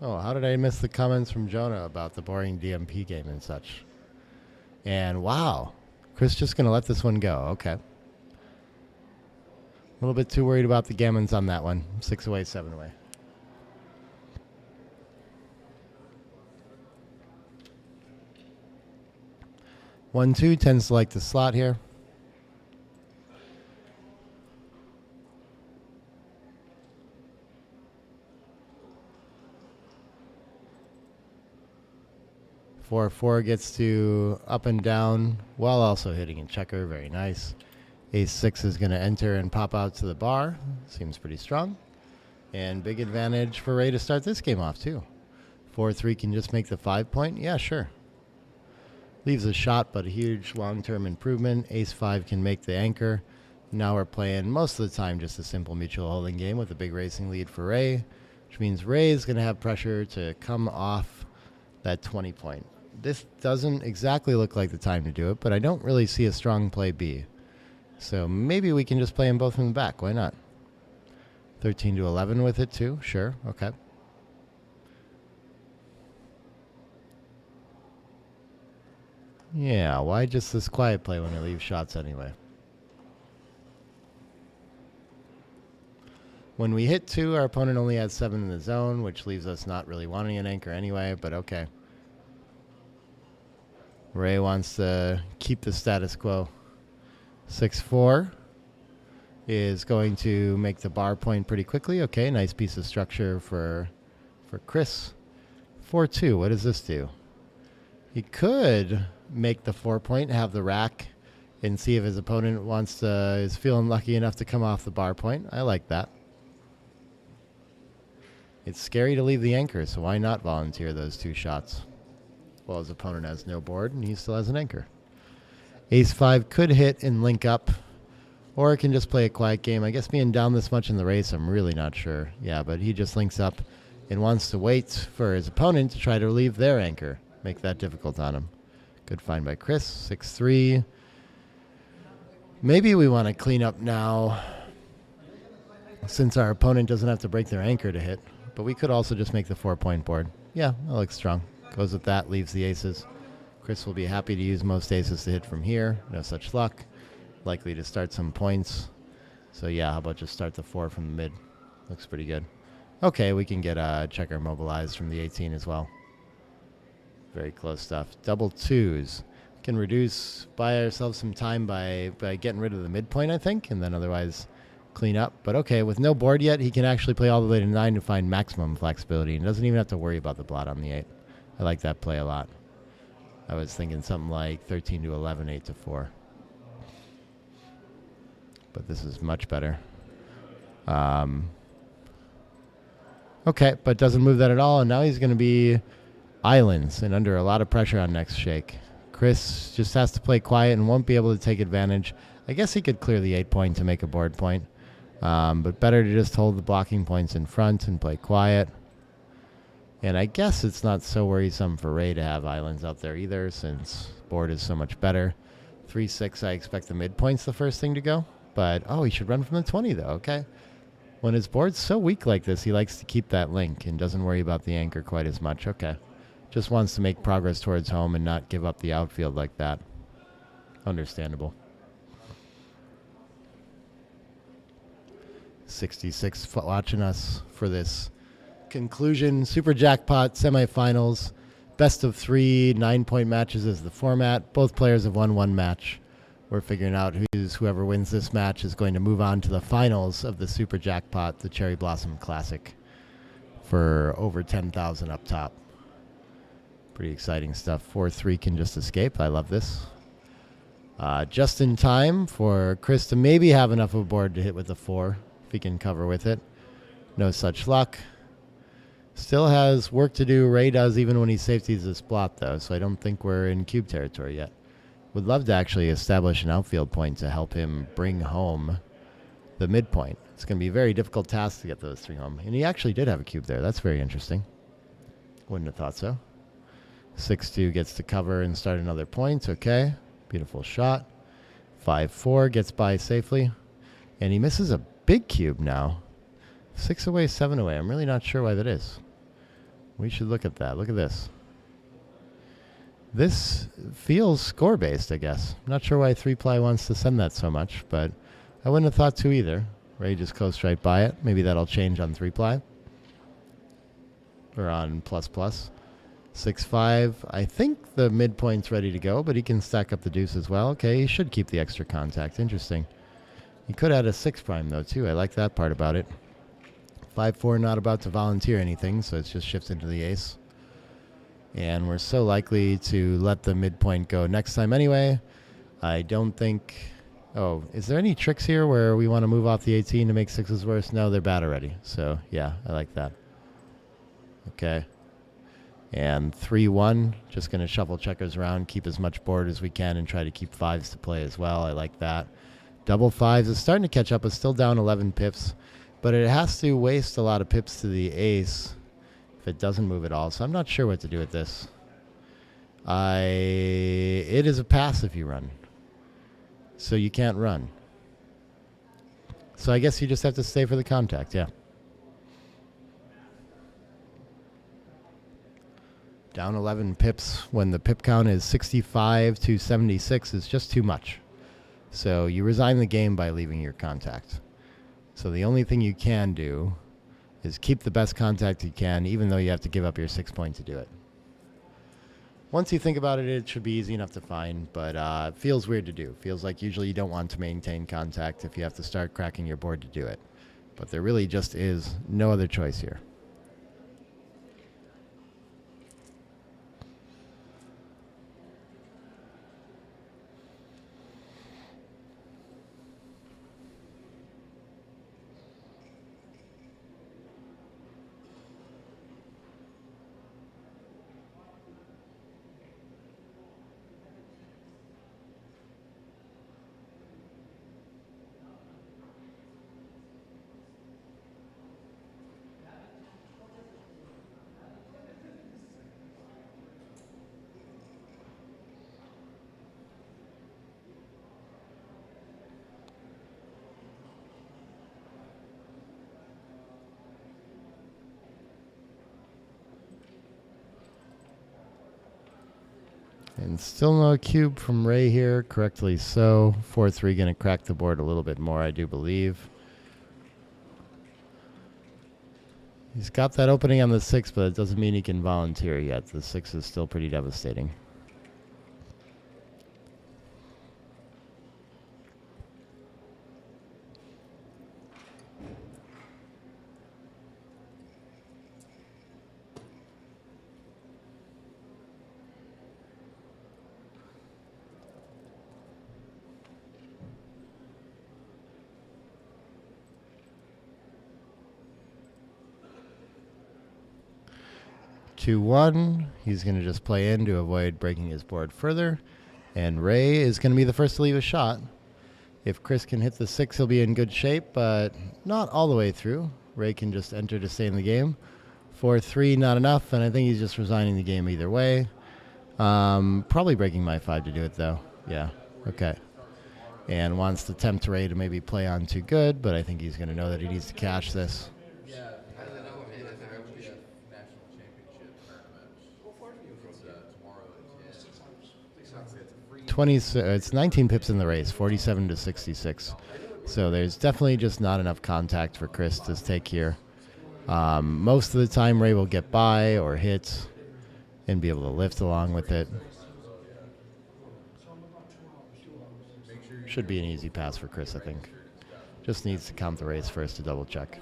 Speaker 6: Oh, how did I miss the comments from Jonah about the boring DMP game and such? And wow, Chris just going to let this one go. Okay. A little bit too worried about the gammons on that one. 6 away, 7 away. One, 2 tends to like the slot here. Four gets to up and down while also hitting a checker. Very nice. Ace 6 is going to enter and pop out to the bar. Seems pretty strong. And big advantage for Ray to start this game off too. 4-3 can just make the 5-point. Yeah, sure. Leaves a shot, but a huge long-term improvement. Ace 5 can make the anchor. Now we're playing most of the time just a simple mutual holding game with a big racing lead for Ray, which means Ray is going to have pressure to come off that 20-point. This doesn't exactly look like the time to do it, but I don't really see a strong play B. So maybe we can just play them both from the back. Why not? 13-11 with it too. Sure. Okay. Yeah, why just this quiet play when I leave shots anyway? When we hit 2, our opponent only has 7 in the zone, which leaves us not really wanting an anchor anyway, but okay. Ray wants to keep the status quo. 6-4 is going to make the bar point pretty quickly. Okay, nice piece of structure for Chris. 4-2, what does this do? He could make the 4 point, have the rack, and see if his opponent is feeling lucky enough to come off the bar point. I like that. It's scary to leave the anchor, so why not volunteer those 2 shots? Well, his opponent has no board, and he still has an anchor. Ace-5 could hit and link up, or it can just play a quiet game. I guess being down this much in the race, I'm really not sure. Yeah, but he just links up and wants to wait for his opponent to try to leave their anchor. Make that difficult on him. Good find by Chris. 6-3. Maybe we want to clean up now since our opponent doesn't have to break their anchor to hit. But we could also just make the 4-point board. Yeah, that looks strong. Goes with that, leaves the aces. Chris will be happy to use most aces to hit from here. No such luck. Likely to start some points. So yeah, how about just start the 4 from the mid? Looks pretty good. Okay, we can get a checker mobilized from the 18 as well. Very close stuff. Double 2s. Can buy ourselves some time by getting rid of the midpoint, I think, and then otherwise clean up. But okay, with no board yet, he can actually play all the way to 9 to find maximum flexibility and doesn't even have to worry about the blot on the 8. I like that play a lot. I was thinking something like 13 to 11, 8 to 4. But this is much better. Okay, but doesn't move that at all, and now he's going to be islands and under a lot of pressure on next shake. Chris just has to play quiet and won't be able to take advantage. I guess he could clear the 8 point to make a board point, but better to just hold the blocking points in front and play quiet. And I guess it's not so worrisome for Ray to have islands out there either, since board is so much better. 3-6, I expect the midpoint's the first thing to go. But, oh, he should run from the 20, though. Okay. When his board's so weak like this, he likes to keep that link and doesn't worry about the anchor quite as much. Okay. Just wants to make progress towards home and not give up the outfield like that. Understandable. 66 watching us for this conclusion. Super Jackpot semifinals. Best of 3, 9-point matches is the format. Both players have won 1 match. We're figuring out whoever wins this match is going to move on to the finals of the Super Jackpot, the Cherry Blossom Classic, for over 10,000 up top. Pretty exciting stuff. 4-3 can just escape. I love this. Just in time for Chris to maybe have enough of a board to hit with the 4, if he can cover with it. No such luck. Still has work to do. Ray does, even when he safeties this blot, though, so I don't think we're in cube territory yet. Would love to actually establish an outfield point to help him bring home the midpoint. It's going to be a very difficult task to get those 3 home. And he actually did have a cube there. That's very interesting. Wouldn't have thought so. 6-2 gets to cover and start another point. Okay. Beautiful shot. 5-4 gets by safely. And he misses a big cube now. 6 away, 7 away. I'm really not sure why that is. We should look at that. Look at this. This feels score-based, I guess. I'm not sure why 3-ply wants to send that so much, but I wouldn't have thought to either. Ray just coast right by it. Maybe that'll change on 3-ply. Or on ++. 6-5. I think the midpoint's ready to go, but he can stack up the deuce as well. Okay, he should keep the extra contact. Interesting. He could add a 6' though, too. I like that part about it. 5-4 not about to volunteer anything, so it's just shifted to the ace. And we're so likely to let the midpoint go next time anyway. I don't think... Oh, is there any tricks here where we want to move off the 18 to make 6s worse? No, they're bad already. So, yeah, I like that. Okay. And 3-1, just going to shuffle checkers around, keep as much board as we can, and try to keep 5s to play as well. I like that. Double 5s is starting to catch up. It's still down 11 pips, but it has to waste a lot of pips to the ace if it doesn't move at all. So I'm not sure what to do with this. It is a pass if you run. So you can't run. So I guess you just have to stay for the contact, yeah. Down 11 pips when the pip count is 65 to 76 is just too much. So you resign the game by leaving your contact. So the only thing you can do is keep the best contact you can, even though you have to give up your 6 point to do it. Once you think about it, it should be easy enough to find, but it feels weird to do. Feels like usually you don't want to maintain contact if you have to start cracking your board to do it. But there really just is no other choice here. And still no cube from Ray here, correctly so. 4-3 going to crack the board a little bit more, I do believe. He's got that opening on the 6, but it doesn't mean he can volunteer yet. The 6 is still pretty devastating. Two, 1. He's going to just play in to avoid breaking his board further. And Ray is going to be the first to leave a shot. If Chris can hit the 6, he'll be in good shape, but not all the way through. Ray can just enter to stay in the game. 4-3, not enough, and I think he's just resigning the game either way. Probably breaking my 5 to do it, though. Yeah, okay. And wants to tempt Ray to maybe play on too good, but I think he's going to know that he needs to cash this. 20, it's 19 pips in the race, 47 to 66. So there's definitely just not enough contact for Chris to take here. Most of the time, Ray will get by or hit and be able to lift along with it. Should be an easy pass for Chris, I think. Just needs to count the race first to double check.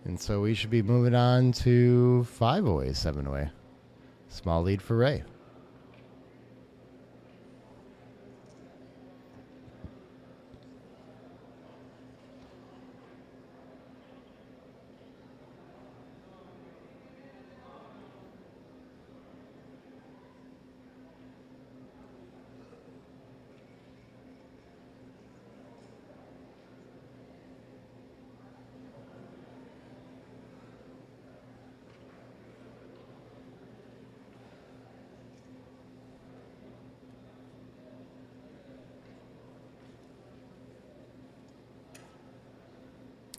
Speaker 6: And so we should be moving on to 5 away, 7 away. Small lead for Ray.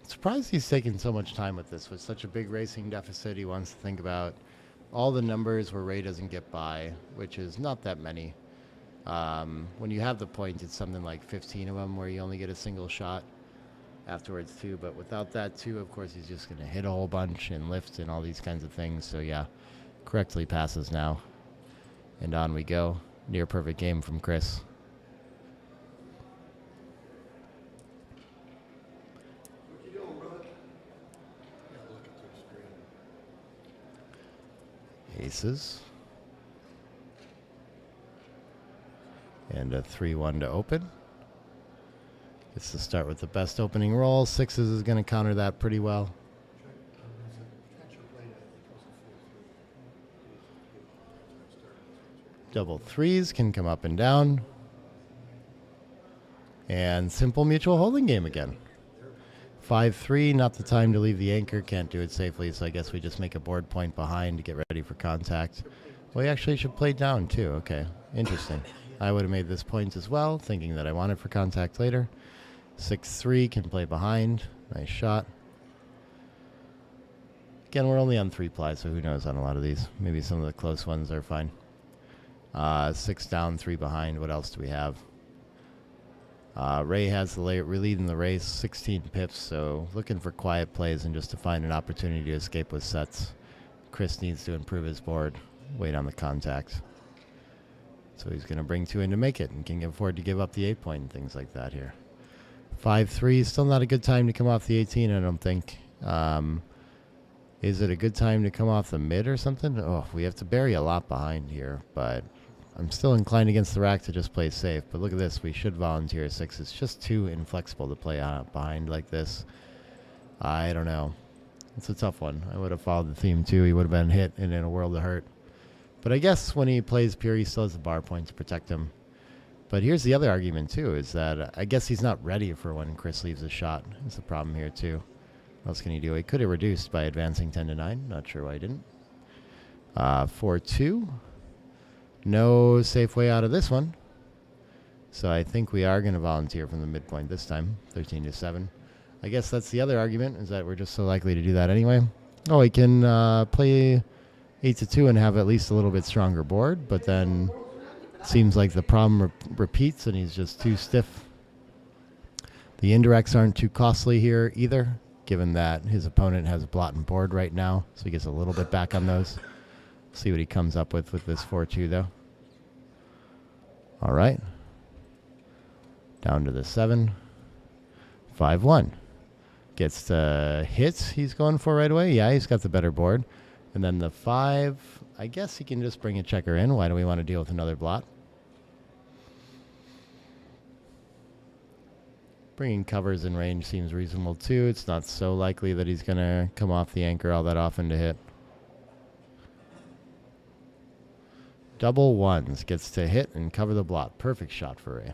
Speaker 6: Surprised he's taking so much time with this. With such a big racing deficit, he wants to think about all the numbers where Ray doesn't get by, which is not that many. When you have the point, it's something like 15 of them where you only get a single shot afterwards too. But without that too, of course, he's just going to hit a whole bunch and lift and all these kinds of things. So yeah, correctly passes now. And on we go. Near perfect game from Chris. Aces. And a 3-1 to open. Gets to start with the best opening roll. Sixes is going to counter that pretty well. Double threes can come up and down. And simple mutual holding game again. 5-3, not the time to leave the anchor. Can't do it safely, so I guess we just make a board point behind to get ready for contact. Well, he actually should play down too. Okay, interesting. I would have made this point as well, thinking that I wanted for contact later. 6-3 can play behind. Nice shot. Again, we're only on 3 ply, so who knows on a lot of these. Maybe some of the close ones are fine. 6 down, 3 behind. What else do we have? Ray has the lead in the race, 16 pips, so looking for quiet plays and just to find an opportunity to escape with sets. Chris needs to improve his board, wait on the contact. So he's going to bring 2 in to make it and can afford to give up the 8 point and things like that here. 5-3, still not a good time to come off the 18, I don't think. Is it a good time to come off the mid or something? Oh, we have to bury a lot behind here, but I'm still inclined against the rack to just play safe. But look at this, we should volunteer 6. It's just too inflexible to play behind like this. I don't know. It's a tough one. I would have followed the theme too. He would have been hit and in a world of hurt. But I guess when he plays pure, he still has the bar point to protect him. But here's the other argument too, is that I guess he's not ready for when Chris leaves a shot. That's the problem here too. What else can he do? He could have reduced by advancing 10-9. Not sure why he didn't. 4-2. No safe way out of this one. So I think we are going to volunteer from the midpoint this time. 13-7. I guess that's the other argument, is that we're just so likely to do that anyway. Oh, he can play 8-2 and have at least a little bit stronger board, but then it seems like the problem repeats and he's just too stiff. The indirects aren't too costly here either, given that his opponent has a blot and board right now, so he gets a little bit back on those. See what he comes up with this 4-2 though. All right. Down to the 7. 5-1. Gets the hits he's going for right away. Yeah, he's got the better board. And then the 5, I guess he can just bring a checker in. Why do we want to deal with another blot? Bringing covers in range seems reasonable too. It's not so likely that he's going to come off the anchor all that often to hit. Double ones, gets to hit and cover the blot. Perfect shot for Ray.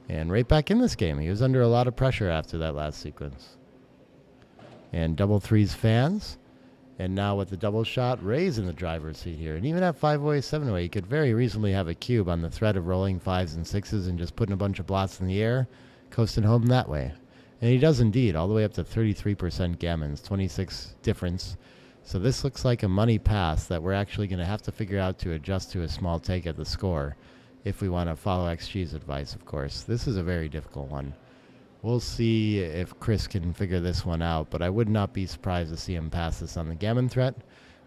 Speaker 6: And right back in this game. He was under a lot of pressure after that last sequence. And double threes fans. And now with the double shot, Ray's in the driver's seat here. And even at 5-way, 7-way, he could very reasonably have a cube on the threat of rolling 5s and 6s and just putting a bunch of blots in the air, coasting home that way. And he does indeed, all the way up to 33% gammons, 26 difference. So this looks like a money pass that we're actually going to have to figure out to adjust to a small take at the score if we want to follow XG's advice, of course. This is a very difficult one. We'll see if Chris can figure this one out, but I would not be surprised to see him pass this on the gammon threat.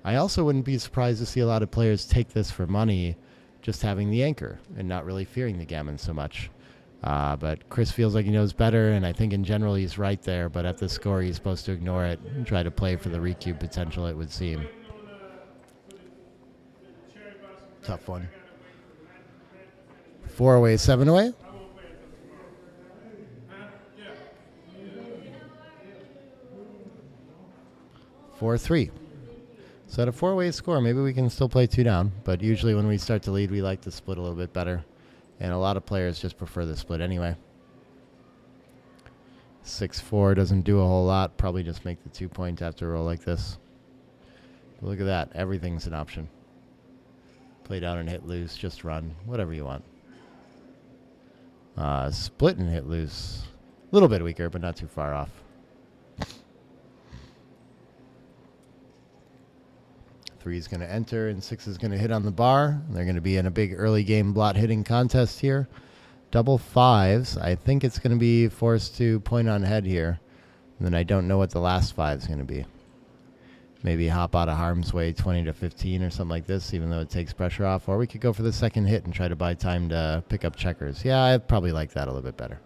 Speaker 6: I also wouldn't be surprised to see a lot of players take this for money, just having the anchor and not really fearing the gammon so much. But Chris feels like he knows better, and I think in general he's right there, but at the score he's supposed to ignore it and try to play for the recube potential, it would seem. Tough one. 4-away, 7-away. Four, 3. So at a 4-way score, maybe we can still play 2 down, but usually when we start to lead, we like to split a little bit better. And a lot of players just prefer the split anyway. 6-4 doesn't do a whole lot. Probably just make the 2 point after a roll like this. But look at that. Everything's an option. Play down and hit loose. Just run. Whatever you want. Split and hit loose. A little bit weaker, but not too far off. 3 is going to enter, and 6 is going to hit on the bar. They're going to be in a big early game blot hitting contest here. Double 5s. I think it's going to be forced to point on head here. And then I don't know what the last 5 is going to be. Maybe hop out of harm's way 20-15 or something like this, even though it takes pressure off. Or we could go for the second hit and try to buy time to pick up checkers. Yeah, I probably like that a little bit better.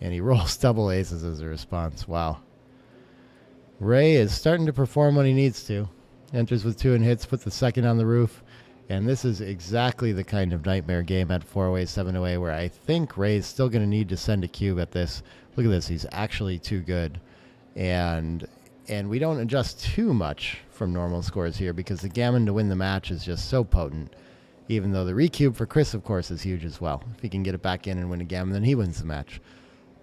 Speaker 6: And he rolls double aces as a response. Wow. Ray is starting to perform when he needs to. Enters with 2 and hits, put the second on the roof. And this is exactly the kind of nightmare game at 4-away, 7-away, where I think Ray is still going to need to send a cube at this. Look at this. He's actually too good. And we don't adjust too much from normal scores here because the gammon to win the match is just so potent. Even though the recube for Chris, of course, is huge as well. If he can get it back in and win a gammon, then he wins the match.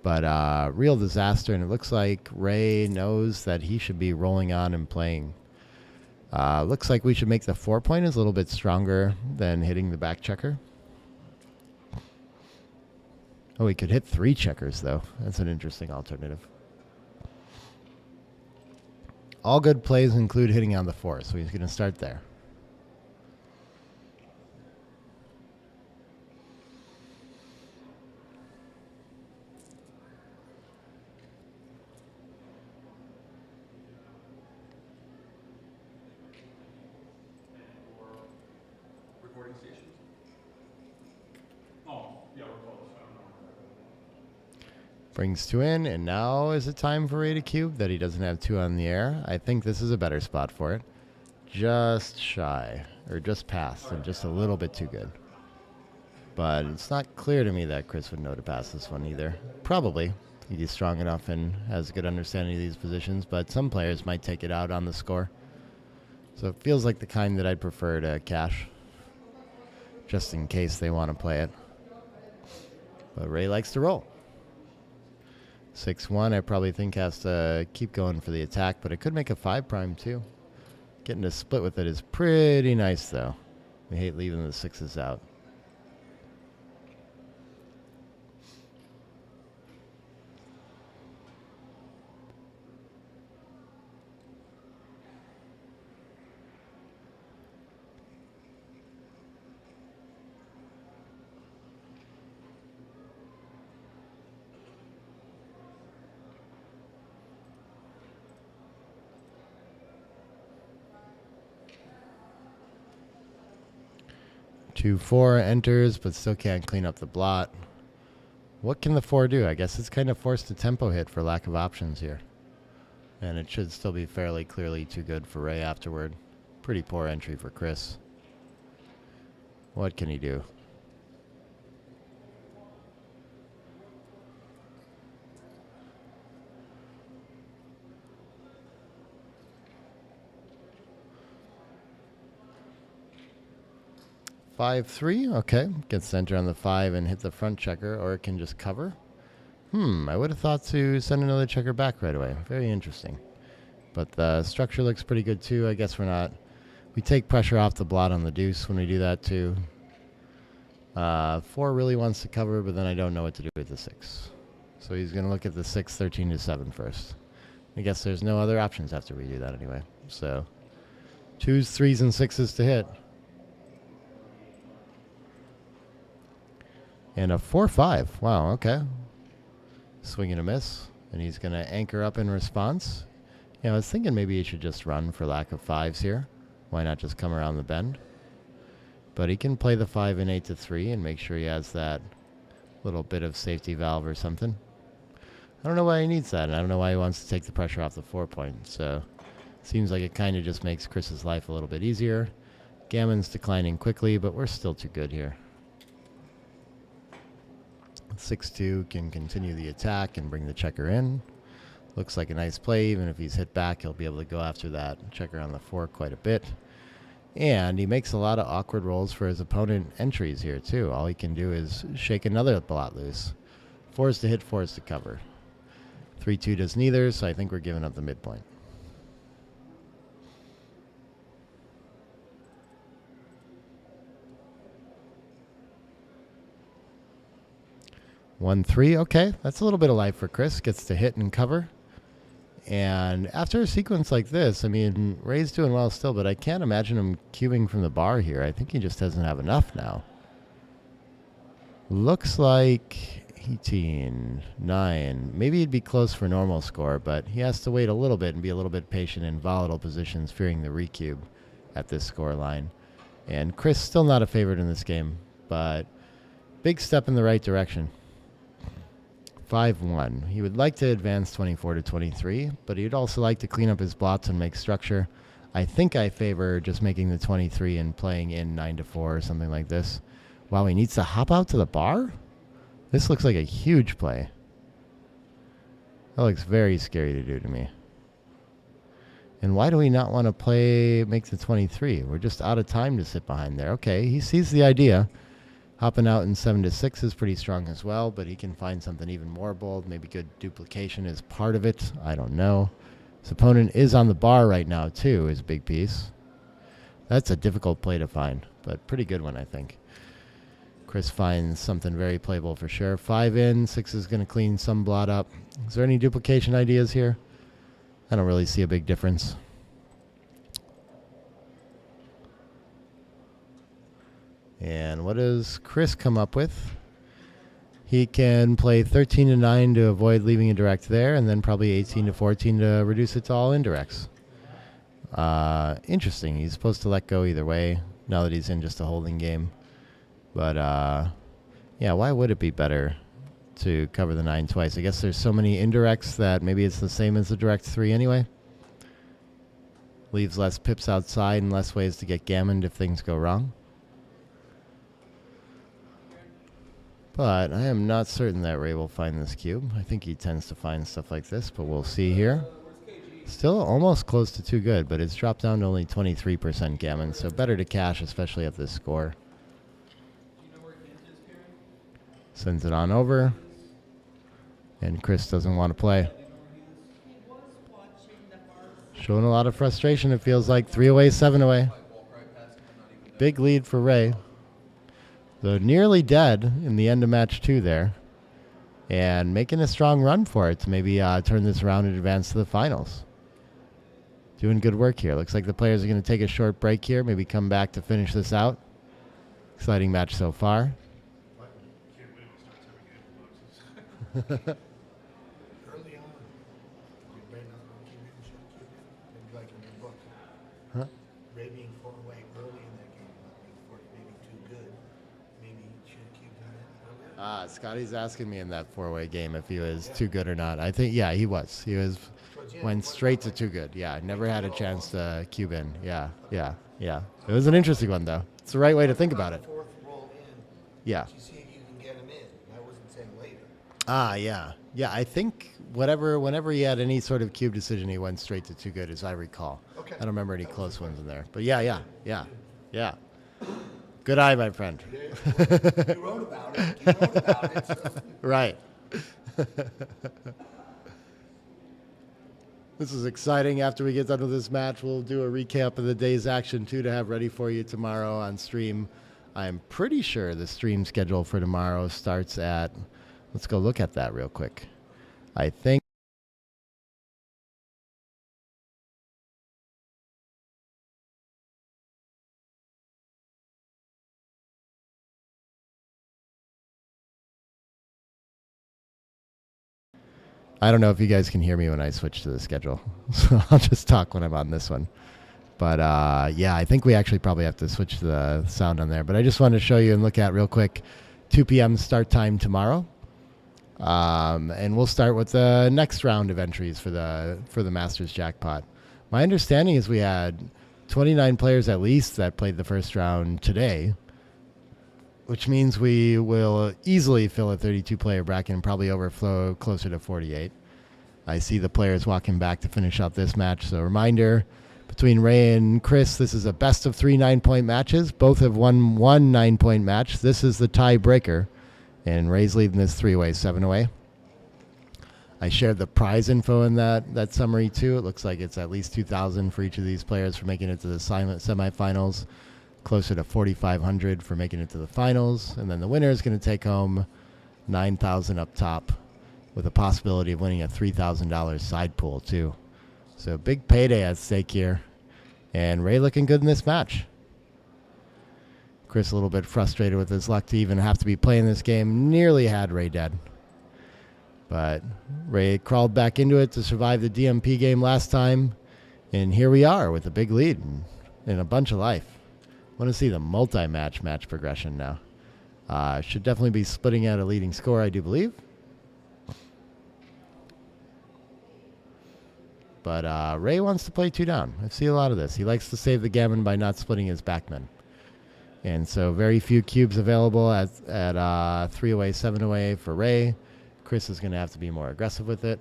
Speaker 6: But real disaster, and it looks like Ray knows that he should be rolling on and playing. Looks like we should make the 4-point is a little bit stronger than hitting the back checker. Oh, we could hit 3 checkers, though. That's an interesting alternative. All good plays include hitting on the 4, so he's going to start there. Brings 2 in, and now is it time for Ray to cube that he doesn't have 2 on the air. I think this is a better spot for it. Just shy, or just past, and just a little bit too good. But it's not clear to me that Chris would know to pass this one either. Probably. He's strong enough and has a good understanding of these positions, but some players might take it out on the score. So it feels like the kind that I'd prefer to cash, just in case they want to play it. But Ray likes to roll. 6-1, I probably think has to keep going for the attack, but it could make a 5 prime too. Getting to split with it is pretty nice though. We hate leaving the 6s out. Two 4 enters, but still can't clean up the blot. What can the 4 do? I guess it's kind of forced a tempo hit for lack of options here. And it should still be fairly clearly too good for Ray afterward. Pretty poor entry for Chris. What can he do? Five, 3, okay. Gets center on the 5 and hit the front checker, or it can just cover. I would have thought to send another checker back right away. Very interesting. But the structure looks pretty good too. I guess we're not... We take pressure off the blot on the deuce when we do that too. 4 really wants to cover, but then I don't know what to do with the 6. So he's going to look at the 6, 13 to 7 first. I guess there's no other options after we do that anyway. So 2s, 3s, and 6s to hit. And a 4-5. Wow, okay. Swing and a miss. And he's going to anchor up in response. Yeah, I was thinking maybe he should just run for lack of 5s here. Why not just come around the bend? But he can play the 5 and 8 to 3 and make sure he has that little bit of safety valve or something. I don't know why he needs that, and I don't know why he wants to take the pressure off the 4-point. So seems like it kind of just makes Chris's life a little bit easier. Gammon's declining quickly, but we're still too good here. 6-2 can continue the attack and bring the checker in. Looks like a nice play. Even if he's hit back, he'll be able to go after that checker on the 4 quite a bit. And he makes a lot of awkward rolls for his opponent entries here, too. All he can do is shake another blot loose. 4s to hit, 4s to cover. 3-2 does neither, so I think we're giving up the midpoint. 1-3, okay. That's a little bit of life for Chris. Gets to hit and cover. And after a sequence like this, I mean, Ray's doing well still, but I can't imagine him cubing from the bar here. I think he just doesn't have enough now. Looks like 18, 9. Maybe he'd be close for normal score, but he has to wait a little bit and be a little bit patient in volatile positions, fearing the recube at this score line. And Chris still not a favorite in this game, but big step in the right direction. 5-1. He would like to advance 24 to 23, but he'd also like to clean up his blots and make structure. I think I favor just making the 23 and playing in 9 to 4 or something like this. Wow, he needs to hop out to the bar? This looks like a huge play. That looks very scary to do to me. And why do we not want to make the 23? We're just out of time to sit behind there. Okay, he sees the idea. Hopping out in 7 to 6 is pretty strong as well, but he can find something even more bold. Maybe good duplication is part of it. I don't know. His opponent is on the bar right now, too, is a big piece. That's a difficult play to find, but pretty good one, I think. Chris finds something very playable for sure. 5 in, 6 is going to clean some blot up. Is there any duplication ideas here? I don't really see a big difference. And what does Chris come up with? He can play 13 to 9 to avoid leaving a direct there, and then probably 18 to 14 to reduce it to all indirects. Interesting. He's supposed to let go either way now that he's in just a holding game. But, yeah, why would it be better to cover the 9 twice? I guess there's so many indirects that maybe it's the same as the direct 3 anyway. Leaves less pips outside and less ways to get gammoned if things go wrong. But I am not certain that Ray will find this cube. I think he tends to find stuff like this, but we'll see here. Still almost close to too good, but it's dropped down to only 23% gammon, so better to cash, especially at this score. Sends it on over. And Chris doesn't want to play. Showing a lot of frustration, it feels like. 3 away, 7 away. Big lead for Ray. So nearly dead in the end of match 2 there. And making a strong run for it to maybe turn this around and advance to the finals. Doing good work here. Looks like the players are going to take a short break here. Maybe come back to finish this out. Exciting match so far.
Speaker 11: Early on, you may not want to maybe like in your book.
Speaker 6: Huh?
Speaker 11: Ray being 4 away early in that game, maybe too good. Maybe he should have cubed on it.
Speaker 6: Scotty's asking me in that 4-way game if he was too good or not. I think, yeah, he was. He went straight to too good. Yeah, never had a chance to cube in. Yeah. It was an interesting one, though. It's the right way to think about it.
Speaker 11: Fourth roll in.
Speaker 6: Yeah.
Speaker 11: You see if you can get him in. I wasn't saying later.
Speaker 6: Yeah. Yeah, I think whenever he had any sort of cube decision, he went straight to too good, as I recall.
Speaker 11: Okay.
Speaker 6: I don't remember any close ones in there. But yeah. Good eye, my friend.
Speaker 11: You wrote about it. So.
Speaker 6: Right. This is exciting. After we get done with this match, we'll do a recap of the day's action, too, to have ready for you tomorrow on stream. I'm pretty sure the stream schedule for tomorrow starts at... Let's go look at that real quick. I think... I don't know if you guys can hear me when I switch to the schedule, so I'll just talk when I'm on this one. But, yeah, I think we actually probably have to switch to the sound on there. But I just wanted to show you and look at real quick 2 p.m. start time tomorrow. And we'll start with the next round of entries for the Masters Jackpot. My understanding is we had 29 players at least that played the first round today, which means we will easily fill a 32-player bracket and probably overflow closer to 48. I see the players walking back to finish out this match. So reminder, between Ray and Chris, this is a best of 3 9-point matches. Both have won 1 9-point match. This is the tiebreaker, and Ray's leading this 3-way, 7-away. I shared the prize info in that summary too. It looks like it's at least $2,000 for each of these players for making it to the semifinals. Closer to $4,500 for making it to the finals, and then the winner is going to take home $9,000 up top, with a possibility of winning a $3,000 side pool too. So big payday at stake here, and Ray looking good in this match. Chris a little bit frustrated with his luck to even have to be playing this game. Nearly had Ray dead, but Ray crawled back into it to survive the DMP game last time, and here we are with a big lead and a bunch of life. Want to see the multi-match progression now. Should definitely be splitting out a leading score, I do believe. But Ray wants to play 2 down. I see a lot of this. He likes to save the gammon by not splitting his backmen. And so very few cubes available at 3 away, 7 away for Ray. Chris is going to have to be more aggressive with it.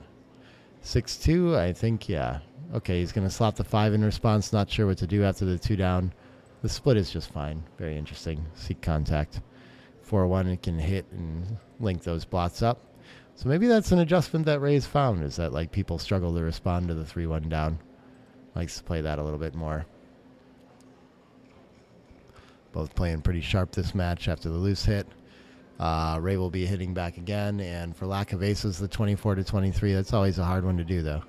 Speaker 6: 6-2, I think, yeah. Okay, he's going to slot the 5 in response. Not sure what to do after the 2 down. The split is just fine. Very interesting. Seek contact. 4-1, it can hit and link those blots up. So maybe that's an adjustment that Ray's found, is that like people struggle to respond to the 3-1 down. Likes to play that a little bit more. Both playing pretty sharp this match after the loose hit. Ray will be hitting back again, and for lack of aces, the 24-23, that's always a hard one to do, though.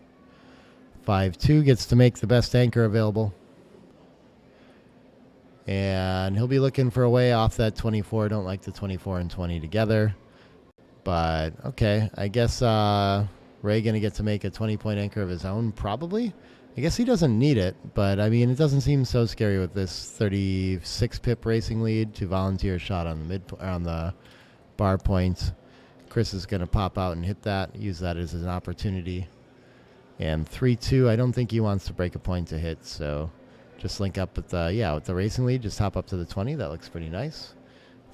Speaker 6: 5-2 gets to make the best anchor available. And he'll be looking for a way off that 24. Don't like the 24 and 20 together. But, okay, I guess Ray going to get to make a 20-point anchor of his own, probably. I guess he doesn't need it, but, I mean, it doesn't seem so scary with this 36-pip racing lead to volunteer a shot on the bar point. Chris is going to pop out and hit that, use that as an opportunity. And 3-2, I don't think he wants to break a point to hit, so just link up with the racing lead, just hop up to the 20. That looks pretty nice.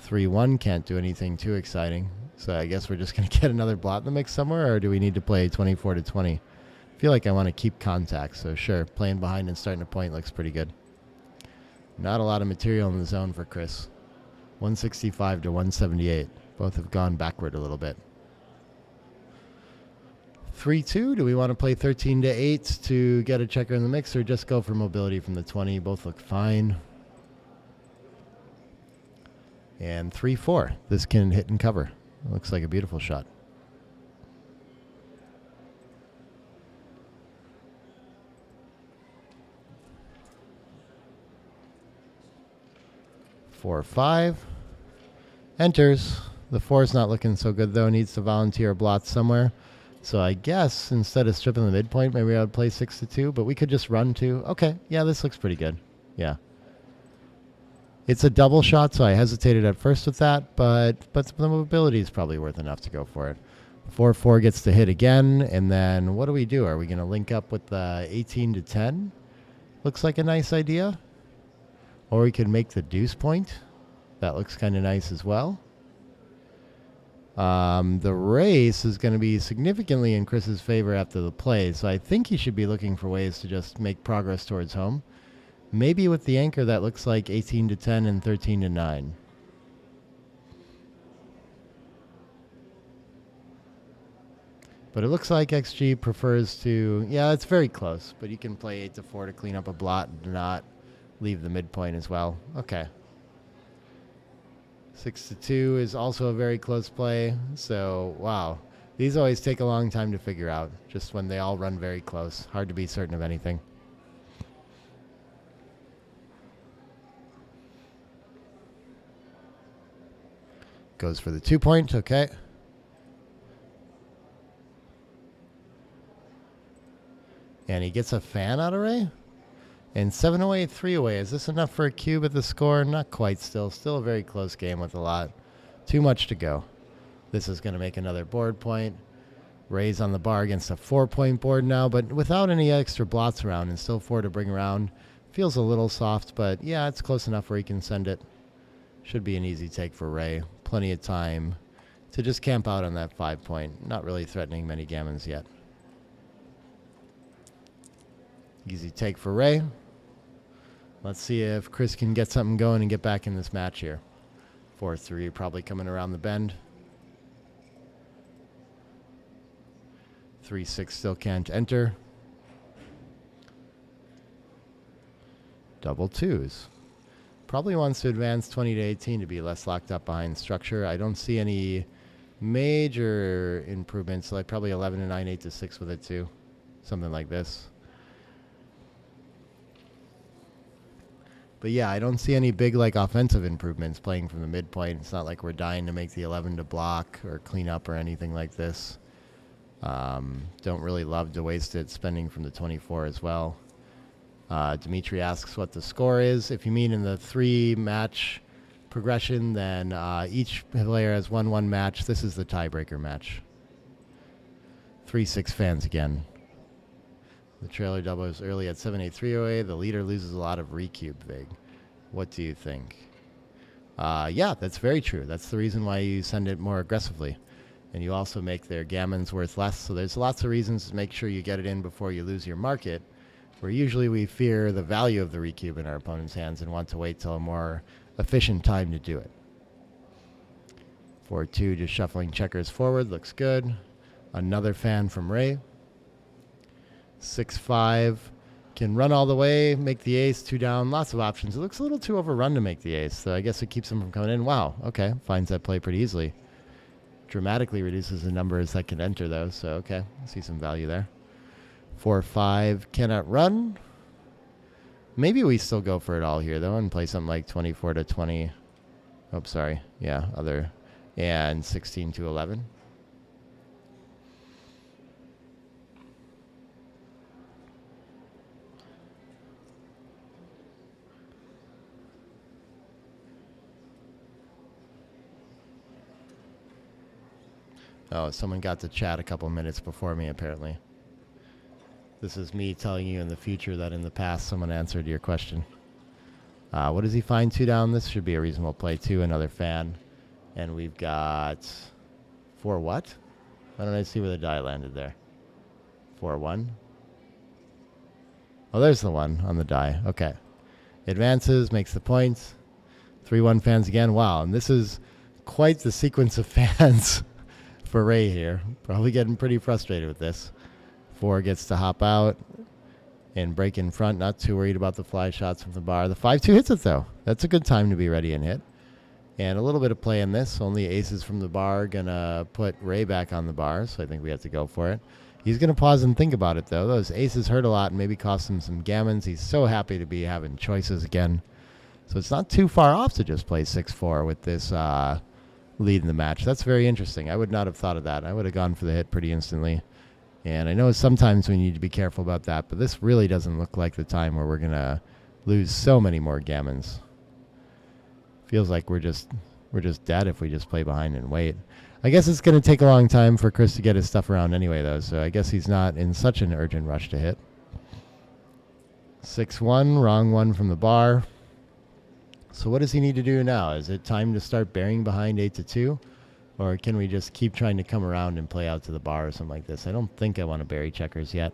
Speaker 6: 3-1, can't do anything too exciting. So I guess we're just going to get another blot in the mix somewhere, or do we need to play 24-20? I feel like I want to keep contact, so sure, playing behind and starting a point looks pretty good. Not a lot of material in the zone for Chris. 165 to 178. Both have gone backward a little bit. 3-2, do we want to play 13-8 to get a checker in the mix, or just go for mobility from the 20? Both look fine. And 3-4, this can hit and cover. Looks like a beautiful shot. Four, 5. Enters. The 4 is not looking so good, though. Needs to volunteer a blot somewhere. So I guess instead of stripping the midpoint, maybe I would play 6-2, but we could just run 2. Okay, yeah, this looks pretty good. Yeah. It's a double shot, so I hesitated at first with that, but the mobility is probably worth enough to go for it. 4-4 gets to hit again, and then what do we do? Are we going to link up with the 18-10? Looks like a nice idea. Or we could make the deuce point. That looks kind of nice as well. The race is going to be significantly in Chris's favor after the play, so I think he should be looking for ways to just make progress towards home. Maybe with the anchor that looks like 18-10 and 13-9. But it looks like XG prefers to, yeah, it's very close, but you can play 8-4 to clean up a blot and not leave the midpoint as well. Okay. 6-2 is also a very close play. So, wow. These always take a long time to figure out, just when they all run very close. Hard to be certain of anything. Goes for the 2-point, okay. And he gets a fan out of Ray. And 7 away, 3 away. Is this enough for a cube at the score? Not quite still. Still a very close game with a lot. Too much to go. This is going to make another board point. Ray's on the bar against a 4-point board now, but without any extra blots around and still 4 to bring around. Feels a little soft, but yeah, it's close enough where he can send it. Should be an easy take for Ray. Plenty of time to just camp out on that 5-point. Not really threatening many gammons yet. Easy take for Ray. Let's see if Chris can get something going and get back in this match here. 4-3 probably coming around the bend. 3-6 still can't enter. Double 2s. Probably wants to advance 20-18 to be less locked up behind structure. I don't see any major improvements, like probably 11-9, 8-6 with it too. Something like this. But yeah, I don't see any big like offensive improvements playing from the midpoint. It's not like we're dying to make the 11 to block or clean up or anything like this. Don't really love to waste it spending from the 24 as well. Dimitri asks what the score is. If you mean in the 3-match progression, then each player has won 1 match. This is the tiebreaker match. 3-6 fans again. The trailer doubles early at 78308. The leader loses a lot of recube vig. What do you think? Yeah, that's very true. That's the reason why you send it more aggressively. And you also make their gammons worth less. So there's lots of reasons to make sure you get it in before you lose your market, where usually we fear the value of the recube in our opponent's hands and want to wait till a more efficient time to do it. 4-2, just shuffling checkers forward. Looks good. Another fan from Ray. 6-5. Can run all the way, make the ace, 2 down. Lots of options. It looks a little too overrun to make the ace, so I guess it keeps him from coming in. Wow, okay. Finds that play pretty easily. Dramatically reduces the numbers that can enter, though, so okay. See some value there. 4-5. Cannot run. Maybe we still go for it all here, though, and play something like 24-20. Oh, sorry. Yeah, other. And 16-11. Oh, someone got to chat a couple minutes before me, apparently. This is me telling you in the future that in the past someone answered your question. What does he find 2 down? This should be a reasonable play, too. Another fan. And we've got 4 what? Why don't I see where the die landed there? 4-1. Oh, there's the 1 on the die. Okay. Advances, makes the points. 3-1 fans again. Wow, and this is quite the sequence of fans for Ray here. Probably getting pretty frustrated with this. 4 gets to hop out and break in front. Not too worried about the fly shots from the bar. The 5-2 hits it, though. That's a good time to be ready and hit. And a little bit of play in this. Only aces from the bar. Gonna put Ray back on the bar, so I think we have to go for it. He's gonna pause and think about it, though. Those aces hurt a lot and maybe cost him some gammons. He's so happy to be having choices again. So it's not too far off to just play 6-4 with this lead in the match. That's very interesting. I would not have thought of that. I would have gone for the hit pretty instantly. And I know sometimes we need to be careful about that, but this really doesn't look like the time where we're going to lose so many more gammons. Feels like we're just dead if we just play behind and wait. I guess it's going to take a long time for Chris to get his stuff around anyway, though, so I guess he's not in such an urgent rush to hit. 6-1, wrong one from the bar. So what does he need to do now? Is it time to start bearing behind 8-2? Or can we just keep trying to come around and play out to the bar or something like this? I don't think I want to bury checkers yet.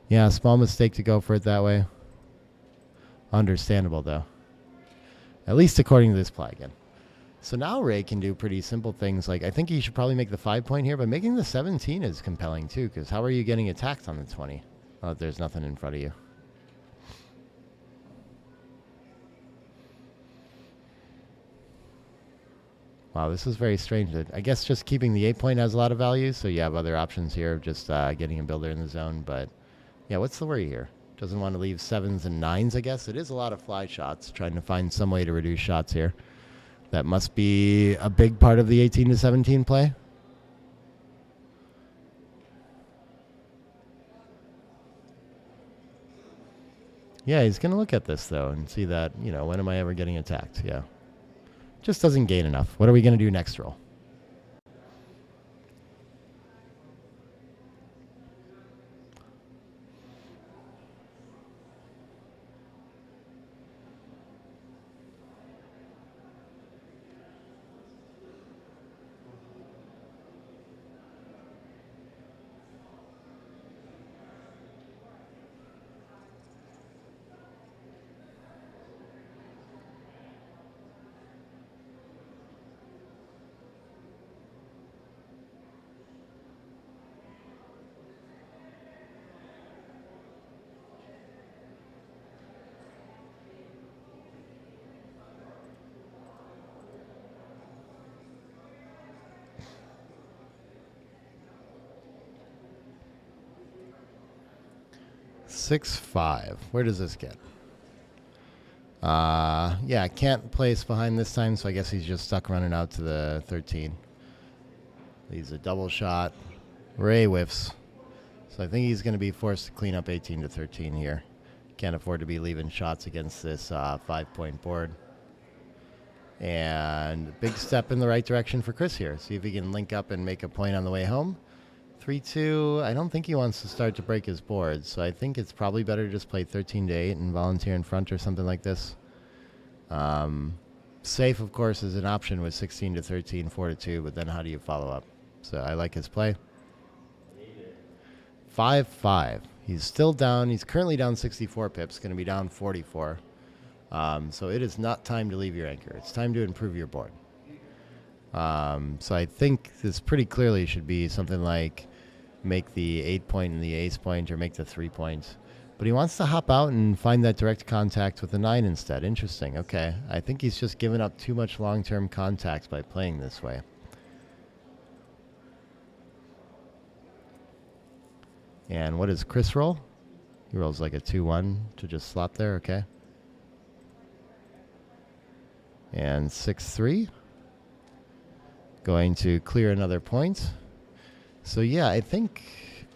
Speaker 6: Yeah, small mistake to go for it that way. Understandable, though. At least according to this play again. So now Ray can do pretty simple things. Like, I think he should probably make the 5-point here, but making the 17 is compelling, too, because how are you getting attacked on the 20? Oh, there's nothing in front of you. Wow, this is very strange. I guess just keeping the 8-point has a lot of value, so you have other options here of just getting a builder in the zone. But, yeah, what's the worry here? Doesn't want to leave 7s and 9s, I guess. It is a lot of fly shots, trying to find some way to reduce shots here. That must be a big part of the 18-17 play. Yeah, he's going to look at this, though, and see that, you know, when am I ever getting attacked? Yeah. Just doesn't gain enough. What are we going to do next roll? Six, 5. Where does this get? Yeah, can't place behind this time, so I guess he's just stuck running out to the 13. He's a double shot. Ray whiffs. So I think he's going to be forced to clean up 18-13 here. Can't afford to be leaving shots against this 5-point board. And big step in the right direction for Chris here. See if he can link up and make a point on the way home. 3-2. I don't think he wants to start to break his board, so I think it's probably better to just play 13-8 and volunteer in front or something like this. Safe, of course, is an option with 16-13, 4-2, but then how do you follow up? So I like his play. 5-5. He's still down. He's currently down 64 pips, going to be down 44. So it is not time to leave your anchor. It's time to improve your board. So I think this pretty clearly should be something like make the 8 point and the ace point, or make the 3 points. But he wants to hop out and find that direct contact with the 9 instead. Interesting. Okay. I think he's just given up too much long-term contact by playing this way. And what does Chris roll? He rolls like a 2-1 to just slot there. Okay. And 6-3. Going to clear another point. So yeah,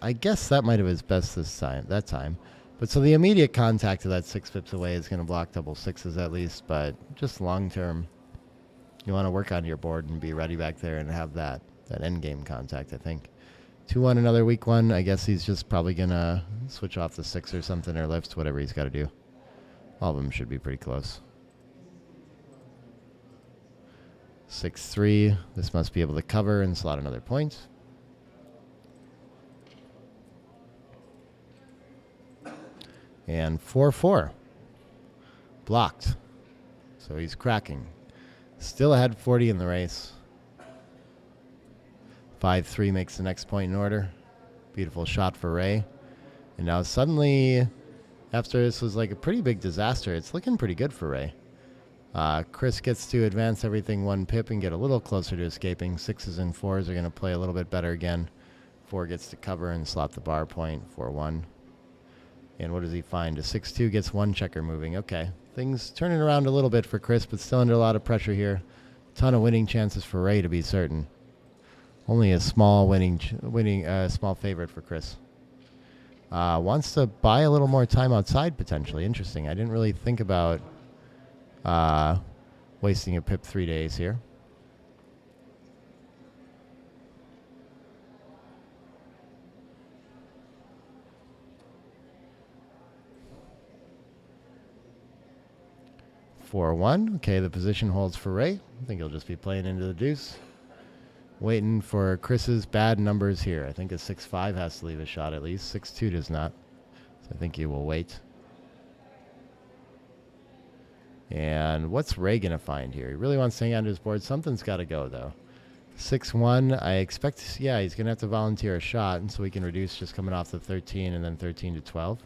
Speaker 6: I guess that might have been his best that time. But so the immediate contact of that 6 pips away is going to block double sixes at least, but just long term, you want to work on your board and be ready back there and have that end game contact, I think. 2-1, another weak one. I guess he's just probably going to switch off the 6 or something, or lifts, whatever he's got to do. All of them should be pretty close. 6-3. This must be able to cover and slot another point. And 4-4. Blocked. So he's cracking. Still ahead 40 in the race. 5-3 makes the next point in order. Beautiful shot for Ray. And now suddenly, after this was like a pretty big disaster, it's looking pretty good for Ray. Chris gets to advance everything 1 pip and get a little closer to escaping. 6s and 4s are going to play a little bit better again. 4 gets to cover and slot the bar point. 4-1. And what does he find? A 6-2 gets 1 checker moving. Okay. Things turning around a little bit for Chris, but still under a lot of pressure here. Ton of winning chances for Ray, to be certain. Only a small small favorite for Chris. Wants to buy a little more time outside, potentially. Interesting. I didn't really think about wasting a pip 3 days here. (4-1). Okay, the position holds for Ray. I think he'll just be playing into the deuce. Waiting for Chris's bad numbers here. I think a 6-5 has to leave a shot at least. 6-2 does not. So I think he will wait. And what's Ray going to find here? He really wants to hang on to his board. Something's got to go, though. 6-1. I expect, yeah, he's going to have to volunteer a shot, and so we can reduce just coming off the 13 and then 13 to 12.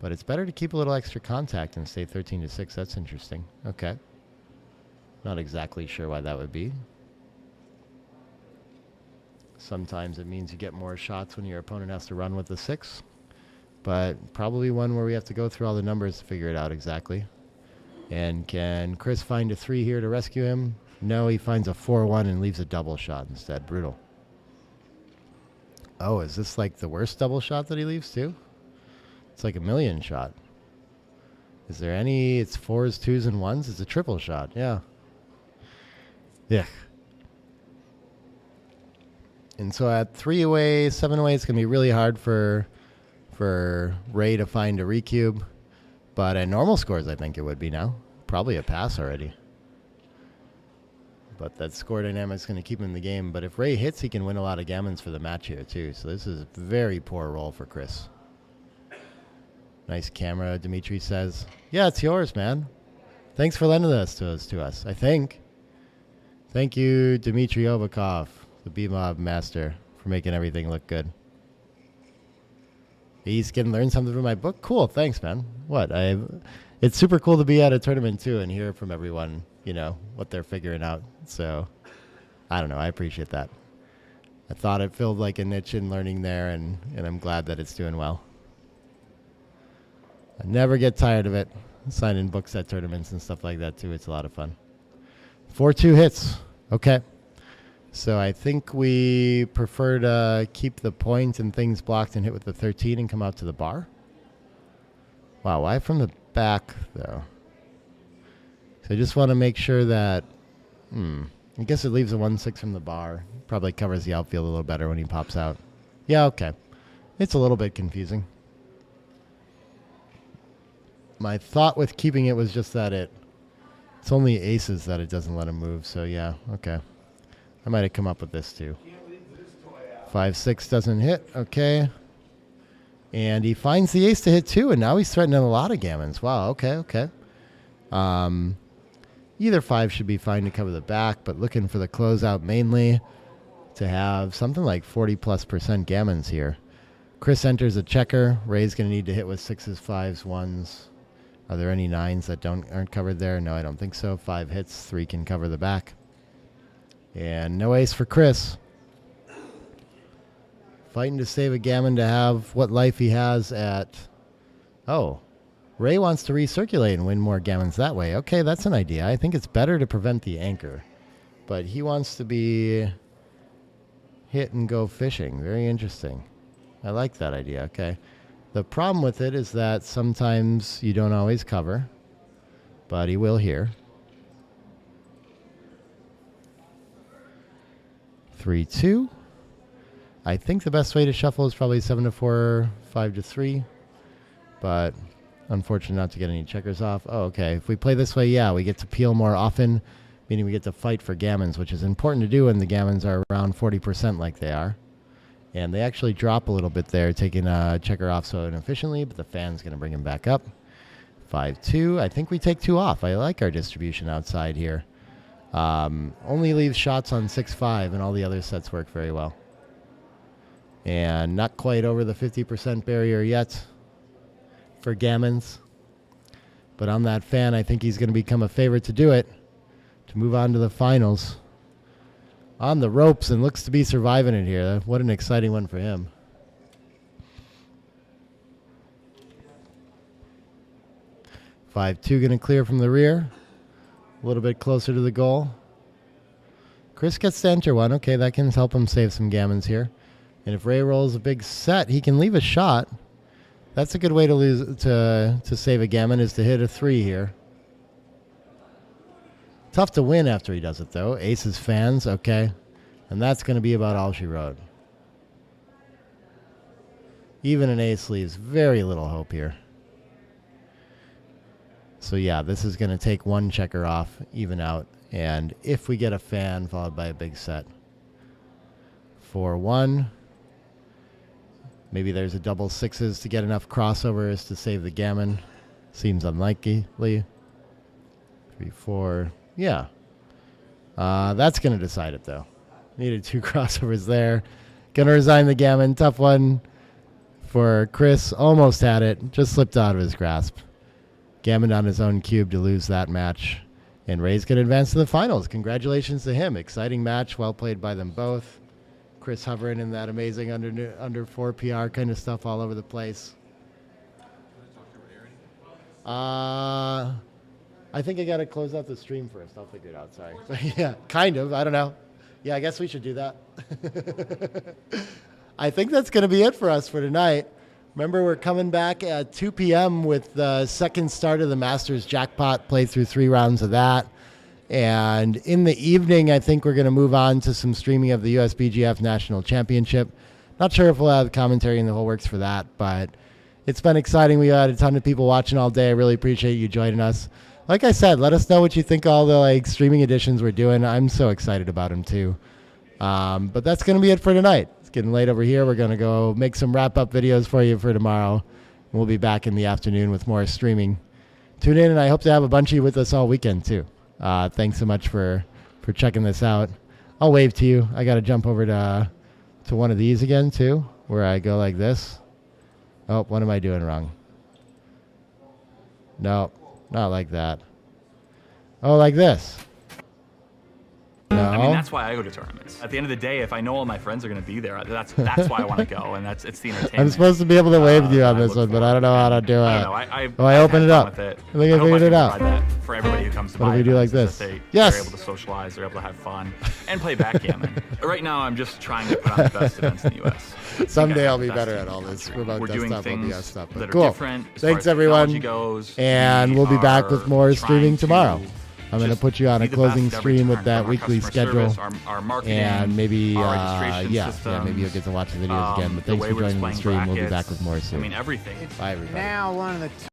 Speaker 6: But it's better to keep a little extra contact and stay 13 to 6. That's interesting. Okay. Not exactly sure why that would be. Sometimes it means you get more shots when your opponent has to run with the 6. But probably one where we have to go through all the numbers to figure it out exactly. And can Chris find a 3 here to rescue him? No, he finds a 4-1 and leaves a double shot instead. Brutal. Oh, is this like the worst double shot that he leaves too? It's like a million shot. Is there any? It's 4s, 2s, and 1s. It's a triple shot. Yeah. Yeah. And so at 3 away, 7 away, it's going to be really hard for Ray to find a recube. But at normal scores, I think it would be now. Probably a pass already. But that score dynamic is going to keep him in the game. But if Ray hits, he can win a lot of gammons for the match here, too. So this is a very poor roll for Chris. Nice camera, Dimitri says. Yeah, it's yours, man. Thanks for lending this to us, I think. Thank you, Dmitry Obakov, the B-Mob master, for making everything look good. He's going to learn something from my book? Cool, thanks, man. It's super cool to be at a tournament, too, and hear from everyone, you know, what they're figuring out. So, I don't know, I appreciate that. I thought it filled like a niche in learning there, and I'm glad that it's doing well. I never get tired of it. Signing books at tournaments and stuff like that, too. It's a lot of fun. 4-2 hits. Okay. So I think we prefer to keep the point and things blocked and hit with the 13 and come out to the bar. Wow, why from the back, though? So I just want to make sure that... I guess it leaves a 1-6 from the bar. Probably covers the outfield a little better when he pops out. Yeah, okay. It's a little bit confusing. My thought with keeping it was just that it's only aces that it doesn't let him move. So yeah, okay. I might have come up with this too. 5-6 doesn't hit. Okay. And he finds the ace to hit too, and now he's threatening a lot of gammons. Wow, okay. Either 5 should be fine to cover the back, but looking for the closeout mainly to have something like 40+% gammons here. Chris enters a checker. Ray's going to need to hit with 6s, 5s, 1s. Are there any 9s that aren't covered there? No, I don't think so. 5 hits, 3 can cover the back. And no ace for Chris. Fighting to save a gammon to have what life he has at... Oh, Ray wants to recirculate and win more gammons that way. Okay, that's an idea. I think it's better to prevent the anchor. But he wants to be hit and go fishing. Very interesting. I like that idea. Okay. The problem with it is that sometimes you don't always cover, but he will here. 3-2. I think the best way to shuffle is probably 7-4, 5-3, but unfortunate not to get any checkers off. Oh, okay. If we play this way, yeah, we get to peel more often, meaning we get to fight for gammons, which is important to do when the gammons are around 40% like they are. And they actually drop a little bit there, taking a checker off so inefficiently, but the fan's going to bring him back up. 5-2. I think we take 2 off. I like our distribution outside here. Only leaves shots on 6-5, and all the other sets work very well. And not quite over the 50% barrier yet for gammons. But on that fan, I think he's going to become a favorite to do it, to move on to the finals. On the ropes and looks to be surviving it here. What an exciting one for him. (5-2) going to clear from the rear. A little bit closer to the goal. Chris gets to enter one. Okay, that can help him save some gammons here. And if Ray rolls a big set, he can leave a shot. That's a good way to save a gammon, is to hit a 3 here. Tough to win after he does it, though. Aces fans, okay. And that's going to be about all she wrote. Even an ace leaves very little hope here. So, yeah, this is going to take 1 checker off, even out. And if we get a fan followed by a big set. 4-1. Maybe there's a double 6s to get enough crossovers to save the gammon. Seems unlikely. 3-4. Yeah. That's going to decide it, though. Needed 2 crossovers there. Going to resign the gammon. Tough one for Chris. Almost had it. Just slipped out of his grasp. Gammon on his own cube to lose that match. And Ray's going to advance to the finals. Congratulations to him. Exciting match. Well played by them both. Chris hovering in that amazing under 4 PR kind of stuff all over the place. I think I got to close out the stream first. I'll figure it out. Sorry. Yeah, kind of. I don't know. Yeah, I guess we should do that. I think that's going to be it for us for tonight. Remember, we're coming back at 2 p.m. with the second start of the Masters Jackpot. Play through 3 rounds of that. And in the evening, I think we're going to move on to some streaming of the USBGF National Championship. Not sure if we'll have commentary and the whole works for that, but it's been exciting. We had a ton of people watching all day. I really appreciate you joining us. Like I said, let us know what you think of all the streaming editions we're doing. I'm so excited about them too. But that's going to be it for tonight. It's getting late over here. We're going to go make some wrap-up videos for you for tomorrow. We'll be back in the afternoon with more streaming. Tune in, and I hope to have a bunch of you with us all weekend too. Thanks so much for checking this out. I'll wave to you. I got to jump over to one of these again too, where I go like this. Oh, what am I doing wrong? No, not like that. Oh, like this. No.
Speaker 1: I mean, that's why I go to tournaments. At the end of the day, if I know all my friends are going to be there, that's why I want to go, and it's the entertainment.
Speaker 6: I'm supposed to be able to wave to you on this one, but I don't know how to do it.
Speaker 1: I don't know.
Speaker 6: I open it up.
Speaker 1: With it.
Speaker 6: I think I figured it out.
Speaker 1: That for everybody who comes to
Speaker 6: what do we do like this?
Speaker 1: They're
Speaker 6: Yes.
Speaker 1: able to socialize, they're able to have fun, and play backgammon. Right now, I'm just trying to put on the best events in the U.S.
Speaker 6: Someday I'll be better at all this remote desktop OBS stuff. But
Speaker 1: that are
Speaker 6: cool.
Speaker 1: different as
Speaker 6: Thanks,
Speaker 1: far as
Speaker 6: everyone.
Speaker 1: technology goes.
Speaker 6: And we'll be back with more streaming tomorrow. I'm going to
Speaker 1: just
Speaker 6: put you on
Speaker 1: be
Speaker 6: a
Speaker 1: the
Speaker 6: closing
Speaker 1: best every
Speaker 6: stream
Speaker 1: turn,
Speaker 6: with that
Speaker 1: from our
Speaker 6: weekly
Speaker 1: customer
Speaker 6: schedule.
Speaker 1: service, our marketing,
Speaker 6: and maybe,
Speaker 1: our registration
Speaker 6: yeah, maybe you'll
Speaker 1: systems,
Speaker 6: get to watch the videos again. But
Speaker 1: the
Speaker 6: thanks
Speaker 1: way
Speaker 6: for
Speaker 1: we're
Speaker 6: joining the
Speaker 1: displaying
Speaker 6: stream. We'll be
Speaker 1: brackets.
Speaker 6: back with more soon.
Speaker 1: I mean, everything.
Speaker 6: Bye, everybody.
Speaker 2: Now one of the